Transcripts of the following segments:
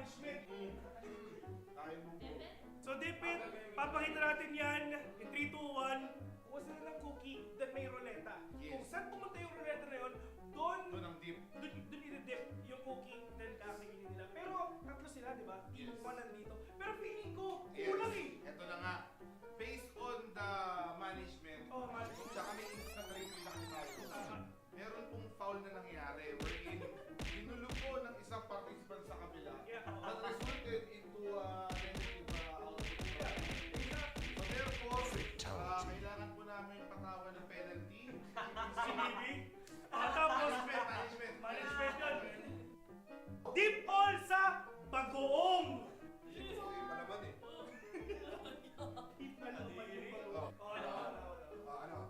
punishment. So dip it, papakita natin yan in 3, 2, 1. Kuha sila ng cookie, then may ruleta. Kung saan pumunta yung ruleta na yun, doon ang dip. Doon i-dip yung cookie, then kakainin nila. Pero tatlo sila, di ba? Team 1 nandito. Pero feeling ko, kulang eh. Ito na nga, based on the management, tsaka may inis na break yung tayo. Meron pong foul na nangyari wherein inulog po ng isang participant sa kabila that resulted into negative output. So therefore, kailangan po namin patawan ng penalty. Tapos, management yun. Dip all sa bagoong. Iba naman eh. Ano? Harap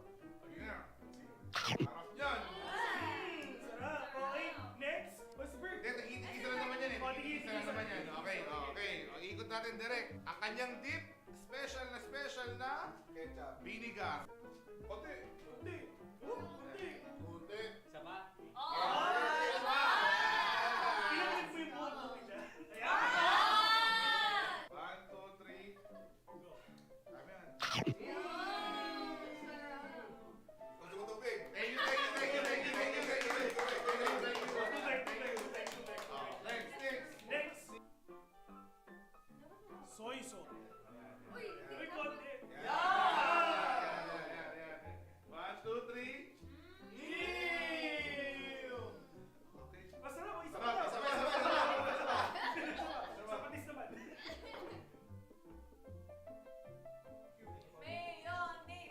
yan. Sarap. Okay, next. What's the bird? Isa lang naman yan eh. Isa lang naman yan. Okay. Ikot natin direct. Ang kanyang dip, special na ketchup. Vinegar. Konti. Isa pa? Yes. Pinagin mo yung buong cookie dyan. Ayan. 1, 2, 3. Go. Dami yan. Gusto ko tubig. Thank you. Next. Soy sauce. Uy, konti. Yan. 1, 2, 3. Ew! Okay. Masarap. Isa pa Sarap, daw. sarap. Sa patis naman.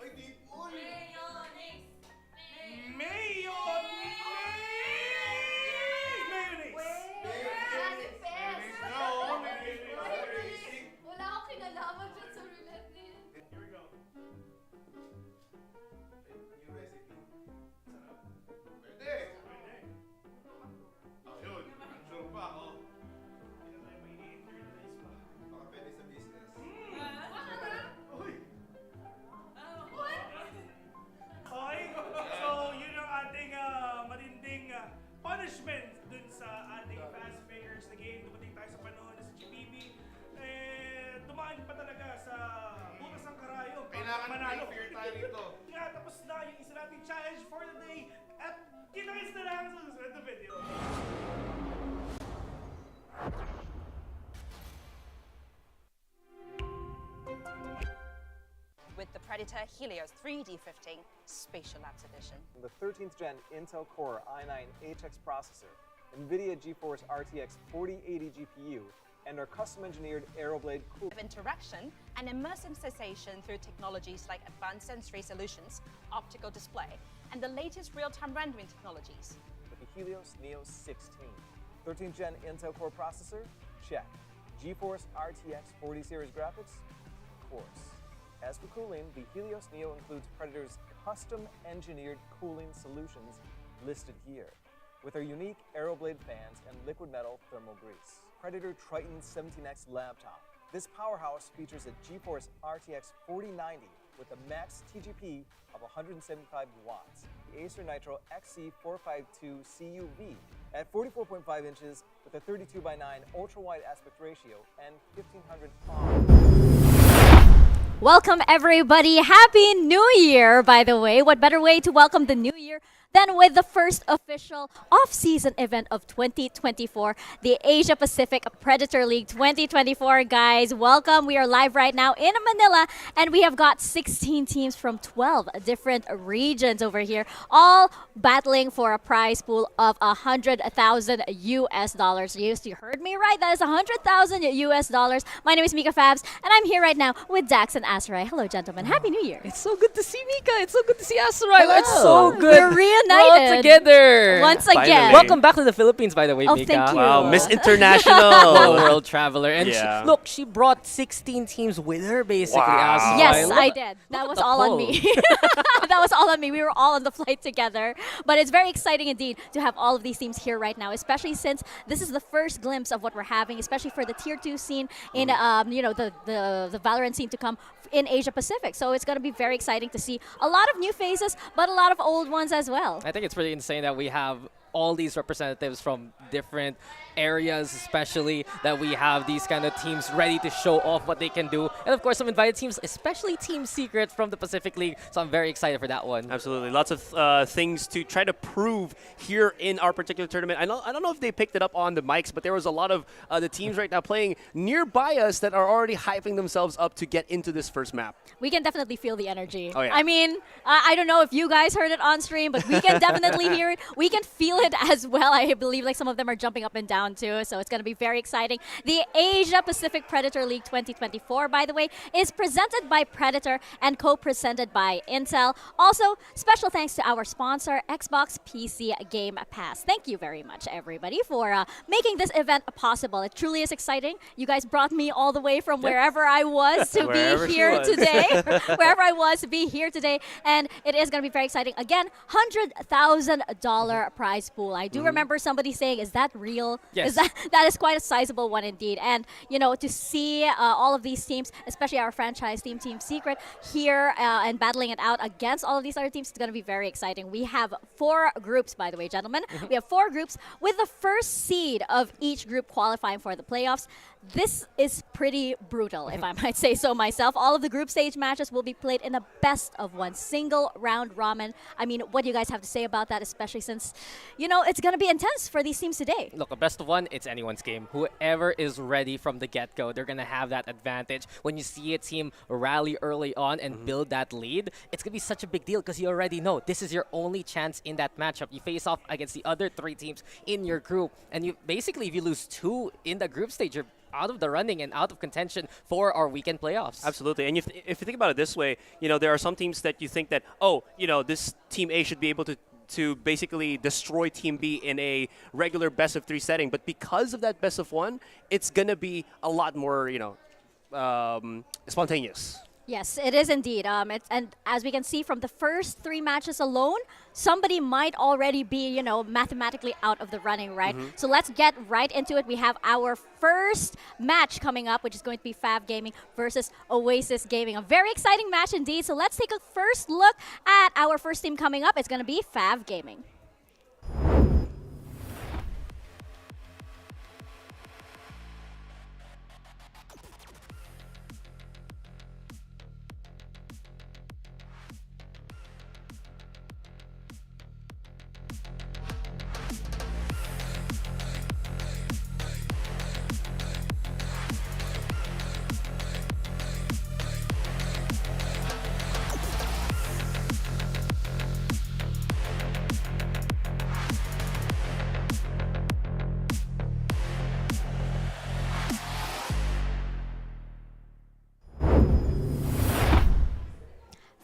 Ay, di po. Wala akong kinalaman dyan sa roulette na yun. Here we go. New recipe. Pwede. Ayun. I'm sure pa ako. Hindi na tayo mai-internalize pa. Baka pwede sa business. Uy! Okay, so yun ang ating matinding punishment dun sa ating fast players na game. Dumating tayo sa panahon na sa GPB. Dumaan pa talaga sa butas ng karayom. Kailangan manalo. may fair tayo rito. Kaya tapos na yung isa nating challenge for the day. At kita-kits na lang sa susunod na video. With the Predator Helios 3D15 Spatial Labs Edition. The 13th gen Intel Core i9-HX processor, NVIDIA GeForce RTX 4080 GPU, and our custom-engineered Aeroblade Of interaction and immersive sensation through technologies like advanced sensory solutions, optical display, and the latest real-time rendering technologies. with the Helios Neo 16. 13th gen Intel Core processor? Check. GeForce RTX 40 series graphics? Of course. As for cooling, the Helios Neo includes Predator's custom-engineered cooling solutions listed here, with our unique Aeroblade fans and liquid metal thermal grease. Predator Triton 17X laptop. This powerhouse features a GeForce RTX 4090 with a max TGP of 175 watts. The Acer Nitro XC452 CUV at 44.5 inches with a 32:9 ultra-wide aspect ratio and 1500 Welcome everybody. Happy New Year, by the way. What better way to welcome the new year than with the first official off-season event of 2024, the Asia Pacific Predator League 2024. Guys, welcome. We are live right now in Manila, and we have got 16 teams from 12 different regions over here, all battling for a prize pool of $100,000 US. Yes, you heard me right. That is $100,000 US. My name is Mika Fabs, and I'm here right now with Dax and Asrai. Hello, gentlemen. Happy New Year. It's so good to see Mika. It's so good to see Asrai. It's so good. We're reunited. We're all together. Once again. Finally. Welcome back to the Philippines, by the way, Oh, Mika. thank you. Wow, Miss International. World traveler. And Yeah. look, she brought 16 teams with her, basically. Wow. Asrai. Yes, Look I at- did. look That at was the all on me. That was all on me. We were all on the flight together. But it's very exciting indeed to have all of these teams here right now, especially since this is the first glimpse of what we're having, especially for the Tier 2 scene in the Valorant scene to come in Asia Pacific. So it's going to be very exciting to see a lot of new faces, but a lot of old ones as well. I think it's pretty insane that we have all these representatives from different areas, especially that we have these kind of teams ready to show off what they can do. And of course, some invited teams, especially Team Secret from the Pacific League. So I'm very excited for that one. Absolutely. Lots of things to try to prove here in our particular tournament. I don't know if they picked it up on the mics, but there was a lot of the teams right now playing nearby us that are already hyping themselves up to get into this first map. We can definitely feel the energy. Oh, yeah. I mean, I don't know if you guys heard it on stream, but we can definitely hear it. We can feel it as well. I believe like some of them are jumping up and down too, so it's going to be very exciting. The Asia Pacific Predator League 2024, by the way, is presented by Predator and co-presented by Intel. Also, special thanks to our sponsor, Xbox PC Game Pass. Thank you very much, everybody, for making this event possible. It truly is exciting. You guys brought me all the way from wherever I was to be here today. Wherever I was to be here today. And it is going to be very exciting. Again, $100,000 prize pool. I do remember somebody saying, is that real? Yes. That is quite a sizable one indeed. And, you know, to see all of these teams, especially our franchise team, Team Secret, here and battling it out against all of these other teams, it's going to be very exciting. We have 4 groups, by the way, gentlemen. We have 4 groups with the first seed of each group qualifying for the playoffs. This is pretty brutal, if I might say so myself. All of the group stage matches will be played in a best of 1 single round ramen. I mean, what do you guys have to say about that, especially since, you know, it's going to be intense for these teams today? Look, a best of 1, it's anyone's game. Whoever is ready from the get-go, they're going to have that advantage. When you see a team rally early on and build that lead, it's going to be such a big deal because you already know this is your only chance in that matchup. You face off against the other 3 teams in your group, and you basically, if you lose 2 in the group stage, you're out of the running and out of contention for our weekend playoffs. Absolutely. And if you think about it this way, you know, there are some teams that you think that, oh, you know, this Team A should be able to basically destroy Team B in a regular best of 3 setting. But because of that best of 1, it's going to be a lot more, you know, spontaneous. Yes, it is indeed. And as we can see from the first 3 matches alone, somebody might already be, you know, mathematically out of the running, right? So let's get right into it. We have our first match coming up, which is going to be Fav Gaming versus Oasis Gaming. A very exciting match indeed. So let's take a first look at our first team coming up. It's going to be Fav Gaming.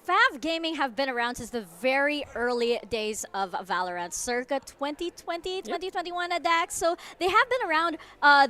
Fav Gaming have been around since the very early days of Valorant, circa 2020, 2021 at Dax. So they have been around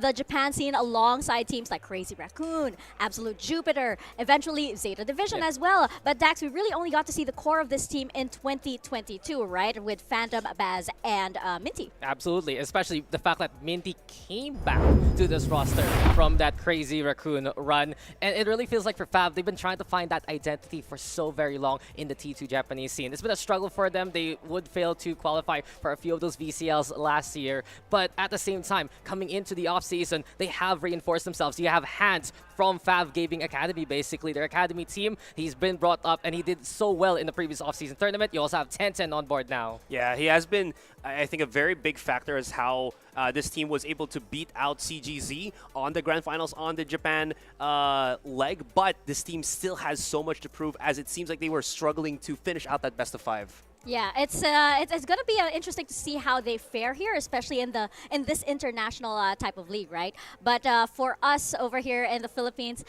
the Japan scene alongside teams like Crazy Raccoon, Absolute Jupiter, eventually Zeta Division as well. But Dax, we really only got to see the core of this team in 2022, right? With Phantom, Baz, and Minty. Absolutely, especially the fact that Minty came back to this roster from that Crazy Raccoon run. And it really feels like for Fav, they've been trying to find that identity for so very long in the T2 Japanese scene. It's been a struggle for them. They would fail to qualify for a few of those VCLs last year. But at the same time, coming into the off-season, they have reinforced themselves. You have Hans from Fav Gaming Academy, basically. Their academy team, he's been brought up and he did so well in the previous off-season tournament. You also have Tencent on board now. Yeah, he has been, I think, a very big factor as how this team was able to beat out CGZ on the Grand Finals on the Japan leg. But this team still has so much to prove, as it seems like they were struggling to finish out that best of 5. Yeah, it's going to be interesting to see how they fare here, especially in this international type of league, right? But for us over here in the Philippines,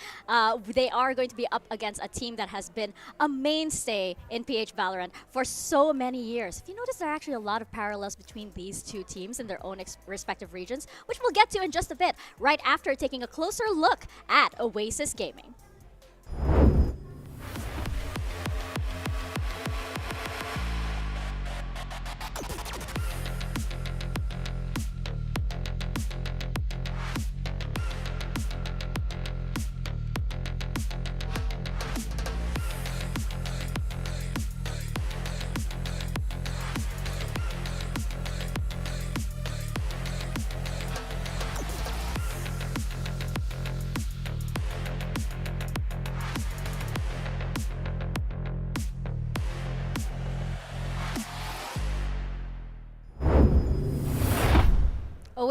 they are going to be up against a team that has been a mainstay in PH Valorant for so many years. If you notice, there are actually a lot of parallels between these two teams in their own respective regions, which we'll get to in just a bit, right after taking a closer look at Oasis Gaming.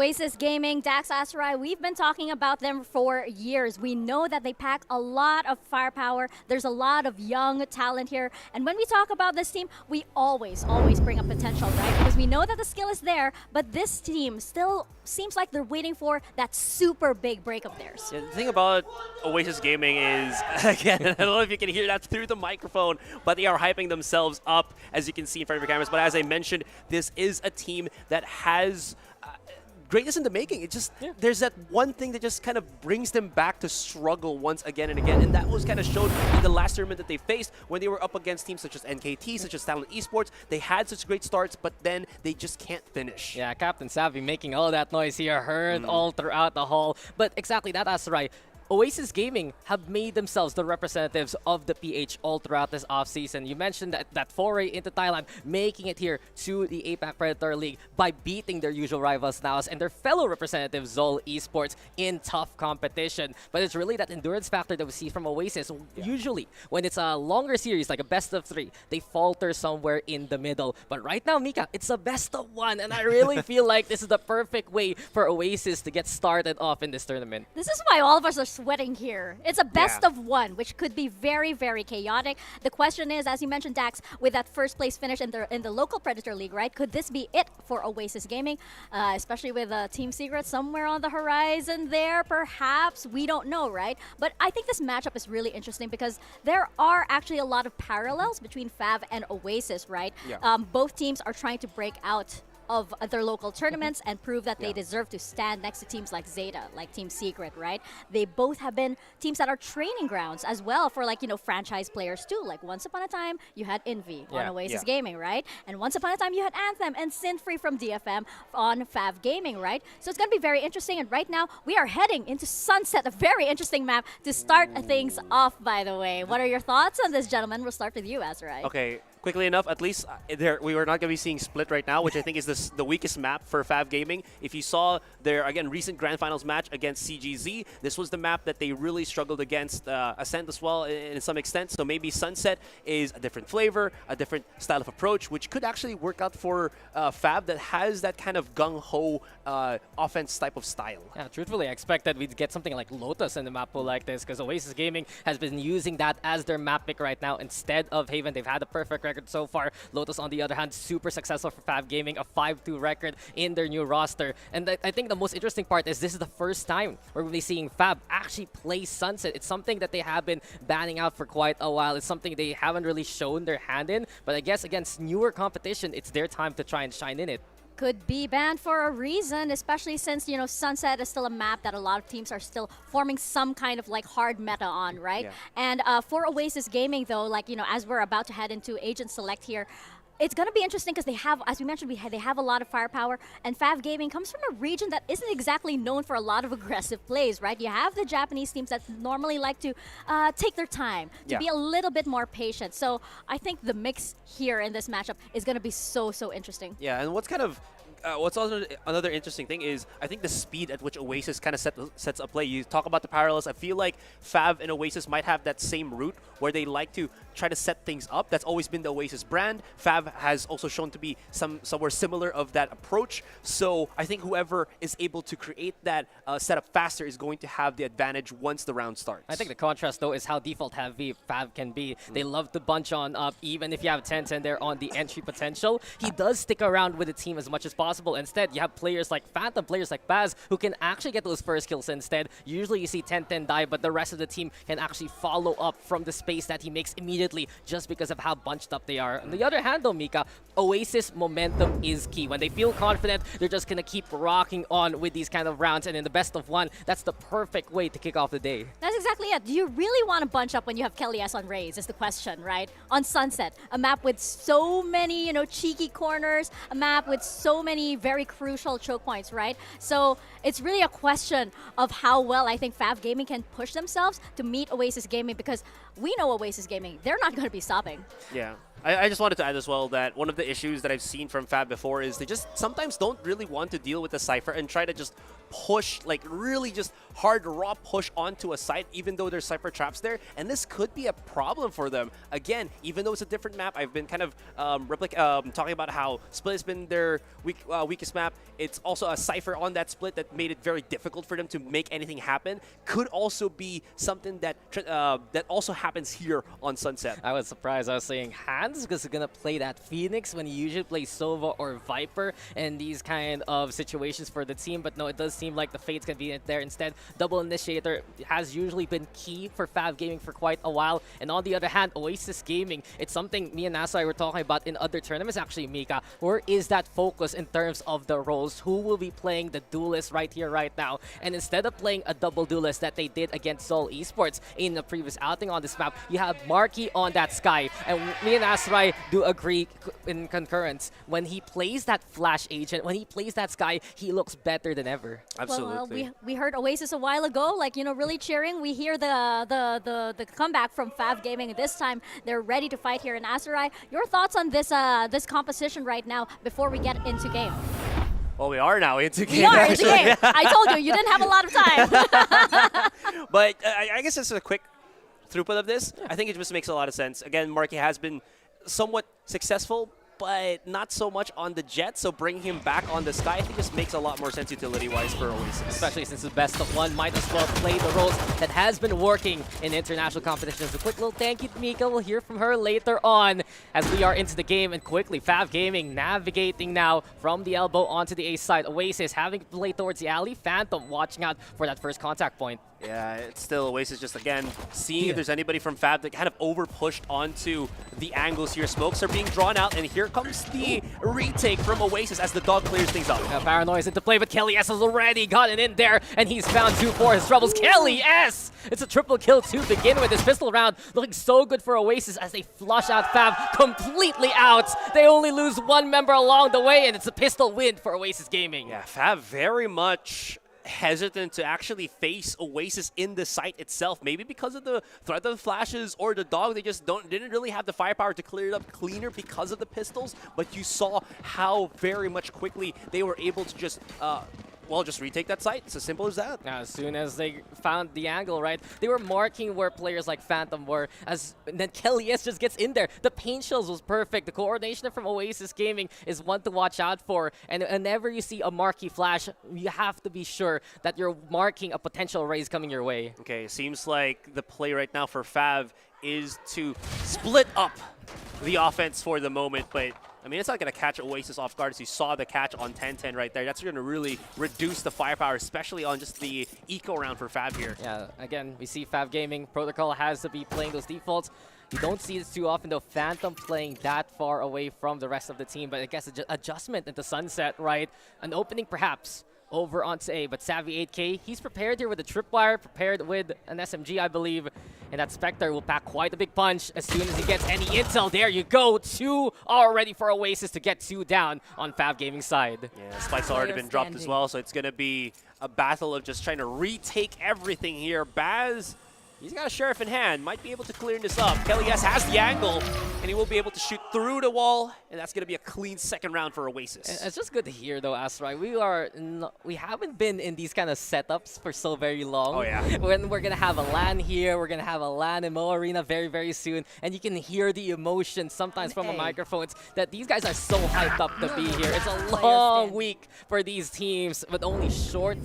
Oasis Gaming, Dax Asarai, we've been talking about them for years. We know that they pack a lot of firepower. There's a lot of young talent here. And when we talk about this team, we always bring up potential, right? Because we know that the skill is there, but this team still seems like they're waiting for that super big break of theirs. Yeah, the thing about Oasis Gaming is, again, I don't know if you can hear that through the microphone, but they are hyping themselves up, as you can see in front of your cameras. But as I mentioned, this is a team that has greatness in the making. It just, there's that one thing that just kind of brings them back to struggle once again and again. And that was kind of showed in the last tournament that they faced when they were up against teams such as NKT, such as Talent Esports. They had such great starts, but then they just can't finish. Yeah, Captain Savvy making all that noise here, heard all throughout the hall. But exactly that, Asarai. Oasis Gaming have made themselves the representatives of the PH all throughout this offseason. You mentioned that foray into Thailand, making it here to the APAC Predator League by beating their usual rivals Naos and their fellow representative Zol Esports in tough competition. But it's really that endurance factor that we see from Oasis. Usually, when it's a longer series, like a best of 3, they falter somewhere in the middle. But right now, Mika, it's a best of 1, and I really feel like this is the perfect way for Oasis to get started off in this tournament. This is why all of us are sweating here. It's a best of 1, which could be very, very chaotic. The question is, as you mentioned, Dax, with that first place finish in the local Predator League, right? Could this be it for Oasis Gaming? Especially with Team Secret somewhere on the horizon there, perhaps? We don't know, right? But I think this matchup is really interesting because there are actually a lot of parallels between Fav and Oasis, right? Yeah. Both teams are trying to break out of their local tournaments and prove that they deserve to stand next to teams like Zeta, like Team Secret, right? They both have been teams that are training grounds as well for, like, you know, franchise players too. Like once upon a time, you had Envy on Oasis Gaming, right? And once upon a time, you had Anthem and Synfree from DFM on Fav Gaming, right? So it's going to be very interesting. And right now, we are heading into Sunset, a very interesting map to start things off, by the way. What are your thoughts on this, gentlemen? We'll start with you, Asarai. Okay, quickly enough, at least we were not going to be seeing Split right now, which I think is the weakest map for Fav Gaming. If you saw their, again, recent Grand Finals match against CGZ, this was the map that they really struggled against Ascent as well in some extent. So maybe Sunset is a different flavor, a different style of approach, which could actually work out for Fav that has that kind of gung-ho offense type of style. Yeah, truthfully, I expected we'd get something like Lotus in the map pool like this because Oasis Gaming has been using that as their map pick right now instead of Haven. They've had a perfect record so far. Lotus, on the other hand, super successful for Fav Gaming, a 5-2 record in their new roster. And I think the most interesting part is this is the first time we're really seeing Fab actually play Sunset. It's something that they have been banning out for quite a while. It's something they haven't really shown their hand in. But I guess against newer competition, it's their time to try and shine in it. Could be banned for a reason, especially since, you know, Sunset is still a map that a lot of teams are still forming some kind of like hard meta on, right? Yeah. And for Oasis Gaming, though, like, you know, as we're about to head into Agent Select here, it's going to be interesting because they have, as we mentioned, they have a lot of firepower, and Fav Gaming comes from a region that isn't exactly known for a lot of aggressive plays, right? You have the Japanese teams that normally like to take their time, to be a little bit more patient. So I think the mix here in this matchup is going to be so interesting. Yeah, and what's kind of what's also another interesting thing is I think the speed at which Oasis kind of sets up play. You talk about the parallels. I feel like Fav and Oasis might have that same route where they like to try to set things up. That's always been the Oasis brand. Fav has also shown to be somewhere similar of that approach. So I think whoever is able to create that setup faster is going to have the advantage once the round starts. I think the contrast, though, is how default heavy Fav can be. They love to bunch on up, even if you have 10-10 there on the entry potential. He does stick around with the team as much as possible. Instead, you have players like Phantom, players like Baz, who can actually get those first kills instead. Usually you see 10-10 die, but the rest of the team can actually follow up from the space that he makes immediately just because of how bunched up they are. On the other hand, though, Mika, Oasis momentum is key. When they feel confident, they're just going to keep rocking on with these kind of rounds, and in the best of 1, that's the perfect way to kick off the day. That's exactly it. Do you really want to bunch up when you have Kelly S on Raze is the question, right? On Sunset, a map with so many, you know, cheeky corners, a map with so many very crucial choke points, right? So it's really a question of how well I think Fav Gaming can push themselves to meet Oasis Gaming, because we know Oasis Gaming, they're not going to be stopping. Yeah. I just wanted to add as well that one of the issues that I've seen from Fab before is they just sometimes don't really want to deal with the Cypher and try to just push, like really just hard raw push onto a site, even though there's Cypher traps there, and this could be a problem for them. Again, even though it's a different map, I've been kind of talking about how Split has been their weakest map. It's also a Cypher on that Split that made it very difficult for them to make anything happen. Could also be something that that also happens here on Sunset. I was surprised. I was saying Hans is going to play that Phoenix when he usually plays Sova or Viper in these kind of situations for the team, but no, it does seem like the Fate's going to be there instead. Double Initiator has usually been key for Fav Gaming for quite a while, and on the other hand, Oasis Gaming, it's something me and Nasai were talking about in other tournaments actually, Mika. Where is that focus in terms of the roles? Who will be playing the duelist right here, right now? And instead of playing a double duelist that they did against Seoul Esports in the previous outing on this map, you have Marky on that Sky, and me and Asrai do agree in concurrence. When he plays that Flash Agent, when he plays that Sky, he looks better than ever. Absolutely. Well, we heard Oasis a while ago, like, you know, really cheering. We hear the comeback from Fav Gaming. This time, they're ready to fight here in Aserai. Your thoughts on this this composition right now before we get into game? Well, we are now into game. We are into game. I told you didn't have a lot of time. But I guess just a quick throughput of this. I think it just makes a lot of sense. Again, Marky has been somewhat successful, but not so much on the Jet, so bringing him back on the Sky, I think just makes a lot more sense utility-wise for Oasis. Especially since it's best of one, might as well play the roles that has been working in international competitions. A quick little thank you to Mika. We'll hear from her later on as we are into the game. And quickly, Fav Gaming navigating now from the elbow onto the ace side. Oasis having to play towards the alley. Phantom watching out for that first contact point. Yeah, it's still Oasis just, again, seeing if there's anybody from Fab that kind of over-pushed onto the angles here. Smokes are being drawn out, and here comes the retake from Oasis as the dog clears things up. Paranoia's into play, but Kelly S has already gotten in there, and he's found 2 for his troubles. Kelly S! It's a triple kill to begin with. This pistol round looking so good for Oasis as they flush out Fab completely out. They only lose 1 member along the way, and it's a pistol win for Oasis Gaming. Yeah, Fab very much hesitant to actually face Oasis in the site itself. Maybe because of the threat of the flashes or the dog, they just didn't really have the firepower to clear it up cleaner because of the pistols. But you saw how very much quickly they were able to just well, just retake that site. It's as simple as that. As soon as they found the angle, right, they were marking where players like Phantom were, and then Kelly S just gets in there. The paint shells was perfect. The coordination from Oasis Gaming is one to watch out for. And whenever you see a marquee flash, you have to be sure that you're marking a potential raise coming your way. Okay, seems like the play right now for Fav is to split up the offense for the moment, but I mean, it's not going to catch Oasis off guard, as you saw the catch on 10-10 right there. That's going to really reduce the firepower, especially on just the eco round for Fav here. Yeah, again, we see Fav Gaming. Protocol has to be playing those defaults. You don't see this too often, though. Phantom playing that far away from the rest of the team, but I guess adjustment into Sunset, right? An opening, perhaps, over onto A, but Savvy 8K, he's prepared here with a tripwire, prepared with an SMG, I believe, and that Spectre will pack quite a big punch as soon as he gets any intel. There you go, 2 already for Oasis to get 2 down on Fav Gaming side. Yeah, Spike's already been dropped as well, so it's going to be a battle of just trying to retake everything here. Baz, he's got a Sheriff in hand, might be able to clear this up. Kelly S has the angle, and he will be able to shoot through the wall, and that's going to be a clean second round for Oasis. It's just good to hear, though, Asrai. We haven't been in these kind of setups for so very long. Oh, yeah. When we're going to have a LAN here, we're going to have a LAN in Mo Arena very, very soon, and you can hear the emotion sometimes from the microphones that these guys are so hyped up to be here. It's a long week for these teams, with only short,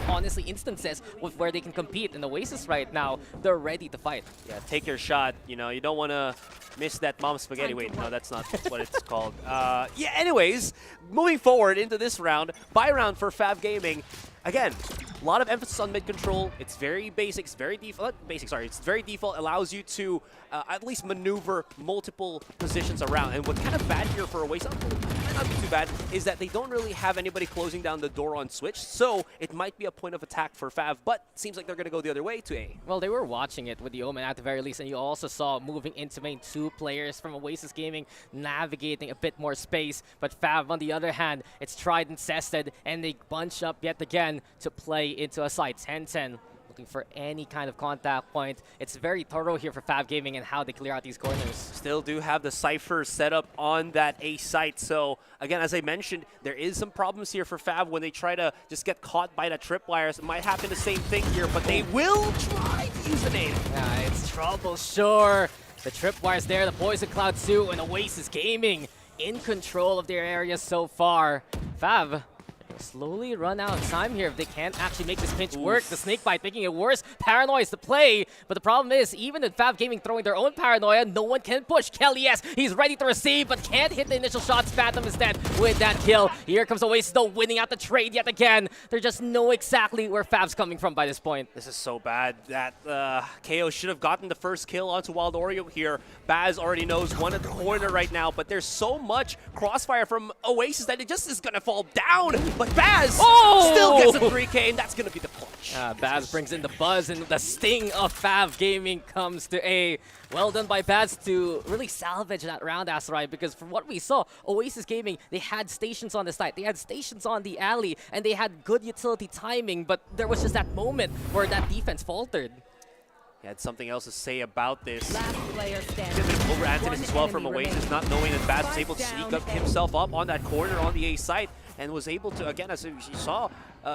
honestly, instances with where they can compete. In Oasis right now, they're ready to fight. Yeah, take your shot. You know, you don't want to miss that mom spaghetti. Wait, no, that's not what it's called. Yeah, anyways, moving forward into this round, buy round for Fav Gaming. Again, a lot of emphasis on mid control. It's very basic, it's very default. It's very default. Allows you to at least maneuver multiple positions around. And what's kind of bad here for Oasis, might not be too bad, is that they don't really have anybody closing down the door on Switch. So it might be a point of attack for Fav, but seems like they're going to go the other way to A. Well, they were watching it with the Omen at the very least, and you also saw moving into main 2 players from Oasis Gaming navigating a bit more space. But Fav, on the other hand, it's tried and tested, and they bunch up yet again to play into a site. 10-10. looking for any kind of contact point. It's very thorough here for Fab Gaming and how they clear out these corners. Still do have the Cypher set up on that A site. So, again, as I mentioned, there is some problems here for Fab when they try to just get caught by the tripwires. It might happen the same thing here, but they will try to use the nade. Yeah, it's trouble, sure. The tripwires there, the Poison Cloud 2, and Oasis Gaming in control of their area so far. Fab slowly run out of time here if they can't actually make this pinch work. The snake bite making it worse. Paranoia is the play, but the problem is, even with Fab Gaming throwing their own paranoia, no one can push. Kelly, yes, he's ready to receive, but can't hit the initial shots. Phantom is dead with that kill. Here comes Oasis, though, winning out the trade yet again. They just know exactly where Fab's coming from by this point. This is so bad that KO should have gotten the first kill onto Wild Oreo here. Baz already knows one at the corner right now, but there's so much crossfire from Oasis that it just is going to fall down. But Baz still gets a 3K, and that's going to be the clutch. Baz brings in the buzz, and the sting of Fab Gaming comes to A. Well done by Baz to really salvage that round, Asteroid, because from what we saw, Oasis Gaming, they had stations on the site, they had stations on the alley, and they had good utility timing, but there was just that moment where that defense faltered. He had something else to say about this. Last player A standing. bit of over-antiness as well from One enemy Oasis, not knowing that Baz was able to sneak up himself up on that corner on the A site and was able to, again, as you saw,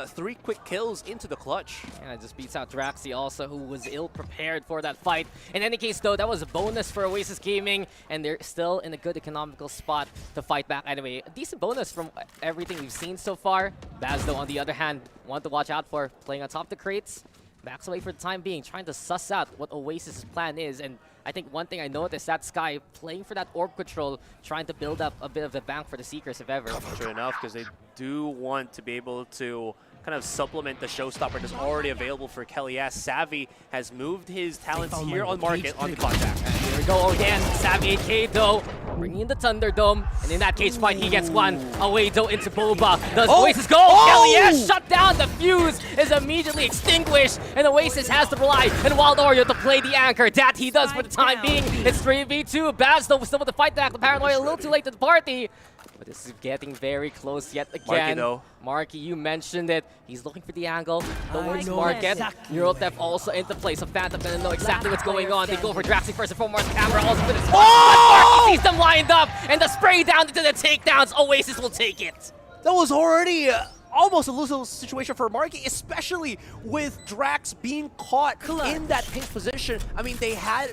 3 quick kills into the clutch. Yeah, it just beats out Draxi also, who was ill-prepared for that fight. In any case, though, that was a bonus for Oasis Gaming, and they're still in a good economical spot to fight back. Anyway, a decent bonus from everything we've seen so far. Baz, though, on the other hand, one to watch out for, playing on top of the crates. Backs away for the time being, trying to suss out what Oasis' plan is. And I think one thing I noticed, that Sky playing for that orb control, trying to build up a bit of the bank for the Seekers, if ever. Sure enough, because they do want to be able to kind of supplement the showstopper that's already available for Kelly S. Savvy has moved his talents here on market on the contact. And here we go again. Savvy 8K though, bringing in the Thunderdome. And in that cage fight, he gets one away though into Boba. Does Oasis go? Kelly S shut down. The fuse is immediately extinguished. And Oasis has to rely on Wild Oreo to play the anchor. That he does for the time being. It's 3v2. Baz though still with the fight back. The Paranoia a little too late to the party. But this is getting very close yet again. Marky, though. Marky, you mentioned it. He's looking for the angle towards Market. Neurotheft also into play. So Phantom doesn't know exactly what's going on. They go for Draxi first and foremost. Camera also for this. Marky sees them lined up. And the spray down into the takedowns. Oasis will take it. That was already almost a losing situation for Marky, especially with Drax being caught in that pinch position. I mean, they had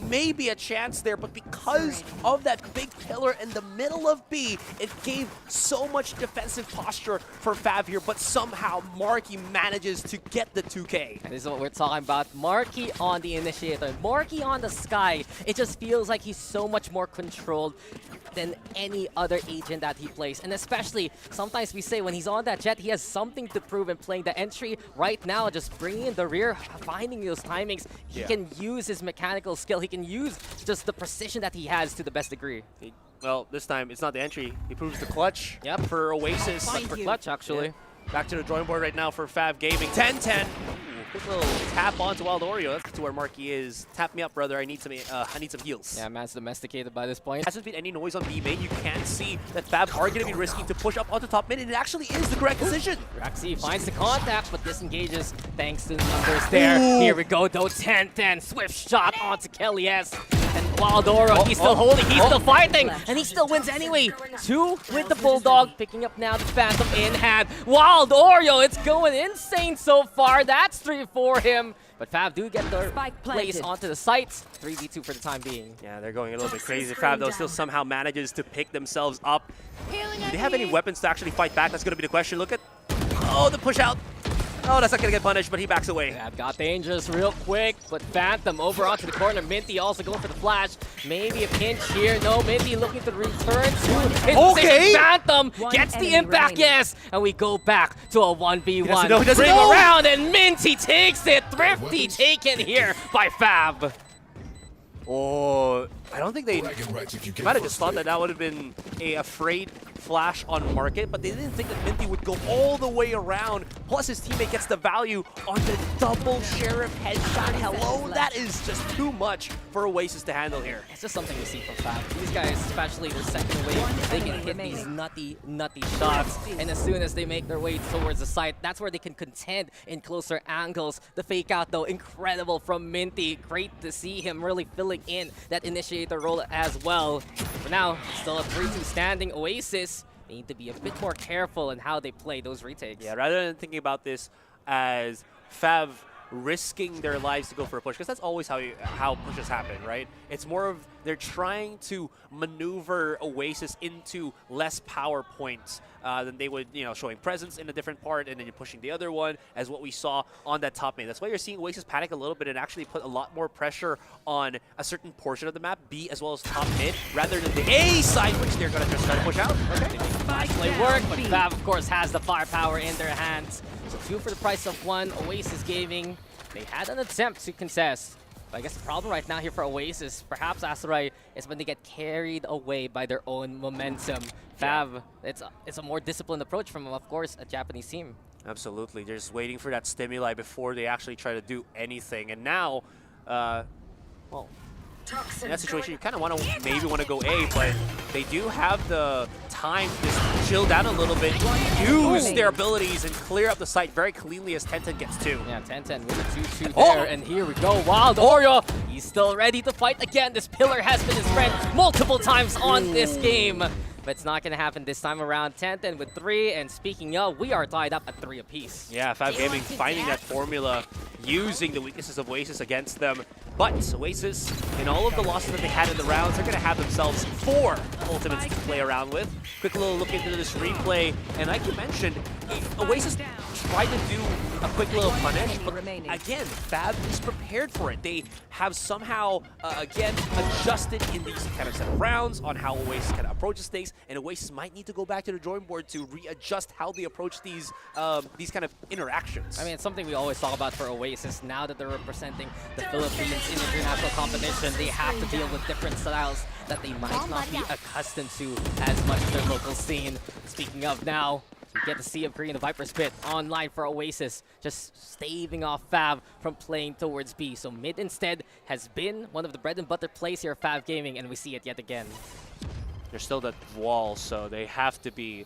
maybe a chance there, but because of that big pillar in the middle of B, it gave so much defensive posture for Fab here, but somehow Marky manages to get the 2K. And this is what we're talking about. Marky on the initiator, Marky on the Sky. It just feels like he's so much more controlled than any other agent that he plays. And especially, sometimes we say when he's on that jet, he has something to prove in playing the entry. Right now, just bringing in the rear, finding those timings. He can use his mechanical skill. He can use just the precision that he has to the best degree. Well, this time, it's not the entry. He proves the clutch for Oasis. For clutch, actually. Yeah. Back to the drawing board right now for Fab Gaming. 10-10. Quick little tap onto Wild Oreo. That's to where Marky is. Tap me up, brother. I need some heals. Yeah, man's domesticated by this point. Hasn't been any noise on B main. You can see that Fab are going to be risking to push up onto top mid, and it actually is the correct decision. Draxi finds the contact, but disengages thanks to the numbers there. Here we go, though. 10-10. Swift shot onto Kelly S. And Wild Oreo, he's still holding, he's still fighting, and he still wins anyway. 2 with the Bulldog, picking up now the Phantom in hand. Wild Oreo, it's going insane so far. That's 3 for him. But Fab do get their place onto the site. 3v2 for the time being. Yeah, they're going a little bit crazy. Fab, though, still somehow manages to pick themselves up. Do they have any weapons to actually fight back? That's going to be the question. Look at... Oh, the push out. Oh, that's not going to get punished, but he backs away. That got dangerous real quick, but Phantom over onto the corner. Minty also going for the flash. Maybe a pinch here. No, Minty looking to return to his position. Phantom gets the impact, yes! And we go back to a 1v1. Bring around, and Minty takes it. Thrifty taken here by Fab. Oh, I don't think they might have just thought that that would have been a afraid flash on Market, but they didn't think that Minty would go all the way around. Plus his teammate gets the value on the double Sheriff headshot. Hello, that is just too much for Oasis to handle here. It's just something we see from Fab. These guys, especially their second wave, they can hit these nutty shots. And as soon as they make their way towards the site, that's where they can contend in closer angles. The fake out though, incredible from Minty. Great to see him really filling in that initiator role as well. For now, it's still a 3-2 standing. Oasis need to be a bit more careful in how they play those retakes. Yeah, rather than thinking about this as Fav risking their lives to go for a push, because that's always how pushes happen, right? It's more of they're trying to maneuver Oasis into less power points than they would, showing presence in a different part and then you're pushing the other one, as what we saw on that top main. That's why you're seeing Oasis panic a little bit and actually put a lot more pressure on a certain portion of the map, B as well as top mid, rather than the A side, which they're going to just try to push out. Okay. Nice play work, but Fab, of course, has the firepower in their hands. So 2 for the price of 1. Oasis Gaming, they had an attempt to contest. But I guess the problem right now here for Oasis, perhaps Azurai, is when they get carried away by their own momentum. Fab, it's a more disciplined approach from, of course, a Japanese team. Absolutely. They're just waiting for that stimuli before they actually try to do anything. And now, well, in that situation, you kind of maybe want to go A, but they do have the time to just chill down a little bit, use their abilities, and clear up the site very cleanly as 10-10 gets 2. Yeah, 10-10 with a 2-2 there, and here we go. Wild Oreo, he's still ready to fight again. This pillar has been his friend multiple times on this game. But it's not going to happen this time around. 10-10 with 3, and speaking of, we are tied up at 3 apiece. Yeah, Fab Gaming finding that formula, using the weaknesses of Oasis against them. But Oasis, in all of the losses that they had in the rounds, they're going to have themselves 4 ultimates to play around with. Quick little look into this replay, and like you mentioned, Oasis tried to do a quick little punish, but again, Fab is prepared for it. They have somehow, again, adjusted in these kind of set of rounds on how Oasis kind of approaches things, and Oasis might need to go back to the drawing board to readjust how they approach these kind of interactions. I mean, it's something we always talk about for Oasis. Now that they're representing the Philippines in international competition, they have to deal with different styles that they might not be accustomed to as much as their local scene. Speaking of now, we get to see him creating the Viper Spit online for Oasis, just staving off Fab from playing towards B. So mid instead has been one of the bread and butter plays here at Fab Gaming, and we see it yet again. There's still that wall, so they have to be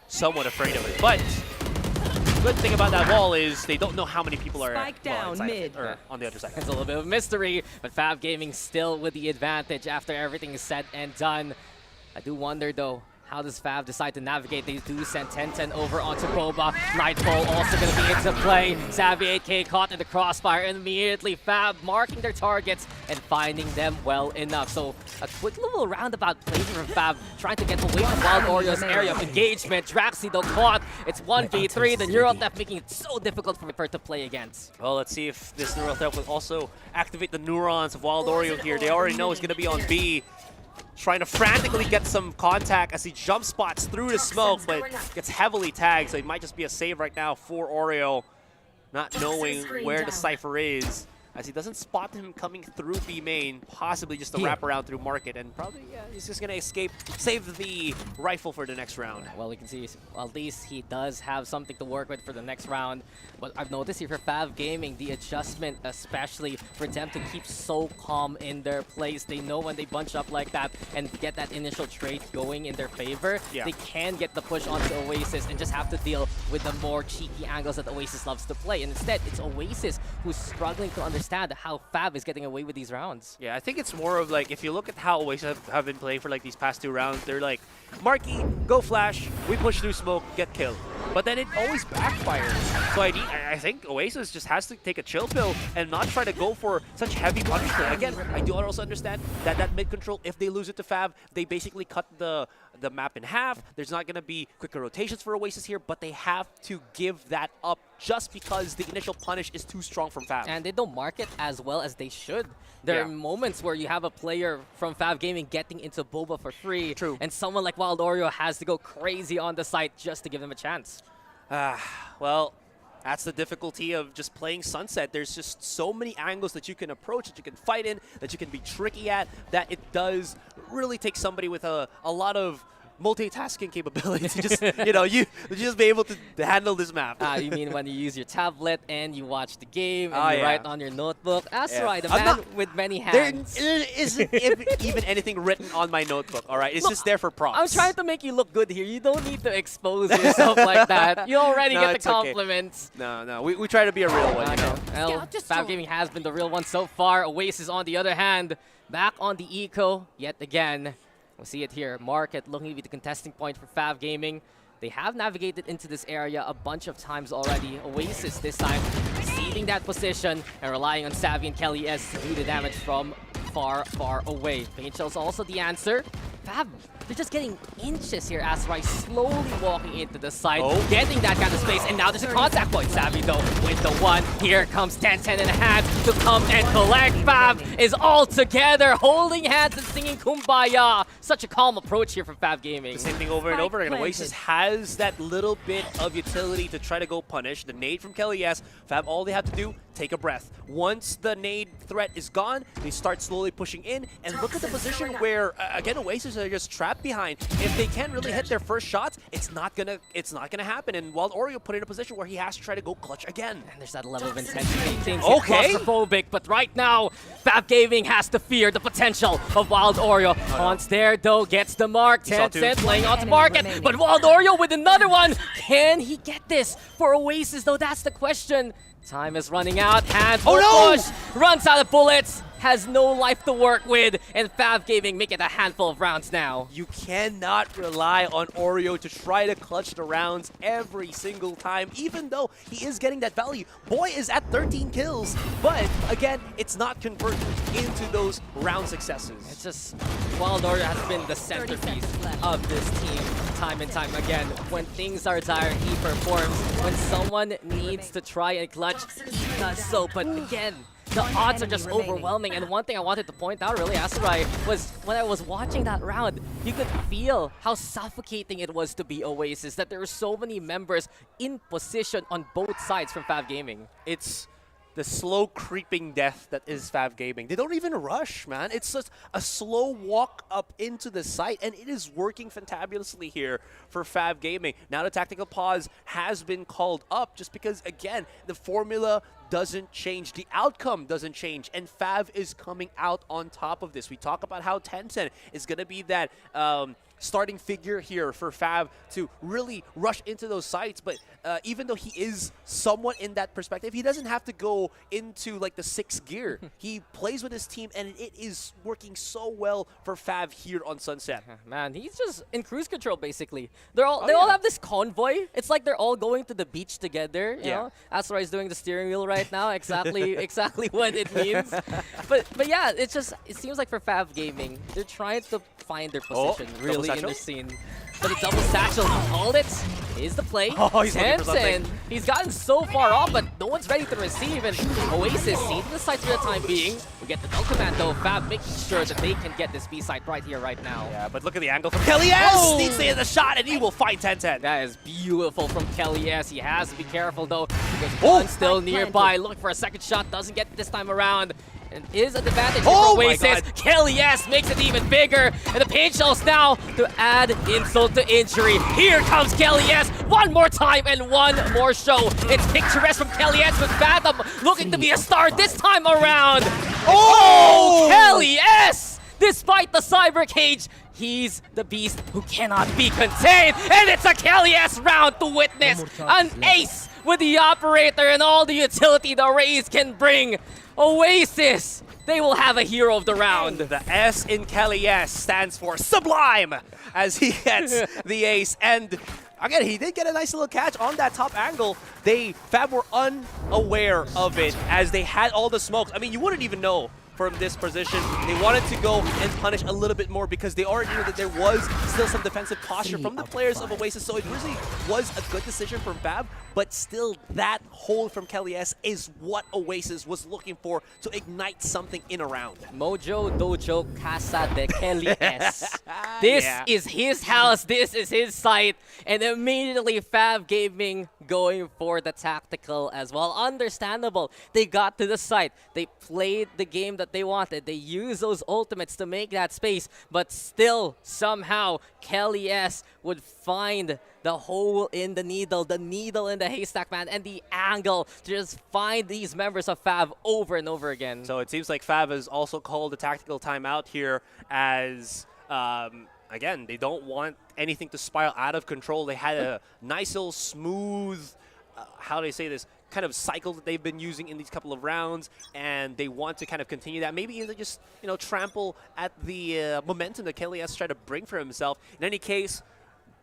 somewhat afraid of it. But the good thing about that wall is they don't know how many people are mid. or on the other side. It's a little bit of a mystery, but Fab Gaming still with the advantage after everything is said and done. I do wonder, though, how does Fab decide to navigate? They do send 10-10 over onto Boba. Nightfall also going to be into play. Savvy 8K caught in the crossfire, and immediately Fab marking their targets and finding them well enough. So a quick little roundabout play from Fab, trying to get away from Wild Oreo's area of engagement. Draxi though caught. It's 1v3. The Neural Theft making it so difficult for her to play against. Well, let's see if this Neural Theft will also activate the neurons of Wild Oreo here. They already know it's going to be on B. Trying to frantically get some contact as he jump spots through the smoke, but gets heavily tagged, so it might just be a save right now for Oreo, not knowing where the Cypher is, as he doesn't spot him coming through B main, possibly just a wrap around through Market, and probably, yeah, he's just going to escape, save the rifle for the next round. Well, we can see, well, at least he does have something to work with for the next round. But I've noticed here for Fab Gaming, the adjustment, especially for them to keep so calm in their place. They know when they bunch up like that and get that initial trade going in their favor, they can get the push onto Oasis and just have to deal with the more cheeky angles that Oasis loves to play. And instead, it's Oasis who's struggling to understand how Fab is getting away with these rounds. Yeah, I think it's more of like, if you look at how Oasis have been playing for like these past 2 rounds, they're like, Marky, go flash, we push through smoke, get killed. But then it always backfires. So I think Oasis just has to take a chill pill and not try to go for such heavy punishment. Again, I do also understand that that mid control, if they lose it to Fab, they basically cut the map in half. There's not going to be quicker rotations for Oasis here, but they have to give that up just because the initial punish is too strong from Fab. And they don't mark it as well as they should. There are moments where you have a player from Fab Gaming getting into Boba for free. True. And someone like Wild Oreo has to go crazy on the site just to give them a chance. Well, That's the difficulty of just playing Sunset. There's just so many angles that you can approach, that you can fight in, that you can be tricky at, that it does really take somebody with a lot of multitasking capability to just, you just be able to handle this map. You mean when you use your tablet and you watch the game and you yeah. write on your notebook? That's Yeah. right, a I'm man not- with many There hands. isn't even anything written on my notebook, all right? It's Look, just there for props. I'm trying to make you look good here. You don't need to expose yourself like that. You already No, get the it's okay. compliments. No. We try to be a real one, you know? Well, Fab Gaming has been the real one so far. Oasis, on the other hand, back on the eco yet again. We'll see it here. Market looking to be the contesting point for Fab Gaming. They have navigated into this area a bunch of times already. Oasis this time ceding that position and relying on Savvy and Kelly S to do the damage from far, far away. Paint Shell's also the answer. Fab, they're just getting inches here as Rai slowly walking into the side, getting that kind of space, and now there's a contact point. Savvy though with the one. Here comes 10-10 in hand to come and collect. Fab is all together, holding hands and singing Kumbaya. Such a calm approach here from Fab Gaming. The same thing over and over again. Oasis has that little bit of utility to try to go punish. The nade from Kelly, yes. Fab, all they have to do, take a breath. Once the nade threat is gone, they start slowly pushing in. And look at the position where, again, Oasis are just trapped behind. If they can't really hit their first shots, it's not gonna happen. And Wild Oreo put in a position where he has to try to go clutch again. And there's that level of intensity. Things Okay. get claustrophobic, but right now, Fab Gaming has to fear the potential of Wild Oreo. Haunts there, though, gets the mark. saw 10 two. playing onto Market, but Wild Oreo with another one. Can he get this for Oasis, though? That's the question. Time is running out. Hand for push. Runs out of bullets. Has no life to work with. And Fab Gaming make it a handful of rounds now. You cannot rely on Oreo to try to clutch the rounds every single time, even though he is getting that value. Boy is at 13 kills, but again, it's not converting into those round successes. It's just, Wild Oreo has been the centerpiece of this team time and time again. When things are dire, he performs. When someone needs to try and clutch, he does so. But again, the odds are just overwhelming. And one thing I wanted to point out, really, Asurai, was when I was watching that round, you could feel how suffocating it was to be Oasis, that there were so many members in position on both sides from Fab Gaming. It's the slow creeping death that is Fab Gaming. They don't even rush, man. It's just a slow walk up into the site, and it is working fantabulously here for Fab Gaming. Now the tactical pause has been called up just because, again, the formula doesn't change. The outcome doesn't change, and Fab is coming out on top of this. We talk about how Tencent is going to be that starting figure here for Fab to really rush into those sites, but even though he is somewhat in that perspective, he doesn't have to go into like the 6th gear. He plays with his team, and it is working so well for Fab here on Sunset. Man, he's just in cruise control basically. They all have this convoy. It's like they're all going to the beach together. You know, Asurai is doing the steering wheel right now. Exactly what it means. But yeah, it seems like for Fab Gaming, they're trying to find their position really in the scene. But the double satchel, he called it. Is the play. He's looking for something. He's gotten so far off, but no one's ready to receive. And Oasis seeing the site for the time being. We get the null command though. Fab making sure that they can get this B site right here, right now. Yeah, but look at the angle from Kelly S. Needs to hit the shot, and he will fight 10-10. That is beautiful from Kelly S. He has to be careful though, because one's still nearby. Looking for a second shot, doesn't get it this time around. And is an advantage for Oasis. Kelly S makes it even bigger. And the paint shells now to add insult to injury. Here comes Kelly S. One more time and one more show. It's picturesque from Kelly S with Fathom looking to be a star this time around. Oh, Kelly S! Despite the cyber cage, he's the beast who cannot be contained. And it's a Kelly S round to witness. An ace with the operator and all the utility the Rays can bring. Oasis, they will have a hero of the round. The S in Kelly S stands for Sublime as he gets the ace. And again, he did get a nice little catch on that top angle. Fab were unaware of it as they had all the smokes. I mean, you wouldn't even know from this position. They wanted to go and punish a little bit more because they already knew that there was still some defensive posture from the players of Oasis, so it really was a good decision from Fab, but still that hold from Kelly S is what Oasis was looking for to ignite something in a round. Mojo Dojo Casa de Kelly S. This is his house, this is his site, and immediately Fab Gaming going for the tactical as well. Understandable. They got to the site, they played the game that they wanted, they used those ultimates to make that space, but still somehow Kelly S would find the hole in the needle in the haystack, man, and the angle to just find these members of Fab over and over again. So it seems like Fab has also called a tactical timeout here as, again, they don't want anything to spiral out of control. They had a nice little smooth, how do I say this, kind of cycle that they've been using in these couple of rounds, and they want to kind of continue that. Maybe even just, you know, trample at the momentum that Kelly has tried to bring for himself. In any case,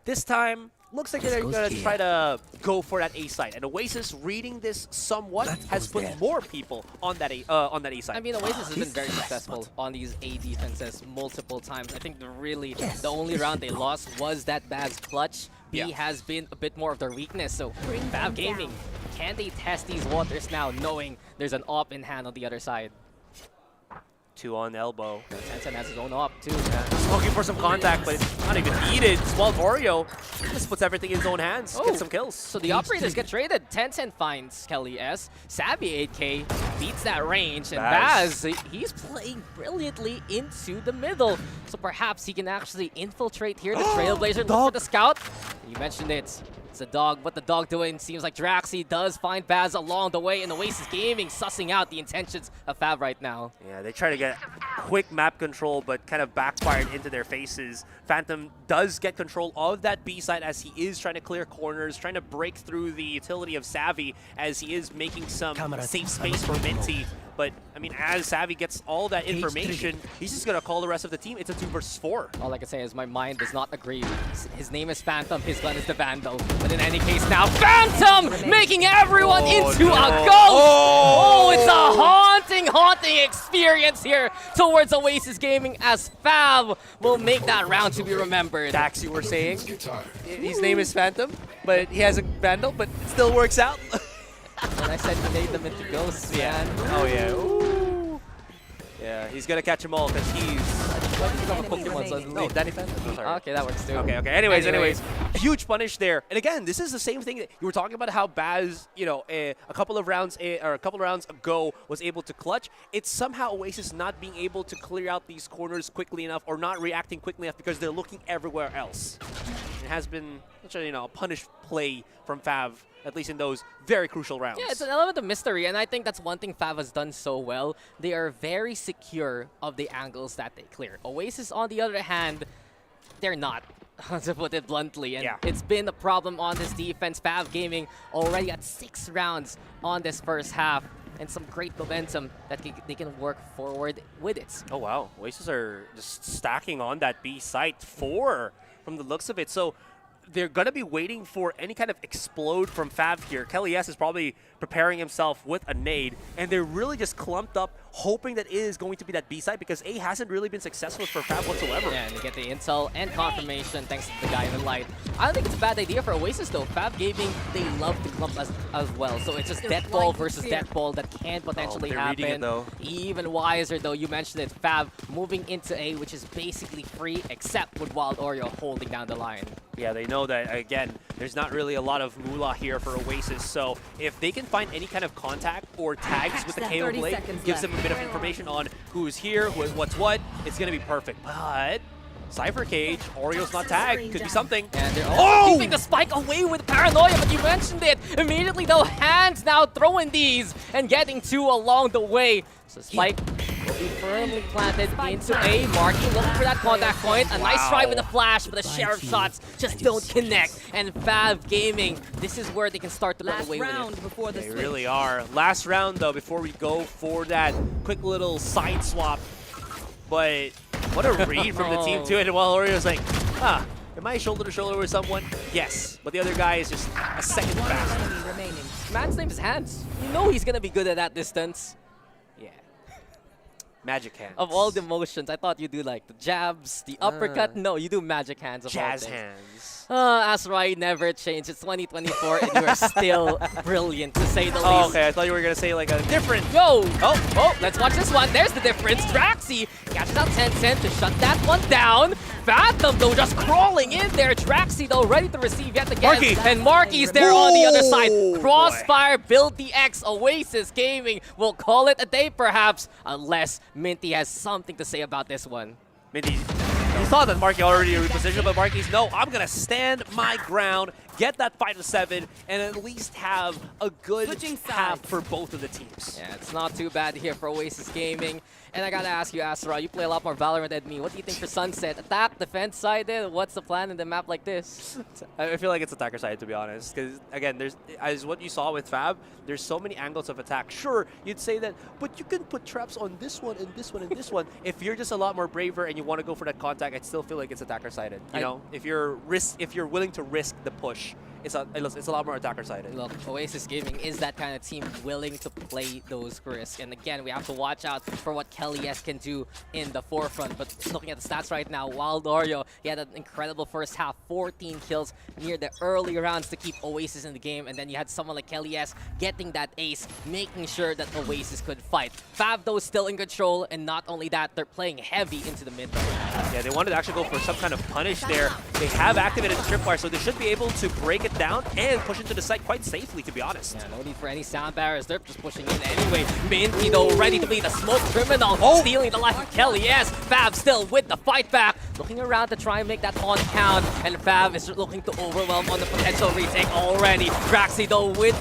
this time, looks like they're going to try to go for that A site. And Oasis, reading this somewhat, has put more people on that A site. I mean, Oasis has been very successful on these A defenses multiple times. I think the only round they lost was that Baz clutch. B has been a bit more of their weakness, so Fab Gaming, can they test these waters now, knowing there's an op in hand on the other side? 2 on elbow. Tencent has his own op too. Just looking for some contact, but it's not even needed. Small Oreo just puts everything in his own hands. Gets some kills. So the operators get traded. Tencent finds Kelly S. Savvy 8K beats that range, and Baz, he's playing brilliantly into the middle. So perhaps he can actually infiltrate here. The Trailblazer look for the scout. You mentioned it. It's a dog. What the dog doing? Seems like Draxi does find Baz along the way, and Oasis Gaming sussing out the intentions of Fab right now. Yeah, they try to get quick map control, but kind of backfired into their faces. Phantom does get control of that B side as he is trying to clear corners, trying to break through the utility of Savvy as he is making some safe space for Minty. But, I mean, as Savvy gets all that information, he's just going to call the rest of the team. It's a 2 versus 4. All I can say is my mind does not agree. His name is Phantom, his gun is the Vandal. But in any case now, Phantom making everyone into a ghost! Oh, it's a haunting experience here towards Oasis Gaming as Fab will make that round to be remembered. Dax, you were saying his name is Phantom, but he has a Vandal, but it still works out. When I said he made them into ghosts, man. Oh, yeah. Ooh. Yeah, he's going to catch them all because he's... What did he become a Pokemon suddenly? No, Danny Phantom. Oh, sorry. Okay, that works too. Okay. Anyways, huge punish there. And again, this is the same thing that you were talking about how Baz, you know, a couple of rounds ago was able to clutch. It's somehow Oasis not being able to clear out these corners quickly enough or not reacting quickly enough because they're looking everywhere else. It has been such a, a punished play from Fav, at least in those very crucial rounds. Yeah, it's an element of mystery, and I think that's one thing Fav has done so well. They are very secure of the angles that they clear. Oasis, on the other hand, they're not, to put it bluntly, and it's been a problem on this defense. Fav Gaming already at 6 rounds on this first half, and some great momentum that they can work forward with it. Oh, wow. Oasis are just stacking on that B site 4 from the looks of it. So they're going to be waiting for any kind of explode from Fab here. Kelly S is probably preparing himself with a nade, and they're really just clumped up, hoping that it is going to be that B side because A hasn't really been successful for Fab whatsoever. Yeah, and they get the intel and confirmation thanks to the guy in the light. I don't think it's a bad idea for Oasis though. Fab Gaming, they love to clump as well, so it's just Deathball versus Deathball that can potentially happen. Reading it, though. Even wiser though, you mentioned it, Fab moving into A, which is basically free except with Wild Oreo holding down the line. Yeah, they know that, again, there's not really a lot of moolah here for Oasis, so if they can find any kind of contact or tags with the KO Blade, gives them a bit of information on who's here, what's what, it's going to be perfect. But Cypher Cage, Oreo's not tagged, could be something. And they're all keeping the spike away with Paranoia, but you mentioned it. Immediately though, Hands now throwing these and getting 2 along the way. So Spike will be firmly planted into A. Marky looking for that contact point. A nice try with a flash, but the share of shots just don't connect. And Fav Gaming, this is where they can start to run away with it. They really are. Last round though, before we go for that quick little side swap. But what a read from the team too. And while Oreo's like, am I shoulder to shoulder with someone? Yes. But the other guy is just a second faster. Man's name is Hans. You know he's gonna be good at that distance. Yeah. Magic hands. Of all the motions, I thought you do like the jabs, the uppercut. No, you do magic hands. Of all jazz things. hands. Asrai never changed. It's 2024 and you are still brilliant to say the Oh, least. okay. I thought you were gonna say like a different. Go! Oh, let's watch this one. There's the difference. Draxi catches out Tencent to shut that one down. Phantom, though, just crawling in there. Draxi, though, ready to receive yet again. Marky. And Marky's there on the other side. Ooh, Crossfire, build the X. Oasis Gaming will call it a day, perhaps, unless Minty has something to say about this one. Minty, you thought that Marky already repositioned, but Marky's no, I'm gonna stand my ground, get that 5-7, and at least have a good half for both of the teams. Yeah, it's not too bad here for Oasis Gaming. And I gotta ask you, Asura, you play a lot more Valorant than me. What do you think for Sunset? Attack, defense sided? What's the plan in the map like this? I feel like it's attacker side, to be honest. Because, again, there's as what you saw with Fab, there's so many angles of attack. Sure, you'd say that, but you can put traps on this one and this one and this one. If you're just a lot more braver and you want to go for that contact, I still feel like it's attacker sided. You know, if you're willing to risk the push, it's a lot more attacker sided. Look, Oasis Gaming is that kind of team willing to play those risks. And again, we have to watch out for what Kelly S can do in the forefront. But looking at the stats right now, Wild Oreo, he had an incredible first half, 14 kills near the early rounds to keep Oasis in the game. And then you had someone like Kelly S getting that ace, making sure that Oasis could fight. Fab, though, still in control. And not only that, they're playing heavy into the mid lane. Yeah, they wanted to actually go for some kind of punish there. They have activated the tripwire, so they should be able to break it down and push into the site quite safely, to be honest. Yeah, no need for any sound barriers. They're just pushing in anyway. Minty, though, ready to be the smoke criminal. Stealing the life of Kelly. Yes, Fab still with the fight back. Looking around to try and make that taunt count. And Fab is looking to overwhelm on the potential retake already. Draxi, though, with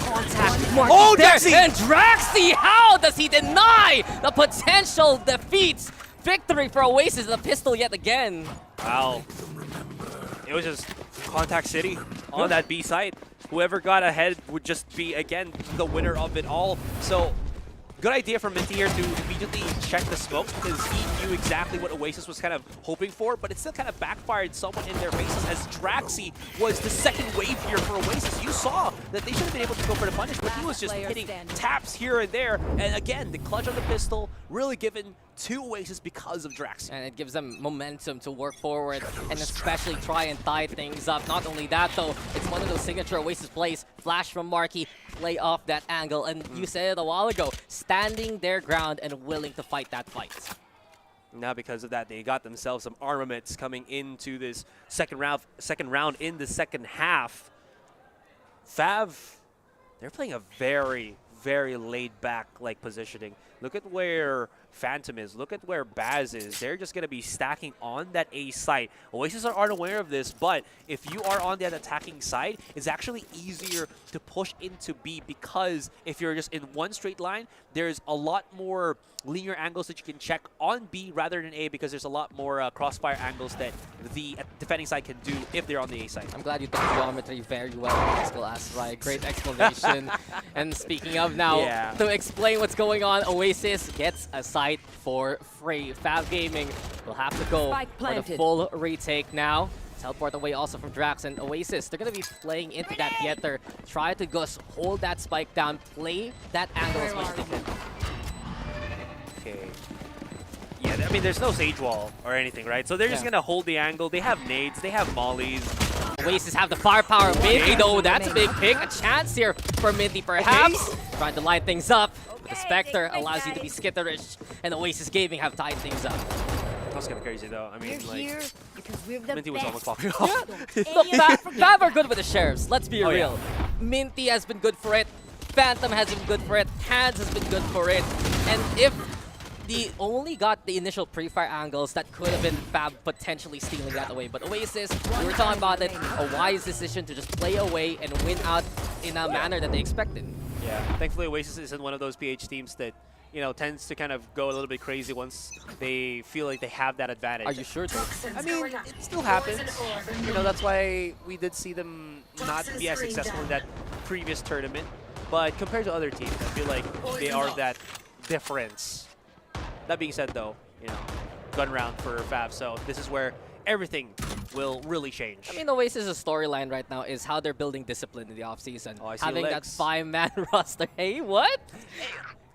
contact. Oh, There. Draxi! And Draxi, how does he deny the potential defeats? Victory for Oasis, the pistol yet again. Wow. It was just Contact City on that B site. Whoever got ahead would just be, again, the winner of it all. So, good idea from Minty here to immediately check the smokes because he knew exactly what Oasis was kind of hoping for, but it still kind of backfired somewhat in their faces as Draxi was the second wave here for Oasis. You saw that they should have been able to go for the punish, but he was just hitting taps here and there. And again, the clutch on the pistol really given to Oasis because of Draxi. And it gives them momentum to work forward and especially try and tie things up. Not only that, though, it's one of those signature Oasis plays. Flash from Marky, play off that angle. And you said it a while ago, standing their ground and willing to fight that fight. Now because of that, they got themselves some armaments coming into this second round in the second half. Fav, they're playing a very, very laid-back like positioning. Look at where Phantom is. Look at where Baz is. They're just going to be stacking on that A site. Oasis are unaware of this, but if you are on that attacking side, it's actually easier to push into B because if you're just in one straight line, there's a lot more linear angles that you can check on B rather than A because there's a lot more crossfire angles that the defending side can do if they're on the A side. I'm glad you took geometry very well in high school, Asrai. Great explanation. And speaking of now, to explain what's going on, Oasis gets a site for free. Fab Gaming will have to go for the full retake now. Teleport away also from Drax and Oasis. They're going to be playing into that Getter. Try to just hold that spike down, play that angle as much as they can. Okay. Yeah, I mean, there's no Sage Wall or anything, right? So they're just going to hold the angle. They have nades. They have mollies. Oasis have the firepower. Minty, though, that's a big pick. A chance here for Minty, perhaps. Trying to line things up. But the Spectre allows you to be skitterish. And Oasis Gaming have tied things up. That's kind of crazy, though. I mean, like, Minty was almost best. popping off. Look, Fab are good with the sheriffs. Let's be real. Minty has been good for it. Phantom has been good for it. Hands has been good for it. And if they only got the initial pre-fire angles, that could have been Fab potentially stealing that away. But Oasis, we were talking about it, a wise decision to just play away and win out in a manner that they expected. Yeah, thankfully Oasis isn't one of those PH teams that, you know, tends to kind of go a little bit crazy once they feel like they have that advantage. Are you sure, though? I mean, it still happens. You know, that's why we did see them not be as successful in that previous tournament. But compared to other teams, I feel like they are that difference. That being said, though, you know, gun round for Fab, so this is where everything will really change. I mean, Oasis' storyline right now is how they're building discipline in the offseason. Oh, I see having that legs. 5-man roster. Hey, what?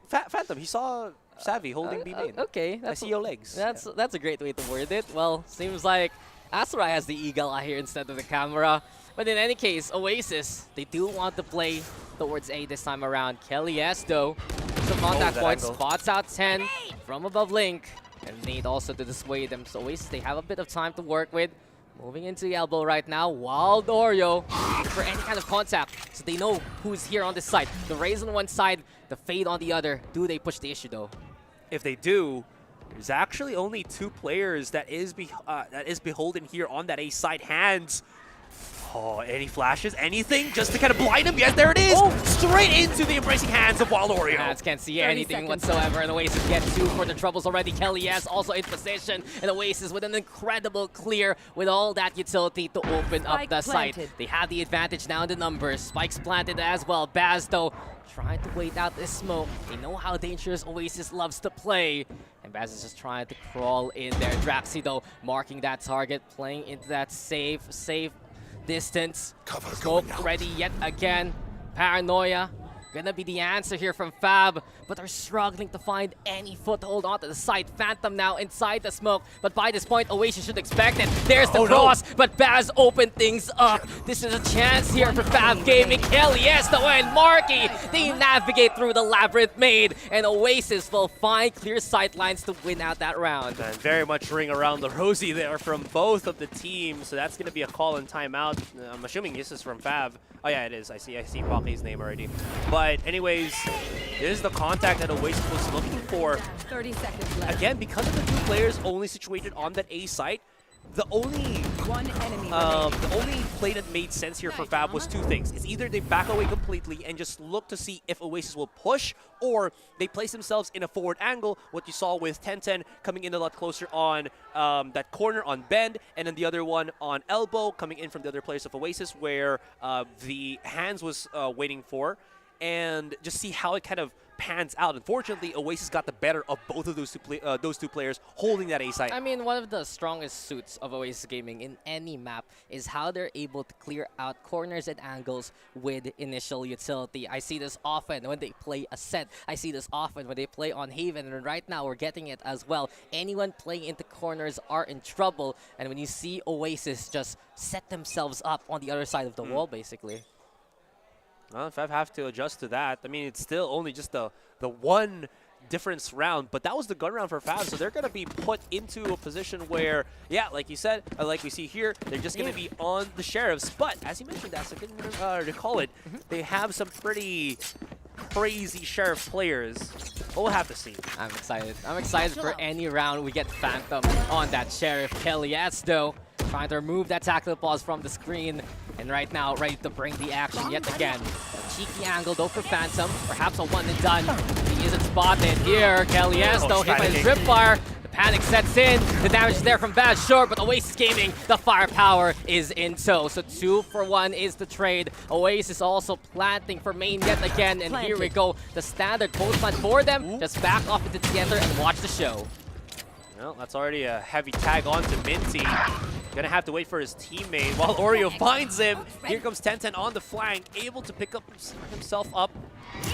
Phantom, he saw Savvy holding B main. Okay, I see your legs. That's a great way to word it. Well, seems like Azurai has the eagle eye here instead of the camera. But in any case, Oasis, they do want to play towards A this time around. Kelly S, though, some contact that points, angle. spots out 10 from above Link. And need also to dissuade them. So Oasis, they have a bit of time to work with. Moving into the elbow right now. Wild Oreo for any kind of contact. So they know who's here on this side. The raise on one side, the fade on the other. Do they push the issue, though? If they do, there's actually only 2 players that is beholden here on that A side. Hands. Oh, any flashes? Anything? Just to kind of blind him? Yes, there it is! Oh. Straight into the embracing hands of Wild Oreo. Hands can't see anything whatsoever, and Oasis get 2 for the troubles already. Kelly S also in position, and Oasis with an incredible clear with all that utility to open up the site. They have the advantage now in the numbers. Spikes planted as well. Baz, though, trying to wait out this smoke. They know how dangerous Oasis loves to play. And Baz is just trying to crawl in there. Draxi, though, marking that target, playing into that safe distance. Smoke ready yet again. Paranoia gonna be the answer here from Fab, but they're struggling to find any foothold onto the site. Phantom now inside the smoke, but by this point, Oasis should expect it. There's the cross, but Baz opened things up. This is a chance here for Fab Gaming. Kelly yes, the win. Marky, they navigate through the labyrinth made, and Oasis will find clear sight lines to win out that round. And very much ring around the rosy there from both of the teams. So that's going to be a call and timeout. I'm assuming this is from Fab. Oh yeah, it is. I see Pocky's name already. But anyways, this is the contact that Oasis was looking for. 30 seconds left. Again, because of the 2 players only situated on that A site, the only play that made sense here for Fab was 2 things. It's either they back away completely and just look to see if Oasis will push, or they place themselves in a forward angle, what you saw with 10-10 coming in a lot closer on that corner on Bend, and then the other one on Elbow coming in from the other players of Oasis where the Hands was waiting for, and just see how it kind of pans out. Unfortunately, Oasis got the better of both of those two players holding that A site. I mean, one of the strongest suits of Oasis Gaming in any map is how they're able to clear out corners and angles with initial utility. I see this often when they play Ascent. I see this often when they play on Haven, and right now we're getting it as well. Anyone playing into corners are in trouble, and when you see Oasis just set themselves up on the other side of the wall, basically. Well, if I have to adjust to that, I mean, it's still only just the one difference round, but that was the gun round for Fab, so they're going to be put into a position where, yeah, like you said, like we see here, they're just going to be on the Sheriffs. But as you mentioned, as I can recall it, they have some pretty crazy Sheriff players. We'll have to see. I'm excited. I'm excited for any round we get Phantom on that Sheriff. Kelly S, though, trying to remove that tackle pause from the screen. And right now, ready to bring the action yet again. A cheeky angle, though, for Phantom. Perhaps a one and done. He isn't spotted here. Kelly S, though, hit by his drip fire. The panic sets in. The damage is there from Baz, sure, but Oasis Gaming, the firepower is in tow. So 2 for 1 is the trade. Oasis also planting for main yet again. And here we go. The standard post plant for them. Just back off into together and watch the show. Well, that's already a heavy tag onto Minty. Gonna have to wait for his teammate while Oreo finds him. Here comes 10-10 on the flank, able to pick up himself up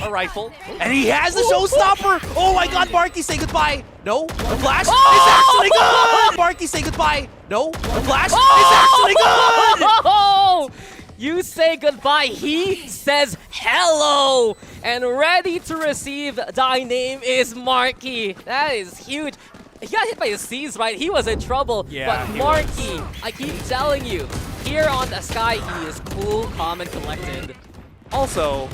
a rifle. And he has the showstopper! Oh my god, Marky, say goodbye! No, the flash is actually good! Marky, say goodbye! No, the flash is actually good! Oh! You say goodbye, he says hello! And ready to receive, thy name is Marky. That is huge. He got hit by his C's, right? He was in trouble. Yeah, but Marky, I keep telling you, here on the sky, he is cool, calm, and collected. Also,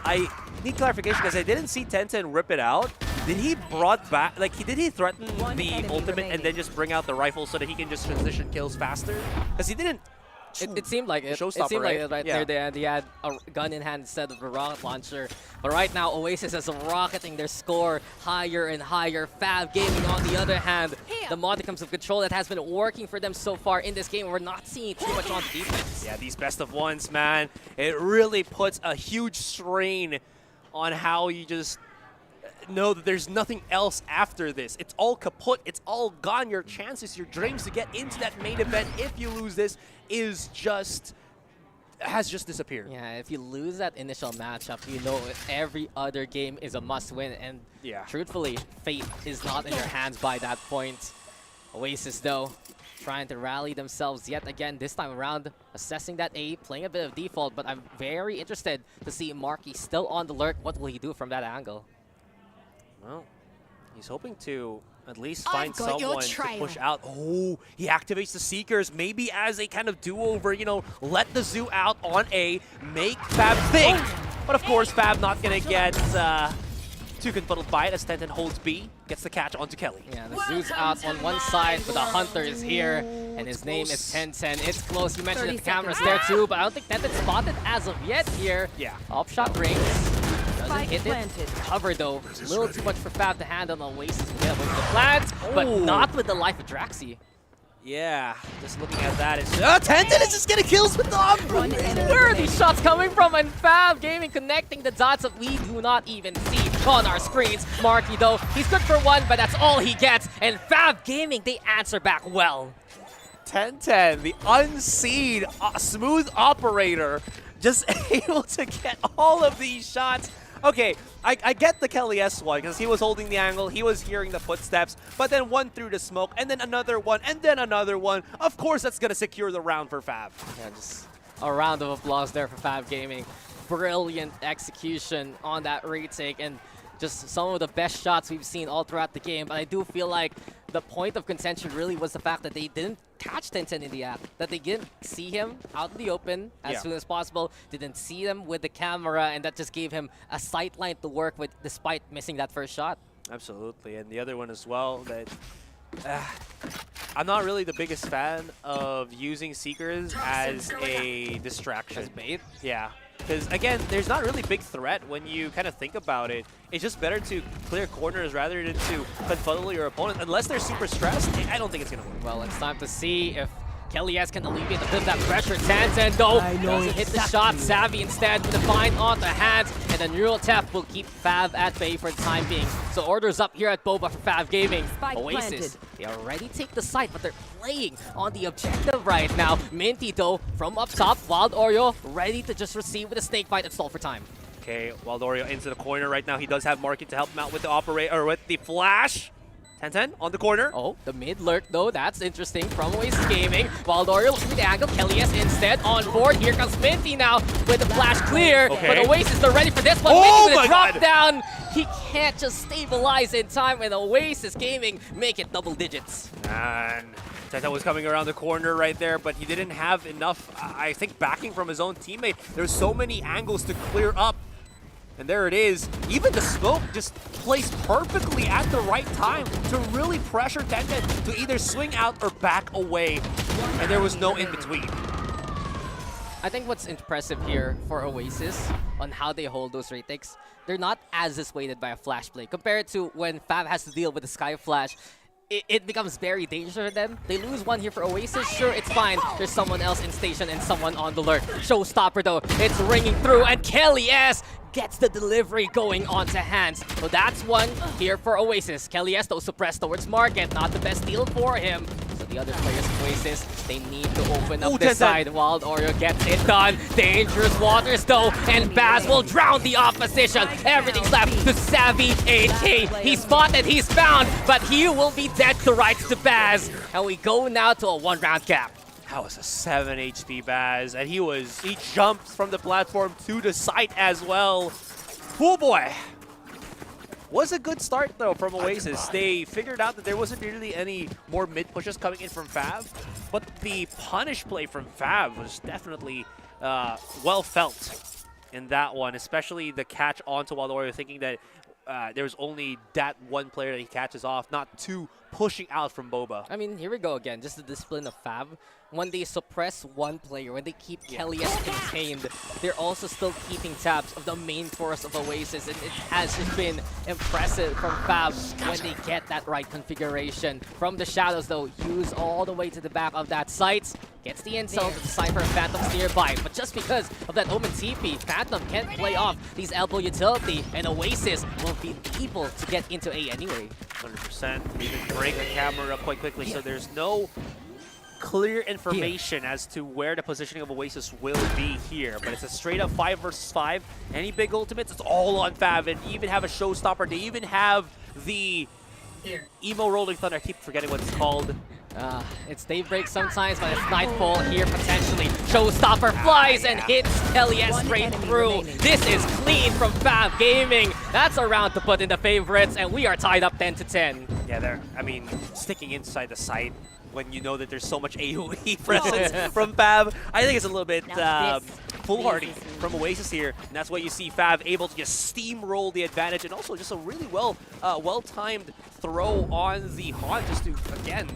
I need clarification because I didn't see 10-10 rip it out. Did he brought back, like, did he threaten the ultimate and then just bring out the rifle so that he can just transition kills faster? Because he didn't. It seemed like it. It seemed like it right near the end. He had a gun in hand instead of a rocket launcher. But right now, Oasis is rocketing their score higher and higher. Fab Gaming, on the other hand, the modicums of control that has been working for them so far in this game. We're not seeing too much on defense. Yeah, these best of ones, man. It really puts a huge strain on how you just know that there's nothing else after this. It's all kaput. It's all gone. Your chances, your dreams to get into that main event, if you lose this, is just has just disappeared. Yeah, if you lose that initial matchup, you know every other game is a must-win. And Yeah. truthfully, fate is not in your hands by that point. Oasis, though, trying to rally themselves yet again, this time around, assessing that A, playing a bit of default, but I'm very interested to see Marky still on the lurk. What will he do from that angle? Well, he's hoping to at least find got your someone to trail. push out. Oh, he activates the Seekers, maybe as a kind of do-over, you know, let the Zoo out on A, make Fab think. But of course, Fab not going to get too confuddled by it as Tenten holds B, gets the catch onto Kelly. Yeah, the Zoo's out on one side, but the Hunter is here, and his name is 1010. It's close. You mentioned that the camera's there too, but I don't think Tenten's spotted as of yet here. Yeah. Off shot rings. Doesn't hit it. Cover though. A little too much for Fab to handle. Oasis will get with the plant, but not with the life of Draxi. Yeah, just looking at that, it's Tenten is just getting kills with the Where are these shots coming from? And Fab Gaming connecting the dots that we do not even see on our screens. Marky though, he's good for one, but that's all he gets. And Fab Gaming, they answer back well. 1010, the unseen smooth operator, just able to get all of these shots. Okay, I get the Kelly S one because he was holding the angle, he was hearing the footsteps, but then one through the smoke, and then another one, and then another one. Of course, that's going to secure the round for Fab. Yeah, just a round of applause there for Fab Gaming. Brilliant execution on that retake, and just some of the best shots we've seen all throughout the game. But I do feel like the point of contention really was the fact that they didn't catch Tenten in the app, that they didn't see him out in the open as soon as possible, didn't see him with the camera, and that just gave him a sight line to work with despite missing that first shot. Absolutely, and the other one as well, that I'm not really the biggest fan of using Seekers as a distraction. As bait? Yeah. Because, again, there's not really big threat when you kind of think about it. It's just better to clear corners rather than to confuddle your opponent. Unless they're super stressed, I don't think it's going to work. Well, it's time to see if Kelly S can alleviate a bit of that pressure. Tenten, though, doesn't hit the shot. Savvy instead with a bind on the hands, and the neural tap will keep Fab at bay for the time being. So orders up here at Boba for Fab Gaming. Oasis, they already take the site, but they're playing on the objective right now. Minty, though, from up top, Wild Oreo ready to just receive with a snake bite and stall for time. Okay, Wild Oreo into the corner right now. He does have Marky to help him out with the operator, or with the flash. 10-10 on the corner. Oh, the mid lurk though, that's interesting from Oasis Gaming. Wild Oreo looking at the angle, Kelly S instead on board. Here comes Minty now with the flash clear. Okay. But Oasis, they're ready for this one. Oh Minty with a my drop down. He can't just stabilize in time, and Oasis Gaming make it double digits. And Tenta was coming around the corner right there, but he didn't have enough, I think, backing from his own teammate. There's so many angles to clear up. And there it is. Even the smoke just placed perfectly at the right time to really pressure Tenten to either swing out or back away. And there was no in-between. I think what's impressive here for Oasis on how they hold those retakes, they're not as dissuaded by a flash play compared to when Fab has to deal with the Sky Flash. It becomes very dangerous for them. They lose one here for Oasis. Sure, it's fine. There's someone else in station and someone on the lurk. Showstopper, though. It's ringing through, and Kelly S gets the delivery going onto hands. So that's one here for Oasis. Kelly S, though, suppressed towards Market. Not the best deal for him. So the other players of Oasis, they need to open up this side. Wild Oreo gets it done. Dangerous waters, though, and Baz will drown the opposition. Everything's left to Savvy 8K. He's spotted, he's found, but he will be dead to rights to Baz. And we go now to a one-round cap. That was a 7 HP Baz, and he jumps from the platform to the site as well. Oh boy. Was a good start though from Oasis. They figured out that there wasn't really any more mid pushes coming in from Fab, but the punish play from Fab was definitely well felt in that one, especially the catch onto Wild Oreo, thinking that there was only that one player that he catches off, not two pushing out from Boba. I mean, here we go again. Just the discipline of Fab. When they suppress one player, when they keep Kelly S contained, they're also still keeping tabs of the main force of Oasis. And it has just been impressive from Fab when they get that right configuration. From the shadows, though, use all the way to the back of that site. Gets the intel to the Cypher and Phantom's nearby. But just because of that Omen TP, Phantom can't play off these elbow utility, and Oasis will be able to get into A anyway. 100%. Even bring the camera up quite quickly, so there's no clear information as to where the positioning of Oasis will be here, but it's a straight up 5 versus 5. Any big ultimates, it's all on Fav, and even have a showstopper. They even have the Emo Rolling Thunder. I keep forgetting what it's called. It's Daybreak sometimes, but it's Nightfall here potentially. Showstopper flies and hits Kelly straight through. This is clean from Fab Gaming. That's a round to put in the favorites, and we are tied up 10-10. Yeah, they're, I mean, sticking inside the site when you know that there's so much AoE presence from Fab. I think it's a little bit foolhardy from Oasis here, and that's why you see Fab able to just steamroll the advantage, and also just a really well-timed throw on the Haunt just to, again,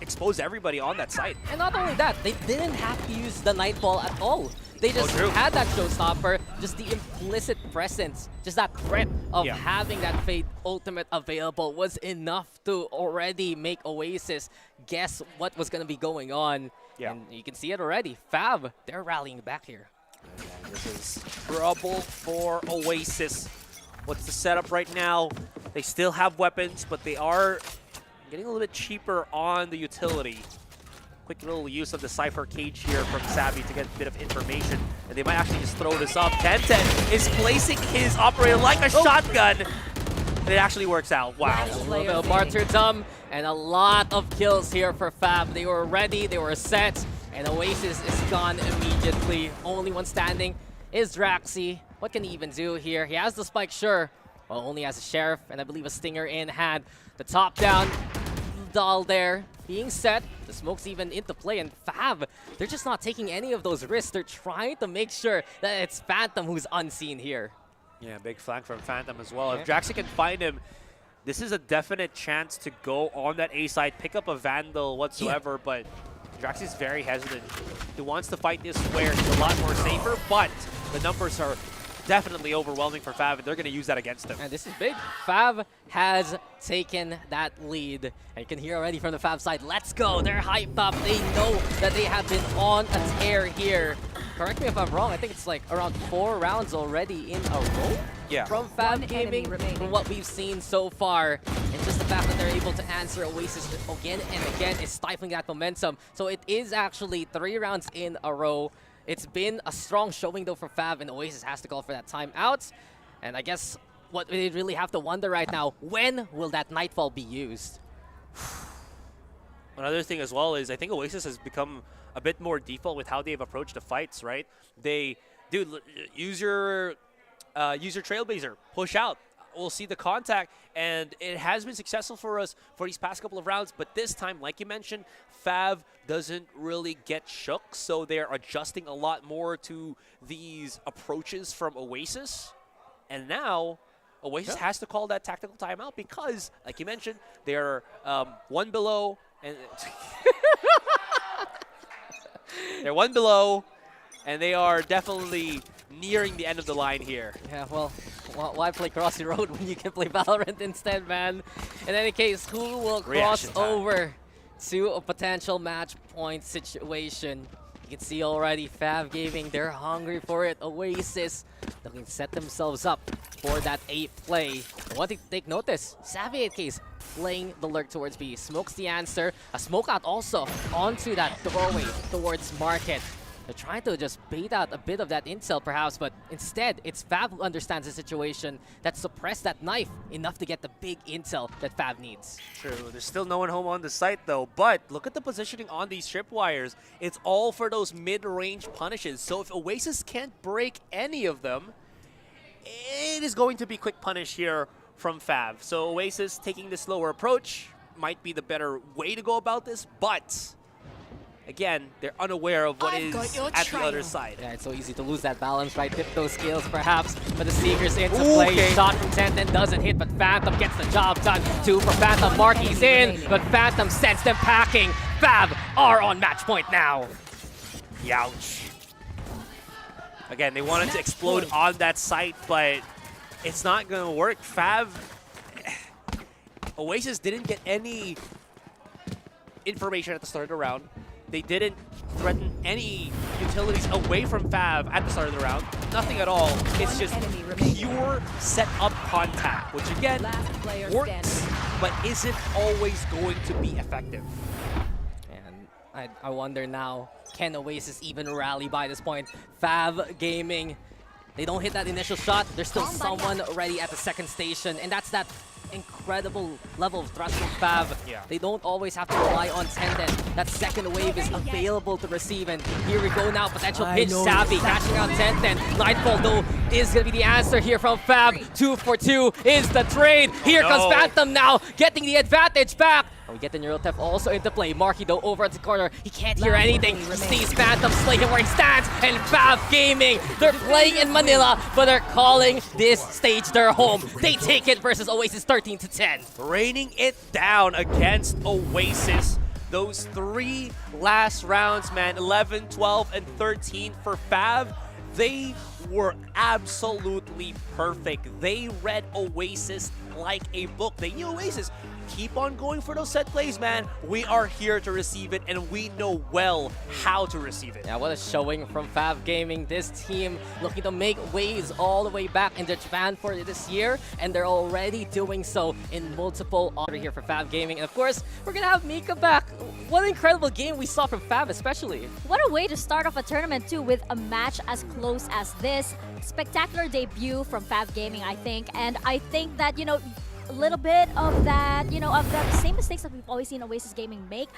expose everybody on that site. And not only that, they didn't have to use the Nightfall at all. They just had that showstopper, just the implicit presence, just that threat of having that Fade ultimate available was enough to already make Oasis guess what was going to be going on. Yeah. And you can see it already. Fab, they're rallying back here. And this is trouble for Oasis. What's the setup right now? They still have weapons, but they are getting a little bit cheaper on the utility. Quick little use of the Cypher Cage here from Savvy to get a bit of information. And they might actually just throw this up. 10-10 is placing his operator like a shotgun. And it actually works out. Wow. A little bit of martyrdom and a lot of kills here for Fab. They were ready, they were set, and Oasis is gone immediately. Only one standing is Draxi. What can he even do here? He has the spike, sure. Well, only has a Sheriff and I believe a Stinger in hand. The top down doll there being set. The smoke's even into play, and Fab, they're just not taking any of those risks. They're trying to make sure that it's Phantom who's unseen here. Yeah, big flank from Phantom as well. If Draxi can find him, this is a definite chance to go on that A side, pick up a Vandal whatsoever, but Draxi's very hesitant. He wants to fight this where he's a lot more safer, but the numbers are definitely overwhelming for Fav, and they're going to use that against him. And this is big. Fav has taken that lead. And you can hear already from the Fav side, let's go. They're hyped up. They know that they have been on a tear here. Correct me if I'm wrong. I think it's like around 4 rounds already in a row from Fab Gaming from what we've seen so far. And just the fact that they're able to answer Oasis again and again is stifling that momentum. So it is actually 3 rounds in a row. It's been a strong showing, though, for Fab, and Oasis has to call for that timeout. And I guess what we really have to wonder right now, when will that Nightfall be used? Another thing as well is I think Oasis has become a bit more default with how they've approached the fights, right? They, dude, use your Trailblazer, push out. We'll see the contact, and it has been successful for us for these past couple of rounds, but this time, like you mentioned, Fav doesn't really get shook, so they're adjusting a lot more to these approaches from Oasis, and now Oasis has to call that tactical timeout because, like you mentioned, they're 1 below, and they're 1 below, and they are definitely nearing the end of the line here. Yeah, well, why play Crossy Road when you can play Valorant instead, man? In any case, who will cross over to a potential match point situation? You can see already Fav Gaming, they're hungry for it. Oasis looking to set themselves up for that A play. One thing to take notice, Savvy in case playing the lurk towards B. Smoke's the answer. A smoke out also onto that doorway towards Market. They're trying to just bait out a bit of that intel perhaps, but instead it's Fab who understands the situation that suppressed that knife enough to get the big intel that Fab needs. True, there's still no one home on the site though, but look at the positioning on these tripwires. It's all for those mid-range punishes, so if Oasis can't break any of them, it is going to be quick punish here from Fab. So Oasis taking the slower approach might be the better way to go about this, but again, they're unaware of what is at the other side. Yeah, it's so easy to lose that balance, right? Tip those skills, perhaps. But the Seeker's into play. Shot from 10-10 doesn't hit, but Phantom gets the job done. 2 for Phantom. Marky's in, but Phantom sends them packing. Fab are on match point now. Youch. Again, they wanted to explode on that site, but it's not going to work. Oasis didn't get any information at the start of the round. They didn't threaten any utilities away from Fav at the start of the round. Nothing at all. It's just pure set-up contact, which again works, but isn't always going to be effective. And I wonder now, can Oasis even rally by this point? Fav Gaming, they don't hit that initial shot. There's still someone ready at the second station, and that's that incredible level of thrust from Fav. Yeah. They don't always have to rely on Tenden. That second wave is available to receive, and here we go now. Potential pitch savvy, catching out Tenden. Nightfall though is gonna be the answer here from Fav. 2 for 2 is the trade. Here comes Phantom now, getting the advantage back. And we get the Neural Theft also into play. Marky though over at the corner. He can't hear anything. He sees Phantom slay him where he stands. And Fav Gaming, they're playing in Manila, but they're calling this stage their home. They take it versus Oasis 13-10. Raining it down against Oasis. Those 3 last rounds, man, 11, 12, and 13 for Fav. They were absolutely perfect. They read Oasis like a book. They knew Oasis. Keep on going for those set plays, man. We are here to receive it, and we know well how to receive it. Yeah, what a showing from Fav Gaming. This team looking to make waves all the way back into Japan for this year, and they're already doing so in multiple orders here for Fav Gaming. And of course, we're gonna have Mika back. What an incredible game we saw from Fav, especially. What a way to start off a tournament too, with a match as close as this. Spectacular debut from Fav Gaming, I think. And I think that, you know, a little bit of that, you know, of the same mistakes that we've always seen Oasis Gaming make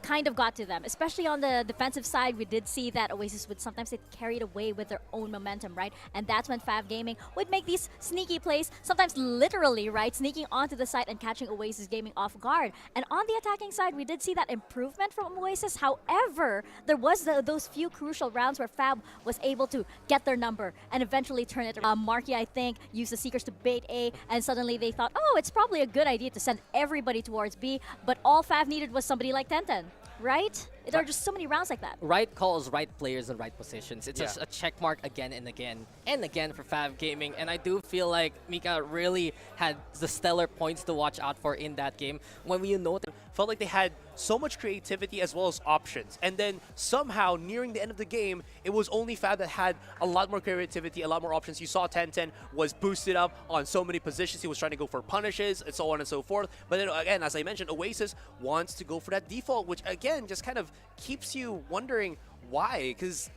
kind of got to them. Especially on the defensive side, we did see that Oasis would sometimes get carried away with their own momentum, right? And that's when Fav Gaming would make these sneaky plays, sometimes literally, right? Sneaking onto the site and catching Oasis Gaming off guard. And on the attacking side, we did see that improvement from Oasis. However, there was those few crucial rounds where Fab was able to get their number and eventually turn it around. Marky, I think, used the Seekers to bait A, and suddenly they thought, oh, it's probably a good idea to send everybody towards B, but all Fav needed was somebody like Tenten. Right? There are just so many rounds like that. Right calls, right players in right positions. It's a check mark again and again and again for Fav Gaming. And I do feel like Mika really had the stellar points to watch out for in that game. When you know that Felt like they had so much creativity as well as options. And then somehow, nearing the end of the game, it was only Fab that had a lot more creativity, a lot more options. You saw 10-10 was boosted up on so many positions. He was trying to go for punishes and so on and so forth. But then again, as I mentioned, Oasis wants to go for that default, which again just kind of keeps you wondering why. Because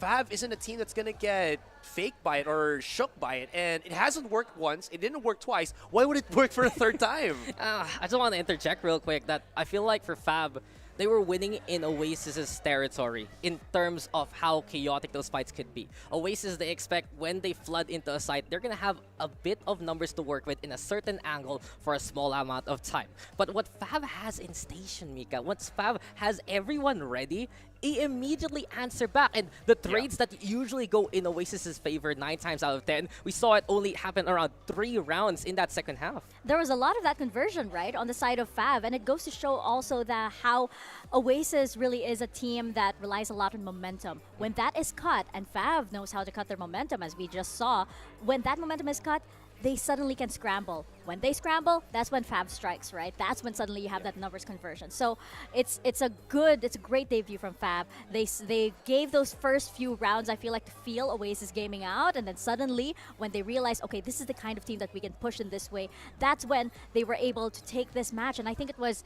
Fav isn't a team that's going to get faked by it or shook by it, and it hasn't worked once, it didn't work twice. Why would it work for a third time? I just want to interject real quick that I feel like for Fab, they were winning in Oasis's territory in terms of how chaotic those fights could be. Oasis, they expect when they flood into a site, they're going to have a bit of numbers to work with in a certain angle for a small amount of time. But what Fab has in station, Mika, once Fab has everyone ready, he immediately answer back. And the trades that usually go in Oasis's favor 9 times out of 10, we saw it only happen around 3 rounds in that second half. There was a lot of that conversion, right, on the side of Fav, and it goes to show also that how Oasis really is a team that relies a lot on momentum. When that is cut, and Fav knows how to cut their momentum, as we just saw, when that momentum is cut, they suddenly can scramble. When they scramble, that's when Fab strikes, right? That's when suddenly you have that numbers conversion. So it's a great debut from Fab. They gave those first few rounds, I feel like, to feel Oasis gaming out, and then suddenly when they realized, okay, this is the kind of team that we can push in this way, that's when they were able to take this match. And I think it was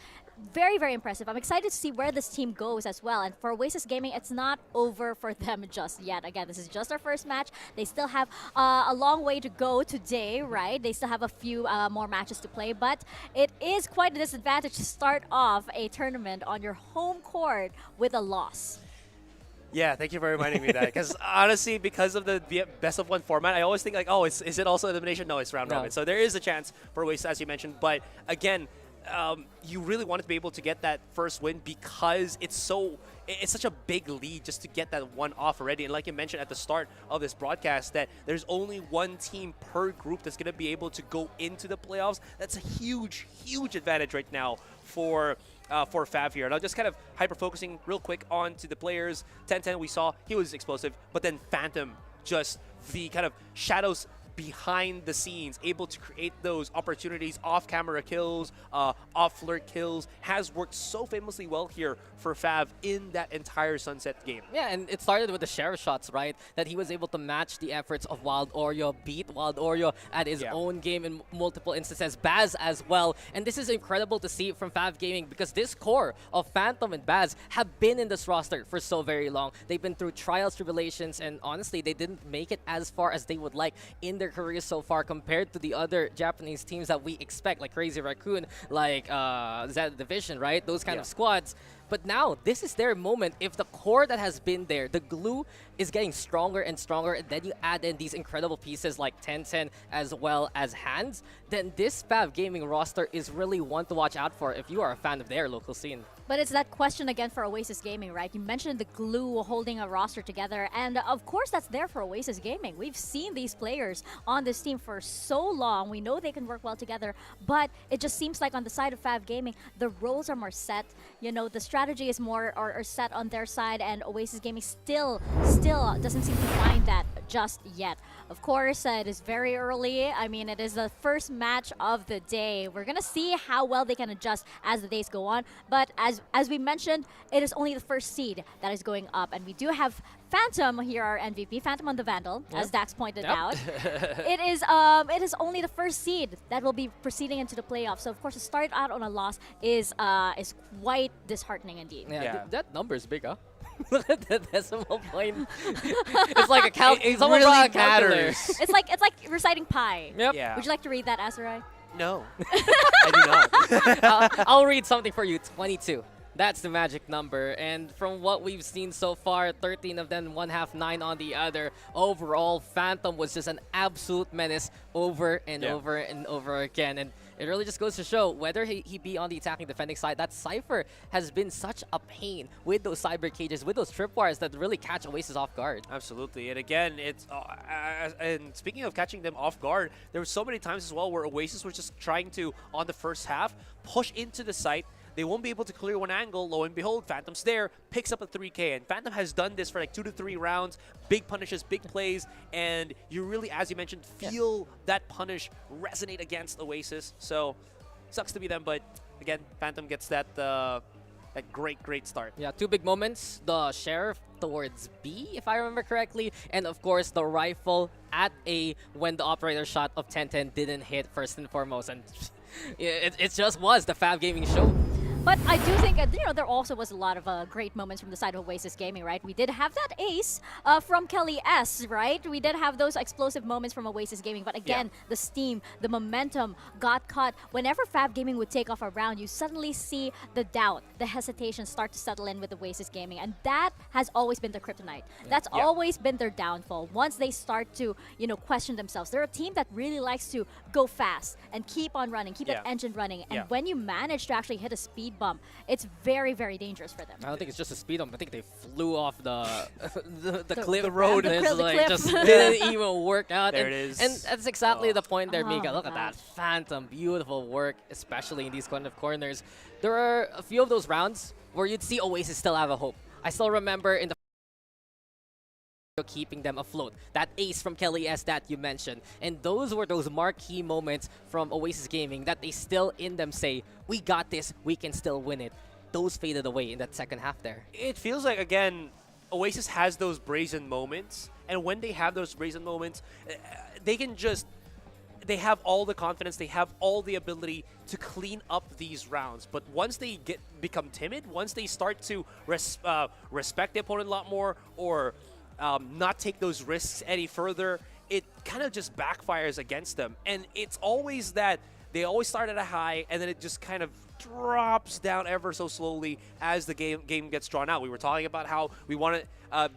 very, very impressive. I'm excited to see where this team goes as well. And for Oasis Gaming, it's not over for them just yet. Again, this is just their first match. They still have a long way to go today, right? They still have a few more matches to play, but it is quite a disadvantage to start off a tournament on your home court with a loss. Yeah, thank you for reminding me that. Because honestly, because of the best of one format, I always think like, oh, is it also elimination? No, it's round robin. So there is a chance for Oasis, as you mentioned. But again, you really wanted to be able to get that first win because it's such a big lead just to get that one off already. And like you mentioned at the start of this broadcast, that there's only one team per group that's going to be able to go into the playoffs. That's a huge, huge advantage right now for Fav here. And I'll just kind of hyper-focusing real quick on to the players. 10-10 we saw, he was explosive, but then Phantom, just the kind of shadows behind the scenes, able to create those opportunities, off-camera kills, off-flirt kills, has worked so famously well here for Fav in that entire Sunset game. Yeah, and it started with the share shots, right? That he was able to match the efforts of Wild Oreo, beat Wild Oreo at his own game in multiple instances, Baz as well. And this is incredible to see from Fav Gaming because this core of Phantom and Baz have been in this roster for so very long. They've been through trials, tribulations, and honestly, they didn't make it as far as they would like in their careers so far compared to the other Japanese teams that we expect, like Crazy Raccoon, like Z Division, right? Those kind of squads. But now, this is their moment. If the core that has been there, the glue is getting stronger and stronger, and then you add in these incredible pieces like Tencent as well as Hands, then this Fav Gaming roster is really one to watch out for if you are a fan of their local scene. But it's that question again for Oasis Gaming, right? You mentioned the glue holding a roster together, and of course that's there for Oasis Gaming. We've seen these players on this team for so long. We know they can work well together, but it just seems like on the side of Fav Gaming, the roles are more set. You know, the strategy is more or set on their side, and Oasis Gaming still doesn't seem to find that just yet. Of course, it is very early. I mean, it is the first match of the day. We're gonna see how well they can adjust as the days go on. But as we mentioned, it is only the first seed that is going up, and we do have Phantom here, our MVP, Phantom on the Vandal, as Dax pointed out. It is only the first seed that will be proceeding into the playoffs. So of course, to start out on a loss is quite disheartening indeed. Yeah. That number is big, huh? Look at the decimal point. It's like a someone really brought a calculator. matters. It's like reciting pi. Yep. Yeah. Would you like to read that, Azurai? No, I do not. I'll read something for you. 22. That's the magic number. And from what we've seen so far, 13 of them, one half, 9 on the other. Overall, Phantom was just an absolute menace over and over and over again. And it really just goes to show whether he be on the attacking defending side, that Cypher has been such a pain with those cyber cages, with those tripwires that really catch Oasis off guard. Absolutely. And again, it's and speaking of catching them off guard, there were so many times as well where Oasis was just trying to, on the first half, push into the site. They won't be able to clear one angle. Lo and behold, Phantom's there, picks up a 3K. And Phantom has done this for like 2 to 3 rounds. Big punishes, big plays. And you really, as you mentioned, feel that punish resonate against Oasis. So, sucks to be them. But again, Phantom gets that great start. Yeah, 2 big moments. The Sheriff towards B, if I remember correctly. And of course, the rifle at A when the operator shot of 10-10 didn't hit first and foremost. And it just was the Fav Gaming show. But I do think, there also was a lot of great moments from the side of Oasis Gaming, right? We did have that ace from Kelly S, right? We did have those explosive moments from Oasis Gaming. But again, the steam, the momentum got caught. Whenever Fav Gaming would take off a round, you suddenly see the doubt, the hesitation start to settle in with Oasis Gaming. And that has always been their kryptonite. That's always been their downfall. Once they start to, question themselves. They're a team that really likes to go fast and keep on running, keep that engine running. And when you manage to actually hit a speed bump, it's very, very dangerous for them. I don't think it's just a speed bump. I think they flew off the cliff. The road. And it's The like cliff. just didn't even work out. There and, it is. And that's exactly the point there, Mika. Oh, Look at gosh. that. Phantom. Beautiful work, especially in these kind of corners. There are a few of those rounds where you'd see Oasis still have a hope. I still remember in the keeping them afloat. That ace from Kelly S that you mentioned. And those were those marquee moments from Oasis Gaming that they still in them say, we got this, we can still win it. Those faded away in that second half there. It feels like, again, Oasis has those brazen moments. And when they have those brazen moments, they have all the confidence, they have all the ability to clean up these rounds. But once they become timid, once they start to respect the opponent a lot more, or not take those risks any further, it kind of just backfires against them. And it's always that they always start at a high, and then it just kind of drops down ever so slowly as the game gets drawn out. We were talking about how we wanted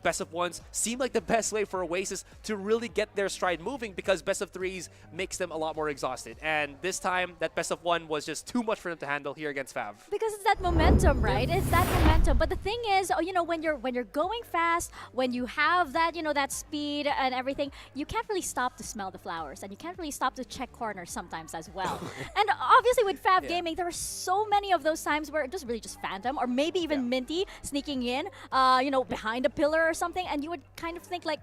best of ones seem like the best way for Oasis to really get their stride moving, because best of threes makes them a lot more exhausted. And this time, that best of one was just too much for them to handle here against Fav. Because it's that momentum, right? It's that momentum. But the thing is, when you're going fast, when you have that, that speed and everything, you can't really stop to smell the flowers, and you can't really stop to check corners sometimes as well. And obviously with Fav Gaming, there were so many of those times where it was really just Phantom, or maybe even Minty sneaking in, behind a pillar or something, and you would kind of think like,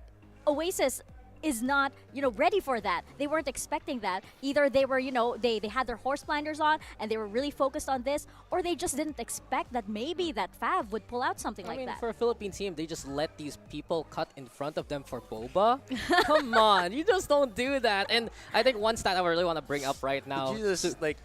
Oasis, is not, ready for that. They weren't expecting that. Either they were, they had their horse blinders on and they were really focused on this, or they just didn't expect that maybe that Fav would pull out something I like mean, that. for a Philippine team, they just let these people cut in front of them for boba. Come on, you just don't do that. And I think one stat I really want to bring up right now. Did you just like,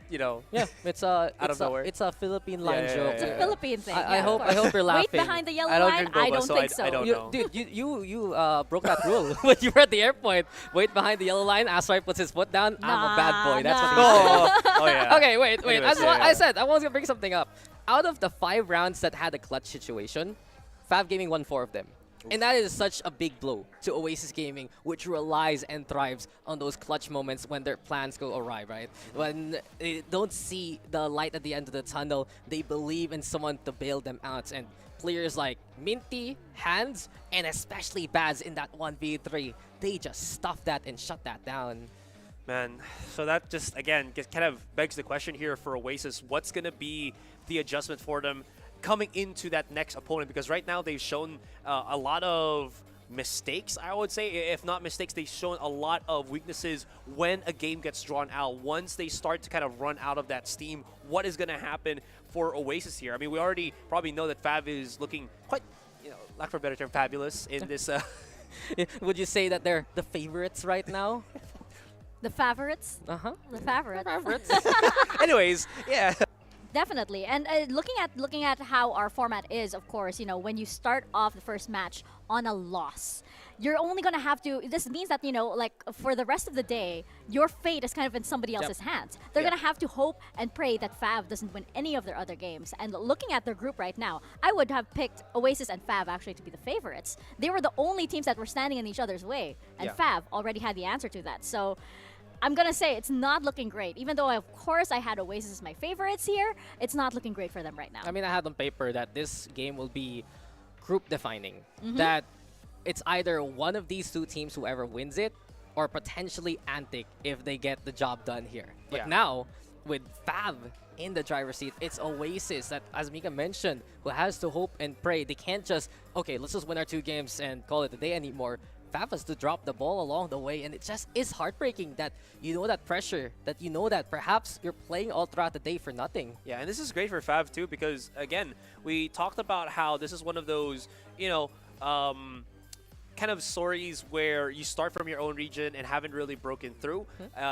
Yeah, it's of nowhere? It's a Philippine line yeah, joke. It's a Philippine thing. I yeah, hope of I hope course. you're laughing. Wait behind the yellow I don't line? drink I boba, don't so think I so. don't You, know. dude, you broke that rule when you were at the airport. Wait behind the yellow line. Asrai puts his foot down. I'm a bad boy. That's what he said. Oh yeah. Okay, wait. Anyways, That's yeah, what yeah. I said. I was gonna bring something up. Out of the 5 rounds that had a clutch situation, Fav Gaming won 4 of them. And that is such a big blow to Oasis Gaming, which relies and thrives on those clutch moments when their plans go awry, right? When they don't see the light at the end of the tunnel, they believe in someone to bail them out. And players like Minty, Hands, and especially Baz in that 1v3, they just stuffed that and shut that down. Man, so that just, again, kind of begs the question here for Oasis. What's going to be the adjustment for them coming into that next opponent? Because right now they've shown a lot of mistakes, I would say. If not mistakes, they've shown a lot of weaknesses when a game gets drawn out. Once they start to kind of run out of that steam, what is going to happen for Oasis here? I mean, we already probably know that Fav is looking quite, lack for a better term, fabulous in this. Would you say that they're the favorites right now? The favorites? Uh-huh. The favorites. Anyways, yeah. Definitely. And looking at how our format is, of course, when you start off the first match on a loss, you're only going to have to, this means that, like for the rest of the day, your fate is kind of in somebody else's hands. They're Yeah. going to have to hope and pray that Fav doesn't win any of their other games. And looking at their group right now, I would have picked Oasis and Fav actually to be the favorites. They were the only teams that were standing in each other's way. And Yeah. Fav already had the answer to that. So I'm going to say it's not looking great. Even though, of course, I had Oasis as my favorites here, it's not looking great for them right now. I mean, I had on paper that this game will be group defining. That it's either one of these 2 teams, whoever wins it, or potentially Antic if they get the job done here. But Yeah. now, with Fav in the driver's seat, it's Oasis that, as Mika mentioned, who has to hope and pray. They can't just, okay, let's just win our 2 games and call it a day anymore. Fav has to drop the ball along the way, and it just is heartbreaking that that pressure, that that perhaps you're playing all throughout the day for nothing. Yeah, and this is great for Fav too because, again, we talked about how this is one of those, kind of stories where you start from your own region and haven't really broken through.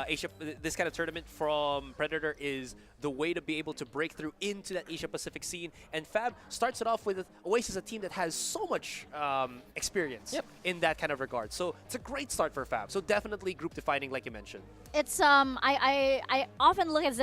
Asia, this kind of tournament from Predator is the way to be able to break through into that Asia Pacific scene. And Fab starts it off with Oasis, a team that has so much experience in that kind of regard. So it's a great start for Fab. So definitely group defining, like you mentioned. It's I often look at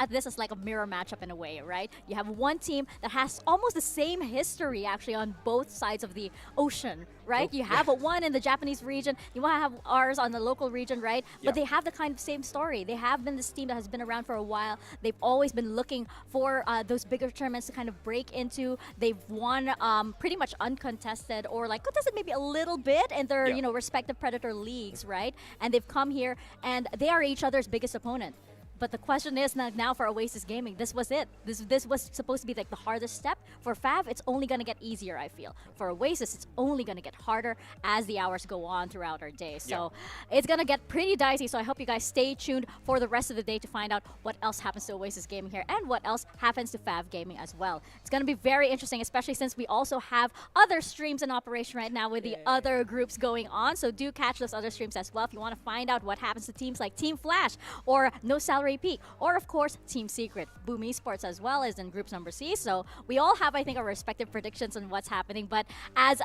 this as like a mirror matchup in a way, right? You have one team that has almost the same history actually on both sides of the ocean, right? You have a one in the Japanese region, you want to have ours on the local region, right? But they have the kind of same story. They have been this team that has been around for a while. They've always been looking for those bigger tournaments to kind of break into. They've won pretty much uncontested or like contested maybe a little bit in their respective Predator leagues, right? And they've come here and they are each other's biggest opponent. But the question is now for Oasis Gaming, this was it. This was supposed to be like the hardest step. For Fav, it's only going to get easier, I feel. For Oasis, it's only going to get harder as the hours go on throughout our day. So it's going to get pretty dicey. So I hope you guys stay tuned for the rest of the day to find out what else happens to Oasis Gaming here and what else happens to Fav Gaming as well. It's going to be very interesting, especially since we also have other streams in operation right now with the other groups going on. So do catch those other streams as well if you want to find out what happens to teams like Team Flash or No Salary Peak, or of course Team Secret. Boom Esports as well is in groups number C. So we all have, I think, our respective predictions on what's happening. But as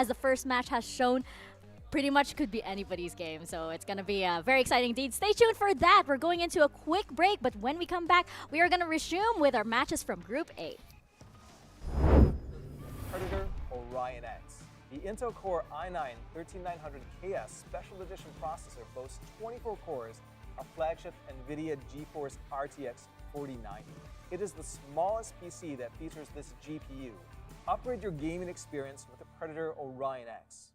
the first match has shown, pretty much could be anybody's game. So it's going to be very exciting indeed. Stay tuned for that. We're going into a quick break, but when we come back, we are going to resume with our matches from Group A. Predator Orion X. The Intel Core i9-13900KS Special Edition processor boasts 24 cores, a flagship NVIDIA GeForce RTX 4090. It is the smallest PC that features this GPU. Upgrade your gaming experience with the Predator Orion X.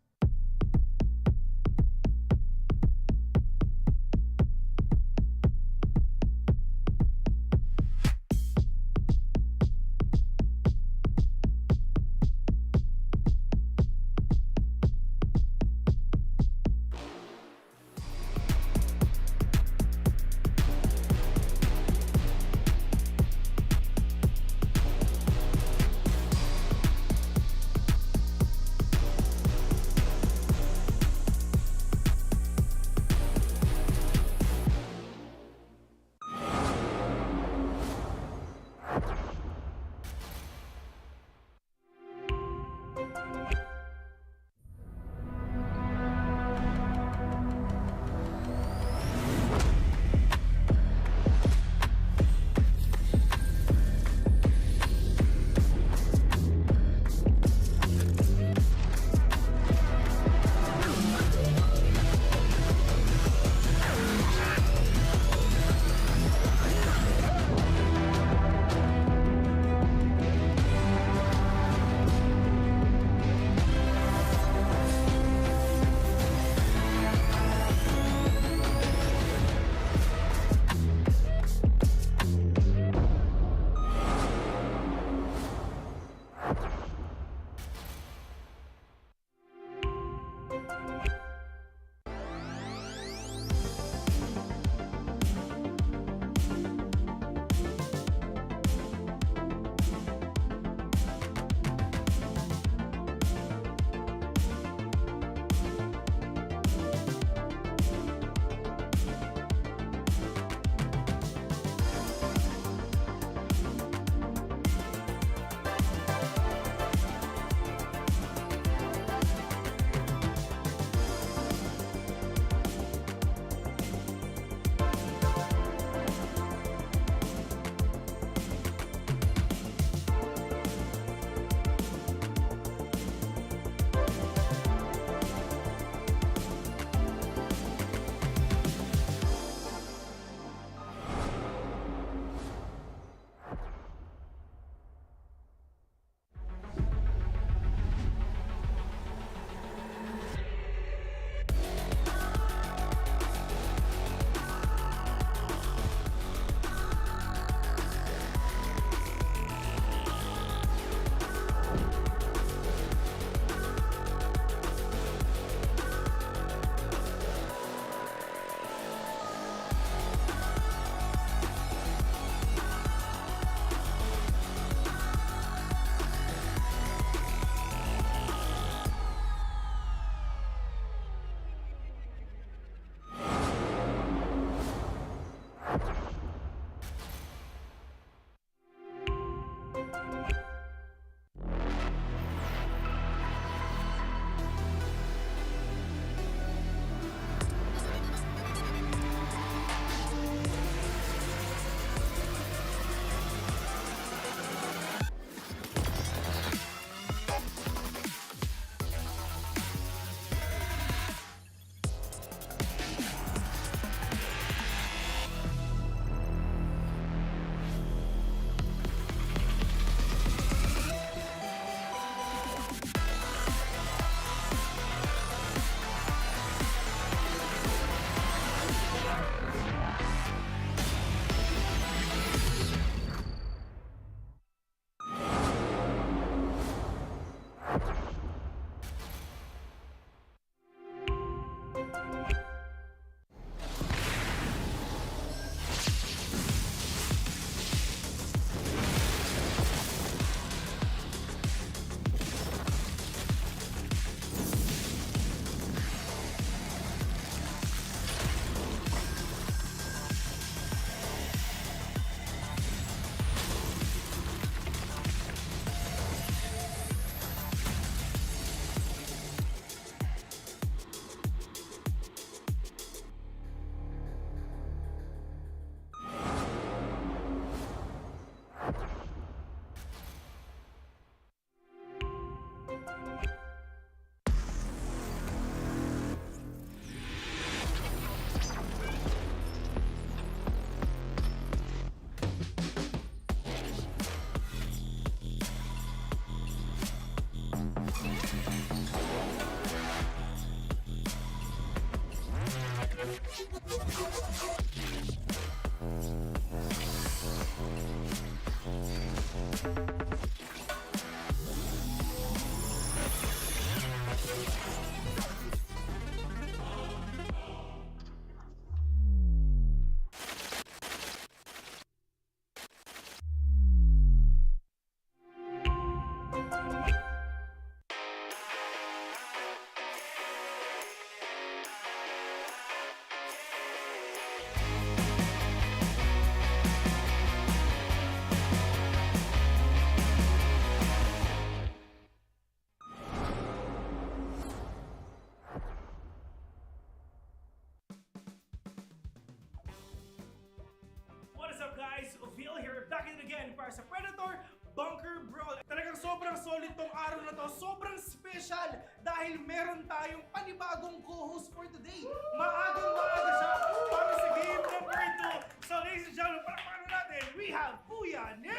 What is up guys? Ovil here, back in again para sa Predator Bunker Brawl. Talagang sobrang solid tong araw na to, sobrang special dahil meron tayong panibagong co-host for today. Maagang-maaga siya para sa game number 2. So ladies and gentlemen, palakpakan natin, we have Kuya Nick!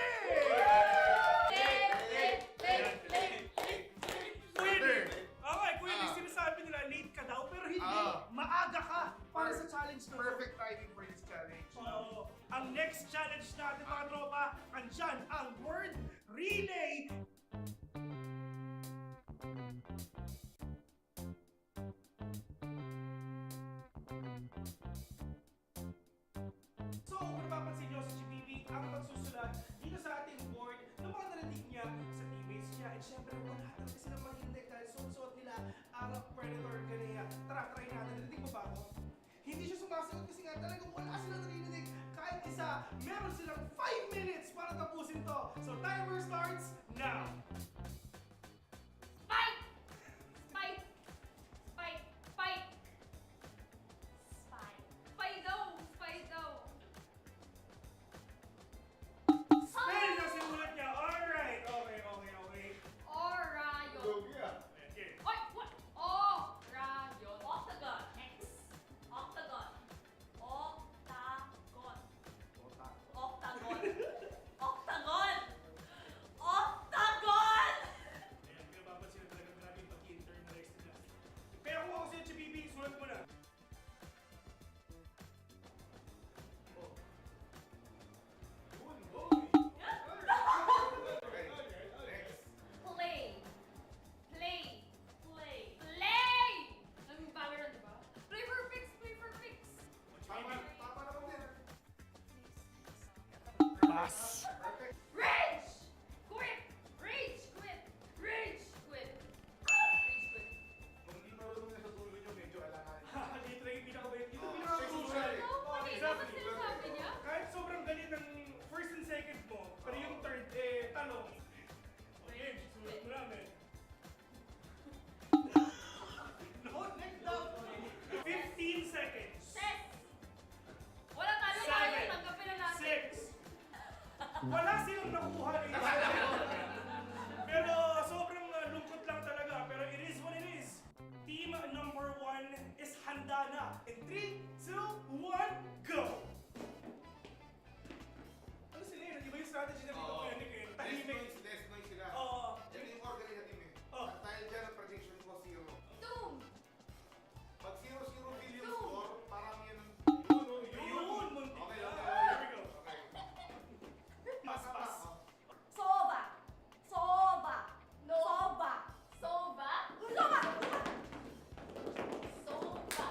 Kuya Nick! Okay, Kuya Nick, sinasabi nila late ka daw, pero hindi. Maaga ka para sa challenge na to. Perfect timing for this challenge. Oo. Ang next challenge natin mga tropa, andyan ang word relay. So kung napapansin nyo sa GBB, ang magsusulat dito sa ating board ng mga narinig niya sa teammates niya. And syempre wala talaga silang marinig dahil suot nila ang Predator Ganea. Tara, try natin. Narinig mo ba ako? Hindi siya sumasagot kasi nga talagang wala silang narinig. Kahit isa, meron silang 5 minutes para tapusin to. So timer starts now. Spike! Spike! Spike! Spike! Spike! Spido! Spido! Spell na sinulat niya. Alright. Okay. Orayon! Okay. Oy! What? Orayon! Octagon! X! Octagon! Octagon! Octagon! Octagon! Octagon! Ayan, pinapapansin na talagang grabe yung pag-internalize nila. Pero kung ako sa GBB, sulat mo na. Play! Play! Play! Play! Naging Valorant, diba? Play for fix! Play for fix! Tama naman din. Pass! Rage! Quit! Rage! Quit! Rage! Quit! Rage! Quit! Kung hindi marunong na sa dulo nyo, medyo alangan. Dito lang yung pinaka-crucial. Ito Oh, pinaka-crucial. sexual. No, mali. Dapat sinasabi niya. Kahit sobrang galit ng first and second mo, pero yung third, talong. Okay, sulat mo namin. No, next down. 15 seconds. Set! Wala tayo tayo. Seven. Tanggapin na natin. 6. Wala silang nakuha na isa. Pero sobrang lungkot lang talaga. Pero it is what it is. Team number 1 is handa na. In 3, 2, 1, go! Ano sila yun? Iba yung strategy na dito ko yun. Tahimik. Less noise sila. Oo. Yan yung organize na team eh. Oh. At dahil dyan ang prediction ko 0. Doom! Pag 0-0 billion Two. score, parang yan ang... Yun! Muntik Okay, na. okay. Here we go. Okay. Pass, pass. Soba! Soba! No. Soba! Soba! Soba! Soba!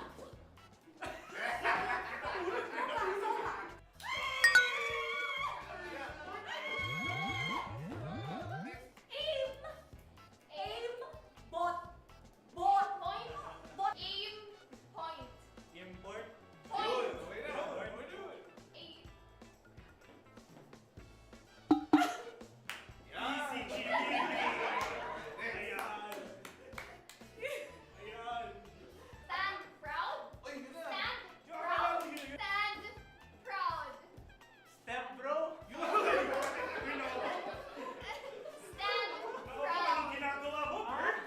Aim! Aim! Bot! Bot! Point! Bot! Aim! Point! Import. Point! Okay na. Aim! Easy, GG. Ayan. Ayan. Stand proud! Oy, yun na. Stand Yung proud! akala ko yun. Stand proud! Step bro. Yun. You know. Stand Ako, proud! anong ginagawa mo, Bert?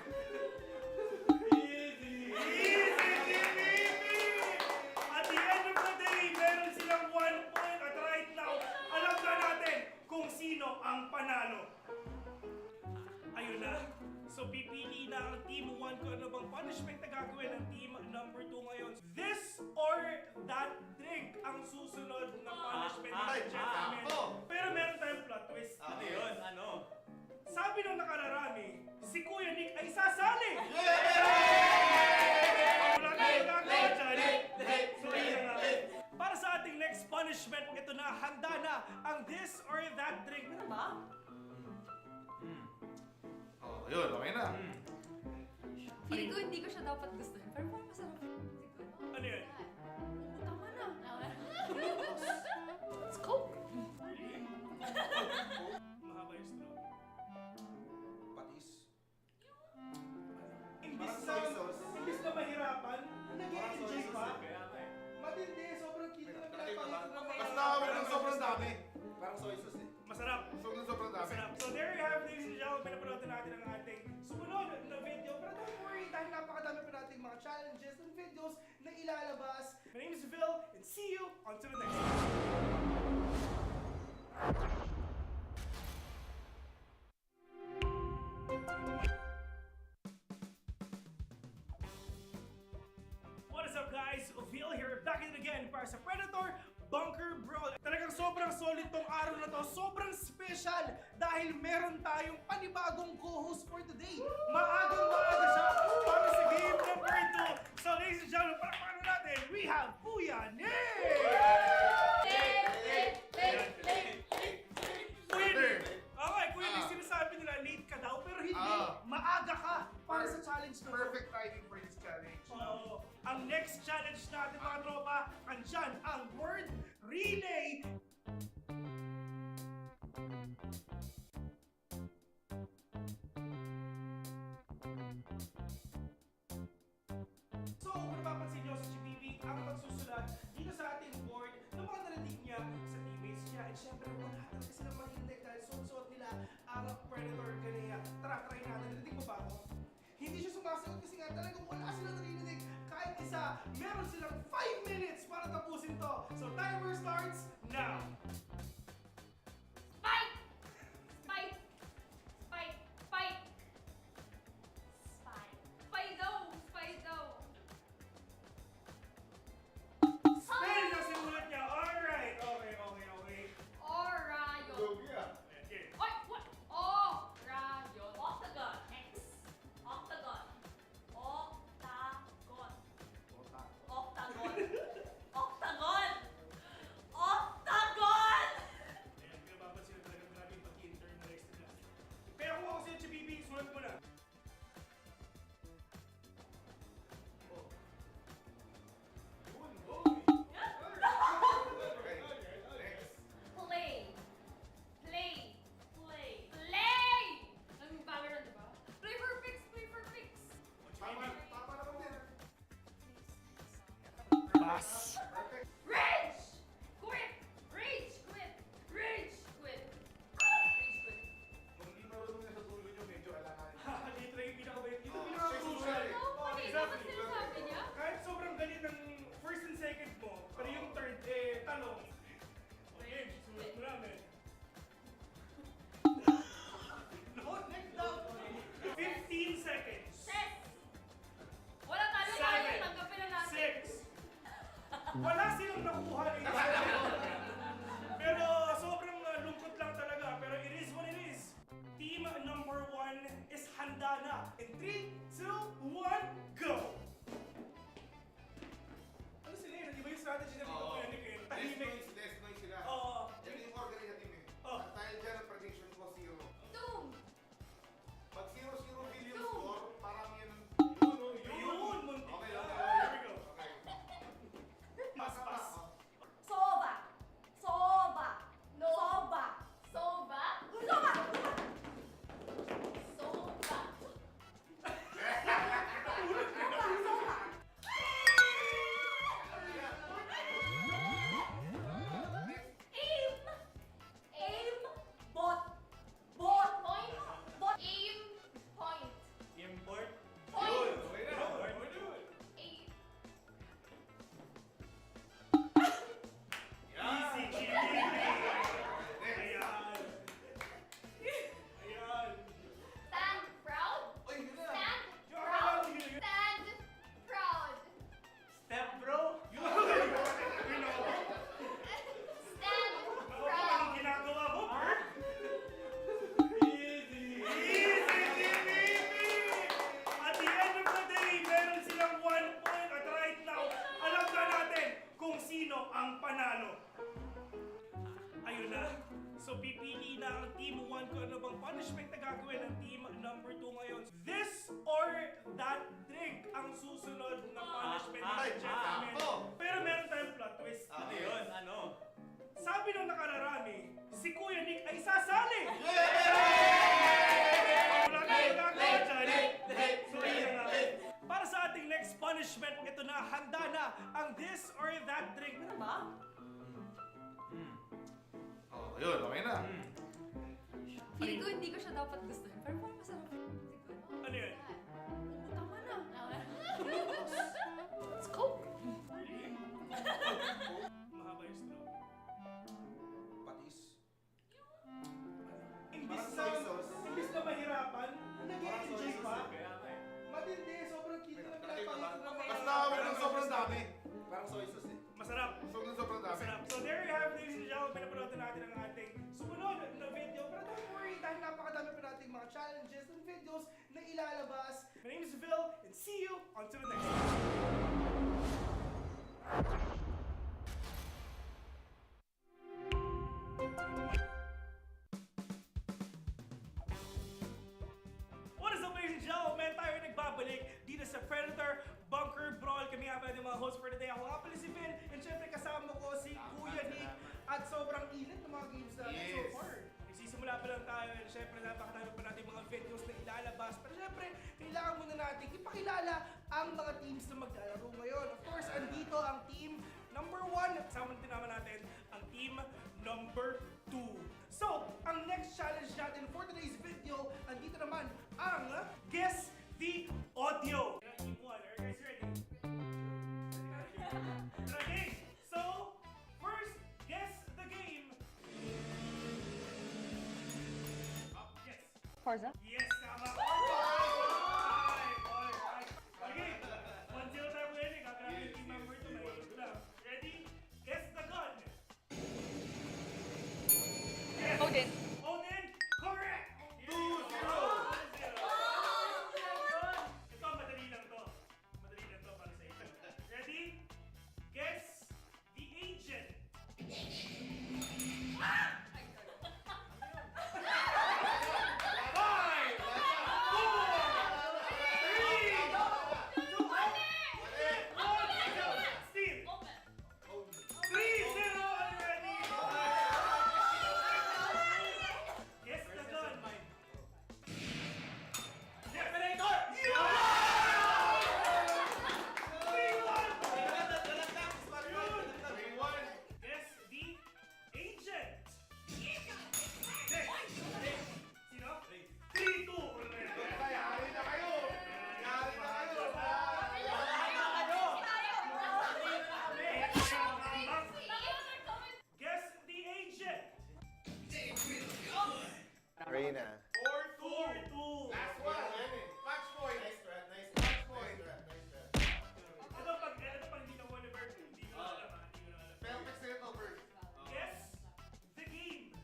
Easy, Jimmy! At the end of the day, meron silang 1 point. At right now, alam na natin kung sino ang panalo. Ayun na. So pipili na ang Team 1 kung ano bang punishment na gagawin ng Team number 2 ngayon. This or that drink ang susunod na punishment ng gentlemen. Pero meron tayong plot twist. Ano yun? Ano? handa na ang this or that drink. Ano ba? Oh, yun, okay na. Feeling ko hindi ko siya dapat gustuhin. Pero parang masarap. Ano yun? Tama na. Let's go. Mahaba yung straw. Patis. Imbis na mahirapan, nag-i-enjoy pa. Matindi, sobrang cute na pinapakita ng mga... Basta kami ng sobrang dami. Parang soy sauce eh. Masarap. Sobrang dami. Masarap. So there you have it, ladies and gentlemen. Pinapanood natin ang ating sumunod na video. Pero don't worry, dahil napakadami pa nating mga challenges and videos na ilalabas. My name is Phil, and see you on to the next one. What is up guys? Phil here, back at it again para sa Predator Bunker Brawl. Talagang sobrang solid tong araw na to. Sobrang special dahil meron tayong panibagong co-host for today. Maagang-maaga siya para sa game number 2. So ladies and gentlemen, para natin, we have Kuya Nick! Kuya Nick! Okay, Kuya Nick, sinasabi nila late ka daw, pero hindi. Maaga ka para sa challenge na to. Perfect timing for this challenge. Oo. Ang next challenge natin mga tropa, andyan ang word relay. So, kung napapansin nyo sa GPP, ang magsusulat dito sa ating board ng mga narinig niya sa teammates niya. At syempre, wala talaga silang marinig dahil suot nila ang Predator Ganea. Tara, try natin. Narinig mo ba ako? Hindi siya sumasagot kasi nga talagang wala silang narinig. Kahit isa, meron silang 5 minutes para tapusin to. So, timer starts now. Spike! Spike! Spike! Spike! Spike! Spido! Spido! Spell na simulat niya. Alright. Okay. Orayo! Lugia. Okay. Oy! What? Orayo! Octagon! X! Octagon! Octagon! Octagon! Octagon! Octagon! Team 1 kung ano bang punishment na gagawin ng Team number 2 ngayon. This or that drink ang susunod na punishment ng gentlemen. Pero meron tayong plot twist. Ano yun? Ano? Sabi nung nakararami, si Kuya Nick ay sasali! Wala tayong gagawa dyan. So yun na nga. Para sa ating next punishment, ito na, handa na ang this or that drink. Ano ba? Oh, yun, okay na. Feeling ko hindi ko siya dapat gustuhin. Pero parang masarap. Ano yun? Tama na. Let's go. Mahaba yung straw. Patis. Imbis na mahirapan, nag-i-enjoy pa. Matindi, sobrang cute na pinapakita ng mga... Basta kami ng sobrang dami. Parang soy sauce eh. Masarap. Sobrang dami. Masarap. So there you have it, ladies and gentlemen. Pinapanood natin ang ating sumunod na video. Pero don't worry, dahil napakadami pa nating mga challenges and videos na ilalabas. My name is Phil, and see you on to the next one. What is up, ladies and gentlemen? Tayo ay nagbabalik dito sa Predator Bunker Brawl. Kami nga pala yung mga host for today. Ako nga pala si Vin. And syempre kasama ko si Kuya Nick. At sobrang init ng mga games natin so far. Nagsisimula pa lang tayo. And syempre napakadami pa natin mga videos na ilalabas. Pero syempre, kailangan muna natin ipakilala ang mga teams na maglalaro ngayon. Of course, andito ang team number 1. Kasama naman natin ang team number 2. So, ang next challenge natin for today's video, andito naman ang Guess the Audio. Team 1, are you guys ready? Okay, so, first, guess the game. Yes. Forza? Yes, tama. Alright. Okay, 1-0 tayo winning. Kakarapin yung team number 2. May lang. Ready? Guess the gun. Yes. Odin. Odin, correct! 2-0! Ito, madali lang to. Madali lang to para sa inyo. Ready? Guess the agent. Five, 4, 3, 2, 1. Steve. 3-0 already. Guess the gun. Generator! Guess the agent. Next. Sino? 3-2 already. Yari na kayo! Yari na kayo! Guess the agent. Reyna. 4-2. Last one! Match point! Match point! Ito pag hindi na one version, hindi ko na alam. Perfect setup first. Guess the game.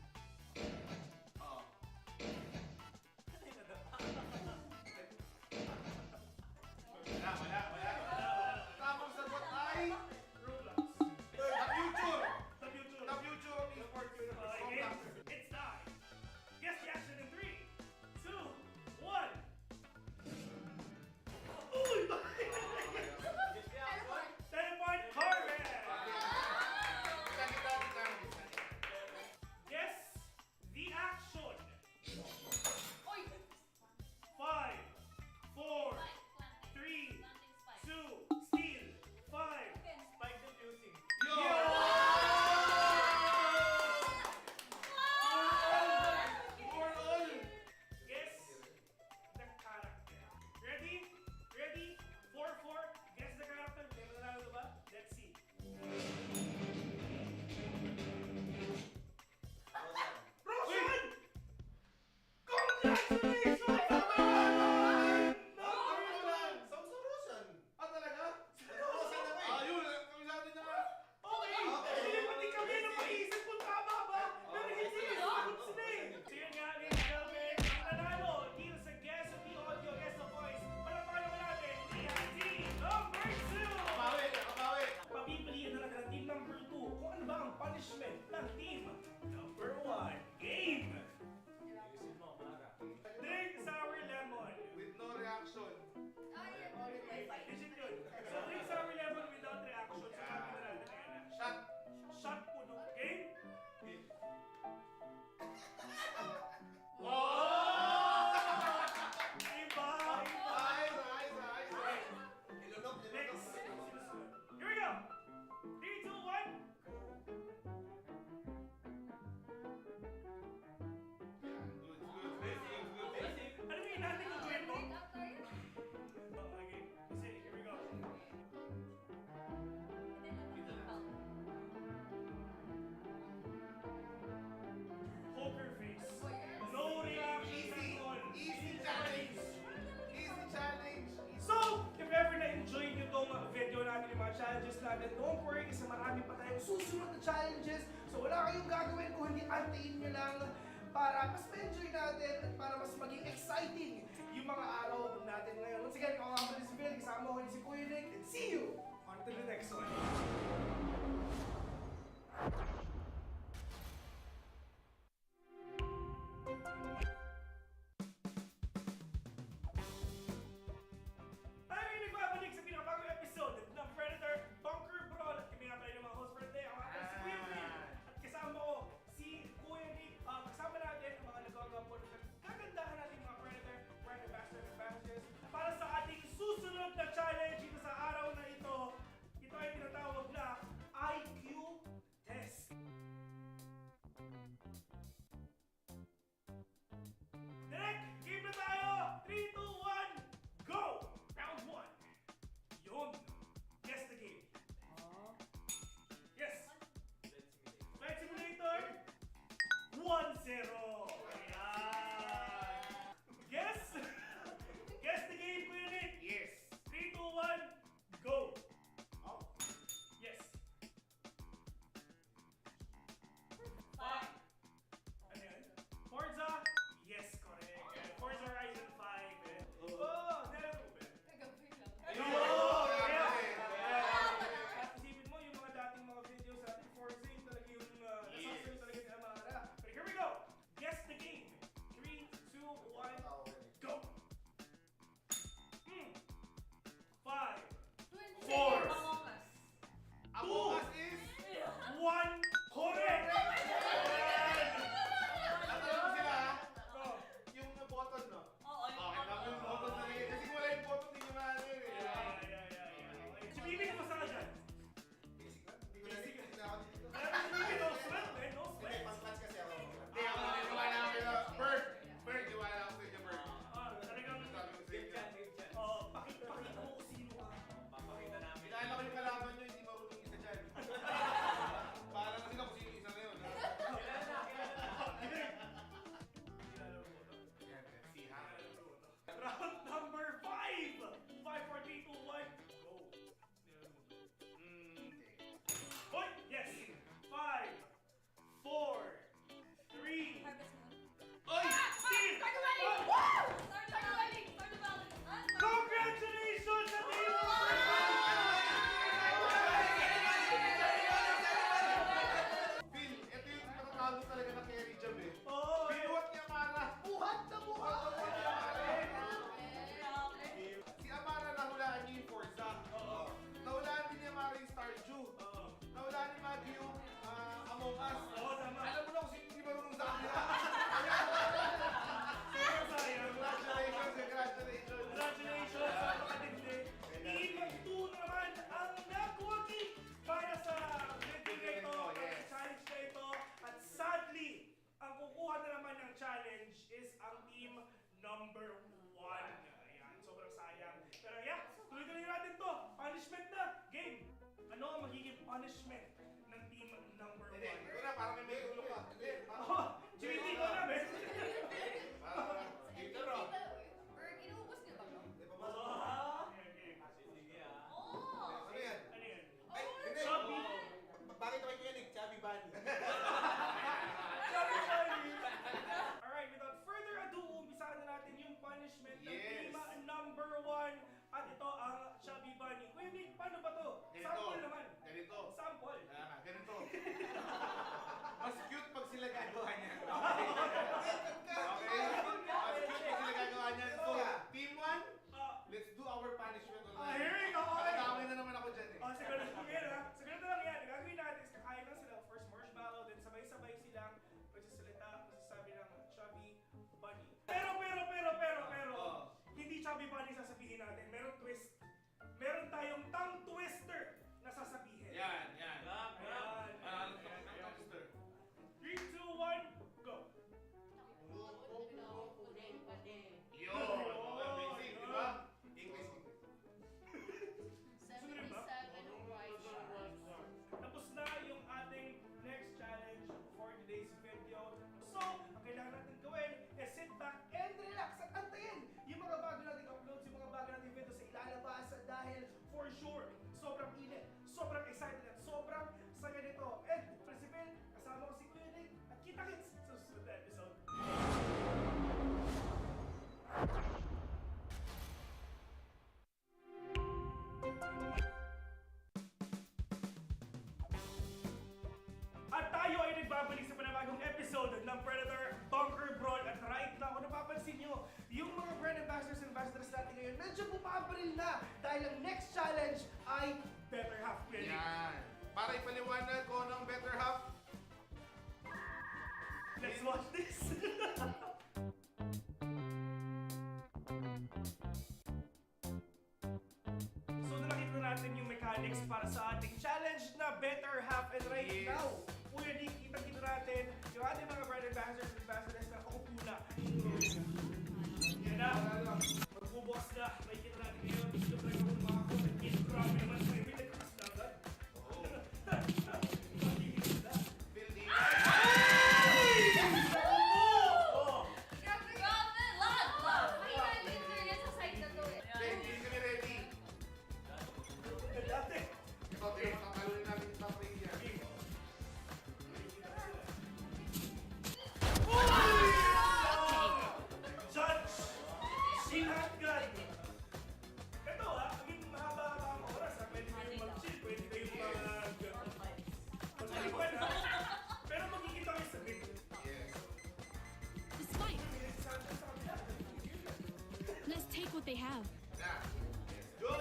Wala. Tamang sagot ay... Roblox. The future! The future. The future of esports. Okay, it's time. Guess the action in 3, natin. Don't worry kasi marami pa tayong susunod na challenges. So wala kayong gagawin kung hindi antayin nyo lang para mas ma-enjoy natin at para mas maging exciting yung mga araw natin ngayon. Once again, ako nga pala si Phil, kasama ko si Kuya Nick, and see you on to the next one. Tayo yung nagbabalik sa pinakabagong episode ng Predator Bunker Brawl. At kami nga pala yung mga host for today. Ako nga pala si Kuya Nick. At kasama ko si Kuya Nick. Kasama natin ang mga nagagawa po ng kagandahan natin mga Predator brand ambassadors and badges para sa ating susunod na challenge dito sa araw na ito. Ito ay tinatawag na IQ Test. Direct, game na tayo! 3, 2, 1, go! Round 1. Yun. Guess the game. Yes. Flight Simulator. 1-0. Ayan. Guess? Guess the game, Kuya Nick. Yes. 3, 2, 1, go! Oh. Yes. 5. Ano yan? Forza? Yes, correct. Forza Horizon 5. Oh, no. Ayun! Isipin mo yung mga dating mga videos sa ating Forza, yung talaga yung nasasayo talaga si Amara. But here we go! Guess the game. 3, 2, 1, go! 5, 4, Among Us is... 1, correct! Alam mo sila ha? Oh. Yung button, no? Oo. Okay, naman yung button na rin. Kasi kung wala yung button, hindi nyo maano yun eh. Okay. Si Bibi, kumusta ka dyan? Basic lang. Hindi ko na ako dito. Pero si Bibi, no sweat, man. No Hindi, sweat. pang-class kasi ako. Hindi, ako naniniwala ako sa'yo. Bert! Bert, niwala ako sa'yo, Bert. Talagang, Sabi ko sa inyo. pakita mo kung sino ka. Kilala ko yung kalaban nyo, hindi marunong isa dyan. Para kasi na kung sino isa na yun. ha? Yan, let's see ha. Round number 5! 5, 4, 3, 2, 1, go! Okay. Hoy! Yes! 5, 4, 3, Oy! Steve! Congratulations sa team! Phil, ito yung natatalo talaga na carry jump eh. Oo, Binuhat niya Amara. Buhat na buhat! Si Amara nahulaan niya yung Forza. Nahulaan din ni Amara yung Stardew. Nahulaan ni Maggie yung Among Us. Oo, tama. Alam mo na kung sino hindi marunong sa kanila. Super sayang. Congratulations, congratulations. Congratulations sa kapatindi. Team 2 naman ang nakuwagi para sa rating na ito, para sa challenge na ito. At sadly, ang kukuha na naman ng challenge is ang team number 1. Ayan, sobrang sayang. Pero yeah, tuloy-tuloy natin to. Punishment na. Game. Ano ang magiging punishment ng team number 1? Hindi, ito na, parang may ulo ka. Hindi, parang... Oh, chiniti ko na, men. Parang, dito ro. Di ba ba? Ah, Ano yan? ano yan? Ay, hindi. Chubby. Bakit ako yung Chubby Bunny? Chubby, chubby. Alright, without further ado, umpisahan na natin yung punishment ng Yes. team number 1. At ito ang Chubby Bunny. Kuya Nick, paano ba to? Ganito. Sample naman. Ganito. Sample. Ganito. Mas cute pag sila gagawa niya. Okay? Mas cute pag sila gagawa niya. So, team 1, let's do our punishment online. Here we go. Nakakawin na naman ako dyan eh. Sa ganun lang yan, ha? Sa ganun lang yan. Ang gagawin natin is kakain lang sila first marshmallow, then sabay-sabay silang magsasalita, magsasabi ng Chubby Bunny. Pero, hindi Chubby Bunny sasabihin natin. Meron twist dahil ang next challenge ay better half winning. Yan. Para ipaliwanag ko ng better half, Let's watch this. So nakita natin yung mechanics para sa ating challenge na better half, and right Yes. now, Kuya Nick, kita natin yung ating mga brand ambassadors and ambassadors na nakaupo na. Yan na, magbubukas na. Makikita natin ngayon, gusto ko yung mga comment. Grabe naman sa ibig na cross na agad. Makikita na. building. Ready, kami ready. Dati. Ito, tatalunin natin yung top lane yan. Judge! Sinatgan! Ito I mean, mahaba-haba ang oras Pwede kayong mag-chill, pwede kayong mag-alipan Pero magkikita kayo sa bit. Yes. Let's take what they have. Na. Go!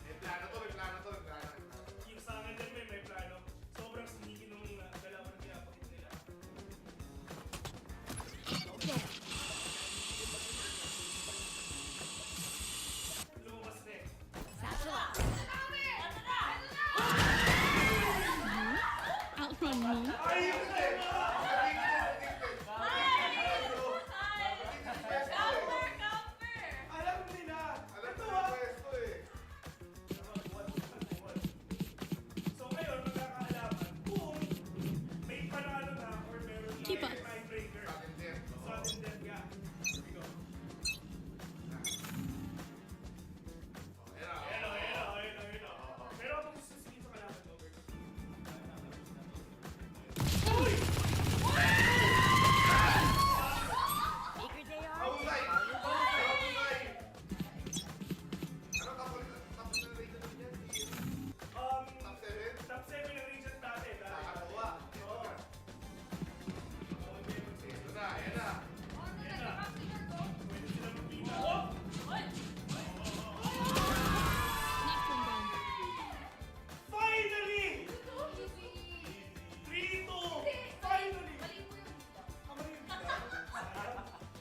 May plano to, may plano to, may plano. Yung sa akin din may plano. Sobrang sneaky nung galawan na pinapakita nila. Lumabas na Outrun me. Ayun na yun! Alam nila! Alam Ito ko yung pwesto eh. So ngayon, magkakaalaman kung may panalo na or meron na Keep up. tiebreaker. Sudden death. Sudden death, yeah. Here we go. Ayan na. Ayun na. Pero ako magsasabihin sa kalaban ko. Husay! Husay! Ano tapos na region niya? Top 7? Top 7 ang region natin. Nakakatuwa. Oo. Ito na, ayan na. Pwede sila magkita. Oh! Next one down. Finally! 3-2! Finally! Kamali yung bigla.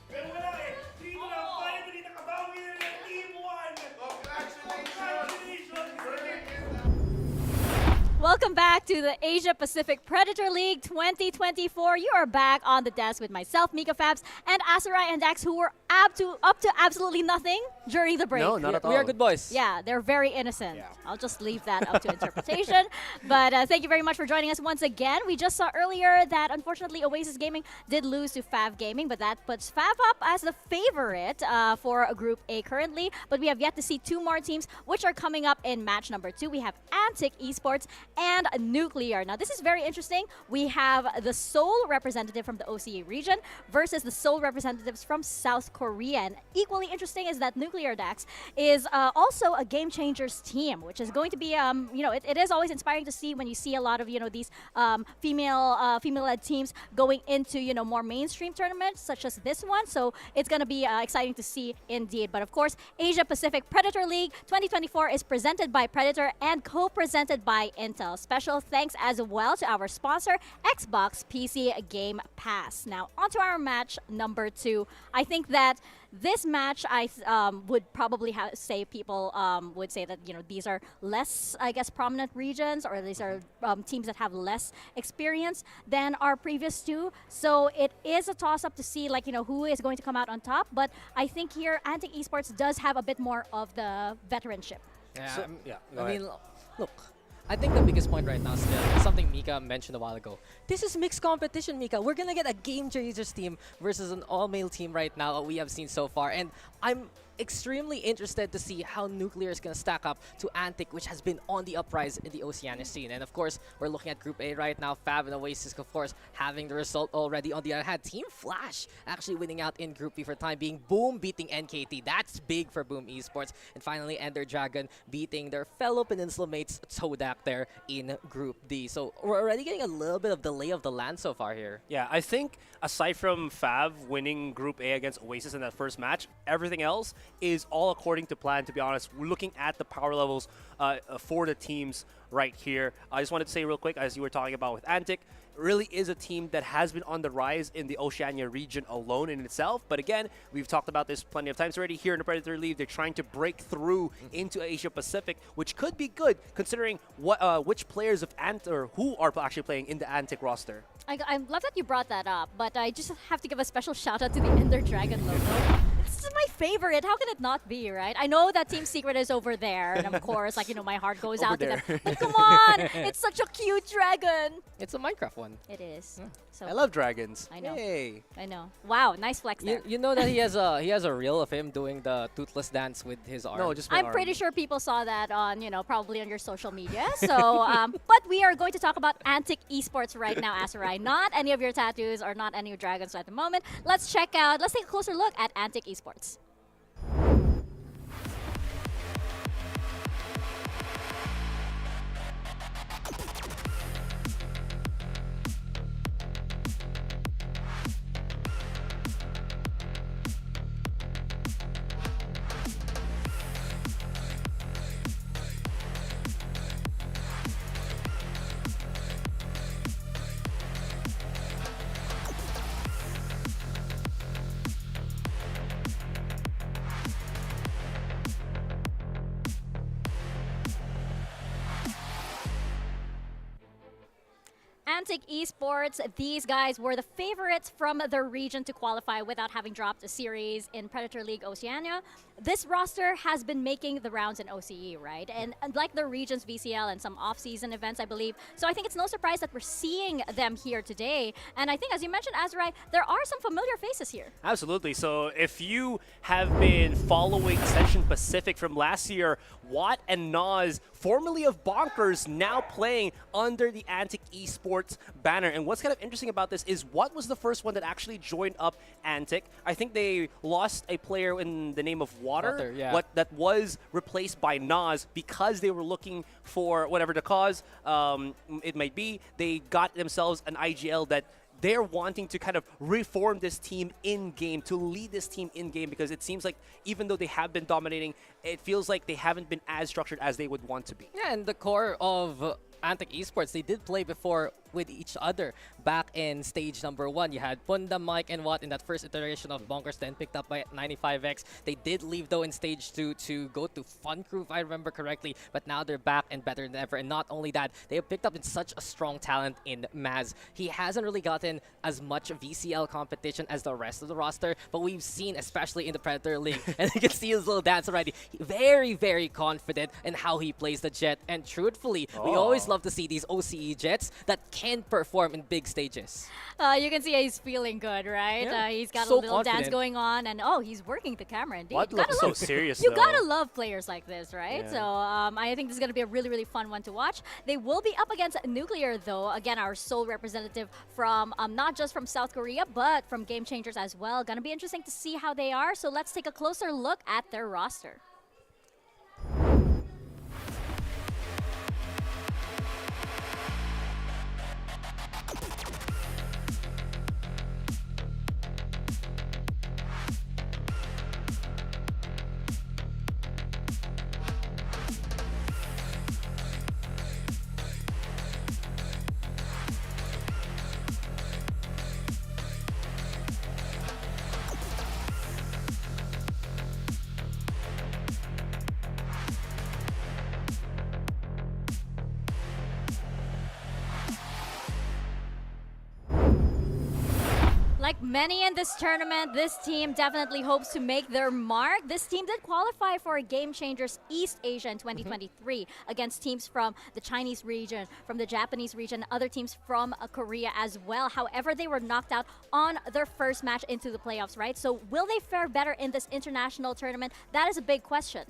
Pero wala eh. 3-2 na finally nakabawi na ng Team 1! Congratulations! Welcome back to the Asia Pacific Predator League 2024. You are back on the desk with myself, Mika Fabs, and Asarai and Dax, who were up to absolutely nothing during the break. No, not at all. We are good boys. Yeah, they're very innocent. Yeah. I'll just leave that up to interpretation. But thank you very much for joining us once again. We just saw earlier that unfortunately Oasis Gaming did lose to Fav Gaming, but that puts Fav up as the favorite for Group A currently. But we have yet to see two more teams which are coming up in match number 2. We have Antic Esports and Nuclear. Now this is very interesting. We have the Seoul representative from the OCA region versus the Seoul representatives from South Korea. And equally interesting is that Nuclear Dax is also a Game Changers team, which is going to be, it is always inspiring to see when you see a lot of, these female-led teams going into, more mainstream tournaments such as this one. So it's going to be exciting to see indeed. But of course, Asia Pacific Predator League 2024 is presented by Predator and co-presented by Intel. Special thanks as well to our sponsor, Xbox PC Game Pass. Now, onto our match number 2. I think that this match, I would probably say people would say that these are less, I guess, prominent regions, or these are teams that have less experience than our previous two. So it is a toss-up to see, who is going to come out on top. But I think here, Antic Esports does have a bit more of the veteranship. Yeah, So- go I ahead. mean, look, I think the biggest point right now still is something Mika mentioned a while ago. This is mixed competition, Mika. We're gonna get a Game Changers team versus an all-male team right now that we have seen so far, and I'm extremely interested to see how Nuclear is going to stack up to Antic, which has been on the uprise in the Oceania scene. And of course, we're looking at Group A right now. Fab and Oasis, of course, having the result already. On the other hand, Team Flash actually winning out in Group B for the time being. Boom beating NKT. That's big for Boom Esports. And finally, Ender Dragon beating their fellow Peninsula mates Todak there in Group D. So we're already getting a little bit of the lay of the land so far here. Yeah, I think aside from Fav winning Group A against Oasis in that first match, everything else is all according to plan, to be honest. We're looking at the power levels for the teams right here. I just wanted to say real quick, as you were talking about with Antic, really is a team that has been on the rise in the Oceania region alone in itself. But again, we've talked about this plenty of times already here in the Predator League. They're trying to break through into Asia Pacific, which could be good considering what which players of or who are actually playing in the Antic roster. I love that you brought that up, but I just have to give a special shout out to the Ender Dragon logo. This is my favorite. How can it not be, right? I know that Team Secret is over there, and of course, like, you know, my heart goes out to them. But come on, it's such a cute dragon. It's a Minecraft one. It is. So I love dragons. I know. Hey. I know. Wow, nice flex there. You know that he has a reel of him doing the toothless dance with his arm. No, just one I'm pretty arm. sure people saw that on, you know, probably on your social media. So, but we are going to talk about Antic Esports right now, Asarai. Not any of your tattoos or not any of your dragons at the moment. Let's take a closer look at Antic Esports. Antic Esports, these guys were the favorites from the region to qualify without having dropped a series in Predator League Oceania. This roster has been making the rounds in OCE, right? And like the region's VCL and some off-season events, I believe. So I think it's no surprise that we're seeing them here today. And I think, as you mentioned, Azarai, there are some familiar faces here. Absolutely. So if you have been following Ascension Pacific from last year, Watt and Nas, formerly of Bonkers, now playing under the Antic Esports banner. And what's kind of interesting about this is Watt was the first one that actually joined up Antic. I think they lost a player in the name of Water, yeah. That was replaced by Nas because they were looking for whatever the cause it might be. They got themselves an IGL that they're wanting to kind of reform this team in-game, to lead this team in-game, because it seems like even though they have been dominating, it feels like they haven't been as structured as they would want to be. Yeah, and the core of Antic Esports, they did play before with each other back in stage number 1. You had Punda, Mike, and Watt in that first iteration of Bonkers, then picked up by 95X. They did leave, though, in stage 2 to go to Fun Crew, if I remember correctly, but now they're back and better than ever. And not only that, they have picked up in such a strong talent in Maz. He hasn't really gotten as much VCL competition as the rest of the roster, but we've seen, especially in the Predator League, and you can see his little dance already, very, very confident in how he plays the jet. And truthfully, we always love to see these OCE jets that can perform in big stages. You can see he's feeling good, right? Yeah, He's got so a little dance confident. going on, and he's working the camera indeed. Watt You gotta looks so love- serious, You though. gotta love players like this, right? Yeah. So I think this is gonna be a really, really fun one to watch. They will be up against Nuclear, though. Again, our sole representative from not just from South Korea, but from Game Changers as well. Gonna be interesting to see how they are. So let's take a closer look at their roster. many in this tournament, this team definitely hopes to make their mark. This team did qualify for Game Changers East Asia in 2023 against teams from the Chinese region, from the Japanese region, other teams from Korea as well. However, they were knocked out on their first match into the playoffs, right? So will they fare better in this international tournament? That is a big question.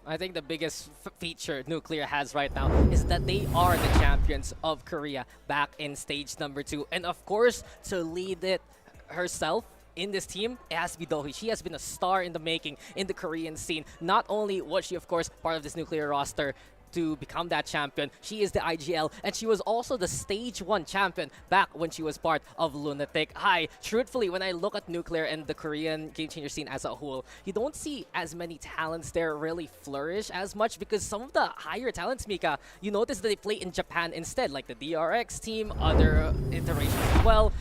I think the biggest feature Nuclear has right now is that they are the champions of Korea back in stage number 2. And of course, to lead it herself in this team, it has to be Dohee. She has been a star in the making in the Korean scene. Not only was she, of course, part of this Nuclear roster to become that champion, she is the IGL, and she was also the Stage 1 champion back when she was part of Lunatic High. Truthfully, when I look at Nuclear and the Korean Game Changer scene as a whole, you don't see as many talents there really flourish as much because some of the higher talents, Mika, you notice that they play in Japan instead, like the DRX team, other iterations as well.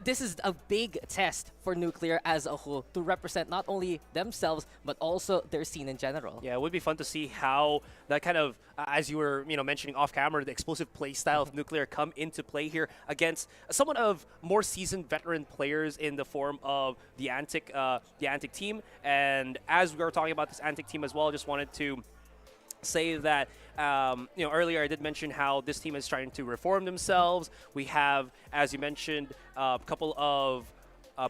This is a big test for Nuclear as a whole to represent not only themselves but also their scene in general. Yeah, it would be fun to see how that kind of, as you were mentioning off camera, the explosive play style of Nuclear come into play here against somewhat of more seasoned veteran players in the form of the Antic team. And as we were talking about this Antic team as well, I just wanted to say that earlier I did mention how this team is trying to reform themselves. We have, as you mentioned, a couple of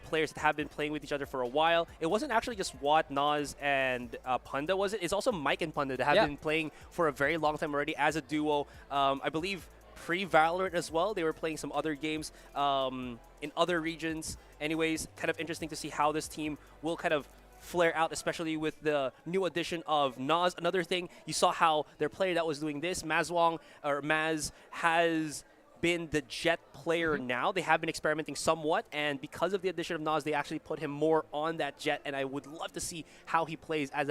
players that have been playing with each other for a while. It wasn't actually just Watt, Nas, and Panda, was it? It's also Mike and Panda that have been playing for a very long time already as a duo. I believe pre-Valorant as well. They were playing some other games in other regions. Anyways, kind of interesting to see how this team will kind of flare out, especially with the new addition of Nas. Another thing, you saw how their player that was doing this, Maz, has been the Jet player now. They have been experimenting somewhat, and because of the addition of Nas, they actually put him more on that Jet, and I would love to see how he plays as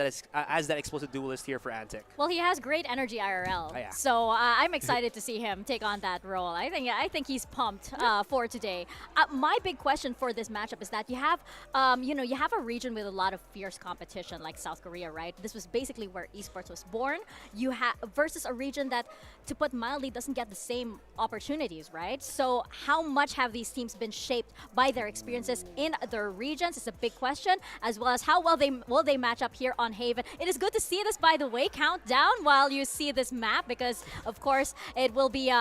that explosive duelist here for Antic. Well, he has great energy IRL, Oh, yeah. so I'm excited to see him take on that role. I think he's pumped for today. My big question for this matchup is that you have a region with a lot of fierce competition like South Korea, right? This was basically where esports was born. You have versus a region that, to put mildly, doesn't get the same opportunities, right? So how much have these teams been shaped by their experiences in their regions is a big question, as well as how well will they match up here on Haven. It is good to see this, by the way, countdown while you see this map, because of course it will be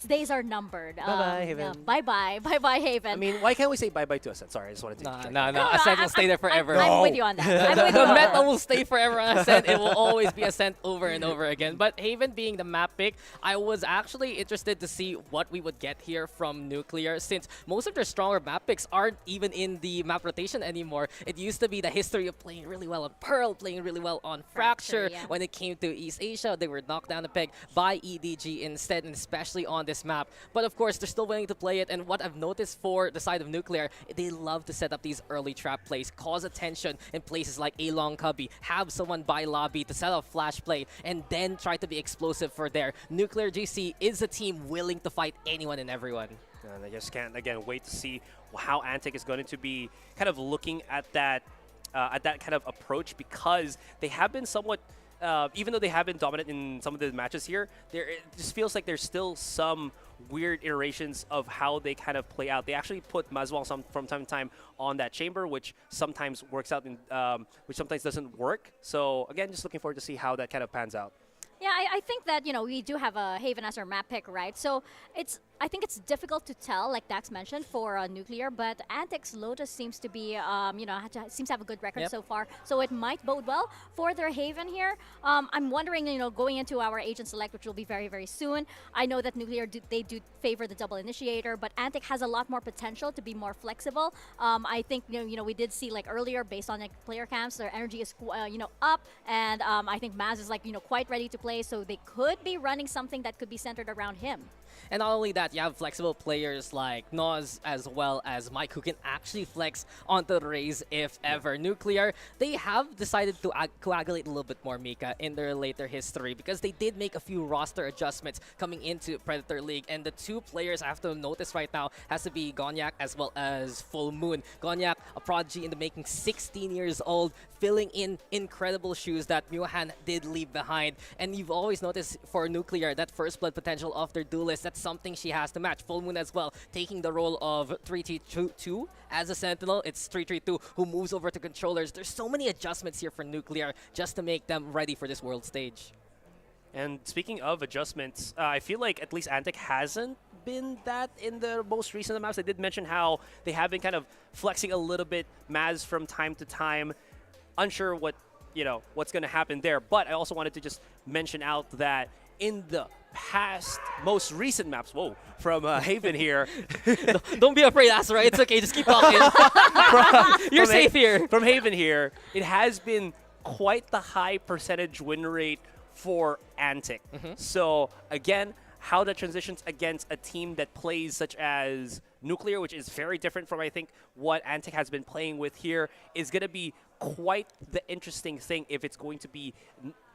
days are numbered. Bye-bye, Haven. Bye-bye, Haven. I mean, why can't we say bye-bye to Ascent? Sorry, I just wanted to check. No. Ascent will stay there forever. I'm with you on that. I'm with you The on that. meta will stay forever on Ascent. It will always be Ascent over and over again. But Haven being the map pick, I was actually interested to see what we would get here from Nuclear, since most of their stronger map picks aren't even in the map rotation anymore. It used to be the history of playing really well on Pearl, playing really well on Fracture. Yeah. When it came to East Asia, they were knocked down a peg by EDG instead, and especially on this map. But of course, they're still willing to play it, and what I've noticed for the side of Nuclear, they love to set up these early trap plays, cause attention in places like A Long Cubby, have someone buy lobby to set up flash play, and then try to be explosive for there. Nuclear GC is a team willing to fight anyone and everyone. And I just can't, again, wait to see how Antic is going to be kind of looking at that kind of approach, because they have been somewhat, even though they have been dominant in some of the matches here, it just feels like there's still some weird iterations of how they kind of play out. They actually put Mazwang from time to time on that chamber, which sometimes works out, which sometimes doesn't work. So again, just looking forward to see how that kind of pans out. Yeah, I think that, we do have a Haven as our map pick, right? So I think it's difficult to tell, like Dax mentioned, for Nuclear, but Antic's Lotus seems to be, seems to have a good record so far. So it might bode well for their Haven here. I'm wondering, going into our Agent Select, which will be very, very soon. I know that Nuclear, they do favor the double initiator, but Antic has a lot more potential to be more flexible. I think, we did see, like, earlier, based on, like, player camps, their energy is, up, and I think Maz is, like, quite ready to play, so they could be running something that could be centered around him. And not only that, you have flexible players like Noz as well as Mike, who can actually flex onto the Raze if ever. Nuclear, they have decided to coagulate a little bit more, Mika, in their later history, because they did make a few roster adjustments coming into Predator League, and the two players I have to notice right now has to be Gonyak as well as Full Moon. Gonyak, a prodigy in the making, 16 years old, filling in incredible shoes that Muhan did leave behind. And you've always noticed for Nuclear that first blood potential of their duelist, That's something she has to match. Full Moon as well, taking the role of 3-3-2 as a Sentinel. It's 3-3-2 who moves over to controllers. There's so many adjustments here for Nuclear just to make them ready for this world stage. And speaking of adjustments, I feel like at least Antic hasn't been that in the most recent maps. I did mention how they have been kind of flexing a little bit Maz from time to time. Unsure what, what's going to happen there. But I also wanted to just mention out that in the past, most recent maps, from Haven here. Don't be afraid, Asura. It's okay. Just keep talking. You're safe here. From Haven here, it has been quite the high percentage win rate for Antic. So again, how that transitions against a team that plays such as Nuclear, which is very different from, I think, what Antic has been playing with here, is going to be quite the interesting thing if it's going to be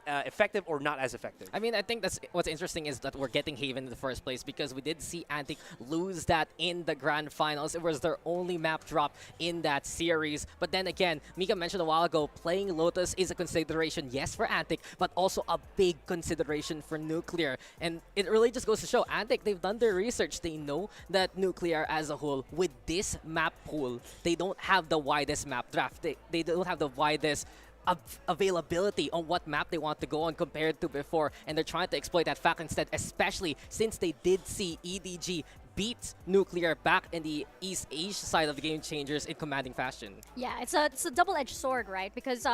effective or not as effective. I mean, I think that's what's interesting is that we're getting Haven in the first place because we did see Antic lose that in the grand finals. It was their only map drop in that series. But then again, Mika mentioned a while ago, playing Lotus is a consideration, yes, for Antic, but also a big consideration for Nuclear. And it really just goes to show, Antic, they've done their research. They know that Nuclear as a whole, with this map pool, they don't have the widest map draft. They don't have the widest availability on what map they want to go on compared to before, and they're trying to exploit that fact instead, especially since they did see EDG beat Nuclear back in the East Asia side of the Game Changers in commanding fashion. Yeah, it's a double-edged sword, right? Because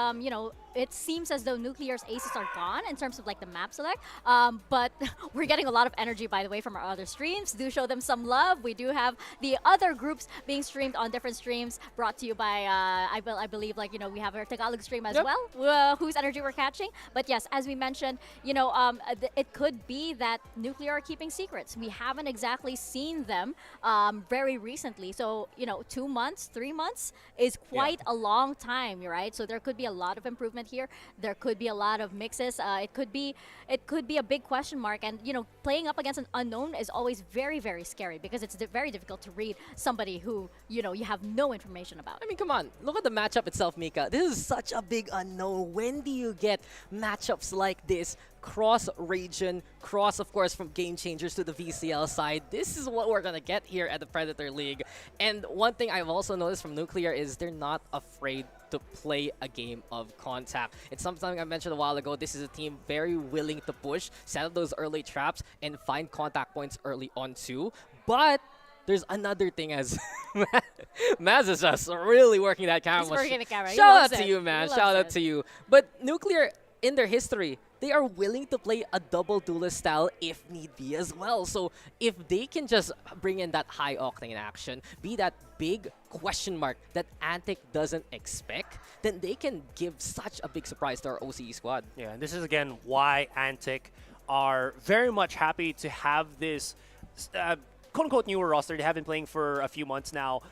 it seems as though Nuclear's aces are gone in terms of like the map select. But we're getting a lot of energy, by the way, from our other streams. Do show them some love. We do have the other groups being streamed on different streams, brought to you by I believe we have our Tagalog stream as well, whose energy we're catching. But yes, as we mentioned, it could be that Nuclear are keeping secrets. We haven't exactly seen them very recently. So, 2 months, 3 months is quite a long time, right? So there could be a lot of improvement here. There could be a lot of mixes. It could be a big question mark. And, playing up against an unknown is always very, very scary because it's very difficult to read somebody who, you have no information about. I mean, come on. Look at the matchup itself, Mika. This is such a big unknown. When do you get matchups like this? Cross-region, of course, from Game Changers to the VCL side. This is what we're going to get here at the Predator League. And one thing I've also noticed from Nuclear is they're not afraid to play a game of contact. It's something I mentioned a while ago. This is a team very willing to push, set up those early traps, and find contact points early on too. But there's another thing as Maz is just really working that camera. He's working the camera. Shout out to you, man. Shout out to you. But Nuclear, in their history, they are willing to play a double duelist style if need be as well. So if they can just bring in that high octane action, be that big question mark that Antic doesn't expect, then they can give such a big surprise to our OCE squad. Yeah, and this is again why Antic are very much happy to have this quote-unquote newer roster. They have been playing for a few months now.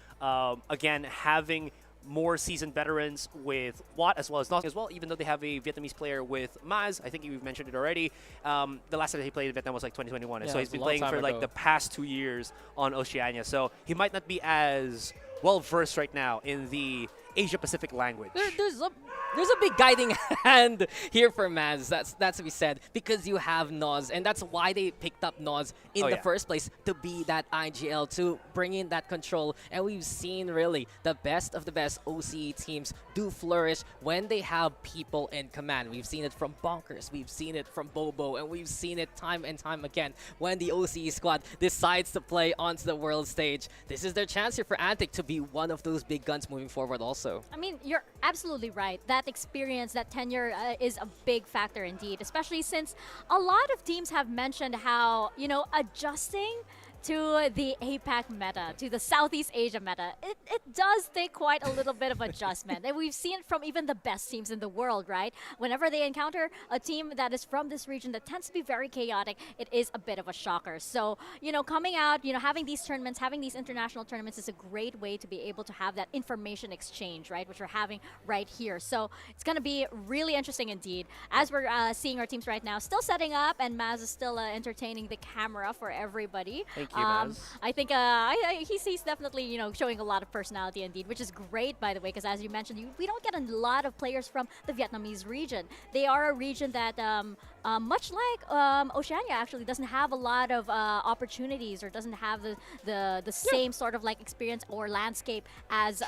Again, having more seasoned veterans with Watt as well as Nos as well, even though they have a Vietnamese player with Maz. I think you've mentioned it already. The last time he played in Vietnam was like 2021. Yeah, so he's been playing for like the past 2 years on Oceania. So he might not be as well versed right now in the Asia Pacific language. There's a big guiding hand here for Maz. That's to be said, because you have Nos, and that's why they picked up Nos in the first place, to be that IGL, to bring in that control. And we've seen really the best of the best OCE teams do flourish when they have people in command. We've seen it from Bonkers, we've seen it from Bobo, and we've seen it time and time again when the OCE squad decides to play onto the world stage. This is their chance here for Antic to be one of those big guns moving forward also. I mean, you're absolutely right. That experience, that tenure is a big factor indeed, especially since a lot of teams have mentioned how, adjusting to the APAC meta, to the Southeast Asia meta, it does take quite a little bit of adjustment. And we've seen it from even the best teams in the world, right? Whenever they encounter a team that is from this region that tends to be very chaotic, it is a bit of a shocker. So, coming out, having these tournaments, having these international tournaments is a great way to be able to have that information exchange, right? Which we're having right here. So it's going to be really interesting indeed. As we're seeing our teams right now still setting up, and Maz is still entertaining the camera for everybody. Thank you, Maz. I think he's definitely, showing a lot of personality indeed, which is great, by the way, because as you mentioned, we don't get a lot of players from the Vietnamese region. They are a region that much like Oceania actually doesn't have a lot of opportunities or doesn't have the same sort of like experience or landscape as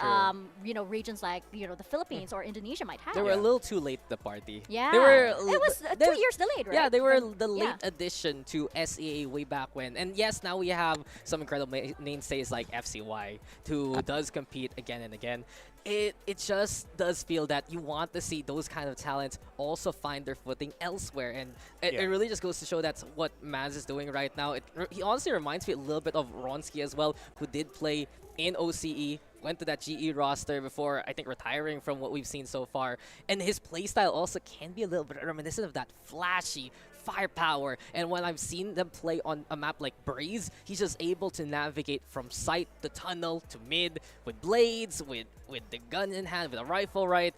regions like the Philippines or Indonesia might have. They were a little too late to the party. Yeah, They were, it was 2 years delayed, right? Yeah, they were From- the late yeah. addition to SEA way back when. And yes, now we have some incredible mainstays like FCY who does compete again and again. It just does feel that you want to see those kind of talents also find their footing elsewhere, and it really just goes to show that's what Maz is doing right now. He honestly reminds me a little bit of Ronsky as well, who did play in OCE, went to that GE roster before, I think, retiring from what we've seen so far. And his playstyle also can be a little bit reminiscent of that flashy firepower. And when I've seen them play on a map like Breeze, he's just able to navigate from site to tunnel to mid with blades, with the gun in hand, with a rifle, right?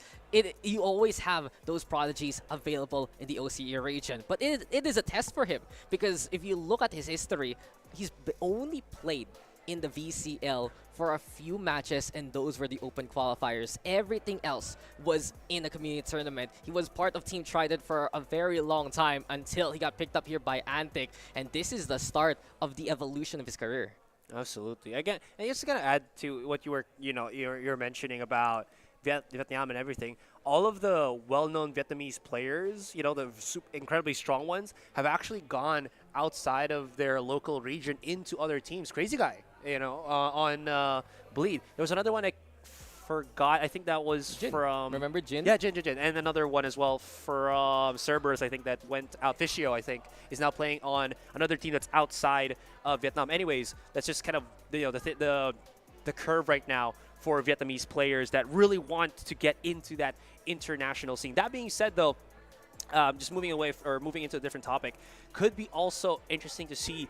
You always have those prodigies available in the OCE region. But it is a test for him, because if you look at his history, he's only played in the VCL for a few matches, and those were the open qualifiers. Everything else was in a community tournament. He was part of Team Trident for a very long time until he got picked up here by Antic, and this is the start of the evolution of his career. Absolutely. Again, and just gonna add to what you were, you're mentioning about Vietnam and everything. All of the well-known Vietnamese players, the incredibly strong ones, have actually gone outside of their local region into other teams. Crazy Guy, on Bleed. There was another one I forgot. I think that was Jin. from... Remember Jin? Yeah, Jin. And another one as well from Cerberus, I think, that went out. Fischio, I think, is now playing on another team that's outside of Vietnam. Anyways, that's just kind of the curve right now for Vietnamese players that really want to get into that international scene. That being said, though, just moving into a different topic, could be also interesting to see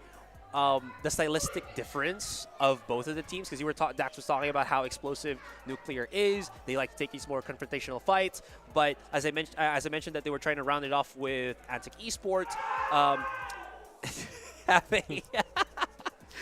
the stylistic difference of both of the teams, because Dax was talking about how explosive Nuclear is. They like to take these more confrontational fights, but as I mentioned that they were trying to round it off with Antic Esports.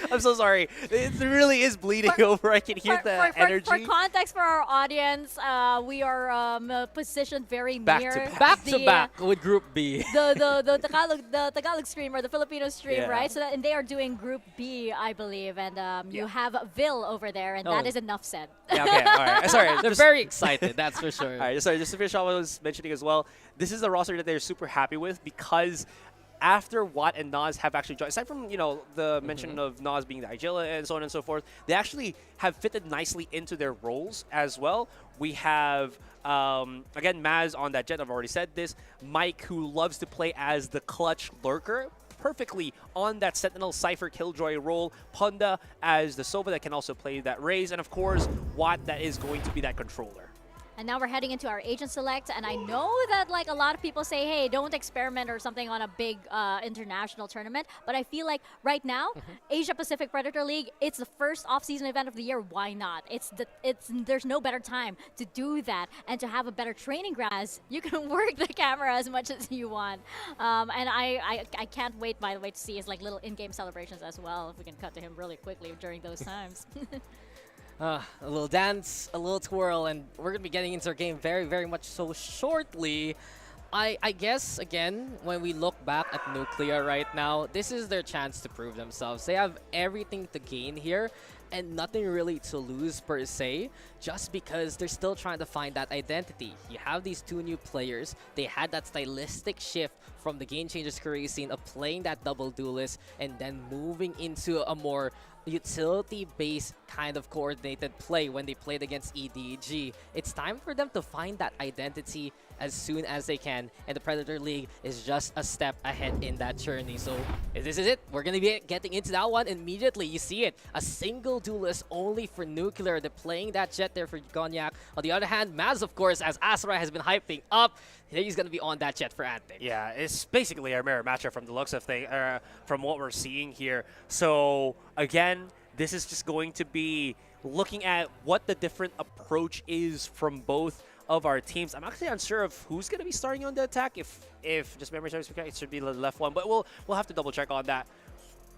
I'm so sorry. It really is bleeding over. I can hear the energy. For context for our audience, we are positioned very Back near to Back the, to back with Group B. the Tagalog stream or the Filipino stream, Yeah. right? So and they are doing Group B, I believe, and you have Vil over there, and that Oh. is enough said. Yeah, okay, all right. Sorry, They're very excited, that's for sure. All right, sorry, just to finish off what I was mentioning as well, this is a roster that they're super happy with, because after Watt and Nas have actually joined, aside from, the mention of Nas being the Igilla and so on and so forth, they actually have fitted nicely into their roles as well. We have, again, Maz on that jet, I've already said this. Mike, who loves to play as the clutch lurker, perfectly on that Sentinel Cypher Killjoy role. Punda as the Sova that can also play that Raze. And of course, Watt that is going to be that controller. And now we're heading into our agent select, and I know that like a lot of people say, hey, don't experiment or something on a big international tournament, but I feel like right now, Asia Pacific Predator League, it's the first off-season event of the year. Why not? There's no better time to do that and to have a better training ground, as you can work the camera as much as you want. And I can't wait, by the way, to see his like little in-game celebrations as well, if we can cut to him really quickly during those times. A little dance, a little twirl, and we're going to be getting into our game very, very much so shortly. I guess, again, when we look back at Nuclear right now, this is their chance to prove themselves. They have everything to gain here and nothing really to lose per se, just because they're still trying to find that identity. You have these two new players. They had that stylistic shift from the Game Changers career scene of playing that double duelist and then moving into a more utility-based kind of coordinated play when they played against EDG. It's time for them to find that identity as soon as they can, and the Predator League is just a step ahead in that journey. So this is it. We're going to be getting into that one immediately. You see it. A single duelist only for Nuclear. They're playing that jet there for Gonyak. On the other hand, Maz, of course, as Asura has been hyping up, he's going to be on that jet for Antic. Yeah, it's basically our mirror matchup from the looks of things, from what we're seeing here. So again, this is just going to be looking at what the different approach is from both of our teams. I'm actually unsure of who's going to be starting on the attack. If just memory serves me correct, it should be the left one, but we'll have to double check on that.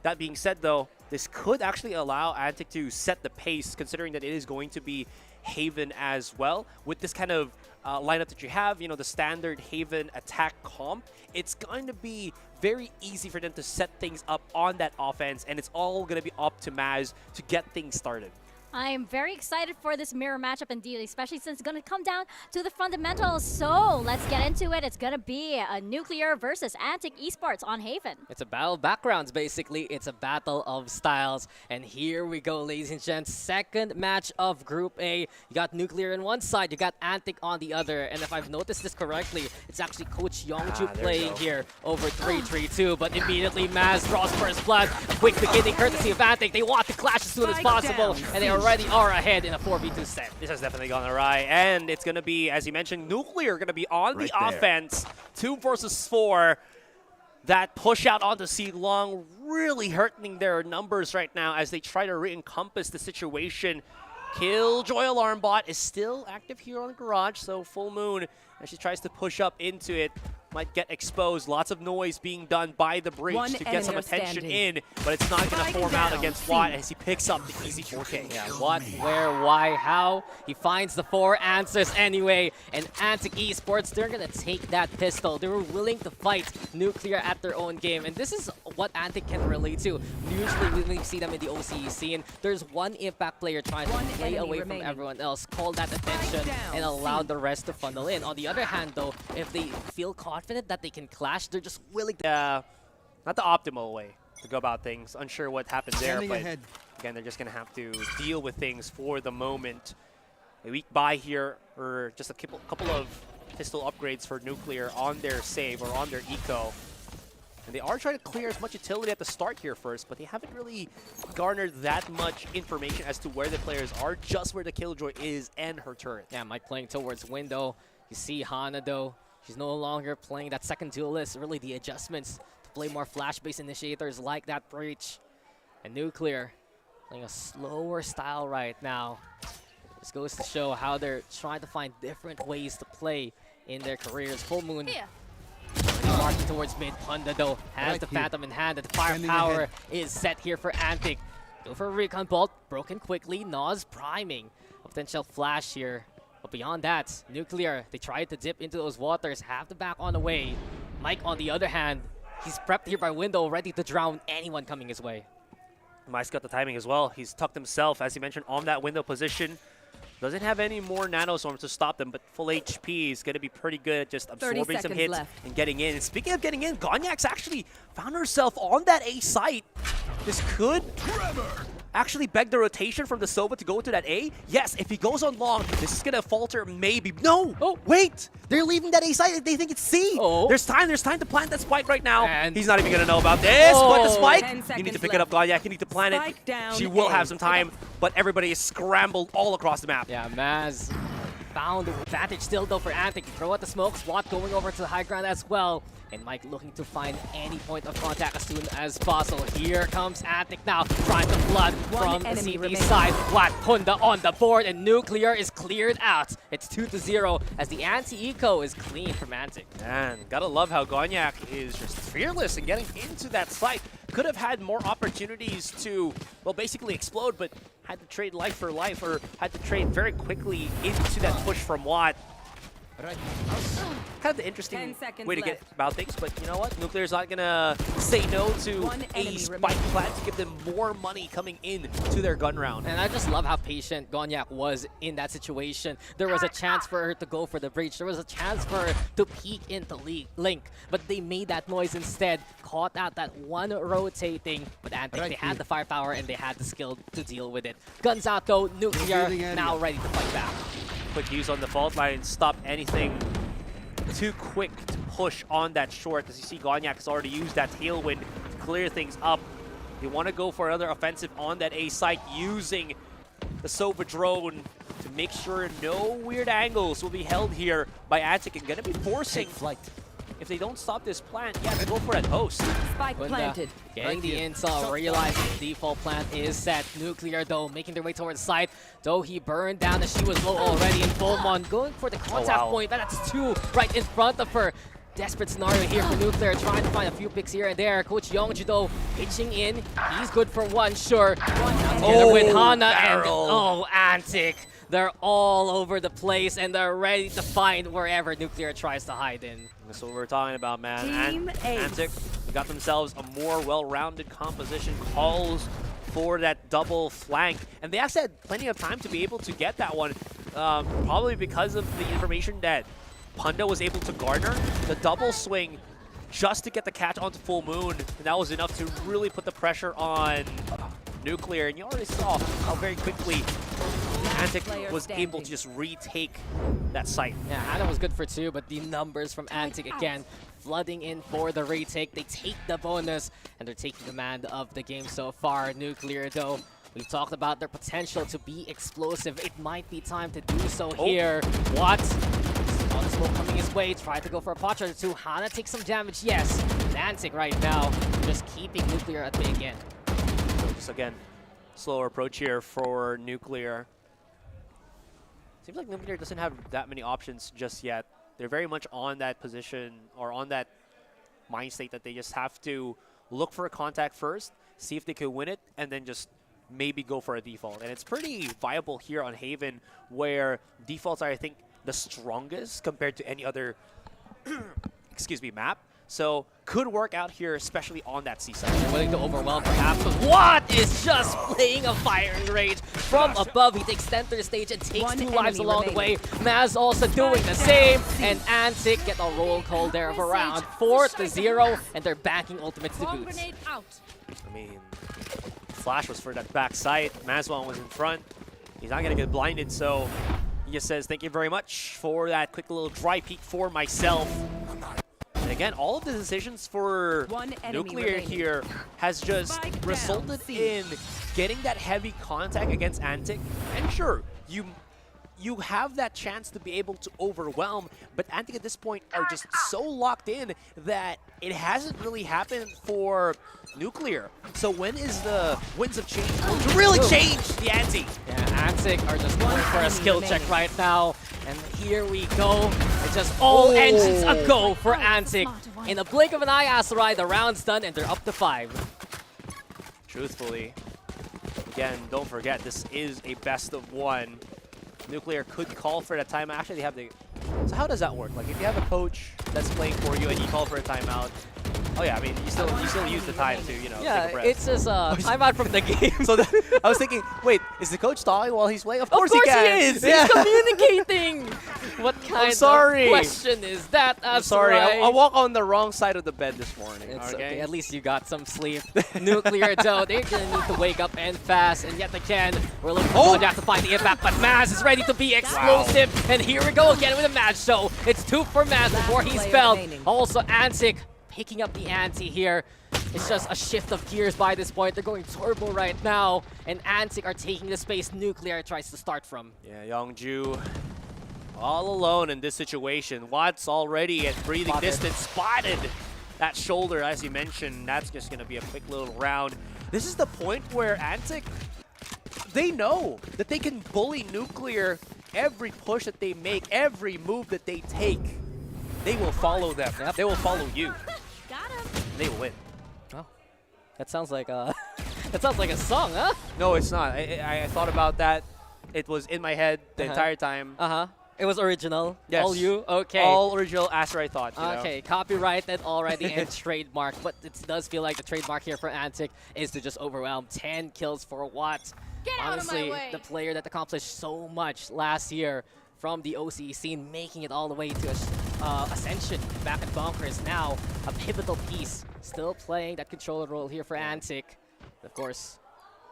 That being said, though, this could actually allow Antic to set the pace, considering that it is going to be Haven as well. With this kind of lineup that you have, you know, the standard Haven attack comp, it's going to be very easy for them to set things up on that offense, and it's all going to be up to Maz to get things started. I'm very excited for this mirror matchup indeed, especially since it's going to come down to the fundamentals. So let's get into it. It's going to be a Nuclear versus Antic Esports on Haven. It's a battle of backgrounds, basically. It's a battle of styles. And here we go, ladies and gents. Second match of Group A. You got Nuclear on one side, you got Antic on the other. And if I've noticed this correctly, it's actually Coach Youngju playing here over 3-3-2. But immediately Maz draws first blood. A quick beginning courtesy of Antic. They want to clash as soon as possible. And they already are ahead in a 4v2 set. This has definitely gone awry, and it's going to be, as you mentioned, Nuclear going to be on the offense. 2 versus 4. That push out onto C-Long really hurting their numbers right now as they try to re-encompass the situation. Killjoy Alarm Bot is still active here on the Garage, so Full Moon, as she tries to push up into it, might get exposed. Lots of noise being done by the breach to get some attention in, but it's not going to form out against Watt as he picks up the easy 4K. Yeah, what, where, why, how? He finds the 4 answers anyway, and Antic Esports, they're going to take that pistol. They were willing to fight Nuclear at their own game, and this is what Antic can relate to. Usually when we see them in the OCE scene, there's one impact player trying to play away from everyone else, call that attention, and allow the rest to funnel in. On the other hand, though, if they feel confident that they can clash, they're just willing to... not the optimal way to go about things. Unsure what happened there, but again, they're just going to have to deal with things for the moment. A weak buy here, or just a couple of pistol upgrades for Nuclear on their save or on their eco. And they are trying to clear as much utility at the start here first, but they haven't really garnered that much information as to where the players are, just where the Killjoy is and her turret. Yeah, Mike playing towards window. You see Hana, though. She's no longer playing that second duelist. Really, the adjustments to play more flash-based initiators like that breach. And Nuclear playing a slower style right now. This goes to show how they're trying to find different ways to play in their careers. Full Moon marching towards mid. Punda, though, has the Phantom in hand. And the firepower is set here for Antic. Go for a Recon Bolt. Broken quickly. Nas priming. A potential flash here. But beyond that, Nuclear, they tried to dip into those waters, have the back on the way. Mike, on the other hand, he's prepped here by window, ready to drown anyone coming his way. Mike's got the timing as well. He's tucked himself, as you mentioned, on that window position. Doesn't have any more nanoswarms to stop them, but full HP is going to be pretty good at just absorbing some hits and getting in. And speaking of getting in, Gonyak's actually found herself on that A site. This could actually beg the rotation from the Sova to go to that A. Yes, if he goes on long, this is going to falter maybe. No! Oh, wait! They're leaving that A site. They think it's C. Oh. There's time to plant that spike right now. And he's not even going to know about this. But the spike, you need to pick it up, Gonyak. You need to plant it. She will have some time, but everybody is scrambled all across the map. Yeah, Maz found the advantage still, though, for Antic. Throw out the smoke. SWAT going over to the high ground as well. And Mike looking to find any point of contact as soon as possible. Here comes Antic now, trying to flood from the CT side. What? Punda on the board, and Nuclear is cleared out. It's 2-0 as the anti-eco is clean from Antic. Man, gotta love how Gonyak is just fearless in getting into that site. Could have had more opportunities to, well, basically explode, but had to trade life for life, or had to trade very quickly into that push from Watt. Kind of the interesting way to get about things, but you know what? Nuclear's not gonna say no to a spike plant to give them more money coming in to their gun round. And I just love how patient Gonyak was in that situation. There was a chance for her to go for the breach. There was a chance for her to peek into Link, but they made that noise instead. Caught out that one rotating, but Antic, they had the firepower and they had the skill to deal with it. Guns out though, Nuclear now ready to fight back. Quick use on the fault line, stop anything too quick to push on that short. As you see, Gonyak has already used that tailwind to clear things up. They want to go for another offensive on that A site using the Sova drone to make sure no weird angles will be held here by Antic and going to be forcing flight. If they don't stop this plant, yeah, they go for that host. Spike planted. Getting the intel, realizing the default plant is set. Nuclear, though, making their way towards the site. Though he burned down as she was low already. And Beaumont going for the contact point. That's 2 right in front of her. desperate scenario here for Nuclear, trying to find a few picks here and there. Coach Youngju though pitching in. He's good for one, sure. Together with Hana and Antic. They're all over the place and they're ready to find wherever Nuclear tries to hide in. That's what we're talking about, man. Team Ace. Antic got themselves a more well-rounded composition, calls for that double flank, and they actually had plenty of time to be able to get that one, probably because of the information that Punda was able to garner. The double swing just to get the catch onto Full Moon, and that was enough to really put the pressure on Nuclear, and you already saw how very quickly Antic was able to just retake that site. Yeah, Hana was good for 2, but the numbers from Antic again flooding in for the retake. They take the bonus, and they're taking command of the game so far. Nuclear, though, we've talked about their potential to be explosive. It might be time to do so here. What? All the smoke coming his way. Try to go for a pot shot or 2. Hana takes some damage, yes. And Antic right now just keeping Nuclear at bay again. Just again, slower approach here for Nuclear. Seems like Nuclear doesn't have that many options just yet. They're very much on that position or on that mind state that they just have to look for a contact first, see if they can win it, and then just maybe go for a default. And it's pretty viable here on Haven, where defaults are, I think, the strongest compared to any other excuse me, map. So could work out here, especially on that seaside. They're willing to overwhelm perhaps, but What is just playing a firing rage from above. He takes center stage and takes 2 lives along the way. Maz also doing the same, and Antic get a roll call there of around 4-0, and they're backing ultimates to boots. I mean, Flash was for that back side. Mazwan was in front. He's not going to get blinded, so he just says, thank you very much for that quick little dry peek for myself. And again, all of the decisions for Nuclear here has just resulted in getting that heavy contact against Antic. And sure, you have that chance to be able to overwhelm, but Antic at this point are just so locked in that it hasn't really happened for Nuclear. So when is the winds of change going to really change the ante? Yeah, Antic are just going for a skill check right now. And here we go. It's just all engines a go for Antic. In a blink of an eye, Asarai, the round's done and they're up to 5. Truthfully, again, don't forget, this is a best of 1. Nuclear could call for that timeout. Actually, they have the... So how does that work? Like, if you have a coach that's playing for you and you call for a timeout, oh yeah, I mean, you still use the time to, you know, take a breath. It's just a timeout from the game. So I was thinking, wait, is the coach talking while he's playing? Of course he can. is! Yeah. He's communicating! What kind of question is that, Asarai? I'm sorry, I walk on the wrong side of the bed this morning. It's okay. At least you got some sleep. Nuclear, though, they're gonna need to wake up and fast, and yet again, we're looking for to find the impact, but Maz is ready to be explosive, and here we go again with a match. So it's 2 for Maz before he's felled. Also, Antic picking up the ante here. It's just a shift of gears by this point. They're going turbo right now, and Antic are taking the space Nuclear tries to start from. Yeah, Youngju all alone in this situation. Watts already at breathing distance, spotted that shoulder, as you mentioned. That's just going to be a quick little round. This is the point where Antic, they know that they can bully Nuclear every push that they make, every move that they take. They will follow them. Yep. They will follow you. Got him. They will win. Oh, that sounds like a a song, huh? No, it's not. I thought about that. It was in my head the entire time. It was original. Yes. All you? Okay. All original Asarai thought. You okay, copyrighted already and trademark. But it does feel like the trademark here for Antic is to just overwhelm. 10 kills for Watt. Honestly, the player that accomplished so much last year from the OCE scene, making it all the way to Ascension back at Bonkers. Now, a pivotal piece. Still playing that controller role here for Antic. Of course,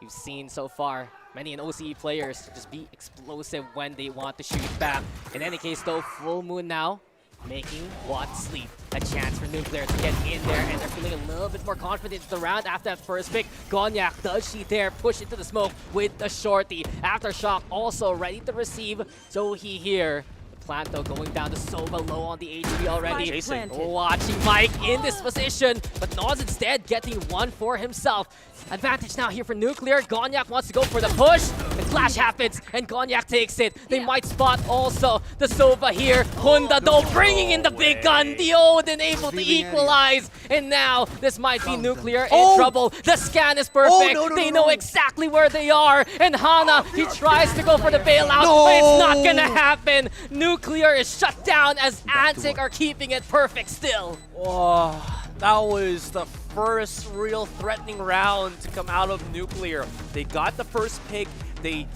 we've seen so far many an OCE players just be explosive when they want to shoot back. In any case, though, Full Moon now making Watt sleep. A chance for Nuclear to get in there, and they're feeling a little bit more confident in the round after that first pick. Gonyak, does she dare push into the smoke with the shorty? Aftershock also ready to receive. So he here. The plant, though, going down to Sova low on the HP already. Watching Mike in this position, but Noz instead getting one for himself. Advantage now here for Nuclear. Gonyak wants to go for the push. And flash happens, and Cognac takes it. They might spot also the Sova here. Honda though bringing in the big gun. The Odin able to equalize. And now this might be Nuclear in trouble. The scan is perfect. They know exactly where they are. And Hana, he tries to go for the bailout, but it's not gonna happen. Nuclear is shut down as Antic are keeping it perfect still. Oh, that was the first real threatening round to come out of Nuclear. They got the first pick. They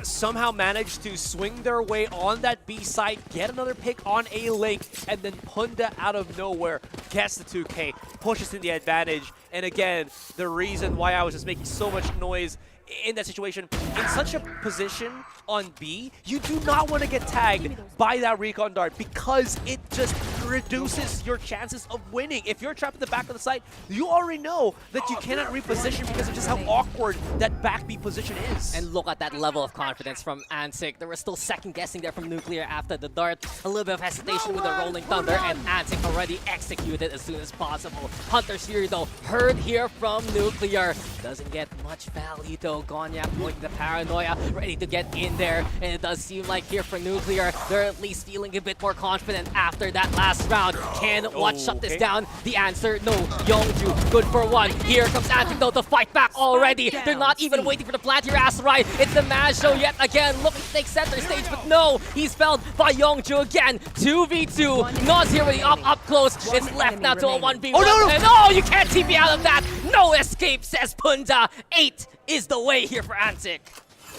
somehow managed to swing their way on that B side, get another pick on A link, and then Punda out of nowhere gets the 2K, pushes in the advantage. And again, the reason why I was just making so much noise in that situation, in such a position on B, you do not want to get tagged by that recon dart because it just reduces your chances of winning. If you're trapped in the back of the site, you already know that you cannot reposition because of just how awkward that back B position is. And look at that level of confidence from Antic. There was still second guessing there from Nuclear after the dart. A little bit of hesitation with the Rolling Thunder, and Antic already executed as soon as possible. Hunter's Fury though, heard here from Nuclear. Doesn't get much value though. Cognac going the paranoia, ready to get in there. And it does seem like here for Nuclear, they're at least feeling a bit more confident after that last round. Can what shut this down? The answer, no. Youngju, good for one. Here comes Antic though to fight back already. They're not even waiting for the plant here, Asarai. It's the Maz show yet again, looking to take center stage, but no, he's felled by Youngju again. 2v2. Noz here with the up close. It's left now to a 1v1. no. And oh, you can't TP out of that. No escape, says Punda. 8 is the way here for Antic.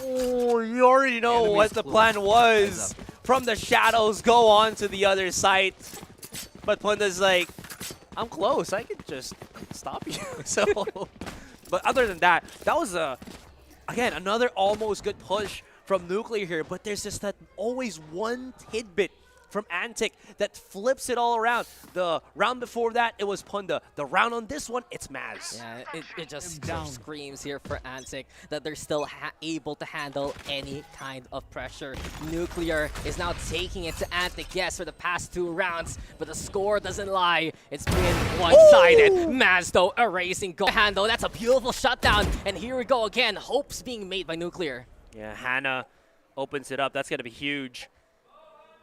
Oh, you already know what the plan was. From the shadows, go on to the other side. But Punda's like, I'm close. I can just stop you. So, but other than that, that was again another almost good push from Nuclear here. But there's just that always one tidbit from Antic that flips it all around. The round before that, it was Punda. The round on this one, it's Maz. Yeah, it just screams here for Antic that they're still able to handle any kind of pressure. Nuclear is now taking it to Antic, yes, for the past 2 rounds, but the score doesn't lie. It's been one-sided. Maz, though, erasing goal handle. That's a beautiful shutdown. And here we go again. Hopes being made by Nuclear. Yeah, Hannah opens it up. That's going to be huge.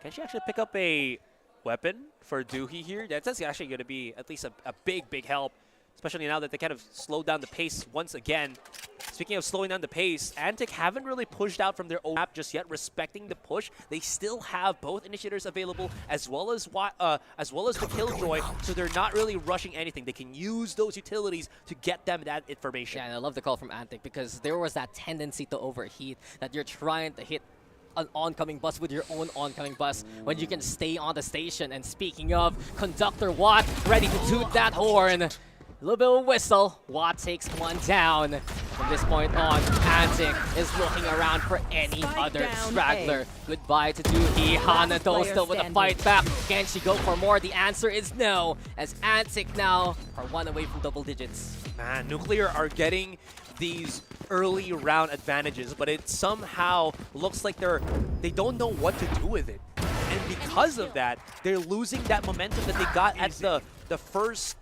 Can she actually pick up a weapon for Doohy here? That's actually going to be at least a big help, especially now that they kind of slowed down the pace once again. Speaking of slowing down the pace, Antic haven't really pushed out from their own map just yet, respecting the push. They still have both initiators available as well as the Killjoy, so they're not really rushing anything. They can use those utilities to get them that information. Yeah, and I love the call from Antic because there was that tendency to overheat that you're trying to hit an oncoming bus with your own oncoming bus when you can stay on the station. And speaking of, Conductor Watt ready to toot that horn. A little bit of a whistle. Watt takes one down. From this point on, Antic is looking around for any other straggler. Goodbye to Doohy. Hana though still with a fight back. Can she go for more? The answer is no, as Antic now are 1 away from double digits. Man, Nuclear are getting these early round advantages, but it somehow looks like they don't know what to do with it. And because of that, they're losing that momentum that they got at the first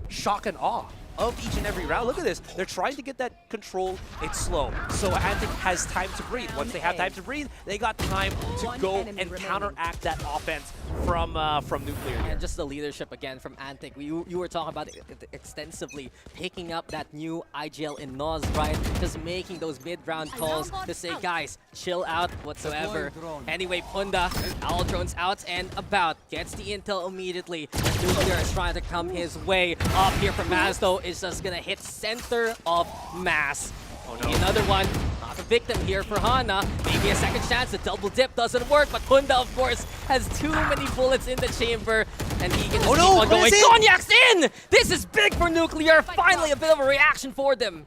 shock and awe of each and every round. Look at this. They're trying to get that control. It's slow. So Antic has time to breathe. Once they have time to breathe, they got time to go and counteract that offense from Nuclear. And just the leadership again from Antic. You were talking about it extensively, picking up that new IGL in Noz, right? Just making those mid-round calls to say, guys, chill out whatsoever. Anyway, Punda, Owl drones out and about. Gets the intel immediately. Nuclear is trying to come his way. Up here from Maz, though, is just gonna hit center of Mass. Oh no. Another one, not a victim here for Hana. Maybe a second chance, the double dip doesn't work, but Punda, of course, has too many bullets in the chamber, and he can just keep on going. Cognac's in! This is big for Nuclear, finally a bit of a reaction for them.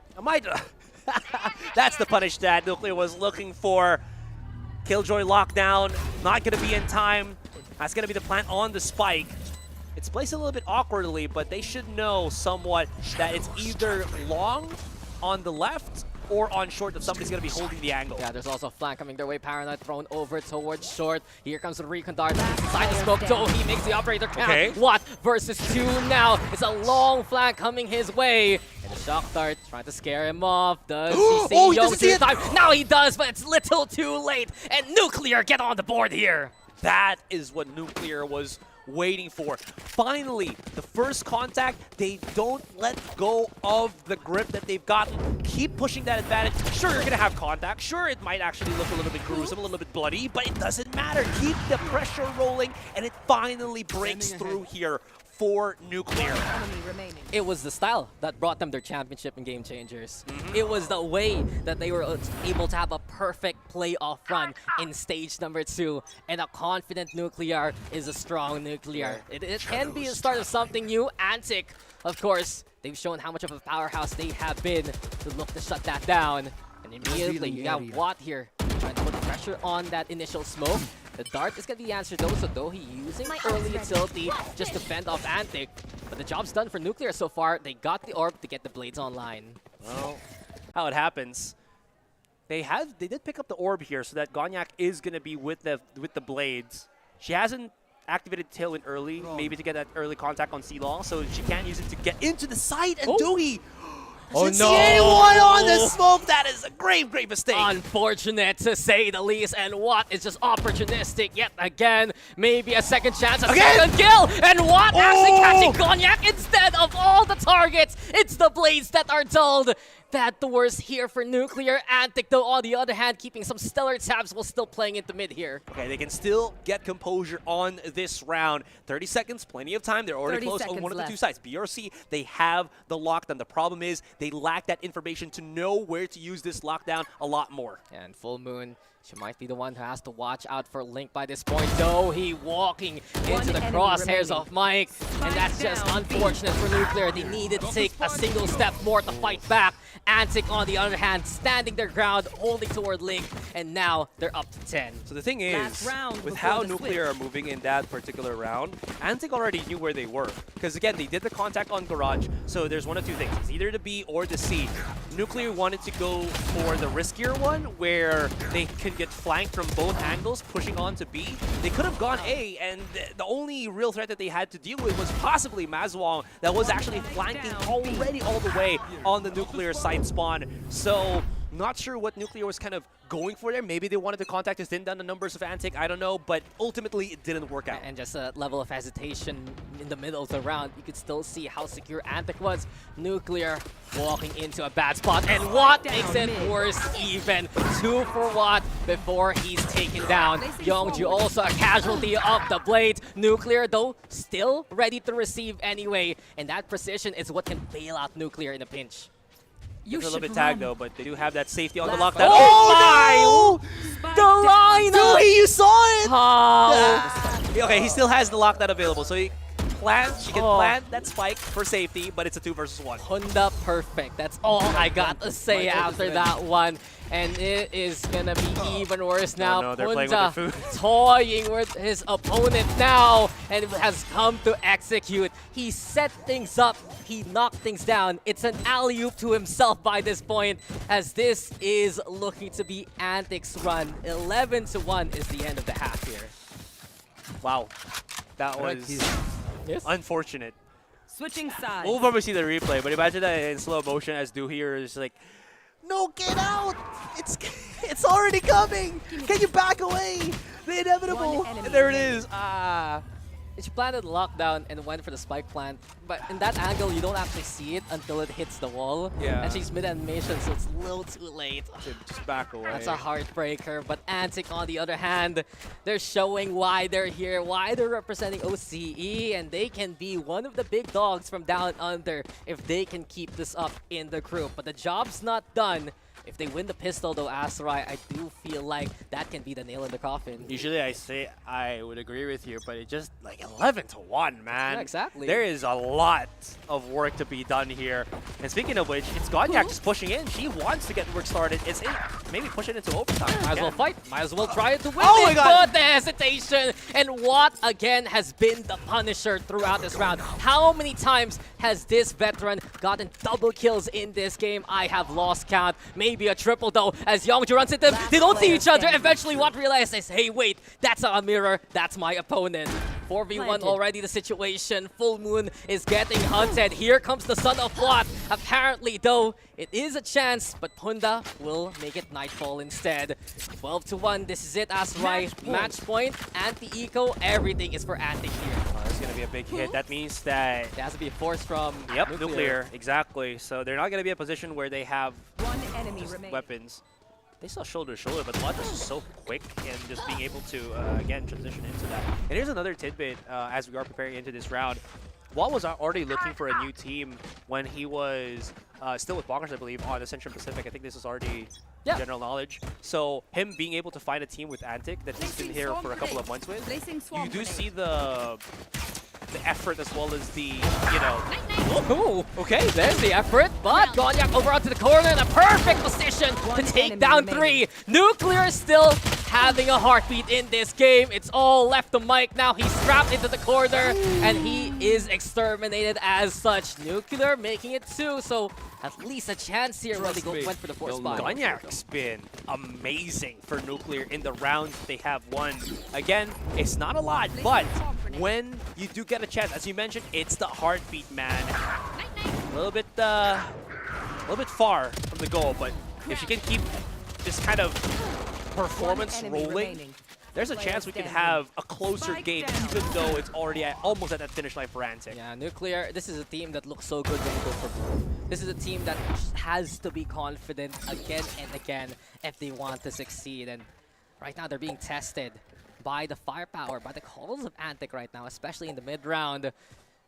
That's the punish that Nuclear was looking for. Killjoy lockdown, not gonna be in time. That's gonna be the plant on the spike. It's placed a little bit awkwardly, but they should know somewhat that it's either long on the left or on short that somebody's going to be holding the angle. Yeah, there's also a flank coming their way. Paranoid thrown over towards short. Here comes the recon dart. Inside the smoke, Doohy makes the operator count. Okay. What versus 2 now? It's a long flank coming his way. And the Shock Dart trying to scare him off. Does he see Oh, he doesn't Youngju see in it! time? Now he does, but it's little too late. And Nuclear get on the board here. That is what Nuclear was waiting for. Finally, the first contact, they don't let go of the grip that they've gotten. Keep pushing that advantage. Sure, you're going to have contact. Sure, it might actually look a little bit gruesome, a little bit bloody, but it doesn't matter. Keep the pressure rolling, and it finally breaks through here for Nuclear. It was the style that brought them their championship and Game Changers. It was the way that they were able to have a perfect playoff run in stage number 2. And a confident Nuclear is a strong Nuclear. It can be the start of something new. Antic, of course, they've shown how much of a powerhouse they have been to look to shut that down. And immediately, you got Watt here trying to put pressure on that initial smoke. The dart is going to be the answer though, so though he's using early utility just to fend off Antic. But the job's done for Nuclear so far. They got the orb to get the blades online. Well, how it happens. They did pick up the orb here, so that Gonyak is going to be with the blades. She hasn't activated Tailwind early, maybe to get that early contact on C-Law, so she can't use it to get into the site. And Dewey doesn't see anyone on the smoke. That is a grave mistake. Unfortunate to say the least, and Watt is just opportunistic yet again. Maybe a second chance, a second kill, and Watt actually catching Gonyak instead of all the targets. It's the blades that are dulled. Bad the worst here for Nuclear. Antic, though, on the other hand, keeping some stellar tabs while still playing into mid here. Okay, they can still get composure on this round. 30 seconds, plenty of time. They're already close on one of the two sides. BRC, they have the lockdown. The problem is they lack that information to know where to use this lockdown a lot more. And Full Moon, she might be the one who has to watch out for Link by this point, though he walking into the crosshairs of Mike. And that's just unfortunate for Nuclear. They needed to take a single step more to fight back. Antic, on the other hand, standing their ground, holding toward Link, and now they're up to 10. So the thing is, with how Nuclear are moving in that particular round, Antic already knew where they were. Because again, they did the contact on Garage, so there's one of two things. It's either the B or the C. Nuclear wanted to go for the riskier one, where they can get flanked from both angles, pushing on to B. They could have gone A, and the only real threat that they had to deal with was possibly Mazwong, that was actually flanking already all the way on the Nuclear side spawn. So not sure what Nuclear was kind of going for there. Maybe they wanted to contact to thin down the numbers of Antic, I don't know, but ultimately it didn't work out. And just a level of hesitation in the middle of the round, you could still see how secure Antic was. Nuclear walking into a bad spot, and Watt makes it worse even. 2 for Watt before he's taken down. Youngju also a casualty of the blades. Nuclear, though, still ready to receive anyway, and that precision is what can bail out Nuclear in a pinch. It's a little bit tagged though, but they do have that safety on the lockdown. Oh my! The Rhino! Dewey, you saw it! How? Okay, he still has the lockdown available, so he she can plant that spike for safety, but it's a 2 versus 1. Honda perfect. That's all I got to say after that one. And it is going to be even worse now. No, they're playing Honda with their food. toying with his opponent now and has come to execute. He set things up. He knocked things down. It's an alley-oop to himself by this point, as this is looking to be Antic's run. 11-1 is the end of the half here. Wow. That was unfortunate. Switching sides. We'll probably see the replay, but imagine that in slow motion as Do here is like, no, get out! It's already coming! Can you back away? The inevitable! And there it is! She planted lockdown and went for the spike plant, but in that angle you don't actually see it until it hits the wall. Yeah. And she's mid-animation, so it's a little too late. Just back away. That's a heartbreaker, but Antic, on the other hand, they're showing why they're here, why they're representing OCE, and they can be one of the big dogs from down under if they can keep this up in the group. But the job's not done. If they win the pistol, though, Asteroid, I do feel like that can be the nail in the coffin. Usually I say I would agree with you, but it just like 11-1, man. Yeah, exactly. There is a lot of work to be done here. And speaking of which, it's Gonyak just pushing in. She wants to get work started. It's maybe push it into overtime. Might as well fight. Might as well try it to win Oh it. my God. But the hesitation. And Watt, again, has been the punisher throughout this round. How many times has this veteran gotten double kills in this game? I have lost count. Maybe a triple, though, as Youngju runs into them. They don't see each other. Eventually, Watt realizes, hey, wait, that's not a mirror. That's my opponent. 4v1 already the situation. Full Moon is getting hunted. Here comes the Son of What. Apparently, though, it is a chance, but Punda will make it Nightfall instead. 12-1, this is it, Azurai. Match point, anti-eco, everything is for Antic here. It's going to be a big hit. That means that... It has to be a force from Nuclear. Exactly. So they're not going to be in a position where they have One enemy remaining. weapons. They still shoulder to shoulder, but Lodge is so quick and just being able to, again, transition into that. And here's another tidbit as we are preparing into this round. Walt was already looking for a new team when he was still with Bonkers, I believe, on Ascension Pacific. I think this is already general knowledge. So him being able to find a team with Antic that he's been here for a couple of months with, you do see the effort as well as the, you know... Oh, okay, there's the effort, but Gonyak over onto the corner in a perfect position to take down 3. Nuclear still having a heartbeat in this game. It's all left to Mike now. He's strapped into the corner, and he is exterminated as such. Nuclear making it 2, so at least a chance here when they went for the 4th spot. Gonyak's been amazing for Nuclear in the rounds they have won. Again, it's not a lot, but when you do get a chance, as you mentioned, it's the heartbeat, man. A little bit far from the goal, but if you can keep this kind of performance rolling, there's a chance we can have a closer game, even though it's already almost at that finish line for Antic. Yeah, Nuclear, this is a team that looks so good when you go for blue. This is a team that has to be confident again and again if they want to succeed. And right now, they're being tested by the firepower, by the calls of Antic right now, especially in the mid-round.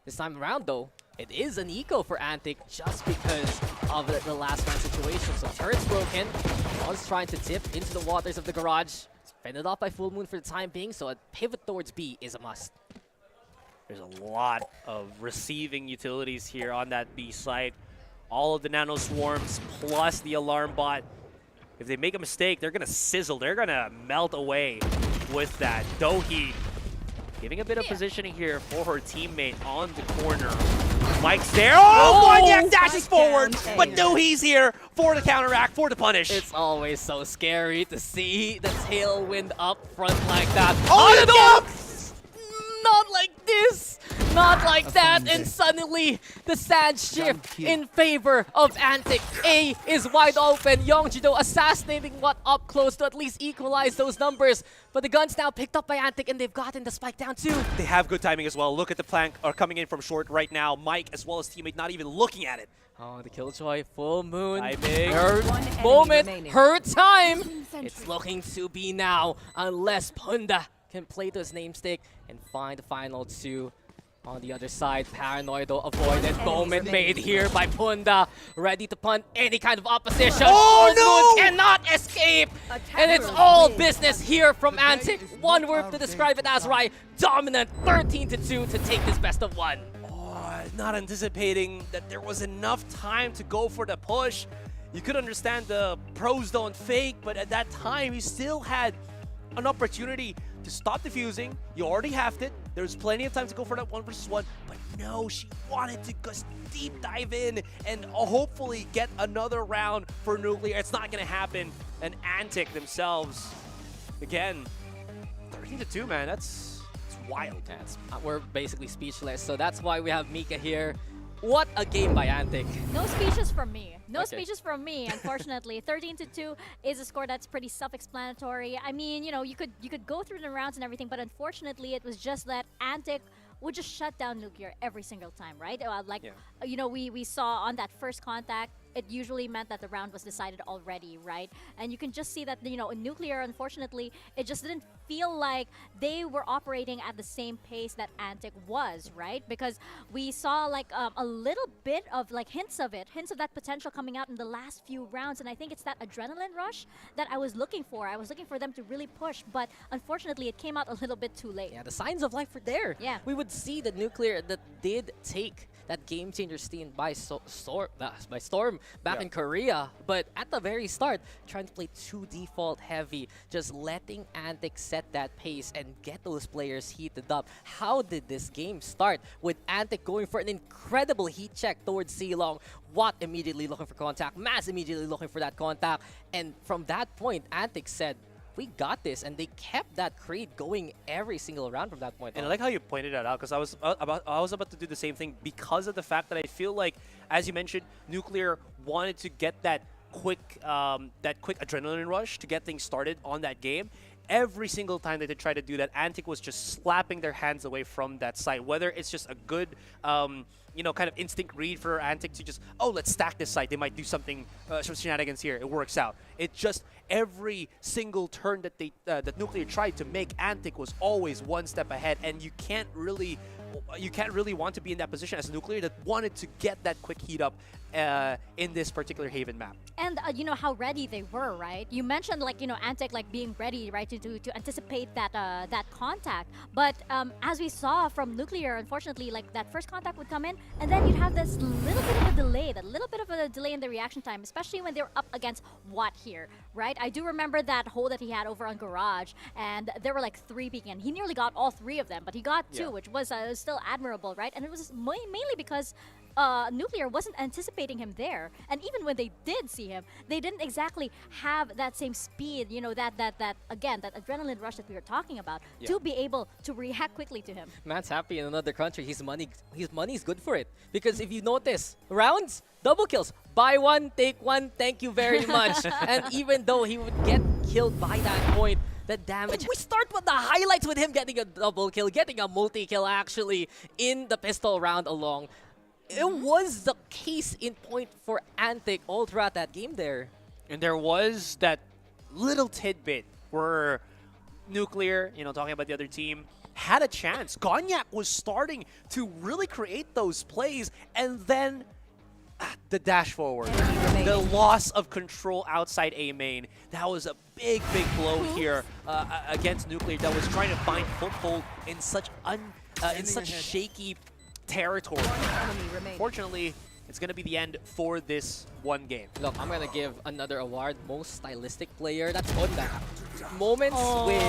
This time around, though, it is an eco for Antic just because of the last round situation. So turret's broken. Was trying to dip into the waters of the garage. It's fended off by Full Moon for the time being, so a pivot towards B is a must. There's a lot of receiving utilities here on that B site. All of the nano swarms plus the alarm bot. If they make a mistake, they're going to sizzle. They're going to melt away with that. Dohi giving a bit of positioning here for her teammate on the corner. Mike's there. Oh, Gonyak dashes forward, but Dohi's here for the counteract, for the punish. It's always so scary to see the tailwind up front like that. Oh, no! Not like this! Not like that, and suddenly the sand shift in favor of Antic. A is wide open. Yongjido assassinating what up close to at least equalize those numbers. But the gun's now picked up by Antic, and they've gotten the spike down too. They have good timing as well. Look at the plank are coming in from short right now. Mike as well as teammate not even looking at it. Oh, the Killjoy, Full Moon, Timing. her moment, her time. It's looking to be now, unless Punda can play to his namesake and find the final 2 on the other side. Paranoid, though, avoided. Moment made here by Punda, ready to punt any kind of opposition. Oh, no! Moon cannot escape, and it's all business here from Antic. One word to describe it as right. Dominant, 13-2 to take this best of 1. Not anticipating that there was enough time to go for the push. You could understand the pros don't fake, but at that time, he still had an opportunity to stop defusing. You already halved it. There's plenty of time to go for that 1 versus 1, but no, she wanted to just deep dive in and hopefully get another round for Nuclear. It's not going to happen. And Antic themselves, again, 13-2, man. That's wild. We're basically speechless, so that's why we have Mika here. What a game by Antic. No speeches from me. No Okay. speeches from me, unfortunately. 13-2 is a score that's pretty self-explanatory. I mean, you know, you could go through the rounds and everything, but unfortunately, it was just that Antic would just shut down Nuclear every single time, right? You know, we saw on that first contact, it usually meant that the round was decided already, right? And you can just see that, you know, in Nuclear, unfortunately, it just didn't feel like they were operating at the same pace that Antic was, right? Because we saw like a little bit of like hints of that potential coming out in the last few rounds, and I think it's that adrenaline rush that I was looking for. I was looking for them to really push, but unfortunately, it came out a little bit too late. Yeah, the signs of life were there. Yeah. We would see the Nuclear that did take that game changer steam by storm back in Korea, but at the very start, trying to play too default heavy, just letting Antic set that pace and get those players heated up. How did this game start? With Antic going for an incredible heat check towards Silong, Watt immediately looking for contact, Mass immediately looking for that contact, and from that point, Antic said, we got this, and they kept that creed going every single round from that point And on. I like how you pointed that out because I was about to do the same thing because of the fact that I feel like, as you mentioned, Nuclear wanted to get that quick adrenaline rush to get things started on that game. Every single time that they tried to do that, Antic was just slapping their hands away from that site. Whether it's just a good, kind of instinct read for Antic to just, oh, let's stack this site. They might do something, some shenanigans here. It works out. It just every single turn that that Nuclear tried to make, Antic was always one step ahead, and you can't really want to be in that position as Nuclear that wanted to get that quick heat up in this particular Haven map. And you know how ready they were, right? You mentioned Antic being ready, right, to anticipate that that contact. But as we saw from Nuclear, unfortunately, that first contact would come in, and then you'd have this little bit of a delay, in the reaction time, especially when they were up against Watt here, right? I do remember that hole that he had over on Garage, and there were 3 peeking, and he nearly got all 3 of them, but he got 2, which was still admirable, right? And it was mainly because Nuclear wasn't anticipating him there, and even when they did see him, they didn't exactly have that same speed, that adrenaline rush that we were talking about, to be able to react quickly to him. Man's happy in another country. His money's good for it. Because if you notice, rounds, double kills, buy one, take one, thank you very much. And even though he would get killed by that point, the damage. We start with the highlights with him getting a double kill, getting a multi-kill actually in the pistol round along. It was the case in point for Antic all throughout that game there. And there was that little tidbit where Nuclear, talking about the other team, had a chance. Gonyak was starting to really create those plays, and then the dash forward, the loss of control outside A main. That was a big blow here against Nuclear that was trying to find foothold in such shaky territory. Fortunately, it's going to be the end for this one game. Look, I'm going to give another award, most stylistic player. That's Onda. Moments with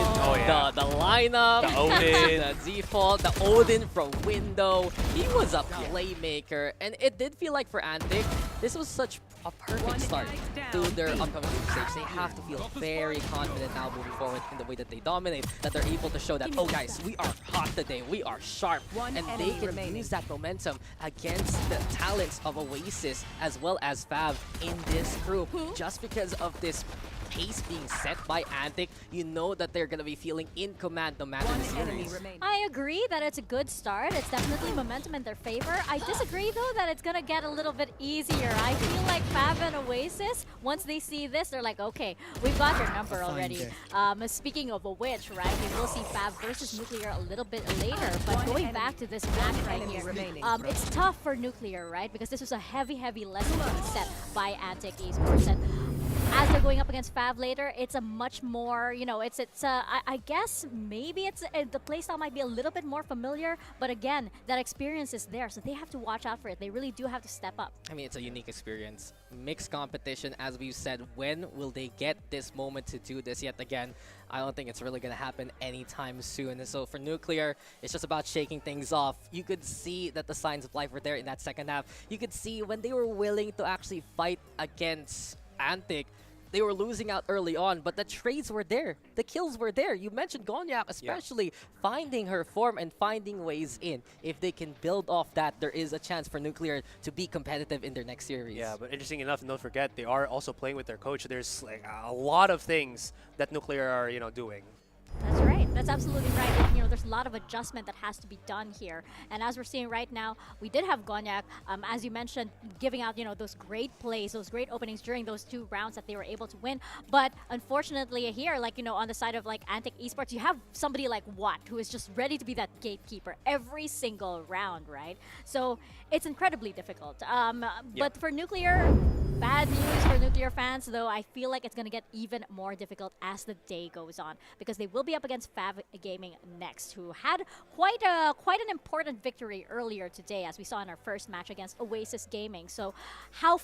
the lineup, the Odin, the default, the Odin from window. He was a playmaker, and it did feel like for Antic, this was such a perfect start to their upcoming group stage. They have to feel very confident now moving forward in the way that they dominate, that they're able to show that, oh guys, we are hot today, we are sharp, and they can use that momentum against the talents of Oasis as well as Fav in this group. Just because of this pace being set by Antic, you know that they're going to be feeling in command no matter the series. I agree that it's a good start. It's definitely momentum in their favor. I disagree, though, that it's going to get a little bit easier. I feel like Fav and Oasis, once they see this, they're like, okay, we've got your number already. Speaking of which, right, we will see Fav versus Nuclear a little bit later. But going back to this match right here, it's tough for Nuclear, right, because this was a heavy lesson being set by Antic Esports. And as they're going up against Fav later, it's a much more, I guess maybe the playstyle might be a little bit more familiar, but again, that experience is there, so they have to watch out for it. They really do have to step up. I mean, it's a unique experience. Mixed competition, as we've said. When will they get this moment to do this yet again? I don't think it's really going to happen anytime soon. And so for Nuclear, it's just about shaking things off. You could see that the signs of life were there in that second half. You could see when they were willing to actually fight against Antic, they were losing out early on, but the trades were there. The kills were there. You mentioned Gonyak, especially finding her form and finding ways in. If they can build off that, there is a chance for Nuclear to be competitive in their next series. Yeah, but interesting enough, don't forget, they are also playing with their coach. There's a lot of things that Nuclear are, doing. That's right. That's absolutely right. And, there's a lot of adjustment that has to be done here. And as we're seeing right now, we did have Gonyak, as you mentioned, giving out, those great plays, those great openings during those 2 rounds that they were able to win. But unfortunately here, on the side of Antic Esports, you have somebody like Watt who is just ready to be that gatekeeper every single round, right? So it's incredibly difficult. But for Nuclear, bad news for Nuclear fans, though. I feel like it's going to get even more difficult as the day goes on, because they will be up against Fav Gaming next, who had quite an important victory earlier today, as we saw in our first match against Oasis Gaming. So how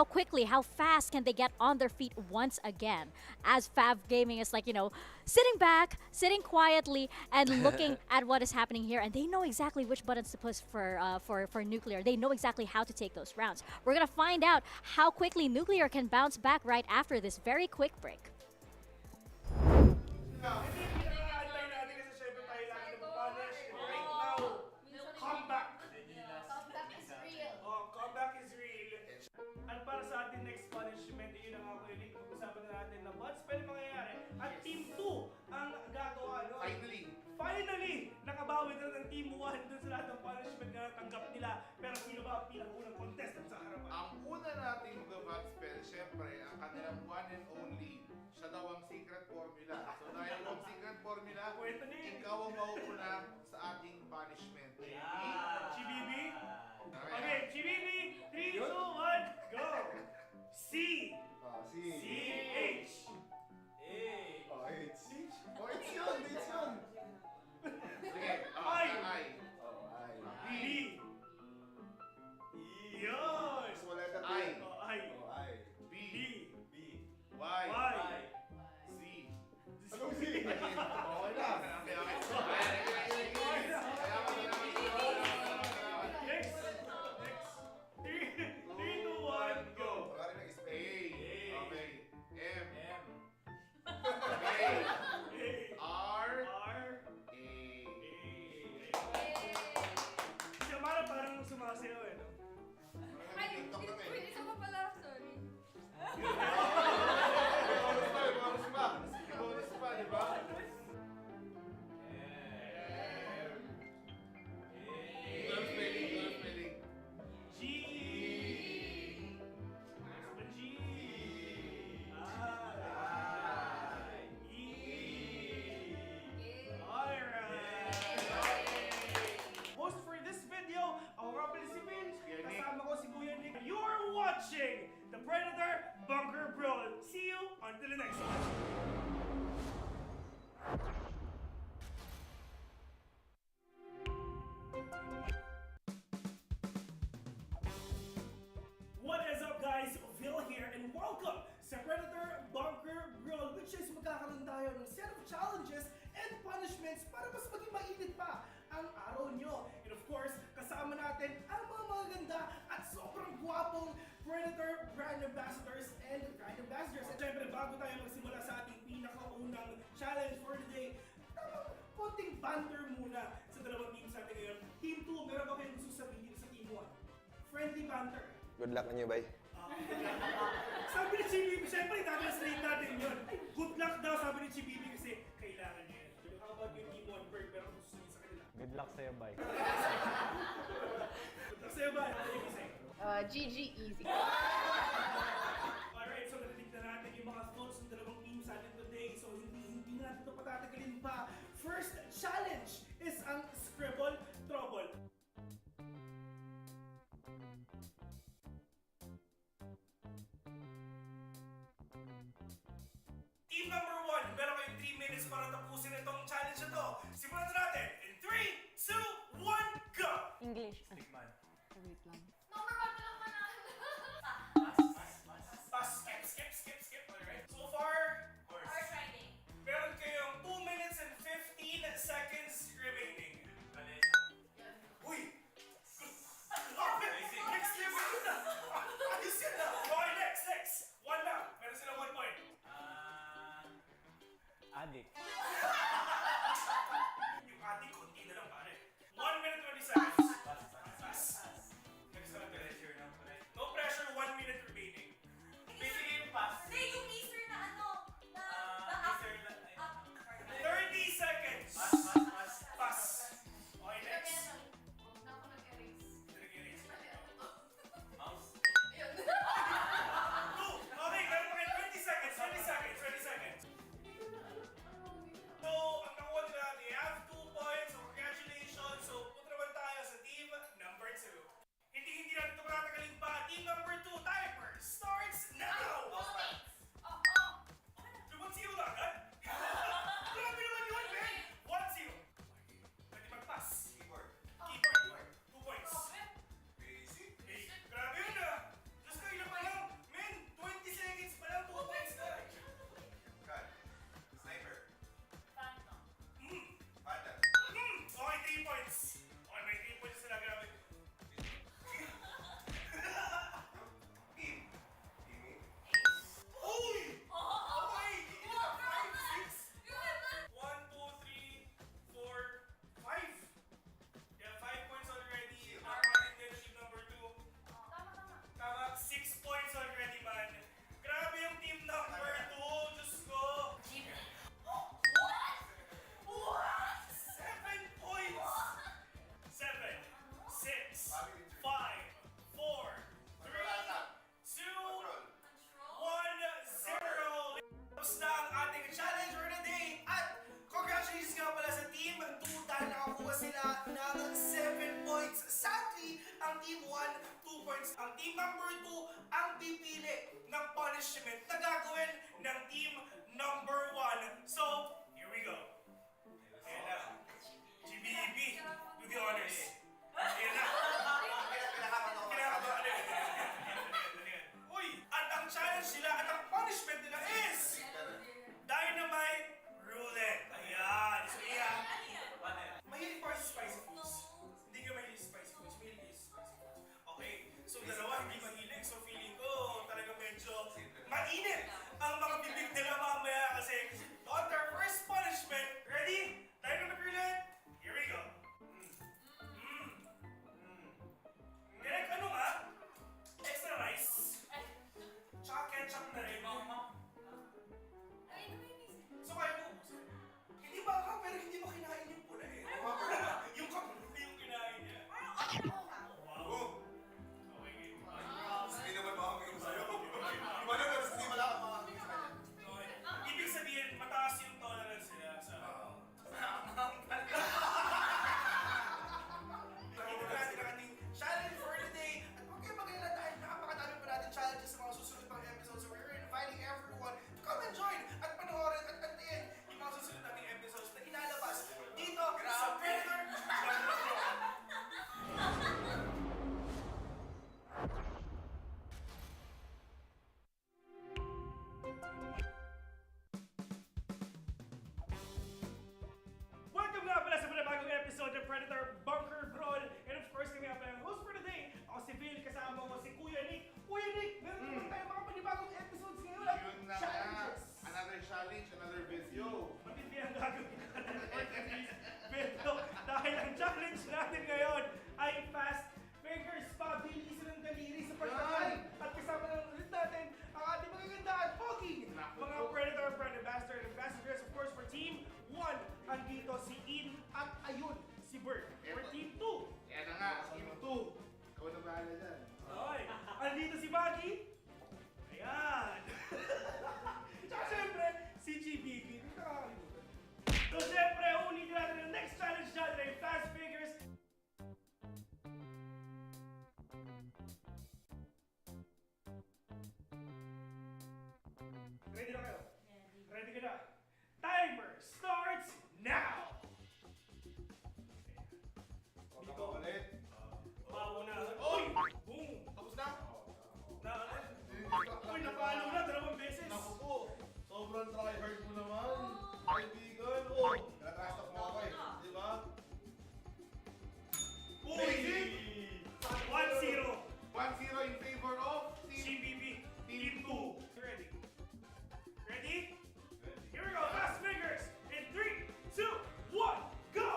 quickly, how fast can they get on their feet once again, as Fav Gaming is sitting back, sitting quietly, and looking at what is happening here, and they know exactly which buttons to push for Nuclear. They know exactly how to take those rounds. We're gonna find out how quickly Nuclear can bounce back right after this very quick break. Hindi, pinaka-antay natin kasi syempre tayo lagi napapunish. And right now, comeback. Comeback is real. Oh, comeback is real. At para sa ating next punishment, yun ang ako ulit. Pag-usapan na natin na what's pwede mangyayari. At Team 2 ang gagawa. No? Finally, nakabawi na ng Team 1 dun sa lahat ng punishment na natanggap nila. Pero sino ba ang pinakaunang contestant sa harapan? Ang una nating mag-bat spell, syempre, ang kanilang one and only, siya daw ang secret formula. So dahil ang secret formula, Kwento na yun. ikaw ang mauuna sa ating punishment. GBB? Okay, GBB, 3, 2, 1, go! C. C-H. It's yun! Sige, I. I. B. Yun! I. Oh, I. B. B. Y. Y. Z. Anong Z? Next. 3, 2, 1, go! A. Okay. M. A. R. R. A. Si Amara parang sumasayaw eh, no? Ay, isa pa pala, sorry. Bonus pa, di ba? Good spelling. G. Next one, G. I. E. Alright. Host for this video, ako nga pala si Vince. Kasama ko si Kuya Nick. You are watching the Predator Bunker Brawl. See you until the next one. What is up guys? Phil here and welcome sa Predator Bunker Brawl, which is magkakaroon tayo ng set of challenges and punishments para mas maging mainit pa ang araw nyo. And of course, kasama natin ang mga magaganda at sobrang gwapong Predator brand ambassadors and brand ambassadors. At syempre, bago tayo magsimula sa ating pinakaunang challenge for today, konting banter muna sa dalawang teams natin ngayon. Team 2, meron ba kayong gusto sabihin sa Team 1? Friendly banter. Good luck na nyo, bay. Sabi ni Chibibi, syempre translate natin yun. Good luck daw, sabi ni Chibibi kasi kailangan niya yun. Pero how about yung Team 1 Berg, pero gusto niya sa kanila? Good luck sa'yo, bay. Good luck sa'yo ba? Ano yung isa? GG easy. Alright, so narinig na natin yung mga thoughts ng dalawang teams natin today. So hindi natin ito patatagalin pa. First challenge is ang Scribble Trouble. Team number 1, meron kayong 3 minutes para tapusin itong challenge na to. Simulan na natin in 3, 2, 1, go! English. Number 1 pa lang manalo. Pass, skip. Alright. So far, Horse riding. meron kayong 2 minutes and 15 seconds remaining. Uy! Next level na! Ayos yun na! Okay, next! 1 lang. Meron silang 1 point. Addict. Yung ating konti na lang pare. 1 minute 20 seconds. Pass. Next natin. No pressure, 1 minute remaining. Basically, pass. Hindi, yung Easter na ano. Na 30 seconds. Pass. Okay, next. Huwag na ako nag-erase. Nag-erase. Ayun. Okay, meron pa kayo 20 seconds. number 2 ang pipili ng punishment na gagawin ng team number 1. So, here we go. Ayan na. GBEB, do the honors. Ayan na. Kinakabahan na yun. Uy, at ang challenge nila at ang punishment nila is Dynamite Roulette. Ayan. So, yeah. Mahilig pa sa spicy foods. Hindi ka mahilig sa spicy foods. Mahilig ka sa spicy foods. Okay. So, dalawa hindi mahilig. So, feeling ko talaga medyo mainit ang mga bibig nila mamaya kasi on their first punishment. Ready? Dynamite Roulette? Here we go. Direk, ano nga? Extra rice. Tsaka ketchup na rin. So, kaya mo, hindi ba ka, pero hindi mo kinain yung pula eh. Yung kapula yung kinain niya. Wow. Okay, game. Hindi naman makakagay sa'yo. Iba na pero hindi malakad makakagay sa kanya. Okay. Ibig sabihin, mataas yung tolerance nila sa... Nakita natin ang ating challenge for today. At huwag kayo mag-alala dahil napakadami pa natin challenges sa mga susunod pang episodes. So we're inviting everyone to come and join at panoorin at antayin yung mga susunod nating episodes na ilalabas dito sa Predator. Welcome nga pala sa panibagong episode ng Predator Bunker Brawl. And of course, kami nga pala ang host for today. Ako si Phil, kasama mo si Kuya Nick. Kuya Nick, meron naman tayo mga panibagong episodes ngayon. At Yun na nga. challenges. Another challenge, another video. Matindi ang gagawin natin for today's video. Dahil ang challenge natin ngayon ay fast fingers, pabilisan ng daliri sa pagtatay. At kasama na ulit natin ang ating magagandaan, poking mga Predator, Brand Ambassador, and Ambassadors, of course, for Team 1. Andito si In at ayun, si Bert. For Team 2. Yan na nga, Team 2. Ikaw na bahala dyan. Okay. Andito si Baggy. Ayan. Tsaka syempre, si GBB. Hindi nakakalimutan. So syempre, ulitin natin ang next challenge natin ay fast fingers. Ready na kayo? Ready ka na? Timer starts now! Dito ulit. Bawo na. Uy! Boom! Tapos na? Uy, napalo na 2 beses! Naku po, sobrang tryhard mo naman. Kaibigan, oh. Natatasok mo ako eh. Di ba? Uy! 1-0! 1-0 in favor of Team GBB, Team 2. Ready? Ready? Here we go, fast fingers! In 3, 2, 1, go!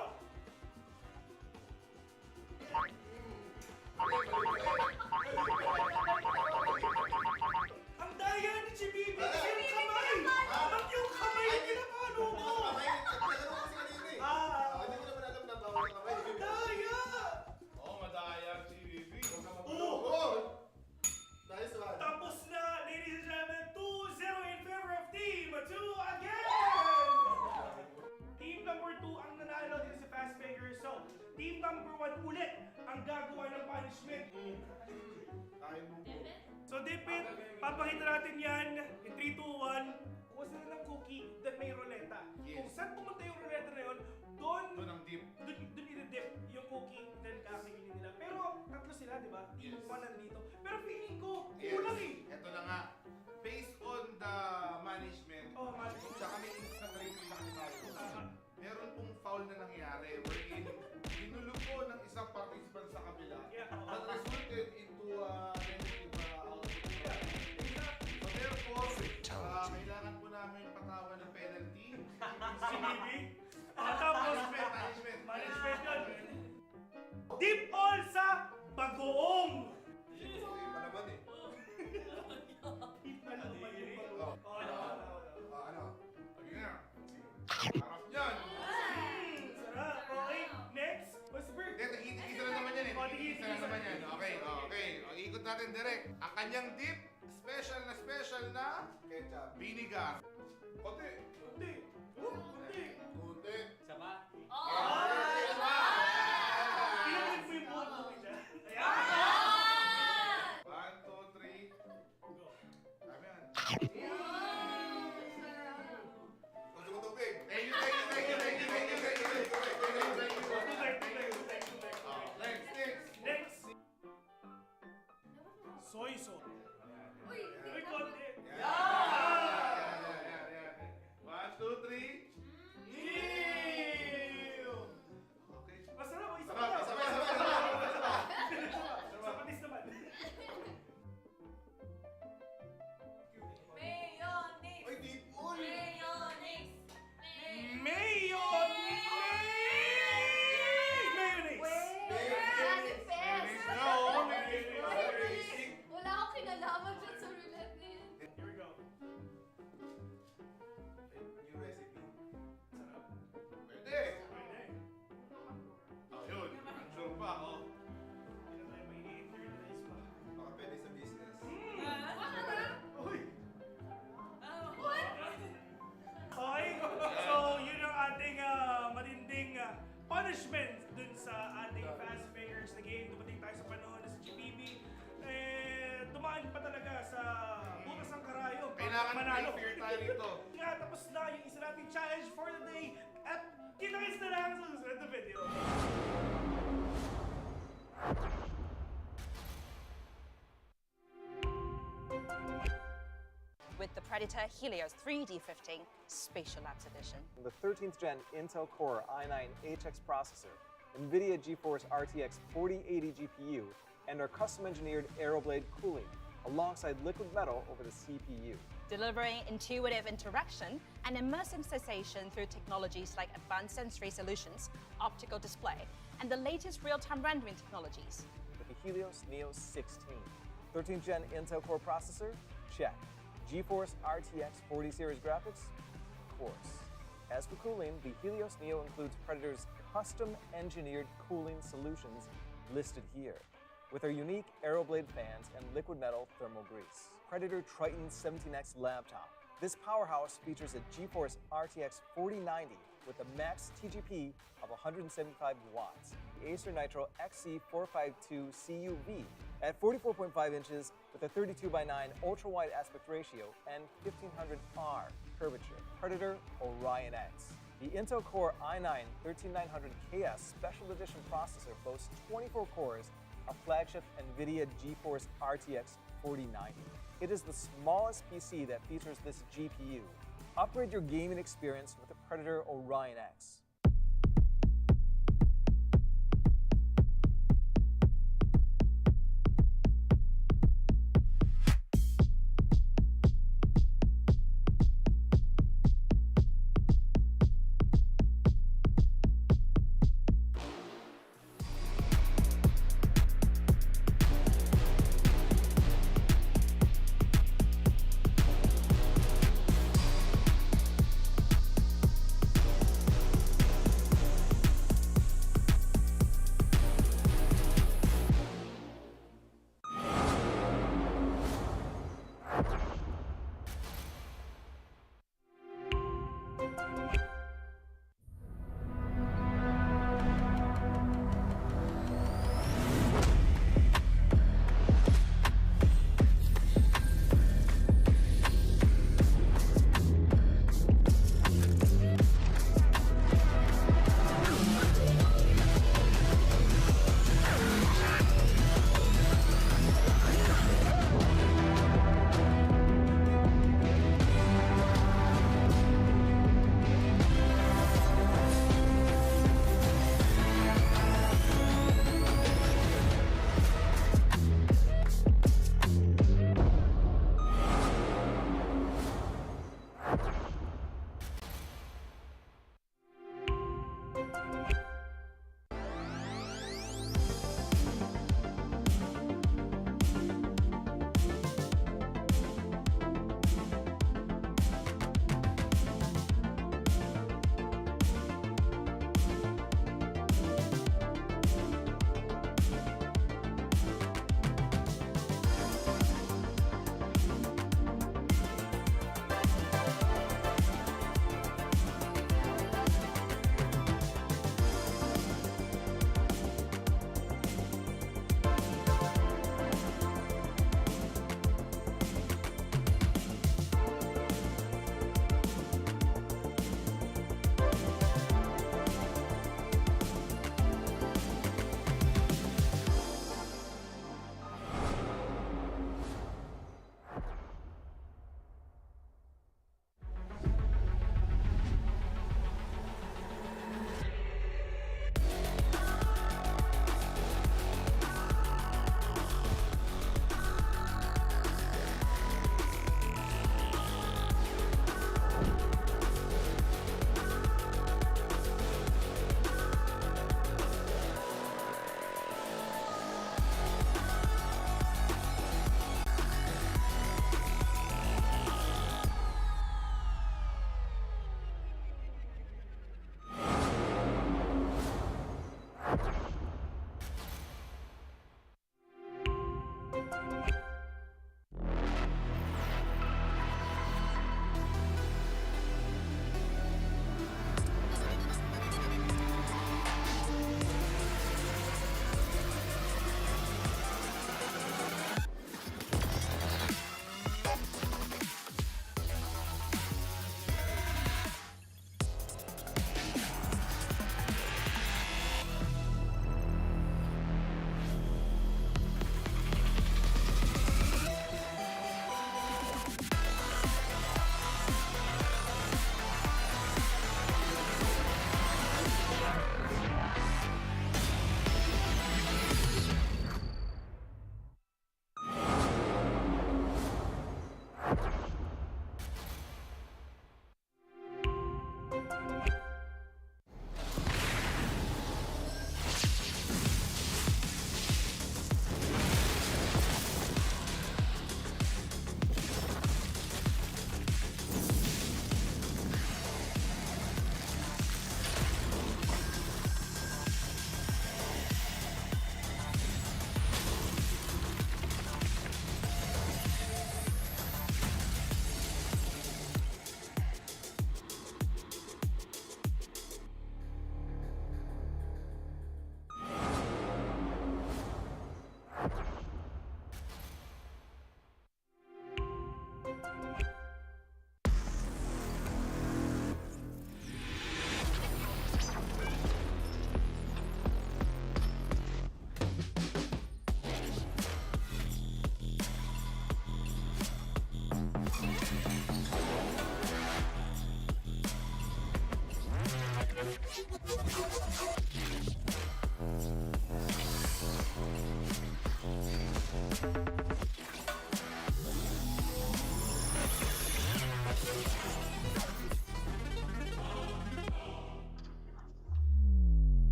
Ang daya ni GBB! Yung kamay! Ba't yung kamay yung pinapalo mo? Kamay, nagtanong kasi kanina eh. Hindi mo naman alam na bawal ang kamay. Ang daya! Oo, madaya ang GBB. Oo! Oo! Nice one. Tapos na, ladies and gentlemen, 2-0 in favor of Team 2 again! Team number 2 ang nanalo dito sa Fast Fingers. So, Team number 1 ulit ang gagawa ng punishment. Tayo mo po. So, Dipit, papakita natin yan in 3, 2, 1. Kuha sila ng cookie that may roleta. Yes. Kung saan pumunta yung roleta na yun, doon ang dip. Doon i-dip yung cookie, then kakainin nila. Pero tatlo sila, di ba? Team Yes. 1 nandito. Pero feeling ko, Yes. kulang eh. Ito na nga. Based on the management, Oh, management. tsaka may na training na kami tayo. Meron pong foul na nangyari wherein ginulo po ng isang participant sa kabila Yeah. that resulted into negative output. So therefore, kailangan po namin patawan ng penalty. Si Bibi. Tapos, management yun. Deep all sa bagoong. Iba naman eh. Iba naman yung Oh. bagoong. Ano? Sige nga. Harap yan. Sarap. Okay, next. What's the bird? Hindi, isa na naman yan eh. Oh, Isa na naman yan. Okay, okay. O, ikot natin direct. Ang kanyang dip, special na ketchup. Vinegar. Konti. Kunti. Kunti. Kunti. Sama? Pinagin mo yung buong cookie dyan. Ayan. manalo. fair tayo rito. Nga, tapos na yung isa nating challenge for the day. At kita-kits na lang sa susunod na video. With the Predator Helios 3D15 Spatial Labs Edition. The 13th gen Intel Core i9 HX processor, NVIDIA GeForce RTX 4080 GPU, and our custom-engineered Aeroblade cooling, alongside liquid metal over the CPU. Delivering intuitive interaction and immersive sensation through technologies like advanced sensory solutions, optical display, and the latest real-time rendering technologies. With the Helios Neo 16. 13th gen Intel Core processor? Check. GeForce RTX 40 series graphics? Of course. As for cooling, the Helios Neo includes Predator's custom-engineered cooling solutions listed here, with our unique Aeroblade fans and liquid metal thermal grease. Predator Triton 17X laptop. This powerhouse features a GeForce RTX 4090 with a max TGP of 175 watts. The Acer Nitro XC452 CUV at 44.5 inches with a 32:9 ultra-wide aspect ratio and 1500R curvature. Predator Orion X. The Intel Core i9 13900KS Special Edition processor boasts 24 cores, a flagship NVIDIA GeForce RTX 4090. It is the smallest PC that features this GPU. Upgrade your gaming experience with the Predator Orion X.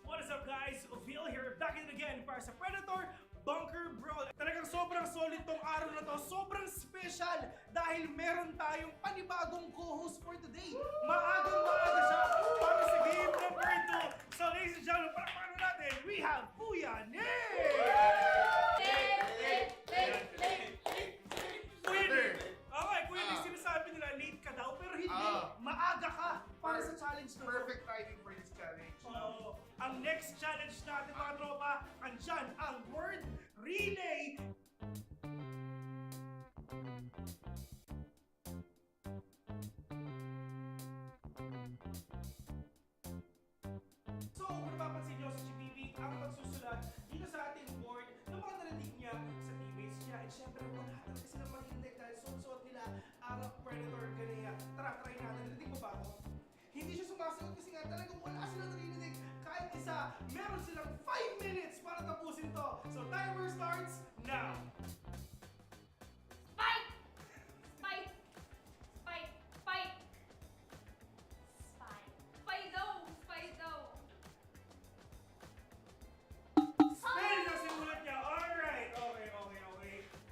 What is up guys? Phil here, back in again para sa Predator Bunker Brawl. Talagang sobrang solid tong araw na to, sobrang special dahil meron tayong panibagong co-host for today. Maagang-maaga siya para sa game number 2. So ladies and gentlemen, palakpakan natin, we have Kuya Nick! Kuya Nick! Okay, Kuya Nick, sinasabi nila late ka daw, pero hindi. Maaga ka para sa challenge na to. Perfect timing for this challenge. Oo. Ang next challenge natin mga tropa, andyan ang word relay. So, kung napapansin nyo sa GBB, ang magsusulat dito sa ating board ng mga narinig niya sa teammates niya. And syempre, wala talaga sila marinig dahil suot nila ang Predator Ganea. Tara, try natin. Narinig mo ba ako? Hindi siya sumasagot kasi nga talagang wala sila narinig. Kahit isa, meron silang 5 minutes para tapusin to. So, timer starts now. Spike! Spike! Spike! Spike! Spike! Spido! Spido! Spell na simulat niya. Alright. Okay.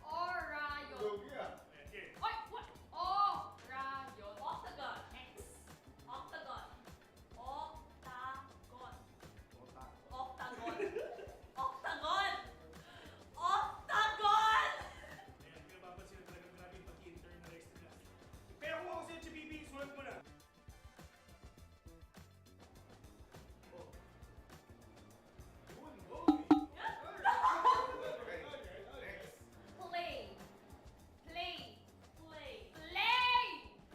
Orayon! Okay. Oy! What? Orayon! Octagon! X! Octagon! Octagon! Octagon! Octagon! Octagon! Ayan, pinapapansin na talagang grabe yung pag-internalize nila. Kaya kung ako sa GBB, sulat mo na. Play! Play! Play! Play!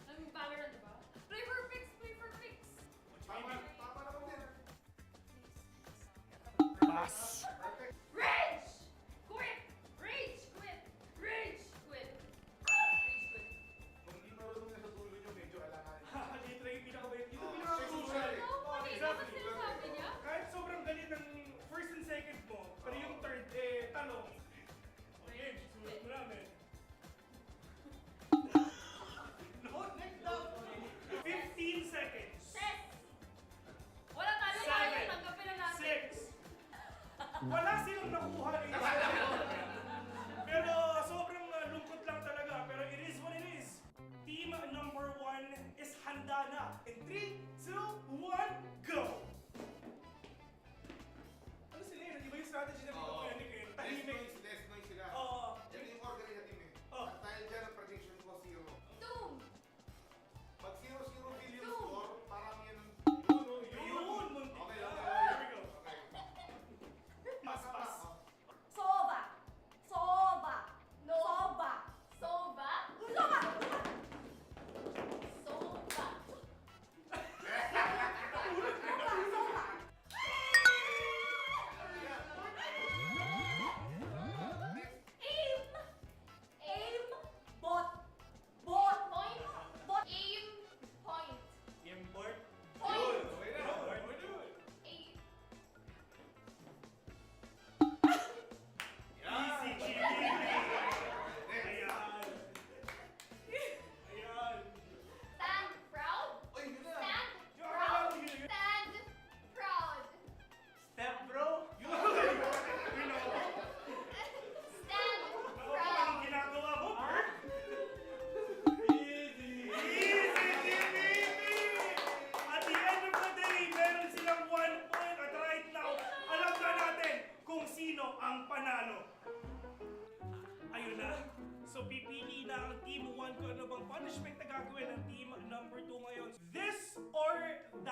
Ang Valorant, diba? Play for fix! Play for fix! Tama naman din. Pass. Rage! Quit! Rage! Quit! Rage! Quit! Rage! Quit! Kung hindi marunong na sa dulo nyo, medyo alangan. Dito lang yung pinaka-bait. Ito Oh, pinaka-crucial. shit, No, mali naman sinasabi niya. Kahit sobrang galing ng first and second mo, pero yung third, tanong. Okay, sulat mo namin. No, next down. 15 seconds. Ses! Wala tayo tayo. Tanggapin na natin. 6. 1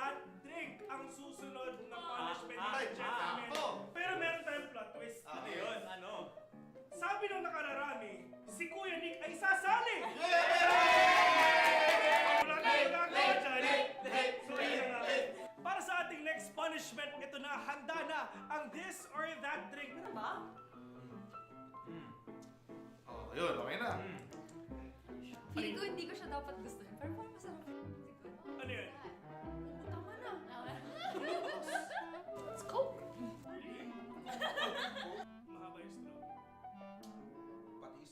hat drink ang susunod na punishment ni ay, gentlemen. sakto. Pero meron tayong plot twist. Ano yun? Ano? Sabi ng nakararami, si Kuya Nick ay sasali! Wala tayong gagawa dyan. So ayun na nga. Para sa ating next punishment, ito na, handa na ang this or that drink. Meron ba? Oh, yun, okay na. Feeling ko hindi ko siya dapat gustuhin. Pero parang masarap. Ano yun? Tama na. Let's go. Mahaba yung straw. Patis.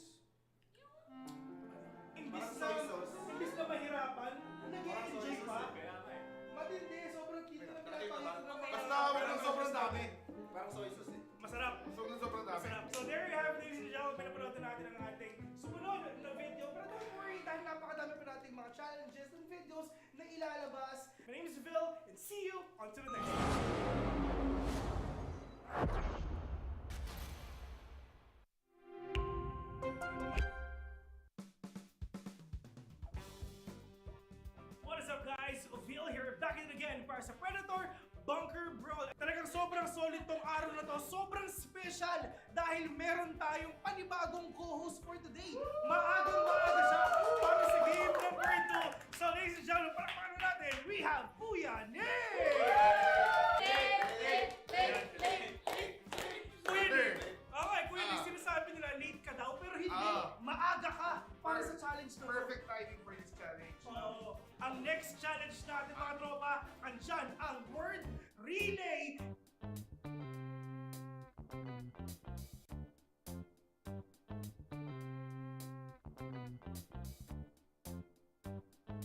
Imbis na mahirapan, nag-enjoy pa. Matindi, sobrang cute na pinapakita. Basta kami ng sobrang dami. Parang soy sauce eh. Masarap. Sobrang dami. Masarap. So there you have it, ladies and gentlemen. Pinapanood natin ang ating sumunod na video. Pero don't worry, dahil napakadami pa nating mga challenges and videos na ilalabas. My name is Phil, and see you on to the next one. What is up guys? Phil here, back in again para sa Predator Bunker Brawl. Talagang sobrang solid tong araw na to. Sobrang special dahil meron tayong panibagong co-host for today. Maagang-maaga siya para sa game number 2. So ladies and gentlemen, palakpakan natin, we have Kuya Nick! Kuya Nick! Okay, Kuya Nick, sinasabi nila late ka daw, pero hindi. Maaga ka para sa challenge na to. Perfect timing for this challenge. Oo. Ang next challenge natin mga tropa, andyan ang word relay.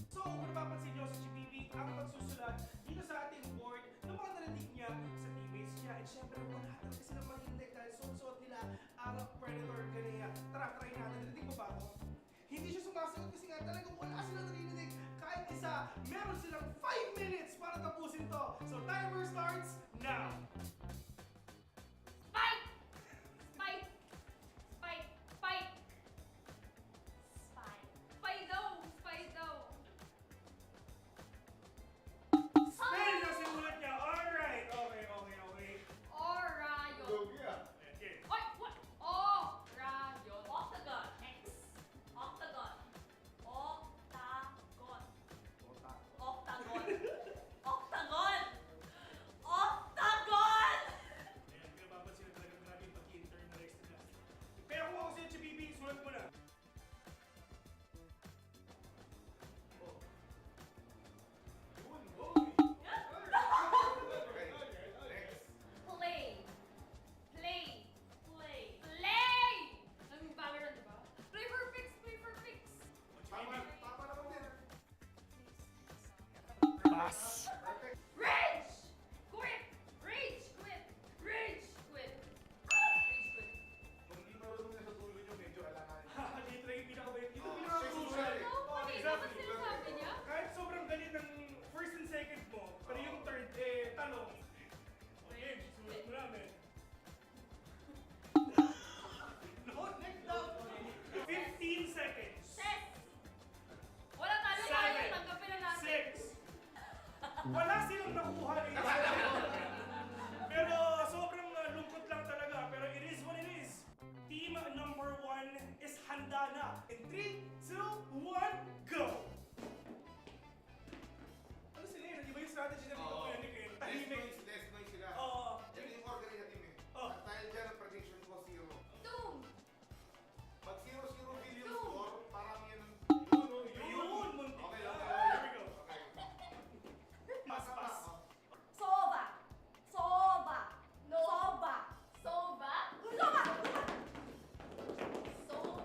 So, kung napapansin nyo sa GTV, ang magsusulat dito sa ating board ng mga narinig niya sa teammates niya. At syempre, wala talaga silang marinig dahil suot-suot nila ang Predator Ganea. Tara, try natin. Narinig mo ba ako? Hindi siya sumasagot kasi nga talagang wala silang narinig. Kahit isa, meron silang 5 minutes para tapusin to. So, timer starts now. Spike! Spike! Spike! Spike! Spike! Spido! Spido! Spell na simulat niya. Alright. Okay. Orayo! Okay. Oy! What? Orayo! Octagon! X! Octagon! Octagon! Octagon! Octagon! Octagon! Ayan, pinapapansin na talaga grabe yung pag-internalize nila. Kaya kung ako sa HBB, sulat mo na. Play! Play! Play! Play! Ang Valorant, di ba? Play for fix! Play for fix! Tama naman din. Pass. Rage! Quit! Rage! Quit! Rage! Quit! Rage! Quit! Kung hindi marunong na sa dulo nyo, medyo alangan. Dito lang yung pinaka-bait. Ito Oh, pinaka-crucial. siya No, mali. Dapat sinasabi niya. Kahit sobrang galit ng first and second mo, pero yung third, tanong. Okay, sulat mo namin. No, next down. 15 seconds. Set! Wala tayo tayo. Tanggapin na natin. 6. Wala silang nakukuha ng isa. Pero sobrang lungkot lang talaga. Pero it is what it is. Team number 1 is handa na. In 3, 2, 1, go! Ano sila yun? Di ba yung strategy na dito ko yan? Tahimik. Less noise sila. Oo. Ito yung order niya team eh. Oh. At dahil dyan ang prediction ko 0. Doom! Pag 0-0 billion Go. score, parang yan ang... Yun! Muntik Okay, na. okay. Here we go. Okay. Pass, pass. Soba! Soba! No. Soba! Soba! Soba! Soba!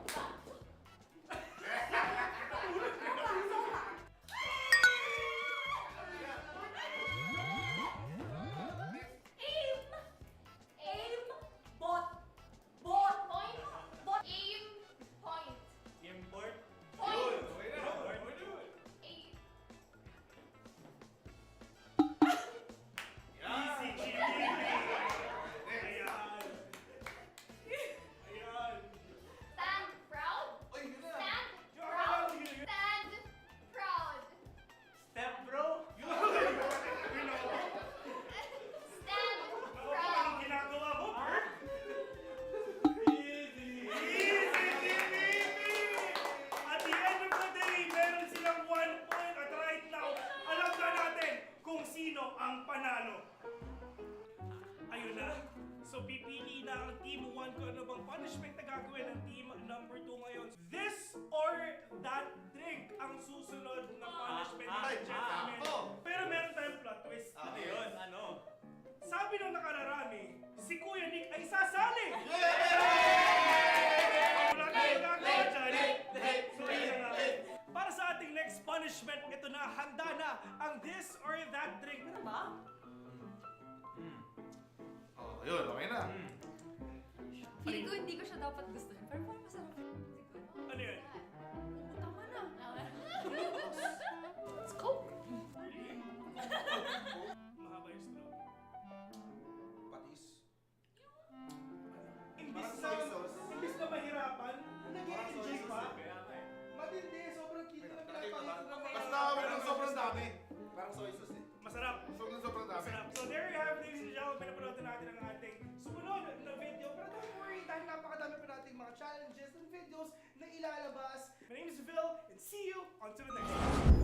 panalo. Ayun na. So pipili na ang Team 1 kung ano bang punishment na gagawin ng Team number 2 ngayon. This or that drink ang susunod na punishment ng gentlemen. Pero meron tayong plot twist. Ano yun? Ano? Sabi ng nakararami, si Kuya Nick ay sasali! Wala tayong gagawa dyan. So yun na nga. Para sa ating next punishment, ito na, handa na ang this or that drink. Ano ba? Ayun, okay na. Feeling ko hindi ko siya dapat gustuhin. Pero parang masarap yun. Ano yun? Tama na. It's Coke. Mahaba yung straw. Patis. Imbis na mahirapan, nag-i-enjoy pa. Matindi, sobrang cute na pinapakita. Basta kami ng sobrang dami. Parang soy sauce eh. Masarap. Sobrang dami. Masarap. So there you have it, ladies and gentlemen. Pinapanood natin ang ating sumunod na video. Pero don't worry, dahil napakadami pa nating mga challenges and videos na ilalabas. My name is Phil, and see you on to the next one.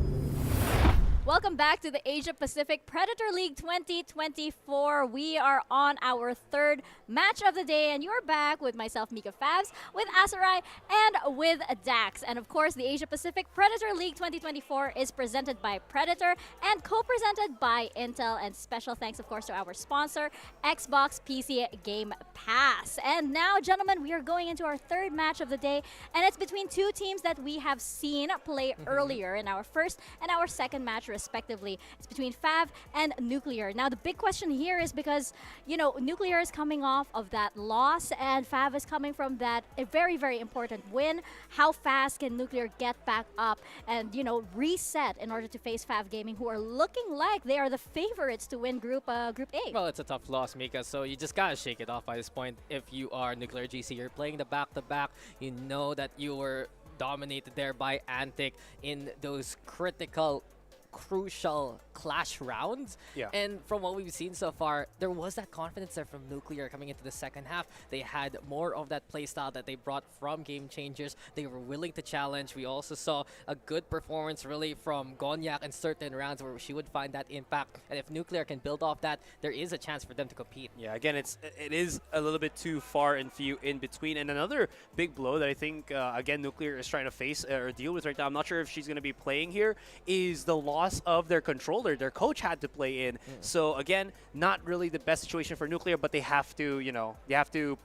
Welcome back to the Asia Pacific Predator League 2024. We are on our third match of the day, and you're back with myself, Mika Favs, with Asarai, and with Dax. And of course, the Asia Pacific Predator League 2024 is presented by Predator and co-presented by Intel. And special thanks, of course, to our sponsor, Xbox PC Game Pass. And now, gentlemen, we are going into our third match of the day, and it's between two teams that we have seen play earlier in our first and our second match, respectively. It's between Fav and Nuclear. Now, the big question here is because, you know, Nuclear is coming off of that loss and Fav is coming from that a very, very important win. How fast can Nuclear get back up and, you know, reset in order to face Fav Gaming, who are looking like they are the favorites to win Group A? Well, it's a tough loss, Mika, so you just gotta shake it off by this point. If you are Nuclear GC, you're playing the back-to-back. You know that you were dominated there by Antic in those critical, crucial clash rounds. Yeah. And from what we've seen so far, there was that confidence there from Nuclear coming into the second half. They had more of that playstyle that they brought from Game Changers. They were willing to challenge. We also saw a good performance really from Gonyak in certain rounds where she would find that impact. And if Nuclear can build off that, there is a chance for them to compete. Yeah, again, it is a little bit too far and few in between. And another big blow that I think, again, Nuclear is trying to face or deal with right now, I'm not sure if she's going to be playing here, is the loss of their controller. Their coach had to play in. So again, not really the best situation for Nuclear, but they have to, you know, still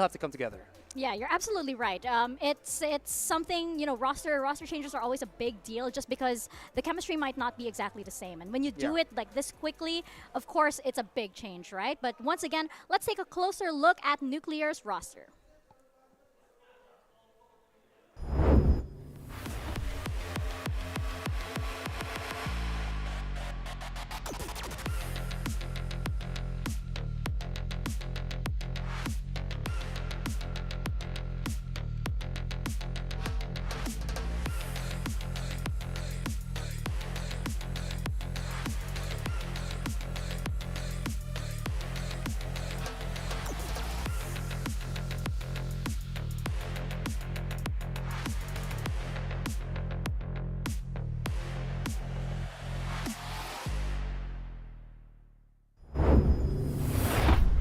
have to come together. Yeah, you're absolutely right. It's something, you know, roster changes are always a big deal just because the chemistry might not be exactly the same. And when you do it like this quickly, of course, it's a big change, right? But once again, let's take a closer look at Nuclear's roster.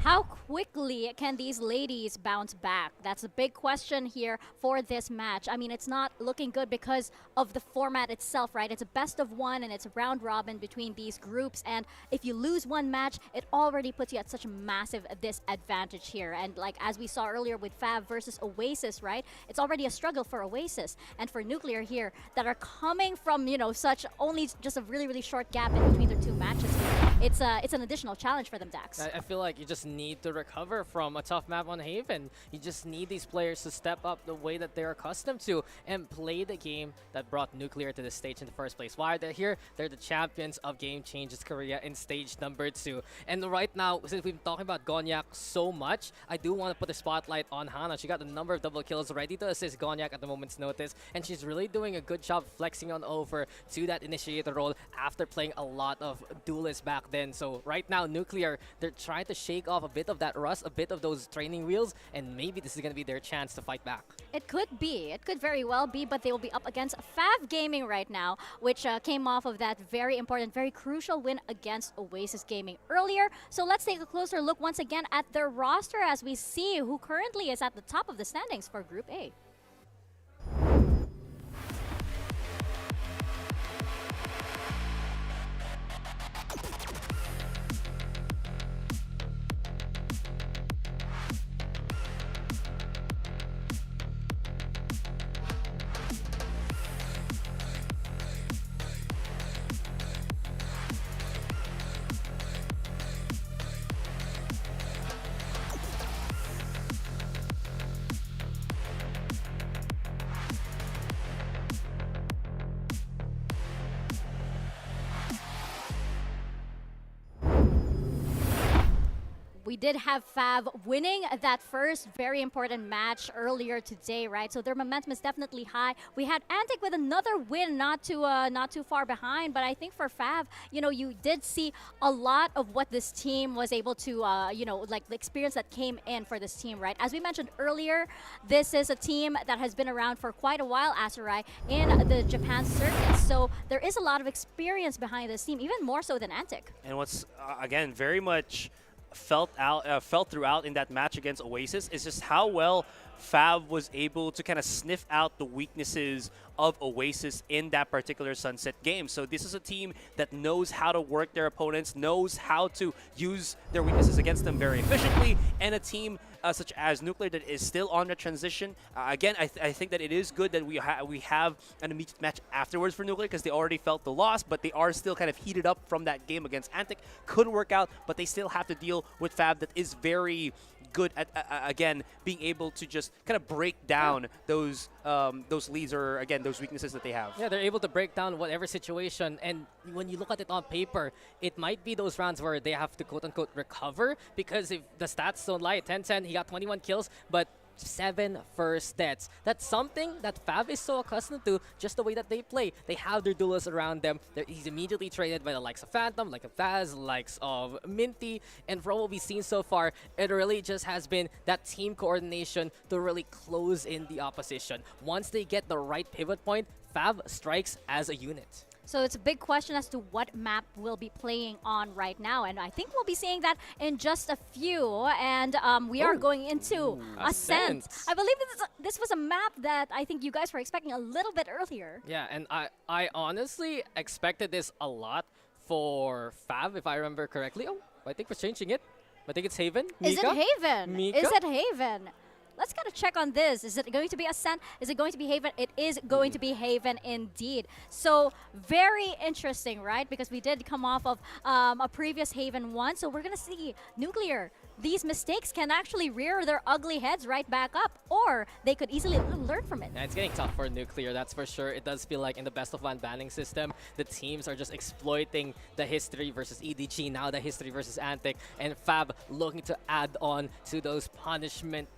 How quickly can these ladies bounce back? That's a big question here for this match. I mean, it's not looking good because of the format itself, right? It's a best of one and it's a round robin between these groups. And if you lose one match, it already puts you at such a massive disadvantage here. And like as we saw earlier with Fav versus Oasis, right? It's already a struggle for Oasis and for Nuclear here that are coming from, you know, such only just a really, really short gap in between their two matches here. It's an additional challenge for them, Dax. I feel like you just need to recover from a tough map on Haven. You just need these players to step up the way that they're accustomed to and play the game that brought Nuclear to this stage in the first place. Why are they here? They're the champions of Game Changers Korea in stage number 2. And right now, since we've been talking about Gonyak so much, I do want to put the spotlight on Hana. She got a number of double kills ready to assist Gonyak at the moment's notice, and she's really doing a good job flexing on over to that initiator role after playing a lot of duelists back then. So right now, Nuclear, they're trying to shake off a bit of that rust, a bit of those training wheels, and maybe this is going to be their chance to fight back. It could be. It could very well be, but they will be up against Fav Gaming right now, which came off of that very important, very crucial win against Oasis Gaming earlier. So let's take a closer look once again at their roster as we see who currently is at the top of the standings for Group A. We did have Fav winning that first very important match earlier today, right? So their momentum is definitely high. We had Antic with another win, not too far behind. But I think for Fav, you know, you did see a lot of what this team was able to, you know, like the experience that came in for this team, right? As we mentioned earlier, this is a team that has been around for quite a while, Asarai, in the Japan circuit. So there is a lot of experience behind this team, even more so than Antic. And what's, again, very much felt throughout in that match against Oasis is just how well Fav was able to kind of sniff out the weaknesses of Oasis in that particular Sunset game. So this is a team that knows how to work their opponents, knows how to use their weaknesses against them very efficiently, and a team such as Nuclear that is still on the transition. Again, I think that it is good that we have an immediate match afterwards for Nuclear because they already felt the loss, but they are still kind of heated up from that game against Antic. Could work out, but they still have to deal with Fav that is very good at, again, being able to just kind of break down those leads or, again, those weaknesses that they have. Yeah, they're able to break down whatever situation, and when you look at it on paper, it might be those rounds where they have to quote-unquote recover, because if the stats don't lie, 10-10, he got 21 kills, but 7 first deaths. That's something that Fav is so accustomed to, just the way that they play. They have their duelists around them. He's immediately traded by the likes of Phantom, like of Faz, likes of Minty, and from what we've seen so far, it really just has been that team coordination to really close in the opposition. Once they get the right pivot point, Fav strikes as a unit. So it's a big question as to what map we'll be playing on right now. And I think we'll be seeing that in just a few. And we are going into Ascent. I believe this was a map that I think you guys were expecting a little bit earlier. Yeah, and I honestly expected this a lot for Fav, if I remember correctly. Oh, I think we're changing it. I think it's Haven. Is Mika? it Haven? Mika? Is it Haven? Let's kind of check on this. Is it going to be Ascent? Is it going to be Haven? It is going to be Haven indeed. So very interesting, right? Because we did come off of a previous Haven one. So we're going to see Nuclear. These mistakes can actually rear their ugly heads right back up, or they could easily learn from it. Yeah, it's getting tough for Nuclear, that's for sure. It does feel like in the best of one banning system, the teams are just exploiting the history versus EDG, now the history versus Antic, and Fab looking to add on to those punishment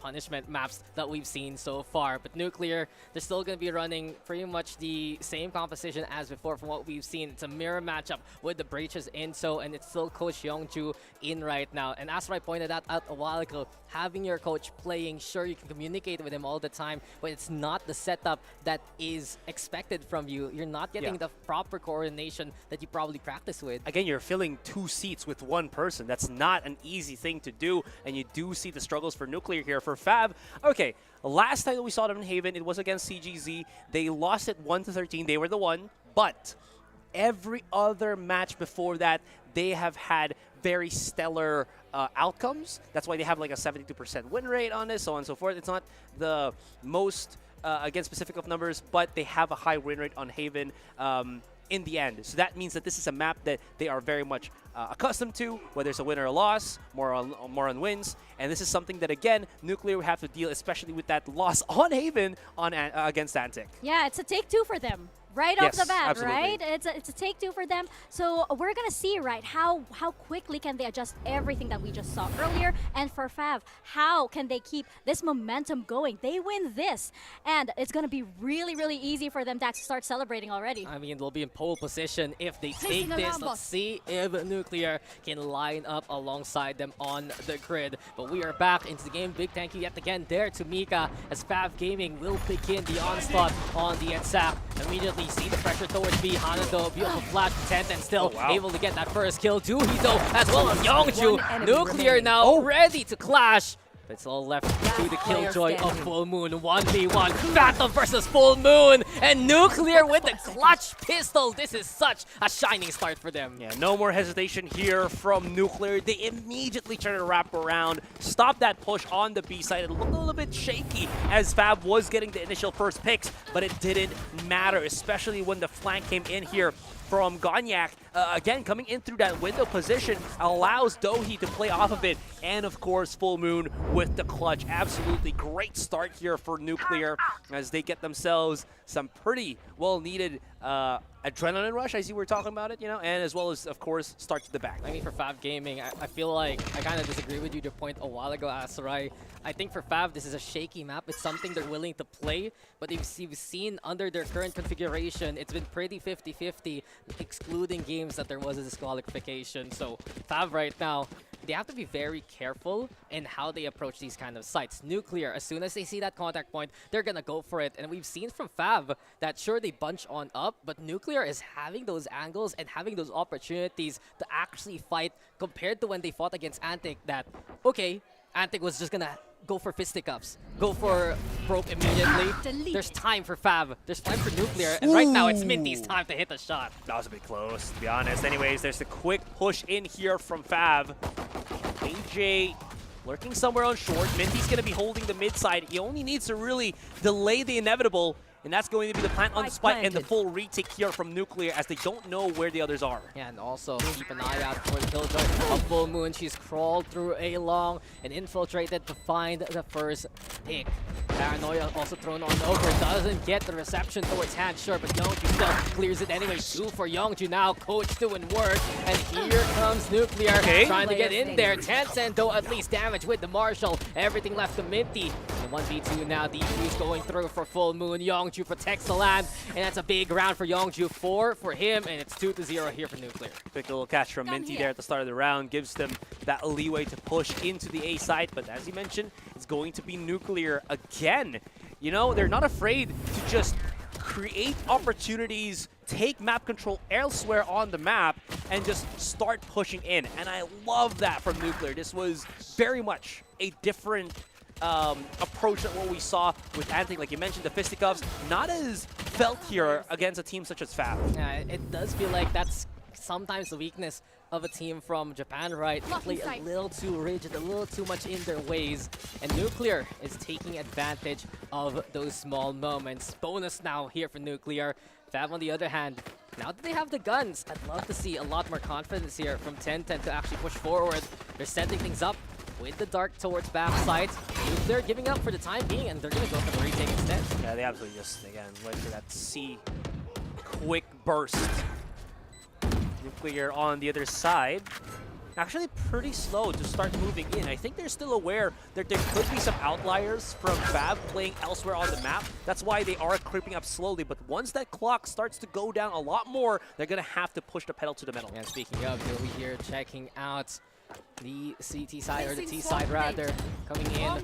maps that we've seen so far. But Nuclear, they're still going to be running pretty much the same composition as before from what we've seen. It's a mirror matchup with the Breaches Inso, and it's still Coach Youngju in right now. And as I pointed out a while ago, having your coach playing, sure, you can communicate with him all the time, but it's not the setup that is expected from you. You're not getting the proper coordination that you probably practice with. Again, you're filling 2 seats with 1 person. That's not an easy thing to do, and you do see the struggles for Nuclear here. For Fab, okay, last time that we saw them in Haven, it was against CGZ. They lost it 1-13. They were the one, but every other match before that, they have had very stellar outcomes. That's why they have like a 72% win rate on this, so on and so forth. It's not the most, again, specific of numbers, but they have a high win rate on Haven in the end. So that means that this is a map that they are very much accustomed to, whether it's a win or a loss, more on wins. And this is something that, again, Nuclear will have to deal, especially with that loss on Haven against Antic. Yeah, it's a take 2 for them. right off Yes, the bat, absolutely. right? It's a take two for them. So we're gonna see, right, how quickly can they adjust everything that we just saw earlier. And for Fav, how can they keep this momentum going? They win this, and it's gonna be really, really easy for them to actually start celebrating already. I mean, they'll be in pole position if they take Placing this. around, Let's boss. see if Nuclear can line up alongside them on the grid. But we are back into the game. Big thank you yet again there to Mika, as Fav Gaming will begin the onslaught on the attack. Immediately see the pressure towards B. Hanado, beautiful flash from Tent, and still able to get that first kill. Doohy though, as well as Youngju. Nuclear now ready to clash. It's all left to the killjoy of Full Moon. 1v1 Phantom versus Full Moon, and Nuclear with the clutch pistol. This is such a shining start for them. Yeah, no more hesitation here from Nuclear. They immediately try to wrap around, stop that push on the B side. It looked a little bit shaky as Fab was getting the initial first picks, but it didn't matter, especially when the flank came in here from Gonyak. Again, coming in through that window position allows Dohi to play off of it. And of course, Full Moon with the clutch. Absolutely great start here for Nuclear as they get themselves some pretty well-needed adrenaline rush, as you were talking about it, you know, and as well as, of course, start to the back. I mean, for Fav Gaming, I feel like I kind of disagree with you to point a while ago, Asarai. I think for Fav, this is a shaky map. It's something they're willing to play, but you've seen under their current configuration, it's been pretty 50-50, excluding games that there was a disqualification. So Fav right now, they have to be very careful in how they approach these kind of sites. Nuclear, as soon as they see that contact point, they're gonna go for it. And we've seen from Fav that sure, they bunch on up, but Nuclear is having those angles and having those opportunities to actually fight compared to when they fought against Antic that, okay, Antic was just gonna go for fisticuffs, go for broke immediately. There's time for Fav, there's time for Nuclear, and right now it's Minty's time to hit the shot. That was a bit close, to be honest. Anyways, there's a quick push in here from Fav. AJ lurking somewhere on short. Minty's going to be holding the mid side. He only needs to really delay the inevitable, and that's going to be the plant on the spot and the full retake here from Nuclear as they don't know where the others are. Yeah, and also keep an eye out for the killjoy of Full Moon. She's crawled through A long and infiltrated to find the first pick. Paranoia also thrown on over. Doesn't get the reception towards hand, sure, but Youngju still clears it anyway. 2 for Youngju now. Coach doing work, and here comes Nuclear trying to get in there. Tencent though at least damage with the Marshall. Everything left to Minty. The 1v2 now. DQ's going through for Full Moon. Youngju protects the land, and that's a big round for Youngju. 4 for him, and it's 2-0 here for Nuclear. Quick little catch from Minty there at the start of the round. Gives them that leeway to push into the A side, but as you mentioned, it's going to be Nuclear again. You know, they're not afraid to just create opportunities, take map control elsewhere on the map, and just start pushing in. And I love that from Nuclear. This was very much a different approach than what we saw with Antic. Like you mentioned, the fisticuffs, not as felt here against a team such as Fab. Yeah, it does feel like that's sometimes the weakness of a team from Japan, right? They play a little too rigid, a little too much in their ways, and Nuclear is taking advantage of those small moments. Bonus now here for Nuclear. Fab, on the other hand, now that they have the guns, I'd love to see a lot more confidence here from 10-10 to actually push forward. They're setting things up with the dark towards backside. Nuclear giving up for the time being, and they're going to go for the retake instead. Yeah, they absolutely just, again, went for that C quick burst. Nuclear on the other side, actually pretty slow to start moving in. I think they're still aware that there could be some outliers from Fab playing elsewhere on the map. That's why they are creeping up slowly. But once that clock starts to go down a lot more, they're going to have to push the pedal to the metal. And speaking of, Joey here checking out the CT side, or the T side rather, coming in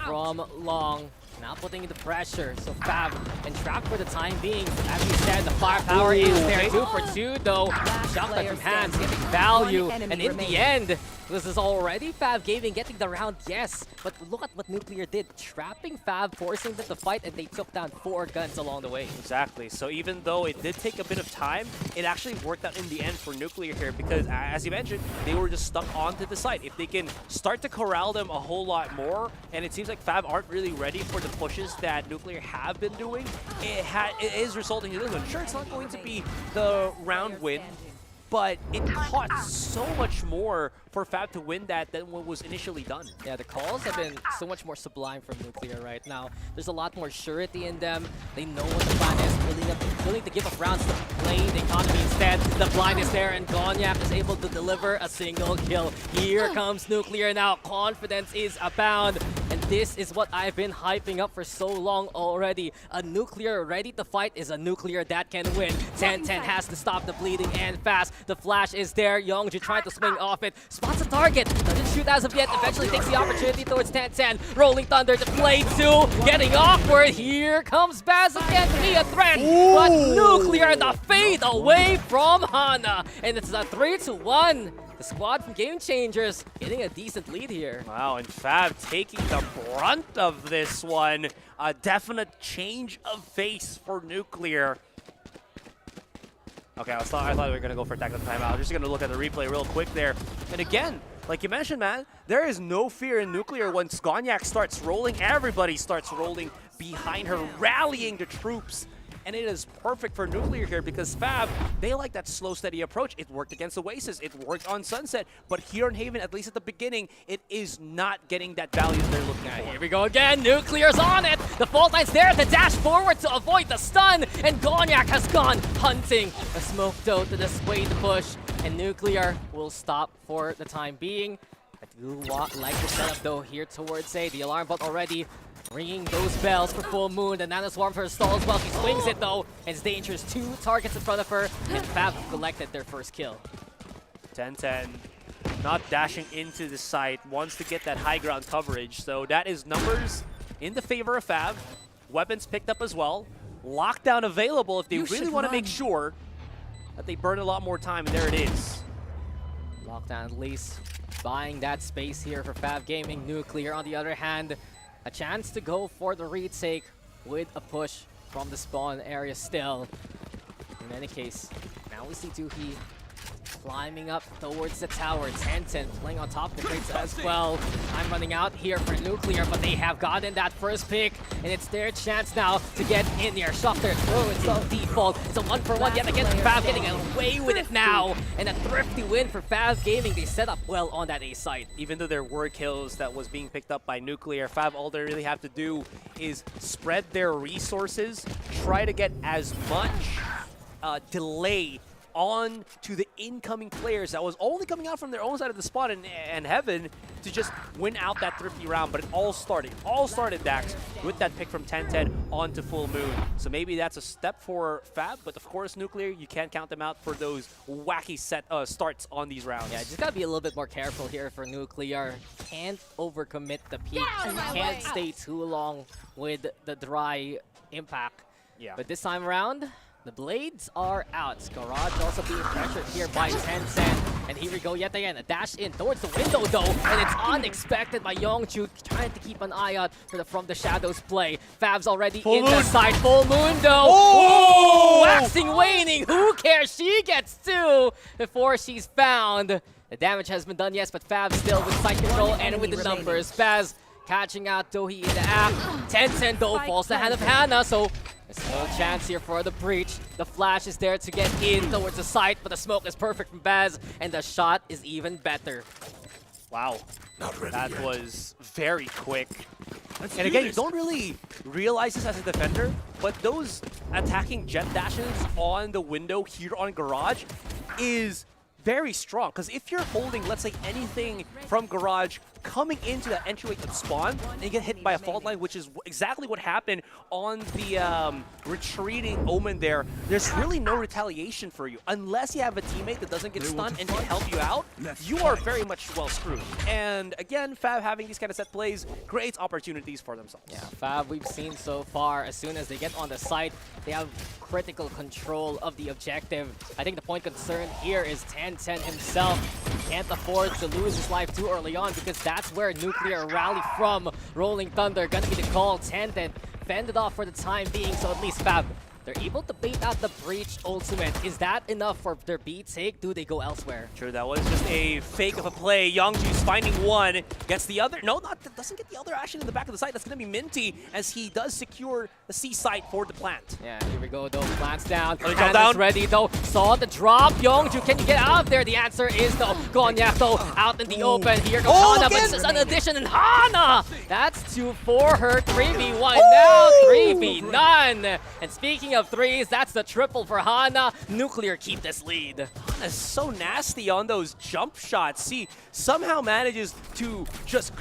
from long. Now putting the pressure, so Fab and Trap for the time being. As you said, the firepower is there. 2 for 2 though. Shot that from hands, getting value. And in the end, this is already Fab Gaming getting the round, yes. But look at what Nuclear did. Trapping Fab, forcing them to fight, and they took down 4 guns along the way. Exactly. So even though it did take a bit of time, it actually worked out in the end for Nuclear here because, as you mentioned, they were just stuck onto the site. If they can start to corral them a whole lot more, and it seems like Fab aren't really ready for the pushes that Nuclear have been doing, it is resulting in this one. Sure, it's not going to be the round win, but it costs so much more for Fab to win that than what was initially done. Yeah, the calls have been so much more sublime from Nuclear right now. There's a lot more surety in them. They know what the plan is, willing to give up rounds to play the economy instead. The blind is there, and Gonyak is able to deliver a single kill. Here comes Nuclear now. Confidence is abound. And this is what I've been hyping up for so long already. A Nuclear ready to fight is a Nuclear that can win. 10-10 has to stop the bleeding and fast. The flash is there. Youngju trying to swing off it. Spots a target. Doesn't shoot as of yet. Eventually takes the opportunity towards 10-10. Rolling Thunder to play two. Getting awkward. Here comes Baz again to be a threat. But Nuclear the fade away from Hana. And it's a 3-1. The squad from Game Changers getting a decent lead here. Wow, and Fab taking the brunt of this one. A definite change of face for Nuclear. Okay, I thought we were going to go for a tactical timeout. I'm just going to look at the replay real quick there. And again, like you mentioned, man, there is no fear in Nuclear. Once Gonyak starts rolling, everybody starts rolling behind her, rallying the troops. And it is perfect for Nuclear here because Fab, they like that slow, steady approach. It worked against Oasis. It worked on Sunset. But here in Haven, at least at the beginning, it is not getting that value they're looking for. Here we go again. Nuclear's on it. The fault line's there to dash forward to avoid the stun. And Gonyak has gone hunting a smoke doe to dissuade the push. And Nuclear will stop for the time being. I do like the setup though here towards A. The alarm bot already ringing those bells for Full Moon. The Nano Swarm for her stall as well. She swings it though, and it's dangerous. 2 targets in front of her, and Fab collected their first kill. 10-10, not dashing into the site, wants to get that high ground coverage. So that is numbers in the favor of Fab. Weapons picked up as well. Lockdown available if they really want to make sure that they burn a lot more time, and there it is. Lockdown at least buying that space here for Fab Gaming. Nuclear on the other hand, a chance to go for the retake with a push from the spawn area still. In any case, now we see Dookie climbing up towards the tower. 10-10 playing on top of the crates as well. I'm running out here for Nuclear, but they have gotten that first pick, and it's their chance now to get in there. Schofter throws the default. It's a 1-for-1 yet again. Fab getting away with it now, and a thrifty win for Fab Gaming. They set up well on that A site. Even though there were kills that was being picked up by Nuclear, Fab, all they really have to do is spread their resources, try to get as much delay on to the incoming players that was only coming out from their own side of the spot in Heaven to just win out that thrifty round. But it all started, Dax, with that pick from 10-10 onto Full Moon. So maybe that's a step for Fab, but of course Nuclear, you can't count them out for those wacky starts on these rounds. Yeah, just gotta be a little bit more careful here for Nuclear. Can't overcommit the peak, can't stay too long with the dry impact. Yeah. But this time around, the blades are out. Garage also being pressured here by 10-10. And here we go yet again. A dash in towards the window though. And it's unexpected by Youngju trying to keep an eye out for the From the Shadows play. Fab's already in the side. Full Moon though. Oh! Waxing, waning. Who cares? She gets 2 before she's found. The damage has been done, yes, but Fab still with site control and with the numbers. Baz catching out Dohi in the act. 10-10 though falls the hand of Hana, so a small chance here for the breach. The flash is there to get in towards the site, but the smoke is perfect from Baz, and the shot is even better. Wow, that was very quick. And again, you don't really realize this as a defender, but those attacking jet dashes on the window here on Garage is very strong. Because if you're holding, let's say, anything from Garage coming into that entryway to spawn, and you get hit by a fault line, which is exactly what happened on the retreating Omen there, there's really no retaliation for you. Unless you have a teammate that doesn't get stunned and can help you out, you are very much well screwed. And again, Fab having these kind of set plays creates opportunities for themselves. Yeah, Fab we've seen so far, as soon as they get on the site, they have critical control of the objective. I think the point concern here is 10-10 himself. Can't afford to lose his life too early on, because that's where Nuclear rally from. Rolling Thunder gonna be the call. 10-10 fended off for the time being, so at least Fab They're able to bait out the breach ultimate. Is that enough for their B take? Do they go elsewhere? Sure, that was just a fake of a play. Youngju's finding one, gets the other. No, doesn't get the other actually in the back of the site. That's going to be Minty as he does secure the C site for the plant. Yeah, here we go though. Plants down. Let it Hand go down. is ready though. Saw the drop. Youngju, can you get out of there? The answer is no. Gonyak though, out in the open. Here goes Hana, but this is an addition in Hana! That's 2 for her. 3v1 now, 3v none. And speaking of threes, that's the triple for Hana. Nuclear keep this lead. Hana's so nasty on those jump shots. He somehow manages to just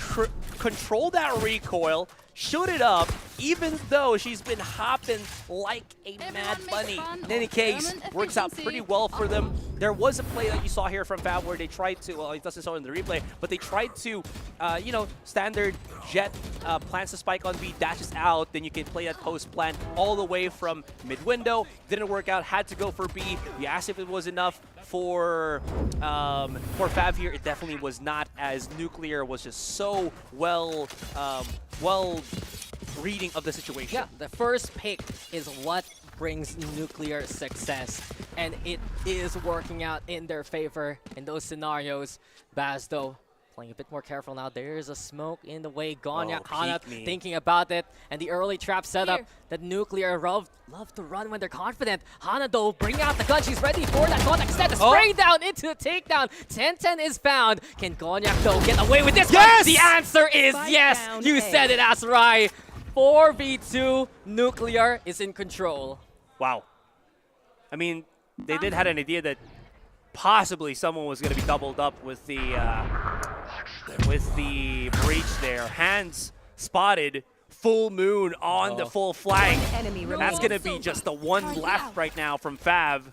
control that recoil, shoot it up, even though she's been hopping like a mad bunny. In any case, works out pretty well for them. There was a play that you saw here from Fab where they tried to, well, it doesn't show in the replay, but they tried to, you know, standard Jet plants the spike on B, dashes out, then you can play that post plant all the way from mid-window. Didn't work out, had to go for B. You asked if it was enough for Fab here. It definitely was not, as Nuclear was just so well reading of the situation. Yeah, the first pick is what brings Nuclear success, and it is working out in their favor in those scenarios. Baz, though, playing a bit more careful now. There's a smoke in the way. Gonyak, Hana thinking about it, and the early trap setup that Nuclear love to run when they're confident. Hana, though, bring out the gun. She's ready for that contact set. The spray down into the takedown. 10-10 is found. Can Gonyak, though, get away with this? Yes! The answer is yes. You said it, Asrai. 4v2, Nuclear is in control. Wow. I mean, they did have an idea that possibly someone was going to be doubled up with the breach there. Hands spotted, full moon on the full flank. That's going to be just the one left right now from Fav.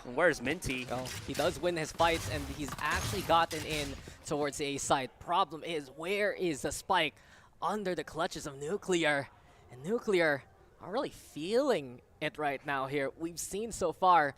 And where's Minty? Well, he does win his fights, and he's actually gotten in towards the A side. Problem is, where is the spike? Under the clutches of Nuclear. And Nuclear are really feeling it right now here. We've seen so far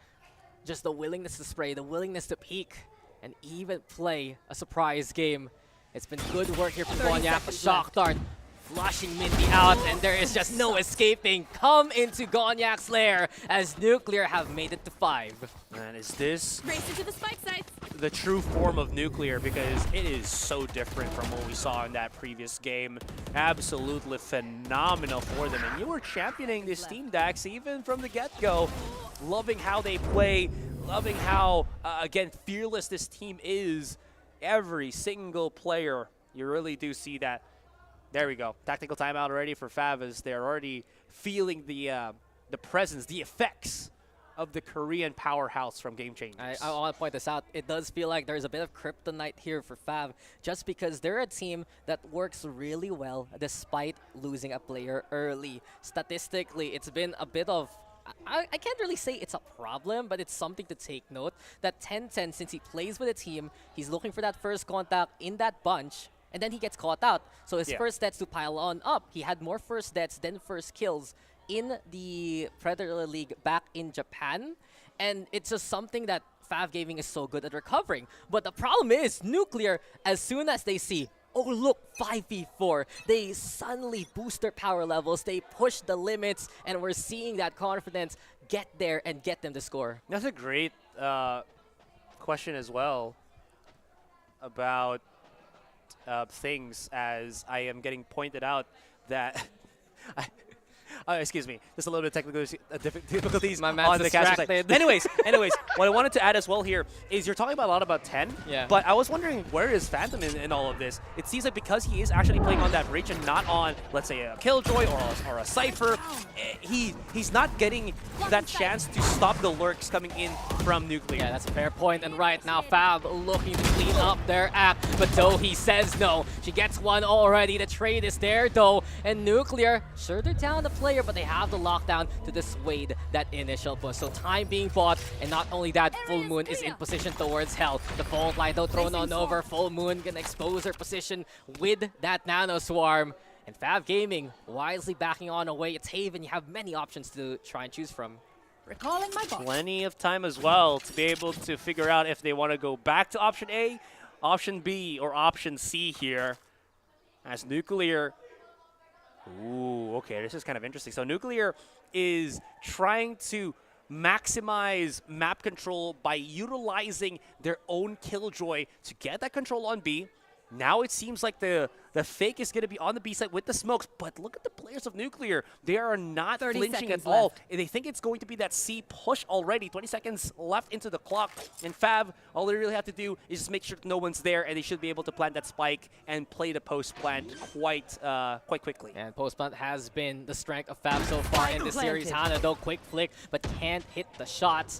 just the willingness to spray, the willingness to peek, and even play a surprise game. It's been good work here from Gonyak. Shock Dart flushing Minty out, and there is just no escaping. Come into Gonyak's lair as Nuclear have made it to 5. Man, is this Race into the spike sites. the true form of Nuclear? Because it is so different from what we saw in that previous game. Absolutely phenomenal for them. And you were championing this team, Dax, even from the get-go. Loving how they play, loving how, again, fearless this team is. Every single player, you really do see that. There we go. Tactical timeout already for Fav as they're already feeling the presence, the effects of the Korean powerhouse from Game Changers. I want to point this out. It does feel like there's a bit of kryptonite here for Fav, just because they're a team that works really well despite losing a player early. Statistically, it's been a bit of, I can't really say it's a problem, but it's something to take note that 10-10, since he plays with a team, he's looking for that first contact in that bunch, and then he gets caught out. So his first deaths to pile on up. He had more first deaths than first kills in the Predator League back in Japan. And it's just something that Fav Gaming is so good at recovering. But the problem is, Nuclear, as soon as they see, oh look, 5v4, they suddenly boost their power levels, they push the limits, and we're seeing that confidence get there and get them to score. That's a great question as well about things, as I am getting pointed out that excuse me, just a little bit of difficulties My man's on the caster side. distracted. Anyways, what I wanted to add as well here is you're talking about a lot about 10, but I was wondering, where is Phantom in all of this? It seems like because he is actually playing on that breach and not on, let's say, a Killjoy or a Cypher, he's not getting that chance to stop the lurks coming in from Nuclear. Yeah, that's a fair point. And right now, Fab looking to clean up their act, but though he says no, she gets one already. The trade is there though, and Nuclear, sure, they're down the player, but they have the lockdown to dissuade that initial push. So time being bought, and not only that, Full Moon is in position towards Hell. The Fault Line though thrown on over. Full Moon gonna expose her position with that Nano Swarm. And Fav Gaming wisely backing on away. It's Haven. You have many options to try and choose from. Recalling my boss. Plenty of time as well to be able to figure out if they want to go back to option A, option B, or option C here. As Nuclear Ooh, okay, this is kind of interesting. So Nuclear is trying to maximize map control by utilizing their own Killjoy to get that control on B. Now it seems like the fake is going to be on the B side with the smokes, but look at the players of Nuclear. They are not 30 flinching at seconds all. left. They think it's going to be that C push already. 20 seconds left into the clock. And Fav, all they really have to do is just make sure no one's there, and they should be able to plant that spike and play the post plant quite quickly. And post plant has been the strength of Fab so far in this series. Hana, though, quick flick, but can't hit the shots.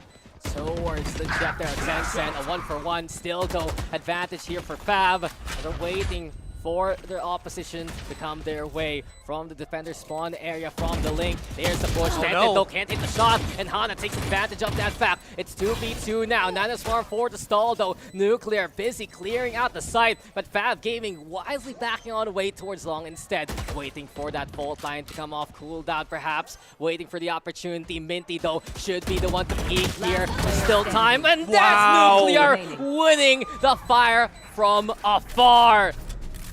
Towards the jet there, Sensen, a 1-for-1, still though, advantage here for Fab. They're waiting for their opposition to come their way from the defender spawn area from the link. There's the push. Tented though can't hit the shot, and Hana takes advantage of that fact. It's 2v2 now. Nanoswarm for the stall though. Nuclear busy clearing out the site, but Fab Gaming wisely backing on the way towards long instead. Waiting for that fault line to come off cooldown perhaps. Waiting for the opportunity. Minty though should be the one to peek here. Still time, and that's Nuclear winning the fire from afar.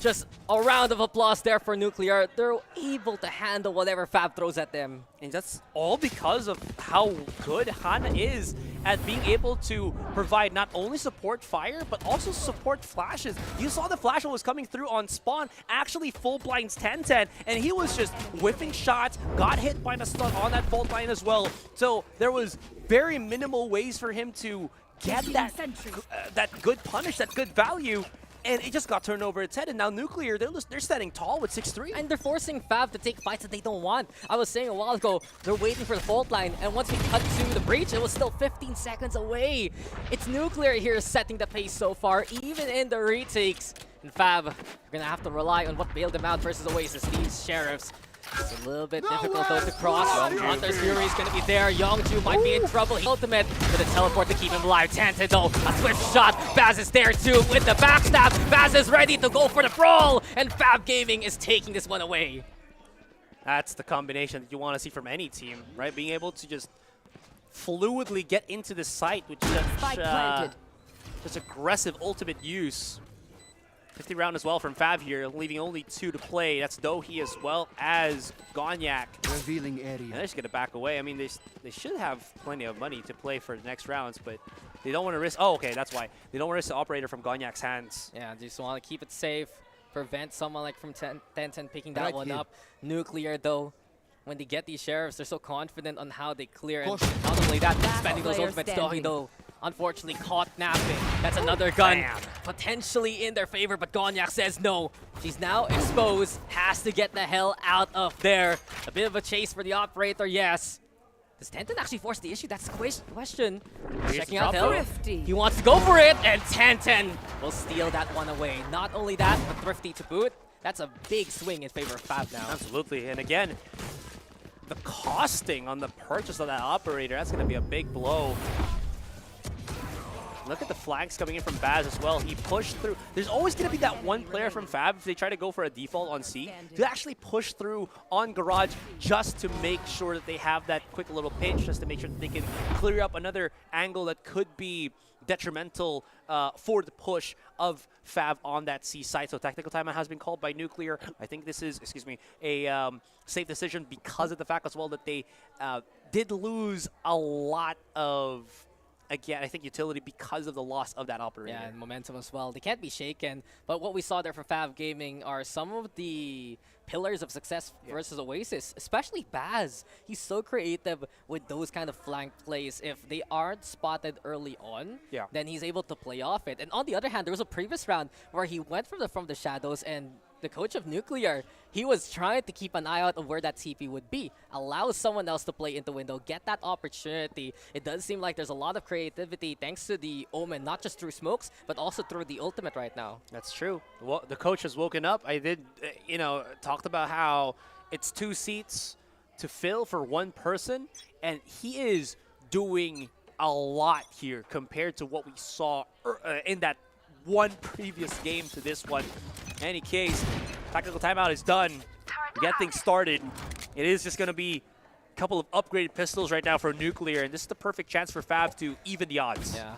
Just a round of applause there for Nuclear. They're able to handle whatever Fab throws at them. And that's all because of how good Hana is at being able to provide not only support fire, but also support flashes. You saw the flash that was coming through on spawn, actually full blinds 10-10, and he was just whipping shots, got hit by the stun on that fault line as well. So there was very minimal ways for him to get that good punish, that good value. And it just got turned over its head, and now Nuclear, they're standing tall with 6-3. And they're forcing Fab to take fights that they don't want. I was saying a while ago, they're waiting for the fault line, and once we cut to the breach, it was still 15 seconds away. It's Nuclear here setting the pace so far, even in the retakes. And Fab, you're gonna have to rely on what bailed them out versus Oasis, these Sheriffs. It's a little bit difficult though to cross. Hunter's Fury is going to be there. Youngju might be in trouble. Ultimate with a teleport to keep him alive. Tanted though, a swift shot. Baz is there too with the backstab. Baz is ready to go for the brawl, and Fab Gaming is taking this one away. That's the combination that you want to see from any team, right? Being able to just fluidly get into the site with just aggressive ultimate use. 50 round as well from Fab here, leaving only 2 to play. That's Dohi as well as Gonyak. Revealing area. And they're just going to back away. I mean, they should have plenty of money to play for the next rounds, but they don't want to risk. Oh, okay, that's why. They don't want to risk the operator from Gonyak's hands. Yeah, they just want to keep it safe, prevent someone like from 10-10 picking that one up. Nuclear, though, when they get these Sheriffs, they're so confident on how they clear. And not only that, spending those ultimates, Dohi, though, unfortunately caught napping. That's another gun potentially in their favor, but Gonyak says no. She's now exposed, has to get the hell out of there. A bit of a chase for the operator, yes. Does Tenten actually force the issue? That's the question. Checking out Hill. He wants to go for it, and Tenten will steal that one away. Not only that, but Thrifty to boot. That's a big swing in favor of Fab now. Absolutely, and again, the costing on the purchase of that operator, that's going to be a big blow. Look at the flags coming in from Baz as well. He pushed through. There's always going to be that one player from Fab, if they try to go for a default on C, to actually push through on Garage just to make sure that they have that quick little pinch, just to make sure that they can clear up another angle that could be detrimental for the push of Fab on that C site. So technical timeout has been called by Nuclear. I think this is, a safe decision because of the fact as well that they did lose a lot of, again, I think utility because of the loss of that operator. Yeah, and momentum as well. They can't be shaken. But what we saw there from Fab Gaming are some of the pillars of success versus Oasis, especially Baz. He's so creative with those kind of flank plays. If they aren't spotted early on, then he's able to play off it. And on the other hand, there was a previous round where he went from the shadows, and the coach of Nuclear, he was trying to keep an eye out of where that TP would be. Allow someone else to play into window, get that opportunity. It does seem like there's a lot of creativity thanks to the Omen, not just through smokes, but also through the ultimate right now. That's true. Well, the coach has woken up. I did, talked about how it's 2 seats to fill for one person, and he is doing a lot here compared to what we saw in that one previous game to this one. In any case, tactical timeout is done. We get things started. It is just going to be a couple of upgraded pistols right now for Nuclear, and this is the perfect chance for Fab to even the odds. Yeah.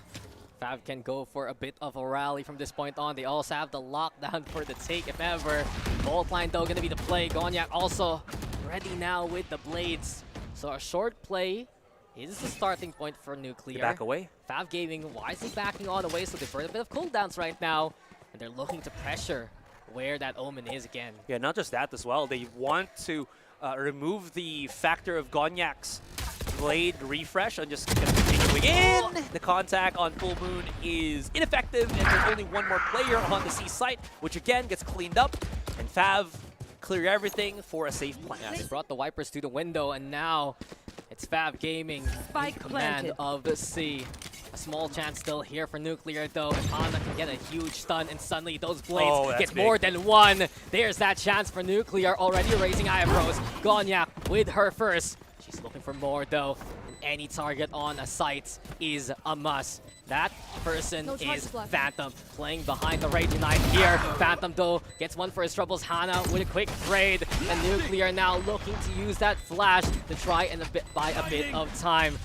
Fav can go for a bit of a rally from this point on. They also have the lockdown for the take if ever. Bolt line though gonna be the play. Gonyak also ready now with the blades. So a short play is the starting point for Nuclear. They back away. Fav Gaming wisely backing all the way, so they've heard a bit of cooldowns right now. And they're looking to pressure where that Omen is again. Yeah, not just that as well. They want to remove the factor of Gonyak's blade refresh and just gonna continue in. The contact on Full Moon is ineffective, and there's only one more player on the C site, which again gets cleaned up. And Fav clear everything for a safe plant. Yeah, they brought the Wipers to the window, and now it's Fav Gaming in command of the C. A small chance still here for Nuclear though, and Hana can get a huge stun, and suddenly those blades get more than one. There's that chance for Nuclear, already raising eyebrows. Gonyak with her first. She's looking for more though. Any target on a site is a must. That person is Phantom, playing behind the Rage Knight here. Phantom though gets one for his troubles. Hana with a quick trade, and Nuclear now looking to use that flash to try and buy a bit of time.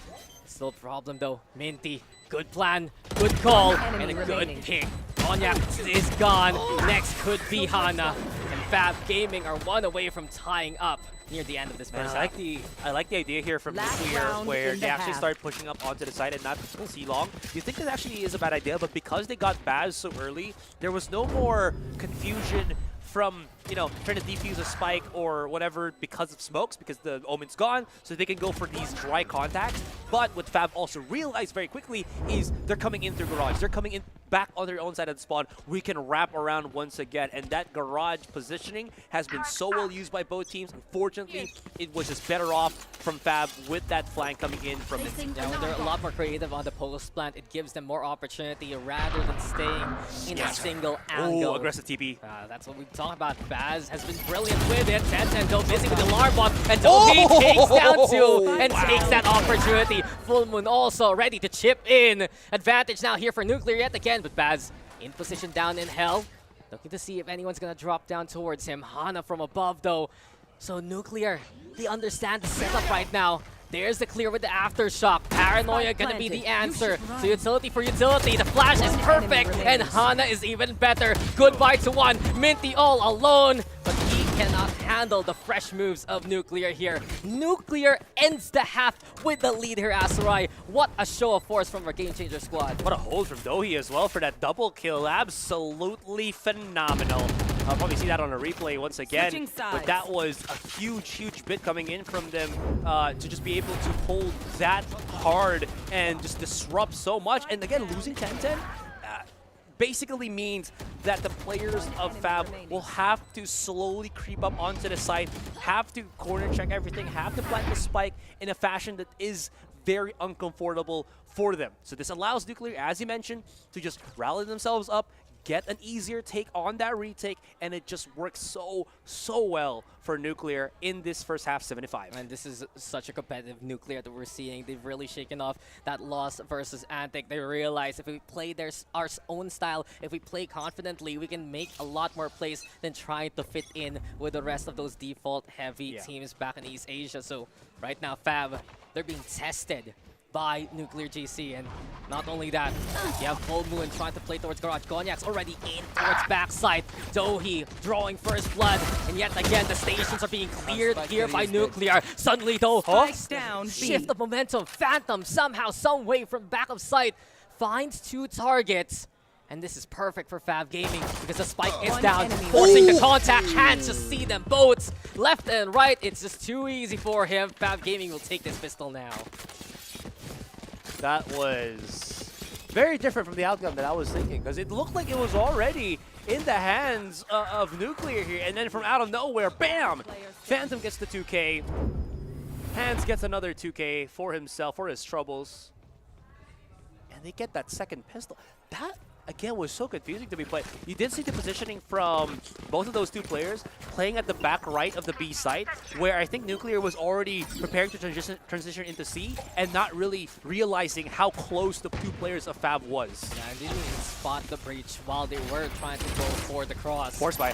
Still a problem though. Minty, good plan, good call, and a good pick. Gonyak is gone. Next could be Hana, and Fav Gaming are one away from tying up near the end of this first half. I like the idea here from Nuclear where they actually start pushing up onto the side and not see long. You think that actually is a bad idea, but because they got Baz so early, there was no more confusion from, you know, trying to defuse a spike or whatever because of smokes, because the Omen's gone, so they can go for these dry contacts. But what Fav also realized very quickly is they're coming in through garage. They're coming in back on their own side of the spawn. We can wrap around once again, and that garage positioning has been so well used by both teams. Unfortunately, it was just better off from Fav with that flank coming in from it. Yeah, when they're a lot more creative on the post plant, it gives them more opportunity rather than staying in a single angle. Oh, aggressive TP. That's what we talk about. Baz has been brilliant with it. And Doe missing with the alarm bot, and Doe takes down two and takes that opportunity. Full Moon also ready to chip in. Advantage now here for Nuclear yet again, but Baz in position down in Hell. Looking to see if anyone's gonna drop down towards him. Hana from above though. So Nuclear, they understand the setup right now. There's the clear with the aftershock. Paranoia gonna be the answer. So utility for utility. The flash is perfect, and Hana is even better. Goodbye to one. Minty all alone, but he cannot handle the fresh moves of Nuclear here. Nuclear ends the half with the lead here, Asarai. What a show of force from our Game Changer squad. What a hold from Dohi as well for that double kill. Absolutely phenomenal. I'll probably see that on a replay once again. But that was a huge bit coming in from them to just be able to hold that hard and just disrupt so much. And again, losing 10-10 basically means that the players of Fab will have to slowly creep up onto the site, have to corner check everything, have to plant the spike in a fashion that is very uncomfortable for them. So this allows Nuclear, as you mentioned, to just rally themselves up, get an easier take on that retake, and it just works so well for Nuclear in this first half 75. And this is such a competitive Nuclear that we're seeing. They've really shaken off that loss versus Antic. They realize if we play our own style, if we play confidently, we can make a lot more plays than trying to fit in with the rest of those default heavy teams back in East Asia. So right now, Fab, they're being tested by Nuclear GC, and not only that, you have Full Moon trying to play towards garage. Gonyak's already in towards backside. Dohi drawing first blood, and yet again the stations are being cleared here by Nuclear. Suddenly though, shift of momentum. Phantom somehow, some way from back of sight finds two targets. And this is perfect for Fav Gaming because the spike is down, forcing the contact. Can't just see them both left and right. It's just too easy for him. Fav Gaming will take this pistol now. That was very different from the outcome that I was thinking, because it looked like it was already in the hands of Nuclear here, and then from out of nowhere, bam! Phantom gets the 2K. Hans gets another 2K for himself, for his troubles. And they get that second pistol. That, again, was so confusing to me, but you did see the positioning from both of those two players playing at the back right of the B site, where I think Nuclear was already preparing to transition into C and not really realizing how close the two players of Fab was. Yeah, I didn't even spot the breach while they were trying to go for the cross. Force by.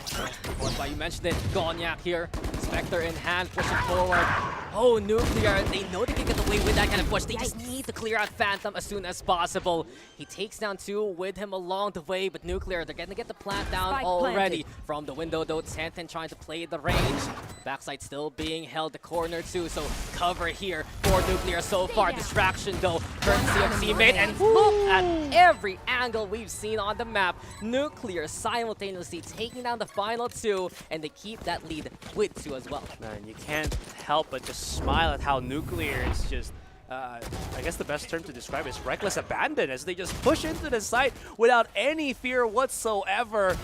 You mentioned it. Gonyak here. Spectre in hand, pushing forward. Oh, Nuclear, they know they can get away with that kind of push. They just need to clear out Phantom as soon as possible. He takes down 2 with him along the way, but Nuclear, they're going to get the plant down already. From the window, though, Tenten trying to play the range. Backside still being held the corner, too, so cover here for Nuclear so far. Distraction, though, courtesy of teammate, and look at every angle we've seen on the map. Nuclear simultaneously taking down the final 2, and they keep that lead with 2 as well. Man, you can't help but just smile at how Nuclear is just, I guess the best term to describe it is reckless abandon as they just push into the site without any fear whatsoever.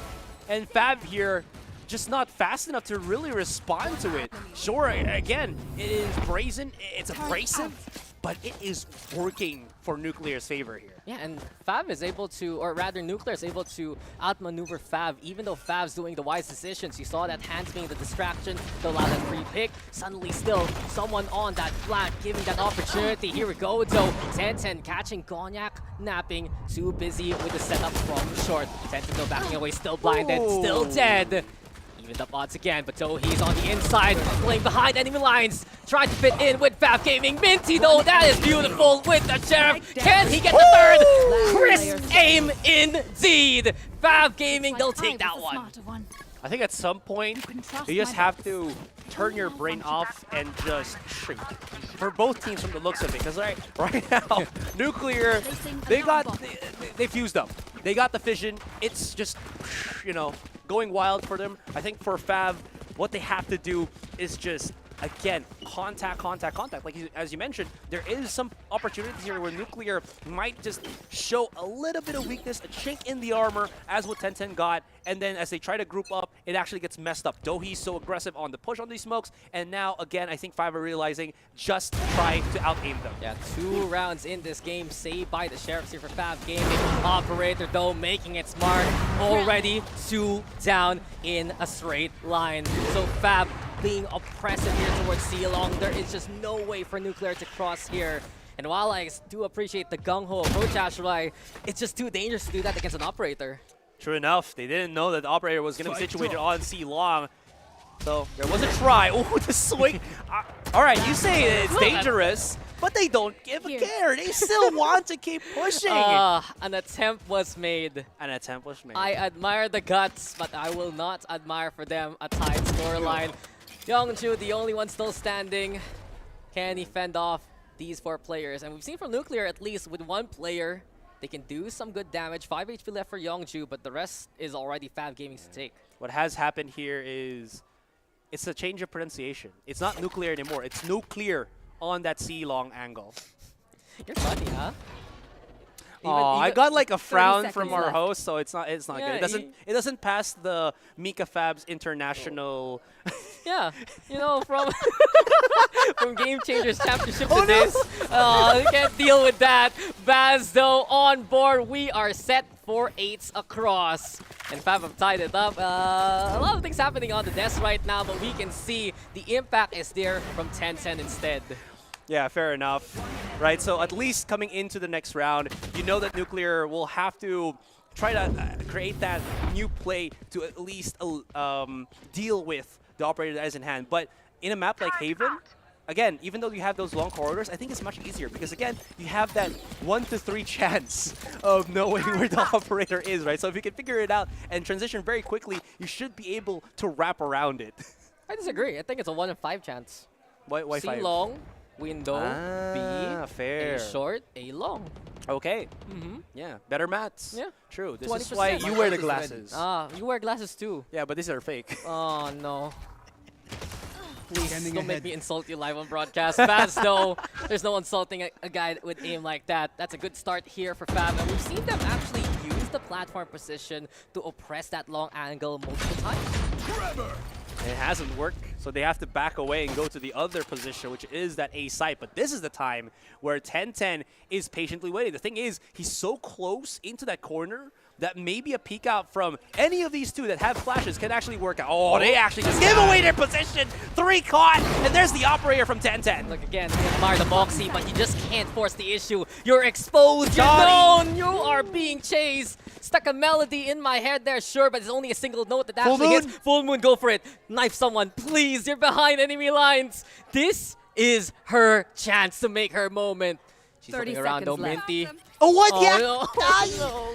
And Fab here just not fast enough to really respond to it. Sure, again, it is brazen, it's abrasive, but it is working for Nuclear's favor here. Yeah, and Fab is able to, or rather Nuclear is able to outmaneuver Fab, even though Fab's doing the wise decisions. You saw that hands being the distraction to allow that free pick. Suddenly still someone on that flank giving that opportunity. Here we go though. Tenten catching Cognac, napping, too busy with the setup from short. Tenten though backing away, still blinded, still dead. Evened up odds again, but though he's on the inside, playing behind enemy lines, trying to fit in with Fab Gaming. Minty though, that is beautiful with the Sheriff. Can he get the third? Crisp aim indeed. Fab Gaming, they'll take that one. I think at some point, you just have to turn your brain off and just shrink. For both teams from the looks of it, because right now, Nuclear, they fused up. They got the vision. It's just, going wild for them. I think for Fab, what they have to do is just, again, contact. Like as you mentioned, there is some opportunities here where Nuclear might just show a little bit of weakness, a chink in the armor, as what Tenten got, and then as they try to group up, it actually gets messed up. Dohi's so aggressive on the push on these smokes, and now, again, I think Five are realizing just try to out-aim them. Yeah, 2 rounds in this game, saved by the Sheriffs here for Fab Gaming. Operator, though, making it smart. Already 2 down in a straight line. So Fab being oppressive here towards C-Long. There is just no way for Nuclear to cross here. And while I do appreciate the gung-ho approach, Ashray, it's just too dangerous to do that against an operator. True enough, they didn't know that the operator was going to be situated on C-Long. So there was a try. Oh, the swing. All right, you say it's dangerous, but they don't give a care. They still want to keep pushing. An attempt was made. I admire the guts, but I will not admire for them a tied scoreline. Youngju, the only one still standing. Can he fend off these 4 players? And we've seen from Nuclear, at least with 1 player, they can do some good damage. 5 HP left for Youngju, but the rest is already Fab Gaming's to take. What has happened here is it's a change of pronunciation. It's not Nuclear anymore. It's Nuclear on that C-Long angle. You're funny, huh? I got like a frown from our left. host, so it's not good. It doesn't pass the Mika Fab's international. Yeah, from from Game Changers Championship to this. You can't deal with that. Baz though on board. We are set for 8s across. And Fab have tied it up. A lot of things happening on the desk right now, but we can see the impact is there from Tencent instead. Yeah, fair enough. Right, so at least coming into the next round, you know that Nuclear will have to try to create that new play to at least deal with the operator that is in hand. But in a map like Haven, again, even though you have those long corridors, I think it's much easier because, again, you have that 1 to 3 chance of knowing where the operator is, right? So if you can figure it out and transition very quickly, you should be able to wrap around it. I disagree. I think it's a 1 in 5 chance. Why C 5? long, window, B, fair. A short, A long. Okay. Mm-hmm. Yeah, better maths. Yeah. True. This 20%. is why you wear the glasses. You wear glasses too. Yeah, but these are fake. Oh, no. Please don't make me insult you live on broadcast. Baz, though, there's no insulting a guy with aim like that. That's a good start here for Fab. And we've seen them actually use the platform position to oppress that long angle multiple times. It hasn't worked, so they have to back away and go to the other position, which is that A site. But this is the time where 10-10 is patiently waiting. The thing is, he's so close into that corner that maybe a peek out from any of these 2 that have flashes can actually work out. Oh, they actually just give away their position. 3 caught, and there's the operator from 10-10. Look again, you admire the Moxie, but you just can't force the issue. You're exposed, you're known, you are being chased. Stuck a melody in my head there, sure, but it's only a single note that actually hits. Full Moon, go for it. Knife someone, please, you're behind enemy lines. This is her chance to make her moment. She's 30 looking around though, seconds left. Minty. Oh, what? Oh, Yeah. no.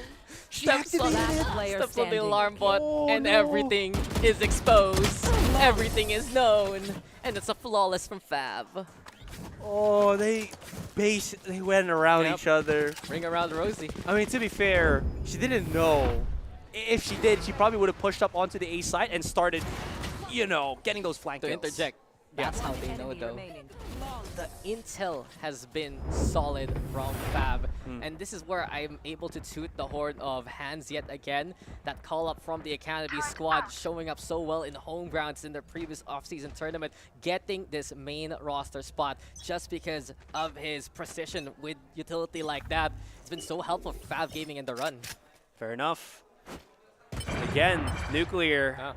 She Steps on, activated it. Player steps on the standing. alarm bot, Oh, and no. everything is exposed. Everything is known. And it's a flawless from Fab. Oh, they went around Yep. each other. Ring around Rosie. I mean, to be fair, she didn't know. If she did, she probably would have pushed up onto the A side and started, you know, getting those flank To kills. interject. That's how they know though. The intel has been solid from Fab. And this is where I'm able to toot the horn of Hands yet again. That call up from the Academy squad showing up so well in home grounds in their previous offseason tournament, getting this main roster spot just because of his precision with utility like that. It's been so helpful for Fab Gaming in the run. Fair enough. Again, Nuclear. Yeah.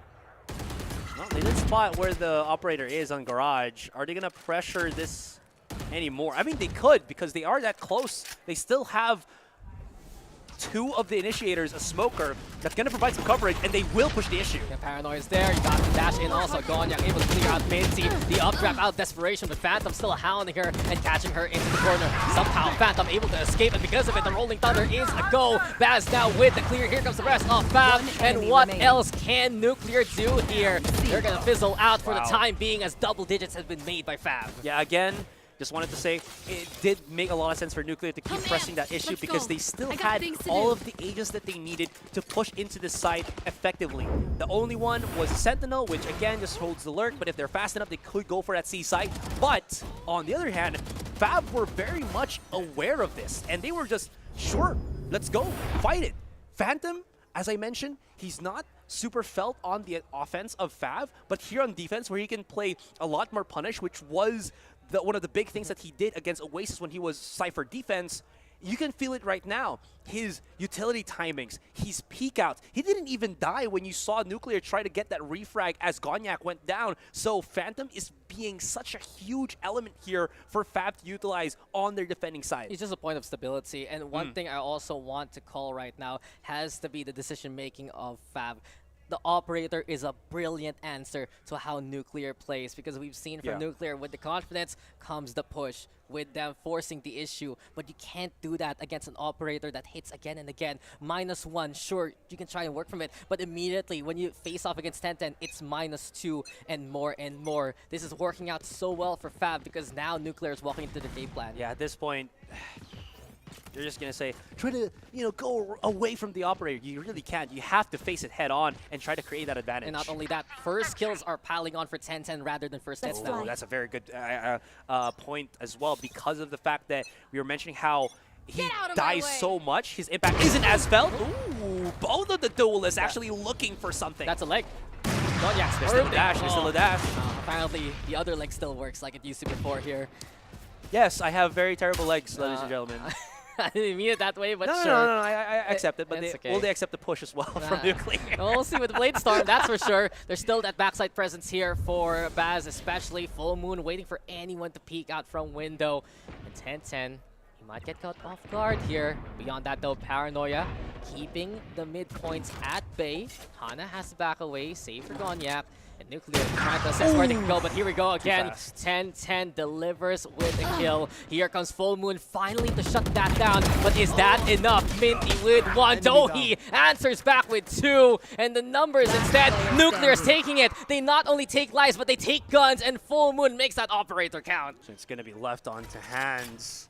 Well, they didn't spot where the operator is on Garage. Are they going to pressure this anymore? I mean, they could because they are that close. They still have two of the initiators, a smoker, that's going to provide some coverage, and they will push the issue. Yeah, Paranoia is there. You got the dash in also. Gonyak able to clear out Minty. The updraft out Desperation, but Phantom still hounding her and catching her into the corner. Somehow Phantom able to escape, and because of it, the Rolling Thunder is a go. Baz now with the clear. Here comes the rest of Fab. And what else can Nuclear do here? They're going to fizzle out for the time being as double digits have been made by Fab. Yeah, again, just wanted to say it did make a lot of sense for Nuclear to keep pressing that issue because they still had all of the agents that they needed to push into the site effectively. The only one was Sentinel, which again just holds the lurk, but if they're fast enough, they could go for that C site. But on the other hand, Fab were very much aware of this, and they were just, sure, let's go, fight it. Phantom, as I mentioned, he's not super felt on the offense of Fab, but here on defense where he can play a lot more punish, which was one of the big things that he did against Oasis when he was Cypher defense, you can feel it right now. His utility timings, his peek outs. He didn't even die when you saw Nuclear try to get that refrag as Gonyak went down. So Phantom is being such a huge element here for Fab to utilize on their defending side. It's just a point of stability. And one thing I also want to call right now has to be the decision making of Fab. The operator is a brilliant answer to how Nuclear plays because we've seen from Nuclear with the confidence comes the push with them forcing the issue, but you can't do that against an operator that hits again and again. -1, sure, you can try and work from it, but immediately when you face off against 10-10, it's -2 and more and more. This is working out so well for Fab because now Nuclear is walking into the game plan. Yeah, at this point, you're just going to say, try to, you know, go away from the operator. You really can't. You have to face it head on and try to create that advantage. And not only that, first kills are piling on for 10-10 rather than first hits now. That's a very good point as well because of the fact that we were mentioning how he dies so much, his impact isn't as felt. Ooh, both of the duelists actually looking for something. That's a leg. Gonyak's There's still a dash, there's still a dash. Apparently, the other leg still works like it used to before here. Yes, I have very terrible legs, ladies and gentlemen. I didn't mean it that way, but No, sure. no, I accept it, but It's okay. will they accept the push as well from Nuclear? We'll see with Blade Storm, that's for sure. There's still that backside presence here for Baz, especially Full Moon waiting for anyone to peek out from window. And 10-10, he might get caught off guard here. Beyond that though, Paranoia keeping the mid points at bay. Hana has to back away, save for Gonyak. And Nuclear trying to assess where they can go, but here we go again. 10-10 delivers with a kill. Here comes Full Moon finally to shut that down, but is that enough? Minty with one. Dohi answers back with 2, and the numbers instead. Nuclear's taking it. They not only take lives, but they take guns, and Full Moon makes that operator count. So it's going to be left onto Hands.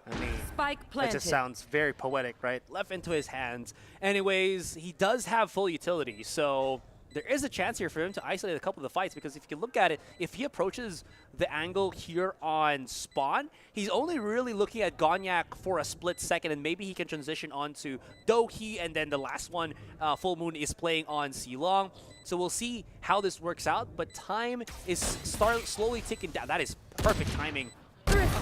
I mean, Spike that planted. just sounds very poetic, right? Left into his hands. Anyways, he does have full utility, so there is a chance here for him to isolate a couple of the fights because if you look at it, if he approaches the angle here on spawn, he's only really looking at Gonyak for a split second, and maybe he can transition onto Dohi, and then the last one, Full Moon, is playing on C-Long. So we'll see how this works out, but time is slowly ticking down. That is perfect timing.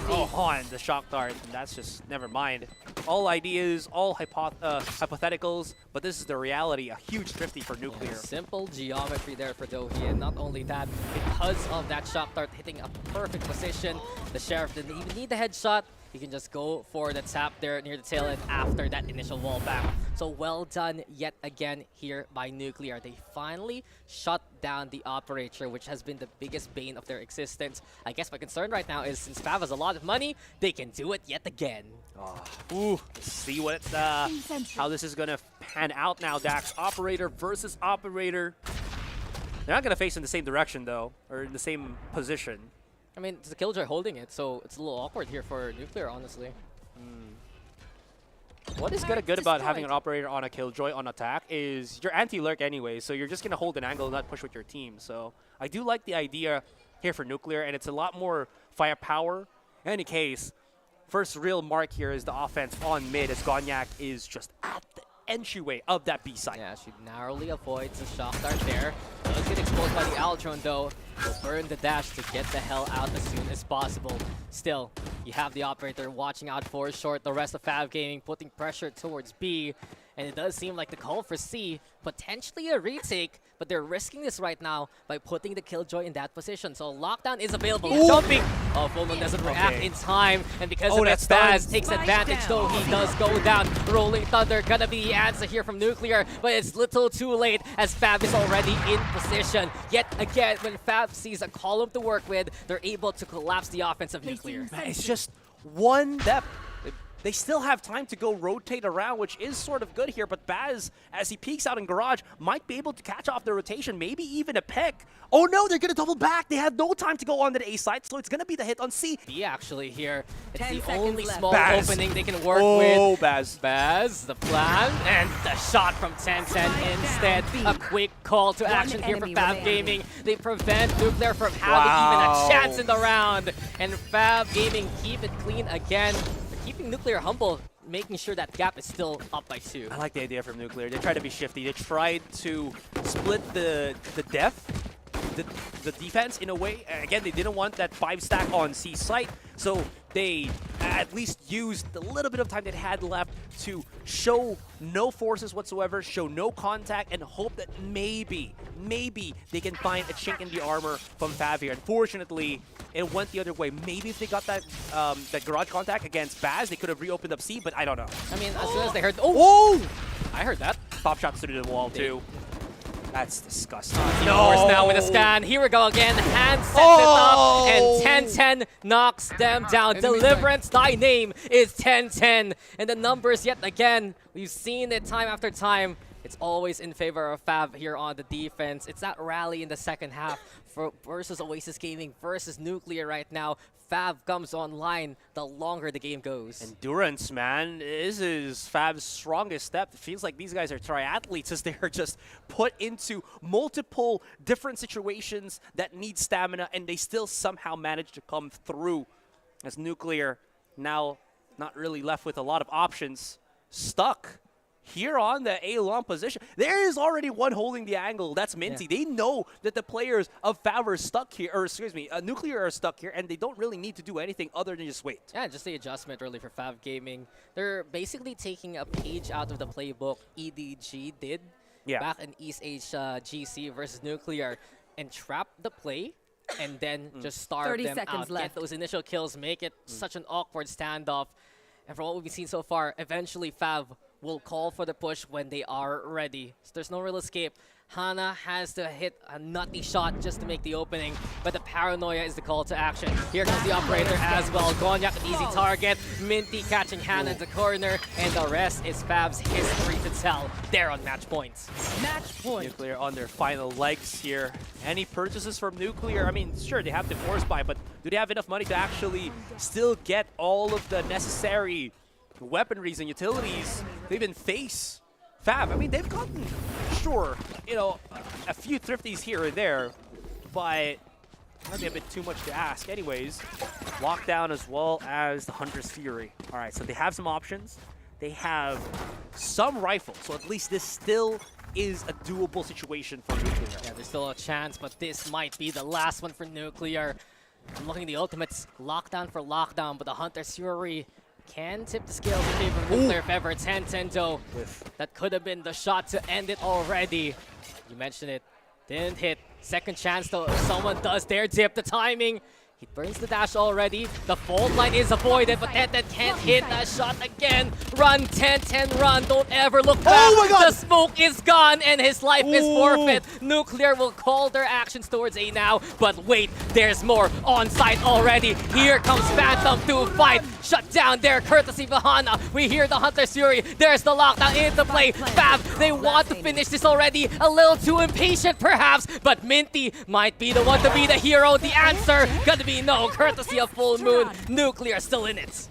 Oh, on the shock dart, and that's just, never mind. All ideas, all hypotheticals, but this is the reality. A huge thrifty for Nuclear. Yeah, simple geometry there for Dohi, and not only that, because of that shock dart hitting a perfect position, the Sheriff didn't even need the headshot. you can just go for the tap there near the tail end after that initial wall back. So well done yet again here by Nuclear. They finally shut down the Operator, which has been the biggest bane of their existence. I guess my concern right now is since Fav has a lot of money, they can do it yet again. Ooh, let's see what how this is gonna pan out now, Dax. Operator versus Operator. They're not gonna face in the same direction though, or in the same position. I mean, it's the Killjoy holding it, so it's a little awkward here for Nuclear, honestly. What is good about having an Operator on a Killjoy on attack is you're anti-lurk anyway, so you're just gonna hold an angle and not push with your team. So I do like the idea here for Nuclear, and it's a lot more firepower. In any case, first real mark here is the offense on mid as Gonyak is just at the entryway of that B side. Yeah, she narrowly avoids the shock dart there. Does get exposed by the Aldrone though. Will burn the dash to get the hell out as soon as possible. Still, you have the Operator watching out for short. The rest of Fav Gaming putting pressure towards B. And it does seem like the call for C, potentially a retake, but they're risking this right now by putting the Killjoy in that position. So lockdown is available. Ooh. Jumping! Oh, Fulman doesn't react in time, and because of that, Spaz takes advantage, though he does go down. Rolling Thunder gonna be the answer here from Nuclear, but it's little too late as Fav is already in position. Yet again, when Fav sees a column to work with, they're able to collapse the offense of Nuclear. Man, it's just one step. They still have time to go rotate around, which is sort of good here, but Baz, as he peeks out in Garage, might be able to catch off the rotation, maybe even a pick. Oh no, they're gonna double back. They have no time to go on to the A side, so it's gonna be the hit on C. B actually here. It's the only left. small Baz. opening they can work Oh, with. Baz. Baz, the plan, and the shot from 10-10 instead. A quick call to action here for enemy Fav remaining. Gaming. They prevent Nuclear from having even a chance in the round. And Fav Gaming keep it clean again. They're keeping Nuclear humble, making sure that gap is still up by 2. I like the idea from Nuclear. They tried to be shifty. They tried to split the depth, the defense in a way. Again, they didn't want that 5-stack on C site, so they at least used the little bit of time they had left to show no forces whatsoever, show no contact, and hope that maybe they can find a chink in the armor from Fav here. Unfortunately, it went the other way. Maybe if they got that that garage contact against Baz, they could have reopened up C, but I don't know. I mean, as soon as they heard... Oh! I heard that. Pop shots through the wall, too. That's disgusting. Norris now with a scan. Here we go again. Hand sets it up, and 10-10 knocks them down. Deliverance, thy name is 10-10. And the numbers yet again, we've seen it time after time. It's always in favor of Fav here on the defense. It's that rally in the second half versus Oasis Gaming versus Nuclear right now. Fav comes online the longer the game goes. Endurance, man, this is Fab's strongest step. It feels like these guys are triathletes as they are just put into multiple different situations that need stamina, and they still somehow manage to come through. As Nuclear now not really left with a lot of options, stuck here on the A-long position. There is already one holding the angle. That's Minty. Yeah. They know that the players of Fav are stuck here, or excuse me, Nuclear are stuck here, and they don't really need to do anything other than just wait. Yeah, just the adjustment really for Fav Gaming. They're basically taking a page out of the playbook EDG did back in East Asia GC versus Nuclear, and trap the play and then just starve them out. Get those initial kills, make it such an awkward standoff. And from what we've seen so far, eventually Fav will call for the push when they are ready. So there's no real escape. Hana has to hit a nutty shot just to make the opening, but the paranoia is the call to action. Here comes the Operator as well. Gonyak, an easy target. Minty catching Hana in the corner, and the rest is Fav's history to tell. They're on match points. Match point. Nuclear on their final legs here. Any purchases from Nuclear? I mean, sure, they have the force buy, but do they have enough money to actually still get all of the necessary weaponries and utilities they even face Fav? I mean, they've gotten, sure, you know, a few thrifties here or there, but might be a bit too much to ask. Anyways, Lockdown as well as the Hunter's Fury. All right, so they have some options. They have some rifles, so at least this still is a doable situation for Nuclear. Yeah, there's still a chance, but this might be the last one for Nuclear. I'm looking at the ultimates, Lockdown for Lockdown, but the Hunter's Fury can tip the scales in favor of Nuclear if ever. 10-10 though. That could have been the shot to end it already. You mentioned it. Didn't hit. Second chance though. If someone does dare dip the timing, He burns the dash already. The fault line is avoided, but Tenten can't hit that shot again. Run, Tenten, run. Don't ever look back. Oh my God! The smoke is gone, and his life is forfeit. Nuclear will call their actions towards A now, but wait, there's more on site already. Here comes Phantom to fight. Shut down there, courtesy of Hana. We hear the Hunter's Fury. There's the lockdown into play. Fab, they want to finish this already. A little too impatient, perhaps, but Minty might be the one to be the hero. The answer gonna be no, courtesy of Full Moon. Nuclear still in it.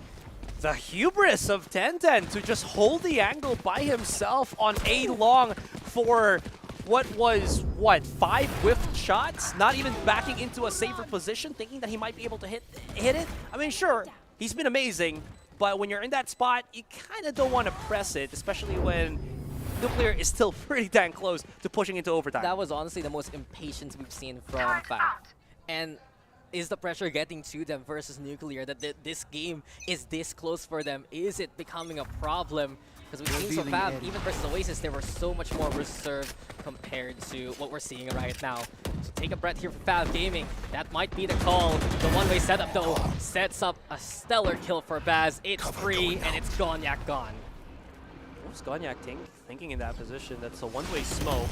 The hubris of Tenten to just hold the angle by himself on A long for what was, 5 whiffed shots? Not even backing into a safer position, thinking that he might be able to hit it? I mean, sure, he's been amazing, but when you're in that spot, you kind of don't want to press it, especially when Nuclear is still pretty dang close to pushing into overtime. That was honestly the most impatience we've seen from Fab. And is the pressure getting to them versus Nuclear that this game is this close for them? Is it becoming a problem? Because we've seen so Fab, even versus Oasis, they were so much more reserved compared to what we're seeing right now. So take a breath here for Fab Gaming. That might be the call. The one-way setup, though, sets up a stellar kill for Baz. It's free, and it's Gonyak gone. What's Gonyak thinking in that position? That's a one-way smoke.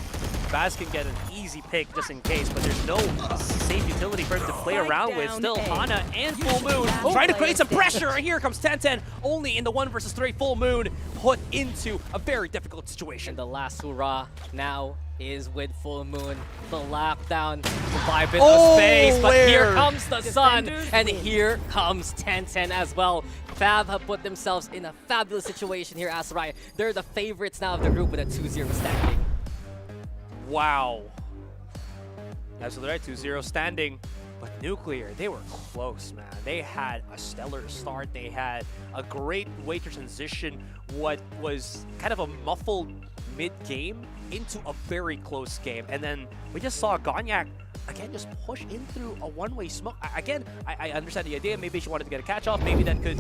Baz can get an easy pick just in case, but there's no safe utility for him to play around with. Still, Hana and Full Moon trying to create some pressure, and here comes Tenten, only in the 1 versus 3. Full Moon put into a very difficult situation. And the last hurrah now is with Full Moon. The lockdown to buy a bit of space, but here comes the sun, and here comes Tenten as well. Fab have put themselves in a fabulous situation here, Asarai. They're the favorites now of the group with a 2-0 standing. Wow. Absolutely right, 2-0 standing. But Nuclear, they were close, man. They had a stellar start. They had a great way to transition what was kind of a muffled mid-game into a very close game. And then we just saw Gonyak again just push in through a one-way smoke. I understand the idea. Maybe she wanted to get a catch-off. Maybe that could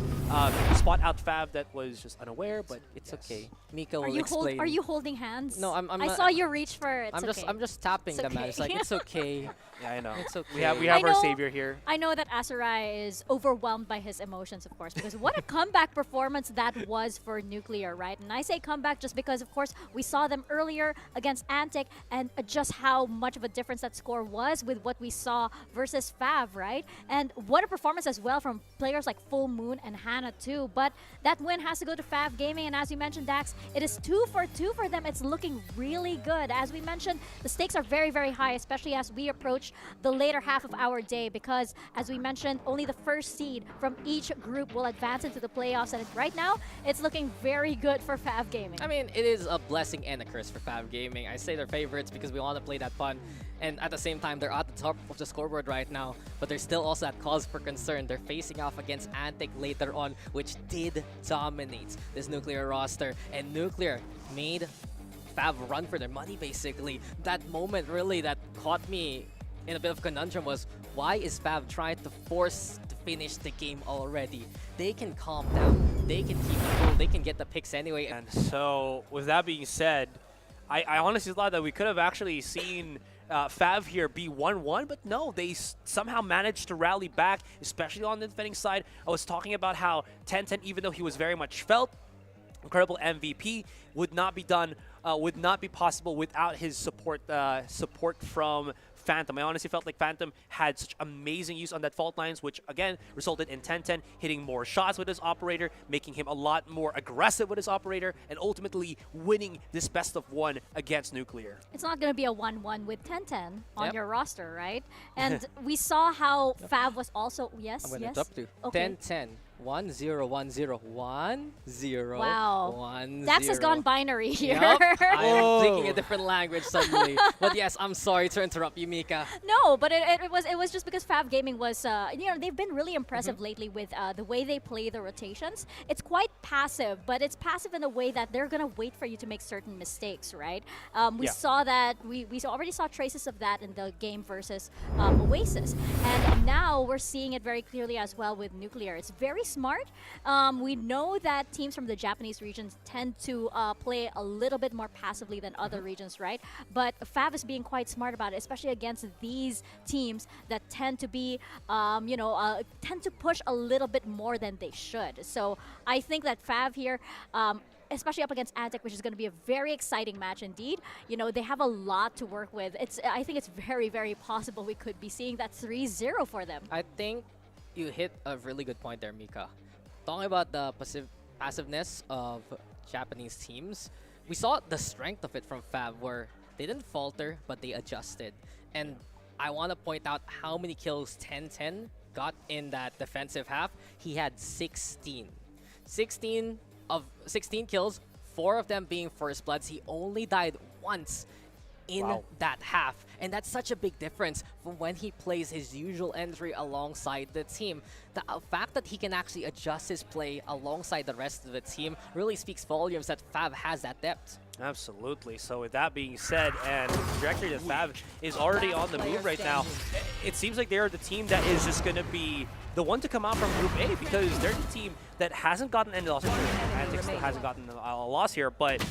spot out Fab that was just unaware, but it's okay. Mika will explain. Are you holding hands? No, I'm I saw you reach for it. I'm just tapping them. okay. It's like, it's okay. Yeah, I know. It's okay. We have our savior here. I know that Asarai is overwhelmed by his emotions, of course, because what a comeback performance that was for Nuclear, right? And I say comeback just because, of course, we saw them earlier against Antic and just how much of a difference that score was with what we saw versus Fav, right? And what a performance as well from players like Full Moon and Hana too. But that win has to go to Fav Gaming, and as you mentioned, Dax, it is 2 for 2 for them. It's looking really good. As we mentioned, the stakes are very, very high, especially as we approach the later half of our day, because as we mentioned, only the first seed from each group will advance into the playoffs, and right now it's looking very good for Fav Gaming. I mean, it is a blessing and a curse for Fav Gaming. I say they're favorites because we want to play that fun, and at the same time, they're at the top of the scoreboard right now, but there's still also that cause for concern. They're facing off against Antic later on, which did dominate this Nuclear roster, and Nuclear made Fav run for their money, basically. That moment really that caught me in a bit of a conundrum was, why is Fav trying to force to finish the game already? They can calm down, they can keep it cool, they can get the picks anyway. And so, with that being said, I honestly thought that we could have actually seen Fav here be 1-1, but no, they somehow managed to rally back, especially on the defending side. I was talking about how Tenten, even though he was very much felt incredible MVP, would not be done, would not be possible without his support from Phantom. I honestly felt like Phantom had such amazing use on that fault lines, which again resulted in Tenten hitting more shots with his operator, making him a lot more aggressive with his operator, and ultimately winning this best of 1 against Nuclear. It's not going to be a 1-1 with 10-10 on your roster, right? And we saw how Fav was also, yes, I'm going to yes. interrupt you. Okay. 10-10. 1-0, 1-0, 1-0, Wow. 1-0. Dax has gone binary here. Yep. I am thinking a different language suddenly. But yes, I'm sorry to interrupt you, Mika. No, but it was just because Fav Gaming was, they've been really impressive lately with the way they play the rotations. It's quite passive, but it's passive in a way that they're going to wait for you to make certain mistakes, right? We saw that, we already saw traces of that in the game versus Oasis. And now we're seeing it very clearly as well with Nuclear. It's very smart. We know that teams from the Japanese regions tend to play a little bit more passively than other regions, right? But Fav is being quite smart about it, especially against these teams that tend to be, tend to push a little bit more than they should. So I think that Fav here, especially up against Antic, which is going to be a very exciting match indeed. You know, they have a lot to work with. I think it's very, very possible we could be seeing that 3-0 for them. I think you hit a really good point there, Mika. Talking about the passiveness of Japanese teams, we saw the strength of it from Fab, where they didn't falter, but they adjusted. And I want to point out how many kills 10-10 got in that defensive half. He had 16. 16 kills, 4 of them being first bloods. He only died once in that half. And that's such a big difference from when he plays his usual entry alongside the team. The fact that he can actually adjust his play alongside the rest of the team really speaks volumes that Fab has that depth. Absolutely. So with that being said, and the trajectory that Fab is already on the move right now, it seems like they're the team that is just going to be the one to come out from Group A, because they're the team that hasn't gotten any losses. Antic still hasn't gotten a loss here, but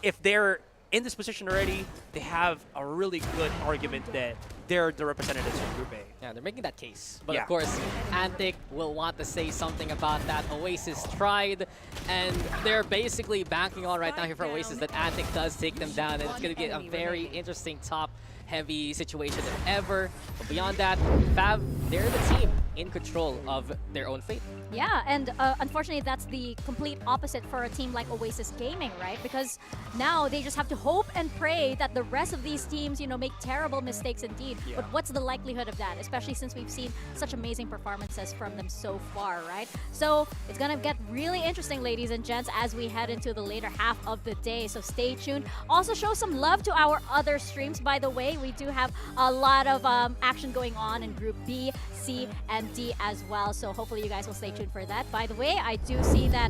if they're in this position already, they have a really good argument that they're the representatives from Group A. Yeah, they're making that case. But of course, Antic will want to say something about that. Oasis tried, and they're basically banking on right now here for Oasis that Antic does take them down, and it's going to be a very interesting top-heavy situation if ever. But beyond that, Fab, they're the team in control of their own fate. Yeah, and unfortunately, that's the complete opposite for a team like Oasis Gaming, right? Because now they just have to hope and pray that the rest of these teams, you know, make terrible mistakes indeed. But what's the likelihood of that, especially since we've seen such amazing performances from them so far, right? So it's gonna get really interesting, ladies and gents, as we head into the later half of the day. So stay tuned. Also show some love to our other streams, by the way. We do have a lot of action going on in Group B, C, and D as well. So hopefully you guys will stay tuned for that. By the way, I do see that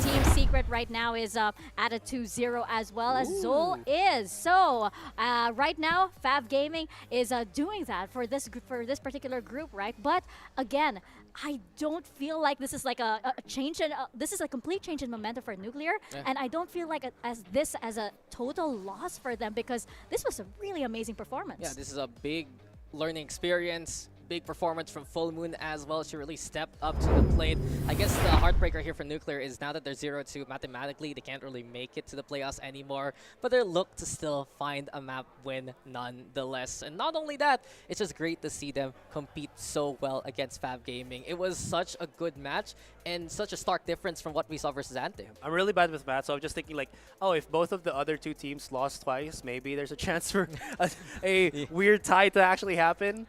Team Secret right now is at a 2-0 as well as Zol is. So right now, Fab Gaming is doing that for this particular group, right? But again, I don't feel like this is like a change in this is a complete change in momentum for Nuclear, and I don't feel like as a total loss for them, because this was a really amazing performance. Yeah, this is a big learning experience. Big performance from Full Moon as well. She really stepped up to the plate. I guess the heartbreaker here for Nuclear is now that they're 0-2, mathematically they can't really make it to the playoffs anymore, but they look to still find a map win nonetheless. And not only that, it's just great to see them compete so well against Fab Gaming. It was such a good match and such a stark difference from what we saw versus Ante. I'm really bad with math, so I'm just thinking like, oh, if both of the other two teams lost twice, maybe there's a chance for a weird tie to actually happen.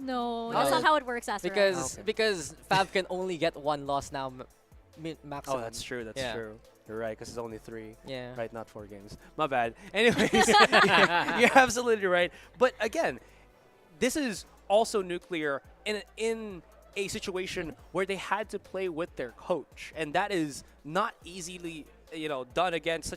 No, that's not how it works, Asura. Because Fab can only get one loss now, maximum. Oh, that's true. That's true. You're right, because it's only 3. Yeah. Right, not 4 games. My bad. Anyways, you're absolutely right. But again, this is also Nuclear in a situation where they had to play with their coach, and that is not easily, done against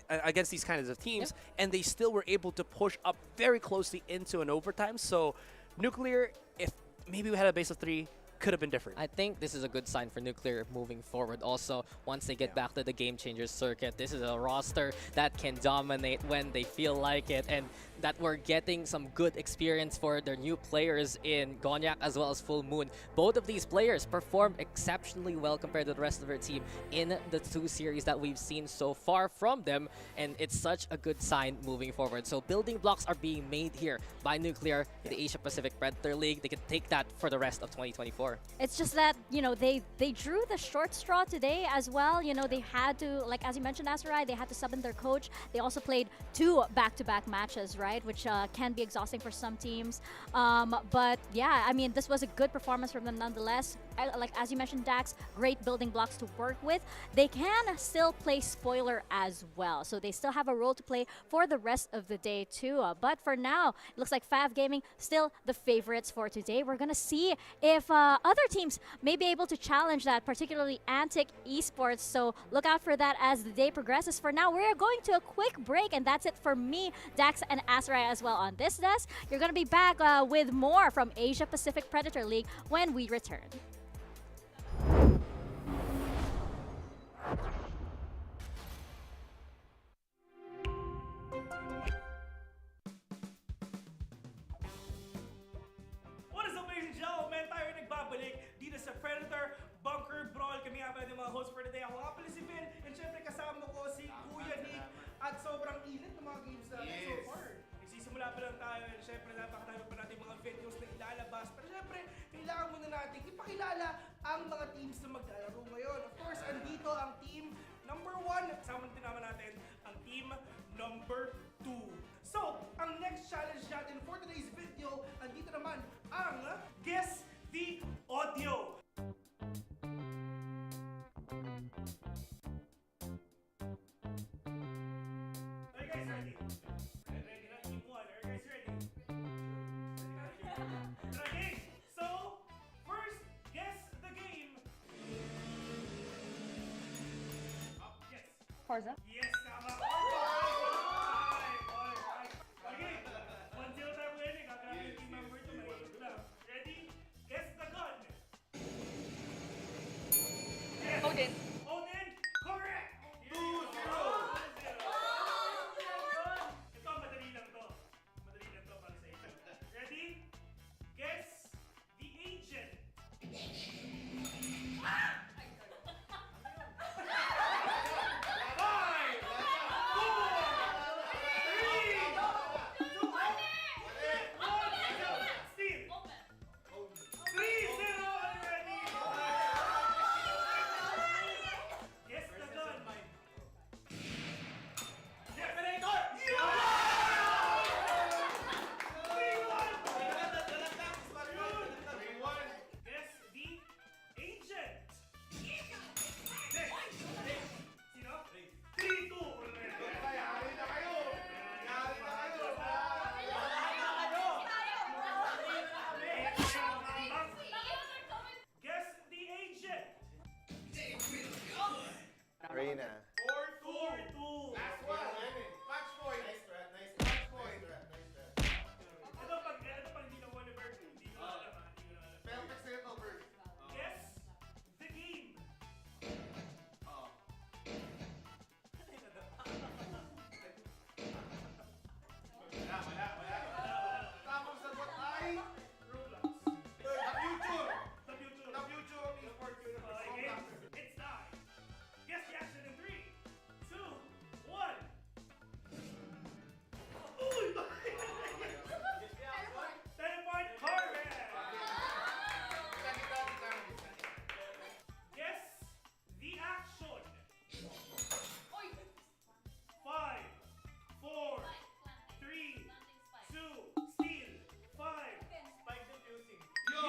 against these kinds of teams, and they still were able to push up very closely into an overtime. So Nuclear, if maybe we had a base of 3, could have been different. I think this is a good sign for Nuclear moving forward. Also, once they get back to the Game Changers circuit, this is a roster that can dominate when they feel like it, and that we're getting some good experience for their new players in Gonyak as well as Full Moon. Both of these players performed exceptionally well compared to the rest of their team in the 2 series that we've seen so far from them, and it's such a good sign moving forward. So building blocks are being made here by Nuclear in the Asia Pacific Predator League. They can take that for the rest of 2024. It's just that, they drew the short straw today as well. They had to, like as you mentioned, Asarai, they had to sub in their coach. They also played 2 back-to-back matches, right? Which can be exhausting for some teams. But yeah, I mean, this was a good performance from them nonetheless. Like as you mentioned, Dax, great building blocks to work with. They can still play spoiler as well, so they still have a role to play for the rest of the day too. But for now, it looks like Fav Gaming still the favorites for today. We're gonna see if other teams may be able to challenge that, particularly Antic Esports. So look out for that as the day progresses. For now, we're going to a quick break, and that's it for me, Dax, and Asarai as well on this desk. You're gonna be back with more from Asia Pacific Predator League when we return. pala ng mga host for today. Ako nga pala si Phil, and syempre kasama ko si Kuya Nick. At sobrang init ng mga games natin so far. Nagsisimula pa lang tayo, and syempre napakadami pa natin mga videos na ilalabas. Pero syempre, kailangan muna natin ipakilala ang mga teams na maglalaro ngayon. Of course, andito ang team number 1. Kasama natin ang team number 2. So, ang next challenge natin for today's video, andito naman ang Guess the Audio. Are you guys ready? Ready na, team 1. Are you guys ready? Okay, so, first, guess the game. Yes. Forza? Yes, tama. Alright. Okay, 1-0 tayo winning. Kakarating yung team member 2. Mahirap lang. Ready? Guess the gun. Yes. Odin. Odin, correct! 2-0. Ito, madali lang to. Madali lang to para sa inyo. Ready? Guess the agent. Five, four, three, two, one. Steve. 3-0 already. Guess the gun. Generator! Guess the agent. Next. Sino? 3-2 already. Yari na kayo! Yari na kayo! Guess the agent. Reyna. 4-2. Last one! Match point! Match point! Ito pag hindi na one over, hindi ko na alam. Perfect setup, Bert. Guess the game. Wala. Tapos sagot ay Roblox. The future! The future. The future of esports universe. Okay, it's time. Guess the action in 3, 2, 1. Uy! Teleport correct. Guess the action. 5, 4, 3, 2, steal. 5. Spike defusing. Yo!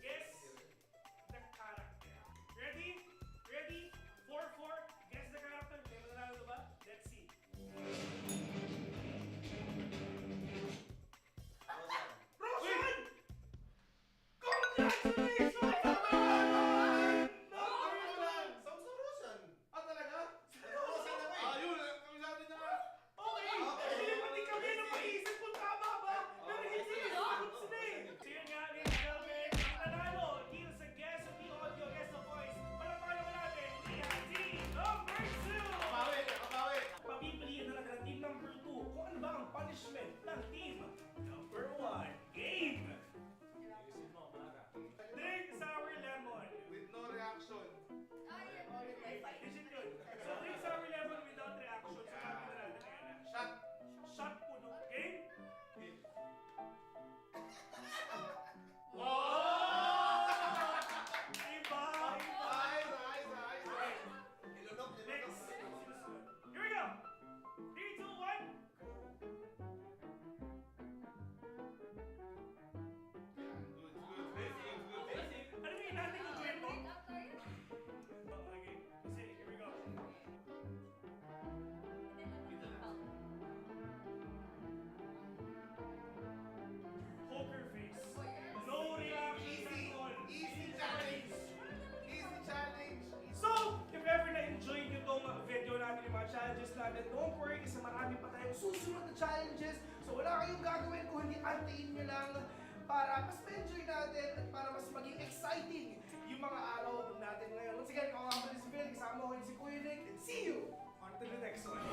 Guess the character. Ready? Ready? 4-4. Guess the character. May mananalo ba? Let's see. Roshan! Congratulations! Ah, talaga? Ayun, kamisado niya nga. Okay! Hindi pati kami na mag-iisip kung tama ba? Pero hindi, sagot sila eh. So yun nga, ladies and gentlemen, ang nanalo dito sa Guess the Audio, Guess the Voice. Palapala naman natin, we have team number 2! Papipiliin na lang ng team number 2 kung ano ba ang punishment ng team number 1. Game! Drink sour lemon. With no reaction. Is it good? So drink sour lemon without reaction. So gagawin na natin ngayon. Shot. Shot puno. Game? Iba! Next. Here we go! 3, 2, 1. Ano yung natin gagawin mo? Okay. Kasi, here we go. Poker face. No reaction at all. Easy challenge. So, if ever na-enjoy nyo tong video natin, yung mga challenges natin, don't worry kasi marami pa tayong susunod na challenges. So, wala kayong gagawin kung hindi antayin nyo lang para mas ma-enjoy natin at para mas maging exciting yung mga araw natin ngayon. Once again, ako nga pala si Phil, kasama ko si Kuya Nick, and see you on to the next one.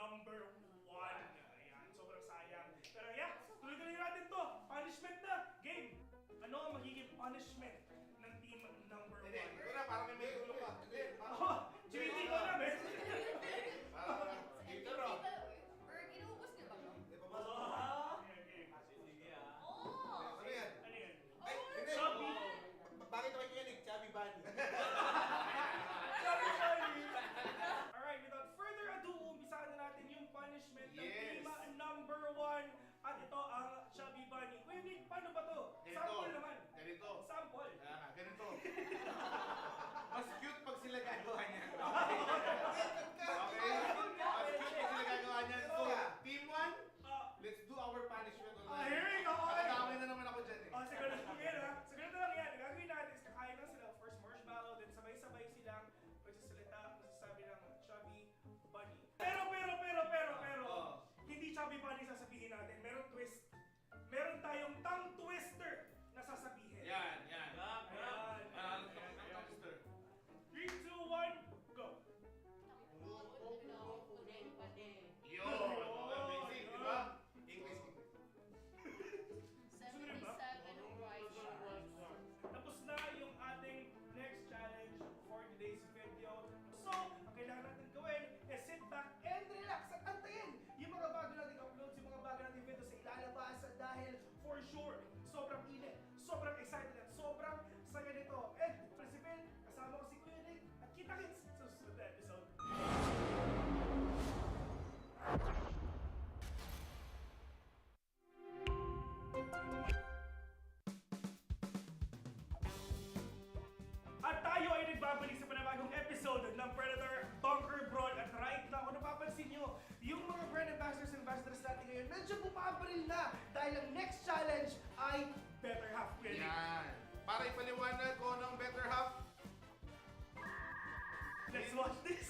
number 1. Ayan, sobrang sayang. Pero yeah, tuloy-tuloy natin to. Punishment na. Game. Ano ang magiging punishment ng team number 1? Hindi, ito na, parang may gulo pa. Hindi, Oh, cheating ko na, Ben. parang game na raw. Or inuubos niyo ba? Hindi pa ba? Game. Oh! Ano yan? Ano yan? Ay, hindi. Chubby. Bakit ako kikinig? Chubby Bunny. Sorry, sorry. Alright, without further ado, umpisahan na natin yung punishment ng Yes. team number 1. At ito ang Chubby Bunny. Kuya Nick, paano ba to? Ganito. Sample naman. Ganito. Sample. Ganito. Mas cute pag sila gagawa niyan. Okay? Mas cute pag sila gagawa niyan. So, team 1, let's do our punishment already. Here we go. Nakadamay na naman ako dyan eh. Sa ganun lang yan, ha? Sa ganun lang yan. Ang gagawin natin is kakain lang sila. First marshmallow, then sabay-sabay silang magsasalita, magsasabi ng Chubby Bunny. Pero, hindi Chubby Bunny sasabihin natin. Merong twist. Meron tayong tongue twister na sasabihin. Yan. Ayan. Mister. 3, 2, 1, go! Yun. Basic, di ba? English. 77 white shots. Tapos na yung ating next challenge for today's video. So, ang kailangan natin gawin is sit back and relax at antayin yung mga bago nating uploads, yung mga bago nating video sa ilalabas dahil for sure, sobrang init, sobrang excited at sobrang saya nito. And, Principal, kasama ko si Kuya Nick at kita-kits sa susunod na episode. At tayo ay nagbabalik sa panibagong episode ng Predator Bunker Brawl. At right now, kung napapansin nyo, yung mga brand ambassadors and ambassadors natin ngayon, medyo bumabaril na dahil ang next challenge ay Better Half Winning. Yan. Para ipaliwanag ko ng better half. Let's watch this!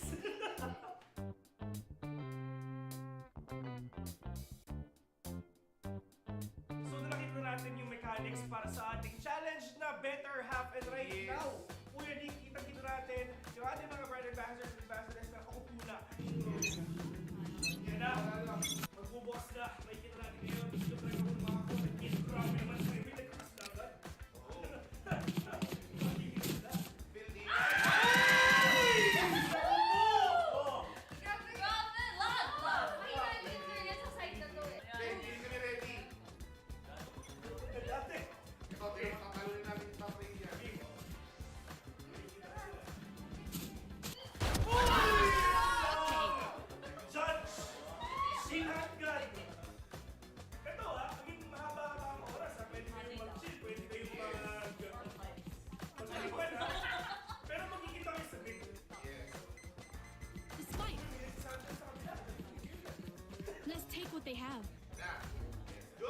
So nakita natin yung mechanics para sa ating challenge na Better Half. And right Yes. now, Kuya Nick, kita natin yung ating mga brand ambassadors and ambassadors na kaupo na. Yan na. Magbubukas na. May kita natin ngayon. Gusto ko na kung mga content. Grabe naman sa may nagkakas na agad. Magiging na. Building. Grabe! Lag! May red internet sa site na to eh. Ready, kami ready. Dati. Ito, tatalunin natin yung top lane yan. Judge! Sinatgan! Ito I mean, mahaba-haba ang oras Pwede kayong mag-chill, pwede kayong mag-alipan Pero magkikita kayo sa big. Yes. Despite, let's take what they have. Na. Let's go!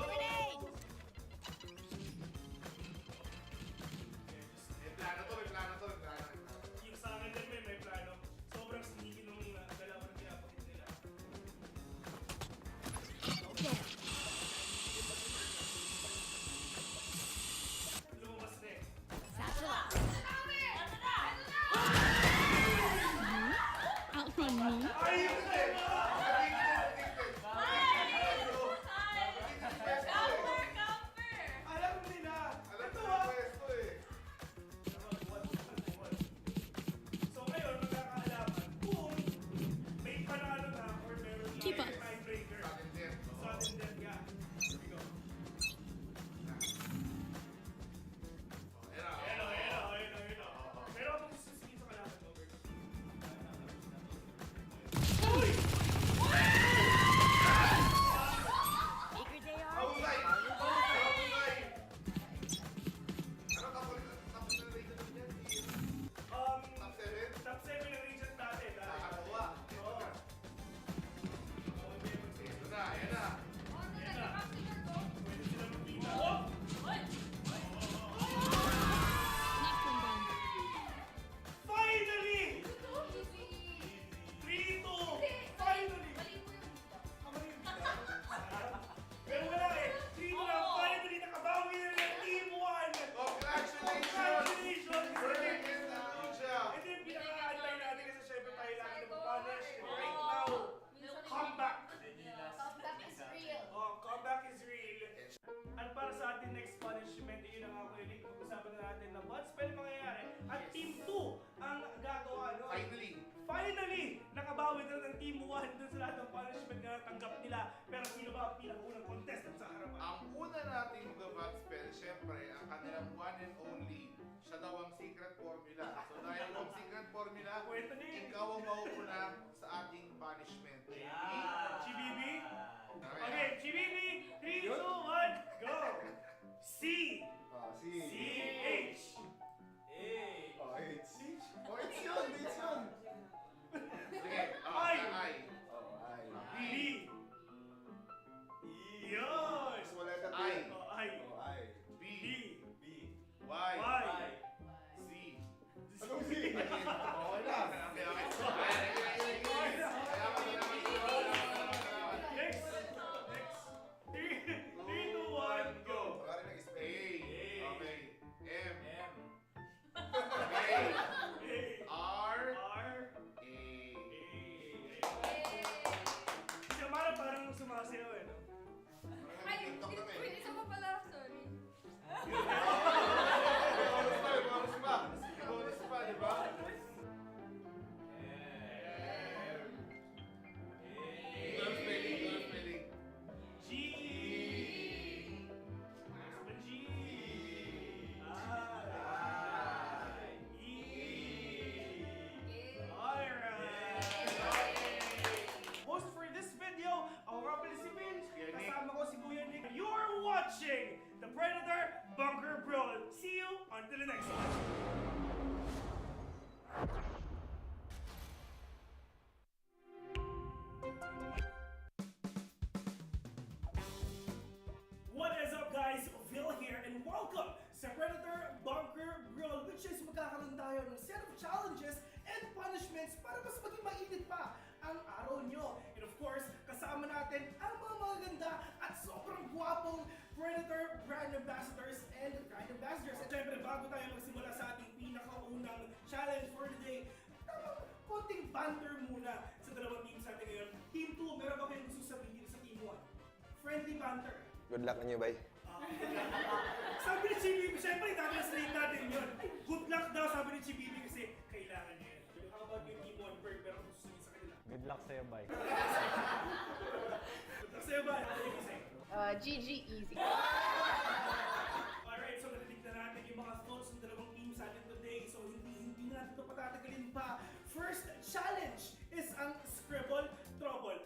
May plano to. Yung sa akin lang may plano. Sobrang sneaky nung dalawa na pinapakita nila. Lumabas na eh. Outrun me. Ayun na eh! Alam nila! Alam Ito ko na ah! pwesto eh. So ngayon, magkakaalaman kung may panalo na or meron na Keep up. tiebreaker. Sudden death. Sudden death, yeah. Here we go. Ayan na. Ayun na. Pero ako gusto sige sa kalaban over. bad spell mangyayari. At Team 2 ang gagawa nun. Finally, nakabawi na ng Team 1 dun sa lahat ng punishment na natanggap nila. Pero sino ba ang pinakaunang contestant sa harapan? Ang una nating mag-bad spell, syempre, ang kanilang one and only, siya daw ang secret formula. So dahil ang secret formula, ikaw ang mauuna sa ating punishment. Chibibi? Okay, Chibibi, 3, 2, 1, go! C. C-H. It's yun! Sige, I. B. Yun! I. I. B. B. Y. Y. Z. Anong Z? Next. 3, 2, 1, go! Okay. M. A. R. R. A. Si Amara parang sumasayaw eh, no? Ay, wait, isa pa pala. Sorry. Bonus pa, di ba? Good spelling. G. Next one, G. I. E. Alright. Host for this video, ako nga pala si Vince. Kasama ko si Kuya Nick. You are watching the Predator Bunker Brawl. See you until the next one. What is up guys? Phil here and welcome sa Predator Bunker Brawl, which is magkakaroon tayo ng set of challenges and punishments para mas maging mainit pa ang araw nyo. And of course, kasama natin ang mga magaganda at sobrang gwapong Predator brand ambassadors and brand ambassadors. At syempre, bago tayo magsimula sa ating pinakaunang challenge for the day, konting banter muna sa dalawang teams natin ngayon. Team 2, meron ba kayong gusto sabihin sa Team 1? Friendly banter. Good luck on you, bye. Sabi ni Chibibi, syempre i-translate natin yun. Good luck daw, sabi ni Chibibi kasi kailangan niya yan. How about yung Team 1, Berg? Pero kung susunod sa kanila. Good luck sa'yo, bye. Good luck sa'yo ba? Ano yung isa? GG easy. Alright, so narinig na natin yung mga thoughts ng dalawang teams natin today. So hindi natin ito patatagalin pa. First challenge is ang Scribble Trouble.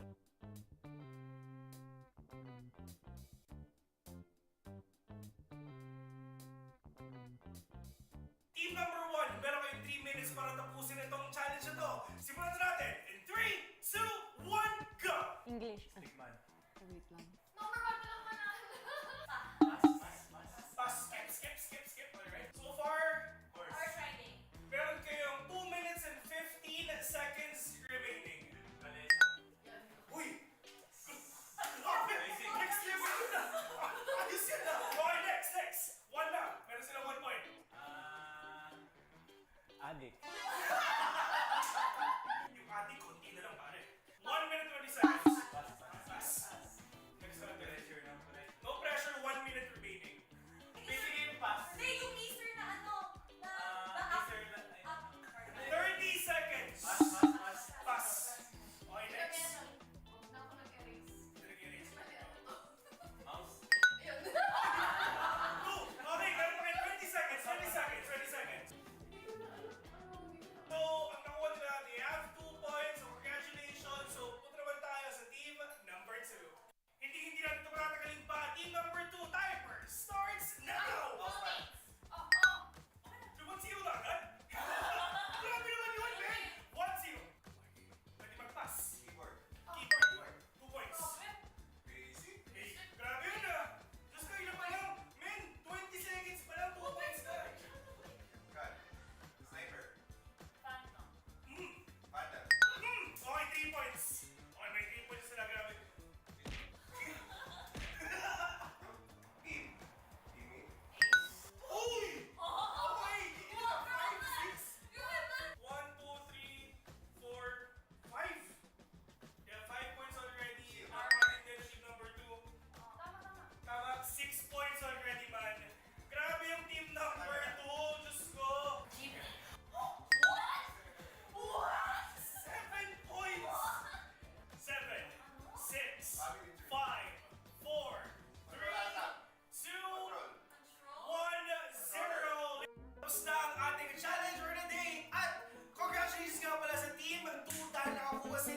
Team number 1, meron kayong 3 minutes para tapusin itong challenge na to. Simulan na natin in 3, 2, 1, go! English. Stickman. Wait lang. Number 1 pa lang manalo. Pass, skip. Alright. So far, Horse riding. meron kayong 2 minutes and 15 seconds remaining. Uy! Next level na! Ayos yan na! Okay, next! 1 na! Meron sila 1 point. Addict. Yung ating konti na lang pare. 1 minute 20 seconds. Pass. Next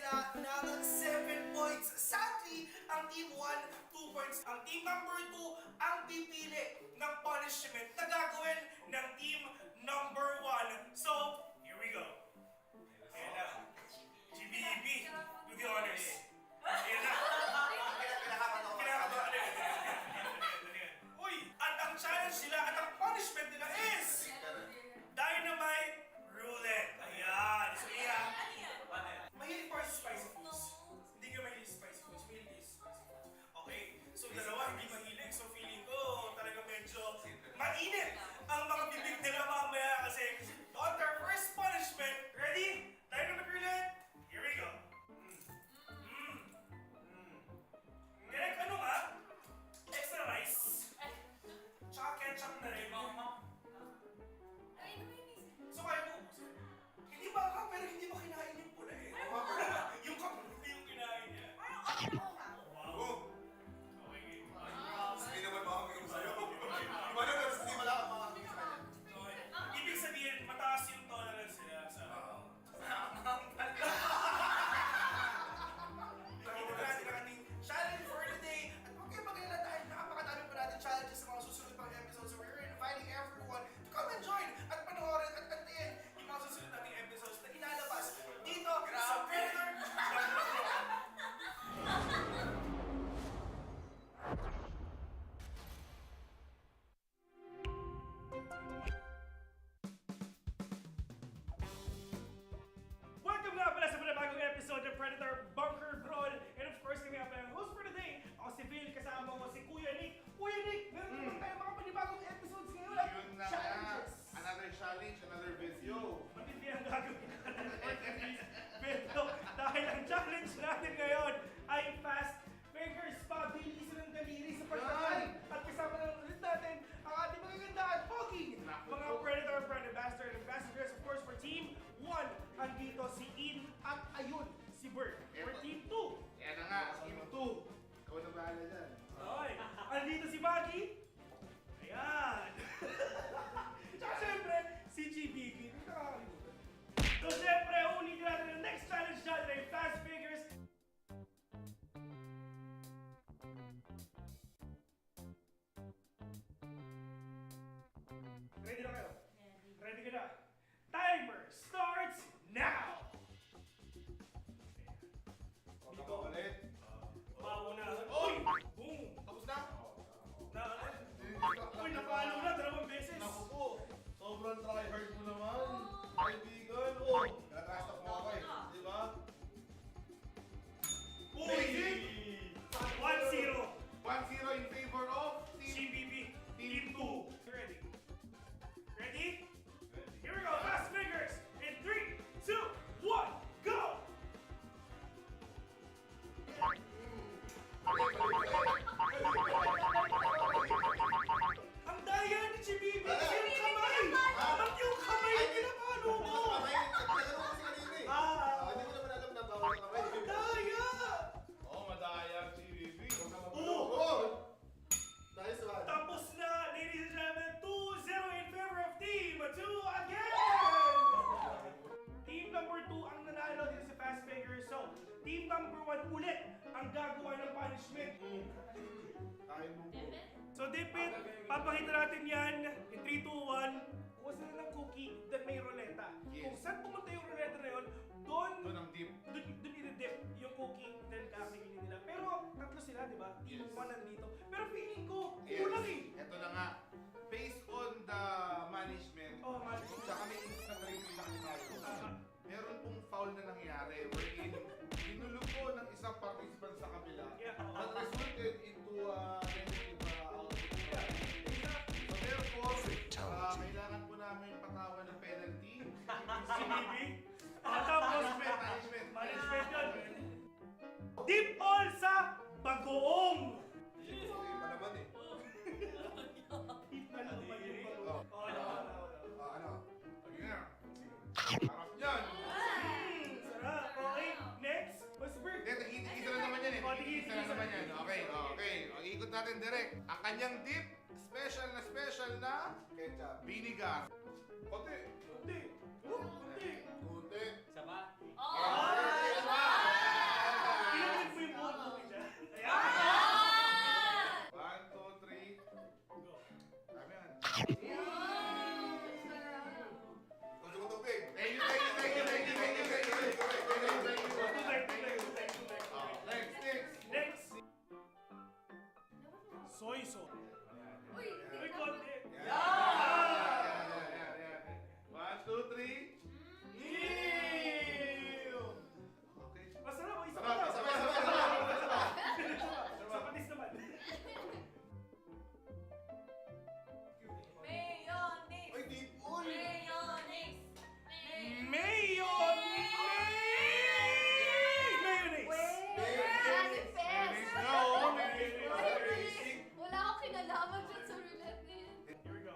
sila ng 7 points. Sadly, ang team 1, 2 points. Ang team number 2 ang pipili ng punishment na gagawin ng team number 1. So, here we go. Ayan na. GBEB, do the honors. Ayan na. Kinakabahan na. Uy, at ang challenge nila at ang punishment nila is Dynamite Roulette. Ayan. So, yeah. Mahilig pa sa spicy foods. Hindi ka mahilig sa spicy foods. Mahilig ka sa spicy foods. Okay. So, dalawa hindi mahilig. So, feeling ko talaga medyo mainit ang mga bibig nila mamaya kasi on their first punishment. Ready? Dynamite Roulette? Here we go. Direk, ano nga? Extra rice. Tsaka ketchup na rin. So, kaya mo ubusin? Hindi ba ka, pero hindi mo kinain yung pula eh. Yung kapula yung kinain niya. Wow. Okay. Hindi naman makakagam sa'yo. Iba na, pero hindi wala kang makakagam sa'yo. Okay. Ibig sabihin, mataas yung tolerance nila sa... Nakita na natin ang ating challenge for today. At huwag kayo mag-alala dahil napakadami pa natin challenges sa mga susunod pang episodes. So we're inviting everyone to come and join at panoorin at antayin yung mga susunod nating episodes na ilalabas dito sa Predator. Welcome nga pala sa panibagong episode ng Predator Bunker Brawl. And of course, kami nga pala ang host for today. Ako si Bill, kasama mo si Kuya Nick. Kuya Nick, meron naman tayo mga panibagong episodes ngayon. At Yun na nga. challenges. Another challenge, another video. Matindi ang gagawin natin for today's video. Dahil ang challenge natin ngayon ay fast fingers, pabilisan ng daliri sa pagkain. At kasama na ulit natin ang ating magaganda at pogi. Mga Predator, Predator, and Ambassadors, of course, for Team 1. Andito si In at ayun, si Bert. For Team 2. Yan na nga, Team 2. Ikaw na bahala dyan. Okay. Andito si Baggy. Ayan. Tsaka syempre, si GBB. Hindi nakakalimutan. So syempre, ulitin natin ang next challenge natin ay fast figures. Ready na kayo? Ready ka na? Timer starts now! Dito ulit. Mauna. Uy! Boom! Tapos na? Uy, napalo na 2 beses! Naku po, sobrang try-hard mo naman. Kaibigan, oh. Nag-astok mo ako eh. Di ba? Uy! 1-0! 1-0 in favor of Team GBB, Team 2. Ready? Ready? Ready. Here we go, fast fingers! In 3, 2, 1, go! Ang daya ni GBB! Yung kamay! Ba't yung kamay yung pinapalo mo? Ang daya! Oh, madaya si Bibi. Oh! Nice one. Tapos na, ladies and gentlemen, 2-0 in favor of Team 2 again! Team number 2 ang nanalo dito sa Fast Figures. So, Team number 1 ulit ang gagawa ng punishment. Tayo mo po. So, Dipit, papakita natin yan in 3, 2, 1. Kuha sila ng cookie that may roleta. Yes. Kung saan pumunta yung roleta na yun, doon Doon ang deep. i-dip yung cookie, then kakainin nila. Pero tatlo sila, di ba? Team 1 nandito. Pero feeling ko, kulang eh. Ito na nga. Based on the management, Oh, man. tsaka may instant review na tayo. Meron pong foul na nangyari wherein inulog po ng isang participant sa kabila Yeah. that resulted into negative output. So therefore, kailangan po namin patawan ng penalty. Si Bibi. Tapos, management yun. Deep all sa bagoong. Hindi pa naman eh. Deep na lang pa yung bagoong. Oh, ano. Ano? Again. Harap yan. Sarap. Okay, next. What's the bird? Tigisa na naman yan eh. Tigisa na naman yan. Okay, okay. O, ikot natin direct. Ang kanyang dip, special na ketchup. Vinegar. Konti. Kunti. Kunti. Kunti. Isa pa? Ah! Soy sauce. Uy, Uy, konti. Yan. 1, 2, 3. Ew! Okay. Masarap, isa pa Sarap, lang. isa pa. Sa patis naman. Mayonnaise. Ay, di po. Mayonnaise. Mayonnaise! Wala akong kinalaman dyan sa roulette na yan. Here we go.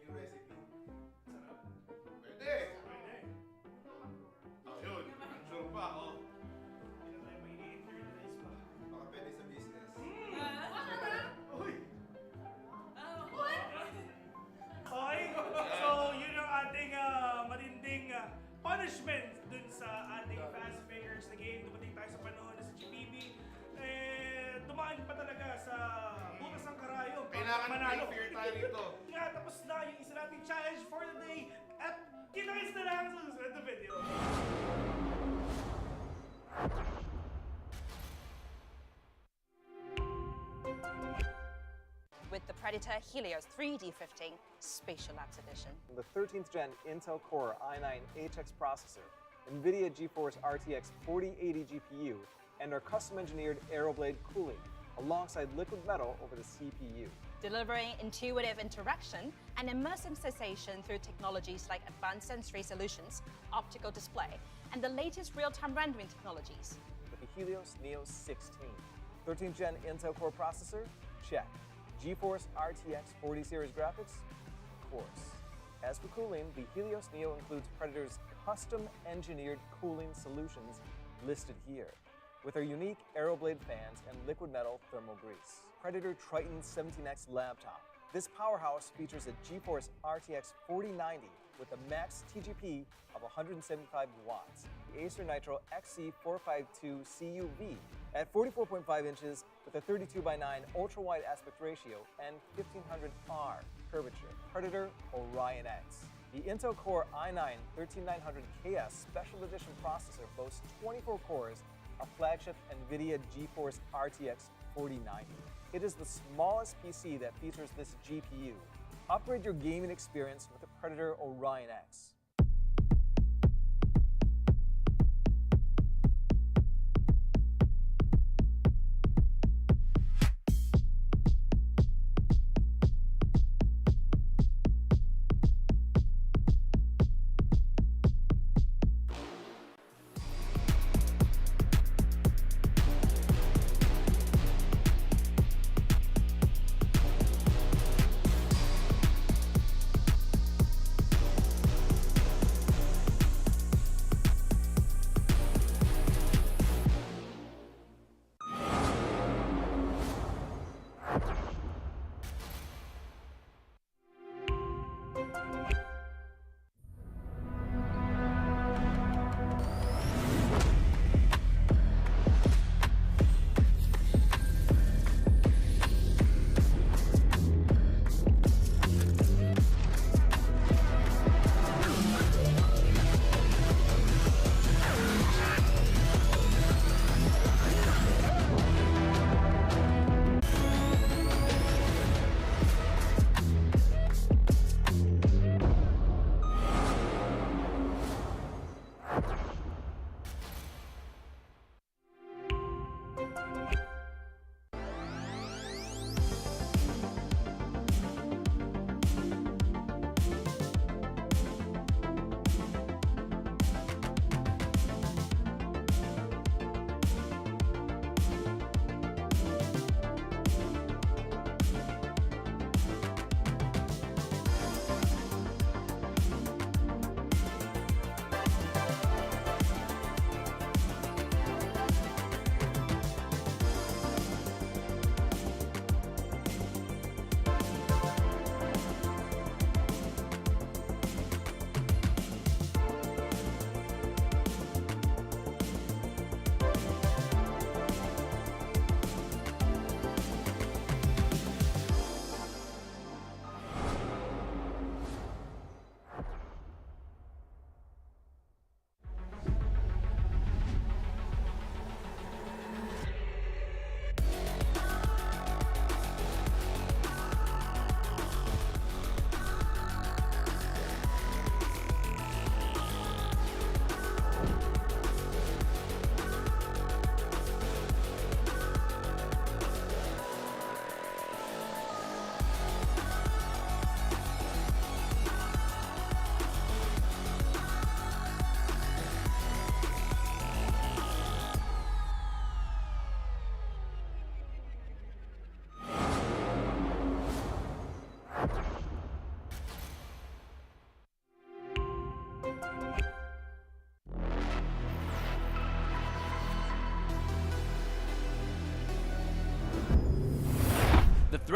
New recipe. Sarap. Pwede. Pwede. Ayun, I'm sure pa ako. Hindi na tayo mai-internalize pa. Baka pwede sa business. Uy! What? Okay, so yun ang ating matinding punishment dun sa ating fast fingers na game. Dumating tayo sa panahon na sa GPB. Dumaan pa talaga sa butas ng karayom. Kailangan manalo. may fear tayo rito. Nga, tapos na yung isa nating challenge for the day. At kinakis na lang sa susunod na video. With the Predator Helios 3D15 Spatial Labs Edition. The 13th gen Intel Core i9 HX processor, NVIDIA GeForce RTX 4080 GPU, and our custom-engineered Aeroblade cooling, alongside liquid metal over the CPU. Delivering intuitive interaction and immersive sensation through technologies like advanced sensory solutions, optical display, and the latest real-time rendering technologies. With the Helios Neo 16. 13th gen Intel Core processor? Check. GeForce RTX 40 series graphics? Of course. As for cooling, the Helios Neo includes Predator's custom-engineered cooling solutions listed here, with our unique Aeroblade fans and liquid metal thermal grease. Predator Triton 17X laptop. This powerhouse features a GeForce RTX 4090 with a max TGP of 175 watts. The Acer Nitro XC452 CUV at 44.5 inches with a 32:9 ultra-wide aspect ratio and 1500R curvature. Predator Orion X. The Intel Core i9 13900KS Special Edition processor boasts 24 cores, a flagship NVIDIA GeForce RTX 4090. It is the smallest PC that features this GPU. Upgrade your gaming experience with the Predator Orion X.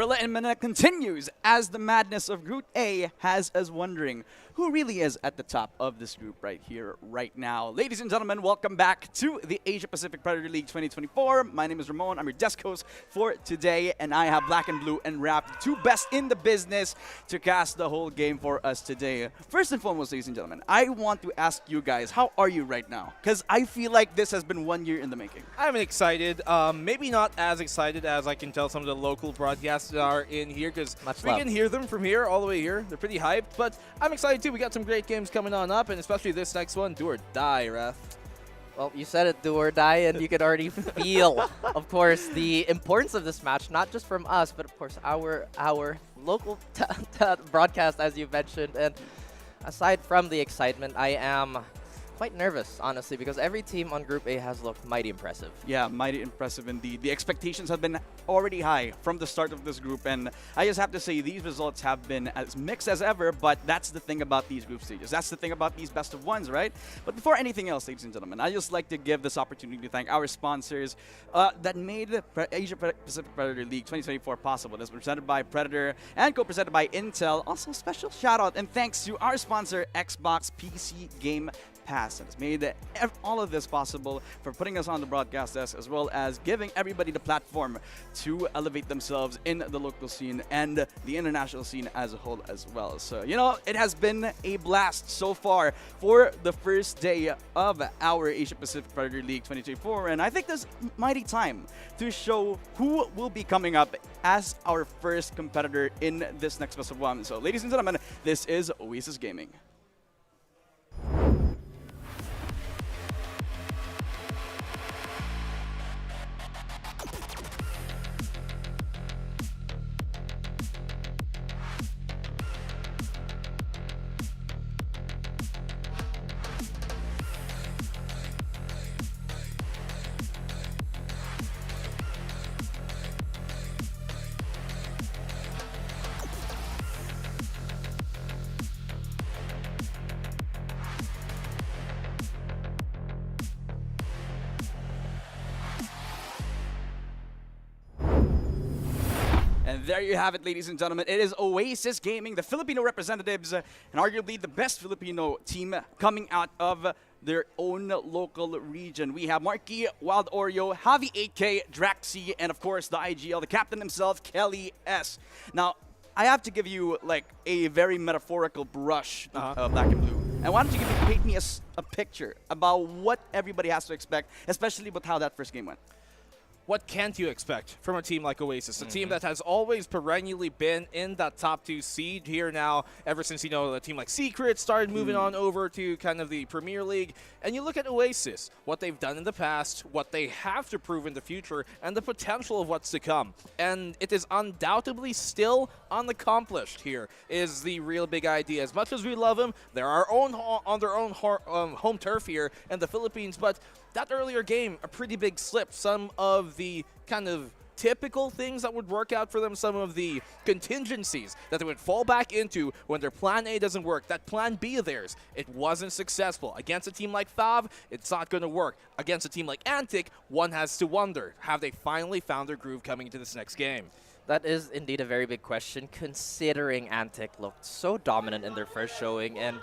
thriller in Manila continues as the madness of Group A has us wondering who really is at the top of this group right here, right now. Ladies and gentlemen, welcome back to the Asia Pacific Predator League 2024. My name is Ramon. I'm your desk host for today, and I have Black and Blue and Rap, the two best in the business, to cast the whole game for us today. First and foremost, ladies and gentlemen, I want to ask you guys, how are you right now? Because I feel like this has been 1 year in the making. I'm excited. Maybe not as excited as I can tell some of the local broadcasters are in here, because we can hear them from here all the way here. They're pretty hyped, but I'm excited too. We got some great games coming on up, and especially this next one, do or die, Ref. Well, you said it, do or die, and you can already feel, of course, the importance of this match, not just from us, but of course our local broadcast, as you mentioned. And aside from the excitement, I am quite nervous, honestly, because every team on Group A has looked mighty impressive. Yeah, mighty impressive indeed. The expectations have been already high from the start of this group, and I just have to say these results have been as mixed as ever, but that's the thing about these group stages. That's the thing about these best of ones, right? But before anything else, ladies and gentlemen, I just like to give this opportunity to thank our sponsors that made the Asia Pacific Predator League 2024 possible. That's presented by Predator and co-presented by Intel. Also, special shout out and thanks to our sponsor, Xbox PC Game Pass, and it's made all of this possible for putting us on the broadcast desk, as well as giving everybody the platform to elevate themselves in the local scene and the international scene as a whole as well. So, you know, it has been a blast so far for the first day of our Asia Pacific Predator League 2024, and I think there's mighty time to show who will be coming up as our first competitor in this next best of one. So, ladies and gentlemen, this is Oasis Gaming. And there you have it, ladies and gentlemen. It is Oasis Gaming, the Filipino representatives, and arguably the best Filipino team coming out of their own local region. We have Marky, Wild Oreo, Javi 8K, Draxi, and of course the IGL, the captain himself, Kelly S. Now, I have to give you like a very metaphorical brush, Black and Blue. And why don't you paint me a picture about what everybody has to expect, especially with how that first game went? What can't you expect from a team like Oasis, a team that has always perennially been in that top 2 seed here now, ever since, you know, a team like Secret started moving on over to kind of the Premier League. And you look at Oasis, what they've done in the past, what they have to prove in the future, and the potential of what's to come. And it is undoubtedly still unaccomplished here, is the real big idea. As much as we love them, they're on their own home turf here in the Philippines, but that earlier game, a pretty big slip. Some of the kind of typical things that would work out for them, some of the contingencies that they would fall back into when their plan A doesn't work, that plan B of theirs, it wasn't successful. Against a team like Fav, it's not going to work. Against a team like Antic, one has to wonder, have they finally found their groove coming into this next game? That is indeed a very big question, considering Antic looked so dominant in their first showing, and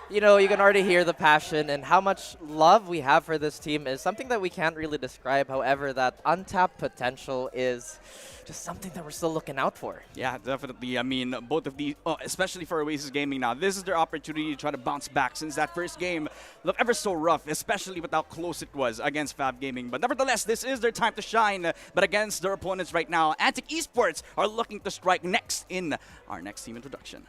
you know, you can already hear the passion, and how much love we have for this team is something that we can't really describe. However, that untapped potential is just something that we're still looking out for. Yeah, definitely. I mean, both of these, especially for Oasis Gaming now, this is their opportunity to try to bounce back since that first game looked ever so rough, especially with how close it was against Fab Gaming. But nevertheless, this is their time to shine. But against their opponents right now, Antic Esports are looking to strike next in our next team introduction.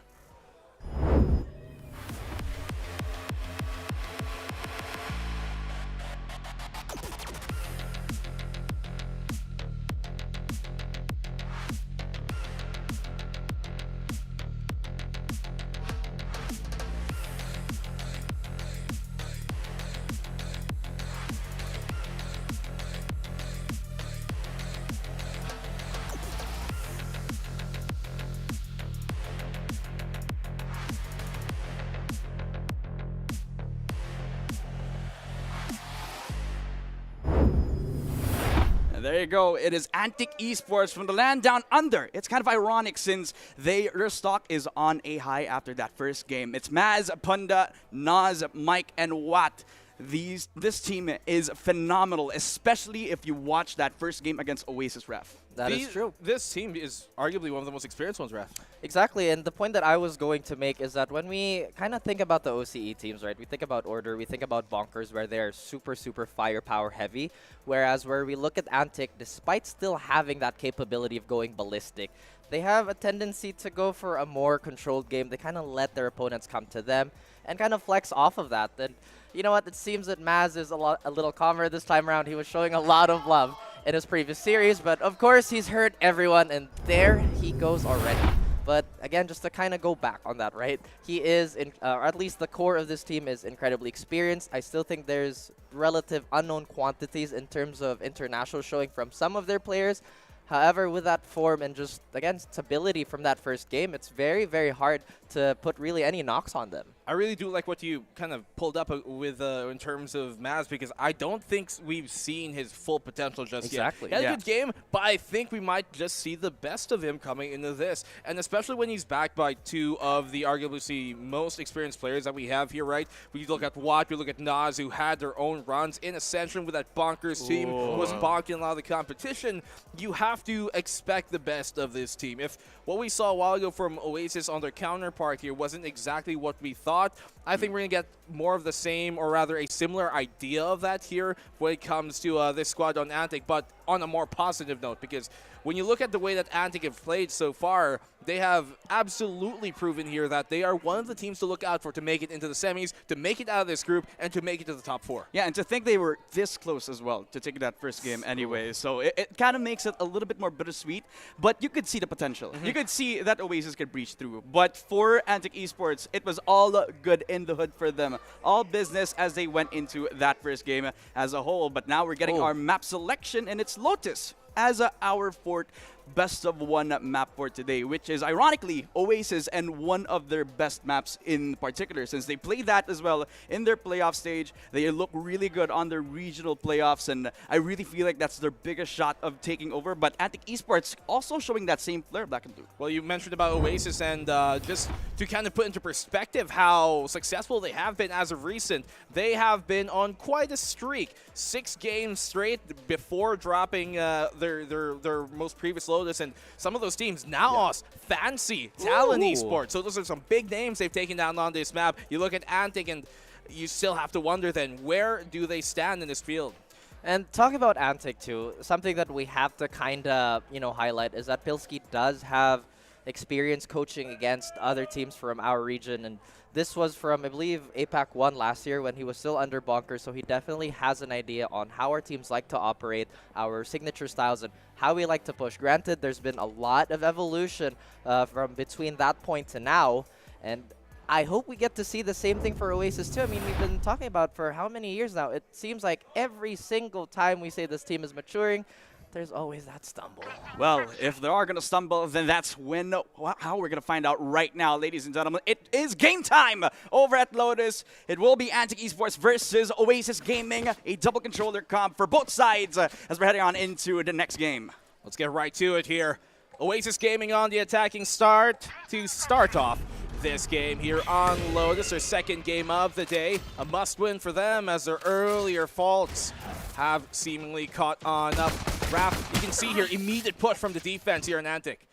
There you go. It is Antic Esports from the land down under. It's kind of ironic since their stock is on a high after that first game. It's Maz, Punda, Naz, Mike, and Watt. This team is phenomenal, especially if you watch that first game against Oasis Ref. That is true. This team is arguably one of the most experienced ones, Ref. Exactly, and the point that I was going to make is that when we kind of think about the OCE teams, right, we think about Order, we think about Bonkers, where they're super, super firepower heavy, whereas where we look at Antic, despite still having that capability of going ballistic, they have a tendency to go for a more controlled game. They kind of let their opponents come to them and kind of flex off of that. And you know what? It seems that Maz is a little calmer this time around. He was showing a lot of love in his previous series, but of course he's hurt everyone, and there he goes already. But again, just to kind of go back on that, right? He is, or at least the core of this team is incredibly experienced. I still think there's relative unknown quantities in terms of international showing from some of their players. However, with that form and just, again, stability from that first game, it's very, very hard to put really any knocks on them. I really do like what you kind of pulled up with in terms of Maz, because I don't think we've seen his full potential just yet. He had a good game, but I think we might just see the best of him coming into this, and especially when he's backed by two of the arguably most experienced players that we have here, right? We look at Watt, we look at Naz, who had their own runs in Ascension with that Bonkers team, was bonking a lot of the competition. You have to expect the best of this team. If what we saw a while ago from Oasis on their counterpart here wasn't exactly what we thought, I think we're going to get more of the same, or rather a similar idea of that here when it comes to this squad on Antic, but on a more positive note, because when you look at the way that Antic have played so far, they have absolutely proven here that they are one of the teams to look out for to make it into the semis, to make it out of this group, and to make it to the top 4. Yeah, and to think they were this close as well to take that first game anyway. So it kind of makes it a little bit more bittersweet, but you could see the potential. You could see that Oasis could breach through. But for Antic Esports, it was all good in the hood for them. All business as they went into that first game as a whole. But now we're getting our map selection, and it's Lotus as our fourth best of one map for today, which is ironically Oasis and one of their best maps in particular, since they played that as well in their playoff stage. They look really good on their regional playoffs, and I really feel like that's their biggest shot of taking over. But Antic Esports also showing that same flair, Black and Blue. Well, you mentioned about Oasis, and just to kind of put into perspective how successful they have been as of recent, they have been on quite a streak. 6 games straight before dropping their most previous Lotus, and some of those teams, Naos, Fancy, Talon Esports. So those are some big names they've taken down on this map. You look at Antic, and you still have to wonder then, where do they stand in this field? And talking about Antic too, something that we have to kind of, highlight is that Pilski does have experience coaching against other teams from our region, and this was from, I believe, APAC 1 last year when he was still under Bonkers, so he definitely has an idea on how our teams like to operate, our signature styles, and how we like to push. Granted, there's been a lot of evolution from between that point to now, and I hope we get to see the same thing for Oasis too. I mean, we've been talking about for how many years now? It seems like every single time we say this team is maturing, there's always that stumble. Well, if they are going to stumble, then that's how we're going to find out right now, ladies and gentlemen. It is game time over at Lotus. It will be Antic Esports versus Oasis Gaming, a double controller comp for both sides as we're heading on into the next game. Let's get right to it here. Oasis Gaming on the attacking start to start off this game here on Lotus, their second game of the day. A must-win for them as their earlier faults have seemingly caught on up. Raph, you can see here, immediate push from the defense here in Antic.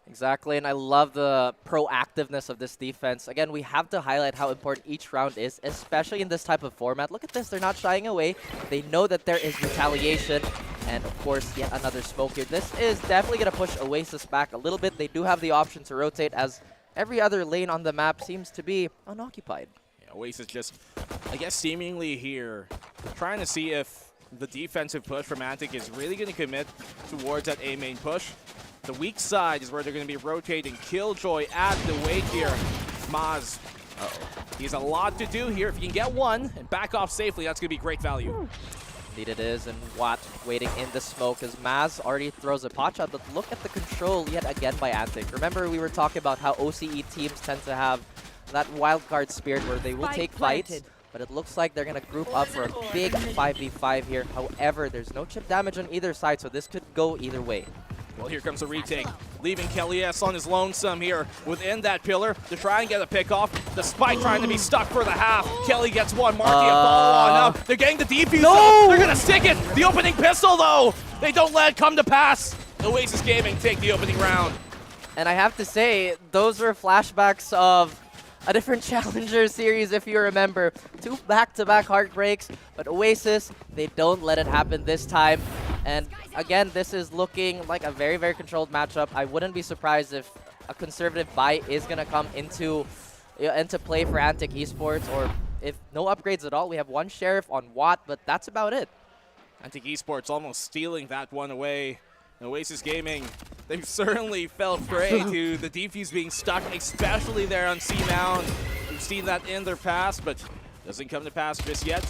Exactly, and I love the proactiveness of this defense. Again, we have to highlight how important each round is, especially in this type of format. Look at this, they're not shying away. They know that there is retaliation, and of course, yet another smoke here. This is definitely going to push Oasis back a little bit. They do have the option to rotate, as every other lane on the map seems to be unoccupied. Yeah, Oasis just, I guess, seemingly here, trying to see if the defensive push from Antic is really going to commit towards that A main push. The weak side is where they're going to be rotating. Killjoy at the wait here. Maz, he has a lot to do here. If you can get one and back off safely, that's going to be great value. Indeed it is, and Watt waiting in the smoke as Maz already throws a pot shot, but look at the control yet again by Antic. Remember, we were talking about how OCE teams tend to have that wild card spirit where they will take fights, but it looks like they're going to group up for a big 5v5 here. However, there's no chip damage on either side, so this could go either way. Well, here comes a retake, leaving Kelly S on his lonesome here within that pillar to try and get a pick off, despite trying to be stuck for the half. Kelly gets one, Marky a follow-on up. They're getting the defuse. No! They're going to stick it. The opening pistol, though. They don't let it come to pass. Oasis Gaming take the opening round. And I have to say, those were flashbacks of a different Challenger series, if you remember. 2 back-to-back heartbreaks, but Oasis, they don't let it happen this time. And again, this is looking like a very, very controlled matchup. I wouldn't be surprised if a conservative buy is going to come into play for Antic Esports, or if no upgrades at all. We have 1 Sheriff on Watt, but that's about it. Antic Esports almost stealing that one away. Oasis Gaming, they've certainly fell prey to the defuse being stuck, especially there on C-Mount. We've seen that in their past, but doesn't come to pass just yet.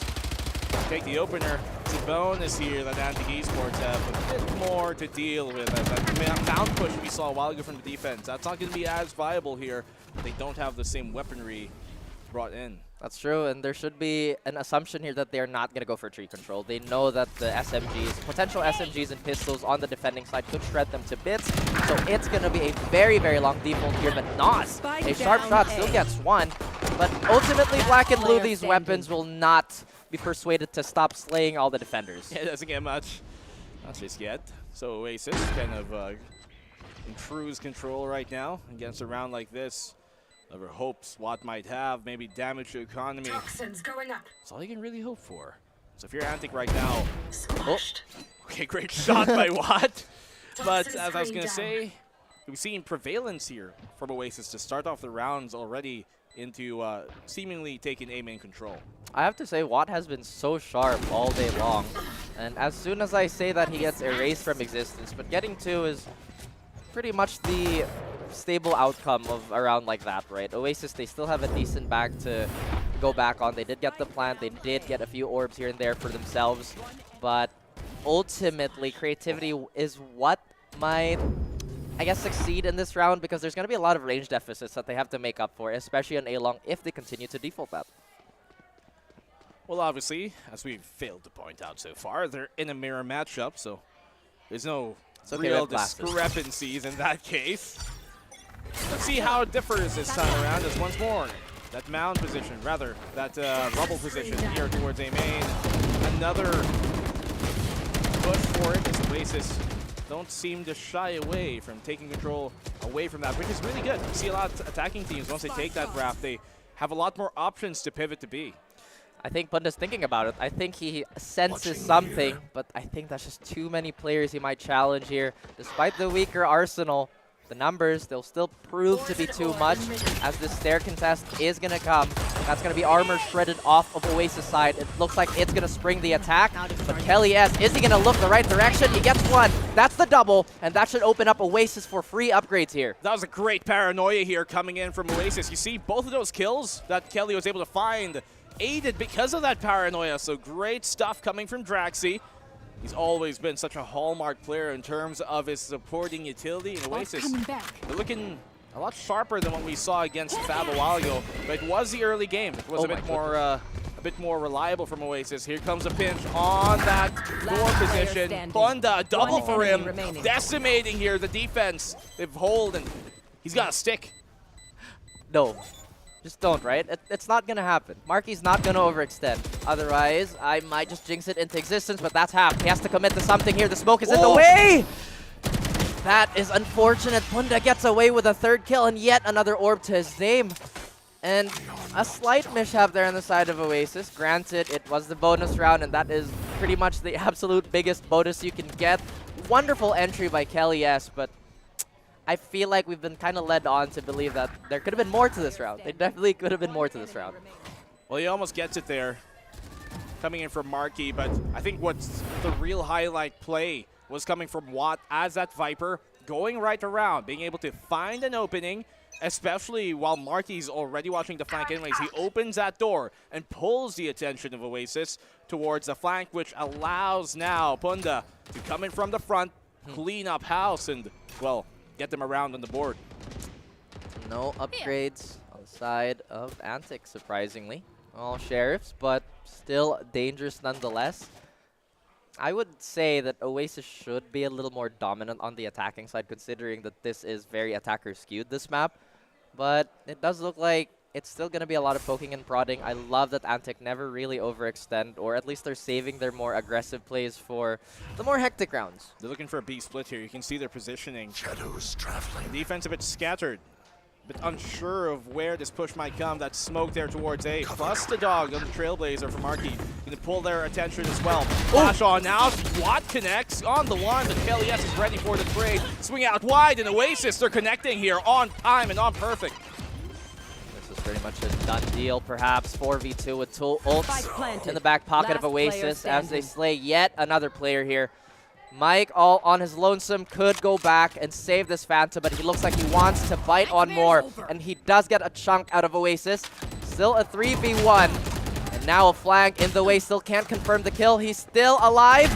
Take the opener. It's a bonus here that Antic Esports have a bit more to deal with. That mount push we saw a while ago from the defense, that's not going to be as viable here. They don't have the same weaponry brought in. That's true, and there should be an assumption here that they're not going to go for tree control. They know that the SMGs, potential SMGs and pistols on the defending side could shred them to bits. So it's going to be a very, very long default here, but Nos, a sharp shot, still gets one. But ultimately, Black and Blue, these weapons will not be persuaded to stop slaying all the defenders. Yeah, it doesn't get much. Not just yet. So Oasis kind of in cruise control right now against a round like this. Whatever hopes Watt might have, maybe damage to economy. Toxins going up. That's all you can really hope for. So if you're Antic right now, Squashed. okay, great shot by Watt. But as I was going to say, we've seen prevalence here from Oasis to start off the rounds already into seemingly taking A main control. I have to say, Watt has been so sharp all day long. And as soon as I say that, he gets erased from existence. But getting 2 is pretty much the stable outcome of a round like that, right? Oasis, they still have a decent bag to go back on. They did get the plant. They did get a few orbs here and there for themselves. But ultimately, creativity is what might, I guess, succeed in this round, because there's going to be a lot of range deficits that they have to make up for, especially on A-Long, if they continue to default that. Well, obviously, as we've failed to point out so far, they're in a mirror matchup, so there's no real discrepancies in that case. Let's see how it differs this time around, as once more, that mound position, rather, that rubble position here towards A main. Another push for it as Oasis don't seem to shy away from taking control away from that, which is really good. You see a lot of attacking teams, once they take that draft, they have a lot more options to pivot to B. I think Punda's thinking about it. I think he senses something, but I think that's just too many players he might challenge here. Despite the weaker arsenal, the numbers, they'll still prove to be too much, as this stair contest is going to come. That's going to be armor shredded off of Oasis side. It looks like it's going to spring the attack, but Kelly S, is he going to look the right direction? He gets one. That's the double, and that should open up Oasis for free upgrades here. That was a great paranoia here coming in from Oasis. You see, both of those kills that Kelly was able to find aided because of that paranoia, so great stuff coming from Draxi. He's always been such a hallmark player in terms of his supporting utility in Oasis. They're looking a lot sharper than what we saw against Fab a while ago, but it was the early game. It was a bit more reliable from Oasis. Here comes a pinch on that door position. Bunda, double for him, decimating here the defense. They've hold, and he's got a stick. No. Just don't, right? It's not going to happen. Marky's not going to overextend. Otherwise, I might just jinx it into existence, but that's half. He has to commit to something here. The smoke is in the way! That is unfortunate. Punda gets away with a 3rd kill and yet another orb to his name. And a slight mishap there on the side of Oasis. Granted, it was the bonus round, and that is pretty much the absolute biggest bonus you can get. Wonderful entry by Kelly S, but I feel like we've been kind of led on to believe that there could have been more to this round. There definitely could have been more to this round. Well, he almost gets it there, coming in from Marky, but I think what's the real highlight play was coming from Watt as that Viper, going right around, being able to find an opening, especially while Marky's already watching the flank anyways. He opens that door and pulls the attention of Oasis towards the flank, which allows now Punda to come in from the front, clean up house, and, well, get them around on the board. No upgrades on the side of Antic, surprisingly. All sheriffs, but still dangerous nonetheless. I would say that Oasis should be a little more dominant on the attacking side, considering that this is very attacker skewed, this map. But it does look like it's still going to be a lot of poking and prodding. I love that Antic never really overextend, or at least they're saving their more aggressive plays for the more hectic rounds. They're looking for a B split here. You can see their positioning. Shadows traveling. The defense a bit scattered. But unsure of where this push might come. That smoke there towards A. Plus the dog on the Trailblazer from Marky. Going to pull their attention as well. Flash on now. Swat connects on the one, but Kelly S is ready for the trade. Swing out wide, and Oasis, they're connecting here on time and on perfect. This is pretty much a done deal, perhaps. 4v2 with two ults in the back pocket of Oasis as they slay yet another player here. Mike, all on his lonesome, could go back and save this Phantom, but he looks like he wants to bite on more, and he does get a chunk out of Oasis. Still a 3v1, and now a flank in the way. Still can't confirm the kill. He's still alive.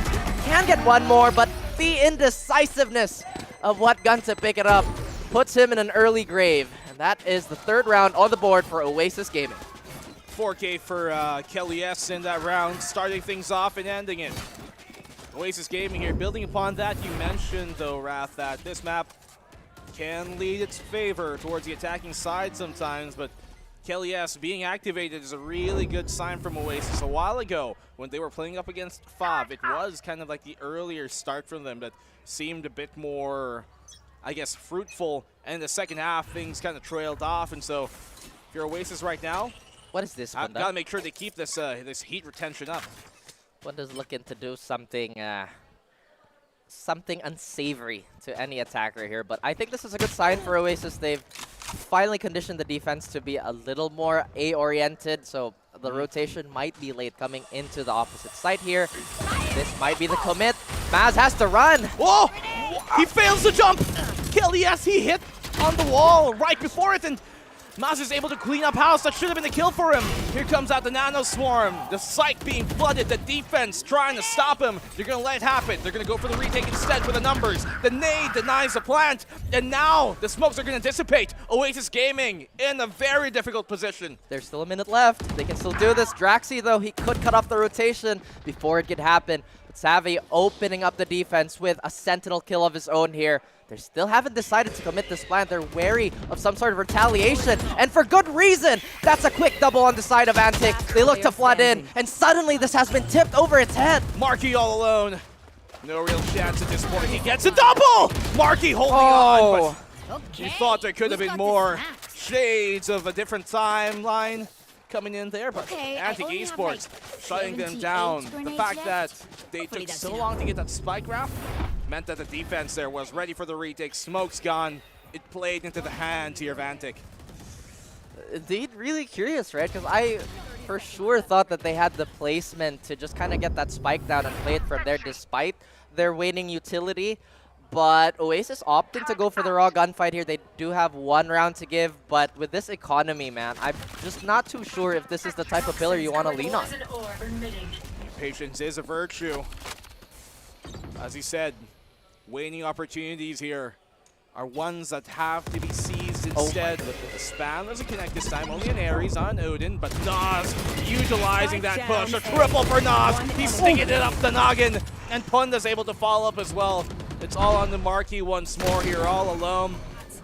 Can get one more, but the indecisiveness of what gun to pick it up puts him in an early grave, and that is the third round on the board for Oasis Gaming. 4K for Kelly S in that round, starting things off and ending it. Oasis Gaming here, building upon that. You mentioned, though, Wrath, that this map can lead its favor towards the attacking side sometimes, but Kelly S being activated is a really good sign from Oasis. A while ago, when they were playing up against Fav, it was kind of like the earlier start from them that seemed a bit more, I guess, fruitful, and in the second half, things kind of trailed off, and so if you're Oasis right now, what is this? I've got to make sure they keep this this heat retention up. Bunda's looking to do something something unsavory to any attacker here, but I think this is a good sign for Oasis. They've finally conditioned the defense to be a little more A-oriented, so the rotation might be late coming into the opposite side here. This might be the commit. Maz has to run. Whoa! He fails to jump. Kelly S, he hit on the wall right before it, and Maz is able to clean up house. That should have been the kill for him. Here comes out the Nano Swarm. The Psych being flooded. The defense trying to stop him. They're going to let it happen. They're going to go for the retake instead for the numbers. The nade denies the plant. And now the smokes are going to dissipate. Oasis Gaming in a very difficult position. There's still a minute left. They can still do this. Draxi, though, he could cut off the rotation before it could happen. But Savvy opening up the defense with a Sentinel kill of his own here. They still haven't decided to commit this plant. They're wary of some sort of retaliation, and for good reason. That's a quick double on the side of Antic. They look to flood in, and suddenly this has been tipped over its head. Marky all alone. No real chance at this point. He gets a double! Marky holding on, but you thought there could have been more shades of a different timeline coming in there, but Antic Esports shutting them down. The fact that they took so long to get that spike round meant that the defense there was ready for the retake. Smoke's gone. It played into the hands here of Antic. Indeed, really curious, right? Because I for sure thought that they had the placement to just kind of get that spike down and play it from there despite their waning utility. But Oasis opting to go for the raw gunfight here. They do have one round to give, but with this economy, man, I'm just not too sure if this is the type of pillar you want to lean on. Patience is a virtue. As he said, waning opportunities here are ones that have to be seized instead. The spam doesn't connect this time, only an Ares on Odin, but Nas utilizing that push. A triple for Nas. He's sticking it up the noggin, and Punda's able to follow up as well. It's all on the Marquee once more here, all alone.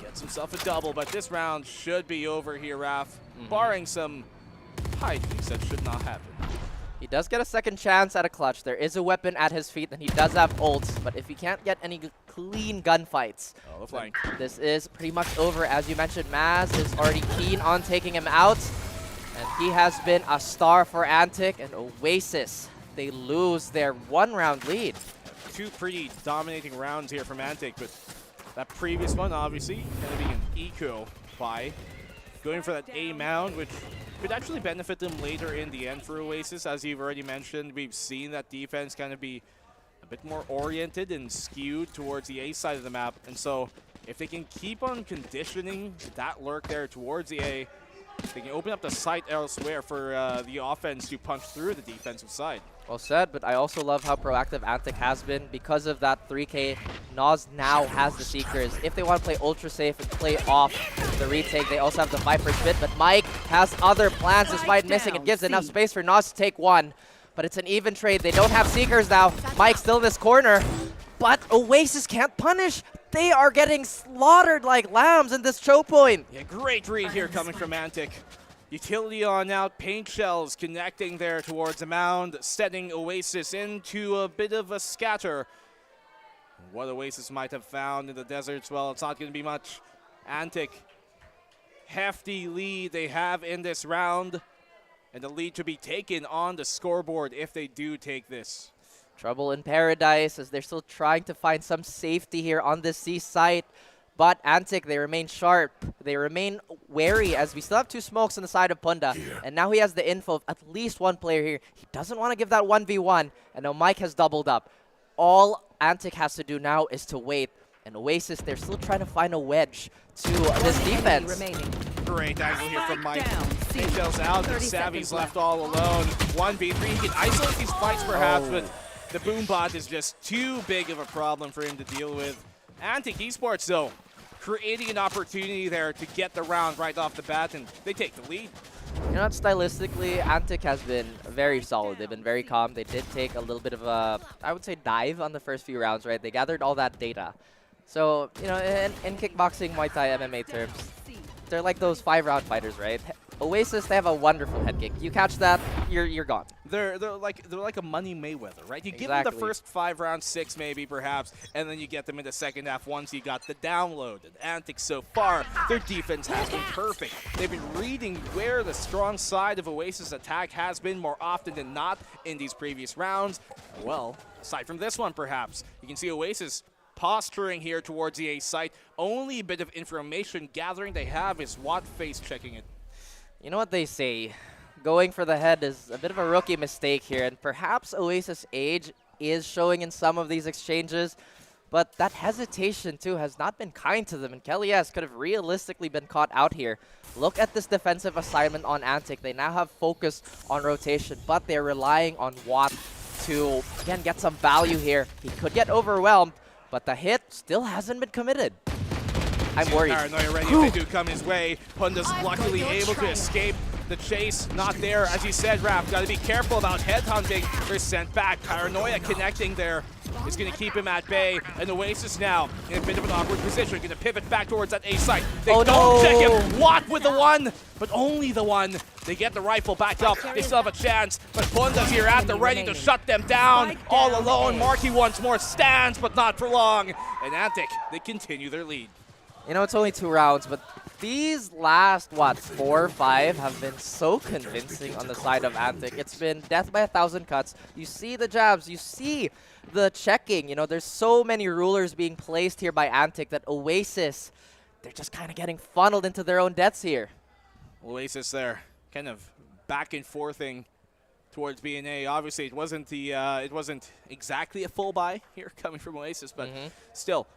Gets himself a double, but this round should be over here, Raph, barring some hijinks that should not happen. He does get a second chance at a clutch. There is a weapon at his feet, and he does have ults, but if he can't get any clean gunfights, this is pretty much over. As you mentioned, Maz is already keen on taking him out, and he has been a star for Antic, and Oasis, they lose their one-round lead. Two pretty dominating rounds here from Antic, but that previous one, obviously, kind of being an eco buy. Going for that A mound, which could actually benefit them later in the end for Oasis. As you've already mentioned, we've seen that defense kind of be a bit more oriented and skewed towards the A side of the map. And so if they can keep on conditioning that lurk there towards the A, they can open up the site elsewhere for the offense to punch through the defensive side. Well said, but I also love how proactive Antic has been. Because of that 3K, Nas now has the Seekers. If they want to play ultra safe and play off the retake, they also have the Viper's bit, but Mike has other plans despite missing. It gives enough space for Nas to take one, but it's an even trade. They don't have Seekers now. Mike's still in this corner, but Oasis can't punish. They are getting slaughtered like lambs in this choke point. Yeah, great read here coming from Antic. Utility on out, paint shells connecting there towards the mound, setting Oasis into a bit of a scatter. What Oasis might have found in the deserts, well, it's not going to be much. Antic, hefty lead they have in this round, and the lead to be taken on the scoreboard if they do take this. Trouble in paradise as they're still trying to find some safety here on this C site. But Antic, they remain sharp. They remain wary as we still have 2 smokes on the side of Punda. And now he has the info of at least 1 player here. He doesn't want to give that 1v1. And now Mike has doubled up. All Antic has to do now is to wait. And Oasis, they're still trying to find a wedge to this defense. Great angle here from Mike. Shells out, and Savvy's left all alone. 1v3, he can isolate these fights perhaps, but the boom bot is just too big of a problem for him to deal with. Antic Esports, though, creating an opportunity there to get the round right off the bat, and they take the lead. You know what, stylistically, Antic has been very solid. They've been very calm. They did take a little bit of a, I would say, dive on the first few rounds, right? They gathered all that data. So, you know, in kickboxing, Muay Thai, MMA terms, they're like those 5-round fighters, right? Oasis, they have a wonderful head kick. You catch that, you're gone. They're like a Money Mayweather, right? You give them the first 5 rounds, 6 maybe, perhaps, and then you get them in the second half once you got the download. And Antic so far, their defense has been perfect. They've been reading where the strong side of Oasis attack has been more often than not in these previous rounds. Well, aside from this one, perhaps, you can see Oasis posturing here towards the A site. Only a bit of information gathering they have is Watt face checking it. You know what they say, going for the head is a bit of a rookie mistake here, and perhaps Oasis' age is showing in some of these exchanges, but that hesitation too has not been kind to them, and Kelly S could have realistically been caught out here. Look at this defensive assignment on Antic. They now have focus on rotation, but they're relying on Watt to, again, get some value here. He could get overwhelmed, but the hit still hasn't been committed. I'm worried. Paranoia ready if they do come his way. Punda's luckily able to escape the chase. Not there, as you said, Raph. Got to be careful about headhunting. They're sent back. Paranoia connecting there is going to keep him at bay. And Oasis now in a bit of an awkward position. Going to pivot back towards that A site. They don't check him. Watt with the 1, but only the 1. They get the rifle back up. They still have a chance, but Punda's here at the ready to shut them down. All alone. Marky once more stands, but not for long. And Antic, they continue their lead. You know, it's only 2 rounds, but these last, 4 or 5 have been so convincing on the side of Antic. It's been death by 1,000 cuts. You see the jabs, you see the checking. You know, there's so many rulers being placed here by Antic that Oasis, they're just kind of getting funneled into their own deaths here. Oasis there, kind of back and forthing towards B&A. Obviously, it wasn't exactly a full buy here coming from Oasis, but still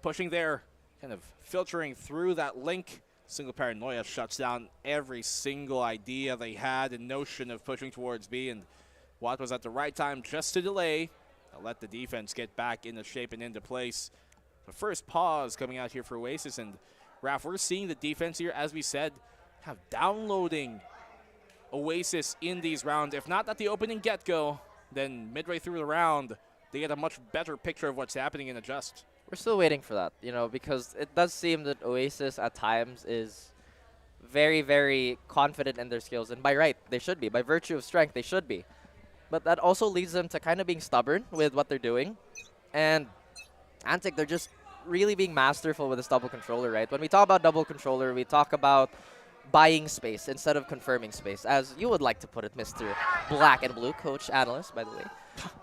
pushing there, kind of filtering through that link. Single Paranoia shuts down every single idea they had and notion of pushing towards B, and Watt was at the right time just to delay. I'll let the defense get back into shape and into place. The first pause coming out here for Oasis, and Raph, we're seeing the defense here, as we said, have downloading Oasis in these rounds. If not at the opening get-go, then midway through the round, they get a much better picture of what's happening and adjust. We're still waiting for that, you know, because it does seem that Oasis at times is very, very confident in their skills. And by right, they should be. By virtue of strength, they should be. But that also leads them to kind of being stubborn with what they're doing. And Antic, they're just really being masterful with this double controller, right? When we talk about double controller, we talk about buying space instead of confirming space, as you would like to put it, Mr. Black and Blue, coach analyst, by the way.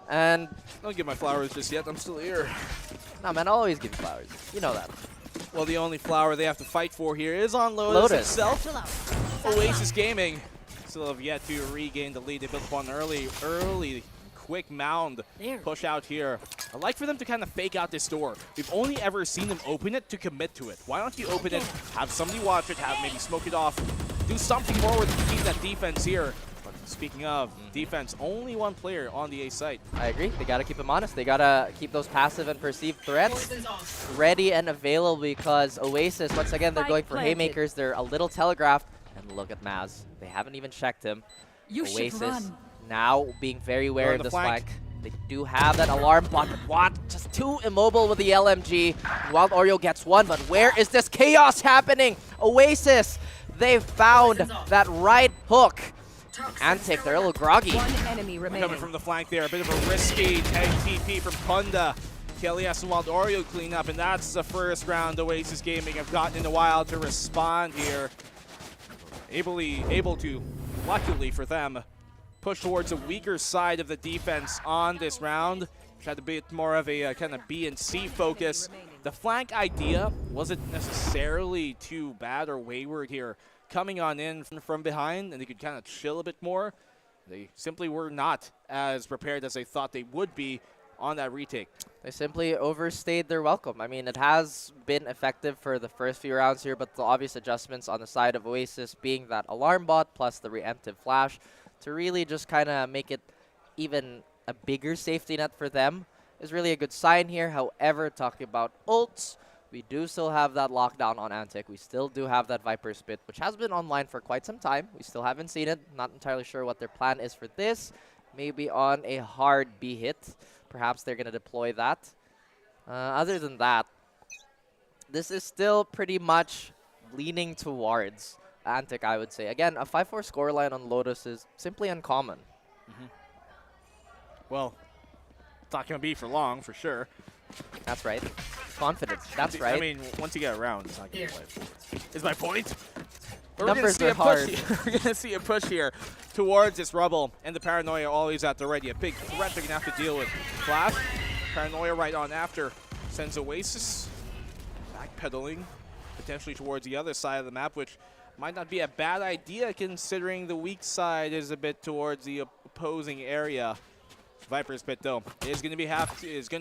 And don't give my flowers just yet. I'm still here. No, man, I'll always give you flowers. You know that. Well, the only flower they have to fight for here is on Lotus itself. Oasis Gaming still have yet to regain the lead. They built upon early, quick mound push out here. I'd like for them to kind of fake out this door. We've only ever seen them open it to commit to it. Why don't you open it, have somebody watch it, have maybe smoke it off, do something more with keep that defense here. But Speaking of defense, only one player on the A site. I agree. They got to keep him honest. They got to keep those passive and perceived threats ready and available because Oasis, once again, they're going for haymakers. They're a little telegraphed. And look at Maz. They haven't even checked him. Oasis now being very wary of this flank. They do have that alarm bot, but Watt just too immobile with the LMG. Wild Oreo gets one, but where is this chaos happening? Oasis, they've found that right hook. Antic, they're a little groggy. Coming from the flank there, a bit of a risky tag TP from Punda. KLES and Wild Oreo clean up, and that's the first round Oasis Gaming have gotten in a while to respond here. Able to, luckily for them, push towards a weaker side of the defense on this round, which had a bit more of a kind of B and C focus. The flank idea wasn't necessarily too bad or wayward here. Coming on in from behind, and they could kind of chill a bit more. They simply were not as prepared as they thought they would be on that retake. They simply overstayed their welcome. I mean, it has been effective for the first few rounds here, but the obvious adjustments on the side of Oasis being that alarm bot plus the preemptive flash to really just kind of make it even a bigger safety net for them is really a good sign here. However, talking about ults, we do still have that lockdown on Antic. We still do have that Viper Spit, which has been online for quite some time. We still haven't seen it. Not entirely sure what their plan is for this. Maybe on a hard B hit. Perhaps they're going to deploy that. Other than that, this is still pretty much leaning towards Antic, I would say. Again, a 5-4 scoreline on Lotus is simply uncommon. Well, it's not going to be for long, for sure. That's right. Confidence. That's right. I mean, once you get around, it's not going to play. Is my point? But Numbers are hard. We're going to see a push here towards this rubble, and the Paranoia always at the ready. A big threat they're going to have to deal with. Flash, Paranoia right on after. Sends Oasis backpedaling potentially towards the other side of the map, which might not be a bad idea considering the weak side is a bit towards the opposing area. Viper's Pit, though, is going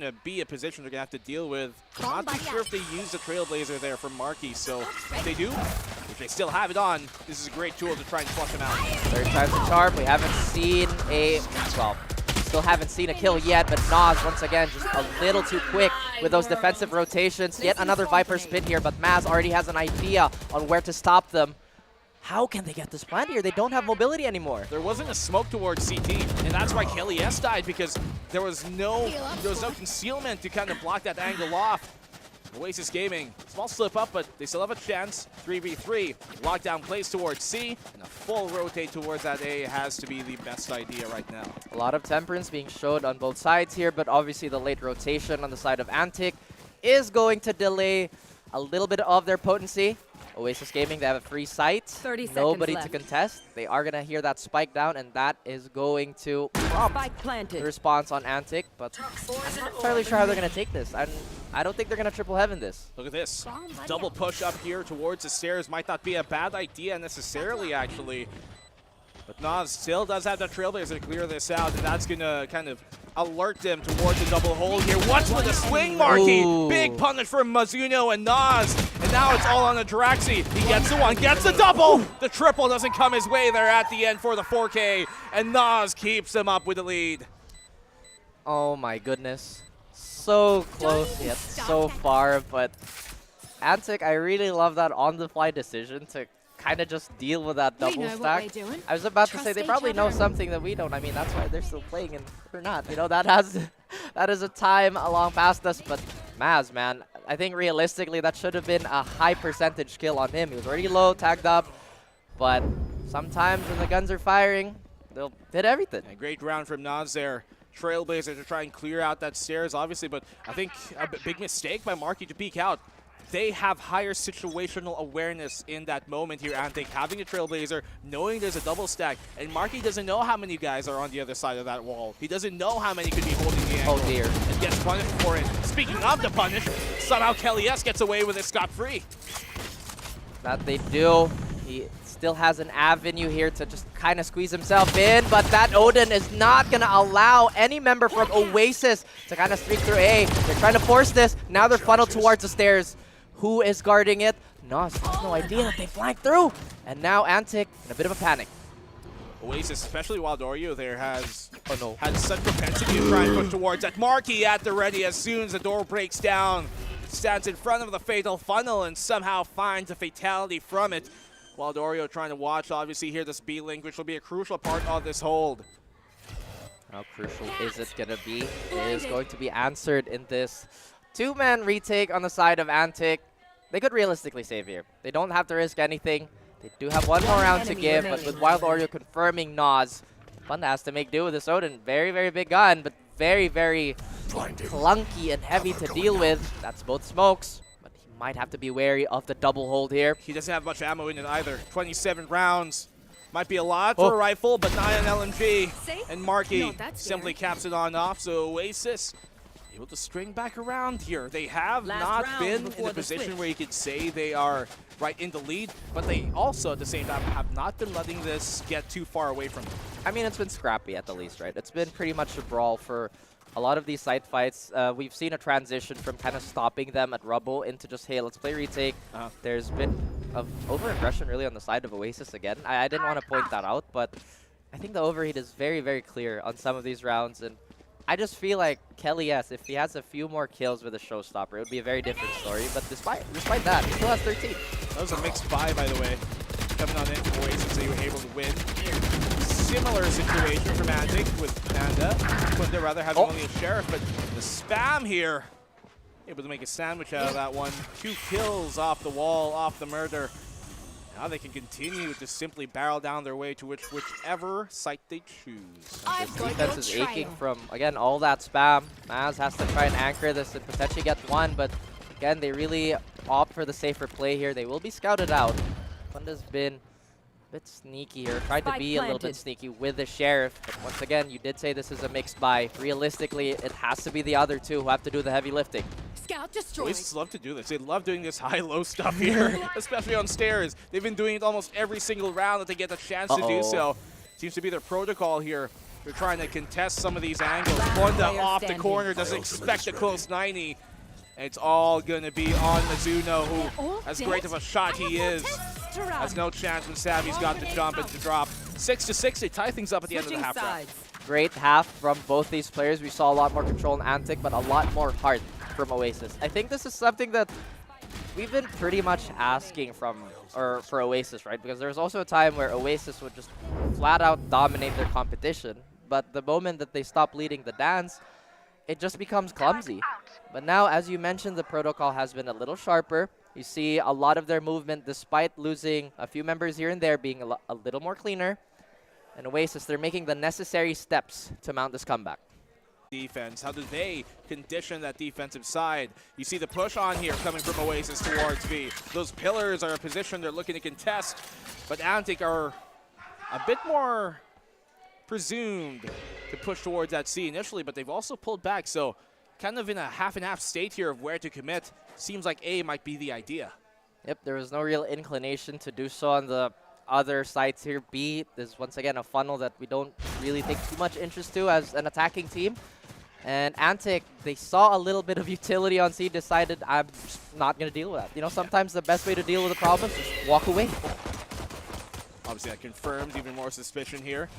to be a position they're going to have to deal with. Not too sure if they use the Trailblazer there from Marky, so if they do, if they still have it on, this is a great tool to try and flush them out. Third time's a charm. We haven't seen still haven't seen a kill yet, but Nas, once again, just a little too quick with those defensive rotations. Yet another Viper Spit here, but Maz already has an idea on where to stop them. How can they get this plant here? They don't have mobility anymore. There wasn't a smoke towards CT, and that's why KLES died, because there was no concealment to kind of block that angle off. Oasis Gaming, small slip up, but they still have a chance. 3v3, lockdown plays towards C, and a full rotate towards that A has to be the best idea right now. A lot of temperance being showed on both sides here, but obviously the late rotation on the side of Antic is going to delay a little bit of their potency. Oasis Gaming, they have a free site. 30 seconds Nobody left. to contest. They are going to hear that spike down, and that is going to prompt the response on Antic. But I'm not entirely sure how they're going to take this. I don't think they're going to triple heaven this. Look at this. Double push up here towards the stairs might not be a bad idea necessarily, actually. But Nas still does have that Trailblazer to clear this out, and that's going to kind of alert them towards the double hold here. What's with the swing, Marky? Ooh. Big punish from Mizuno and Nas. And now it's all on the Draxi. He gets the one, gets the double. The triple doesn't come his way there at the end for the 4K. And Nas keeps him up with the lead. Oh my goodness. So close yet so far, but Antic, I really love that on-the-fly decision to kind of just deal with that double stack. I was about to say they probably know something that we don't. I mean, that's why they're still playing and we're not. You know, that is a time long past us. But Maz, man, I think realistically that should have been a high percentage kill on him. He was already low, tagged up, but sometimes when the guns are firing, they'll hit everything. A great round from Nas there. Trailblazer to try and clear out that stairs, obviously, but I think a big mistake by Marky to peek out. They have higher situational awareness in that moment here, Antic, having a Trailblazer, knowing there's a double stack, and Marky doesn't know how many guys are on the other side of that wall. He doesn't know how many could be holding the angle. Oh dear. And gets punished for it. Speaking of the punish, somehow KLES gets away with it scot-free. That they do. He still has an avenue here to just kind of squeeze himself in, but that Odin is not going to allow any member from Oasis to kind of streak through A. They're trying to force this. Now they're funneled towards the stairs. Who is guarding it? Nos has no idea that they flanked through. And now Antic in a bit of a panic. Oasis, especially while Dorio there has had such propensity to try and push towards that. Marky at the ready as soon as the door breaks down. Stands in front of the fatal funnel and somehow finds a fatality from it. While Dorio trying to watch, obviously, here this B-Link, which will be a crucial part of this hold. How crucial is it going to be? It is going to be answered in this two-man retake on the side of Antic. They could realistically save here. They don't have to risk anything. They do have one more round to give, but with Wild Oreo confirming Nas, Panda has to make do with this Odin. Very, very big gun, but very, very clunky and heavy to deal with. That's both smokes, but he might have to be wary of the double hold here. He doesn't have much ammo in it either. 27 rounds. Might be a lot for a rifle, but 9 on LMG. And Marky simply caps it on off, so Oasis able to string back around here. They have not been in a position where you could say they are right in the lead, but they also, at the same time, have not been letting this get too far away from them. I mean, it's been scrappy at the least, right? It's been pretty much a brawl for a lot of these side fights. We've seen a transition from kind of stopping them at rubble into just, hey, let's play retake. There's been over-aggression really on the side of Oasis again. I didn't want to point that out, but I think the overheat is very, very clear on some of these rounds, and I just feel like Kelly S, if he has a few more kills with a showstopper, it would be a very different story. But despite that, he still has 13. That was a mixed buy, by the way. Coming on in for Oasis, they were able to win. Similar situation for Antic with Panda. Panda rather having only a sheriff, but the spam here, able to make a sandwich out of that one. 2 kills off the wall, off the murder. Now they can continue to simply barrel down their way to whichever site they choose. This defense is aching from, again, all that spam. Maz has to try and anchor this and potentially get one, but again, they really opt for the safer play here. They will be scouted out. Panda's been a bit sneaky here, tried to be a little bit sneaky with the Sheriff. But once again, you did say this is a mixed buy. Realistically, it has to be the other two who have to do the heavy lifting. Scout destroyed. Oasis love to do this. They love doing this high-low stuff here, especially on stairs. They've been doing it almost every single round that they get the chance to do so. Seems to be their protocol here. They're trying to contest some of these angles. Honda off the corner, doesn't expect a close 90. And it's all going to be on Mizuno, who, as great of a shot he is, has no chance when Savvy's got the jump and the drop. 6-6, they tie things up at the end of the half round. Great half from both these players. We saw a lot more control in Antic, but a lot more heart from Oasis. I think this is something that we've been pretty much asking for Oasis, right? Because there was also a time where Oasis would just flat out dominate their competition, but the moment that they stop leading the dance, it just becomes clumsy. But now, as you mentioned, the protocol has been a little sharper. You see a lot of their movement, despite losing a few members here and there, being a little more cleaner. And Oasis, they're making the necessary steps to mount this comeback. Defense, how do they condition that defensive side? You see the push on here coming from Oasis towards B. Those pillars are a position they're looking to contest, but Antic are a bit more presumed to push towards that C initially, but they've also pulled back, so kind of in a half and half state here of where to commit. Seems like A might be the idea. Yep, there was no real inclination to do so on the other sides here. B is once again a funnel that we don't really take too much interest to as an attacking team. And Antic, they saw a little bit of utility on C, decided I'm just not going to deal with that. You know, sometimes the best way to deal with a problem is just walk away. Obviously that confirms even more suspicion here.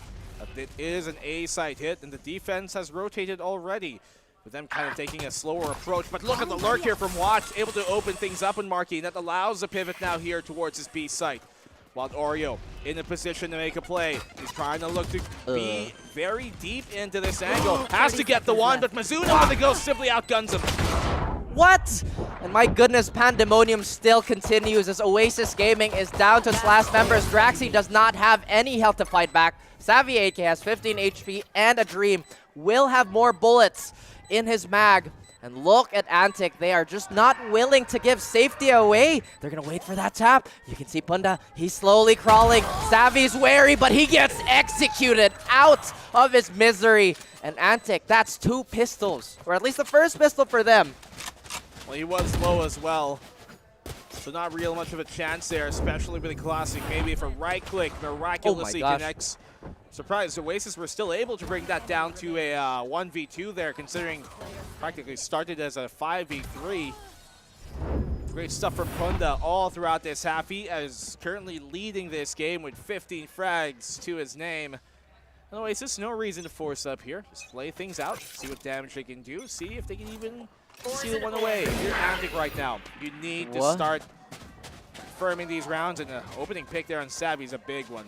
It is an A side hit, and the defense has rotated already, with them kind of taking a slower approach. But look at the lurk here from Watch, able to open things up in Marquee. That allows the pivot now here towards his B site. While Oreo in a position to make a play. He's trying to look to be very deep into this angle. Has to get the one, but Mizuno with the go simply outguns him. What? And my goodness, Pandemonium still continues as Oasis Gaming is down to its last members. Draxi does not have any health to fight back. Savvy AK has 15 HP and a Dream. Will have more bullets in his mag. And look at Antic. They are just not willing to give safety away. They're going to wait for that tap. You can see Punda. He's slowly crawling. Savvy's wary, but he gets executed out of his misery. And Antic, that's 2 pistols, or at least the first pistol for them. Well, he was low as well, so not real much of a chance there, especially with the classic. Maybe if a right click miraculously connects. Surprised Oasis were still able to bring that down to a 1v2 there, considering practically started as a 5v3. Great stuff from Punda all throughout this half. He is currently leading this game with 15 frags to his name. Anyways, there's no reason to force up here. Just play things out, see what damage they can do, see if they can even seal one away. If you're Antic right now, you need to start confirming these rounds, and the opening pick there on Savvy is a big one.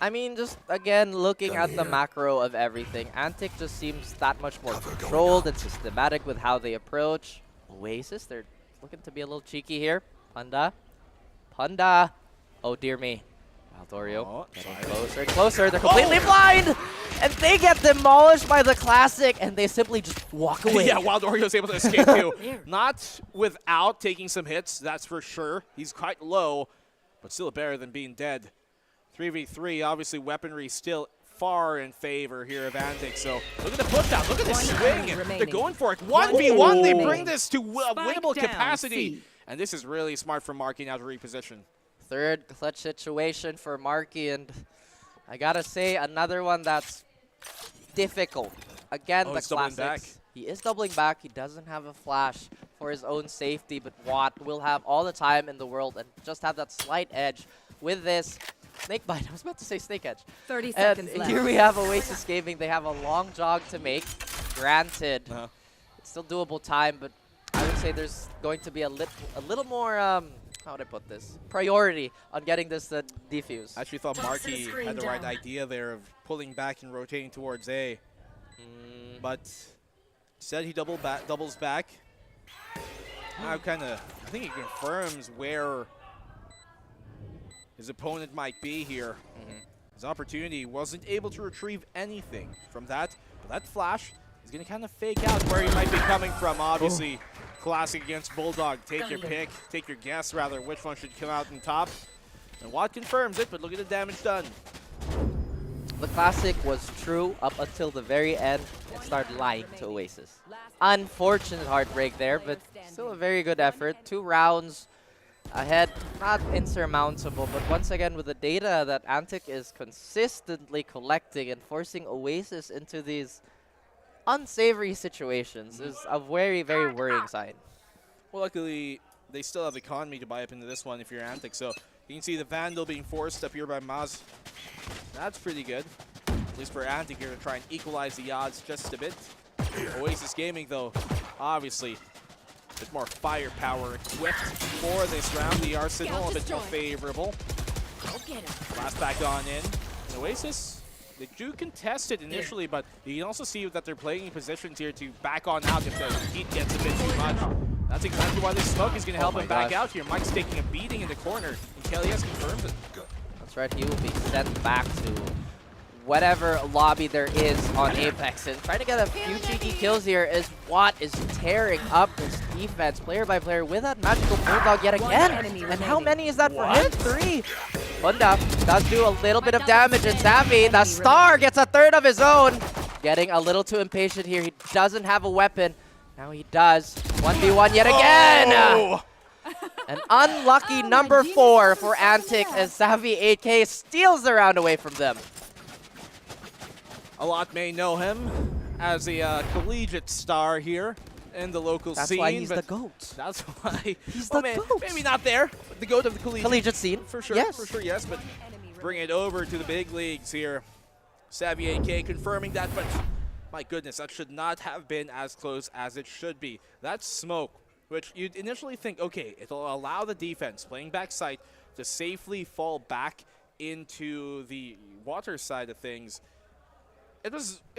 I mean, just again, looking at the macro of everything, Antic just seems that much more controlled and systematic with how they approach. Oasis, they're looking to be a little cheeky here. Punda. Punda. Oh, dear me. Valdorio getting closer and closer. They're completely blind! And they get demolished by the Classic, and they simply just walk away. Yeah, Wildorio's able to escape too. Not without taking some hits, that's for sure. He's quite low, but still better than being dead. 3v3, obviously weaponry still far in favor here of Antic. So look at the push down, look at this swing. They're going for it. 1v1, they bring this to winnable capacity. And this is really smart from Marky now to reposition. Third clutch situation for Marky, and I gotta say, another one that's difficult. Again, the Classics. He is doubling back. He doesn't have a flash for his own safety, but Watt will have all the time in the world and just have that slight edge with this snake bite. I was about to say snake edge. 30 seconds and left. Here we have Oasis Gaming. They have a long jog to make. Granted, it's still doable time, but I would say there's going to be a little more, how would I put this, priority on getting this defuse. I actually thought Marky had the right idea there of pulling back and rotating towards A. But instead he doubles back. Now I think he confirms where his opponent might be here. His opportunity wasn't able to retrieve anything from that. But that flash is going to kind of fake out where he might be coming from. Obviously, Classic against Bulldog. Take your pick, take your guess rather, which one should come out on top. And Watt confirms it, but look at the damage done. The Classic was true up until the very end and started lying to Oasis. Unfortunate heartbreak there, but still a very good effort. 2 rounds ahead, not insurmountable, but once again with the data that Antic is consistently collecting and forcing Oasis into these unsavory situations is a very, very worrying sign. Well, luckily, they still have economy to buy up into this one if you're Antic, so you can see the Vandal being forced up here by Maz. That's pretty good, at least for Antic here to try and equalize the odds just a bit. Oasis Gaming, though, obviously, a bit more firepower equipped for this round. The Arsenal a bit more favorable. Last back on in. And Oasis, they do contest it initially, but you can also see that they're playing in positions here to back on out if the heat gets a bit too much. That's exactly why this smoke is going to help him back out here. Mike's taking a beating in the corner, and Kelly's confirms it. That's right, he will be sent back to whatever lobby there is on Apex. And trying to get a few cheeky kills here as Watt is tearing up his defense player by player with that magical Bulldog yet again. And how many is that for him? 3. Punda does do a little bit of damage, and Savvy, the star, gets a third of his own. Getting a little too impatient here. He doesn't have a weapon. Now he does. 1v1 yet again. An unlucky number 4 for Antic as Savvy 8K steals the round away from them. A lot may know him as a collegiate star here in the local scene. That's why he's the GOAT. That's why he's the GOAT. Maybe not there, but the GOAT of the collegiate scene. For sure, yes. For sure, yes. But bring it over to the big leagues here. Savvy AK confirming that, but my goodness, that should not have been as close as it should be. That smoke, which you'd initially think, okay, it'll allow the defense playing backside to safely fall back into the water side of things. It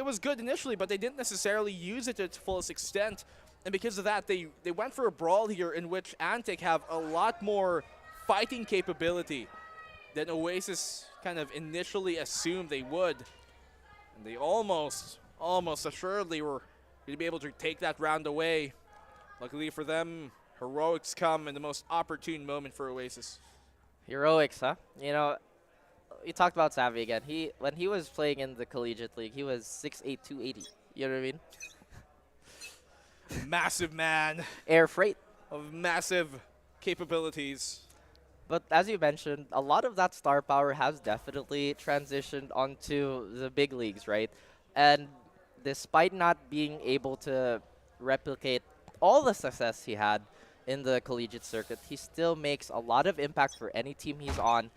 was good initially, but they didn't necessarily use it to its fullest extent. And because of that, they went for a brawl here in which Antic have a lot more fighting capability than Oasis kind of initially assumed they would. And they almost assuredly were going to be able to take that round away. Luckily for them, heroics come in the most opportune moment for Oasis. Heroics, huh? You know, you talked about Savvy again. When he was playing in the collegiate league, he was 6'8", 280. You know what I mean? Massive man. Air freight. Of massive capabilities. But as you mentioned, a lot of that star power has definitely transitioned onto the big leagues, right? And despite not being able to replicate all the success he had in the collegiate circuit. He still makes a lot of impact for any team he's on.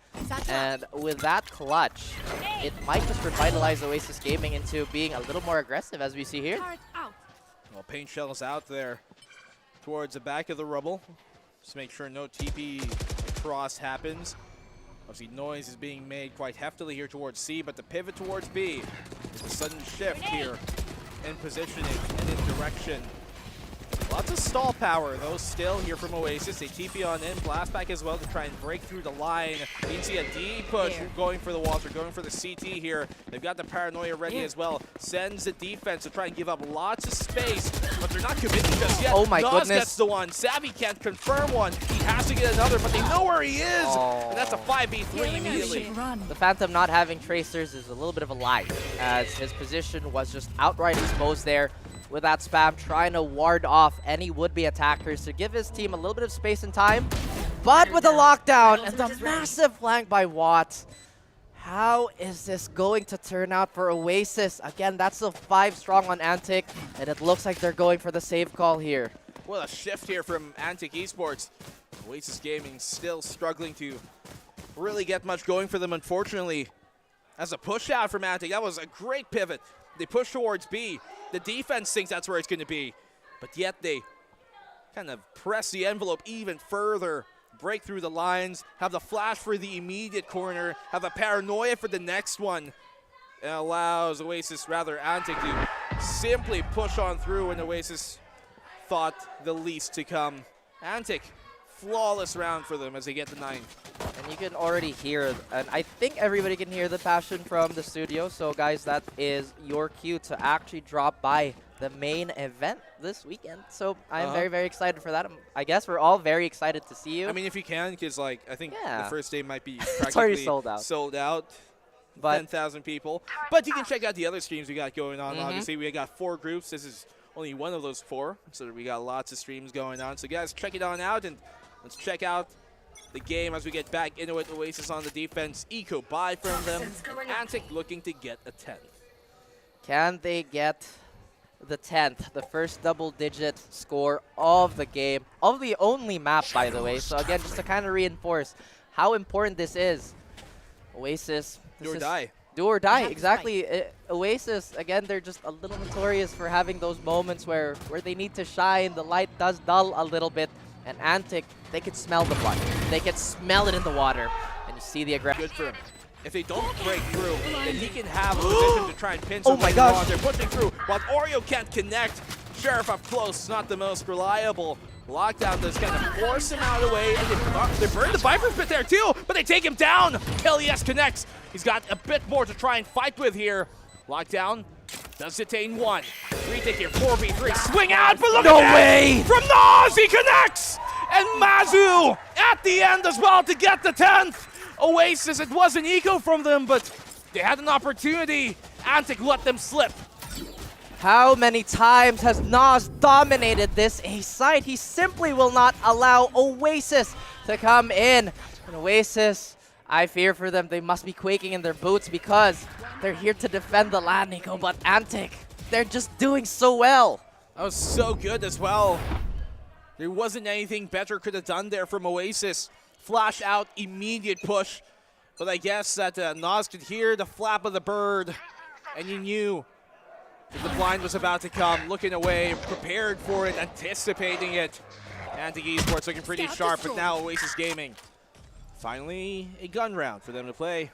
And with that clutch, it might just revitalize Oasis Gaming into being a little more aggressive, as we see here. Well, Paint Shell's out there towards the back of the rubble. Just make sure no TP cross happens. Obviously, noise is being made quite heftily here towards C, but the pivot towards B is a sudden shift here in positioning and in direction. Lots of stall power, though, still here from Oasis. They TP on in, blast back as well to try and break through the line. You can see a D push going for the walls, or going for the CT here. They've got the paranoia ready as well. Sends the defense to try and give up lots of space, but they're not committing just yet. Oh my Nas goodness. gets the one. Savvy can't confirm one. He has to get another, but they know where he is. And that's a 5v3 immediately. The Phantom not having tracers is a little bit of a lie, as his position was just outright exposed there with that spam, trying to ward off any would-be attackers to give his team a little bit of space and time. But with the lockdown and the massive flank by Watt, how is this going to turn out for Oasis? Again, that's a 5 strong on Antic, and it looks like they're going for the save call here. What a shift here from Antic Esports. Oasis Gaming still struggling to really get much going for them, unfortunately. As a push out from Antic, that was a great pivot. They push towards B. The defense thinks that's where it's going to be, but yet they kind of press the envelope even further, break through the lines, have the flash for the immediate corner, have a paranoia for the next one. It allows Oasis, rather Antic, to simply push on through when Oasis thought the least to come. Antic, flawless round for them as they get the 9. And you can already hear, and I think everybody can hear the passion from the studio. So guys, that is your cue to actually drop by the main event this weekend. So I'm very, very excited for that. I guess we're all very excited to see you. I mean, if you can, because like I think the first day might be practically it's already sold out. Sold out. But 10,000 people. But you can check out the other streams we got going on. Obviously, we got 4 groups. This is only one of those 4. So we got lots of streams going on. So guys, check it on out, and let's check out the game as we get back into it. Oasis on the defense. Eco buy from them. Antic looking to get a 10th. Can they get the 10th, the first double-digit score of the game, of the only map, by the way? So again, just to kind of reinforce how important this is. Oasis. Do or die. Do or die, exactly. Oasis, again, they're just a little notorious for having those moments where they need to shine. The light does dull a little bit. And Antic, they could smell the blood. They could smell it in the water. And you see the aggression. Good for him. If they don't break through, then he can have a position to try and pin somebody. Oh my gosh. They're pushing through, while Oreo can't connect. Sheriff up close, not the most reliable. Lockdown does kind of force him out of the way, and they burn the Viper's Pit there too, but they take him down. Kelly's connects. He's got a bit more to try and fight with here. Lockdown does detain 1. Retake here, 4v3. Swing out, but look at that! No way! From Nas, he connects! And Mazu at the end as well to get the 10th. Oasis, it was an eco from them, but they had an opportunity. Antic let them slip. How many times has Nas dominated this A site? He simply will not allow Oasis to come in. And Oasis, I fear for them. They must be quaking in their boots because they're here to defend the land, Nico. But Antic, they're just doing so well. That was so good as well. There wasn't anything better could have done there from Oasis. Flash out, immediate push. But I guess that Nas could hear the flap of the bird, and he knew that the blind was about to come, looking away, prepared for it, anticipating it. Antic Esports looking pretty sharp, but now Oasis Gaming. Finally, a gun round for them to play.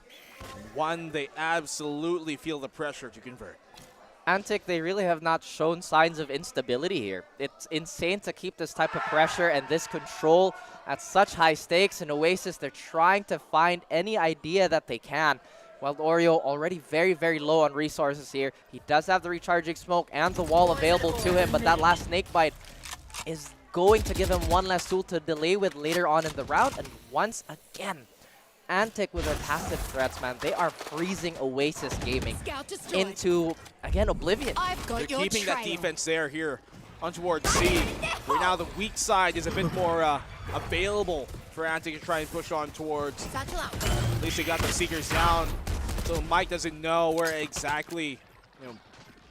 One they absolutely feel the pressure to convert. Antic, they really have not shown signs of instability here. It's insane to keep this type of pressure and this control at such high stakes. In Oasis, they're trying to find any idea that they can. While Oreo already very, very low on resources here. He does have the recharging smoke and the wall available to him, but that last snake bite is going to give him one less tool to delay with later on in the round. And once again, Antic with their passive threats, man, they are freezing Oasis Gaming into, again, oblivion. They're keeping that defense there here on towards C, where now the weak side is a bit more available for Antic to try and push on towards. At least they got the Seekers down, so Mike doesn't know where exactly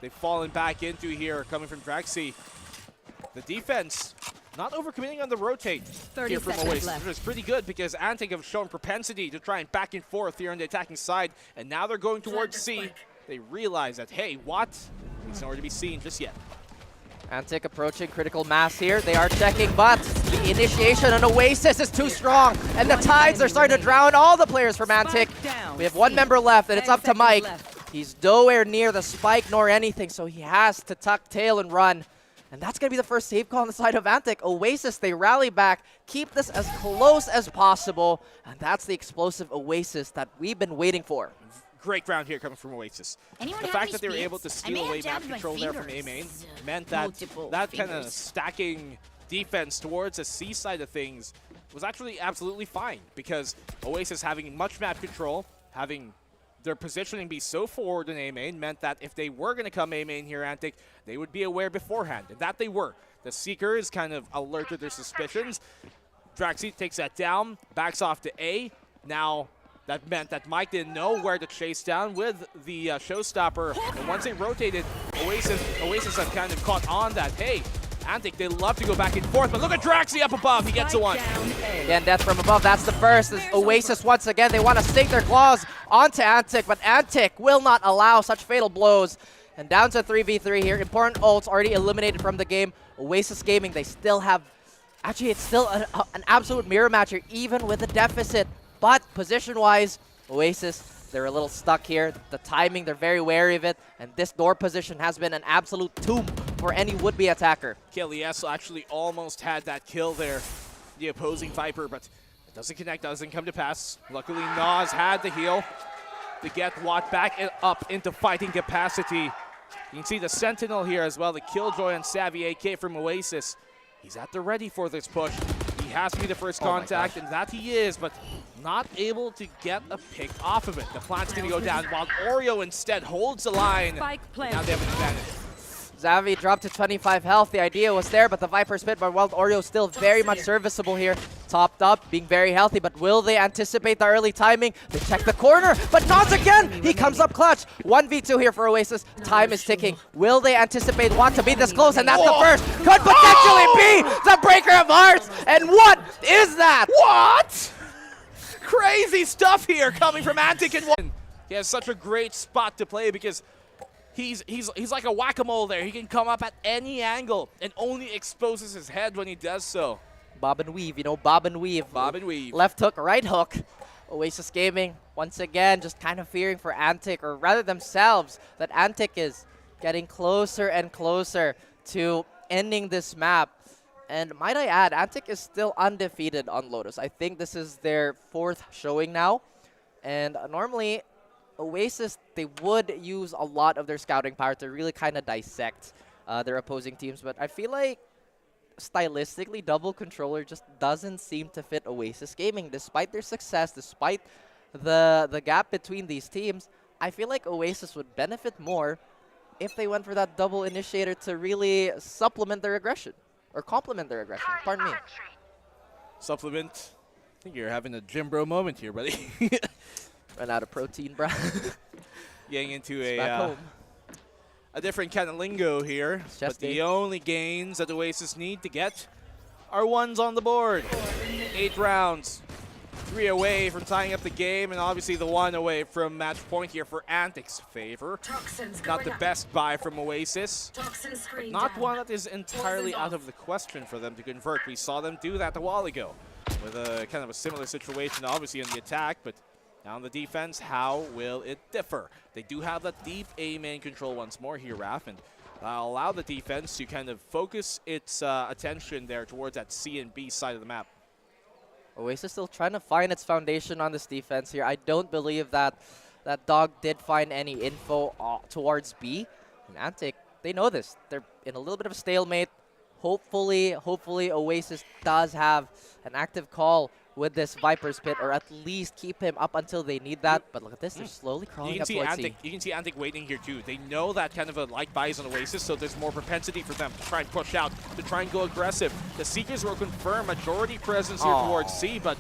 they've fallen back into here, coming from Draxi. The defense not overcommitting on the rotate 30 here from seconds Oasis. left. It's pretty good because Antic have shown propensity to try and back and forth here on the attacking side, and now they're going towards C. They realize that, hey, Watt is nowhere to be seen just yet. Antic approaching critical mass here. They are checking, but the initiation on Oasis is too strong, and the tides are starting to drown all the players from Antic. We have one member left, and it's up to Mike. He's nowhere near the spike nor anything, so he has to tuck tail and run. And that's going to be the first save call on the side of Antic. Oasis, they rally back, keep this as close as possible, and that's the explosive Oasis that we've been waiting for. Great round here coming from Oasis. Anyone The have fact any that they were speeds? able to I steal may have away map jabbed my control there from A fingers. main meant that Multiple that kind of fingers. stacking defense towards the C side of things was actually absolutely fine because Oasis having much map control, having their positioning be so forward in A main meant that if they were going to come A main here, Antic, they would be aware beforehand, and that they were. The Seeker is kind of alerted their suspicions. Draxi takes that down, backs off to A. Now, that meant that Mike didn't know where to chase down with the showstopper. And once they rotated, Oasis had kind of caught on that, hey, Antic, they love to go back and forth, but look at Draxi up above. He gets the one. Again, death from above. That's the first. This Oasis, once again, they want to sink their claws onto Antic, but Antic will not allow such fatal blows. And down to 3v3 here. Important ults already eliminated from the game. Oasis Gaming, they still have... Actually, it's still an absolute mirror match here, even with a deficit. But position-wise, Oasis, they're a little stuck here. The timing, they're very wary of it. And this door position has been an absolute tomb for any would-be attacker. Kellyes actually almost had that kill there, the opposing Viper, but it doesn't connect, doesn't come to pass. Luckily, Nas had the heal to get Watt back up into fighting capacity. You can see the Sentinel here as well, the Killjoy and Savvy AK from Oasis. He's at the ready for this push. He has to be the first contact, and that he is, but not able to get a pick off of it. The plant's going to go down, while Oreo instead holds the line. Now they have an advantage. Zavi dropped to 25 health. The idea was there, but the Viper spit by Wild Oreo still very much serviceable here. Topped up, being very healthy, but will they anticipate the early timing? They check the corner, but not again! He comes up clutch. 1v2 here for Oasis. Time is ticking. Will they anticipate Watt to be this close? And that's the first. Could potentially be the breaker of hearts! And what is that? What? Crazy stuff here coming from Antic and Watt. He has such a great spot to play because he's like a whack-a-mole there. He can come up at any angle and only exposes his head when he does so. Bob and weave, you know, bob and weave. Bob and weave. Left hook, right hook. Oasis Gaming, once again, just kind of fearing for Antic, or rather themselves, that Antic is getting closer and closer to ending this map. And might I add, Antic is still undefeated on Lotus. I think this is their 4th showing now. And normally, Oasis, they would use a lot of their scouting power to really kind of dissect their opposing teams. But I feel like stylistically, double controller just doesn't seem to fit Oasis Gaming. Despite their success, despite the gap between these teams, I feel like Oasis would benefit more if they went for that double initiator to really supplement their aggression. Or complement their aggression, pardon me. Supplement. I think you're having a gym bro moment here, buddy. Run out of protein, bro. Getting into back home. A different kind of lingo here. But the only gains that Oasis need to get are ones on the board. 8 rounds. 3 away from tying up the game, and obviously the 1 away from match point here for Antic's favor. Not the best buy from Oasis, but not one that is entirely out of the question for them to convert. We saw them do that a while ago with a kind of a similar situation, obviously on the attack, but now on the defense, how will it differ? They do have that deep A main control once more here, Raf, and allow the defense to kind of focus its attention there towards that C and B side of the map. Oasis still trying to find its foundation on this defense here. I don't believe that Dog did find any info towards B. And Antic, they know this. They're in a little bit of a stalemate. Hopefully Oasis does have an active call with this Viper's Pit, or at least keep him up until they need that. But look at this, they're slowly crawling up towards C. You can see Antic waiting here too. They know that kind of a light buy is on Oasis, so there's more propensity for them to try and push out, to try and go aggressive. The Seekers will confirm majority presence here towards C, but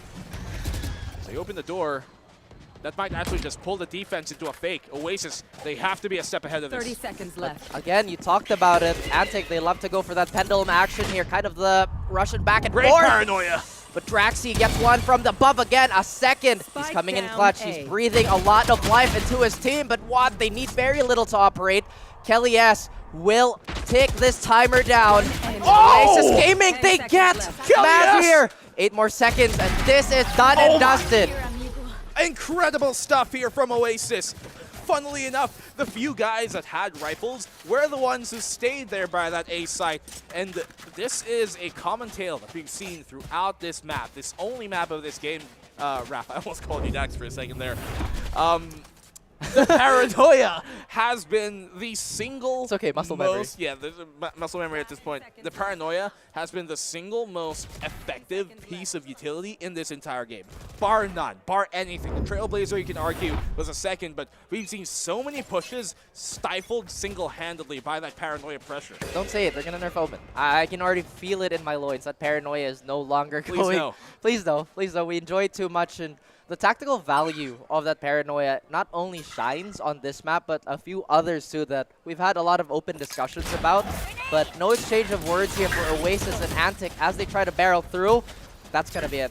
as they open the door, that might actually just pull the defense into a fake. Oasis, they have to be a step ahead of this. 30 seconds left. Again, you talked about it. Antic, they love to go for that pendulum action here, kind of the Russian back and Great forth. paranoia. But Draxi gets one from the above again, a second. He's Spike coming in down clutch. A. He's breathing a lot of life into his team, but what? They need very little to operate. Kelly S will take this timer down. Oasis Gaming, they get Matt here. 8 more seconds, and this is done and dusted. Incredible stuff here from Oasis. Funnily enough, the few guys that had rifles were the ones who stayed there by that A site. And this is a common tale that we've seen throughout this map, this only map of this game. Raph, I almost called you Dax for a second there. The paranoia has been the single It's okay, muscle memory. Yeah, there's muscle memory at this point. The paranoia has been the single most effective piece of utility in this entire game. Bar none, bar anything. The Trailblazer, you can argue, was a second, but we've seen so many pushes stifled single-handedly by that paranoia pressure. Don't say it, they're gonna nerf Omen. I can already feel it in my loins. That paranoia is no longer Please going. no. Please no, please no. We enjoy it too much, and the tactical value of that paranoia not only shines on this map, but a few others too that we've had a lot of open discussions about. But no exchange of words here for Oasis and Antic as they try to barrel through. That's gonna be a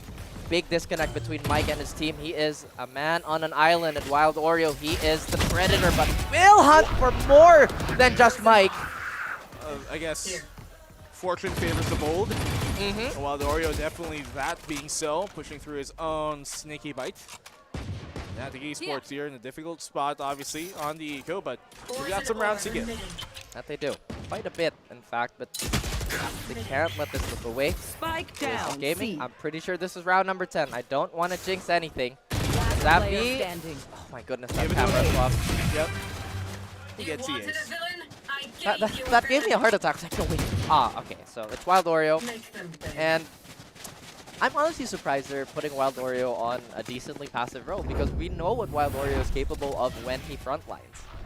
big disconnect between Mike and his team. He is a man on an island, and Wild Oreo, he is the predator, but will hunt for more than just Mike. I guess fortune favors the bold. While the Oreo definitely that being so, pushing through his own sneaky bite. Antic Esports here in a difficult spot, obviously, on the eco, but we got some rounds to get. That they do. Quite a bit, in fact, but they can't let this slip away. Spike Oasis down. Gaming, C. I'm pretty sure this is round number 10. I don't want to jinx anything. Does that Player be? standing. Oh my goodness, that camera swap. Yep. He gets the ace. That gave me a heart attack. Like, no, wait. Okay, so it's Wild Oreo. And I'm honestly surprised they're putting Wild Oreo on a decently passive role because we know what Wild Oreo is capable of when he frontlines.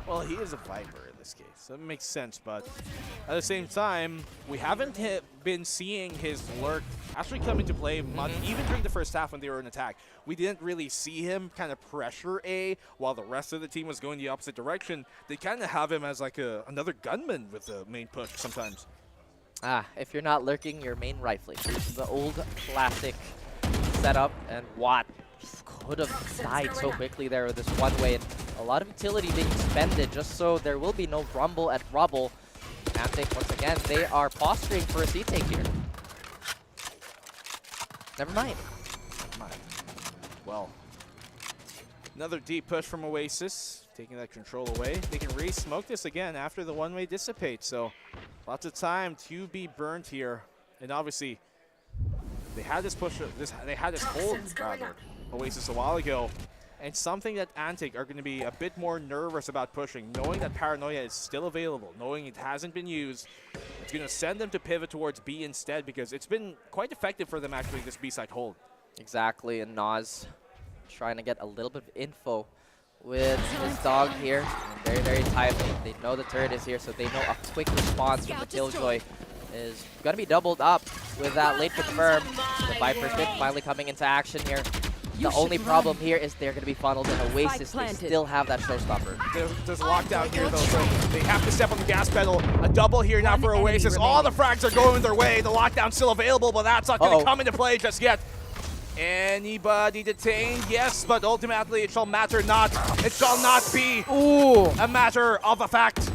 Well, he is a Viper in this case, so it makes sense, but at the same time, we haven't been seeing his lurk actually come into play much, even during the first half when they were in attack. We didn't really see him kind of pressure A while the rest of the team was going the opposite direction. They kind of have him as like another gunman with the main push sometimes. If you're not lurking, you're main rifling. The old classic setup, and Watt could have died so quickly there with this one way, and a lot of utility being expended just so there will be no rumble at rubble. Antic, once again, they are posturing for a C-take here. Never mind. Well, another deep push from Oasis, taking that control away. They can re-smoke this again after the one-way dissipates, so lots of time to be burnt here. And obviously, they had this push, they had this hold, rather, Oasis a while ago. And something that Antic are going to be a bit more nervous about pushing, knowing that Paranoia is still available, knowing it hasn't been used. It's going to send them to pivot towards B instead because it's been quite effective for them actually this B-side hold. Exactly, and Nas trying to get a little bit of info with his dog here. And very, very timely. They know the turret is here, so they know a quick response from the Killjoy is going to be doubled up with that late confirm. The Viper pick finally coming into action here. The only problem here is they're going to be funneled in Oasis. They still have that showstopper. There's a lockdown here, though, so they have to step on the gas pedal. A double here now for Oasis. All the frags are going their way. The lockdown's still available, but that's not going to come into play just yet. Anybody detained? Yes, but ultimately it shall matter not. It shall not be a matter of a fact.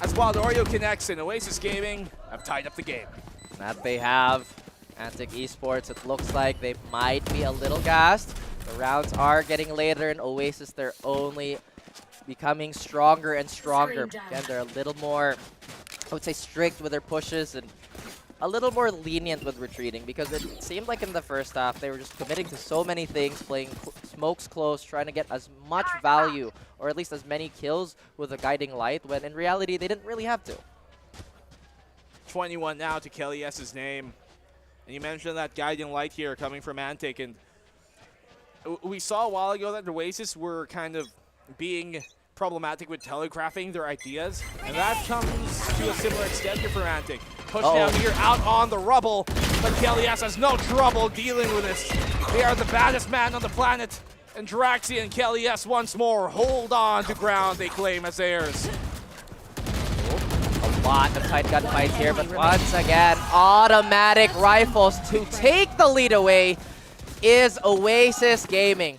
As Wild Oreo connects and Oasis Gaming have tied up the game. That they have. Antic Esports, it looks like they might be a little gassed. The rounds are getting later, and Oasis, they're only becoming stronger and stronger. Again, they're a little more, I would say, strict with their pushes and a little more lenient with retreating because it seemed like in the first half they were just committing to so many things, playing smokes close, trying to get as much value or at least as many kills with a guiding light when in reality they didn't really have to. 21 now to Kelly S's name. And you mentioned that guiding light here coming from Antic, and we saw a while ago that the Oasis were kind of being problematic with telegraphing their ideas, and that comes to a similar extent here for Antic. Push down here out on the rubble, but Kelly S has no trouble dealing with this. They are the baddest man on the planet. And Draxi and Kelly S once more hold on to ground they claim as theirs. A lot of tight gunfights here, but once again, automatic rifles to take the lead away is Oasis Gaming.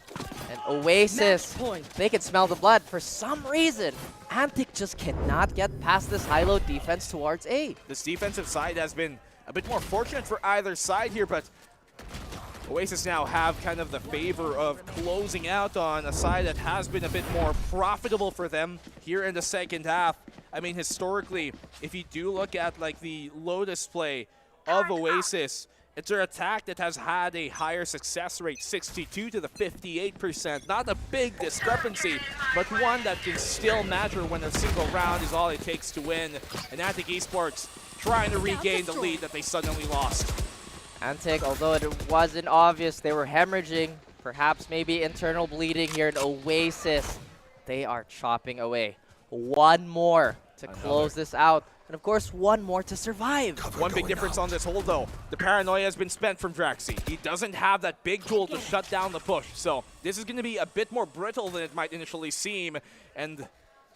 And Oasis, they can smell the blood. For some reason, Antic just cannot get past this high-low defense towards A. This defensive side has been a bit more fortunate for either side here, but Oasis now have kind of the favor of closing out on a side that has been a bit more profitable for them here in the second half. I mean, historically, if you do look at like the Lotus play of Oasis, it's their attack that has had a higher success rate, 62 to the 58%. Not a big discrepancy, but one that can still matter when a single round is all it takes to win. And Antic Esports trying to regain the lead that they suddenly lost. Antic, although it wasn't obvious, they were hemorrhaging. Perhaps maybe internal bleeding here in Oasis. They are chopping away. One more to close this out. And of course, one more to survive. One big difference on this hold, though. The paranoia has been spent from Draxi. He doesn't have that big tool to shut down the push. So this is going to be a bit more brittle than it might initially seem. And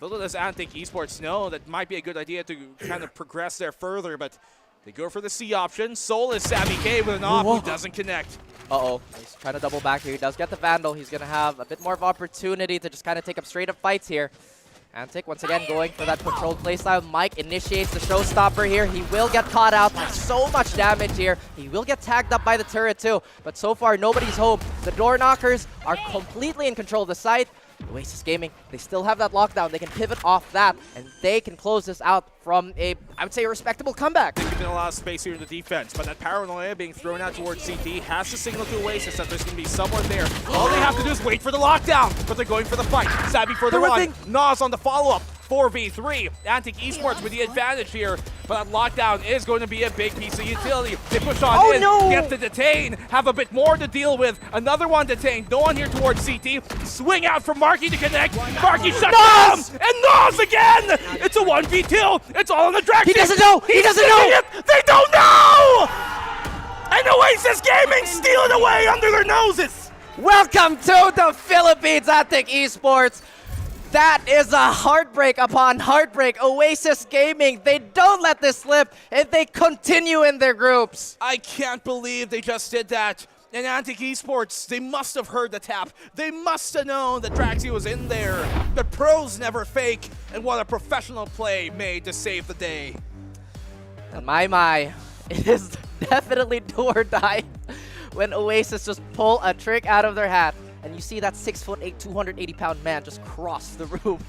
little does Antic Esports know that might be a good idea to kind of progress there further. But they go for the C option. Soul is Savvy K with an op who doesn't connect. Uh-oh. He's trying to double back here. He does get the Vandal. He's going to have a bit more of opportunity to just kind of take up straight up fights here. Antic once again going for that controlled playstyle. Mike initiates the showstopper here. He will get caught out by so much damage here. He will get tagged up by the turret too. But so far, nobody's home. The door knockers are completely in control of the site. Oasis Gaming, they still have that lockdown. They can pivot off that, and they can close this out from a, I would say, a respectable comeback. They've given a lot of space here in the defense, but that paranoia being thrown out towards CT has to signal to Oasis that there's going to be someone there. All they have to do is wait for the lockdown, but they're going for the fight. Savvy for the run. Nas on the follow-up. 4v3. Antic Esports with the advantage here, but that lockdown is going to be a big piece of utility. They push on get to detain, have a bit more to deal with. Another one detained. No one here towards CT. Swing out from Marky to connect. Marky shut down, and Nas again. It's a 1v2. It's all on the Drax. He doesn't know. He doesn't know. They don't know. And Oasis Gaming steal it away under their noses. Welcome to the Philippines, Antic Esports. That is a heartbreak upon heartbreak. Oasis Gaming, they don't let this slip, and they continue in their groups. I can't believe they just did that. And Antic Esports, they must have heard the tap. They must have known that Draxi was in there. The pros never fake, and what a professional play made to save the day. And my, it is definitely do or die when Oasis just pull a trick out of their hat. And you see that 6'8", 280-pound man just cross the room.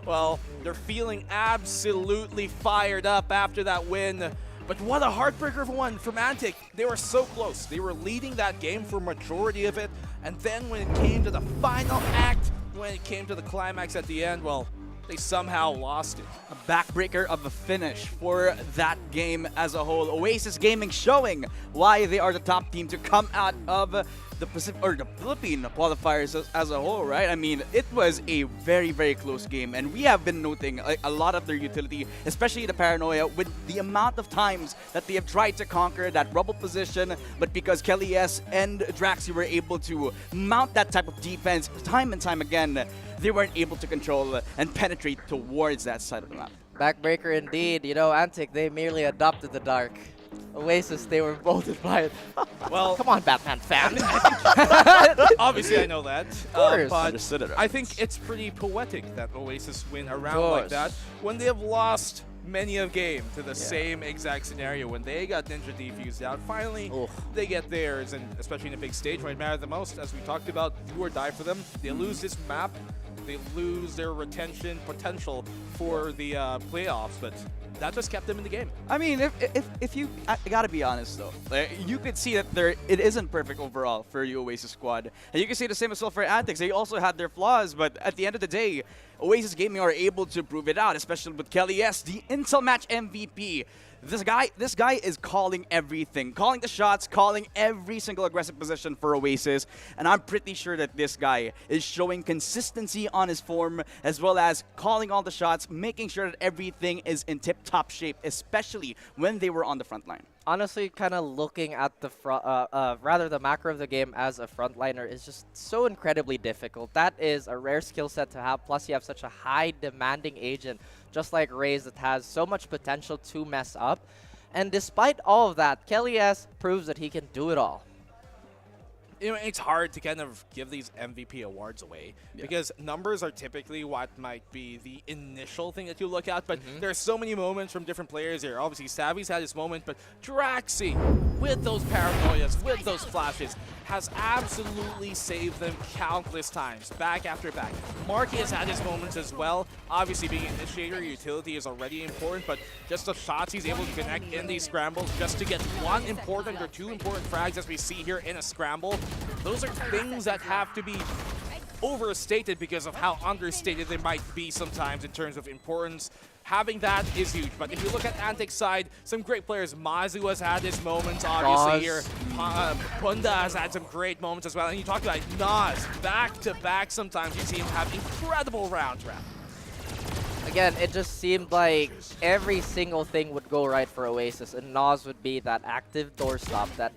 Well, they're feeling absolutely fired up after that win. But what a heartbreaker one from Antic. They were so close. They were leading that game for majority of it. And then when it came to the final act, when it came to the climax at the end, well, they somehow lost it. A backbreaker of a finish for that game as a whole. Oasis Gaming showing why they are the top team to come out of the Pacific or the Philippine qualifiers as a whole, right? I mean, it was a very, very close game, and we have been noting a lot of their utility, especially the paranoia, with the amount of times that they have tried to conquer that rubble position, but because Kelly S and Draxi were able to mount that type of defense time and time again, they weren't able to control and penetrate towards that side of the map. Backbreaker indeed. You know, Antic, they merely adopted the dark. Oasis, they were molded by it. Well, come on, Batman fan. Obviously, I know that. Of course. But I think it's pretty poetic that Oasis win a round like that when they have lost many of game to the same exact scenario. When they got Ninja defused out, finally they get theirs, and especially in a big stage when it mattered the most, as we talked about, do or die for them. They lose this map, they lose their retention potential for the playoffs, but that just kept them in the game. I mean, if you, I gotta be honest though, like, you could see that it isn't perfect overall for the Oasis squad, and you can see the same as well for Antics. They also had their flaws, but at the end of the day, Oasis Gaming are able to prove it out, especially with Kelly S, the Intel match MVP. This guy is calling everything, calling the shots, calling every single aggressive position for Oasis, and I'm pretty sure that this guy is showing consistency on his form, as well as calling all the shots, making sure that everything is in tip-top shape, especially when they were on the front line. Honestly, kind of looking at the rather the macro of the game as a frontliner is just so incredibly difficult. That is a rare skill set to have. Plus, you have such a high demanding agent, just like Raze, that has so much potential to mess up. And despite all of that, Kelly S proves that he can do it all. You know, it's hard to kind of give these MVP awards away because numbers are typically what might be the initial thing that you look at, but there's so many moments from different players here. Obviously, Savvy's had his moment, but Draxi, with those paranoias, with those flashes, has absolutely saved them countless times, back after back. Marky has had his moments as well. Obviously, being an initiator, utility is already important, but just the shots he's able to connect in these scrambles just to get one important or two important frags, as we see here in a scramble, those are things that have to be overstated because of how understated they might be sometimes in terms of importance. Having that is huge, but if you look at Antic's side, some great players. Mazu has had his moments, obviously, here. Punda has had some great moments as well, and you talk about Nas, back-to-back sometimes you see him have incredible rounds. Again, it just seemed like every single thing would go right for Oasis, and Nas would be that active doorstop that,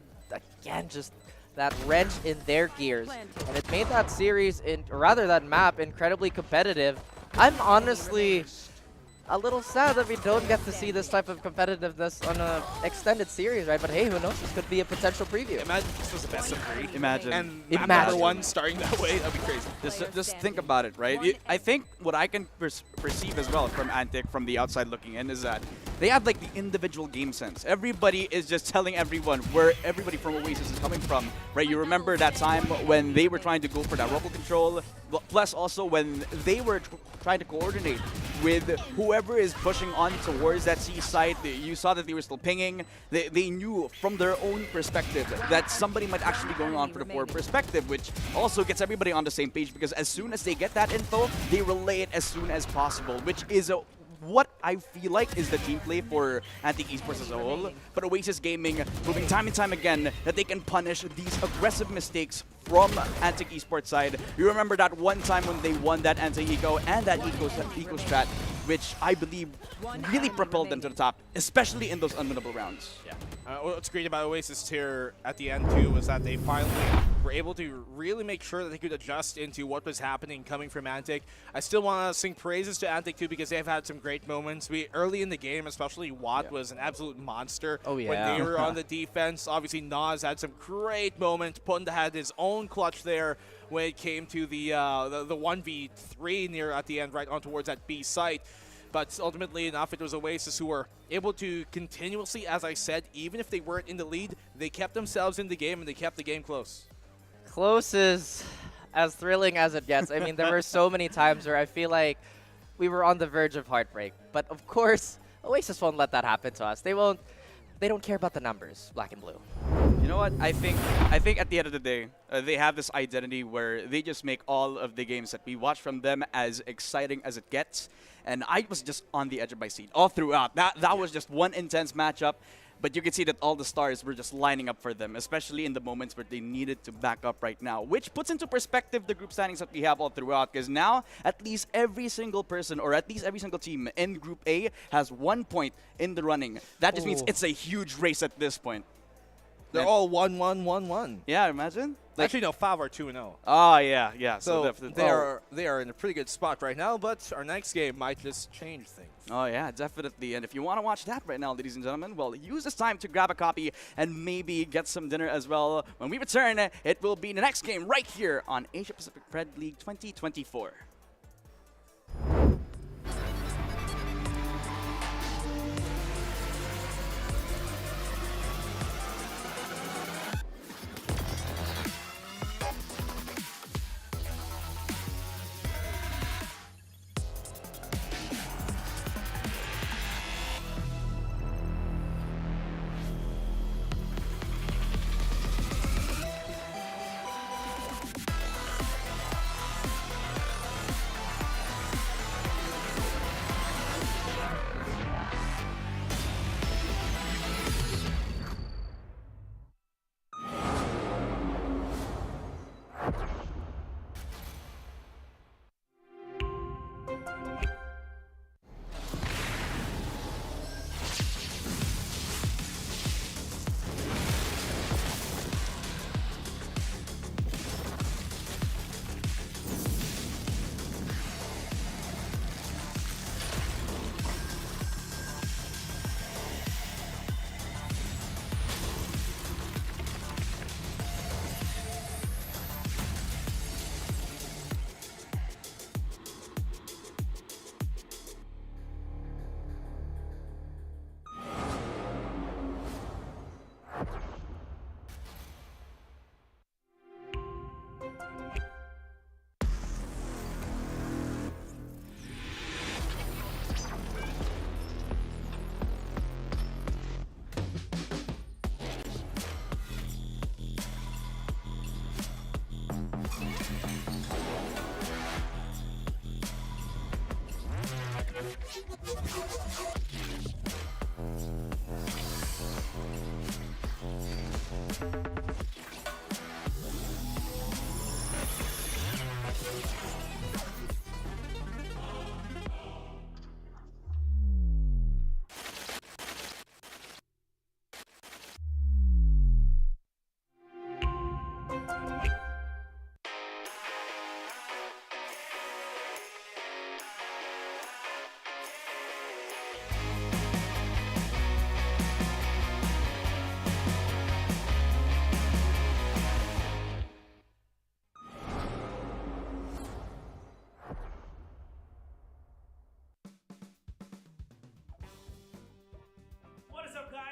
again, just that wrench in their gears. And it made that series, or rather that map, incredibly competitive. I'm honestly a little sad that we don't get to see this type of competitiveness on an extended series, right? But hey, who knows? This could be a potential preview. Imagine this was the best of 3. Imagine. And map number 1 starting that way, that'd be crazy. Just think about it, right? I think what I can perceive as well from Antic, from the outside looking in, is that they have like the individual game sense. Everybody is just telling everyone where everybody from Oasis is coming from, right? You remember that time when they were trying to go for that robo control, plus also when they were trying to coordinate with whoever is pushing on towards that C site. You saw that they were still pinging. They knew from their own perspective that somebody might actually be going on for the forward perspective, which also gets everybody on the same page, because as soon as they get that info, they relay it as soon as possible, which is what I feel like is the team play for Antic Esports as a whole. But Oasis Gaming proving time and time again that they can punish these aggressive mistakes from Antic Esports side. You remember that one time when they won that anti-eco and that eco strat, which I believe really propelled them to the top, especially in those unwinnable rounds. Yeah. What's great about Oasis here at the end too was that they finally were able to really make sure that they could adjust into what was happening coming from Antic. I still want to sing praises to Antic too because they've had some great moments. Early in the game, especially Watt was an absolute monster when they were on the defense. Obviously, Nas had some great moments. Punda had his own clutch there when it came to the 1v3 near at the end, right on towards that B site. But ultimately enough, it was Oasis who were able to continuously, as I said, even if they weren't in the lead, they kept themselves in the game and they kept the game close. Close is as thrilling as it gets. I mean, there were so many times where I feel like we were on the verge of heartbreak. But of course, Oasis won't let that happen to us. They don't care about the numbers, black and blue. You know what? I think at the end of the day, they have this identity where they just make all of the games that we watch from them as exciting as it gets. And I was just on the edge of my seat all throughout. That was just one intense matchup. But you can see that all the stars were just lining up for them, especially in the moments where they needed to back up right now, which puts into perspective the group standings that we have all throughout, because now at least every single person, or at least every single team in Group A has 1 point in the running. That just means it's a huge race at this point. They're all 1-1-1-1. Yeah, imagine. Actually, no, 5 are 2-0. Oh, yeah. So they are in a pretty good spot right now, but our next game might just change things. Oh, yeah, definitely. And if you want to watch that right now, ladies and gentlemen, well, use this time to grab a copy and maybe get some dinner as well. When we return, it will be the next game right here on Asia Pacific Red League 2024.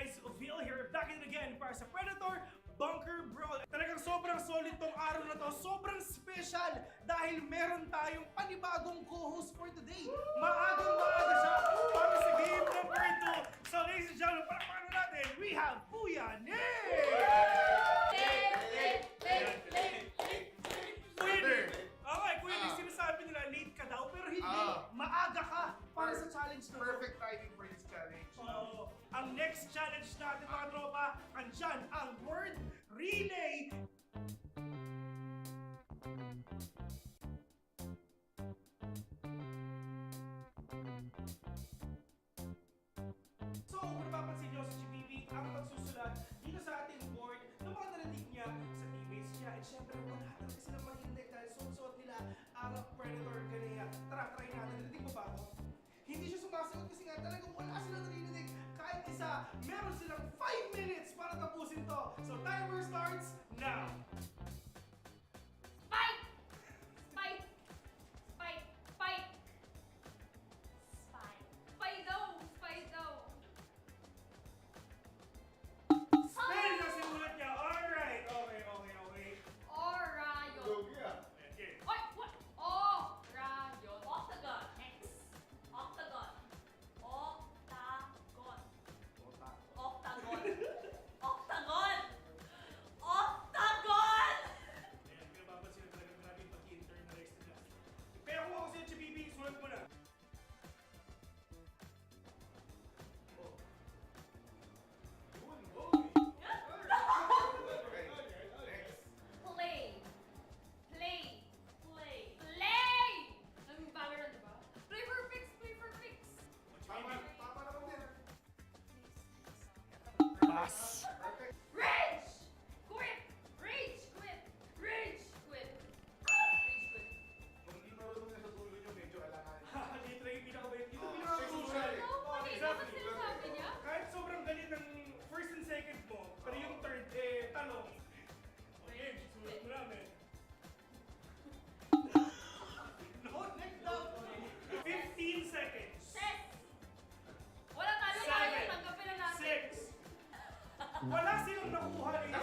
guys, Vil here, back in again para sa Predator Bunker Brawl. Talagang sobrang solid tong araw na to, sobrang special dahil meron tayong panibagong co-host for today. Maagang-maaga siya para sa game number 2. So ladies and gentlemen, para natin, we have Kuya Nick! Kuya Nick! Okay, Kuya Nick, sinasabi nila late ka daw, pero hindi. Maaga ka para sa challenge na to. Perfect timing for this challenge. Oo. Ang next challenge natin mga tropa, andyan ang word relay. So, kung napapansin nyo sa GBB, ang magsusulat dito sa ating board ng mga narinig niya sa teammates niya. At syempre, wala talaga silang marinig dahil suot nila ang Predator Ganea. Tara, try natin. Narinig mo ba ako? Hindi siya sumasagot kasi nga talagang wala silang narinig. Kahit isa, meron silang 5 minutes para tapusin to. So, timer starts now. Spike! Spike! Spike! Spike! Spike! Spido! Spido! Spell na simulat niya. Alright. Okay. Orayon! Okay. Oy! What? Orayon! Octagon! X! Octagon! Octagon! Octagon! Octagon! Octagon! Ayan, pinapapansin na talaga grabe yung pag-internalize nila. Pero kung ako sa'yo, GBB, sulat mo na. Play! Play! Play! Play! Ang Valorant, diba? Play for fix! Play for fix! Tama naman din. Pass. Rage! Quit! Rage! Quit! Rage! Quit! Rage! Quit! Kung hindi marunong na sa dulo nyo, medyo alangan. Dito lang yung pinaka-bait. Ito pinaka-crucial. No, mali naman sinasabi niya. Kahit sobrang galit ng first and second mo, pero yung third, tanong. Okay, sulat mo namin. No, next down. 15 seconds. Set! Wala tayo tayo. Tanggapin na natin. 6. Wala silang nakuha rin.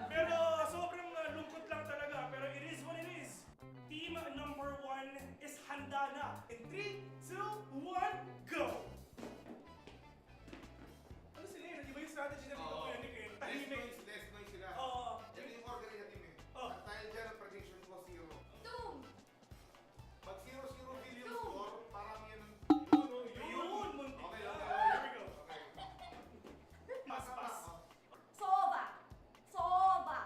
Pero sobrang lungkot lang talaga. Pero it is what it is. Team number 1 is handa na. In 3, 2, 1, go! Ano sila yun? Di ba yung strategy na dito ko yun? Tahimik. Less noise sila. Oo. Ito yung order niya team At dahil dyan ang prediction ko 0. Doom! Pag 0-0 billion Two. score, parang yan ang... Yun! Muntik Okay, na. okay. Here we go. Pass. Soba! Soba!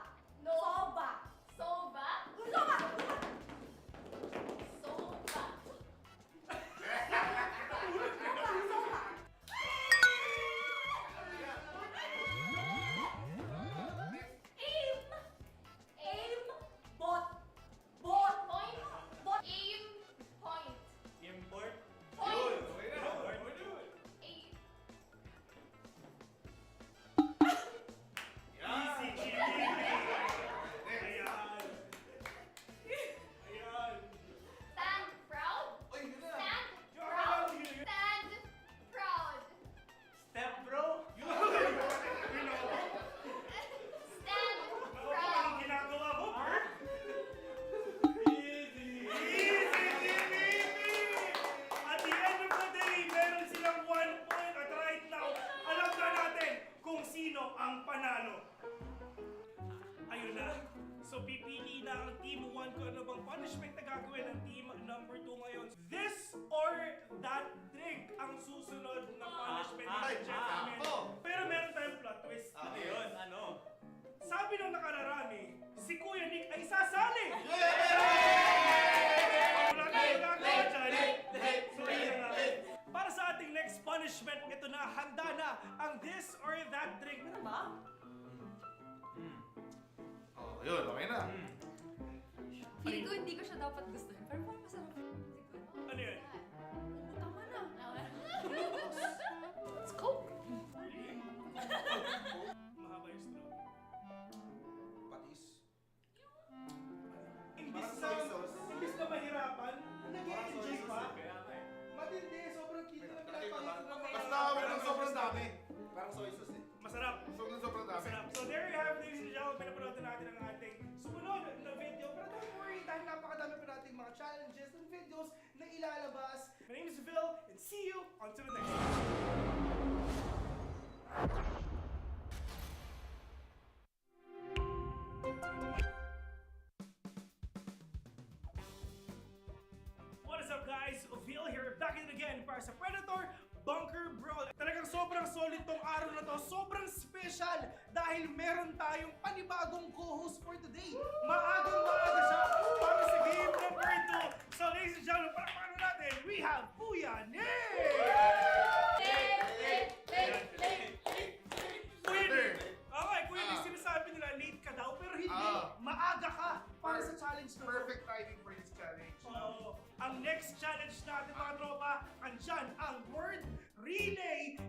No! Soba! Soba! Soba! Soba! Aim! Aim! Bot! Bot! Point! Bot! Aim! Point! Import. Point! Okay na. Aim! Easy, GG. Ayan. Stand proud! Oy, yun na. Stand Yung proud! akala ko yun. Stand proud! Step bro. Yun. Stand Ako, proud! anong ginagawa mo, Bert? Easy, GBB! At the end of the day, meron silang 1 point. At right now, alam na natin kung sino ang panalo. Ayun na. So pipili na ang Team 1 kung ano bang punishment na gagawin ng Team number 2 ngayon. This or that drink ang susunod na punishment ng gentlemen. Pero meron tayong plot twist. Ano yun? Ano? Sabi ng nakararami, si Kuya Nick ay sasali! Wala tayong gagawa dyan. So yun na nga. Para sa ating next punishment, ito na, handa na ang this or that drink. Meron ba? Oh, yun, okay na. Feeling ko hindi ko siya dapat gustuhin. Pero parang masarap. Ano yun? Tama na. Let's go. Mahaba yung straw. Patis. Imbis na mahirapan, nag-i-enjoy pa. Matindi, sobrang cute na pinapakita ng mga Basta kami ng sobrang dami. Parang soy sauce eh. Masarap. Sobrang dami. Masarap. So there you have it, ladies and gentlemen. Pinapanood natin ang ating sumunod na video. Pero don't worry, dahil napakadami pa nating mga challenges and videos na ilalabas. My name is Phil, and see you on to the next one. What is up, guys? Phil here, back in again para sa Predator Bunker Brawl. Talagang sobrang solid tong araw na to. Sobrang special dahil meron tayong panibagong co-host for today. Maagang-maaga siya para sa game number 2. So, ladies and gentlemen, para natin, we have Kuya Nick! Kuya Nick! Okay, Kuya Nick, sinasabi nila late ka daw, pero hindi. Maaga ka para sa challenge na to. Perfect timing for this challenge. Oo. Ang next challenge natin, mga tropa, andyan ang word relay.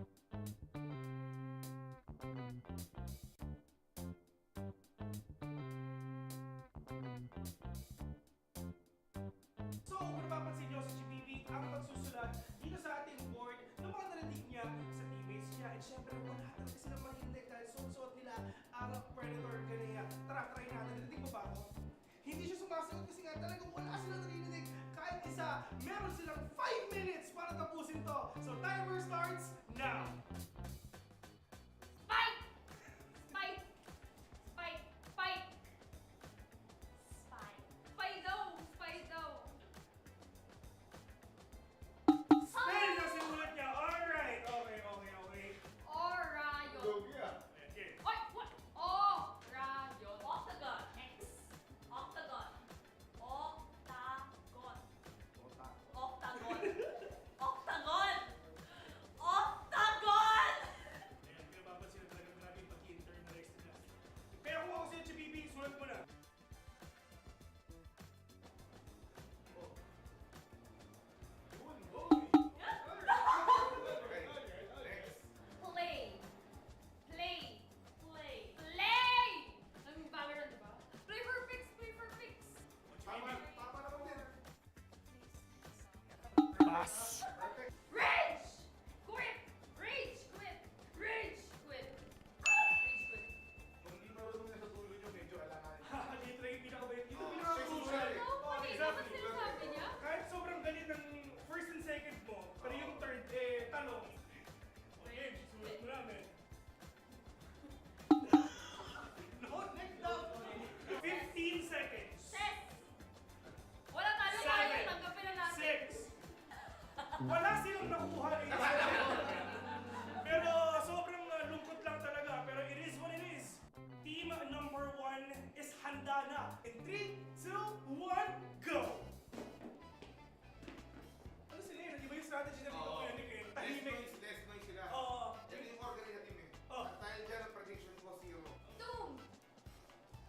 So, kung napapansin nyo sa GBB, ang magsusulat dito sa ating board ng mga narinig niya sa teammates niya. And syempre, wala talaga silang marinig dahil suot nila ang Predator Ganea. Tara, try natin. Narinig mo ba ako? Hindi siya sumasagot kasi nga talagang wala silang narinig. Kahit isa, meron silang 5 minutes para tapusin to. So, timer starts now. Spike! Spike! Spike! Spike! Spike! Spido! Spido! Spell na sinulat niya. Alright. Okay. Orayo! Okay. Oy! What? Orayo! Octagon! X! Octagon! Octagon! Octagon! Octagon! Octagon! Ayan, pinapapansin na talaga grabe yung pag-internalize nila. Kaya kung ako sa GBB, sulat mo na. Play! Play! Play! Play! Ang Valorant, diba? Play for fix! Play for fix! Tama naman din. Pass. Rage! Quit! Rage! Quit! Rage! Quit! Rage! Quit! Kung hindi marunong na sa dulo nyo, medyo alangan. Dito lang yung pinaka-bait. Dito Oh, pinaka-crucial. shit, No, mali naman sinasabi niya. Kahit sobrang galit ng first and second mo, pero yung third, tanong. Okay, sulat mo namin. No, next down. 15 seconds. Set! Wala tayo Seven. tayo. Tanggapin na natin. 6. Wala silang nakuha na isa. Pero sobrang lungkot lang talaga. Pero it is what it is. Team number 1 is handa na. In 3, 2, 1, go! Ano sila yun? Di ba yung strategy na dito ko yun? Tahimik. Less noise sila. Oo. Yan yung organ nila team eh. Oh. At dahil dyan ang prediction ko 0. Doom!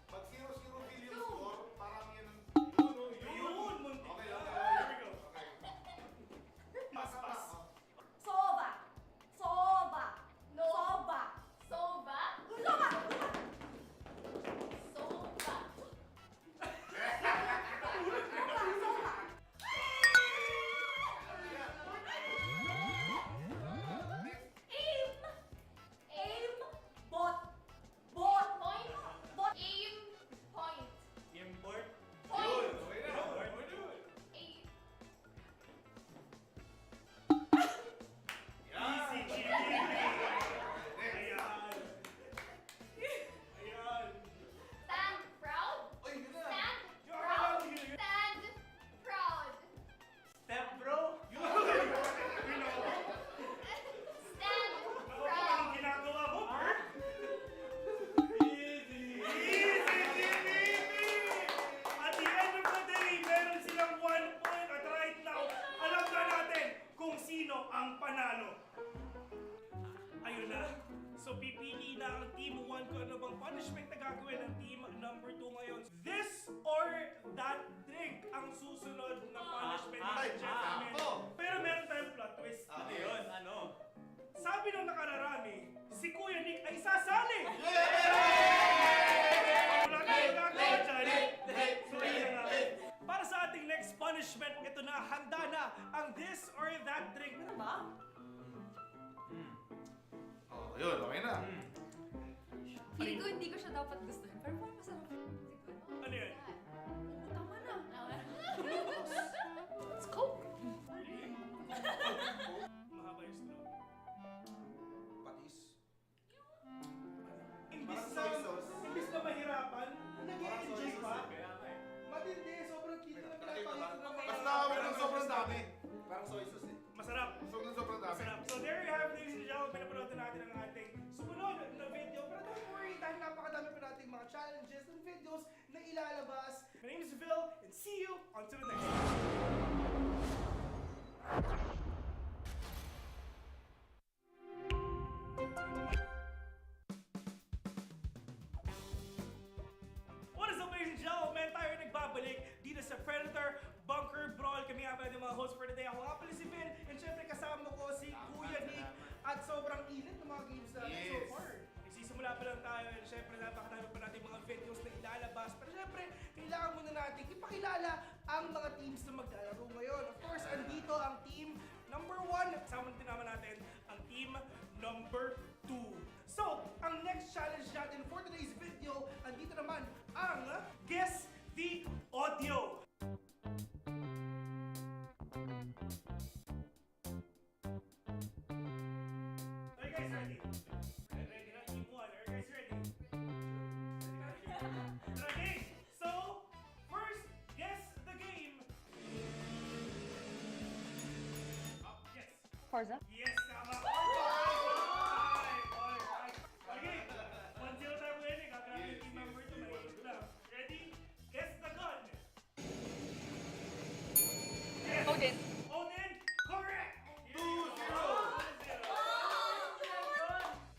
Pag 0-0 billion Go. score, parang yan ang... Yun! Muntik Okay, na. okay. Here we go. Okay. Pass, pass. Soba! Soba! No. Soba! Soba! Soba! Soba! Aim! Aim! Bot! Bot! Point! Bot! Aim! Point! Import. Point! Okay na. Aim! Easy, GG. Ayan. Ayan. Stand proud! Oy, yun na. Stand Yung proud! akala ko yun. Stand proud! Step bro. Yun. Stand Ako, proud! anong ginagawa mo, Bert? Easy, easy. At the end of the day, meron silang 1 point. At right now, alam na natin kung sino ang panalo. Ayun na. So pipili na ang team 1 kung ano bang punishment na gagawin ng team number 2 ngayon. This or that drink ang susunod na punishment natin, gentlemen. Pero meron tayong plot twist. Ano yun? Ano? Sabi ng nakararami, si Kuya Nick ay sasali! Wala tayong gagawin dyan. So yun na nga. Para sa ating next punishment, ito na, handa na ang this or that drink. Ano ba? yun, okay na. Feeling ko hindi ko siya dapat gustuhin. Pero parang masarap. Ano yun? Tama na. Let's go. Mahaba yung straw. Patis. Imbis na mahirapan, nag-i-enjoy pa. Matindi, sobrang cute na pinapakita ng mga... Basta kami ng sobrang dami. Parang soy sauce eh. Masarap. Sobrang dami. Masarap. So there you have it, ladies and gentlemen. Pinapanood natin ang ating sumunod na video. Pero don't worry, dahil napakadami pa nating mga challenges and videos na ilalabas. My name is Phil, and see you on to the next one. What is up, ladies and gentlemen? Tayo ay nagbabalik dito sa Predator Bunker Brawl. Kami nga pala yung mga host for today. Ako nga pala si Vin. And syempre kasama ko si Kuya Nick. At sobrang init ng mga games natin so far. Nagsisimula pa lang tayo. And syempre napakadami pa natin mga videos na ilalabas. Pero syempre, kailangan muna natin ipakilala ang mga teams na maglalaro ngayon. Of course, andito ang team number 1. Kasama naman natin ang team number 2. So, ang next challenge natin for today's video, andito naman ang Guess the Audio. Are you guys ready? Ready na? Team 1. Are you guys ready? Okay, so, first, guess the game. Yes. Forza? Yes, tama. Alright. Okay. 1-0 tayo winning. Kakarami yung team number 2. Maliit lang. Ready? Guess the gun. Yes. Odin. Odin. Correct. 2-0.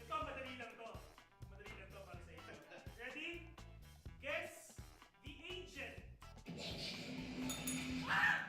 Ito, madali lang to. Madali lang to para sa inyo. Ready? Guess the agent. Five,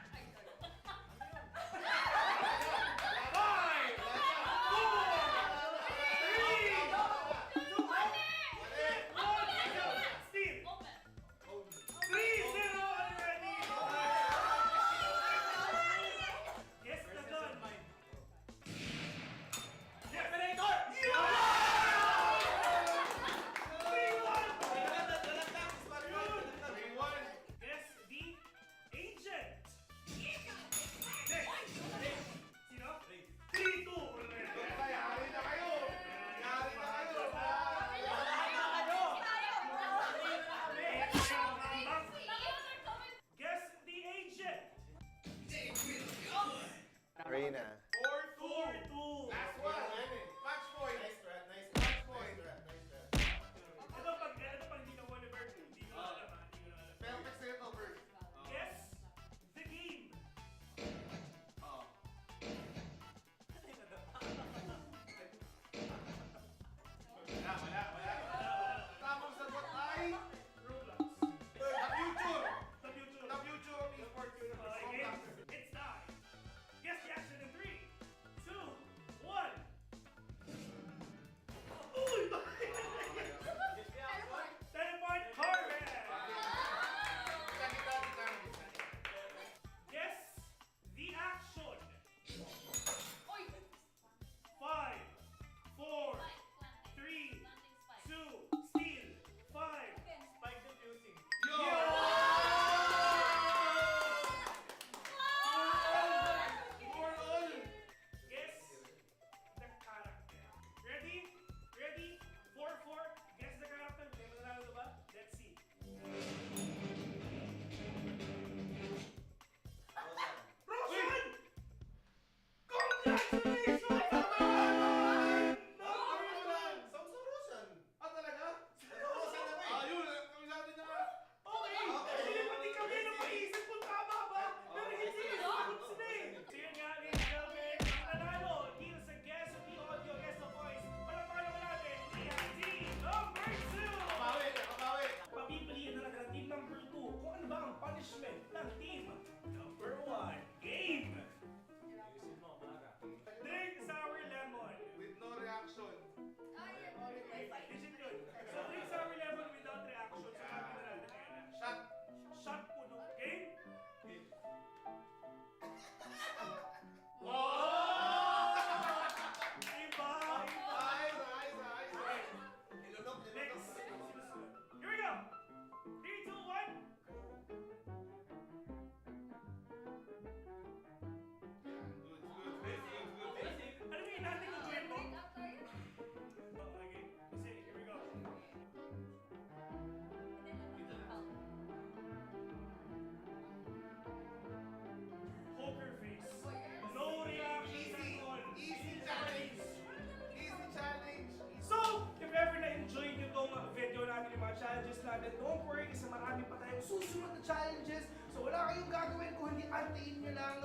susunod na challenges. So wala kayong gagawin kung hindi antayin nyo lang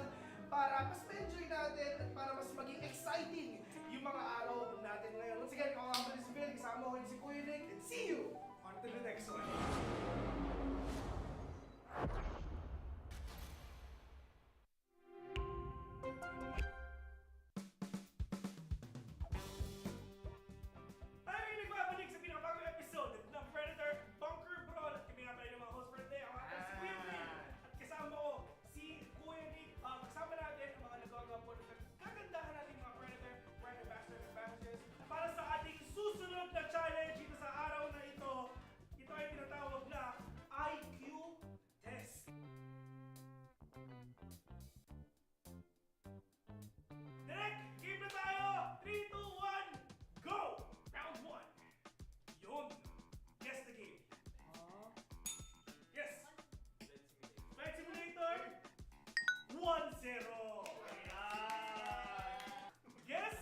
para mas ma-enjoy natin at para mas maging exciting yung mga araw natin ngayon. Once again, ako nga si Phil, kasama ko si Kuya Nick, and see you on to the next one. Tayo nagbabalik sa pinakabagong episode ng Predator Bunker Brawl. At kami nga pala yung mga host for today. Ako nga pala si Kuya Nick. At kasama ko si Kuya Nick. Kasama natin ang mga nagagawa po ng kagandahan natin mga Predator, brand ambassadors and badges. Para sa ating susunod na challenge dito sa araw na ito, ito ay tinatawag na IQ Test. Direk, game na tayo! 3, 2, 1, go! Round 1. Yun. Guess the game. Yes. Flight Simulator. 1-0. Ayan. Guess?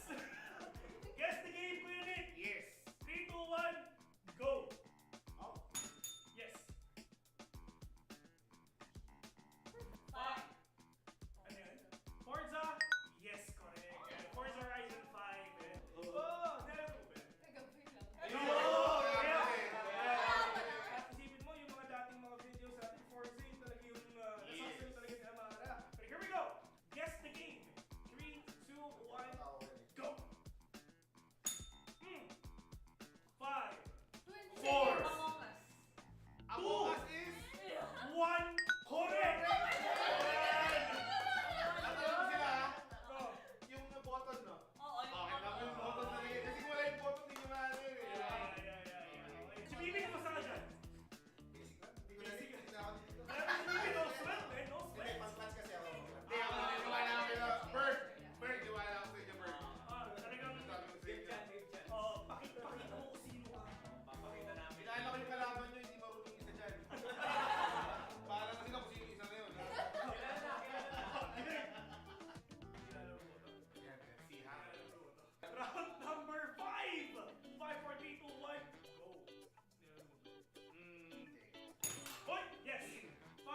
Guess the game, Kuya Nick. Yes. 3, 2, 1, go! Oh. Yes. 5. Ano yun? Forza? Yes, correct. Forza Horizon 5. Oh, never. Ayun! Isipin mo yung mga dating mga videos sa ating Forza, yung talaga yung nasasalit talaga si Amara. But here we go! Guess the game. 3, 2, 1, go! 5, 4, Among Us is... 1, correct! Alam sila ha? Oh. Yung button, no? Oo, yung button na rin. Kasi kung wala yung button, hindi nyo maano yun eh. Si Bibi, kamusta ka dyan? Hindi ko na ako dito. No sweat, man. No Hindi, sweat. pang-class kasi ako. Hindi, ako naniniwala ako sa'yo. Bert! Bert, niwala ako sa'yo, Bert. Talagang, Sabi ko sa inyo. pakita mo kung sino ka. Kilala ko yung kalaban nyo, hindi marunong isa dyan. Para kasi na kung sino isa na yun. ha? Yan, see ha? Round number 5. 5, 4, 3, 2, 1, go. Hoy! Yes! 5,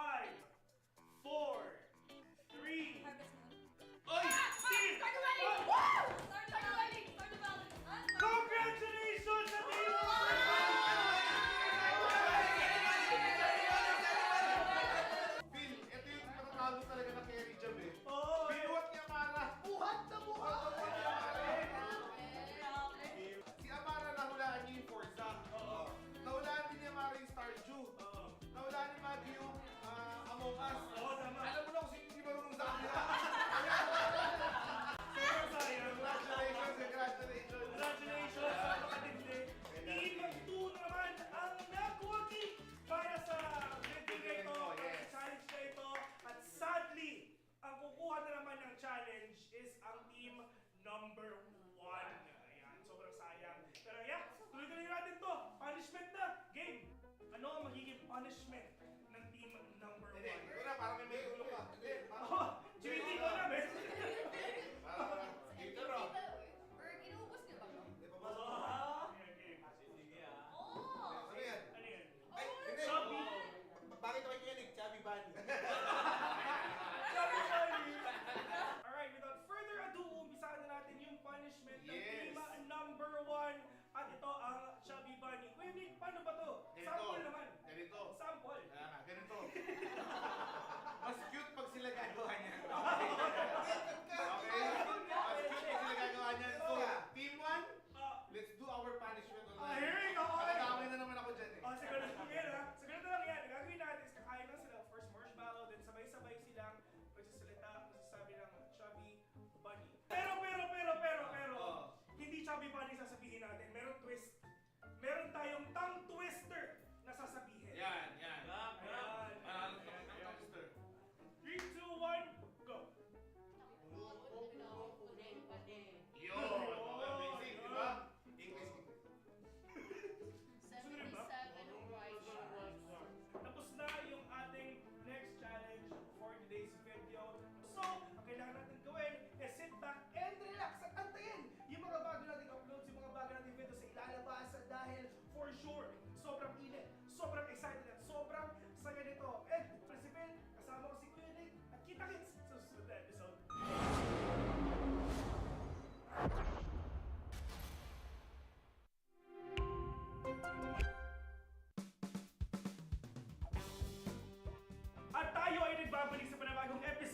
4, 3. Oy! Steve! Congratulations sa team! Phil, ito yung matatalo talaga na carry jam eh. Oo, Binuhat niya Amara. Buhat na buhat! Si Amara nahulaan niya yung Forza. Nahulaan din ni Amara yung Stardew. Nahulaan ni Maggie yung Among Us. Oo, tama. Alam mo na kung sino hindi marunong sa kanila. Super sayang. Congratulations! Congratulations sa makatindi. Team 2 naman ang nakuwagi para sa vending na ito, para sa challenge na ito. At sadly, ang kukuha na naman ng challenge is ang team number 1. Ayan, sobrang sayang. Pero yeah, tuloy-tuloy natin to. Punishment na. Game. Ano ang magiging punishment ng team number 1? Ikaw na, parang may ulo ka. Hindi, Oh, GBT ko na, men. parang dito ro. Ah, game. Ano yan? Ano yan? Ay, hindi. Chubby. Bakit ako kinig? Chubby Bunny. Chubby Bunny. Alright, without further ado, umpisahan na natin yung punishment ng Yes. team number 1. At ito ang Chubby Bunny. Kuya Nick, paano ba to? Ganito. Sample naman. Ganito. Sample.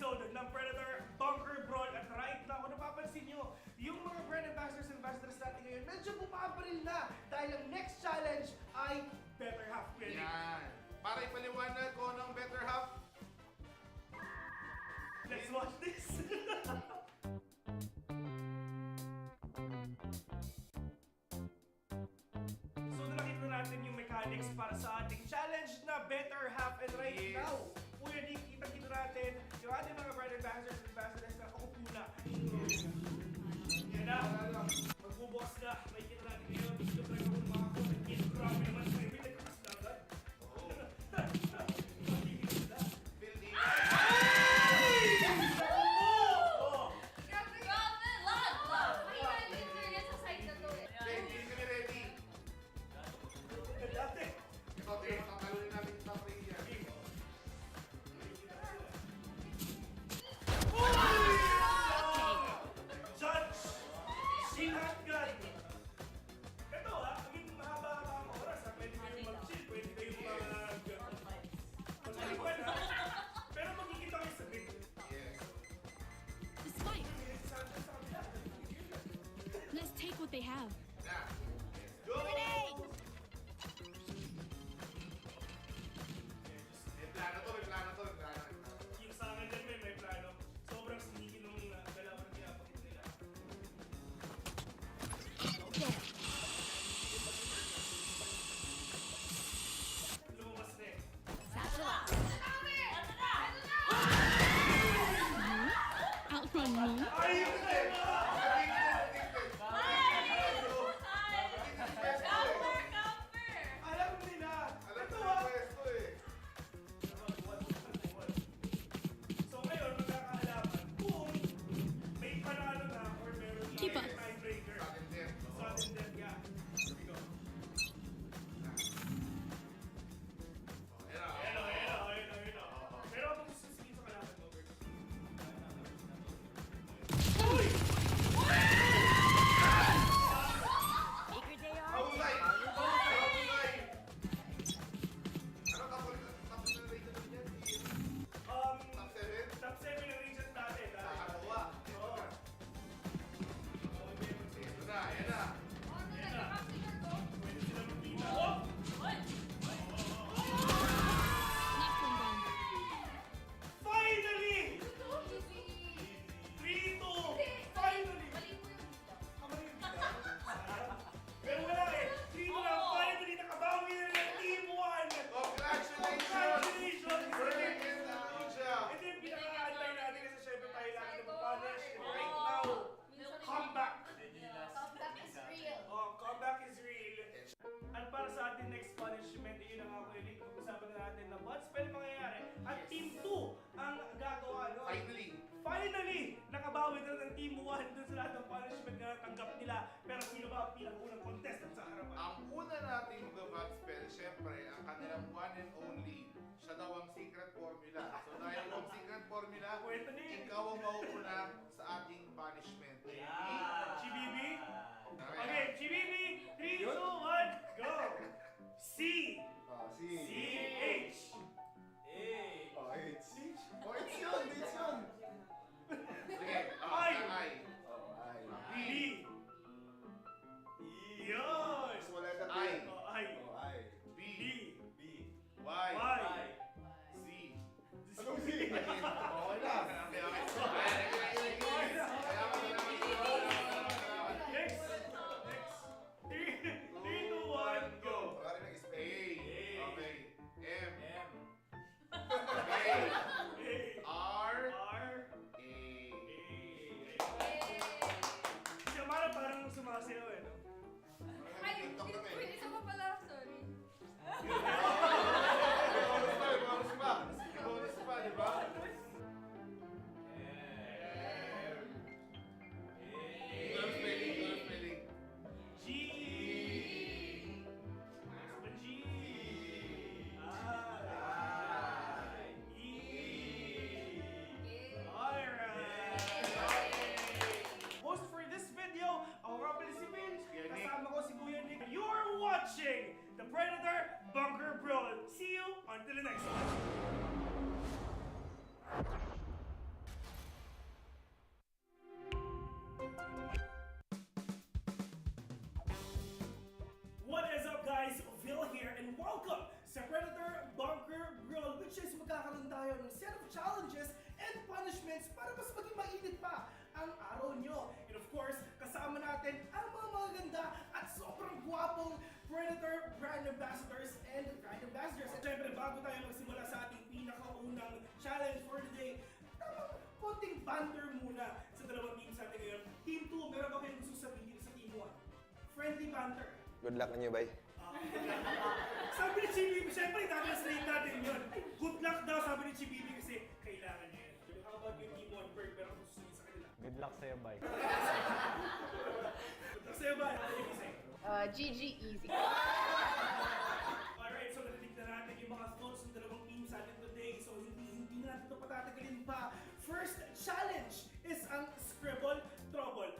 episode ng Predator Bunker Brawl. At right now, kung napapansin nyo, yung mga brand ambassadors and ambassadors natin ngayon, medyo bumabaril na dahil ang next challenge ay Better Half Winning. Yan. Para ipaliwanag ko ng better half. Let's watch this! So nakita natin yung mechanics para sa ating challenge na Better Half, and right now, Kuya Nick, kita natin yung ating mga brand ambassadors and ambassadors na pakupo na. Yan na, magbubukas na. May kita natin ngayon. Gusto ko lang mga ko. Grabe naman sa ibig. Nagkakas na agad. Building. Ready, kami ready. Dati. Ito, tatalunin natin yung top 3 yan. Judge! Sinatgan! Ito I mean, mahaba-haba ang oras ha. Pwede kayong mag-chill, pwede kayong mag-alipan ha. Pero magkikita kayo sa big. Yes. Let's take what they have. Na. Go! May plano to, may plano to, may plano. Yung sa akin dyan may plano. Sobrang sinigin nung galaw na pinapakita nila. Lumabas na eh. Outrun me. Ayun na eh! Alam nila! Alam Ito ko ah! yung pwesto eh. So ngayon, magkakaalaman kung may panalo na or meron na Keep up. tiebreaker. Sudden death. Sudden death, yeah. Here we go. Ayan na. Ayun na. Pero kung susisikin sa kalaban mo, Bert. Husay! Husay! Ano tapos na rate natin yan? Top 7? Top 7 ang region natin. Nakakatawa. Oo. Ito na, ayan na. Pwede sila magkita. Oh! Next one down. Finally! 3-2! Finally! Pero wala eh. 3-2 na finally nakabawi na ng Team 1! Congratulations! Congratulations! Brilliant job! Ito yung pinaka-antay natin kasi syempre tayo lagi na punish. And right now, comeback! Oh, comeback is real. At para sa ating next punishment, yun ang ako ulit. Pag-usapan na natin na what's pwede mangyayari. At Team 2 ang gagawa. No? Finally! Nakabawi na ng Team 1 dun sa lahat ng punishment na natanggap nila. Pero sino ba ang pinakaunang contestant sa harapan? Ang una nating mag-bat spell, syempre, ang kanilang one and only, siya daw ang secret formula. So dahil ang secret formula, Kwento niya. ikaw ang mauuna sa ating punishment. GBB? Okay, GBB! 3, 2, 1, go! C! C-H! It's yun! Sige, I. I. B! Yun! I. I. B. B! Y. Y! Z. Z! Okay na. Next! 3, 2, 1, go! A. Okay. M. A! R. R! A. Siya parang sumasayaw eh, no? Isa pa pala, sorry. Bonus pa, di ba? Girl spelling. G! Next one, G! I! E! Alright! Host for this video, ako nga pala si Vince. Kasama ko si Kuya Nick. You are watching the Predator Bunker Brawl. See you until the next one. Welcome sa Predator Bunker Brawl, which is magkakaroon tayo ng set of challenges and punishments para mas maging mainit pa ang araw nyo. And of course, kasama natin ang mga magaganda at sobrang gwapong Predator brand ambassadors and brand ambassadors. At syempre, bago tayo magsimula sa ating pinakaunang challenge for today, konting banter muna sa dalawang teams natin ngayon. Team 2, meron ba kayong gusto sabihin sa Team 1? Friendly banter. Good luck on you, bye. Sabi ni Chibibi, syempre nakaka-slate natin yun. Good luck daw, sabi ni Chibibi kasi kailangan niya yun. So, how about yung Team 1, Berg? Pero kung susunod sa kanila. Good luck sa'yo, bye. Good luck sa'yo, bye. Ano yung isa? GG easy. Alright, so narinig na natin yung mga thoughts ng dalawang teams natin today. So hindi natin ito patatagalin pa. First challenge is ang Scribble Trouble.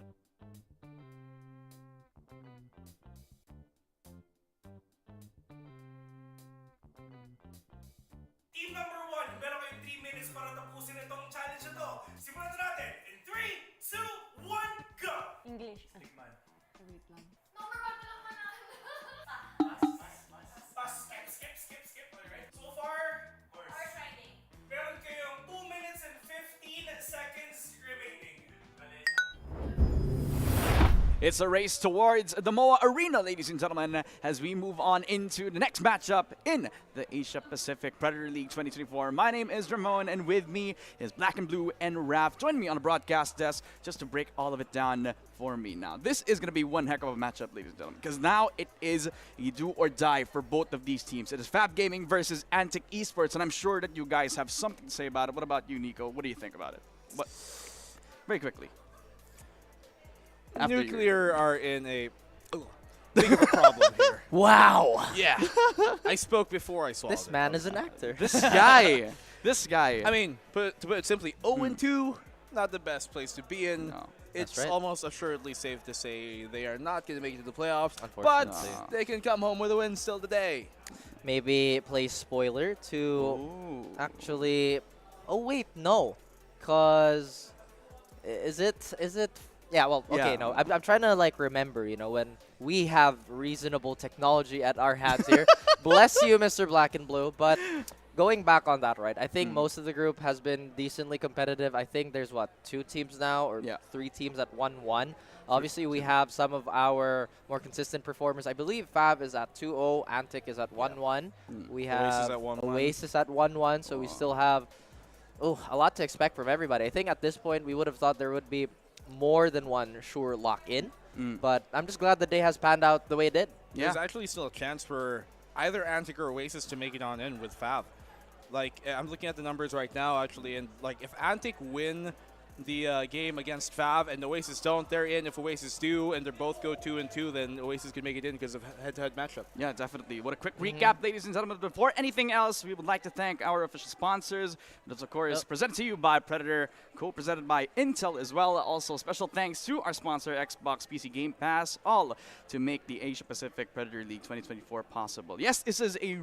Team number 1, meron kayong 3 minutes para tapusin itong challenge na to. Simulan na natin in 3, 2, 1, go! English. Tikman. Wait lang. Pass. Skip. Alright. So far, horse riding. Meron kayong 2 minutes and 15 seconds remaining. It's a race towards the MOA Arena, ladies and gentlemen, as we move on into the next matchup in the Asia Pacific Predator League 2024. My name is Ramon, and with me is Black and Blue and Raph. Join me on the broadcast desk just to break all of it down for me. Now, this is going to be one heck of a matchup, ladies and gentlemen, because now it is a do or die for both of these teams. It is Fab Gaming versus Antic Esports, and I'm sure that you guys have something to say about it. What about you, Nico? What do you think about it? What? Very quickly. After Nuclear are in a big of a problem here. Wow. Yeah. I spoke before I swallowed This man is an actor. This guy. This guy. I mean, to put it simply, 0-2, not the best place to be in. No. It's right. almost assuredly safe to say they are not going to make it to the playoffs, but Unfortunately. they can come home with a win still today. Maybe play spoiler to actually. Oh wait, no, cause is it? Yeah, well, okay, Yeah. no. I'm trying to like remember, you know, when we have reasonable technology at our hands here. Bless you, Mr. Black and Blue. But going back on that, right? I think most of the group has been decently competitive. I think there's what 2 teams now or 3 teams at 1-1. Obviously, we have some of our more consistent performers. I believe Fab is at 2-0, Antic is at 1-1. We have Oasis at 1-1, so we still have a lot to expect from everybody. I think at this point we would have thought there would be more than one sure lock-in, but I'm just glad the day has panned out the way it did. There's actually still a chance for either Antic or Oasis to make it on in with Fab. Like, I'm looking at the numbers right now, actually, and like if Antic win the game against Fab and Oasis don't, they're in. If Oasis do and they both go 2-2, then Oasis could make it in because of head-to-head matchup. Yeah, definitely. What a quick recap, ladies and gentlemen. Before anything else, we would like to thank our official sponsors. That's, of course, presented to you by Predator, co-presented by Intel as well. Also, special thanks to our sponsor, Xbox PC Game Pass, all to make the Asia Pacific Predator League 2024 possible. Yes, this is a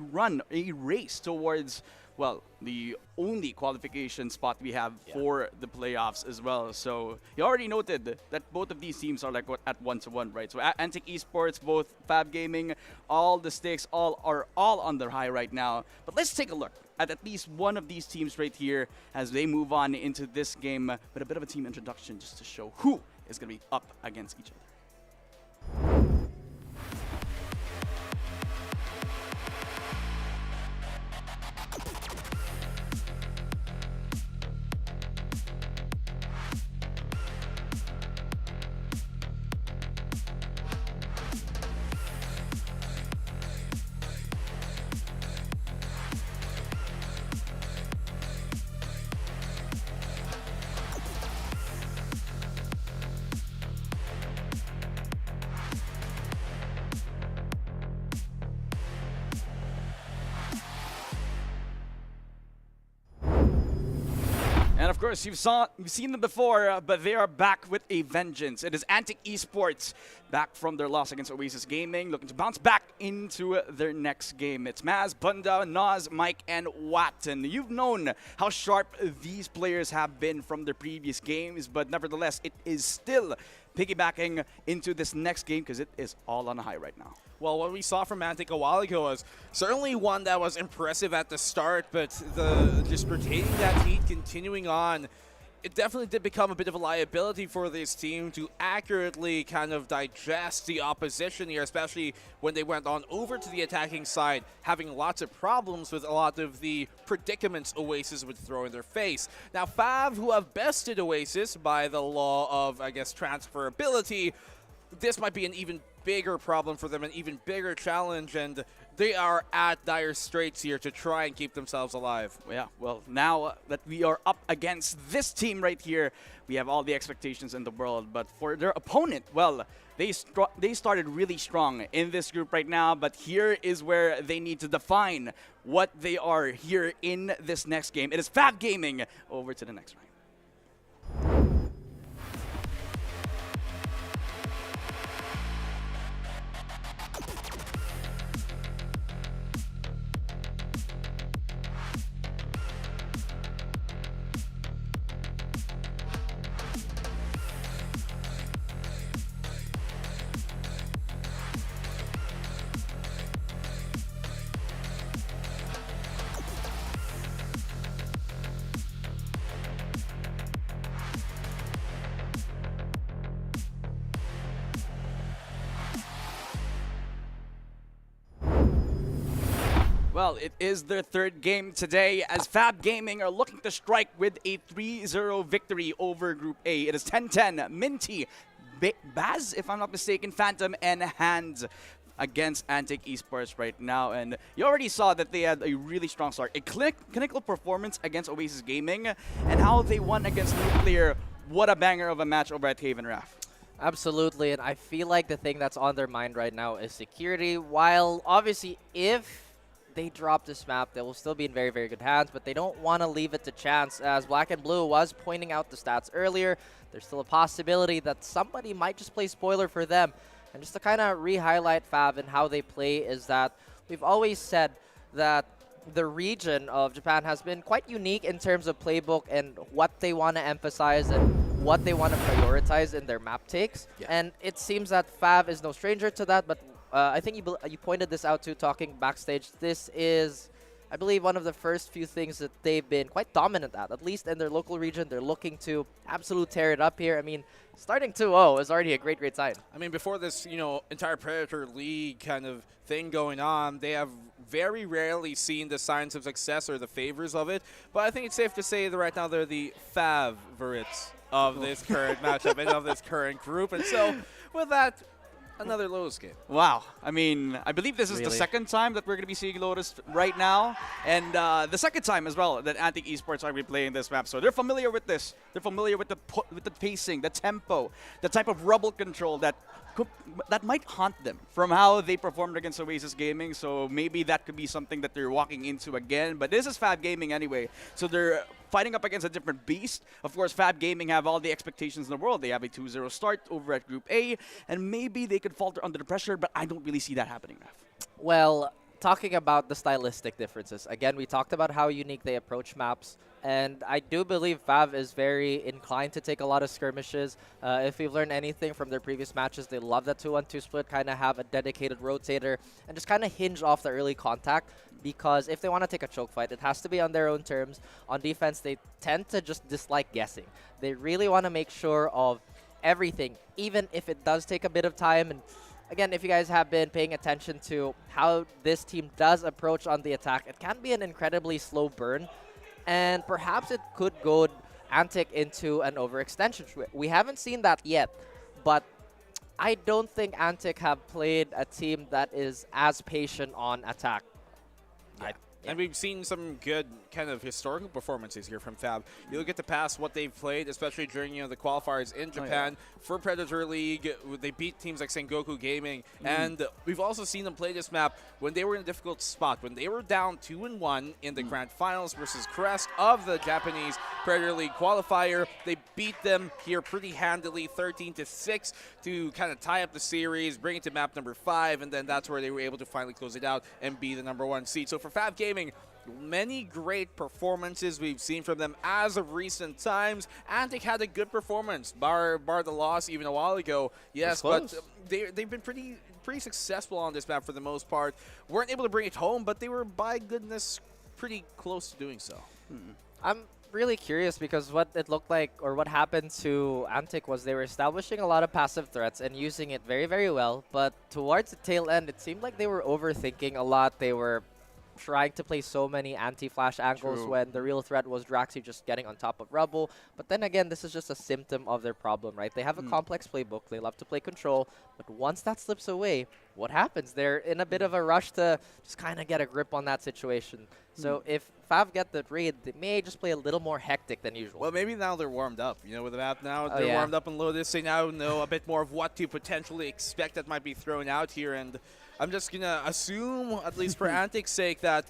race towards, well, the only qualification spot we have for the playoffs as well. So you already noted that both of these teams are like at 1-1, right? So Antic Esports, both Fab Gaming, all the stakes are all on their high right now. But let's take a look at least one of these teams right here as they move on into this game with a bit of a team introduction just to show who is going to be up against each other. And of course, you've seen them before, but they are back with a vengeance. It is Antic Esports, back from their loss against Oasis Gaming, looking to bounce back into their next game. It's Maz, Bunda, Nas, Mike, and Watton. You've known how sharp these players have been from their previous games, but nevertheless, it is still piggybacking into this next game because it is all on a high right now. Well, what we saw from Mantic a while ago was certainly one that was impressive at the start, but just retaining that heat, continuing on, it definitely did become a bit of a liability for this team to accurately kind of digest the opposition here, especially when they went on over to the attacking side, having lots of problems with a lot of the predicaments Oasis would throw in their face. Now, Fav, who have bested Oasis by the law of, I guess, transferability, this might be an even bigger problem for them, an even bigger challenge, and they are at dire straits here to try and keep themselves alive. Yeah, well, now that we are up against this team right here, we have all the expectations in the world. But for their opponent, well, they started really strong in this group right now, but here is where they need to define what they are here in this next game. It is Fab Gaming. Over to the next round. Well, it is their third game today as Fab Gaming are looking to strike with a 3-0 victory over Group A. It is 10-10, Minty, Baz, if I'm not mistaken, Phantom, and Hand against Antic Esports right now. And you already saw that they had a really strong start. A clinical performance against Oasis Gaming, and how they won against Nuclear. What a banger of a match over at Haven Raf. Absolutely, and I feel like the thing that's on their mind right now is security. While obviously if they drop this map, they will still be in very, very good hands, but they don't want to leave it to chance. As Black and Blue was pointing out the stats earlier, there's still a possibility that somebody might just play spoiler for them. And just to kind of re-highlight Fab and how they play is that we've always said that the region of Japan has been quite unique in terms of playbook and what they want to emphasize and what they want to prioritize in their map takes. Yeah. And it seems that Fab is no stranger to that, but I think you pointed this out too, talking backstage. This is, I believe, one of the first few things that they've been quite dominant at least in their local region. They're looking to absolutely tear it up here. I mean, starting 2-0 is already a great, great sign. I mean, before this, entire Predator League kind of thing going on, they have very rarely seen the signs of success or the favors of it. But I think it's safe to say that right now they're the favorites of this current matchup and of this current group. And so, with that, another Lotus game. Wow. I mean, I believe this is the second time that we're going to be seeing Lotus right now. And the second time as well that Antic Esports are replaying this map. So they're familiar with this. They're familiar with the pacing, the tempo, the type of rubble control that might haunt them from how they performed against Oasis Gaming. So maybe that could be something that they're walking into again. But this is Fab Gaming anyway. So they're fighting up against a different beast. Of course, Fab Gaming have all the expectations in the world. They have a 2-0 start over at Group A. And maybe they could falter under the pressure, but I don't really see that happening, Raf. Well, talking about the stylistic differences, again, we talked about how unique they approach maps. And I do believe Fav is very inclined to take a lot of skirmishes. If we've learned anything from their previous matches, they love that 2-1-2 split, kind of have a dedicated rotator, and just kind of hinge off the early contact. Because if they want to take a choke fight, it has to be on their own terms. On defense, they tend to just dislike guessing. They really want to make sure of everything, even if it does take a bit of time. And again, if you guys have been paying attention to how this team does approach on the attack, it can be an incredibly slow burn. And perhaps it could go Antic into an overextension. We haven't seen that yet, but I don't think Antic have played a team that is as patient on attack. Yeah. And we've seen some good kind of historical performances here from Fab. You look at the past, what they've played, especially during the qualifiers in Japan for Predator League. They beat teams like Sengoku Gaming, and we've also seen them play this map when they were in a difficult spot. When they were down 2-1 in the grand finals versus Crest of the Japanese Predator League qualifier, they beat them here pretty handily, 13-6, to kind of tie up the series, bring it to map number 5, and then that's where they were able to finally close it out and be the #1 seed. So for Fab Gaming, Gaming, many great performances we've seen from them as of recent times. Antic had a good performance, bar the loss even a while ago. Yes, but they've been pretty successful on this map for the most part. Weren't able to bring it home, but they were, by goodness, pretty close to doing so. I'm really curious because what it looked like or what happened to Antic was they were establishing a lot of passive threats and using it very, very well. But towards the tail end, it seemed like they were overthinking a lot. They were trying to play so many anti-flash angles when the real threat was Draxi just getting on top of Rubble. But then again, this is just a symptom of their problem, right? They have a complex playbook. They love to play control. But once that slips away, what happens? They're in a bit of a rush to just kind of get a grip on that situation. So if Fav get the raid, they may just play a little more hectic than usual. Well, maybe now they're warmed up. You know, with the map now, they're warmed up and loaded. They now know a bit more of what to potentially expect that might be thrown out here. And I'm just going to assume, at least for Antic's sake, that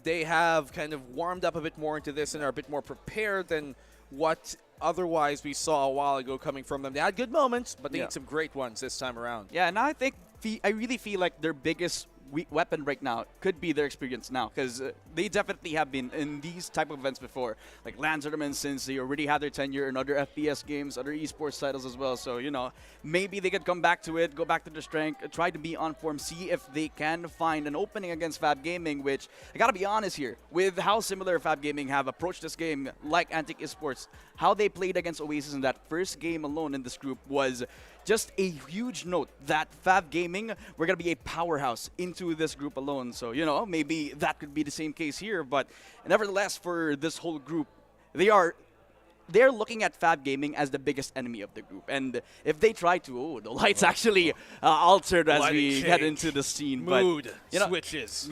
they have kind of warmed up a bit more into this and are a bit more prepared than what otherwise we saw a while ago coming from them. They had good moments, but they need some great ones this time around. Yeah, and I think I really feel like their biggest weapon right now could be their experience now, because they definitely have been in these type of events before, like LAN tournaments, since they already had their tenure in other FPS games, other esports titles as well. So, you know, maybe they could come back to it, go back to their strength, try to be on form, see if they can find an opening against Fab Gaming, which I gotta be honest here, with how similar Fab Gaming have approached this game, like Antic Esports, how they played against Oasis in that first game alone in this group was just a huge note that Fab Gaming, we're going to be a powerhouse into this group alone. So, you know, maybe that could be the same case here. But nevertheless, for this whole group, they're looking at Fab Gaming as the biggest enemy of the group. And if they try to, the lights actually altered as we head into the scene. Mood but, you know, switches.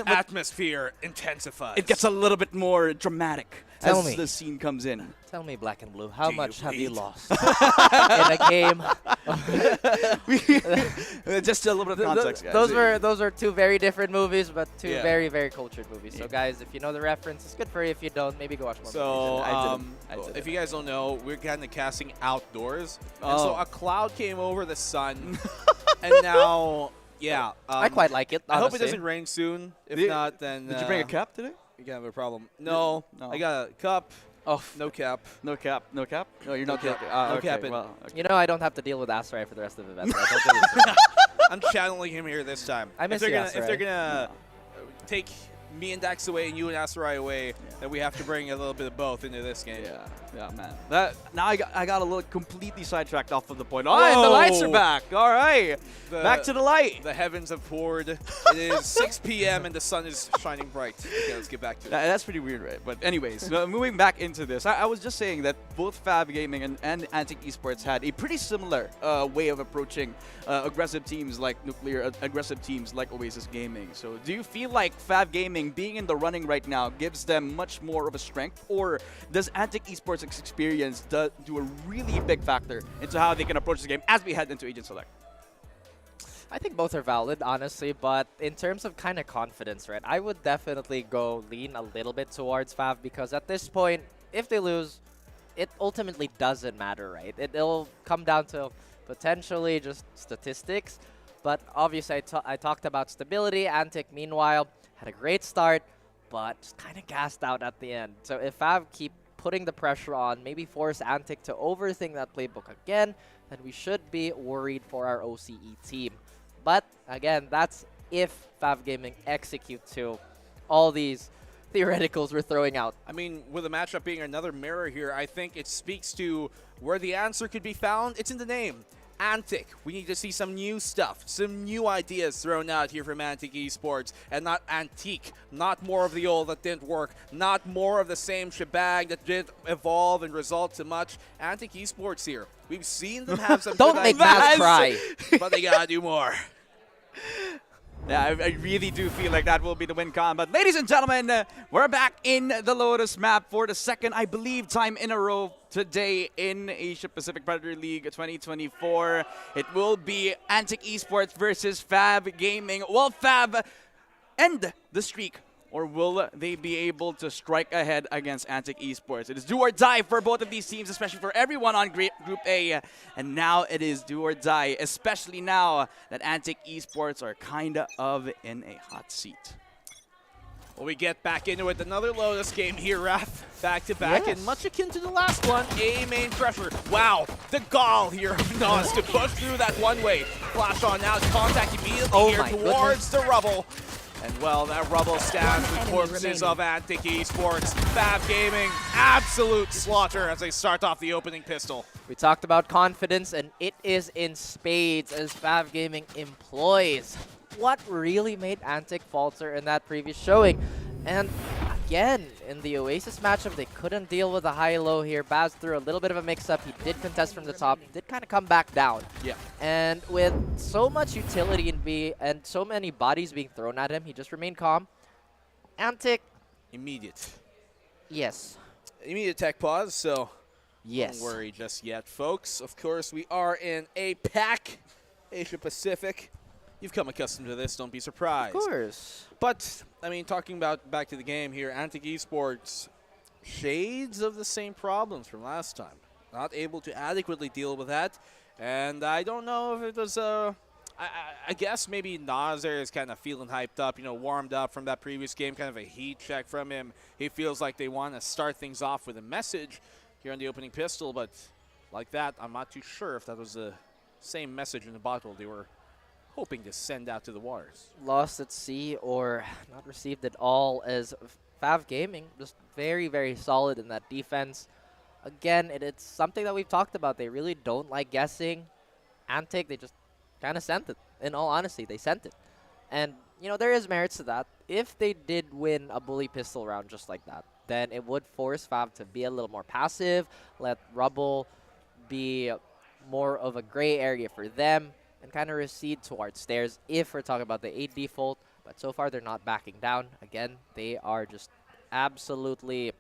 Atmosphere intensifies. It gets a little bit more dramatic as the scene comes in. Tell me, Black and Blue, how much have you lost in a game? Just a little bit of context, guys. Those were two very different movies, but two very, very cultured movies. So, guys, if you know the reference, it's good for you. If you don't, maybe go watch more movies. So, if you guys don't know, we're kind of casting outdoors. And so a cloud came over the sun, and now, I quite like it, honestly. I hope it doesn't rain soon. If not, then... Did you bring a cap today? You can have a problem. No, I got a cup. Oh, no cap. No cap. No cap? No, you're not capping. No capping. Well, okay. You know, I don't have to deal with Asteroid for the rest of the event. I'm channeling him here this time. I miss if they're gonna take me and Dax away and you and Asteroid away, then we have to bring a little bit of both into this game. Yeah, man. Now I got a little completely sidetracked off of the point. All right, the lights are back. All right, back to the light. The heavens have poured. It is 6 p.m. and the sun is shining bright. Okay, let's get back to it. That's pretty weird, right? But anyways, moving back into this, I was just saying that both Fab Gaming and Antic Esports had a pretty similar way of approaching aggressive teams like Nuclear, aggressive teams like Oasis Gaming. So do you feel like Fab Gaming being in the running right now gives them much more of a strength, or does Antic Esports experience do a really big factor into how they can approach the game as we head into Agent Select? I think both are valid, honestly, but in terms of kind of confidence, right, I would definitely lean a little bit towards Fav, because at this point, if they lose, it ultimately doesn't matter, right? It'll come down to potentially just statistics, but obviously I talked about stability. Antic, meanwhile, had a great start, but just kind of gassed out at the end. So if Fav keep putting the pressure on, maybe force Antic to overthink that playbook again, then we should be worried for our OCE team. But again, that's if Fav Gaming execute to all these theoreticals we're throwing out. I mean, with the matchup being another mirror here, I think it speaks to where the answer could be found. It's in the name. Antic. We need to see some new stuff, some new ideas thrown out here from Antic Esports, and not antique, not more of the old that didn't work, not more of the same shebang that didn't evolve and result to much. Antic Esports here. We've seen them have some Don't make Maz cry. But they gotta do more. Yeah, I really do feel like that will be the win con. But ladies and gentlemen, we're back in the Lotus map for the second, I believe, time in a row today in Asia Pacific Predator League 2024. It will be Antic Esports versus Fab Gaming. Will Fab end the streak, or will they be able to strike ahead against Antic Esports? It is do or die for both of these teams, especially for everyone on Group A. And now it is do or die, especially now that Antic Esports are kind of in a hot seat. Well, we get back into it. Another Lotus game here, Raph. Back to back, and much akin to the last one, A main pressure. Wow, the gall here of Nas to push through that one-way. Flash on now, contact immediately here towards the rubble. And well, that rubble stands with corpses of Antic Esports. Fav Gaming, absolute slaughter as they start off the opening pistol. We talked about confidence, and it is in spades as Fav Gaming employs what really made Antic falter in that previous showing. And again, in the Oasis matchup, they couldn't deal with the high-low here. Baz threw a little bit of a mix-up. He did contest from the top, did kind of come back down. Yeah. And with so much utility and so many bodies being thrown at him, he just remained calm. Antic. Immediate. Yes. Immediate tech pause, so yes. Don't worry just yet, folks. Of course, we are in APAC, Asia Pacific. You've come accustomed to this, don't be surprised. Of course. But, I mean, talking about back to the game here, Antic Esports, shades of the same problems from last time. Not able to adequately deal with that. And I don't know if it was, I guess maybe Nazir is kind of feeling hyped up, you know, warmed up from that previous game, kind of a heat check from him. He feels like they want to start things off with a message here on the opening pistol, but like that, I'm not too sure if that was the same message in the bottle they were hoping to send out to the waters. Lost at sea or not received at all, as Fav Gaming just very, very solid in that defense. Again, it's something that we've talked about. They really don't like guessing. Antic, they just kind of sent it. In all honesty, they sent it. And, you know, there is merits to that. If they did win a bully pistol round just like that, then it would force Fav to be a little more passive, let Rubble be more of a gray area for them, and kind of recede towards stairs if we're talking about the 8 default. But so far, they're not backing down. Again, they are just absolutely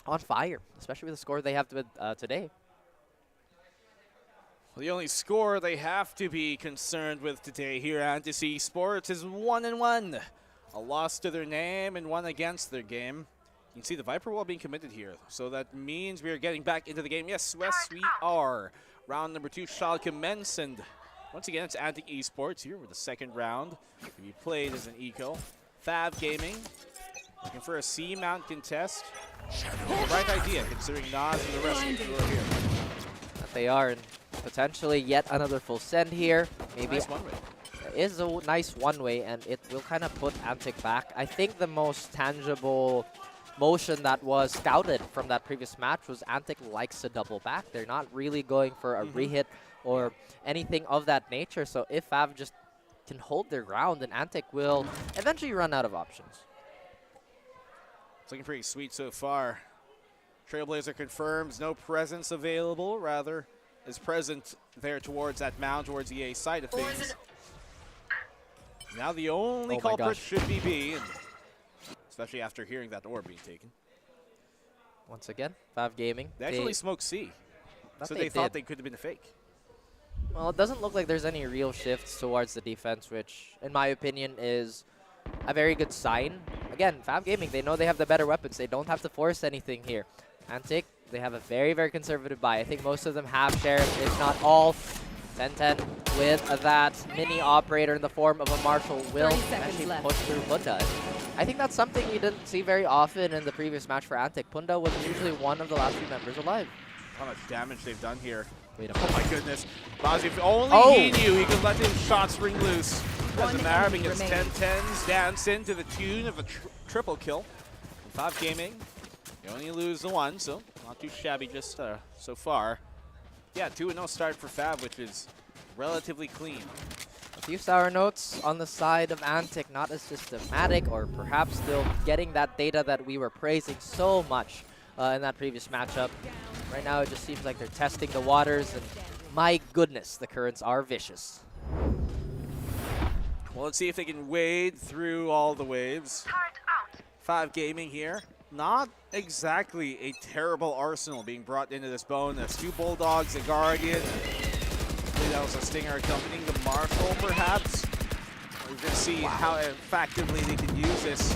on fire, especially with the score they have today. Well, the only score they have to be concerned with today here at Antic Esports is 1-1. A loss to their name and one against their game. You can see the Viper wall being committed here. So that means we are getting back into the game. Yes, we are. Round number 2 shall commence, and once again, it's Antic Esports here with the second round. To be played as an eco. Fav Gaming looking for a C-mount contest. Right idea, considering Nas and the rest of the crew are here. That they are, and potentially yet another full send here. Maybe nice one-way. It is a nice one-way, and it will kind of put Antic back. I think the most tangible motion that was scouted from that previous match was Antic likes to double back. They're not really going for a rehit or anything of that nature. So if Fav just can hold their ground, then Antic will eventually run out of options. It's looking pretty sweet so far. Trailblazer confirms no presence available, rather is present there towards that mound, towards the A side of things. Now the only culprit should be B, and especially after hearing that orb being taken. Once again, Fav Gaming. They actually smoked C, so they thought they could have been a fake. Well, it doesn't look like there's any real shifts towards the defense, which, in my opinion, is a very good sign. Again, Fav Gaming, they know they have the better weapons. They don't have to force anything here. Antic, they have a very, very conservative buy. I think most of them have Sheriff, if not all. 10-10 with that mini operator in the form of a Marshall will actually push through Punda. I think that's something you didn't see very often in the previous match for Antic. Punda was usually one of the last few members alive. How much damage they've done here. Wait a minute. Oh my goodness. Bozzy, if only he knew he could let his shots ring loose. Doesn't matter because 10-10s dance into the tune of a triple kill. Fav Gaming, you only lose the one, so not too shabby just so far. Yeah, 2-0 start for Fav, which is relatively clean. A few sour notes on the side of Antic, not as systematic, or perhaps still getting that data that we were praising so much in that previous matchup. Right now, it just seems like they're testing the waters, and my goodness, the currents are vicious. Well, let's see if they can wade through all the waves. Fav Gaming here. Not exactly a terrible arsenal being brought into this bonus. 2 Bulldogs, a Guardian. That was a Stinger accompanying the Marshall, perhaps. We're going to see how effectively they can use this.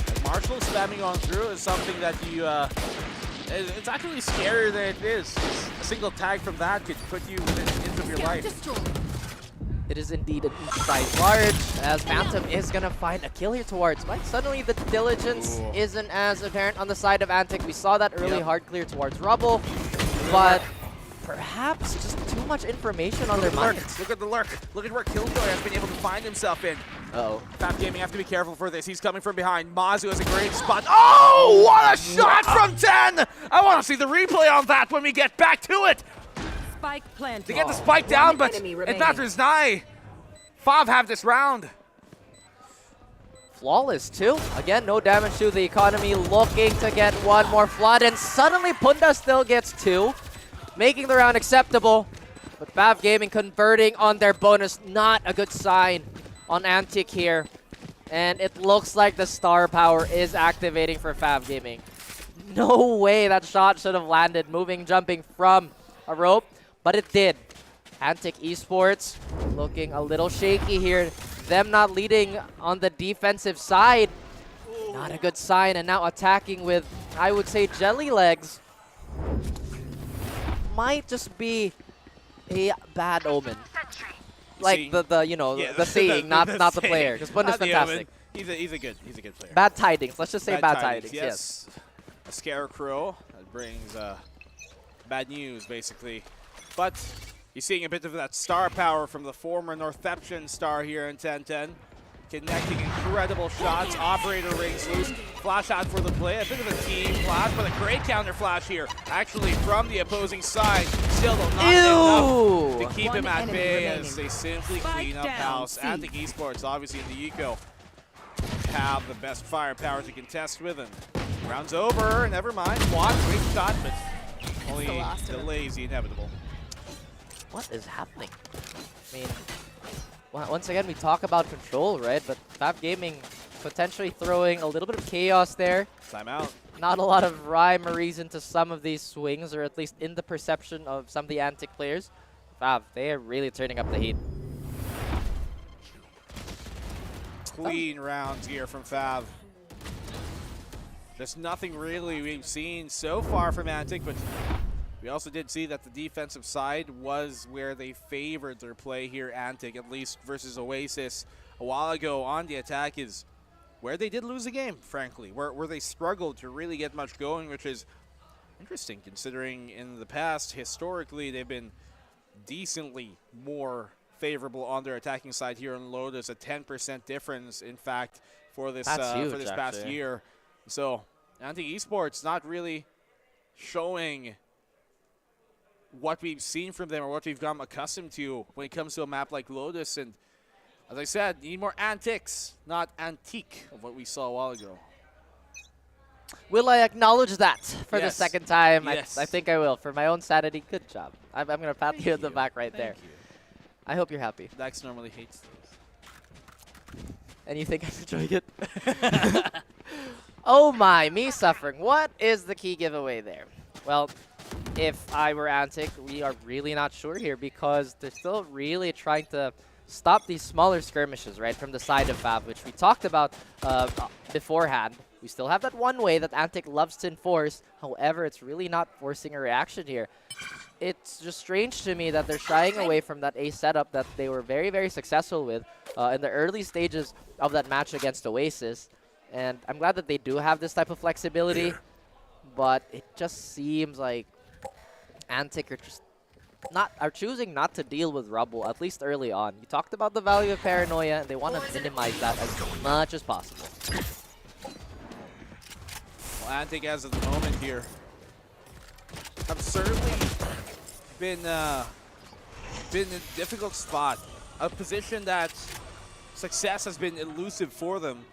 And Marshall spamming on through is something that you... it's actually scarier than it is. A single tag from that could put you within an inch of your life. It is indeed an inside large, as Phantom is going to find a kill here towards Spike. Suddenly the diligence isn't as apparent on the side of Antic. We saw that early hard clear towards Rubble, but perhaps just too much information on their minds. Look at the lurk. Look at where Killjoy has been able to find himself in. Uh-oh. Fab Gaming have to be careful for this. He's coming from behind. Mazu has a great spot. Oh, what a shot from 10! I want to see the replay on that when we get back to it. Spike planted. They get the spike down, but it matters nigh. Fav have this round. Flawless too. Again, no damage to the economy, looking to get one more flood, and suddenly Punda still gets 2, making the round acceptable. But Fab Gaming converting on their bonus, not a good sign on Antic here. And it looks like the star power is activating for Fab Gaming. No way that shot should have landed, jumping from a rope, but it did. Antic Esports looking a little shaky here. Them not leading on the defensive side. Not a good sign, and now attacking with, I would say, jelly legs. Might just be a bad omen. Like the saying, not the player. Because Bunda's fantastic. He's a good player. Bad tidings. Let's just say bad tidings. Yes. A scarecrow that brings bad news, basically. But you're seeing a bit of that star power from the former Northception star here in 10-10. Connecting incredible shots. Operator rings loose. Flash out for the play. A bit of a team flash, but a great counter flash here. Actually, from the opposing side. Still not enough to keep him at bay as they simply clean up house. Antic Esports, obviously in the eco, have the best firepower to contest with him. Round's over. Never mind. Block. Great shot, but only delays the inevitable. What is happening? I mean, once again, we talk about control, right? But Fab Gaming potentially throwing a little bit of chaos there. Timeout. Not a lot of rhyme or reason to some of these swings, or at least in the perception of some of the Antic players. Fab, they are really turning up the heat. Clean rounds here from Fab. There's nothing really we've seen so far from Antic, but we also did see that the defensive side was where they favored their play here, Antic, at least versus Oasis a while ago. On the attack is where they did lose the game, frankly, where they struggled to really get much going, which is interesting considering in the past, historically, they've been decently more favorable on their attacking side here on Lotus, a 10% difference, in fact, for this huge, past year. So Antic Esports not really showing what we've seen from them or what we've gotten accustomed to when it comes to a map like Lotus. And as I said, need more antics, not antique of what we saw a while ago. Will I acknowledge that for the Yes. second time? Yes. I think I will. For my own sanity, good job. I'm going to pat you in the back right there. Thank you. I hope you're happy. Dax normally hates those. And you think I'm enjoying it? Oh my, me suffering. What is the key giveaway there? Well, if I were Antic, we are really not sure here because they're still really trying to stop these smaller skirmishes, right, from the side of Fab, which we talked about beforehand. We still have that one way that Antic loves to enforce. However, it's really not forcing a reaction here. It's just strange to me that they're shying away from that A setup that they were very, very successful with in the early stages of that match against Oasis. And I'm glad that they do have this type of flexibility, but it just seems like Antic are choosing not to deal with Rubble, at least early on. You talked about the value of paranoia, and they want to minimize that as much as possible. Well, Antic, as of the moment here, have certainly been in a difficult spot. A position that success has been elusive for them.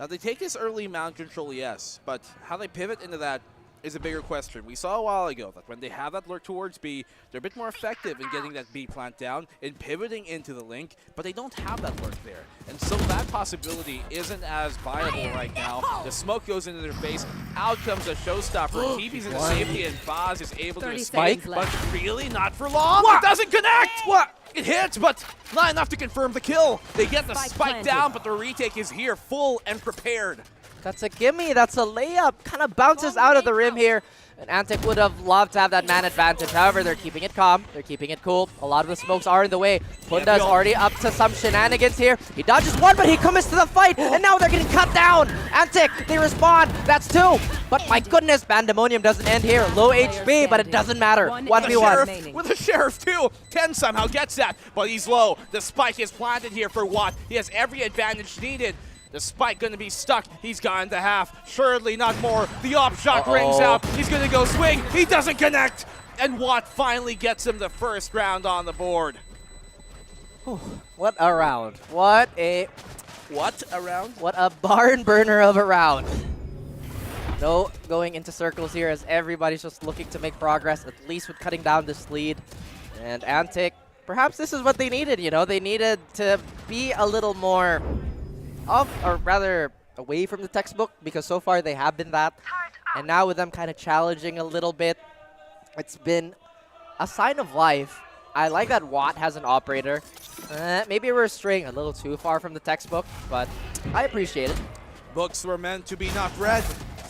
Now, they take this early mount control, yes, but how they pivot into that is a bigger question. We saw a while ago that when they have that lurk towards B, they're a bit more effective in getting that B plant down and pivoting into the link, but they don't have that lurk there. And so that possibility isn't as viable right now. The smoke goes into their face. Out comes a showstopper. TP's in the safety, and Baz is able to spike, but really not for long. It doesn't connect! What? It hits, but not enough to confirm the kill. They get the spike down, but the retake is here, full and prepared. That's a gimme. That's a layup. Kind of bounces out of the rim here. And Antic would have loved to have that man advantage. However, they're keeping it calm. They're keeping it cool. A lot of the smokes are in the way. Punda's already up to some shenanigans here. He dodges one, but he commits to the fight. And now they're getting cut down. Antic, they respond. That's 2. But my goodness, Pandemonium doesn't end here. Low HP, but it doesn't matter. 1v1. With the Sheriff too. 10 somehow gets that, but he's low. The spike is planted here for Watt. He has every advantage needed. The spike going to be stuck. He's gone to half. Surely not more. The op shot rings out. He's going to go swing. He doesn't connect. And Watt finally gets him the first round on the board. What a round. What a round? What a barn burner of a round. No going into circles here as everybody's just looking to make progress, at least with cutting down this lead. And Antic, perhaps this is what they needed, you know? They needed to be a little more off, or rather away from the textbook, because so far they have been that. And now with them kind of challenging a little bit, it's been a sign of life. I like that Watt has an operator. Maybe we're straying a little too far from the textbook, but I appreciate it. Books were meant to be not read.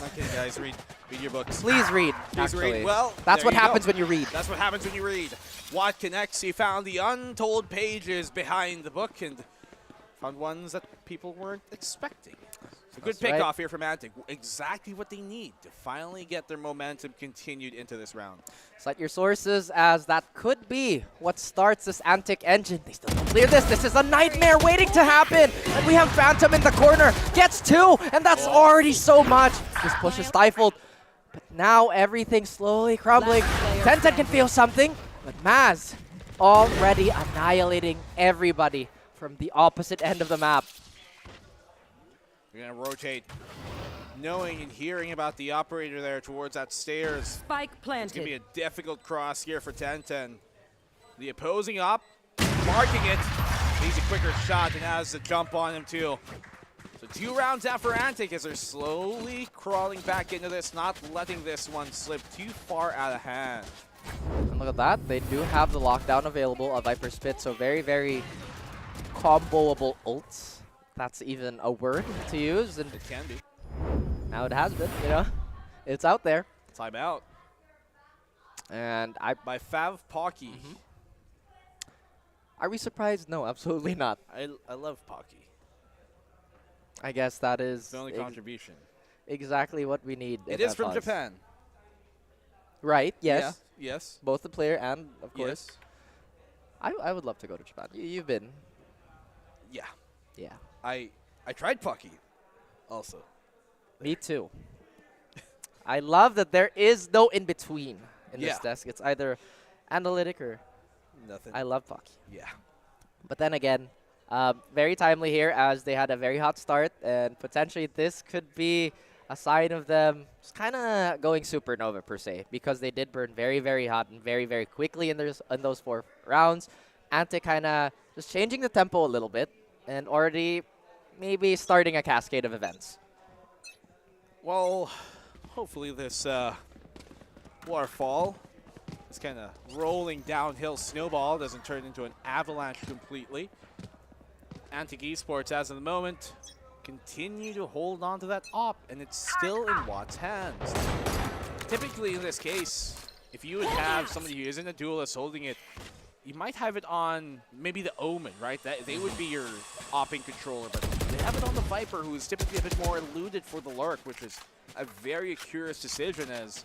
Okay, guys, read your books. Please read. Please read. Well, that's what happens when you read. That's what happens when you read. Watt connects. He found the untold pages behind the book and found ones that people weren't expecting. It's a good pickoff here from Antic. Exactly what they need to finally get their momentum continued into this round. Cite your sources, as that could be what starts this Antic engine. They still don't clear this. This is a nightmare waiting to happen. And we have Phantom in the corner. Gets 2, and that's already so much. This push is stifled. But now everything's slowly crumbling. 10-10 can feel something, but Maz already annihilating everybody from the opposite end of the map. We're going to rotate, knowing and hearing about the operator there towards that stairs. Spike planted. It's going to be a difficult cross here for 10-10. The opposing op, marking it, needs a quicker shot and has the jump on him too. So 2 rounds out for Antic as they're slowly crawling back into this, not letting this one slip too far out of hand. And look at that. They do have the lockdown available, a Viper Spit, so very, very comboable ults. That's even a word to use. And it can be. Now it has been, you know. It's out there. Time out. And by Fav Pocky. Are we surprised? No, absolutely not. I love Pocky. I guess that is the only contribution. Exactly what we need. It is from Japan. Right, yes. Yeah, yes. Both the player and, of course. Yes. I would love to go to Japan. You've been. Yeah. Yeah. I tried Pocky also. Me too. I love that there is no in-between in this desk. It's either analytic or nothing. I love Pocky. Yeah. But then again, very timely here as they had a very hot start, and potentially this could be a sign of them just kind of going supernova per se, because they did burn very, very hot and very, very quickly in those 4 rounds. Antic kind of just changing the tempo a little bit and already maybe starting a cascade of events. Well, hopefully this waterfall, this kind of rolling downhill snowball doesn't turn into an avalanche completely. Antic Esports, as of the moment, continue to hold on to that op, and it's still in Watt's hands. Typically in this case, if you would have somebody who isn't a duelist holding it, you might have it on maybe the Omen, right? They would be your opping controller, but they have it on the Viper, who is typically a bit more eluded for the Lurk, which is a very curious decision, as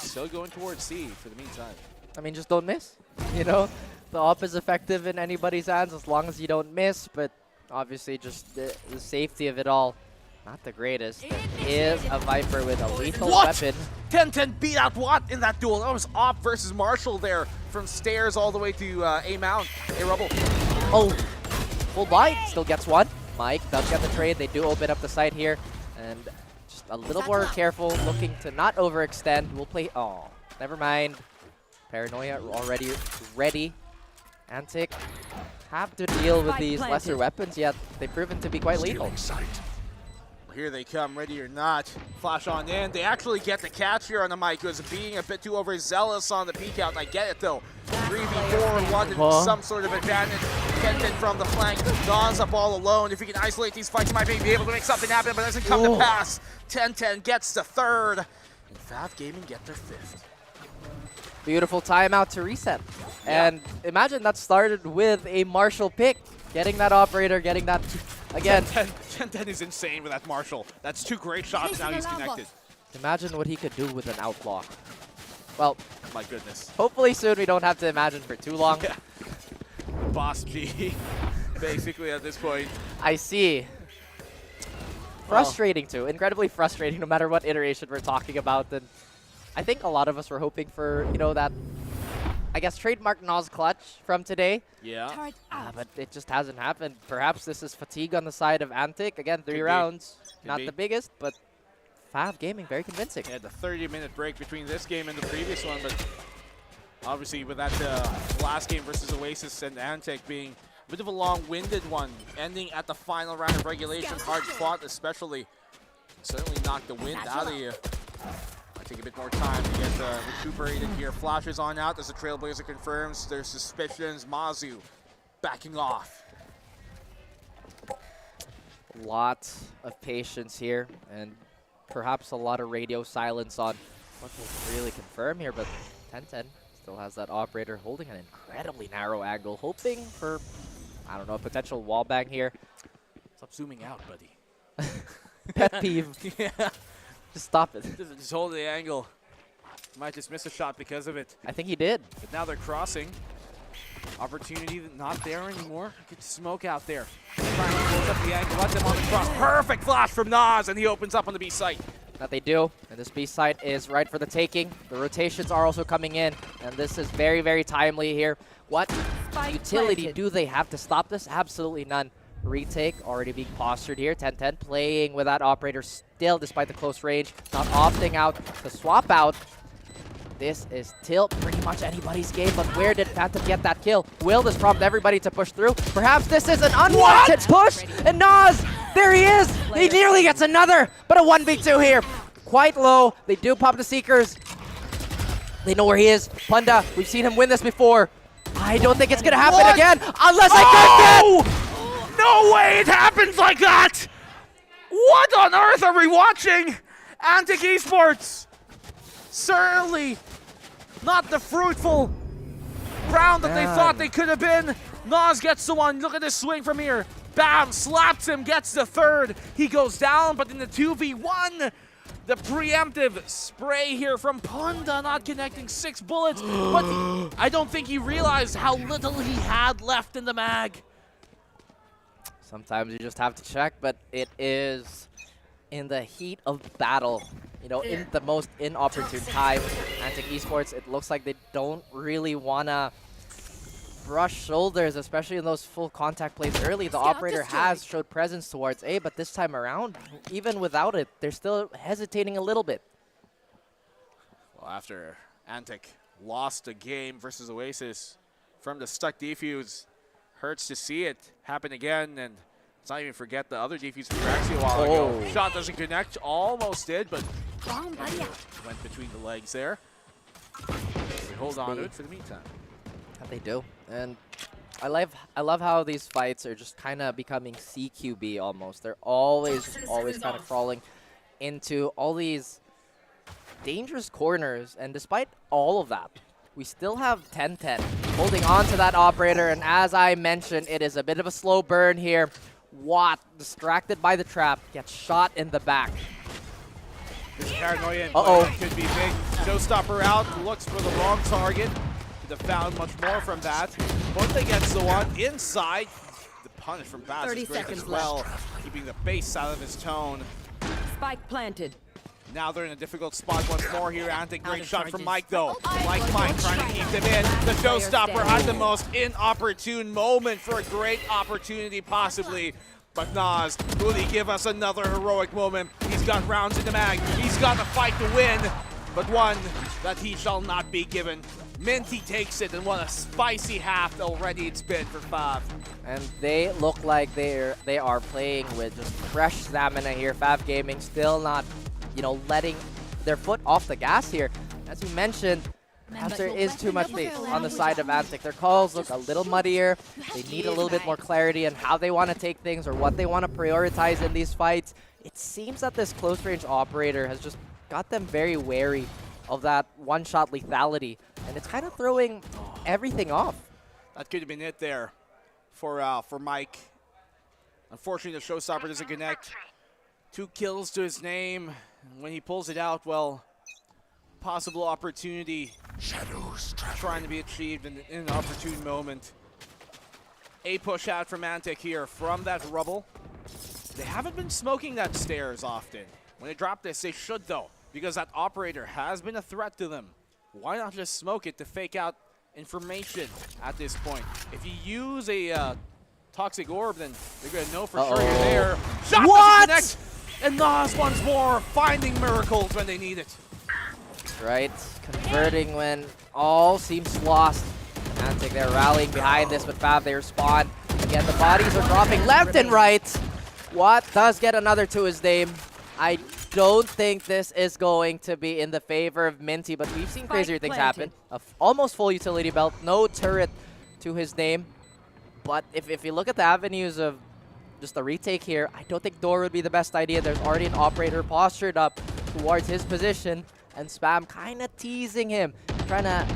still going towards C for the meantime. I mean, just don't miss. You know, the op is effective in anybody's hands as long as you don't miss, but obviously just the safety of it all, not the greatest. There is a Viper with a lethal weapon. 10-10 beat out Watt in that duel. That was op versus Marshall there, from stairs all the way to A Mount, A Rubble. Oh, full blind, still gets one. Mike does get the trade. They do open up the site here, and just a little more careful, looking to not overextend. We'll play, oh, never mind. Paranoia already ready. Antic have to deal with these lesser weapons, yet they've proven to be quite lethal. Here they come, ready or not. Flash on in. They actually get the catch here on the mic. It was being a bit too overzealous on the peek out, and I get it though. 3v4 wanted some sort of advantage. 10-10 from the flank. Don's up all alone. If he can isolate these fights, he might be able to make something happen, but it doesn't come to pass. 10-10 gets the third, and Fav Gaming get their fifth. Beautiful timeout to reset. And imagine that started with a Marshall pick. Getting that operator, getting that, again. 10-10 is insane with that Marshall. That's 2 great shots, now he's connected. Imagine what he could do with an outlaw. Well, my goodness. Hopefully soon we don't have to imagine for too long. Yeah. Boss G, basically at this point. I see. Frustrating too, incredibly frustrating no matter what iteration we're talking about. And I think a lot of us were hoping for, you know, that, I guess, trademark Nas clutch from today. Yeah. But it just hasn't happened. Perhaps this is fatigue on the side of Antic. Again, 3 rounds, not the biggest, but Fav Gaming, very convincing. Yeah, the 30-minute break between this game and the previous one, but obviously with that last game versus Oasis and Antic being a bit of a long-winded one, ending at the final round of regulation, hard fought especially. Certainly knocked the wind out of you. Might take a bit more time to get recuperated here. Flashes on out as the Trailblazer confirms their suspicions. Mazu backing off. Lots of patience here, and perhaps a lot of radio silence on what will really confirm here, but 10-10 still has that operator holding an incredibly narrow angle, hoping for, I don't know, a potential wall bang here. Stop zooming out, buddy. Pet peeve. Yeah. Just stop it. Just hold the angle. Might just miss a shot because of it. I think he did. But now they're crossing. Opportunity not there anymore. Good smoke out there. Trying to close up the angle, let them on the cross. Perfect flash from Nas, and he opens up on the B site. That they do, and this B site is right for the taking. The rotations are also coming in, and this is very, very timely here. What utility do they have to stop this? Absolutely none. Retake already being postured here. 10-10 playing with that operator still despite the close range. Not opting out to swap out. This is still pretty much anybody's game, but where did Phantom get that kill? Will this prompt everybody to push through? Perhaps this is an unwanted push, and Nas, there he is! He nearly gets another, but a 1v2 here. Quite low, they do pop the Seekers. They know where he is. Punda, we've seen him win this before. I don't think it's gonna happen again, unless I could get! No way it happens like that! What on earth are we watching? Antic Esports! Certainly not the fruitful round that they thought they could have been. Nas gets the one. Look at this swing from here. Bam, slaps him, gets the third. He goes down, but in the 2v1, the preemptive spray here from Punda, not connecting 6 bullets. But I don't think he realized how little he had left in the mag. Sometimes you just have to check, but it is in the heat of battle. You know, in the most inopportune time. Antic Esports, it looks like they don't really want to brush shoulders, especially in those full contact plays early. The operator has showed presence towards A, but this time around, even without it, they're still hesitating a little bit. Well, after Antic lost a game versus Oasis from the stuck defuse, hurts to see it happen again, and let's not even forget the other defuse from Braxi a while ago. Shot doesn't connect, almost did, but went between the legs there. We hold on to it for the meantime. They do, and I love how these fights are just kind of becoming CQB almost. They're always kind of crawling into all these dangerous corners, and despite all of that, we still have 10-10 holding on to that operator, and as I mentioned, it is a bit of a slow burn here. Watt, distracted by the trap, gets shot in the back. This paranoia in play could be big. Showstopper out, looks for the wrong target. Could have found much more from that. Ponte gets the one inside. The punish from Baz is great as well, keeping the bass out of his tone. Spike planted. Now they're in a difficult spot once more here. Antic, great shot from Mike though. Mike trying to keep them in. The showstopper at the most inopportune moment for a great opportunity possibly. But Nas, will he give us another heroic moment? He's got rounds in the mag. He's got the fight to win, but one that he shall not be given. Minty takes it, and what a spicy half already it's been for Fav. And they look like they are playing with just fresh stamina here. Fav Gaming still not, you know, letting their foot off the gas here. As you mentioned, Perhaps there is too much space on the side of Antic. Their calls look a little muddier. They need a little bit more clarity on how they want to take things or what they want to prioritize in these fights. It seems that this close range operator has just got them very wary of that one-shot lethality, and it's kind of throwing everything off. That could have been it there for Mike. Unfortunately, the showstopper doesn't connect. 2 kills to his name. When he pulls it out, well, possible opportunity trying to be achieved in an opportune moment. A push out from Antic here from that rubble. They haven't been smoking that stairs often. When they drop this, they should though, because that operator has been a threat to them. Why not just smoke it to fake out information at this point? If you use a toxic orb, then they're going to know for sure you're there. Shot doesn't connect, and Nas once more finding miracles when they need it. Right, converting when all seems lost. Antic, they're rallying behind this, but Fav, they respond. Again, the bodies are dropping left and right. Watt does get another to his name. I don't think this is going to be in the favor of Minty, but we've seen crazier things happen. Almost full utility belt, no turret to his name. But if you look at the avenues of just the retake here, I don't think door would be the best idea. There's already an operator postured up towards his position, and Spam kind of teasing him, trying to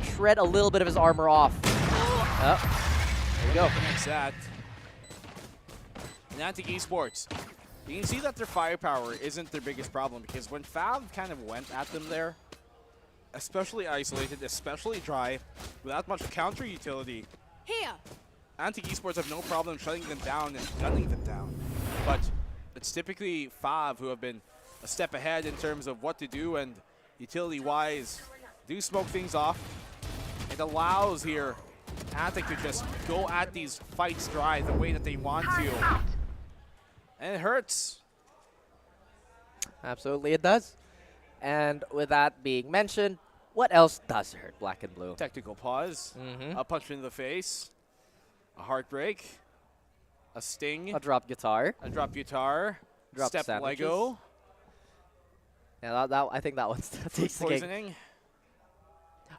shred a little bit of his armor off. There you go. Connects that. Niantic Esports. You can see that their firepower isn't their biggest problem, because when Fav kind of went at them there, especially isolated, especially dry, without much counter utility, Here. Niantic Esports have no problem shutting them down and gunning them down. But it's typically Fav who have been a step ahead in terms of what to do, and utility-wise, do smoke things off. It allows here Niantic to just go at these fights dry the way that they want to. And it hurts. Absolutely it does. And with that being mentioned, what else does hurt Black and Blue? Technical pause, a punch in the face, a heartbreak, a sting, A drop guitar. drop Drop step sandwiches. Lego, Yeah, I think that one's food takes the cake. poisoning.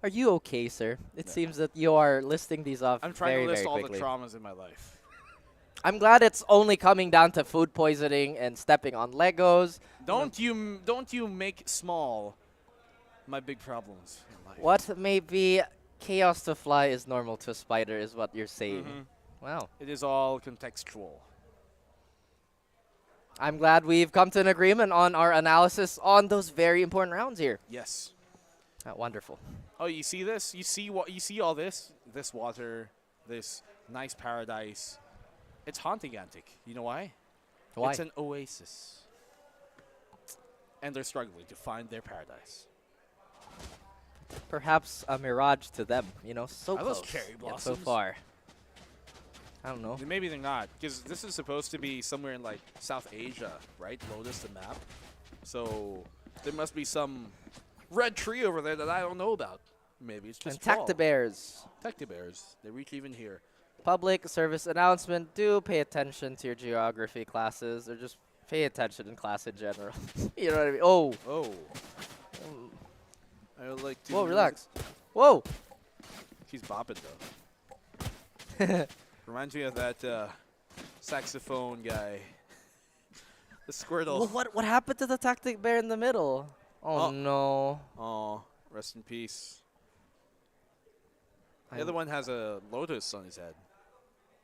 Are you okay, sir? It seems that you are listing these off I'm trying very, to list very all quickly. the traumas in my life. I'm glad it's only coming down to food poisoning and stepping on Legos. Don't you make small my big problems in life. What may be chaos to fly is normal to a spider is what you're saying. Wow. It is all contextual. I'm glad we've come to an agreement on our analysis on those very important rounds here. Yes. Wonderful. Oh, you see this? You see all this? This water, this nice paradise. It's haunting Antic. You know why? Why? It's an oasis. And they're struggling to find their paradise. Perhaps a mirage to them, you know, so Are close. those cherry yet so blossoms? far. I don't know. Maybe they're not, because this is supposed to be somewhere in like South Asia, right? Lotus, the map. So there must be some red tree over there that I don't know about. Maybe it's just And Tactibears. Tactibears. They reach even here. Public service announcement, do pay attention to your geography classes, or just pay attention in class in general. You know what I mean? Oh. Oh. I would like to... Whoa, relax. Whoa. She's bopping, though. Reminds me of that saxophone guy. The Squirtle. Well, what happened to the tactic bear in the middle? Oh, no. Oh, rest in peace. The other one has a lotus on his head.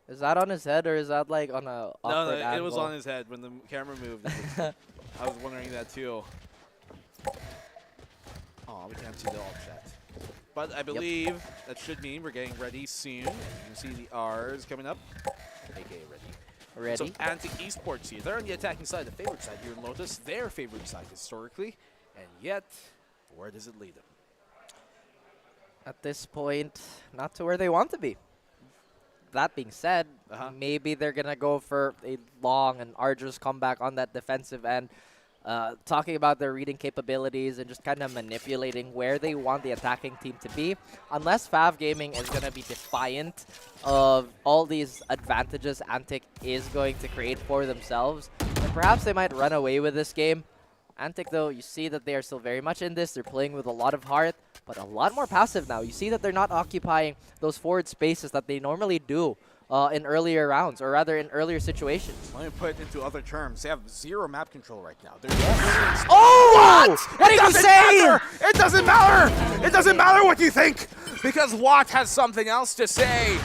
Is that on his head, or is that like on a No, awkward it was angle? on his head when the camera moved. I was wondering that too. Oh, we can't see the alt chat. But I believe that should mean we're getting ready soon. You can see the R's coming up. AKA ready. Ready. So Antic Esports here. They're on the attacking side, the favorite side here in Lotus. Their favorite side historically. And yet, where does it lead them? At this point, not to where they want to be. That being said, maybe they're going to go for a long and arduous comeback on that defensive end. Talking about their reading capabilities and just kind of manipulating where they want the attacking team to be. Unless Fav Gaming is going to be defiant of all these advantages Antic is going to create for themselves, then perhaps they might run away with this game. Antic, though, you see that they are still very much in this. They're playing with a lot of heart, but a lot more passive now. You see that they're not occupying those forward spaces that they normally do in earlier rounds, or rather in earlier situations. Let me put it into other terms. They have 0 map control right now. They're Oh! What are you saying? It doesn't matter. It doesn't matter what you think, because Watt has something else to say,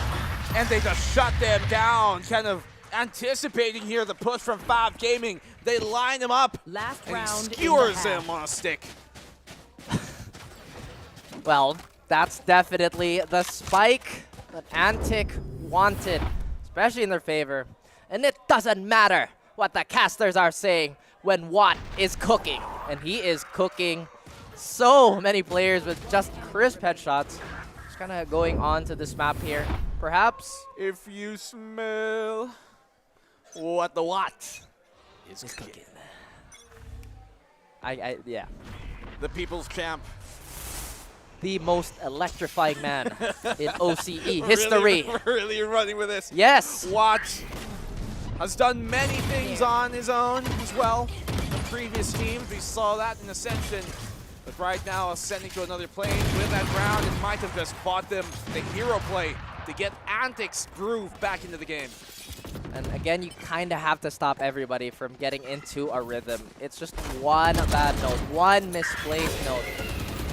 and they just shut them down, kind of anticipating here the push from Fab Gaming. They line him up, Last and he round skewers him on a stick. Well, that's definitely the spike that Antic wanted, especially in their favor. And it doesn't matter what the casters are saying when Watt is cooking. And he is cooking so many players with just crisp headshots. Just kind of going on to this map here. Perhaps if you smell what the Watt is cooking. Yeah. The people's champ. The most electrifying man in OCE history. Really running with this. Yes. Watt has done many things on his own as well. The previous teams, we saw that in Ascension. But right now, ascending to another plane with that round, it might have just bought them the hero play to get Antic's groove back into the game. And again, you kind of have to stop everybody from getting into a rhythm. It's just one bad note, one misplaced note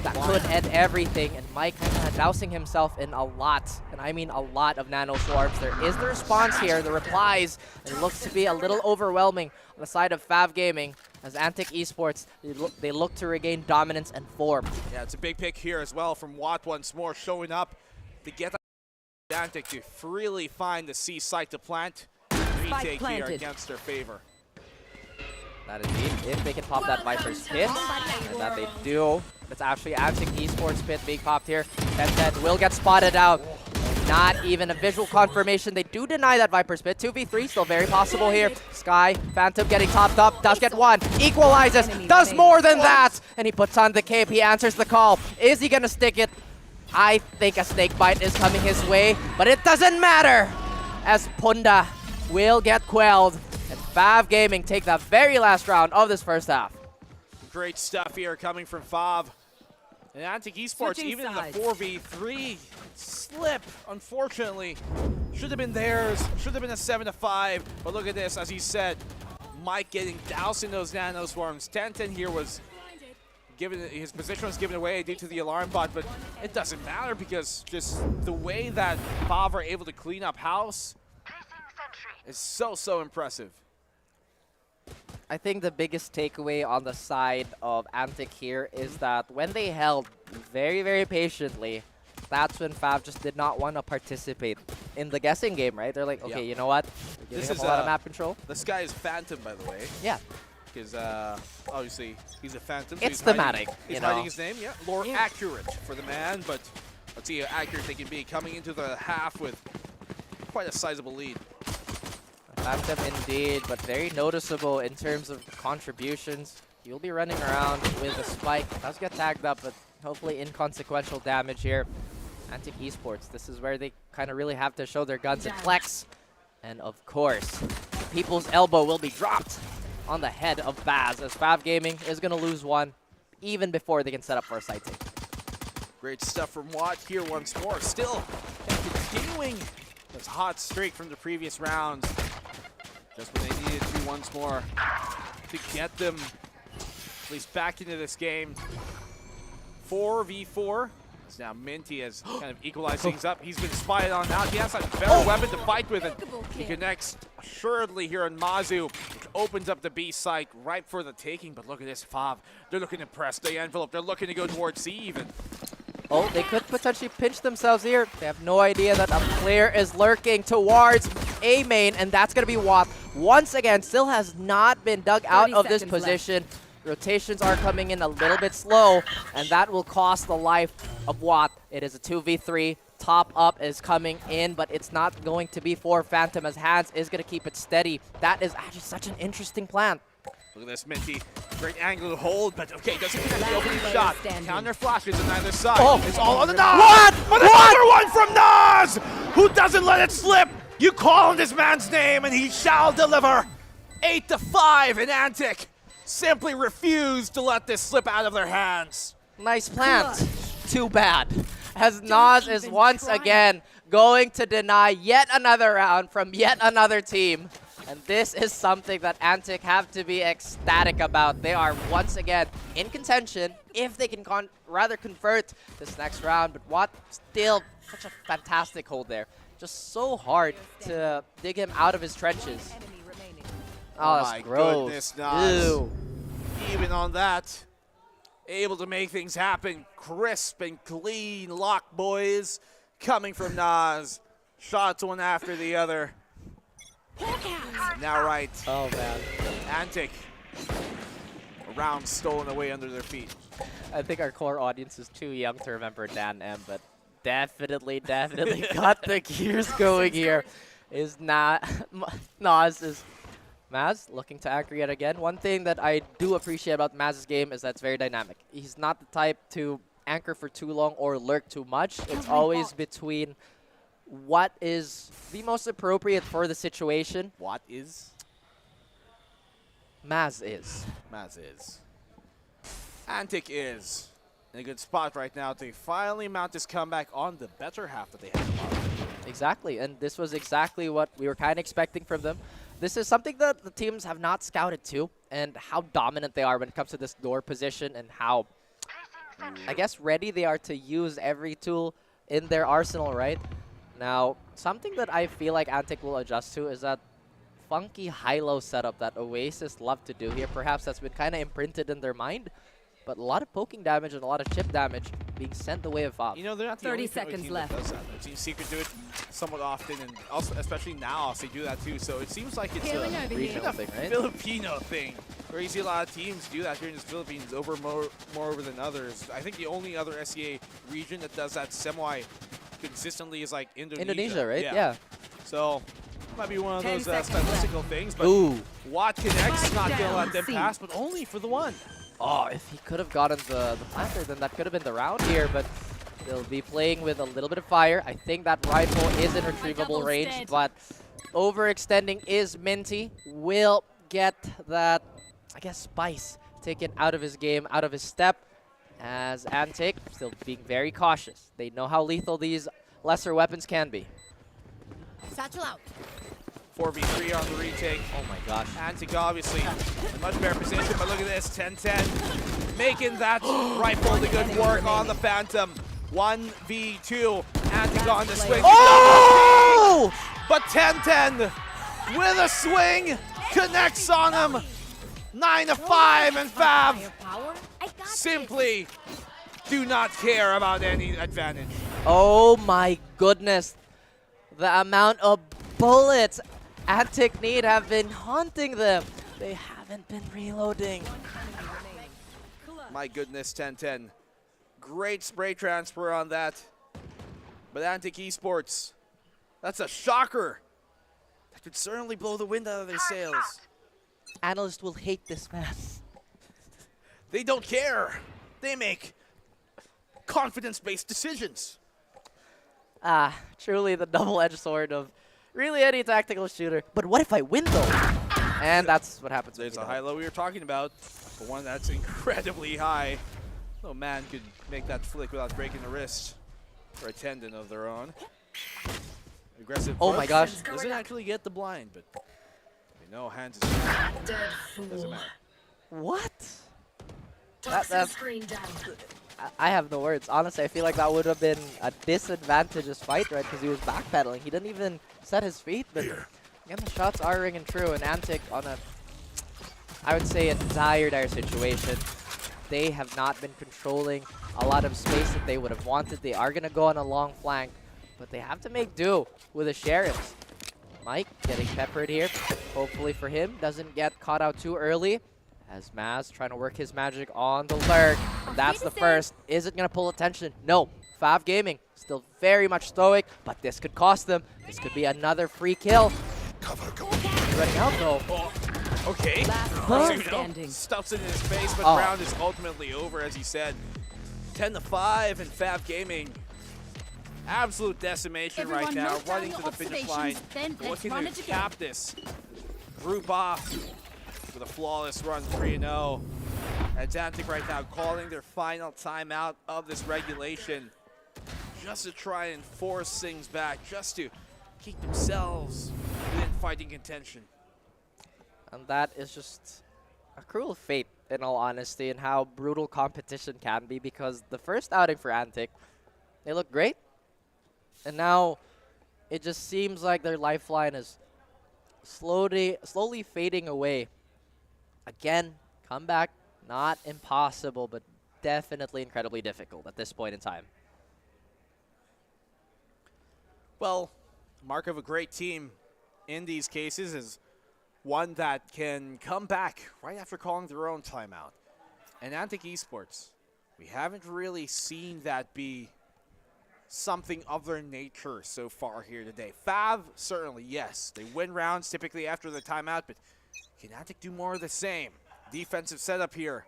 that could end everything. And Mike kind of dousing himself in a lot, and I mean a lot of nano swarms. There is the response here, the replies. It looks to be a little overwhelming on the side of Fav Gaming as Antic Esports, they look to regain dominance and form. Yeah, it's a big pick here as well from Watt once more, showing up to get Antic to freely find the C site to plant. Retake here against their favor. That indeed, if they can pop that Viper's pit, and that they do. It's actually Antic Esports pit being popped here. 10-10 will get spotted out. Not even a visual confirmation. They do deny that Viper's pit. 2v3 still very possible here. Sky, Phantom getting topped up, does get one, equalizes, does more than that, and he puts on the cape. He answers the call. Is he gonna stick it? I think a snake bite is coming his way, but it doesn't matter, as Punda will get quelled, and Fav Gaming take the very last round of this first half. Great stuff here coming from Fav. And Antic Esports, even in the 4v3 slip, unfortunately, should have been theirs, should have been a 7-5, but look at this, as he said, Mike getting doused in those nano swarms. 10-10 here was given, his position was given away due to the alarm bot, but it doesn't matter because just the way that Fav are able to clean up house is so impressive. I think the biggest takeaway on the side of Antic here is that when they held very patiently, that's when Fav just did not want to participate in the guessing game, right? They're like, okay, you know what? We're giving him a lot of map control. This guy is Phantom, by the way. Yeah. Because obviously he's a Phantom. So It's thematic. He's hiding his name, yeah. More accurate for the man, but let's see how accurate they can be coming into the half with quite a sizable lead. Phantom indeed, but very noticeable in terms of contributions. He'll be running around with a spike. Does get tagged up, but hopefully inconsequential damage here. Antic Esports, this is where they kind of really have to show their guns and flex. And of course, the People's Elbow will be dropped on the head of Baz, as Fav Gaming is going to lose one even before they can set up for a side take. Great stuff from Watt here once more. Still continuing this hot streak from the previous rounds. Just when they needed to once more to get them at least back into this game. 4v4. It's now Minty has kind of equalized things up. He's been spied on now. He has a better weapon to fight with, and he connects assuredly here on Mazu, which opens up the B site right for the taking. But look at this, Fav. They're looking to press the envelope. They're looking to go towards C even. Oh, they could potentially pinch themselves here. They have no idea that a player is lurking towards A main, and that's going to be Watt. Once again, still has not been dug out of this position. Rotations are coming in a little bit slow, and that will cost the life of Watt. It is a 2v3. Top up is coming in, but it's not going to be for Phantom, as Hans is going to keep it steady. That is actually such an interesting plan. Look at this, Minty. Great angle to hold, but okay, doesn't connect the opening shot. Counter flashes on either side. Oh. It's all on the Nas! What? But another one from Nas! Who doesn't let it slip? You call on this man's name and he shall deliver. 8-5 in Antic. simply refuse to let this slip out of their hands. Nice plant. Too bad. As Nas is once again going to deny yet another round from yet another team. And this is something that Antic have to be ecstatic about. They are once again in contention if they can rather convert this next round. But what still such a fantastic hold there. Just so hard to dig him out of his trenches. Oh, that's my gross. goodness, Nas. Ew. Even on that, able to make things happen. Crisp and clean lock, boys, coming from Nas. Shots one after the other. Now right. Oh, man. Antic. A round stolen away under their feet. I think our core audience is too young to remember Dan M, but definitely got the gears going here. Is not Nas is Maz looking to anchor yet again. One thing that I do appreciate about Maz's game is that it's very dynamic. He's not the type to anchor for too long or lurk too much. It's always between what is the most appropriate for the situation. What is? Maz is. Maz is. Antic is in a good spot right now to finally mount this comeback on the better half that they have tomorrow. Exactly, and this was exactly what we were kind of expecting from them. This is something that the teams have not scouted to, and how dominant they are when it comes to this door position and how, I guess, ready they are to use every tool in their arsenal, right? Now, something that I feel like Antic will adjust to is that funky high-low setup that Oasis love to do here. Perhaps that's been kind of imprinted in their mind, but a lot of poking damage and a lot of chip damage being sent the way of Fob. You know, they're not the 30 only seconds team left. that does that. I've seen Secret do it somewhat often, and also, especially now, they do that too. So it seems like it's a regional thing, right? Filipino thing, where you see a lot of teams do that here in the Philippines more over than others. I think the only other SEA region that does that semi-consistently is like Indonesia. Indonesia, right? Yeah. So might be one of those statistical things, but Ooh. Watt connects, not going to let them pass, but only for the one. Oh, if he could have gotten the planter, then that could have been the round here, but they'll be playing with a little bit of fire. I think that rifle is in retrievable range, but overextending is Minty. Will get that, I guess, spice taken out of his game, out of his step, as Antic still being very cautious. They know how lethal these lesser weapons can be. Satchel out. 4v3 on the retake. Oh my gosh. Antic obviously in much better position, but look at this, 10-10. Making that rifle the good work on the Phantom. 1v2, Antic on the swing. Oh! But 10-10 with a swing, connects on him. 9-5, and Fav simply do not care about any advantage. Oh my goodness. The amount of bullets Antic need have been haunting them. They haven't been reloading. My goodness, 10-10. Great spray transfer on that. But Antic Esports, that's a shocker. That could certainly blow the wind out of their sails. Analysts will hate this man. They don't care. They make confidence-based decisions. Ah, truly the double-edged sword of really any tactical shooter. But what if I win though? And that's what happens. There's a high-low we were talking about, but one that's incredibly high. No man could make that flick without breaking a wrist or a tendon of their own. Aggressive. Oh my gosh. Doesn't actually get the blind, but you know, hands is doesn't matter. What? I have no words. Honestly, I feel like that would have been a disadvantageous fight, right? Because he was backpedaling. He didn't even set his feet, but again, the shots are ringing true. And Antic on a, I would say, a dire situation. They have not been controlling a lot of space that they would have wanted. They are going to go on a long flank, but they have to make do with the Sheriffs. Mike getting peppered here. Hopefully for him, doesn't get caught out too early. As Maz trying to work his magic on the lurk. And that's the first. Is it going to pull attention? No. Fav Gaming still very much stoic, but this could cost them. This could be another free kill. Running out though. Oh, okay. Stuffs it in his face, but round is ultimately over, as he said. 10-5 and Fav Gaming. Absolute decimation right now, running to the finish line. Looking to cap this. Group off. with a flawless run 3-0. And Antic right now calling their final timeout of this regulation just to try and force things back, just to keep themselves within fighting contention. And that is just a cruel fate, in all honesty, and how brutal competition can be, because the first outing for Antic, they look great. And now it just seems like their lifeline is slowly fading away. Again, comeback, not impossible, but definitely incredibly difficult at this point in time. Well, mark of a great team in these cases is one that can come back right after calling their own timeout. And Antic Esports, we haven't really seen that be something of their nature so far here today. Fav, certainly, yes. They win rounds typically after the timeout, but can Antic do more of the same? Defensive setup here.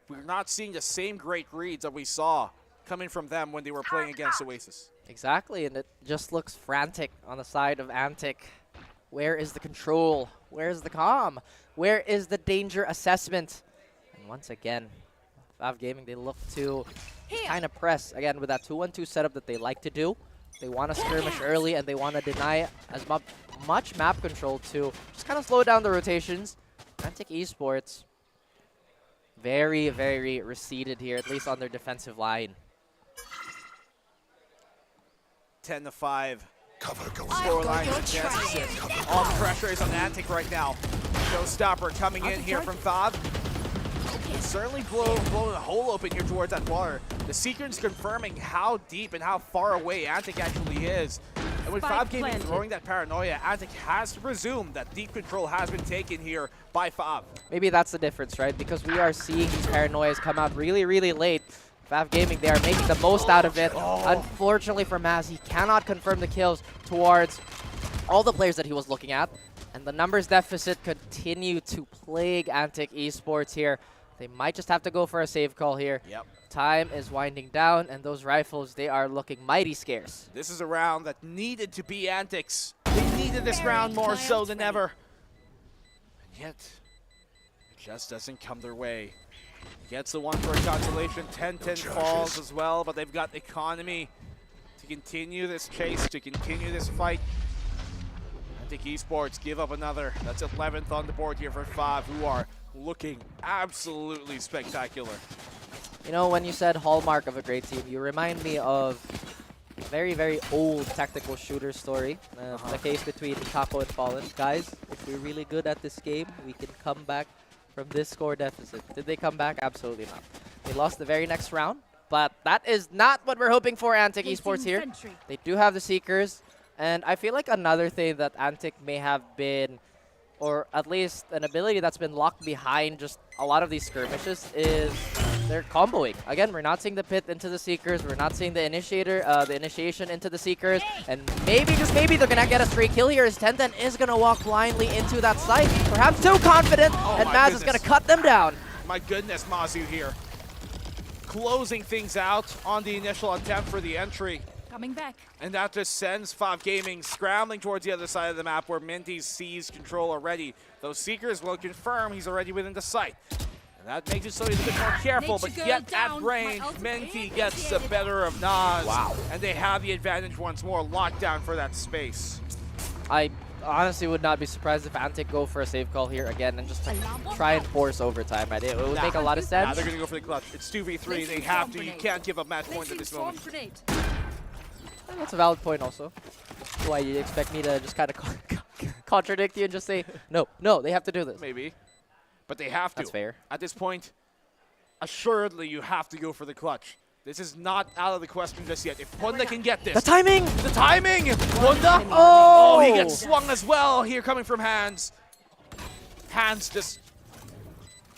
We're not seeing the same great reads that we saw coming from them when they were playing against Oasis. Exactly, and it just looks frantic on the side of Antic. Where is the control? Where is the calm? Where is the danger assessment? And once again, Fav Gaming, they look to kind of press, again, with that 2-1-2 setup that they like to do. They want to skirmish early, and they want to deny as much map control to just kind of slow down the rotations. Antic Esports, very, very receded here, at least on their defensive line. 10-5. Scoreline. All the pressure is on Antic right now. Showstopper coming in here from Fav. Certainly blowing a hole open here towards that water. The Seeker's confirming how deep and how far away Antic actually is. And with Fav Gaming throwing that paranoia, Antic has to presume that deep control has been taken here by Fav. Maybe that's the difference, right? Because we are seeing these paranoias come out really, really late. Fav Gaming, they are making the most out of it. Unfortunately for Maz, he cannot confirm the kills towards all the players that he was looking at. And the numbers deficit continue to plague Antic Esports here. They might just have to go for a save call here. Yep. Time is winding down, and those rifles, they are looking mighty scarce. This is a round that needed to be Antic's. They needed this round more so than ever. And yet, it just doesn't come their way. Gets the one for a consolation. 10-10 falls as well, but they've got economy to continue this chase, to continue this fight. Antic Esports give up another. That's 11th on the board here for Fav, who are looking absolutely spectacular. You know, when you said hallmark of a great team, you remind me of a very, very old tactical shooter story. The case between Taco and Fallen. Guys, if we're really good at this game, we can come back from this score deficit. Did they come back? Absolutely not. They lost the very next round, but that is not what we're hoping for Antic Esports here. They do have the Seekers, and I feel like another thing that Antic may have been, or at least an ability that's been locked behind just a lot of these skirmishes, is they're comboing. Again, we're not seeing the pit into the Seekers. We're not seeing the initiation into the Seekers. And maybe, just maybe, they're going to get a straight kill here as 10-10 is going to walk blindly into that site. Perhaps too confident, and Maz is going to cut them down. My goodness, Mazu here. Closing things out on the initial attempt for the entry. Coming back. And that just sends Fav Gaming scrambling towards the other side of the map where Minty sees control already. Those Seekers will confirm he's already within the site. And that makes it so he's a bit more careful, but yet at range, Minty gets the better of Nas. Wow. And they have the advantage once more, lockdown for that space. I honestly would not be surprised if Antic go for a save call here again and just try and force overtime. Right? It would make a lot of sense. They're going to go for the clutch. It's 2v3. They have to. You can't give up match points at this moment. That's a valid point also. Why you expect me to just kind of contradict you and just say, no, they have to do this. Maybe. But they have to. That's fair. At this point, assuredly you have to go for the clutch. This is not out of the question just yet. If Punda can get this. The timing! The timing! Punda! Oh, he gets swung as well here coming from Hands. Hands just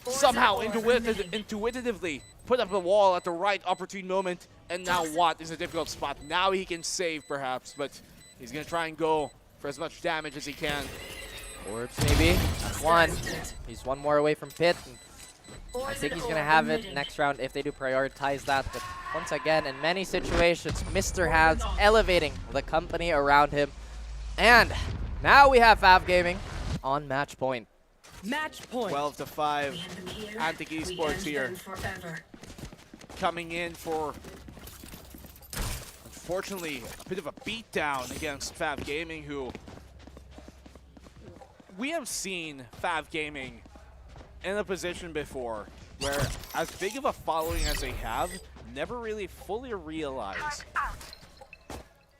somehow intuitively put up the wall at the right opportune moment. And now Watt is a difficult spot. Now he can save perhaps, but he's going to try and go for as much damage as he can. Orbs maybe. One. He's one more away from Pit. I think he's going to have it next round if they do prioritize that. But once again, in many situations, Mr. Hands elevating the company around him. And now we have Fav Gaming on match point. Match point. 12 to 5. Antic Esports here. Coming in for, unfortunately, a bit of a beatdown against Fav Gaming, who we have seen Fav Gaming in a position before where, as big of a following as they have, never really fully realize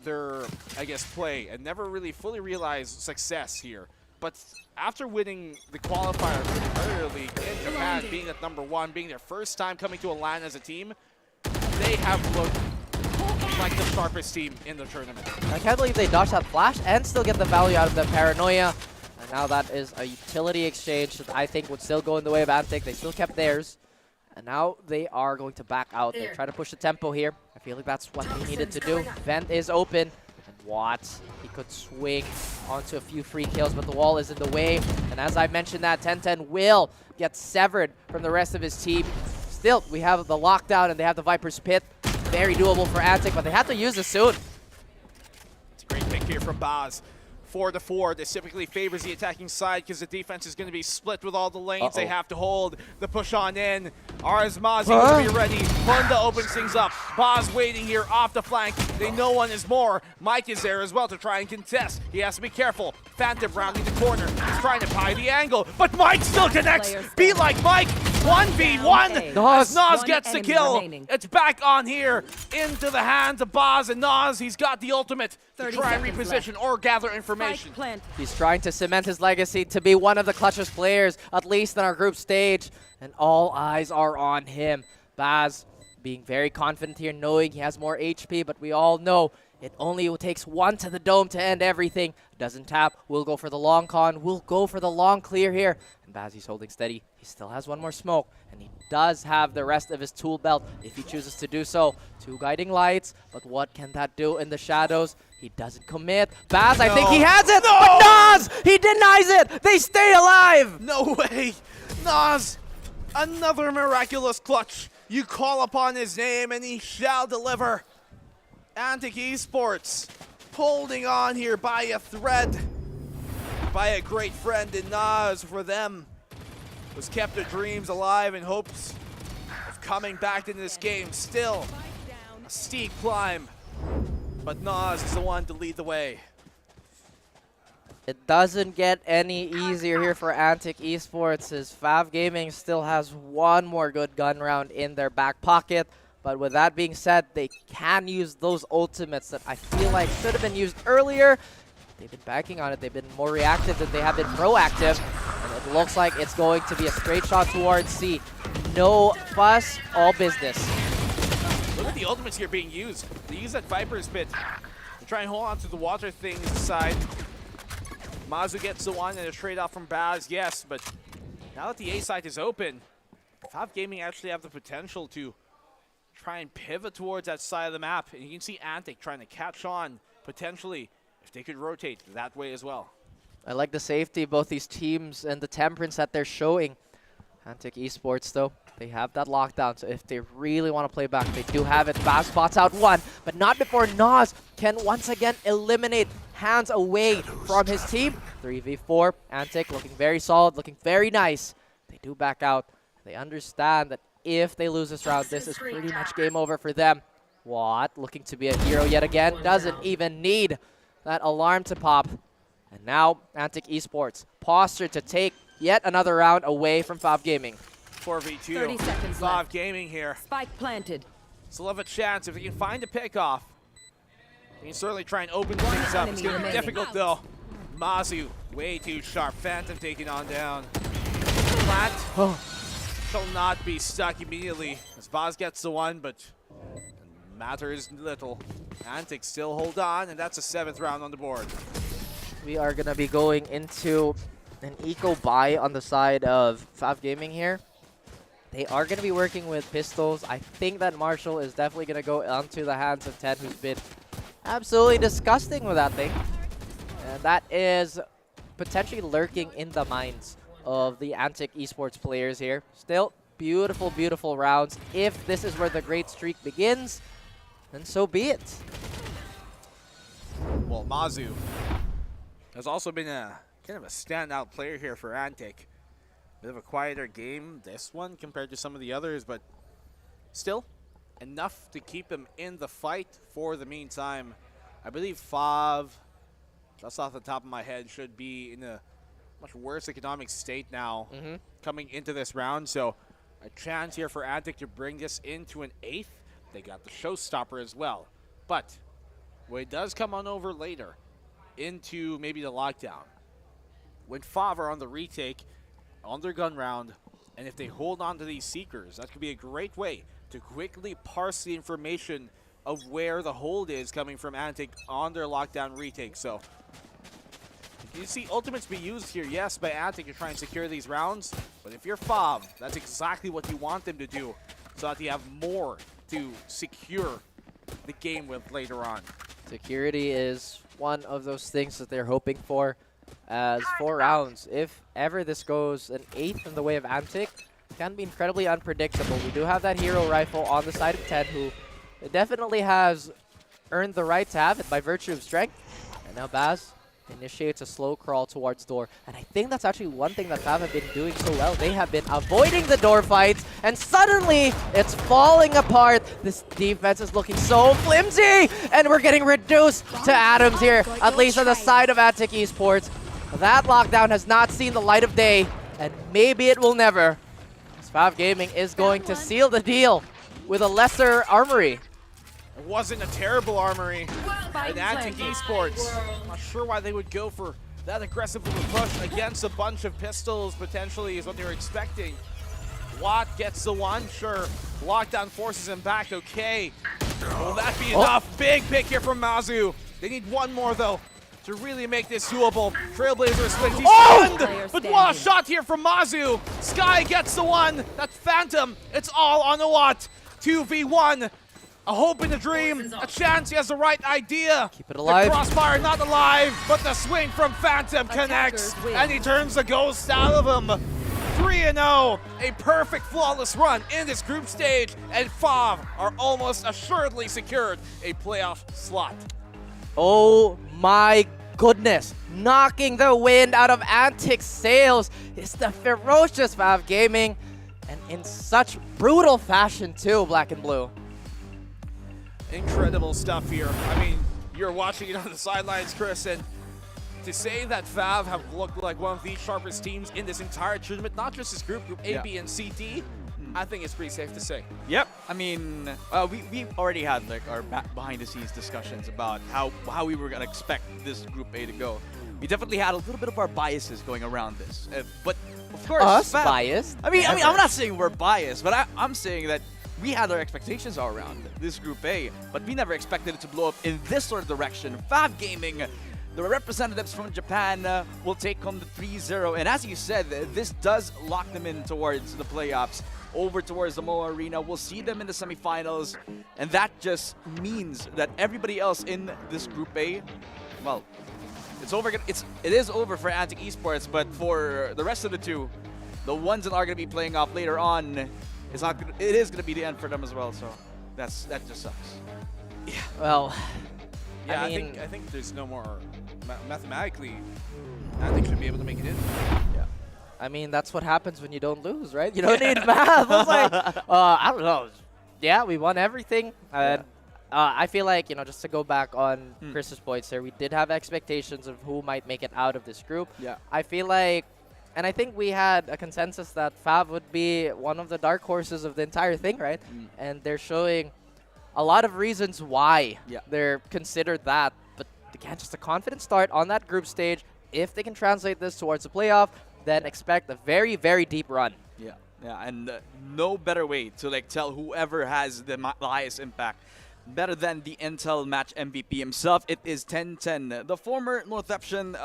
their, I guess, play and never really fully realize success here. But after winning the qualifier pretty early in Japan, being at #1, being their first time coming to a LAN as a team, they have looked like the sharpest team in the tournament. I can't believe they dodged that flash and still get the value out of the paranoia. And now that is a utility exchange that I think would still go in the way of Antic. They still kept theirs. And now they are going to back out. They try to push the tempo here. I feel like that's what they needed to do. Vent is open. And Watts, he could swing onto a few free kills, but the wall is in the way. And as I mentioned that, 10-10 will get severed from the rest of his team. Still, we have the lockdown and they have the Viper's Pit. Very doable for Antic, but they have to use it soon. It's a great pick here from Baz. 4-4. This typically favors the attacking side because the defense is going to be split with all the lanes they have to hold. The push on in. Arzmazi will be ready. Honda opens things up. Baz waiting here off the flank. They know one is more. Mike is there as well to try and contest. He has to be careful. Phantom rounding the corner. He's trying to pie the angle, but Mike still connects. Be like Mike. 1v1 as Nas gets the kill. It's back on here into the hands of Baz, and Nas, he's got the ultimate to try and reposition or gather information. He's trying to cement his legacy to be one of the clutchest players, at least in our group stage, and all eyes are on him. Baz being very confident here, knowing he has more HP, but we all know it only takes one to the dome to end everything. Doesn't tap, we'll go for the long con, we'll go for the long clear here. And Baz, he's holding steady. He still has one more smoke, and he does have the rest of his tool belt if he chooses to do so. 2 guiding lights, but what can that do in the shadows? He doesn't commit. Baz, I think he has it, but Nas, he denies it. They stay alive. No way. Nas, another miraculous clutch. You call upon his name, and he shall deliver. Antic Esports holding on here by a thread, by a great friend in Nas. For them was kept their dreams alive in hopes of coming back into this game. Still a steep climb, but Nas is the one to lead the way. It doesn't get any easier here for Antic Esports as Fav Gaming still has one more good gun round in their back pocket. But with that being said, they can use those ultimates that I feel like should have been used earlier. They've been banking on it. They've been more reactive than they have been proactive. And it looks like it's going to be a straight shot towards C. No fuss, all business. Look at the ultimates here being used. They use that Viper's Pit to try and hold on to the water things side. Mazu gets the one and a trade off from Baz, yes, but now that the A side is open, Fav Gaming actually have the potential to try and pivot towards that side of the map. And you can see Antic trying to catch on, potentially, if they could rotate that way as well. I like the safety of both these teams and the temperance that they're showing. Antic Esports, though, they have that lockdown, so if they really want to play back, they do have it. Baz spots out one, but not before Nas can once again eliminate hands away from his team. 3v4, Antic looking very solid, looking very nice. They do back out. They understand that if they lose this round, this is pretty much game over for them. Watt looking to be a hero yet again, doesn't even need that alarm to pop. And now Antic Esports postured to take yet another round away from Fav Gaming. 4v2. 30 seconds Fav left. Gaming here. Spike planted. Still have a chance if they can find a pick-off. They can certainly try and open things up. It's going to be difficult, though. Mazu, way too sharp. Phantom taking on down. Plant shall not be stuck immediately as Baz gets the one, but matters little. Antic still hold on, and that's a 7th round on the board. We are going to be going into an eco buy on the side of Fav Gaming here. They are going to be working with pistols. I think that Marshall is definitely going to go onto the hands of Ted, who's been absolutely disgusting with that thing. And that is potentially lurking in the minds of the Antic Esports players here. Still, beautiful, beautiful rounds. If this is where the great streak begins, then so be it. Well, Mazu has also been a kind of a standout player here for Antic. Bit of a quieter game, this one, compared to some of the others, but still enough to keep him in the fight for the meantime. I believe Fav, just off the top of my head, should be in a much worse economic state now coming into this round. So a chance here for Antic to bring this into an 8th. They got the showstopper as well. But when it does come on over later into maybe the lockdown, when Fav are on the retake, on their gun round, and if they hold on to these Seekers, that could be a great way to quickly parse the information of where the hold is coming from Antic on their lockdown retake. So you see ultimates be used here, yes, by Antic to try and secure these rounds, but if you're Fav, that's exactly what you want them to do, so that you have more to secure the game with later on. Security is one of those things that they're hoping for. As 4 rounds, if ever this goes an 8th in the way of Antic, it can be incredibly unpredictable. We do have that hero rifle on the side of 10 who definitely has earned the right to have it by virtue of strength. And now Baz initiates a slow crawl towards door. And I think that's actually one thing that Fav have been doing so well. They have been avoiding the door fights, and suddenly it's falling apart. This defense is looking so flimsy, and we're getting reduced to atoms here, at least on the side of Antic Esports. That lockdown has not seen the light of day, and maybe it will never. Fav Gaming is going to seal the deal with a lesser armory. It wasn't a terrible armory in Antic Esports. Not sure why they would go for that aggressive of a push against a bunch of pistols, potentially, is what they were expecting. Watt gets the one, sure. Lockdown forces him back, okay. Will that be enough? Big pick here from Mazu. They need one more, though, to really make this doable. Trailblazer swings, he's stunned, but what a shot here from Mazu. Sky gets the one, that's Phantom. It's all on the Watt. 2v1. A hope and a dream, a chance, he has the right idea. Keep it alive. The crossfire not alive, but the swing from Phantom connects, and he turns the ghost out of him. 3-0, a perfect flawless run in this group stage, and Fav are almost assuredly secured a playoff slot. Oh my goodness, knocking the wind out of Antic's sails is the ferocious Fav Gaming, and in such brutal fashion too, Black and Blue. Incredible stuff here. I mean, you're watching it on the sidelines, Chris, and to say that Fav have looked like one of the sharpest teams in this entire tournament, not just this group A, B, and C, D, I think it's pretty safe to say. Yep. I mean, we already had like our behind-the-scenes discussions about how we were gonna expect this Group A to go. We definitely had a little bit of our biases going around this, but of course, us biased. I mean, I'm not saying we're biased, but I'm saying that we had our expectations all around this Group A, but we never expected it to blow up in this sort of direction. Fav Gaming, the representatives from Japan, will take home the 3-0. And as you said, this does lock them in towards the playoffs, over towards the MOA Arena. We'll see them in the semifinals, and that just means that everybody else in this Group A, well, it's over. It is over for Antic Esports, but for the rest of the two, the ones that are going to be playing off later on, it is going to be the end for them as well, so that just sucks. Yeah. Well, yeah, I think there's no more mathematically. I think should be able to make it in. Yeah. I mean, that's what happens when you don't lose, right? You don't need math. I was like, I don't know. Yeah, we won everything. And I feel like, just to go back on Chris's points there, we did have expectations of who might make it out of this group. Yeah. I feel like, and I think we had a consensus that Fav would be one of the dark horses of the entire thing, right? And they're showing a lot of reasons why they're considered that. But again, just a confident start on that group stage. If they can translate this towards the playoff, then expect a very, very deep run. Yeah, and no better way to tell whoever has the highest impact better than the Intel match MVP himself. It is 10-10, the former Northeption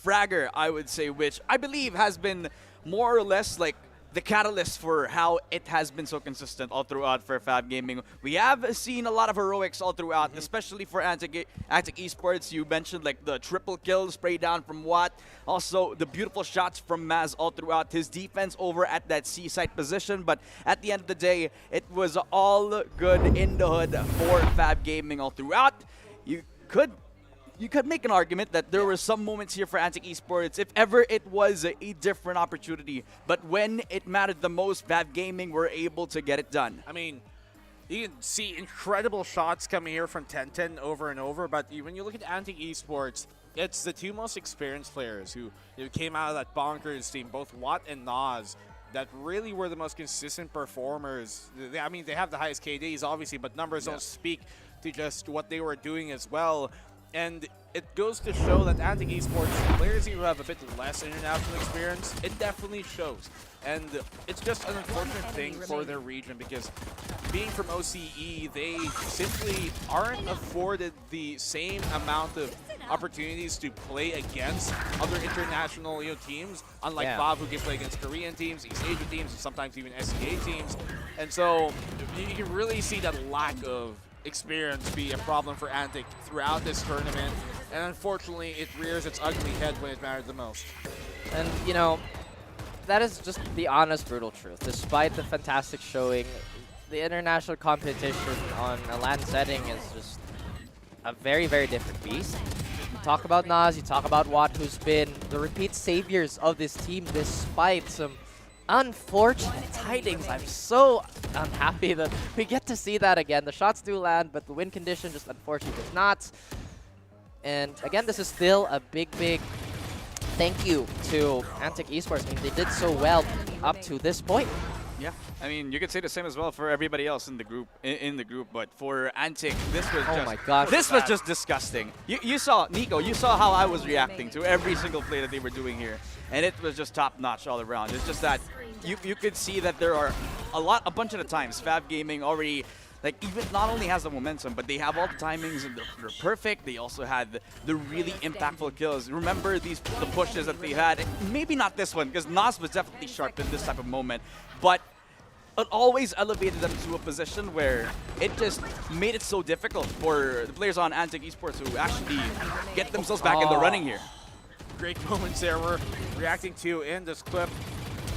fragger, I would say, which I believe has been more or less the catalyst for how it has been so consistent all throughout for Fav Gaming. We have seen a lot of heroics all throughout, especially for Antic Esports. You mentioned the triple kill spray down from Watt. Also, the beautiful shots from Maz all throughout. His defense over at that C-site position. But at the end of the day, it was all good in the hood for Fav Gaming all throughout. You could you could make an argument that there were some moments here for Antic Esports, if ever it was a different opportunity. But when it mattered the most, Valve Gaming were able to get it done. I mean, you can see incredible shots coming here from 10-10 over and over, but when you look at Antic Esports, it's the two most experienced players who came out of that bonkers team, both Watt and Nas, that really were the most consistent performers. I mean, they have the highest KDs, obviously, but numbers don't speak to just what they were doing as well. And it goes to show that Antic Esports, players who have a bit less international experience, it definitely shows. And it's just an unfortunate thing for their region because being from OCE, they simply aren't afforded the same amount of opportunities to play against other international teams, unlike Vav, who can play against Korean teams, East Asian teams, and sometimes even SEA teams. And so you can really see that lack of experience be a problem for Antic throughout this tournament. And unfortunately, it rears its ugly head when it mattered the most. And, you know, that is just the honest, brutal truth. Despite the fantastic showing, the international competition on a LAN setting is just a very, very different beast. You talk about Nas, you talk about Watt, who's been the repeat saviors of this team despite some unfortunate tidings. I'm so unhappy that we get to see that again. The shots do land, but the win condition just unfortunately does not. And again, this is still a big, big thank you to Antic Esports. I mean, they did so well up to this point. Yeah, I mean, you could say the same as well for everybody else in the group. But for Antic, this was just, my gosh, this was just disgusting. You saw, Nico, you saw how I was reacting to every single play that they were doing here, and it was just top notch all around. It's just that you could see that there are a bunch of the times Valve Gaming already. Like, even not only has the momentum, but they have all the timings and they're perfect. They also had the really impactful kills. Remember the pushes that they had? Maybe not this one, because Nas was definitely sharp in this type of moment. But it always elevated them to a position where it just made it so difficult for the players on Antic Esports to actually get themselves back in the running here. Great moments there we're reacting to in this clip.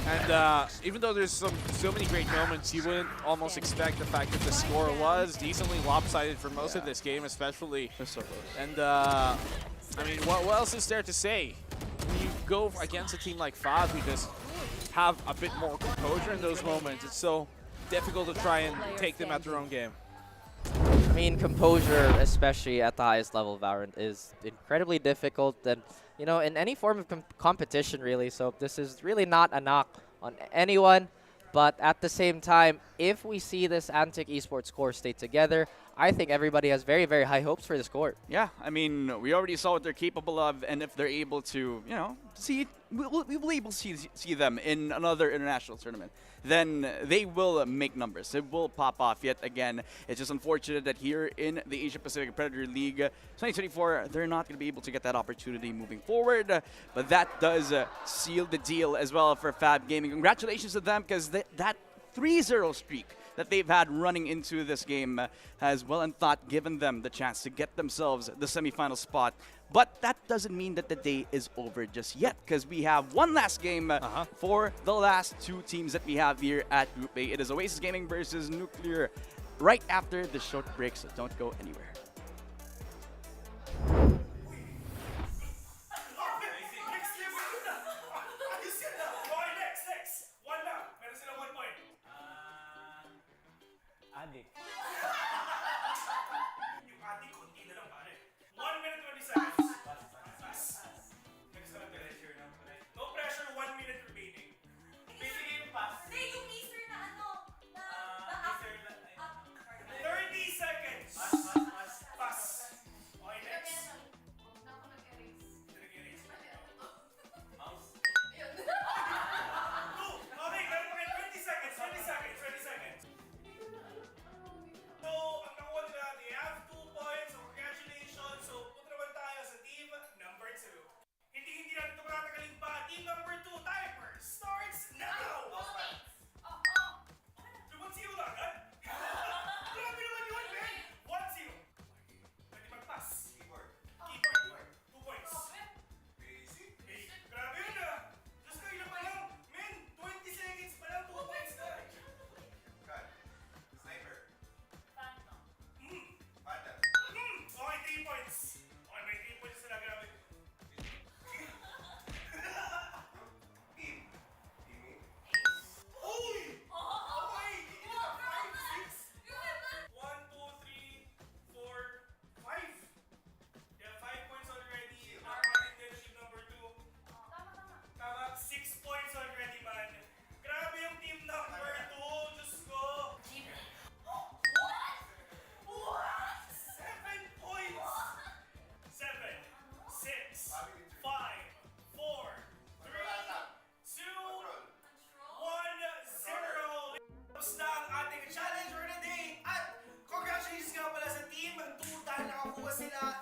And even though there's so many great moments, you wouldn't almost expect the fact that the score was decently lopsided for most of this game, especially. So close. And I mean, what else is there to say? When you go against a team like Fav, who just have a bit more composure in those moments, it's so difficult to try and take them at their own game. I mean, composure, especially at the highest level of Valorant, is incredibly difficult. And you know, in any form of competition, really. So this is really not a knock on anyone. But at the same time, if we see this Antic Esports core stay together, I think everybody has very, very high hopes for this core. Yeah, I mean, we already saw what they're capable of, and if they're able to, you know, we will be able to see them in another international tournament, then they will make numbers. It will pop off yet again. It's just unfortunate that here in the Asia Pacific Predator League 2024, they're not going to be able to get that opportunity moving forward. But that does seal the deal as well for Fab Gaming. Congratulations to them, because that 3-0 streak that they've had running into this game has well and thought given them the chance to get themselves the semifinal spot. But that doesn't mean that the day is over just yet, because we have one last game for the last two teams that we have here at Group A. It is Oasis Gaming versus Nuclear right after the short break, so don't go anywhere. Adik. Yung adik, konti na lang pare. 1 minute 20 seconds. No pressure, 1 minute remaining. Basically, pass. Hindi, yung Easter na ano. 30 seconds.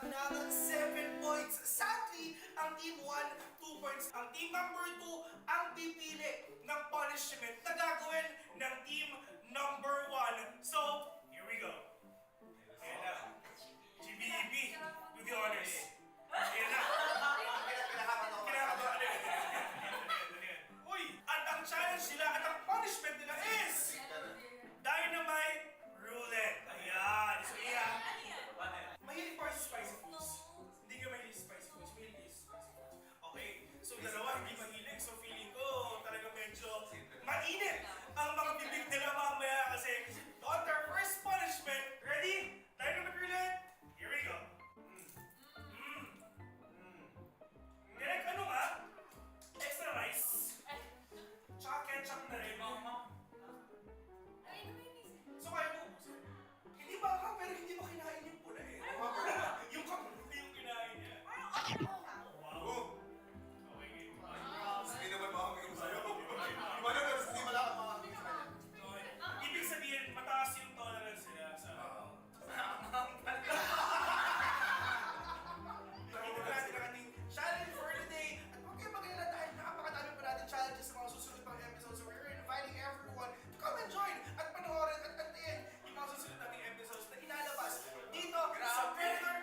ng 7 points. Sadly, ang team 1, 2 points. Ang team number 2 ang pipili ng punishment na gagawin ng team number 1. So, here we go. Ayan na. GBEB, do the honors. Ayan na. Kinakabahan na. Uy, at ang challenge nila at ang punishment nila is Dynamite Roulette. Ayan. So, yeah. Mahilig pa sa spicy foods. Hindi ka mahilig sa spicy foods. Mahilig ka sa spicy foods. Okay. So, dalawa hindi mahilig. So, feeling ko talaga medyo mainit ang mga bibig nila mamaya kasi on their first punishment. Ready? Dynamite Roulette. Here we go. Direk, ano nga? Extra rice. Tsaka ketchup na rin. So, kaya mo ubusin. Hindi ba ka, pero hindi mo kinain yung pula eh. Yung kapula yung kinain niya. Wow. Okay, game. Hindi naman makakagam sa'yo. Iwanan na, hindi malakad makakagam sa'yo. Ibig sabihin, mataas yung tolerance nila sa... Nakita natin ang ating challenge for today. At huwag kayo mag-alala dahil napakadami pa natin challenges sa mga susunod pang episodes. So we're inviting everyone to come and join at panoorin at antayin yung mga susunod nating episodes na ilalabas dito sa Predator.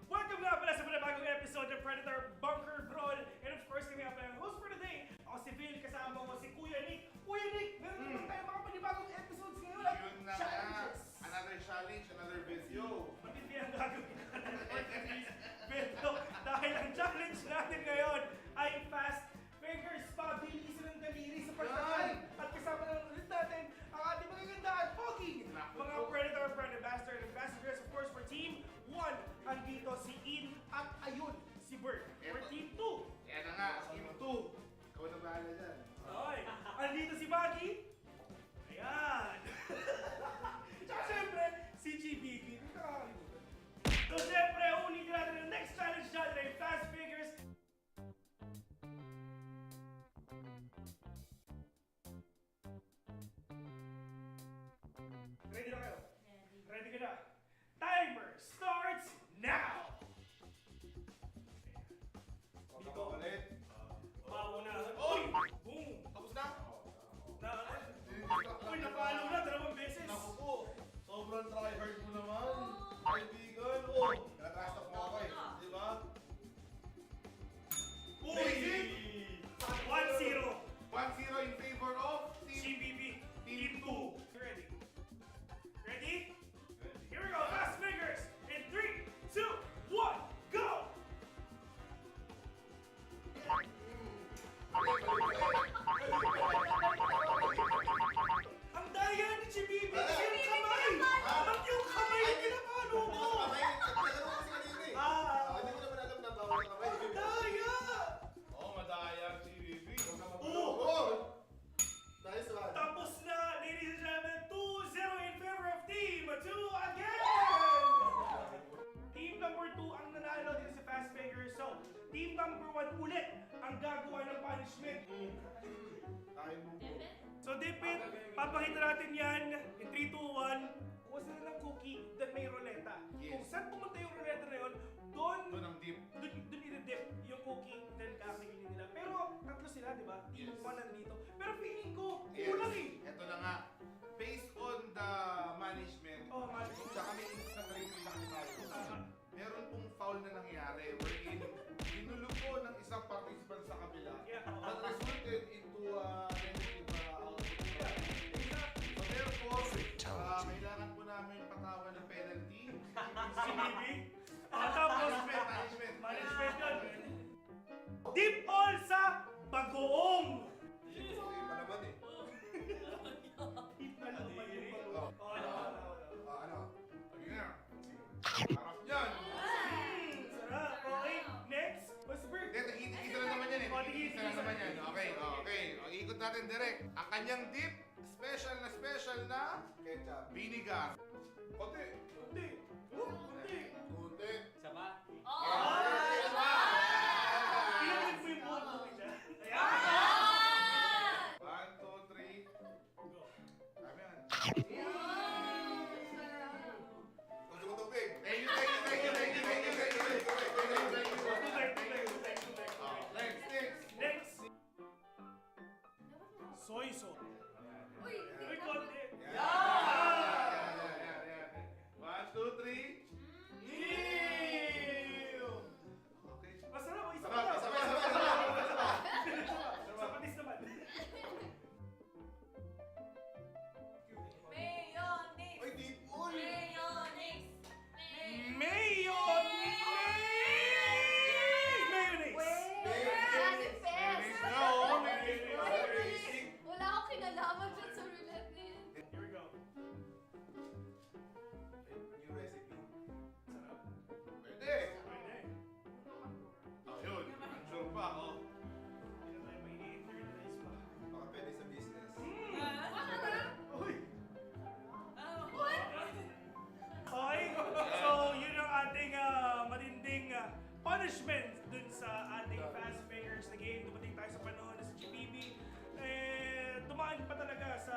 Welcome nga pala sa panibagong episode ng Predator Bunker Brawl. And of course, kami nga pala ang host for today. Ako si Bill, kasama mo si Kuya Nick. Kuya Nick, meron naman tayo mga panibagong episodes ngayon. At Yun na nga. challenges. Another challenge, another video. Matindi ang gagawin natin for today's video. Dahil ang challenge natin ngayon ay fast fingers pa, bilisan ng daliri sa pagtakan. At kasama naman ulit natin ang ating magaganda at poking mga Predator Brand Ambassador and Ambassadors. Of course, for Team 1, andito si In at ayun, si Bert. For Team 2, Yan na nga, Team 2. Ikaw na bahala dyan. okay, andito si Baggy. Ayan. Tsaka syempre, si GBB. Hindi nakakalimutan. So syempre, ulitin natin ang next challenge natin ay fast fingers. Ready na kayo? Ready ka na? Timer starts now! Dito ulit. Mauna. Uy! Boom! Tapos na? Uy, napalo na 2 beses! Naku po, sobrang tryhard mo naman. Kaibigan, oh. Nag-trust mo ako eh. Di ba? Uy! 1-0! 1-0 in favor of Team GBB, Team 2. Ready? Ready? Here we go, fast fingers! In 3, 2, 1, go! Ang daya ni GBB! Yung kamay! Ba't yung kamay yung pinapalo mo? Hindi ko naman alam na bawal ka kamay. Ang daya! Oo, madaya si Bibi. Oo! Nice one. Tapos na, ladies and gentlemen, 2-0 in favor of Team 2 again! Team number 2 ang nanalo dito sa Fast Fingers. So, Team number 1 ulit ang gagawa ng punishment. Tayo mo po. So, Dipit, papakita natin yan in 3, 2, 1. Kuha sila ng cookie that may roleta. Yes. Kung saan pumunta yung roleta na yun, doon ang dip. Doon i-dip yung cookie then kakainin nila. Pero tatlo sila, di ba? Team 1 nandito. Pero feeling ko, kulang eh. Ito na nga. Based on the management, tsaka may instant replay na kami tayo. Meron pong foul na nangyari wherein ginulo po ng isang participant sa kabila that resulted into negative output. So therefore, kailangan po namin patawan ng penalty. Si Bibi? Tapos, management yun. Dip all sa bagoong! Sorry pa naman eh. Hit na lang pa yung bagoong. Ano? Again. Harap yan. Sarap. Okay, next. What's the break? Isa na naman yan eh. Isa na naman yan. Okay, okay. Ikot natin direct. Ang kanyang dip, special na ketchup. Vinegar. Konti. Kunti. Kunti. Kunti. Isa pa? Yes! Next. Soy sauce. Uy, Uy, konti. One, two, three. Ew! Okay. Masarap, isa pa Sarap, lang. isa pa, isa pa, isa pa, isa pa. Sa patis naman. Mayonnaise. Uy, di po. Mayonnaise. Mayonnaise! Wala akong kinalaman dyan sa roulette na yun. Here we go. New recipe. Sarap. Pwede. Pwede. Yun, unsure pa ako. Hindi na tayo mai-internalize pa. Baka pwede sa business. Uy! What? Okay, so yun ang ating matinding punishment dun sa ating fast players na game. Dumating tayo sa panahon na sa GPB. Dumaan pa talaga sa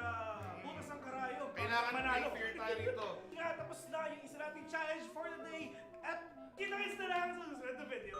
butas ng karayom. Kailangan manalo. may fear tayo rito. Kaya tapos na yung isa nating challenge for the day. At kita-kits na lang sa susunod na video.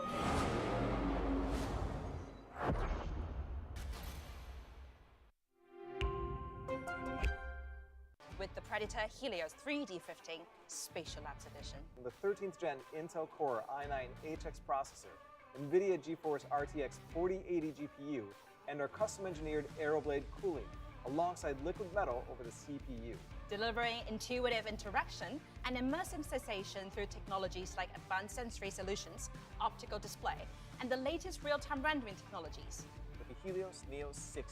With the Predator Helios 3D15 Spatial Labs Edition. The 13th gen Intel Core i9 HX processor, NVIDIA GeForce RTX 4080 GPU, and our custom-engineered Aeroblade cooling, alongside liquid metal over the CPU. Delivering intuitive interaction and immersive sensation through technologies like advanced sensory solutions, optical display, and the latest real-time rendering technologies. With the Helios Neo 16.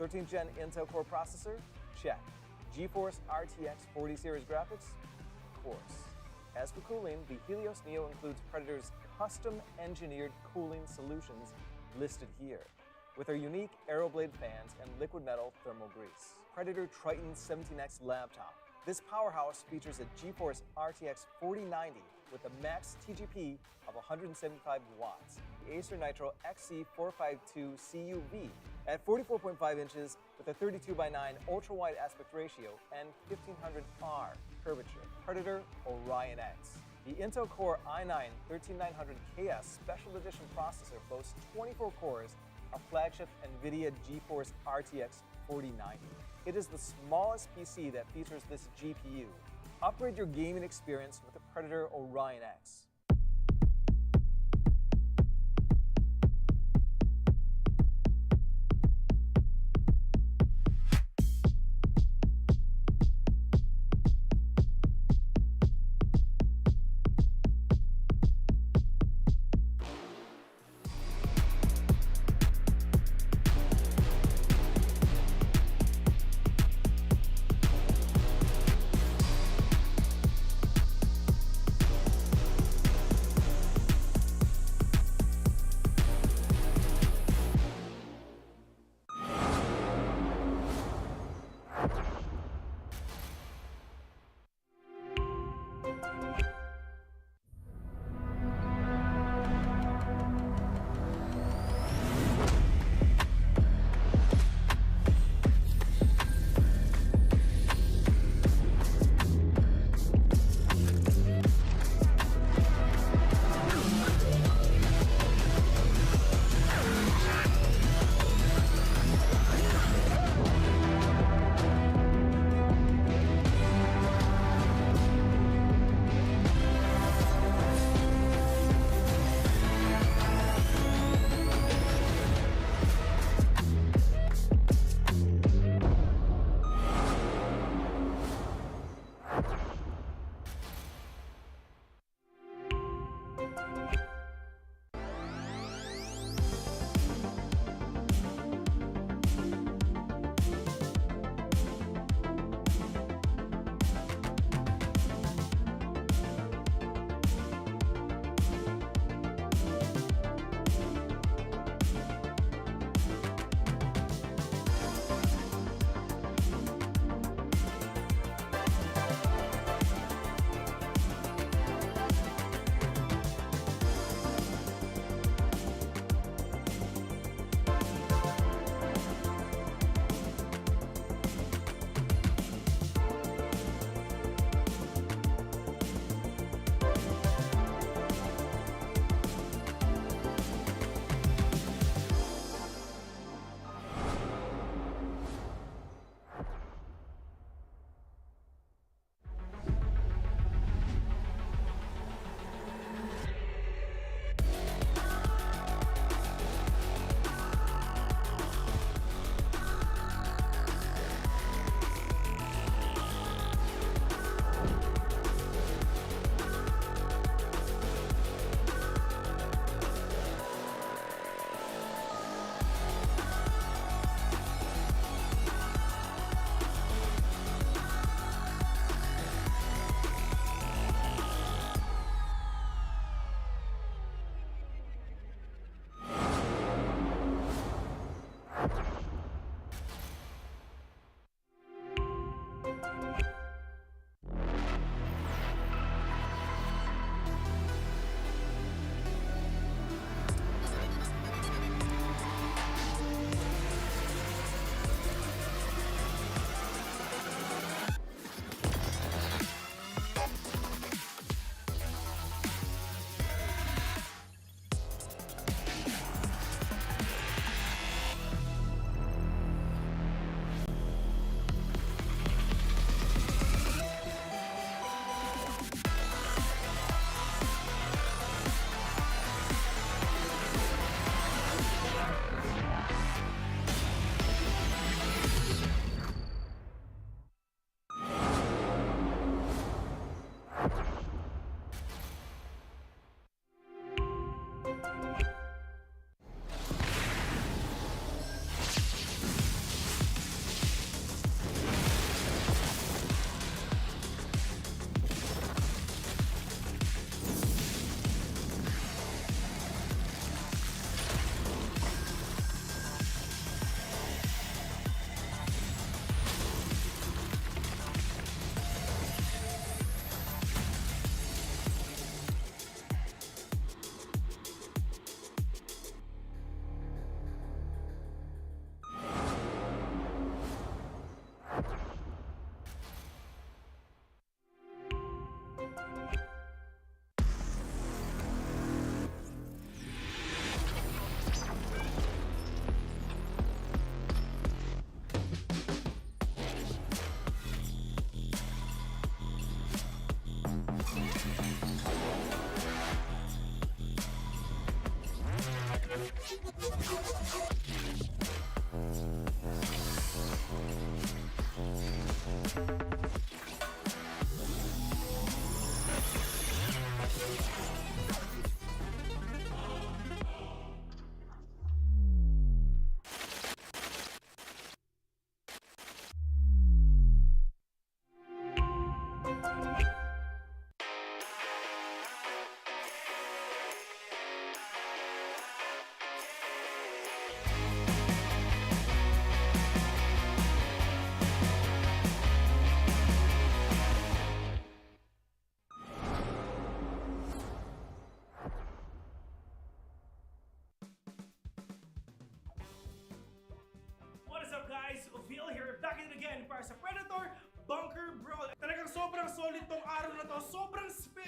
13th gen Intel Core processor? Check. GeForce RTX 40 series graphics? Of course. As for cooling, the Helios Neo includes Predator's custom-engineered cooling solutions listed here, with our unique Aeroblade fans and liquid metal thermal grease. Predator Triton 17X laptop. This powerhouse features a GeForce RTX 4090 with a max TGP of 175 watts. The Acer Nitro XC452 CUV at 44.5 inches with a 32:9 ultra-wide aspect ratio and 1500R curvature. Predator Orion X. The Intel Core i9 13900KS Special Edition processor boasts 24 cores, a flagship NVIDIA GeForce RTX 4090. It is the smallest PC that features this GPU. Upgrade your gaming experience with the Predator Orion X.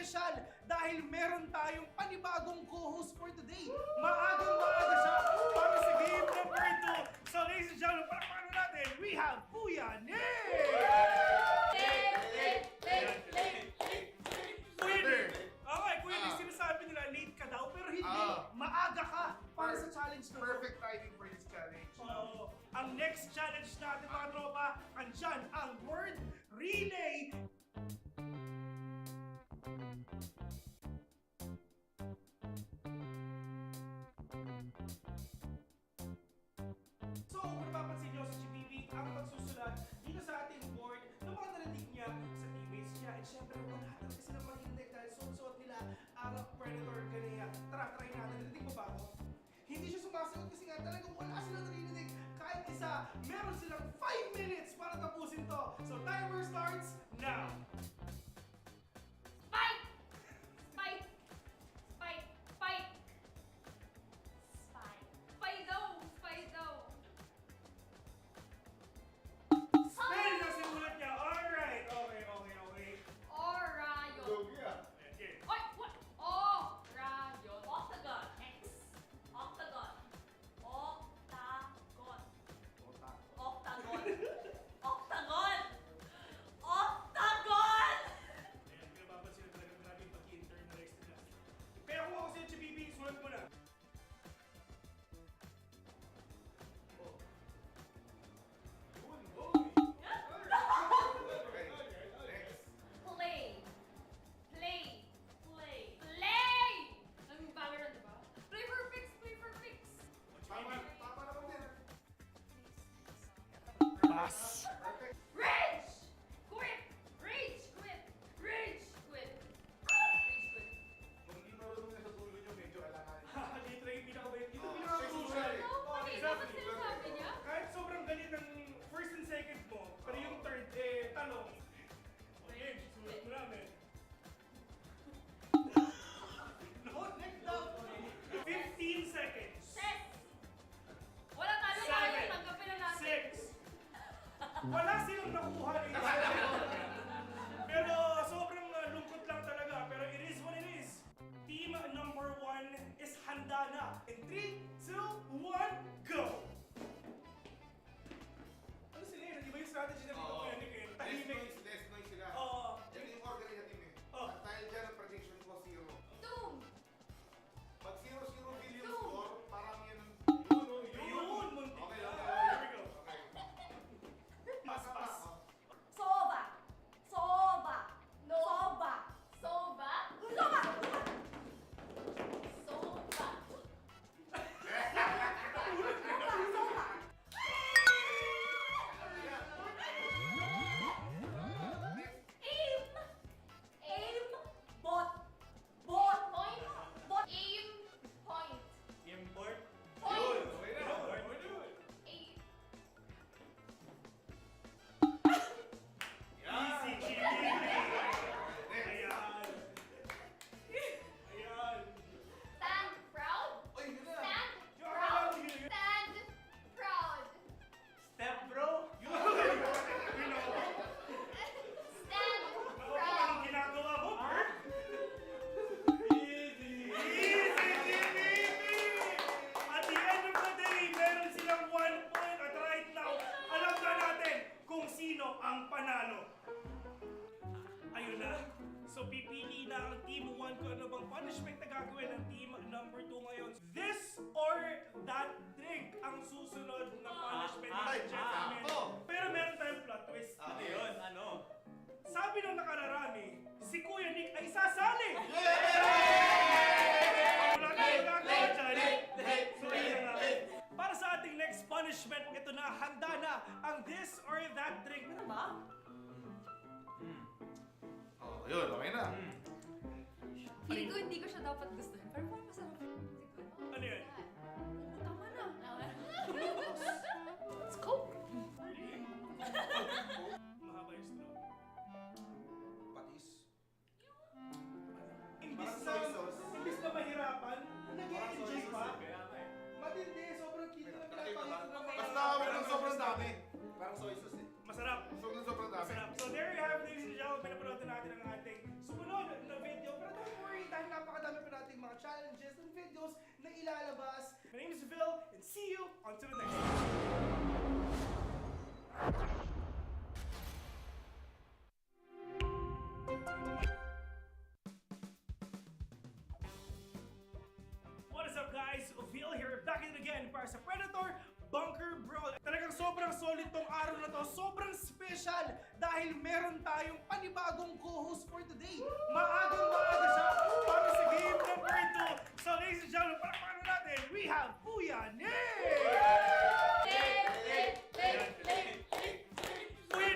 espesyal dahil meron tayong panibagong co-host for today. Maagang-maaga siya para sa game number 2. So ladies and gentlemen, palakpakan natin, we have Kuya Nick! Kuya Nick! Okay, Kuya Nick, sinasabi nila late ka daw, pero hindi. Maaga ka para sa challenge na to. Perfect timing for this challenge. Oo. Ang next challenge natin mga tropa, andyan ang word relay. So, kung napapansin nyo sa GBB, ang magsusulat dito sa ating board ng mga narinig niya sa teammates niya. And syempre, wala talaga silang marinig dahil suot nila ang Predator Ganea. Tara, try natin. Narinig mo ba ako? Hindi siya sumasagot kasi nga talagang wala silang narinig. Kahit isa, meron silang 5 minutes para tapusin to. So, timer starts now. Spike! Spike! Spike! Spike! Spike! Spido! Spido! Spell na simulat niya. Alright. Okay. Orayon! Okay. Oy! What? Orayon! Octagon! X! Octagon! Octagon! Octagon! Octagon! Octagon! Ayan, pinapapansin na talaga grabe yung pag-internalize nila. Pero kung ako sa'yo, GBB, sulat mo na. Play! Play! Play! Play! Ang Valorant, diba? Play for fix! Play for fix! Tama naman din. Pass! Rage! Quit! Rage! Quit! Rage! Quit! Rage! Quit! Kung hindi marunong na sa dulo nyo, medyo alangan. Dito lang yung pinaka-bait. Ito pinaka-crucial. No, pati dapat sinasabi niya. Kahit sobrang galit ng first and second mo, pero yung third, tanong. Okay, sulat mo namin. No, next down. 15 seconds. Set! Wala tayo tayo. Tanggapin na natin. 6. Wala silang nakuha rin. Pero sobrang lungkot lang talaga. Pero it is what it is. Team number 1 is handa na. In 3, 2, 1, go! Ano sila yun? Di ba yung strategy na dito ko yun? Tahimik. Less noise sila. Oo. Yan yung order niya, team eh. At dahil dyan ang prediction ko, 0. Doom! Pag 0-0 billion Two. score, parang yan ang... Yun! Muntik Okay, na. okay. Here we go. Pass, Tama, pass. Soba! Soba! No. Soba! Soba! Soba! Soba! Aim! Aim! Bot! Bot! Point! Bot! Aim! Point! Import. Point! Okay na. Aim! Easy, GBB. Ayan. Ayan. Stand proud! Oy, yun na. Stand Yung proud! akala ko yun. Stand proud! Step bro. Yun. Stand Ako, proud! anong ginagawa mo, Bert? Easy, GBB. At the end of the day, meron silang 1 point. At right now, alam na natin kung sino ang panalo. Ayun na. So pipili na ang Team 1 kung ano bang punishment na gagawin ng Team number 2 ngayon. This or that drink ang susunod na punishment ng gentlemen. Pero meron tayong plot twist. Ano yun? Ano? Sabi ng nakararami, si Kuya Nick ay sasali! Wala tayong gagawa dyan. So yun na nga. Para sa ating next punishment, ito na, handa na ang this or that drink. Meron ba? Oh, yun, okay na. Feeling ko hindi ko siya dapat gustuhin. Pero parang masarap. Ano yun? Tama na. Let's go. Mahaba yung straw. Patis. Imbis na mahirapan, nag-i-enjoy pa. Matindi, sobrang cute na Basta kami ng sobrang dami. Parang soy sauce eh. Masarap. Sobrang dami. Masarap. So there you have it, ladies and gentlemen. Napanood natin ang ating sumunod na video. dahil napakadami pa nating mga challenges and videos na ilalabas. My name is Phil, and see you on to the next one. What is up guys? Phil here, back in again para sa Predator Bunker Brawl. Talagang sobrang solid tong araw na to, sobrang special dahil meron tayong panibagong co-host for today. Maaga siya para sa game number 2. So ladies and gentlemen, para natin, we have Kuya Nick! Kuya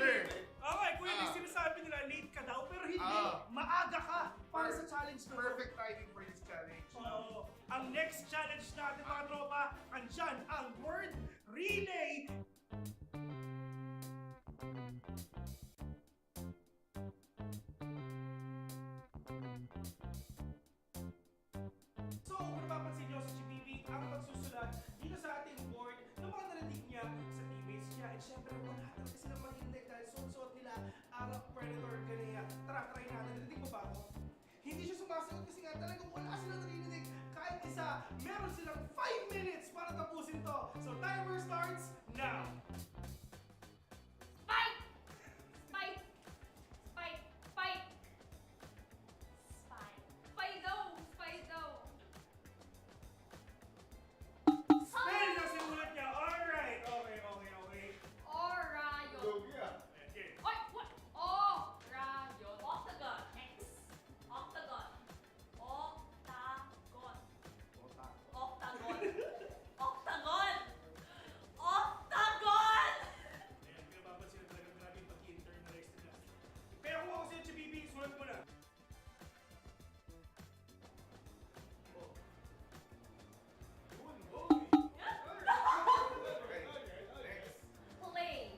Nick! Okay, Kuya Nick, sinasabi nila late ka daw, pero hindi. Maaga ka para sa challenge na to. Perfect timing for this challenge. Oo. Ang next challenge natin mga tropa, andyan ang word relay. So, kung napapansin nyo si Chibibi, ang magsusulat dito sa ating board ng mga narinig niya sa teammates niya. And syempre, wala talaga silang mahinig dahil suot nila ang Predator Ganea. Tara, try natin. Narinig mo ba ako? Hindi siya sumasagot kasi nga talagang wala silang narinig. Kahit isa, meron silang 5 minutes para tapusin to. So, timer starts now. Spike! Spike! Spike! Spike! Spike! Spido! Spido! Spell na simulat niya. Alright. Okay. Orayo! Okay. Oy! What? Orayo! Octagon! X! Octagon! Octagon! Octagon! Octagon! Octagon! Ayan, pinapapansin na talagang grabe yung pag-internalize nila. Pero kung ako sa'yo, Chibibi, sulat mo na. Play!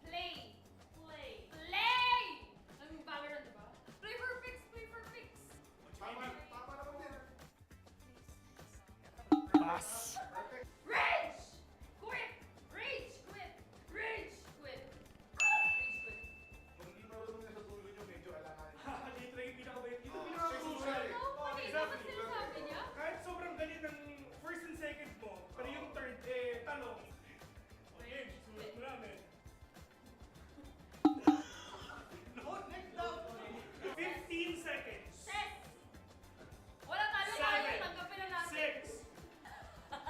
Play! Play! Play! Ang Valorant, diba? Play for fix! Play for fix! Tama naman din. Pass. Rage! Quit! Rage! Quit! Rage! Quit! Rage! Quit! Kung hindi marunong na sa dulo nyo, medyo alanganin. Dito na yung pinakabait. Ito pinaka-crucial. No, pwede. Dapat sinasabi niya. Kahit sobrang galit ng first and second mo, pero yung third, tanong. Okay, sulat mo namin. No, next down. 15 seconds. Set! Wala tayo tayo. Tanggapin na natin. 6.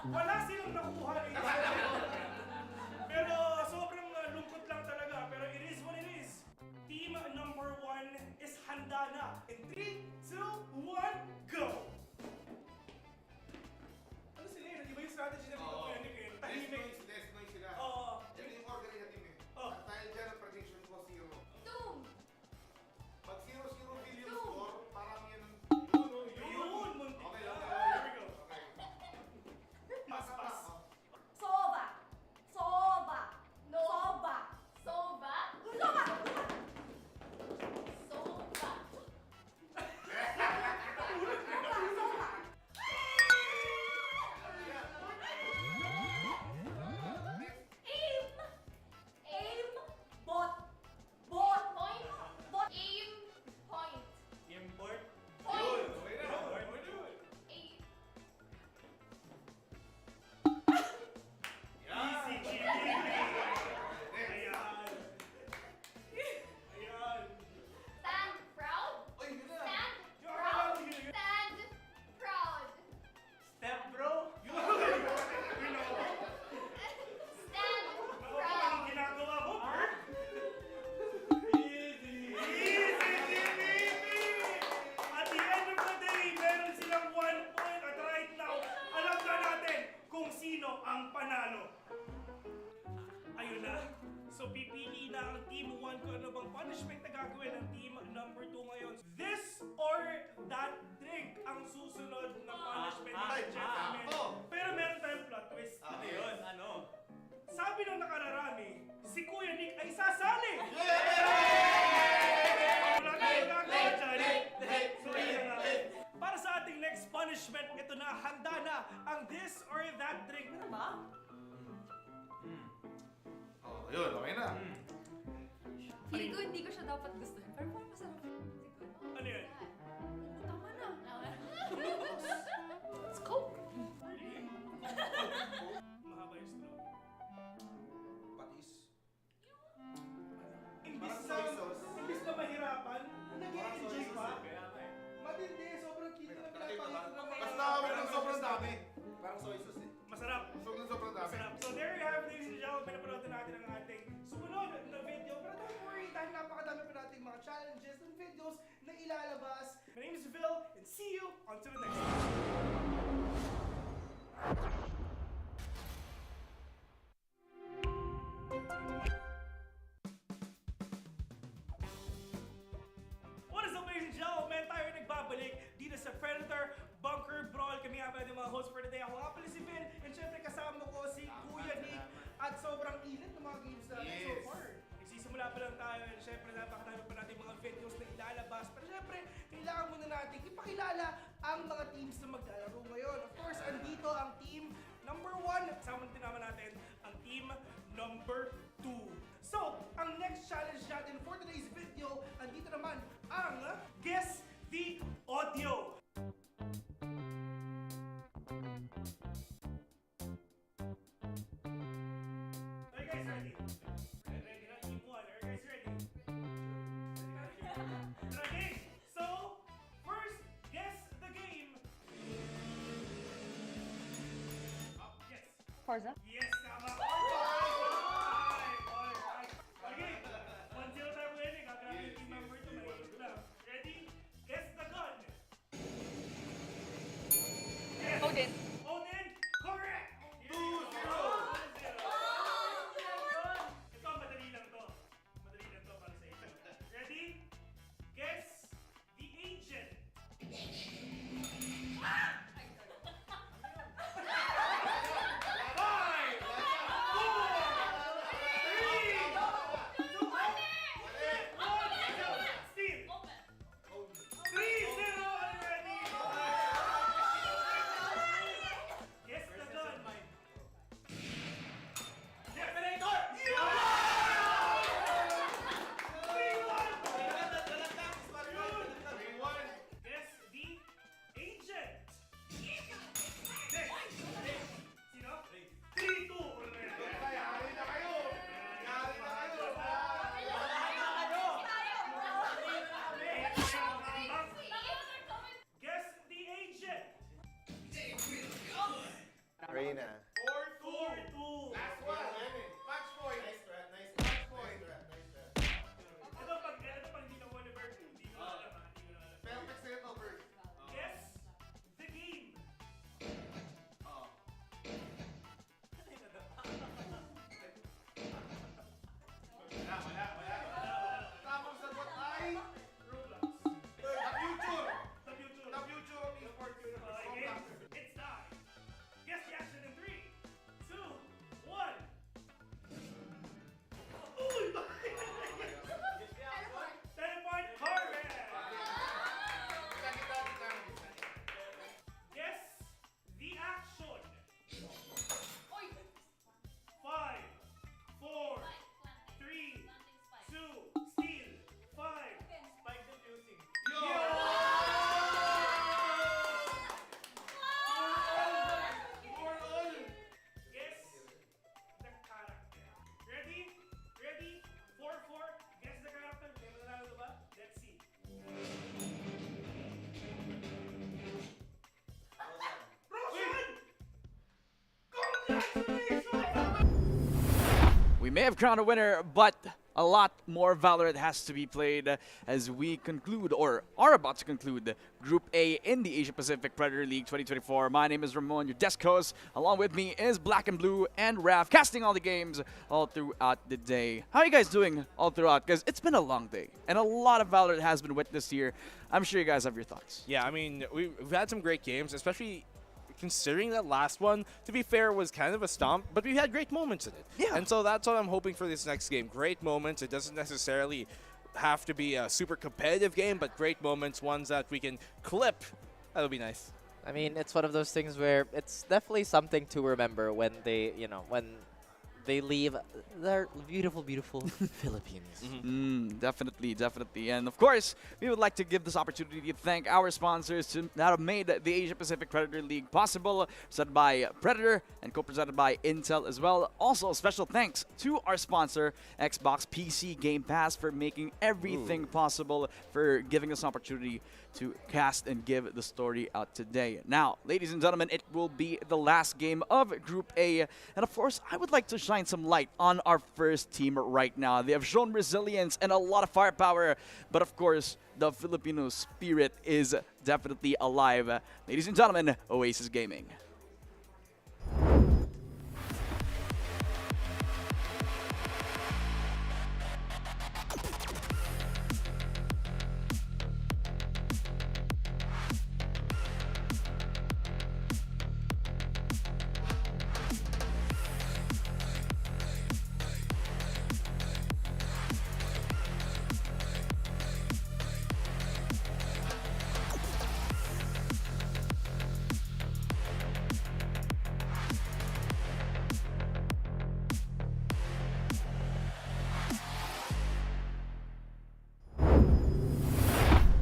Wala silang nakuha ng isa. Pero sobrang lungkot lang talaga. Pero it is what it is. Team number 1 is handa na. In 3, 2, 1, go! Ano sila yun? Iba yung strategy na dito Kuya Nick eh. Tahimik. Less noise sila. Oo. Yan yung organize team eh. At dahil dyan ang prediction ko 0. Doom! Pag 0-0 bill yung Two. score, parang yan ang... Yun! Muntik Okay, na. okay. Here we go. Okay. Pass, pass. Soba! Soba! No. Soba! Soba! Soba! Soba! Aim! Aim! Bot! Bot! Point! Bot! Aim! Point! Import. Point! Okay na. Aim! Easy, Chibi. Ayan. Ayan. Stand proud! Oy, yun na. Stand Yung proud! akala ko yun. Stand proud! Step bro. Yun. You know. Stand Ano proud! ginagawa mo, Bert? Easy, Chibi. At the end of the day, meron silang 1 point. At right now, alam na natin kung sino ang panalo. Ayun na. So pipili na ang Team 1 kung ano bang punishment na gagawin ng Team number 2 ngayon. This or that drink ang susunod na punishment ng gentlemen. Pero meron tayong plot twist. Ano yun? Ano? Sabi ng nakararami, si Kuya Nick ay sasali! Wala tayong gagawa dyan. So yun na nga. Para sa ating next punishment, ito na, handa na ang this or that drink. Ano ba? Oh, yun, okay na. Feeling ko hindi ko siya dapat gustuhin. Pero parang masarap. Ano yun? Tama na. imbis na mahirapan, nag-enjoy pa. Matindi, sobrang cute na pinapakita ng mga... Basta kami ng sobrang dami. Parang soy sauce eh. Masarap. Sobrang dami. Masarap. So there you have it, ladies and gentlemen. Pinapanood natin ang ating sumunod na video. Pero don't worry, dahil napakadami pa nating mga challenges and videos na ilalabas. My name is Phil, and see you until the next one. What is up, ladies and gentlemen? Tayo nagbabalik dito sa Predator Bunker Brawl. Kami nga pala yung mga host for today. Ako nga pala si Vin, and syempre kasama ko si Kuya Nick. At sobrang init ng mga games natin so far. Nagsisimula pa lang tayo, and syempre napakadami pa natin mga videos na ilalabas. Pero syempre, kailangan muna natin ipakilala ang mga teams na maglalaro ngayon. Of course, andito ang team number 1. Kasama din naman natin ang team number 2. So, ang next challenge natin for today's video, andito naman ang Guess the Audio. Are you guys ready? Ready na? Team 1. Are you guys ready? Okay, so, first, guess the game. Yes. Forza? Yes, tama. Alright. Okay, 1-0 tayo winning. Gagamit yung team member 2. Mahirap lang. Ready? Guess the gun. Yes. Odin. Odin, correct. 2-0. Ito, madali lang to. Madali lang to para sa inyo. Ready? Guess the agent. Five, four, three, two, one. Steve. 3-0 already. Guess the gun. Yes. Yeah! 3-1. Guess the agent. Next. Sino? 3-2 already. Yari na kayo. Yari na kayo. Guess the agent. Reyna. 4-2. Last one. Match point. Nice strat, nice Match strat. point. Nice strat. Ito pag hindi na Oliver, hindi mo alam ha, hindi mo alam. Perfect setup, Bert. Guess the game. Wala. Tamang sagot ay Roblox. the future. The future. The future of esports. Okay, it's time. Guess the action in 3, 2, 1. Uy! Teleport, correct! Guess the action. 5, 4, 3, 2, steal. 5. Spike defusing. Guess the character. Ready? Ready? 4-4. Guess the character. May mananalo ba? Let's see. Roshan! Congratulations! We may have crowned a winner, but a lot more Valorant has to be played as we conclude, or are about to conclude, Group A in the Asia Pacific Predator League 2024. My name is Ramon, your desk host. Along with me is Black and Blue and Raf, casting all the games all throughout the day. How are you guys doing all throughout? Because it's been a long day, and a lot of Valorant has been witnessed here. I'm sure you guys have your thoughts. Yeah, I mean, we've had some great games, especially considering that last one, to be fair, was kind of a stomp, but we had great moments in it. Yeah. And so that's what I'm hoping for this next game. Great moments. It doesn't necessarily have to be a super competitive game, but great moments, ones that we can clip. That'll be nice. I mean, it's one of those things where it's definitely something to remember when they, when they leave their beautiful, beautiful Philippines. Definitely, definitely. And of course, we would like to give this opportunity to thank our sponsors that have made the Asia Pacific Predator League possible, presented by Predator and co-presented by Intel as well. Also, special thanks to our sponsor, Xbox PC Game Pass, for making everything possible, for giving us an opportunity to cast and give the story out today. Now, ladies and gentlemen, it will be the last game of Group A. And of course, I would like to shine some light on our first team right now. They have shown resilience and a lot of firepower. But of course, the Filipino spirit is definitely alive. Ladies and gentlemen, Oasis Gaming.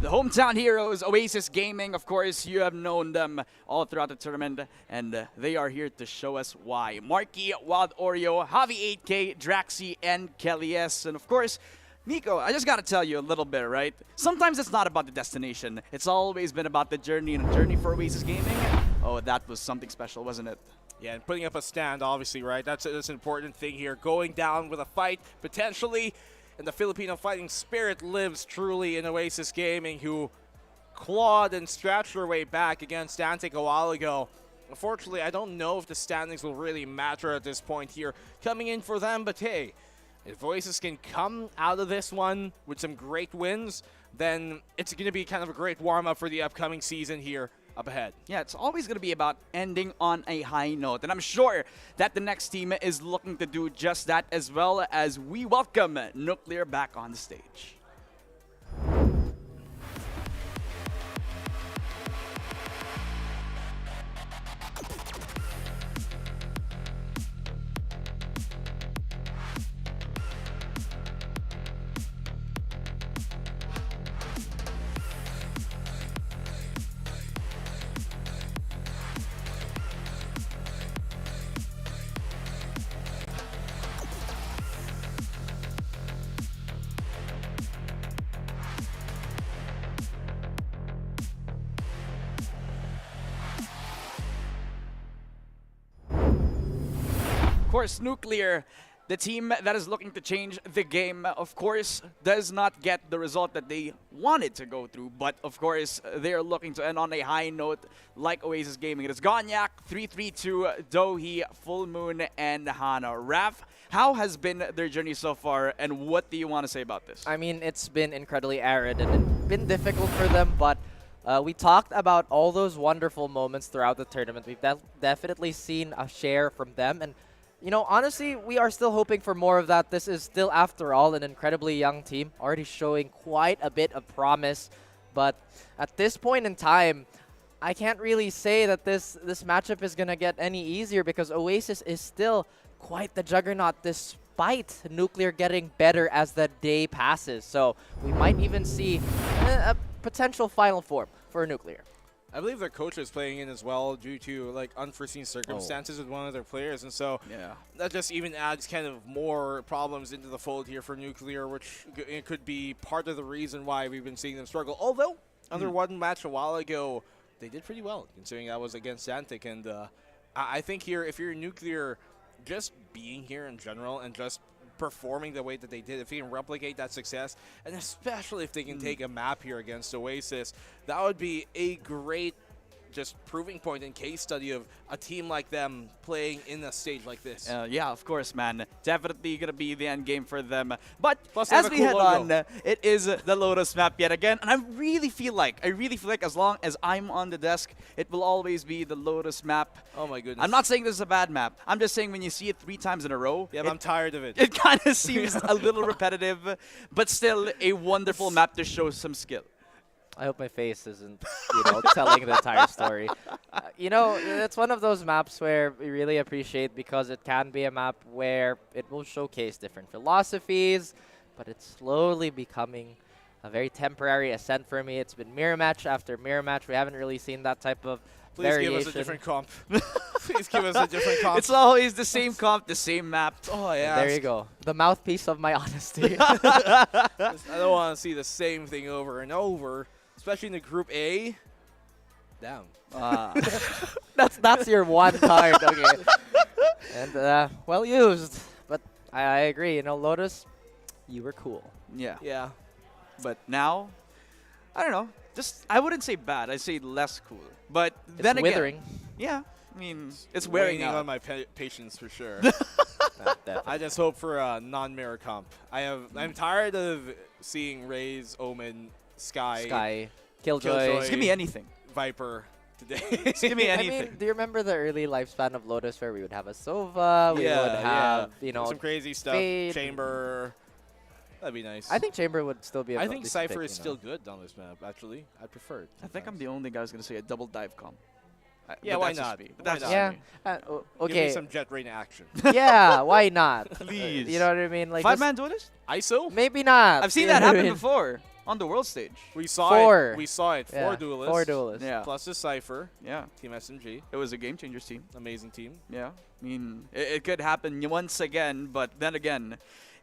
The hometown heroes, Oasis Gaming, of course, you have known them all throughout the tournament, and they are here to show us why. Marky, Wild Oreo, Javi 8K, Draxi, and Kelly S. And of course, Nico, I just gotta tell you a little bit, right? Sometimes it's not about the destination. It's always been about the journey, and the journey for Oasis Gaming, oh, that was something special, wasn't it? Yeah, and putting up a stand, obviously, right? That's an important thing here. Going down with a fight, potentially. And the Filipino fighting spirit lives truly in Oasis Gaming, who clawed and scratched their way back against Antic a while ago. Unfortunately, I don't know if the standings will really matter at this point here coming in for them, but hey, if Oasis can come out of this one with some great wins, then it's going to be kind of a great warm-up for the upcoming season here up ahead. Yeah, it's always going to be about ending on a high note. And I'm sure that the next team is looking to do just that, as well as we welcome Nuclear back on the stage. Of course, Nuclear, the team that is looking to change the game, of course, does not get the result that they wanted to go through. But, of course, they are looking to end on a high note like Oasis Gaming. It is Gonyak, 332, Dohi, Full Moon, and Hana. Raph, how has been their journey so far, and what do you want to say about this? I mean, it's been incredibly arid and it's been difficult for them, but we talked about all those wonderful moments throughout the tournament. We've definitely seen a share from them, and you know, honestly, we are still hoping for more of that. This is still, after all, an incredibly young team, already showing quite a bit of promise. But at this point in time, I can't really say that this matchup is going to get any easier, because Oasis is still quite the juggernaut despite Nuclear getting better as the day passes. So we might even see a potential Final Four for Nuclear. I believe their coach is playing in as well due to like unforeseen circumstances with one of their players, and so that just even adds kind of more problems into the fold here for Nuclear, which it could be part of the reason why we've been seeing them struggle. Although under one match a while ago, they did pretty well considering that was against Antic, and I think here if you're Nuclear, just being here in general and just performing the way that they did, if they can replicate that success, and especially if they can take a map here against Oasis, that would be a great just proving point and case study of a team like them playing in a stage like this. Yeah, of course, man. Definitely going to be the end game for them. But plus as we head on, it is the Lotus map yet again. And I really feel like as long as I'm on the desk, it will always be the Lotus map. Oh my goodness. I'm not saying this is a bad map. I'm just saying when you see it 3 times in a row. Yeah, I'm tired of it. It kind of seems a little repetitive, but still a wonderful map to show some skill. I hope my face isn't, telling the entire story. It's one of those maps where we really appreciate because it can be a map where it will showcase different philosophies, but it's slowly becoming a very temporary ascent for me. It's been mirror match after mirror match. We haven't really seen that type of Please variation. give us a different comp. Please give us a different comp. It's always the same comp, the same map. Oh, yeah. There you go. The mouthpiece of my honesty. I don't want to see the same thing over and over, especially in the Group A. Damn. That's your one card, okay. And well used. But I agree. Lotus, you were cool. Yeah. Yeah. But now, I don't know. I wouldn't say bad. I'd say less cool. But then again, withering. Yeah. I mean, it's wearing Waning out. on my patience for sure. I just hope for a non-mirror comp. I'm tired of seeing Raze, Omen, Sky, Killjoy. Just give me anything. Viper today. Just give me I anything. mean, do you remember the early lifespan of Lotus where we would have a Sova, we would have, some crazy stuff. Fade. Chamber. That'd be nice. I think Chamber would still be a I think decent Cypher pick, is still good on this map, actually. I prefer it. I think I'm the only guy who's going to say a double dive comp. Yeah, But why that's just not? me. But Why that's just Yeah. me. Give Okay. me some Jet Rain action. Yeah, why not? Please. You know what I mean? Like Five-man duelist? ISO? maybe not. I've seen You that know what I happen mean? before on the world stage. We saw Four. it. We saw it. Yeah, 4 duelists. 4 duelists. Yeah. Plus the Cypher. Yeah. Team SMG. It was a game changers team. Amazing team. Yeah. I mean, it could happen once again, but then again,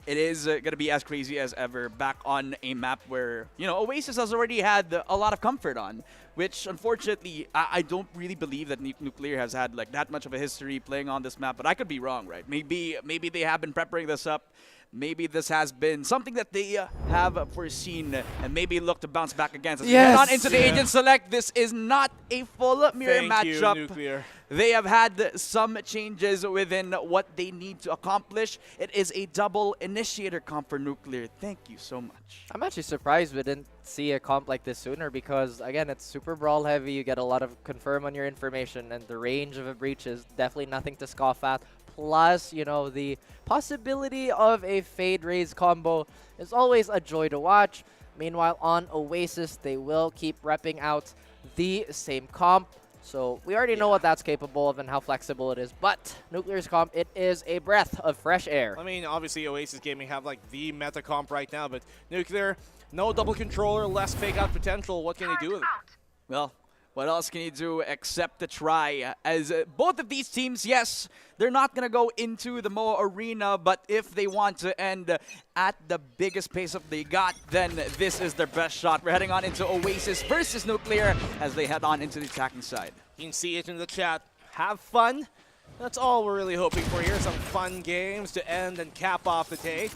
it is going to be as crazy as ever back on a map where, Oasis has already had a lot of comfort on, which unfortunately, I don't really believe that Nuclear has had like that much of a history playing on this map, but I could be wrong, right? Maybe they have been preparing this up. Maybe this has been something that they have foreseen and maybe look to bounce back against. As we head on into the Agent Select, this is not a full mirror Thank you, matchup. Nuclear. They have had some changes within what they need to accomplish. It is a double initiator comp for Nuclear. Thank you so much. I'm actually surprised we didn't see a comp like this sooner because, again, it's super brawl heavy. You get a lot of confirm on your information, and the range of a breach is definitely nothing to scoff at. Plus, the possibility of a Fade Raze combo is always a joy to watch. Meanwhile, on Oasis, they will keep repping out the same comp. So we already know what that's capable of and how flexible it is. But Nuclear's comp, it is a breath of fresh air. I mean, obviously, Oasis Gaming have like the meta comp right now, but Nuclear, no double controller, less fake out potential. What can they do with it? Well, what else can you do except to try? As both of these teams, yes, they're not going to go into the Moa Arena, but if they want to end at the biggest pace up they got, then this is their best shot. We're heading on into Oasis versus Nuclear as they head on into the attacking side. You can see it in the chat. Have fun. That's all we're really hoping for here. Some fun games to end and cap off the day,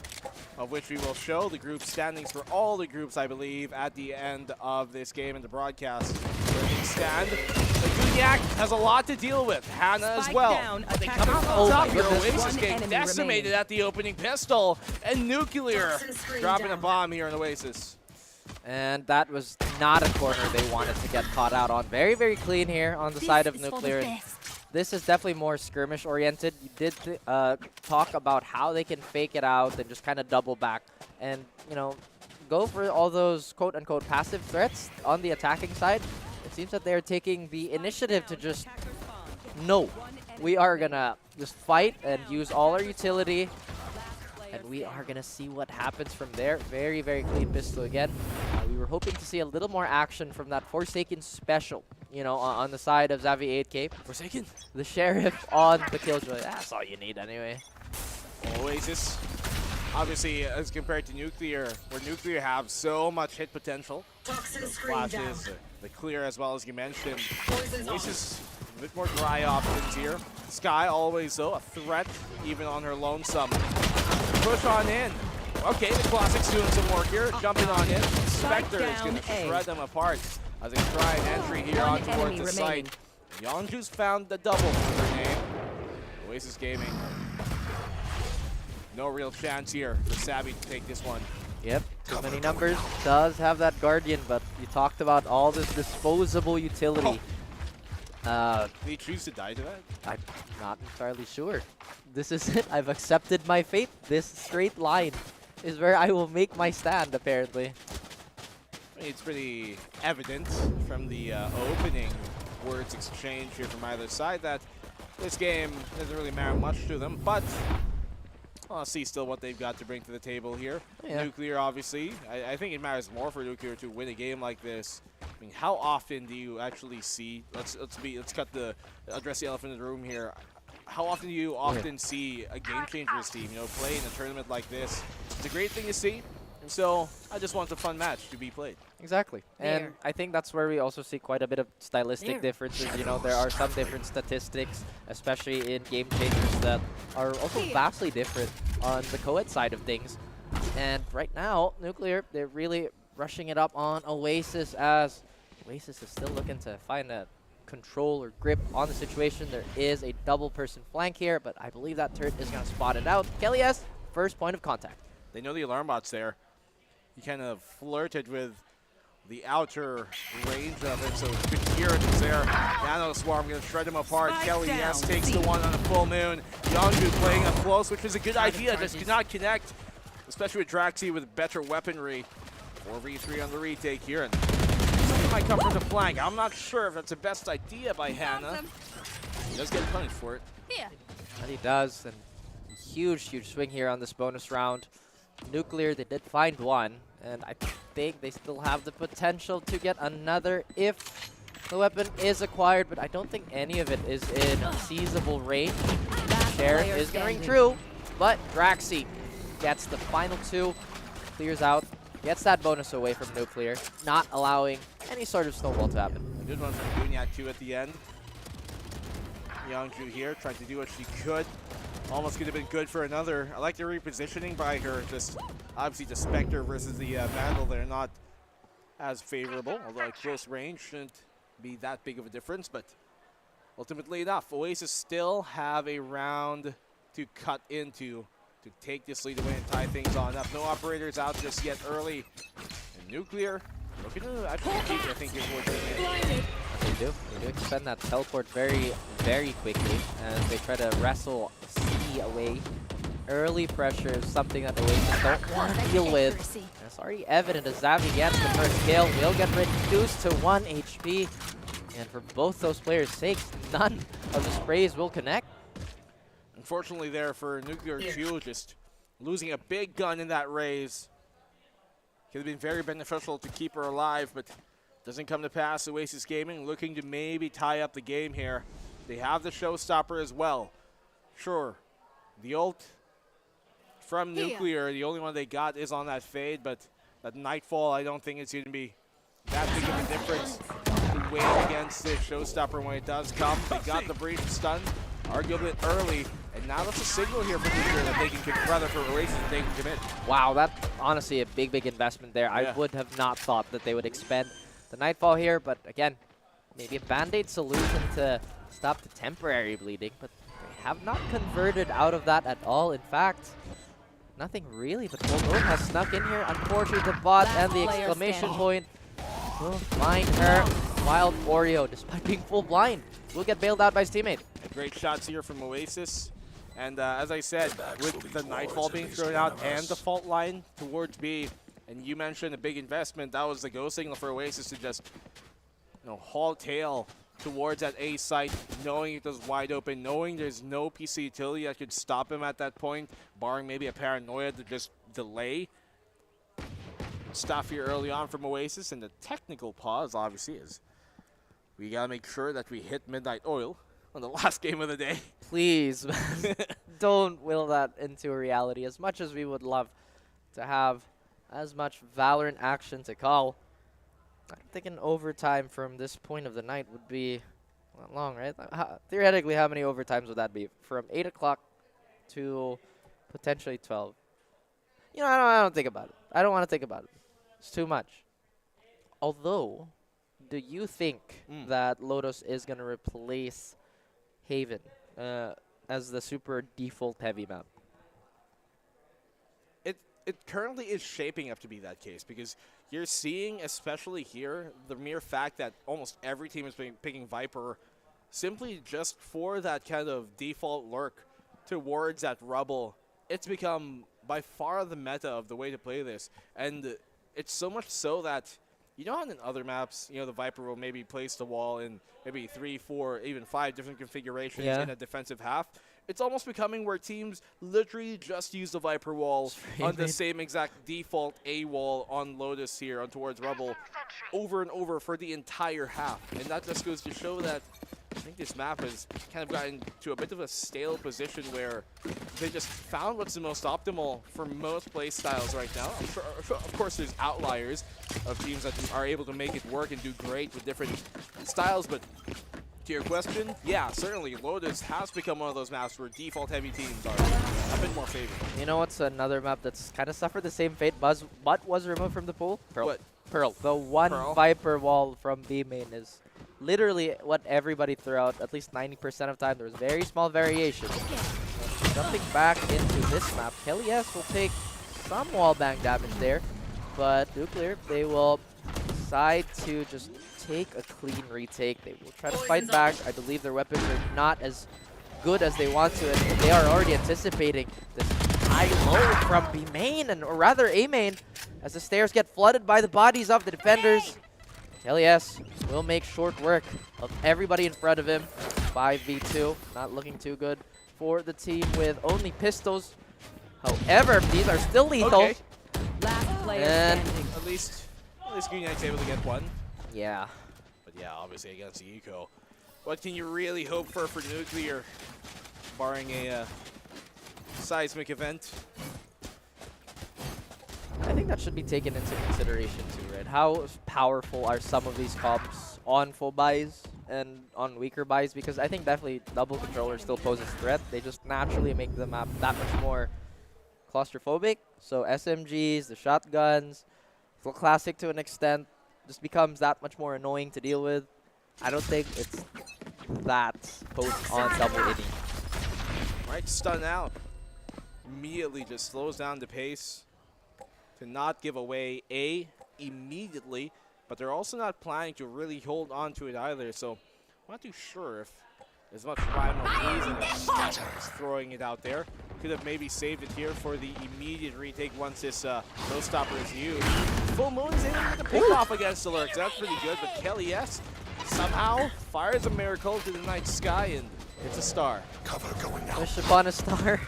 of which we will show the group standings for all the groups, I believe, at the end of this game in the broadcast. Where they stand. The Guniac has a lot to deal with. Hannah as well. They come out on top here. Oasis getting decimated at the opening pistol. And Nuclear dropping a bomb here in Oasis. And that was not a corner they wanted to get caught out on. Very, very clean here on the side of Nuclear. This is definitely more skirmish oriented. You did talk about how they can fake it out and just kind of double back and, go for all those quote unquote passive threats on the attacking side. It seems that they're taking the initiative to just, no, we are gonna just fight and use all our utility. And we are going to see what happens from there. Very, very clean pistol again. We were hoping to see a little more action from that Forsaken special, on the side of Xavi 8K. Forsaken? The Sheriff on the Killjoy. That's all you need anyway. Oasis, obviously, as compared to Nuclear, where Nuclear have so much hit potential. The flashes, the clear as well as you mentioned. Oasis, a bit more dry options here. Sky always, though, a threat, even on her lonesome. Push on in. Okay, the Classic's doing some work here. Jumping on in. Spectre is going to shred them apart as they try an entry here on towards the site. Yonju's found the double for her name. Oasis Gaming. No real chance here for Savvy to take this one. Yep, too many numbers. Does have that Guardian, but you talked about all this disposable utility. Did he choose to die to that? I'm not entirely sure. This is it. I've accepted my fate. This straight line is where I will make my stand, apparently. It's pretty evident from the opening words exchange here from either side that this game doesn't really matter much to them, but I'll see still what they've got to bring to the table here. Yeah. Nuclear, obviously. I think it matters more for Nuclear to win a game like this. I mean, how often do you actually see? Let's address the elephant in the room here. How often do you see a game changers team, play in a tournament like this? It's a great thing to see. And so I just want a fun match to be played. Exactly. And I think that's where we also see quite a bit of stylistic differences. There are some different statistics, especially in game changers, that are also vastly different on the co-ed side of things. And right now, Nuclear, they're really rushing it up on Oasis, as Oasis is still looking to find a control or grip on the situation. There is a double person flank here, but I believe that turret is going to spot it out. Kelly S, first point of contact. They know the alarm bot's there. He kind of flirted with the outer range of it, so good clearance is there. Nano Swarm going to shred him apart. Kelly S takes the one on a full moon. Youngju playing up close, which is a good idea, just cannot connect, especially with Draxi with better weaponry. 4v3 on the retake here, and something might come from the flank. I'm not sure if that's the best idea by Hannah. He does get punished for it. Yeah. And he does, and huge swing here on this bonus round. Nuclear, they did find one, and I think they still have the potential to get another if the weapon is acquired, but I don't think any of it is in seizable range. Sheriff is going to ring true, but Draxi gets the final two, clears out, gets that bonus away from Nuclear, not allowing any sort of snowball to happen. A good one from Dunyak too at the end. Youngju here trying to do what she could. Almost could have been good for another. I like the repositioning by her. Just obviously the Spectre versus the Vandal, they're not as favorable, although at close range shouldn't be that big of a difference, but ultimately enough. Oasis still have a round to cut into to take this lead away and tie things on up. No operators out just yet early. And Nuclear looking to actually keep, I think, here towards the end. They do expend that teleport very quickly as they try to wrestle C away. Early pressure is something that Oasis don't want to deal with. And it's already evident as Zavi gets the first kill. Will get reduced to 1 HP. And for both those players' sakes, none of the sprays will connect. Unfortunately there for Nuclear too, just losing a big gun in that raise. Could have been very beneficial to keep her alive, but doesn't come to pass. Oasis Gaming looking to maybe tie up the game here. They have the showstopper as well. Sure, the ult from Nuclear, the only one they got is on that fade, but that Nightfall, I don't think it's going to be that big of a difference to weigh against the showstopper when it does come. They got the brief stun, arguably early, and now that's a signal here for Nuclear that they can, rather for Oasis, that they can commit. Wow, that's honestly a big investment there. Yeah. I would have not thought that they would expend the Nightfall here, but again, maybe a band-aid solution to stop the temporary bleeding, but they have not converted out of that at all. In fact, nothing really, but Voltron has snuck in here. Unfortunately, the bot and the exclamation point will find her. Wild Oreo, despite being full blind, will get bailed out by his teammate. Great shots here from Oasis. And as I said, with the Nightfall being thrown out and the fault line towards B, and you mentioned a big investment, that was the go signal for Oasis to just haul tail towards that A site, knowing it was wide open, knowing there's no PC utility that could stop him at that point, barring maybe a paranoia to just delay stuff here early on from Oasis. And the technical pause, obviously, is we gotta make sure that we hit Midnight Oil on the last game of the day. Please, don't will that into a reality. As much as we would love to have as much Valorant action to call, I'm thinking overtime from this point of the night would be not long, right? Theoretically, how many overtimes would that be? From 8 o'clock to potentially 12. I don't think about it. I don't want to think about it. It's too much. Although, do you think that Lotus is going to replace Haven as the super default heavy map? It currently is shaping up to be that case, because you're seeing, especially here, the mere fact that almost every team is picking Viper simply just for that kind of default lurk towards that rubble. It's become by far the meta of the way to play this, and it's so much so that You know how in other maps, the Viper will maybe place the wall in maybe 3, 4, even 5 different configurations in a defensive half? It's almost becoming where teams literally just use the Viper wall on the same exact default A wall on Lotus here on towards Rebel over and over for the entire half. And that just goes to show that I think this map has kind of gotten to a bit of a stale position where they just found what's the most optimal for most play styles right now. Of course, there's outliers of teams that are able to make it work and do great with different styles, but to your question, yeah, certainly Lotus has become one of those maps where default heavy teams are a bit more favored. You know what's another map that's kind of suffered the same fate, but was removed from the pool? Pearl. What? Pearl. The one Pearl? Viper wall from B main is literally what everybody threw out, at least 90% of the time. There was very small variation. Jumping back into this map, Kelly S will take some wallbang damage there, but Nuclear, they will decide to just take a clean retake. They will try to fight back. I believe their weapons are not as good as they want to, and they are already anticipating this high-low from B main, or rather A main, as the stairs get flooded by the bodies of the defenders. Kelly S will make short work of everybody in front of him. 5v2, not looking too good for the team with only pistols. However, these are still lethal. Okay. Last player And standing. At least Green Knight's able to get one. yeah. But yeah, obviously against the Eco. What can you really hope for Nuclear, barring a seismic event? I think that should be taken into consideration too, right? How powerful are some of these comps on full buys and on weaker buys? Because I think definitely double controller still poses a threat. They just naturally make the map that much more claustrophobic. So SMGs, the shotguns, the classic to an extent, just becomes that much more annoying to deal with. I don't think it's that post on double inning. Right, stun out. Immediately just slows down the pace to not give away A immediately, but they're also not planning to really hold on to it either, so I'm not too sure if as much rhyme or reason as throwing it out there. Could have maybe saved it here for the immediate retake once this showstopper is used. Full Moon is able to get the pick off against the Lurks. That's pretty good, but Kelly S somehow fires a miracle to the night sky, and it's a star. Cover going out. Wish upon a star.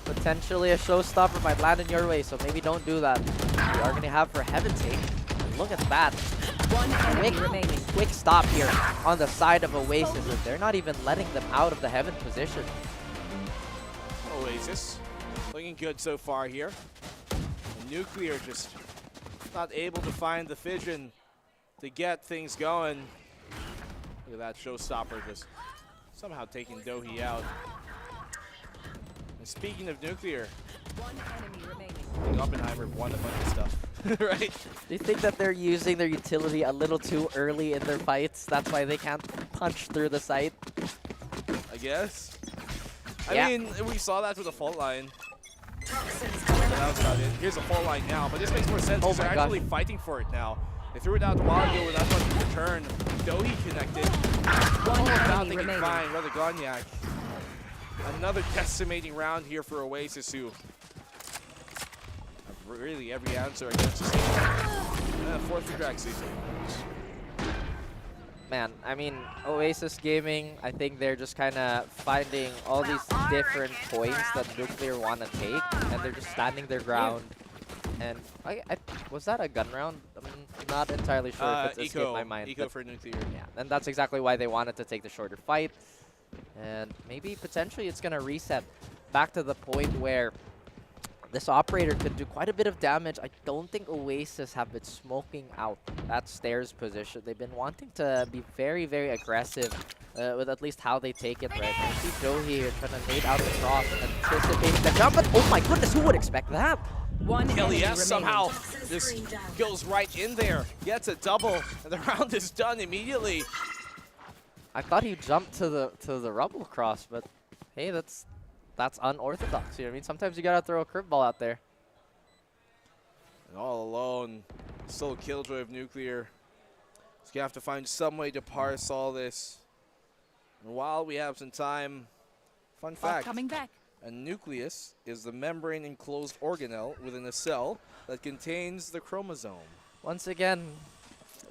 Potentially a showstopper might land in your way, so maybe don't do that. We are going to have for Heaven take. Look at that. Quick stop here on the side of Oasis. And they're not even letting them out of the Heaven position. Oasis looking good so far here. Nuclear just not able to find the vision to get things going. Look at that showstopper just somehow taking Dohi out. And speaking of Nuclear, I think Oppenheimer won a bunch of stuff, right? Do you think that they're using their utility a little too early in their fights? That's why they can't punch through the site? I guess. Yeah. I mean, we saw that with the fault line. That was about it. Here's a fault line now, but this makes more sense because they're actually fighting for it now. They threw it out a while ago without much in return. Dohi connected. All about they can find Brother Gonyak. Another decimating round here for Oasis, who have really every answer against the same. Fourth for Draxi. Man, I mean, Oasis Gaming, I think they're just kind of finding all these different points that Nuclear want to take, and they're just standing their ground. And was that a gun round? I'm not entirely sure if it's escaped my mind. Eco for Nuclear. Yeah, and that's exactly why they wanted to take the shorter fight. And maybe potentially it's going to reset back to the point where this operator could do quite a bit of damage. I don't think Oasis have been smoking out that stairs position. They've been wanting to be very, very aggressive with at least how they take it, right? I see Joe here trying to nade out the cross, anticipating the jump, but oh my goodness, who would expect that? Kelly S somehow just goes right in there, gets a double, and the round is done immediately. I thought he jumped to the rubble cross, but hey, that's unorthodox here. I mean, sometimes you gotta throw a curveball out there. And all alone, still Killjoy of Nuclear. He's gonna have to find some way to parse all this. And while we have some time, fun fact: coming back. a nucleus is the membrane-enclosed organelle within a cell that contains the chromosome. Once again,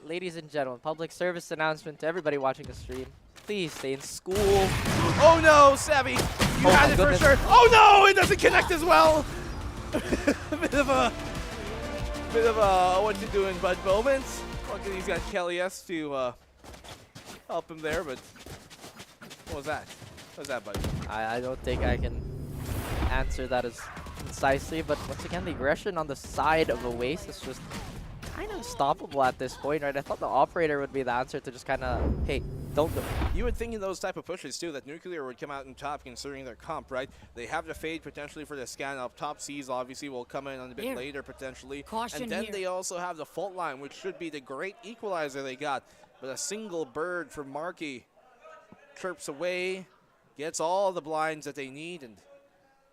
ladies and gentlemen, public service announcement to everybody watching the stream. Please stay in school. Oh no, Savvy! You Oh had my it goodness. for sure. Oh no, it doesn't connect as well. bit of a what you doing, bud moment. Luckily he's got Kelly S to help him there, but what was that? What was that, bud? I don't think I can answer that as concisely, but once again, the aggression on the side of Oasis just kind of unstoppable at this point, right? I thought the operator would be the answer to just kind of, hey, don't do it. You would think in those type of pushes too that Nuclear would come out on top considering their comp, right? They have the fade potentially for the scan up top. C's obviously will come in on a bit later potentially. Caution and then here. they also have the fault line, which should be the great equalizer they got. But a single bird from Marky chirps away, gets all the blinds that they need, and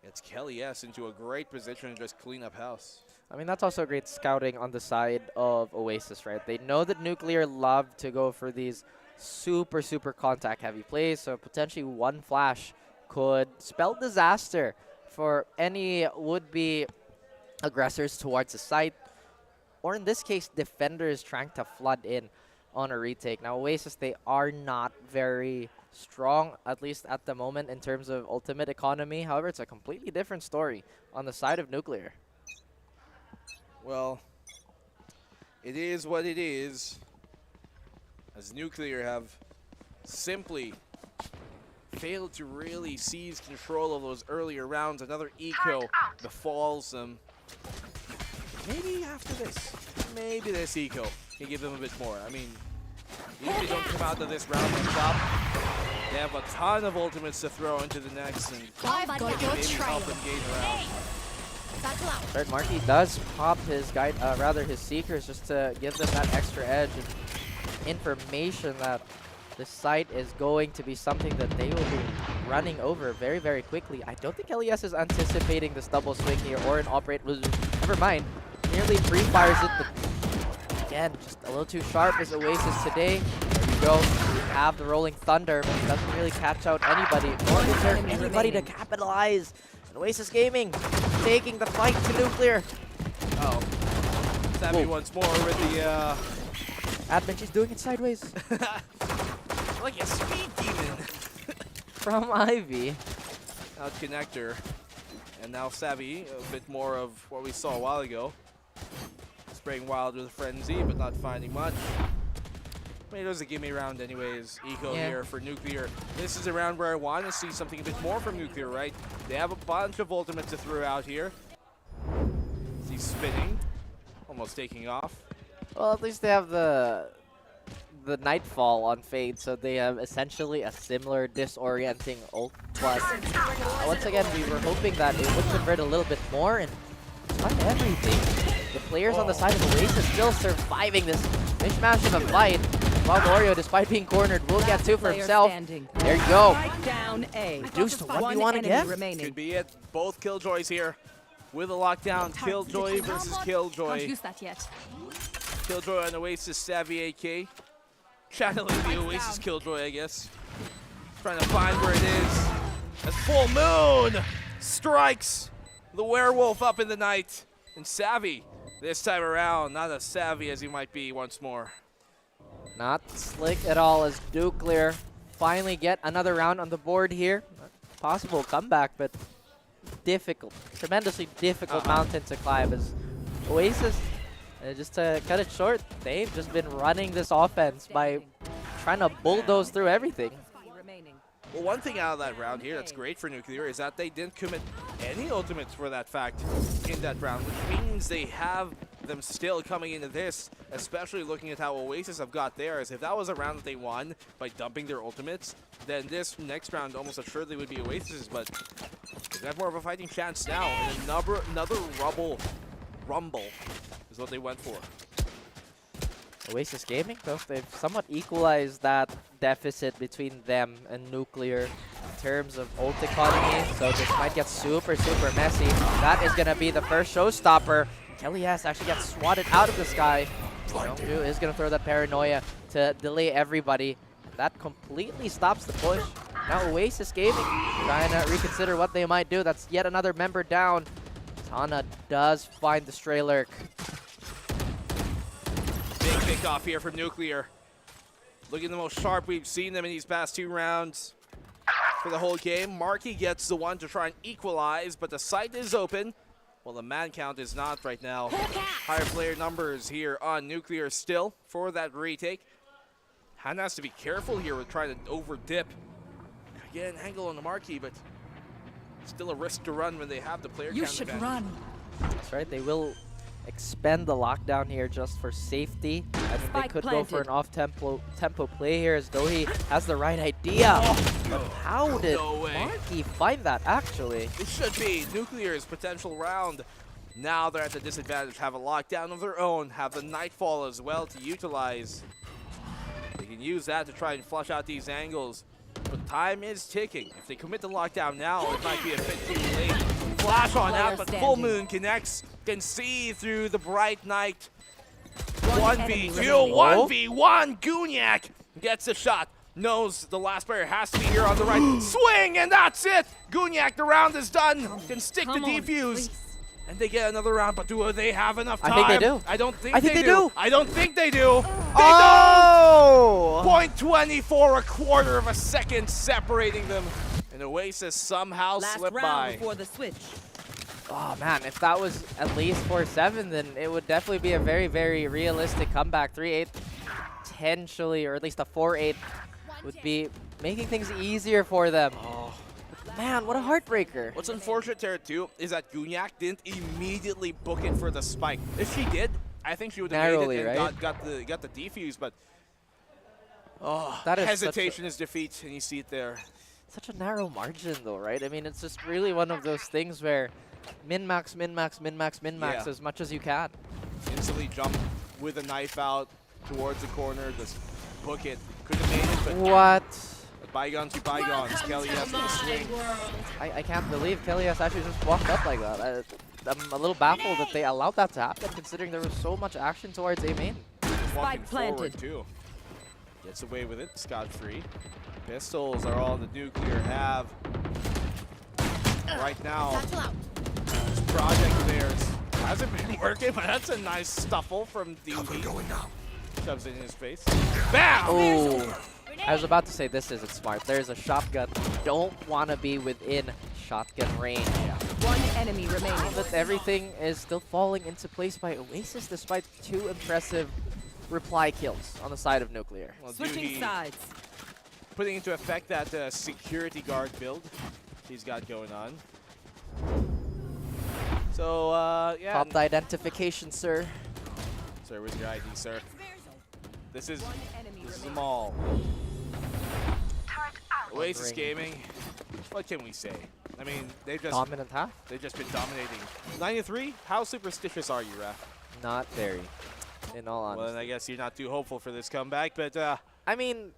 gets Kelly S into a great position to just clean up house. I mean, that's also great scouting on the side of Oasis, right? They know that Nuclear love to go for these super, super contact-heavy plays, so potentially one flash could spell disaster for any would-be aggressors towards the site, or in this case, defenders trying to flood in on a retake. Now, Oasis, they are not very strong, at least at the moment, in terms of ultimate economy. However, it's a completely different story on the side of Nuclear. Well, it is what it is, as Nuclear have simply failed to really seize control of those earlier rounds. Another eco befalls them. Maybe after this, maybe this eco can give them a bit more. I mean, even if they don't come out of this round on top, they have a ton of ultimates to throw into the next, and maybe help them gain around. Right, Marky does pop his his Seekers just to give them that extra edge and information that the site is going to be something that they will be running over very, very quickly. I don't think LES is anticipating this double swing here or an operate. Never mind. Nearly pre-fires it, but again, just a little too sharp as Oasis today. There we go. We have the Rolling Thunder, but it doesn't really catch out anybody. Nor is there anybody to capitalize. Oasis Gaming taking the fight to Nuclear. Oh, Savvy once more with the admin, she's doing it sideways. like a speed demon from Ivy. Out connector, and now Savvy, a bit more of what we saw a while ago. Spraying wild with a frenzy, but not finding much. I mean, it was a gimme round anyways. Eco here for Nuclear. This is a round where I want to see something a bit more from Nuclear, right? They have a bunch of ultimates to throw out here. He's spinning, almost taking off. Well, at least they have the Nightfall on Fade, so they have essentially a similar disorienting ult. Plus, once again, we were hoping that it would convert a little bit more, and despite everything, the players on the side of Oasis still surviving this mishmash of a fight. While Mario, despite being cornered, will get two for himself. There you go. Down A. Reduced to what you want to get. Could be it. Both Killjoys here with a lockdown. Killjoy versus Killjoy. Can't use that yet. Killjoy on Oasis Savvy AK. Channeling the Oasis Killjoy, I guess. Trying to find where it is. As Full Moon strikes the werewolf up in the night. And Savvy, this time around, not as savvy as he might be once more. Not slick at all as Nuclear finally get another round on the board here. Possible comeback, but difficult, tremendously difficult mountain to climb as Oasis, just to cut it short, they've just been running this offense by trying to bulldoze through everything. Well, one thing out of that round here that's great for Nuclear is that they didn't commit any ultimates for that fact in that round, which means they have them still coming into this, especially looking at how Oasis have got theirs. If that was a round that they won by dumping their ultimates, then this next round almost assuredly would be Oasis's, but they've got more of a fighting chance now, and another rumble is what they went for. Oasis Gaming, though, they've somewhat equalized that deficit between them and Nuclear in terms of ult economy, so this might get super, super messy. That is going to be the first showstopper. Kelly S actually gets swatted out of the sky. Jeongju is going to throw that Paranoia to delay everybody. That completely stops the push. Now Oasis Gaming trying to reconsider what they might do. That's yet another member down. Tana does find the Stray Lurk. Big kickoff here from Nuclear. Looking the most sharp we've seen them in these past 2 rounds. For the whole game, Marky gets the one to try and equalize, but the site is open. Well, the man count is not right now. Higher player numbers here on Nuclear still for that retake. Han has to be careful here with trying to over dip. Again, angle on the Marquee, but still a risk to run when they have the player count advantage. That's right, they will expend the lockdown here just for safety. I think they could go for an off-tempo play here as though he has the right idea. But how did Marky find that, actually? It should be Nuclear's potential round. Now they're at the disadvantage, have a lockdown of their own, have the Nightfall as well to utilize. They can use that to try and flush out these angles. But time is ticking. If they commit the lockdown now, it might be a bit too late. Flash on out, but Full Moon connects. Can see through the bright night. 1v2, 1v1. Gunyak gets a shot. Knows the last player has to be here on the right. Swing, and that's it. Gunyak, the round is done. Can stick the defuse. And they get another round, but do they have enough time? I think they do. I don't think they do. I don't think they do. Oh! Point 24, a quarter of a second separating them. And Oasis somehow slipped by. Before the switch. Oh man, if that was at least 4-7, then it would definitely be a very, very realistic comeback. 3-8, potentially, or at least a 4-8 would be making things easier for them. Oh. Man, what a heartbreaker. What's unfortunate there too is that Gunyak didn't immediately book it for the spike. If she did, I think she would have made it and right? got the defuse, but that is hesitation is defeat, and you see it there. Such a narrow margin though, right? I mean, it's just really one of those things where min-max, min-max, min-max, min-max as much as you can. Instantly jump with a knife out towards the corner, just book it. Could have made it, but what? Bygones be bygones. Kelly has to swing. I can't believe Kelly has actually just walked up like that. I'm a little baffled that they allowed that to happen, considering there was so much action towards A main. Walking forward too. Gets away with it, scot-free. Pistols are all the Nuclear have right now. This project of theirs hasn't been working, but that's a nice stuffle from DV. Shoves it in his face. Bam! Oh. I was about to say this isn't smart. There's a shotgun. Don't want to be within shotgun range. One enemy remaining. But everything is still falling into place by Oasis despite 2 impressive reply kills on the side of Nuclear. Well, Switching sides. Putting into effect that security guard build he's got going on. So, yeah. Prompt identification, sir. Sir, where's your ID, sir? This is a mall. Oasis Gaming, what can we say? I mean, they've just dominant, huh? They've just been dominating. 9-3. How superstitious are you, Raph? Not very, in all honesty. Well, then I guess you're not too hopeful for this comeback, but I mean,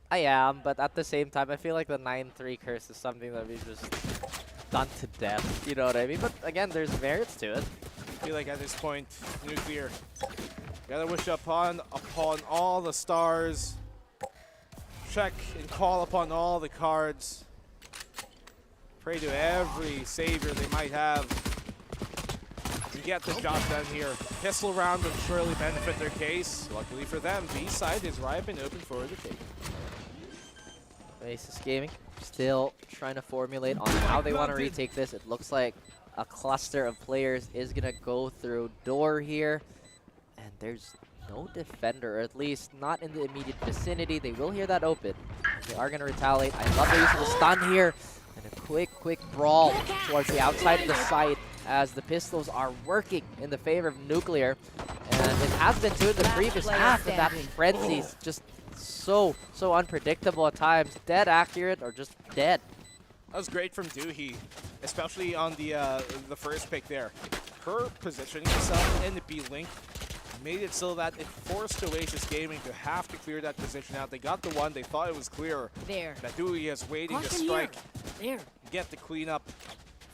I am, but at the same time, I feel like the 9-3 curse is something that we've just done to death. You know what I mean? But again, there's merits to it. I feel like at this point, Nuclear gotta wish upon all the stars. Check and call upon all the cards. Pray to every savior they might have to get the job done here. Pistol round would surely benefit their case. Luckily for them, B side is ripe and open for the take. Oasis Gaming still trying to formulate on how they want to retake this. It looks like a cluster of players is going to go through door here. And there's no defender, or at least not in the immediate vicinity. They will hear that open. They are going to retaliate. I love the use of the stun here. And a quick brawl towards the outside of the site as the pistols are working in the favor of Nuclear. And it has been to the previous half, but that frenzy's just so unpredictable at times. Dead accurate or just dead. That was great from Doohy, especially on the first pick there. Her positioning herself in the B link made it so that it forced Oasis Gaming to have to clear that position out. They got the one, they thought it was clear. There. That Doohy is waiting to strike, get the cleanup,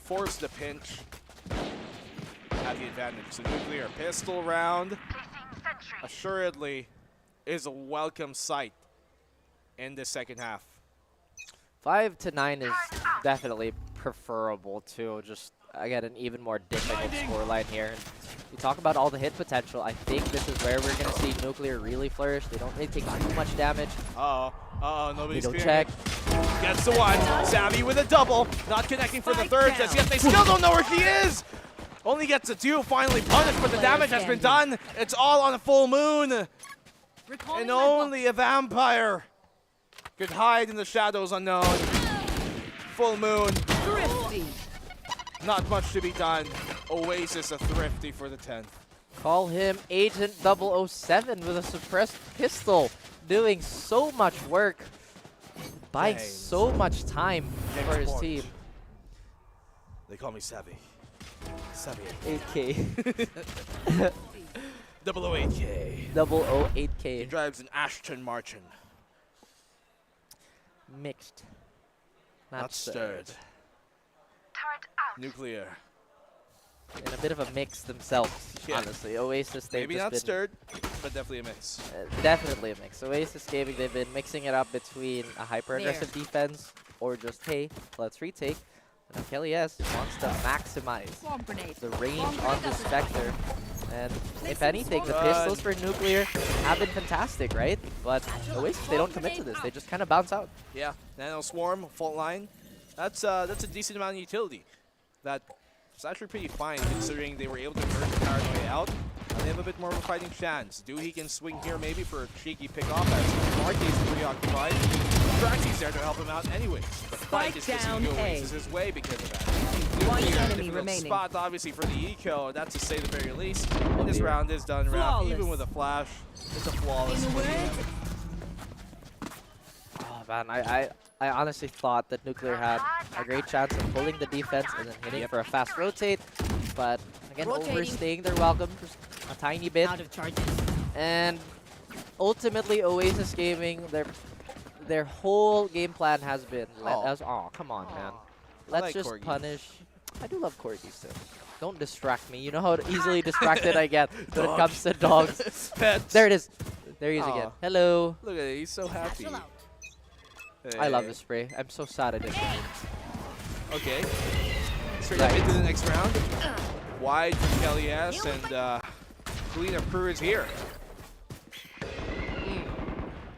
force the pinch, have the advantage. So Nuclear pistol round, assuredly, is a welcome sight in the second half. 5 to 9 is definitely preferable to just, again, an even more difficult scoreline here. You talk about all the hit potential. I think this is where we're going to see Nuclear really flourish. They don't really take too much damage. Nobody's They don't clearing check. it. Gets the one. Savvy with a double. Not connecting for the third just yet. They still don't know where he is. Only gets a 2, finally punished, but the damage has been done. It's all on a full moon. And only a vampire could hide in the shadows unknown. Full moon. Thrifty. Not much to be done. Oasis a thrifty for the 10th. Call him Agent 007 with a suppressed pistol. Doing so much work. Buying James. so much time for his Bond. team. They call me Savvy. Savvy. 8K. 008K. 008K. He drives an Ashton Martin. Mixed. Not stirred. Nuclear. In a bit of a mix themselves, Yeah. honestly. Oasis, they've Maybe just not been stirred, but definitely a mix. Definitely a mix. Oasis Gaming, they've been mixing it up between a hyper-aggressive defense or just, hey, let's retake. And now Kelly S wants to maximize the range on the Spectre. And if anything, the pistols for Nuclear have been fantastic, right? But Oasis, they don't commit to this. They just kind of bounce out. Yeah, Nano Swarm, fault line. That's a decent amount of utility. That's actually pretty fine considering they were able to burn the paranoia out. And they have a bit more of a fighting chance. Doohy can swing here maybe for a cheeky pick-off as Marquez preoccupied. Traxy's there to help him out anyways. The fight is just going to go Oasis' way because of that. One Nuclear, enemy difficult remaining. spot obviously for the eco, that's to say the very least. And this round is done, Raph. Even Flawless. with a flash, it's a flawless. Oh, man, I honestly thought that Nuclear had a great chance of pulling the defense and then hitting for a fast rotate. But again, overstaying their welcome just a tiny bit. Out of charges. And ultimately, Oasis Gaming, their whole game plan has been let us. Oh, come on, man. Let's like just corgis. punish. I do love corgis too. Don't distract me. You know how easily distracted I get when it comes to dogs. Pets. There it is. There he is Aw. again. Hello. Look at it, he's so happy. I love Hey. this spray. I'm so sad I didn't win. Okay. Straight up into the next round. Wide from Kelly S. And Kalina Prue is here.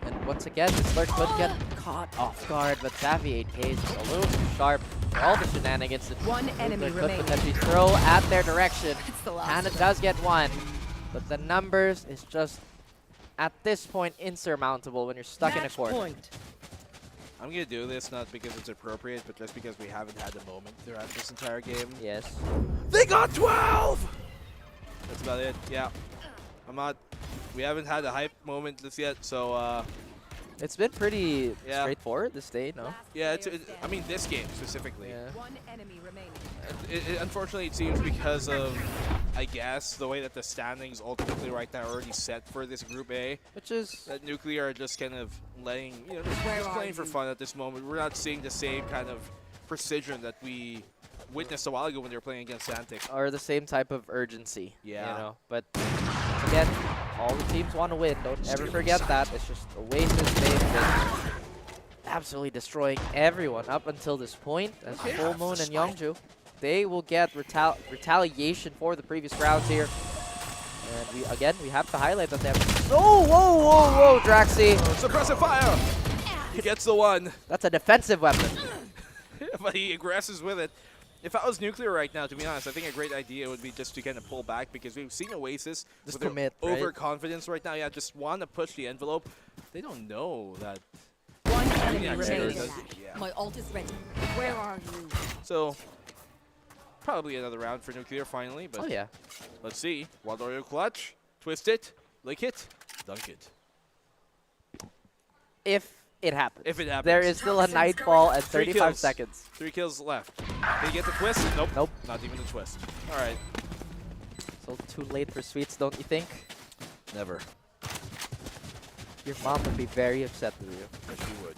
And once again, this Lurk could get caught off guard, but Savvy 8K is just a little too sharp for all the shenanigans that One enemy Nuclear could remaining. potentially throw at their direction. It's the last Hannah of does get one, but the numbers is just, at this point, insurmountable when you're stuck in a Match corner. point. I'm going to do this not because it's appropriate, but just because we haven't had a moment throughout this entire game. Yes. They got 12! That's about it, yeah. We haven't had a hype moment just yet, so It's been pretty Yeah. straightforward this day, no? yeah, I mean this game specifically. Yeah. One enemy remaining. Unfortunately, it seems because of, I guess, the way that the standings ultimately right now are already set for this Group A. Which is... That Nuclear are just kind of letting, just playing for fun at this moment. We're not seeing the same kind of precision that we witnessed a while ago when they were playing against Santic. Or the same type of urgency. Yeah. You know, but again, all the teams want to win. Don't ever forget that. It's just Oasis. They've been absolutely destroying everyone up until this point. As Full Moon and Youngju, they will get retaliation for the previous rounds here. And we have to highlight that they have. Oh, whoa, Draxi. Suppressive fire! He gets the one. That's a defensive weapon. But he aggresses with it. If I was Nuclear right now, to be honest, I think a great idea would be just to kind of pull back because we've seen Oasis Just with their commit, right? overconfidence right now. Yeah, just want to push the envelope. They don't know that. One enemy Yeah, remaining. yeah. My ult is ready. Where are you? So, probably another round for Nuclear finally. But Oh, yeah. let's see. Wild Oreo clutch. Twist it. Lick it. Dunk it. If it happens. If it happens. There is still a nightfall at 3 35 kills. seconds. 3 kills left. Did he get the twist? Nope. Nope. Not even the twist. All right. So too late for sweets, don't you think? Never. Your mom would be very upset with you. Yes, she would.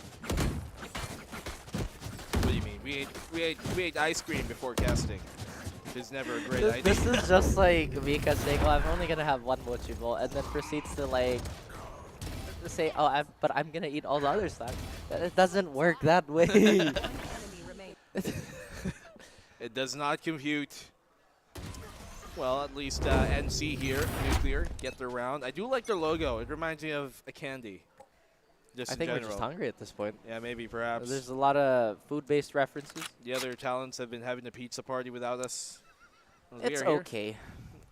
What do you mean? We ate ice cream before casting. It's never a great idea. This is just like Mika saying, "Oh, I'm only gonna have one mochi bowl," and then proceeds to like say, "Oh, but I'm gonna eat all the other stuff." It doesn't work that way. It does not compute. Well, at least NC here, Nuclear, get their round. I do like their logo. It reminds me of a candy. Just I in think we're general. just hungry at this point. Yeah, maybe, perhaps. There's a lot of food-based references. The other talents have been having a pizza party without us. We It's are here. okay.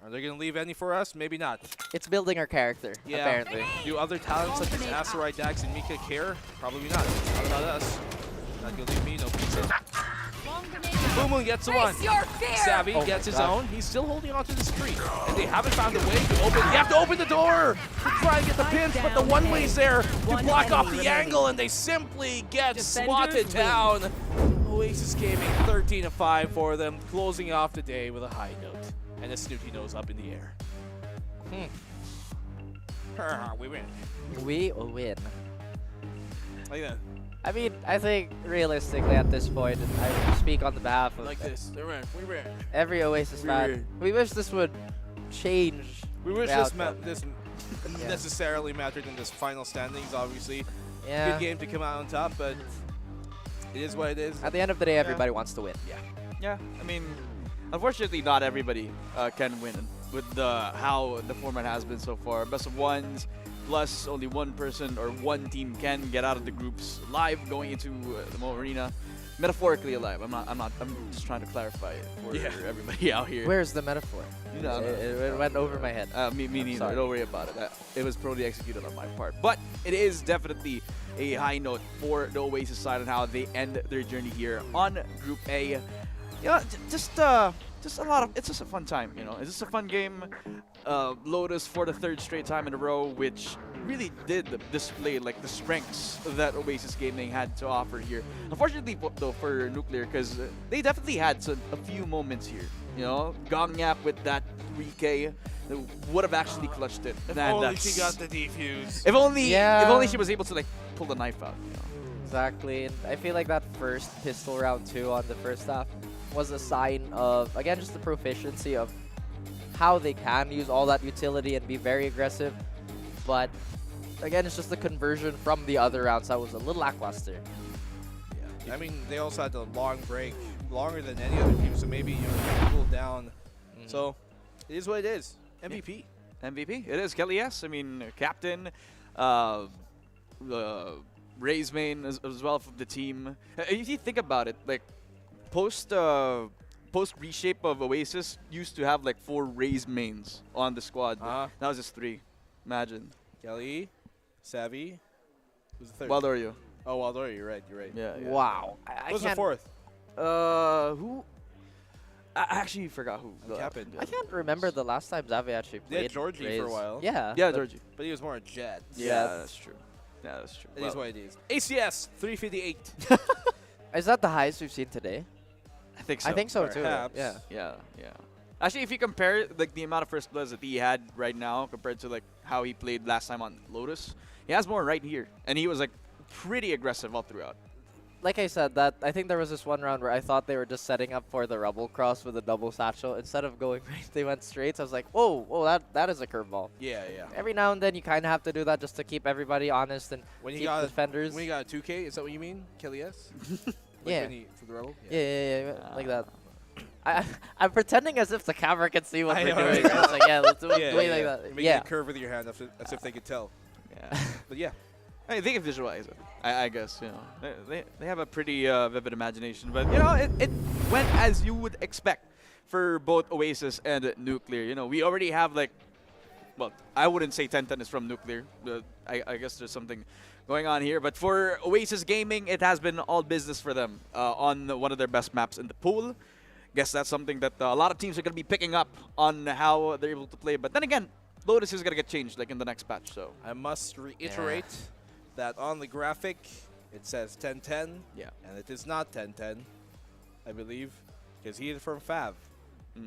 Are they going to leave any for us? Maybe not. It's building our character, Yeah. apparently. Do other talents such as Asteroid Dax and Mika care? Probably not. Not about us. Not going to leave me no pizza. Moon gets the one. Savvy gets his own. He's still holding on to the streak. And they haven't found a way to open. You have to open the door to try and get the pinch, but the one-way's there to block off the angle, and they simply get swatted down. Oasis Gaming 13-5 for them, closing off the day with a high note. And a snooty nose up in the air. We win. We win. Like that. I mean, I think realistically at this point, and I speak on the behalf of Like this. They ran. We ran. every Oasis fan, we wish this would change. We wish the this outcome. necessarily mattered in this final standings, obviously. Yeah. Good game to come out on top, but it is what it is. At the end of the day, everybody wants to win. Yeah, I mean, unfortunately, not everybody can win with how the format has been so far. Best of ones, plus only one person or one team can get out of the groups live going into the Mo Arena. Metaphorically alive. I'm just trying to clarify it for everybody out here. Where's the metaphor? You know, It went over my head. Me neither. sorry. Don't worry about it. It was probably executed on my part. But it is definitely a high note for the Oasis side on how they end their journey here on Group A. Yeah, just a lot of. It's just a fun time, you know. It's just a fun game. Lotus for the third straight time in a row, which really did display like the strengths that Oasis Gaming had to offer here. Unfortunately, though, for Nuclear, because they definitely had a few moments here. You know, Gongyap with that 3K would have actually clutched it. If Man, only that's- she got the defuse. If only she was able to like pull the knife out. You know? Exactly, and I feel like that first pistol round 2 on the first half was a sign of, again, just the proficiency of how they can use all that utility and be very aggressive. But again, it's just the conversion from the other rounds that was a little lackluster. Yeah. I mean, they also had the long break, longer than any other team, so maybe cooled down. So it is what it is. MVP. MVP. It is Kelly S. I mean, captain, Ray's main as well for the team. If you think about it, like post reshape of Oasis used to have like 4 Raze mains on the squad. Now it's just 3. Imagine. Kelly, Savvy. Who's the third? Waldorio. Oh, Waldorio. You're right. Yeah. Wow. Who's the fourth? Who? I actually forgot who. Captain. I can't remember the last time Xavi actually They had played Georgie Raze. for a while. Yeah. Yeah, but- Georgie. But he was more a jet. Yeah, that's true. Yeah, that's true. It is what it is. ACS 358. Is that the highest we've seen today? I think so. I think so too. Perhaps. Yeah. Yeah. Actually, if you compare like the amount of first bloods that he had right now compared to like how he played last time on Lotus, he has more right here, and he was like pretty aggressive all throughout. Like I said, that I think there was this one round where I thought they were just setting up for the Rebel Cross with a double satchel. Instead of going right, they went straight. So I was like, whoa, that is a curveball. Yeah. Every now and then you kind of have to do that just to keep everybody honest and When you keep got defenders. When you got a 2K, is that what you mean? Kelly S? Yeah. For the Rebel? Yeah, like that. I'm pretending as if the camera can see what I we're know, doing. right? It's like, yeah, let's do it Yeah, like yeah. that. You're making Yeah. a curve with your hand as if they could tell. Yeah. But yeah. I mean, they can visualize it. I guess, you know. They have a pretty vivid imagination. But, you know, it went as you would expect for both Oasis and Nuclear. You know, we already have, like, well, I wouldn't say 10-10 is from Nuclear. I guess there's something going on here. But for Oasis Gaming, it has been all business for them on one of their best maps in the pool. Guess that's something that a lot of teams are going to be picking up on how they're able to play. But then again, Lotus is going to get changed, like, in the next patch. So I must reiterate that on the graphic it says 10-10. Yeah. And it is not 10-10, I believe, because he is from Fav.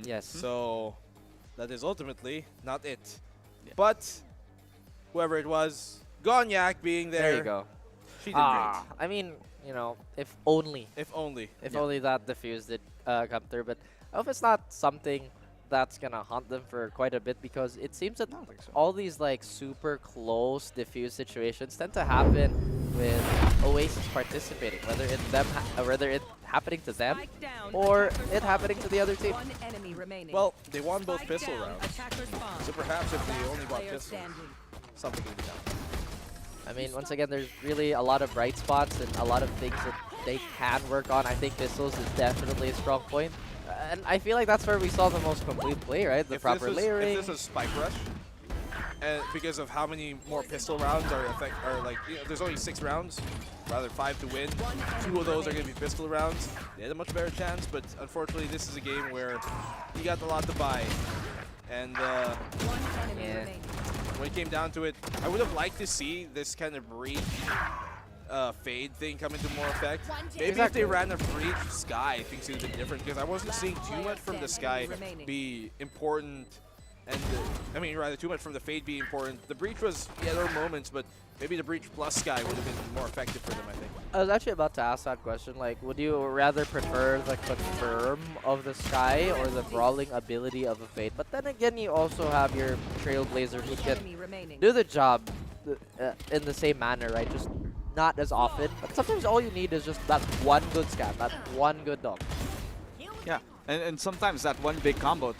Yes. So that is ultimately not it. But whoever it was, Gonyak being there. There you go. She did great. I mean, you know, if only. If only. If only that diffuse did come through. But I hope it's not something that's going to haunt them for quite a bit, because it seems that all these like super close diffuse situations tend to happen with Oasis participating, whether it's them, whether it happening to them or it happening to the other team. Well, they won both pistol rounds. So perhaps if they only bought pistol, something would be done. I mean, once again, there's really a lot of bright spots and a lot of things that they can work on. I think pistols is definitely a strong point. And I feel like that's where we saw the most complete play, right? The proper layering. If this was Spike Rush, and because of how many more pistol rounds are like, you know, there's only 6 rounds, rather 5 to win. 2 of those are going to be pistol rounds. They had a much better chance, but unfortunately, this is a game where you got a lot to buy. And when it came down to it, I would have liked to see this kind of breach fade thing come into more effect. Maybe if they ran a breach Sky, things would have been different, because I wasn't seeing too much from the Sky be important. And I mean, rather too much from the fade be important. The breach was, yeah, there were moments, but maybe the breach plus Sky would have been more effective for them, I think. I was actually about to ask that question. Like, would you rather prefer the confirm of the Sky or the brawling ability of a Fade? But then again, you also have your Trailblazer who can do the job in the same manner, right? Just not as often. But sometimes all you need is just that one good scan, that one good dog. Yeah, and sometimes that one big combo.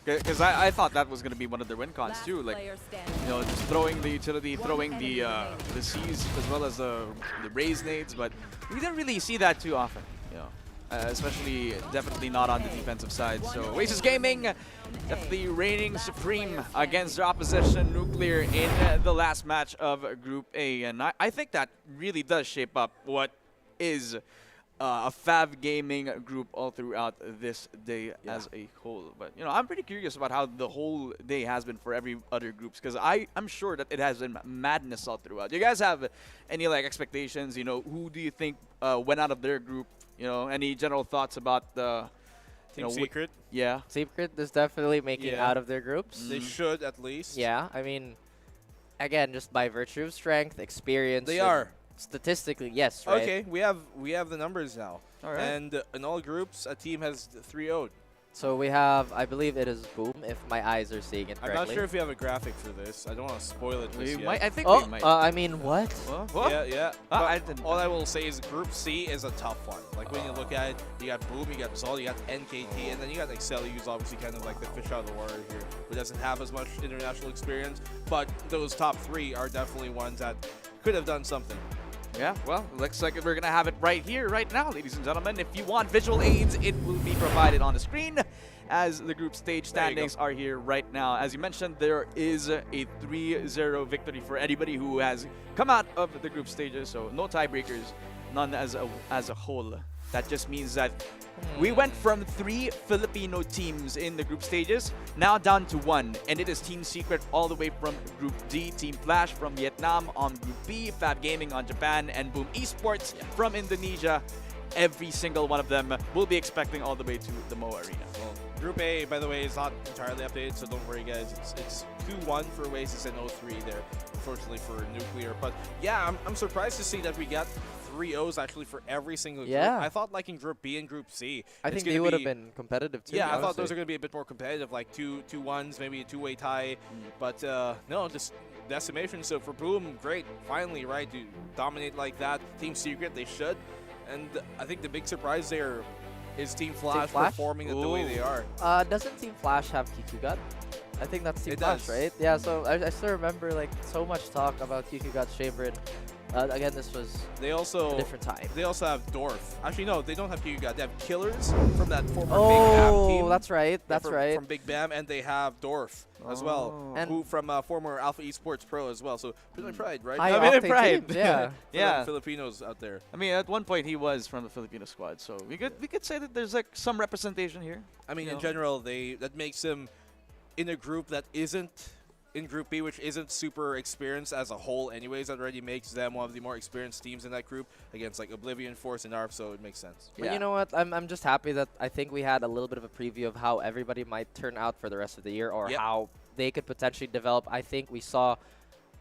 Because I thought that was going to be one of their win cons too, like, you know, just throwing the utility, throwing the C's as well as the raise nades, but we didn't really see that too often, you know, especially definitely not on the defensive side. So Oasis Gaming definitely reigning supreme against their opposition, Nuclear, in the last match of Group A, and I think that really does shape up what is a Fav Gaming group all throughout this day as a whole. But, you know, I'm pretty curious about how the whole day has been for every other groups, because I'm sure that it has been madness all throughout. Do you guys have any, like, expectations? You know, who do you think went out of their group? You know, any general thoughts about the Team Secret? Yeah. Secret is definitely making out of their groups. They should, at least. Yeah, I mean, again, just by virtue of strength, experience. They are. Statistically, yes, right? Okay, we have the numbers now. All right. And in all groups, a team has 3-0'd. So we have, I believe it is Boom, if my eyes are seeing it correctly. I'm not sure if we have a graphic for this. I don't want to spoil it just yet. I think we might. I mean, what? What? Yeah. All I will say is Group C is a tough one. Like, when you look at it, you got Boom, you got Zol, you got NKT, and then you got Excel, who's obviously kind of like the fish out of the water here, who doesn't have as much international experience. But those top 3 are definitely ones that could have done something. Yeah, well, looks like we're going to have it right here, right now, ladies and gentlemen. If you want visual aids, it will be provided on the screen as the group stage standings are here right now. As you mentioned, there is a 3-0 victory for anybody who has come out of the group stages, so no tiebreakers, none as a whole. That just means that we went from 3 Filipino teams in the group stages, now down to 1. And it is Team Secret all the way from Group D, Team Flash from Vietnam on Group B, Fab Gaming on Japan, and Boom Esports from Indonesia. Every single one of them will be expecting all the way to the MOA Arena. Well, Group A, by the way, is not entirely updated, so don't worry, guys. It's 2-1 for Oasis and 0-3 there, unfortunately, for Nuclear. But yeah, I'm surprised to see that we got 3-0s actually for every single group. I thought, like, in Group B and Group C, I think they would have been competitive too. Yeah, I thought those are going to be a bit more competitive, like 2-1s, maybe a 2-way tie. But no, just decimation. So for Boom, great, finally, right, to dominate like that. Team Secret, they should. And I think the big surprise there is Team Flash, performing it the way they are. Doesn't Team Flash have QQ I think that's Team Flash, does. right? Yeah, so I still remember, like, so much talk about QQ Chamber. Again, this was a different time. They also have Dorf. Actually, no, they don't have QQ. They have Killers from that former Big Bam team. Oh, that's right. That's right. From Big Bam, and they have Dorf as well, and who from former Alpha Esports Pro as well. So, pretty pride, right? I mean, pride. Yeah. Yeah. Filipinos out there. I mean, at one point he was from the Filipino squad, so we could say that there's like some representation here. I mean, in general, that makes them in a group that isn't in Group B, which isn't super experienced as a whole anyways. That already makes them one of the more experienced teams in that group against like Oblivion, Force, and ARF, so it makes sense. But you know what? I'm just happy that I think we had a little bit of a preview of how everybody might turn out for the rest of the year, or how they could potentially develop. I think we saw,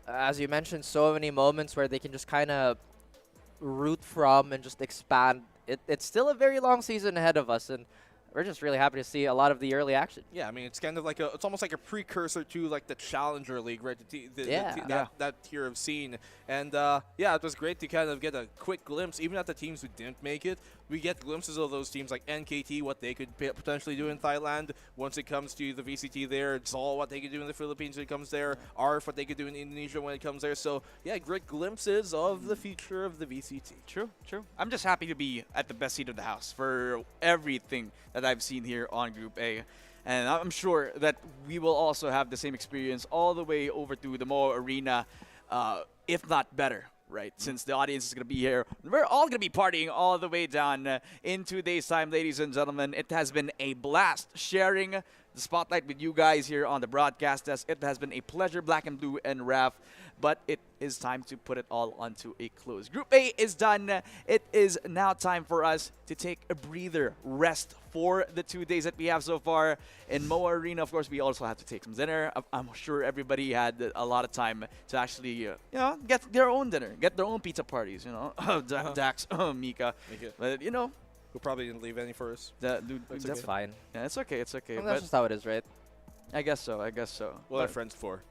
as you mentioned, so many moments where they can just kind of root from and just expand. It's still a very long season ahead of us, and we're just really happy to see a lot of the early action. Yeah, I mean, it's kind of like it's almost like a precursor to like the Challenger League, right? That tier of scene. And yeah, it was great to kind of get a quick glimpse, even at the teams who didn't make it, we get glimpses of those teams like NKT, what they could potentially do in Thailand. Once it comes to the VCT there, Zol, what they could do in the Philippines when it comes there, ARF, what they could do in Indonesia when it comes there. So, yeah, great glimpses of the future of the VCT. True, true. I'm just happy to be at the best seat of the house for everything that I've seen here on Group A. And I'm sure that we will also have the same experience all the way over to the Moa Arena, if not better, right? Since the audience is going to be here. We're all going to be partying all the way down in 2 days' time, ladies and gentlemen. It has been a blast sharing the spotlight with you guys here on the broadcast desk. It has been a pleasure, Black and Blue and Raph. But it is time to put it all onto a close. Group A is done. It is now time for us to take a breather, rest for the 2 days that we have so far. In Moa Arena, of course, we also have to take some dinner. I'm sure everybody had a lot of time to actually, get their own dinner, get their own pizza parties, Dax, Mika. But, Who probably didn't leave any for us. That's fine. Yeah, it's okay, it's okay. Well, that's just how it is, right? I guess so, I guess so. What are friends for?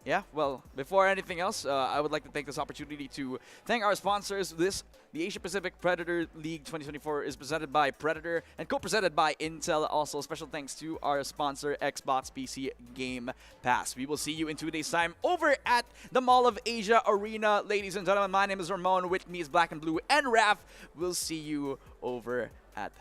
Yeah, well, before anything else, I would like to take this opportunity to thank our sponsors. The Asia Pacific Predator League 2024 is presented by Predator and co-presented by Intel. Also, special thanks to our sponsor, Xbox PC Game Pass. We will see you in 2 days' time over at the Mall of Asia Arena. Ladies and gentlemen, my name is Ramon. With me is Black and Blue and Raph. We'll see you over at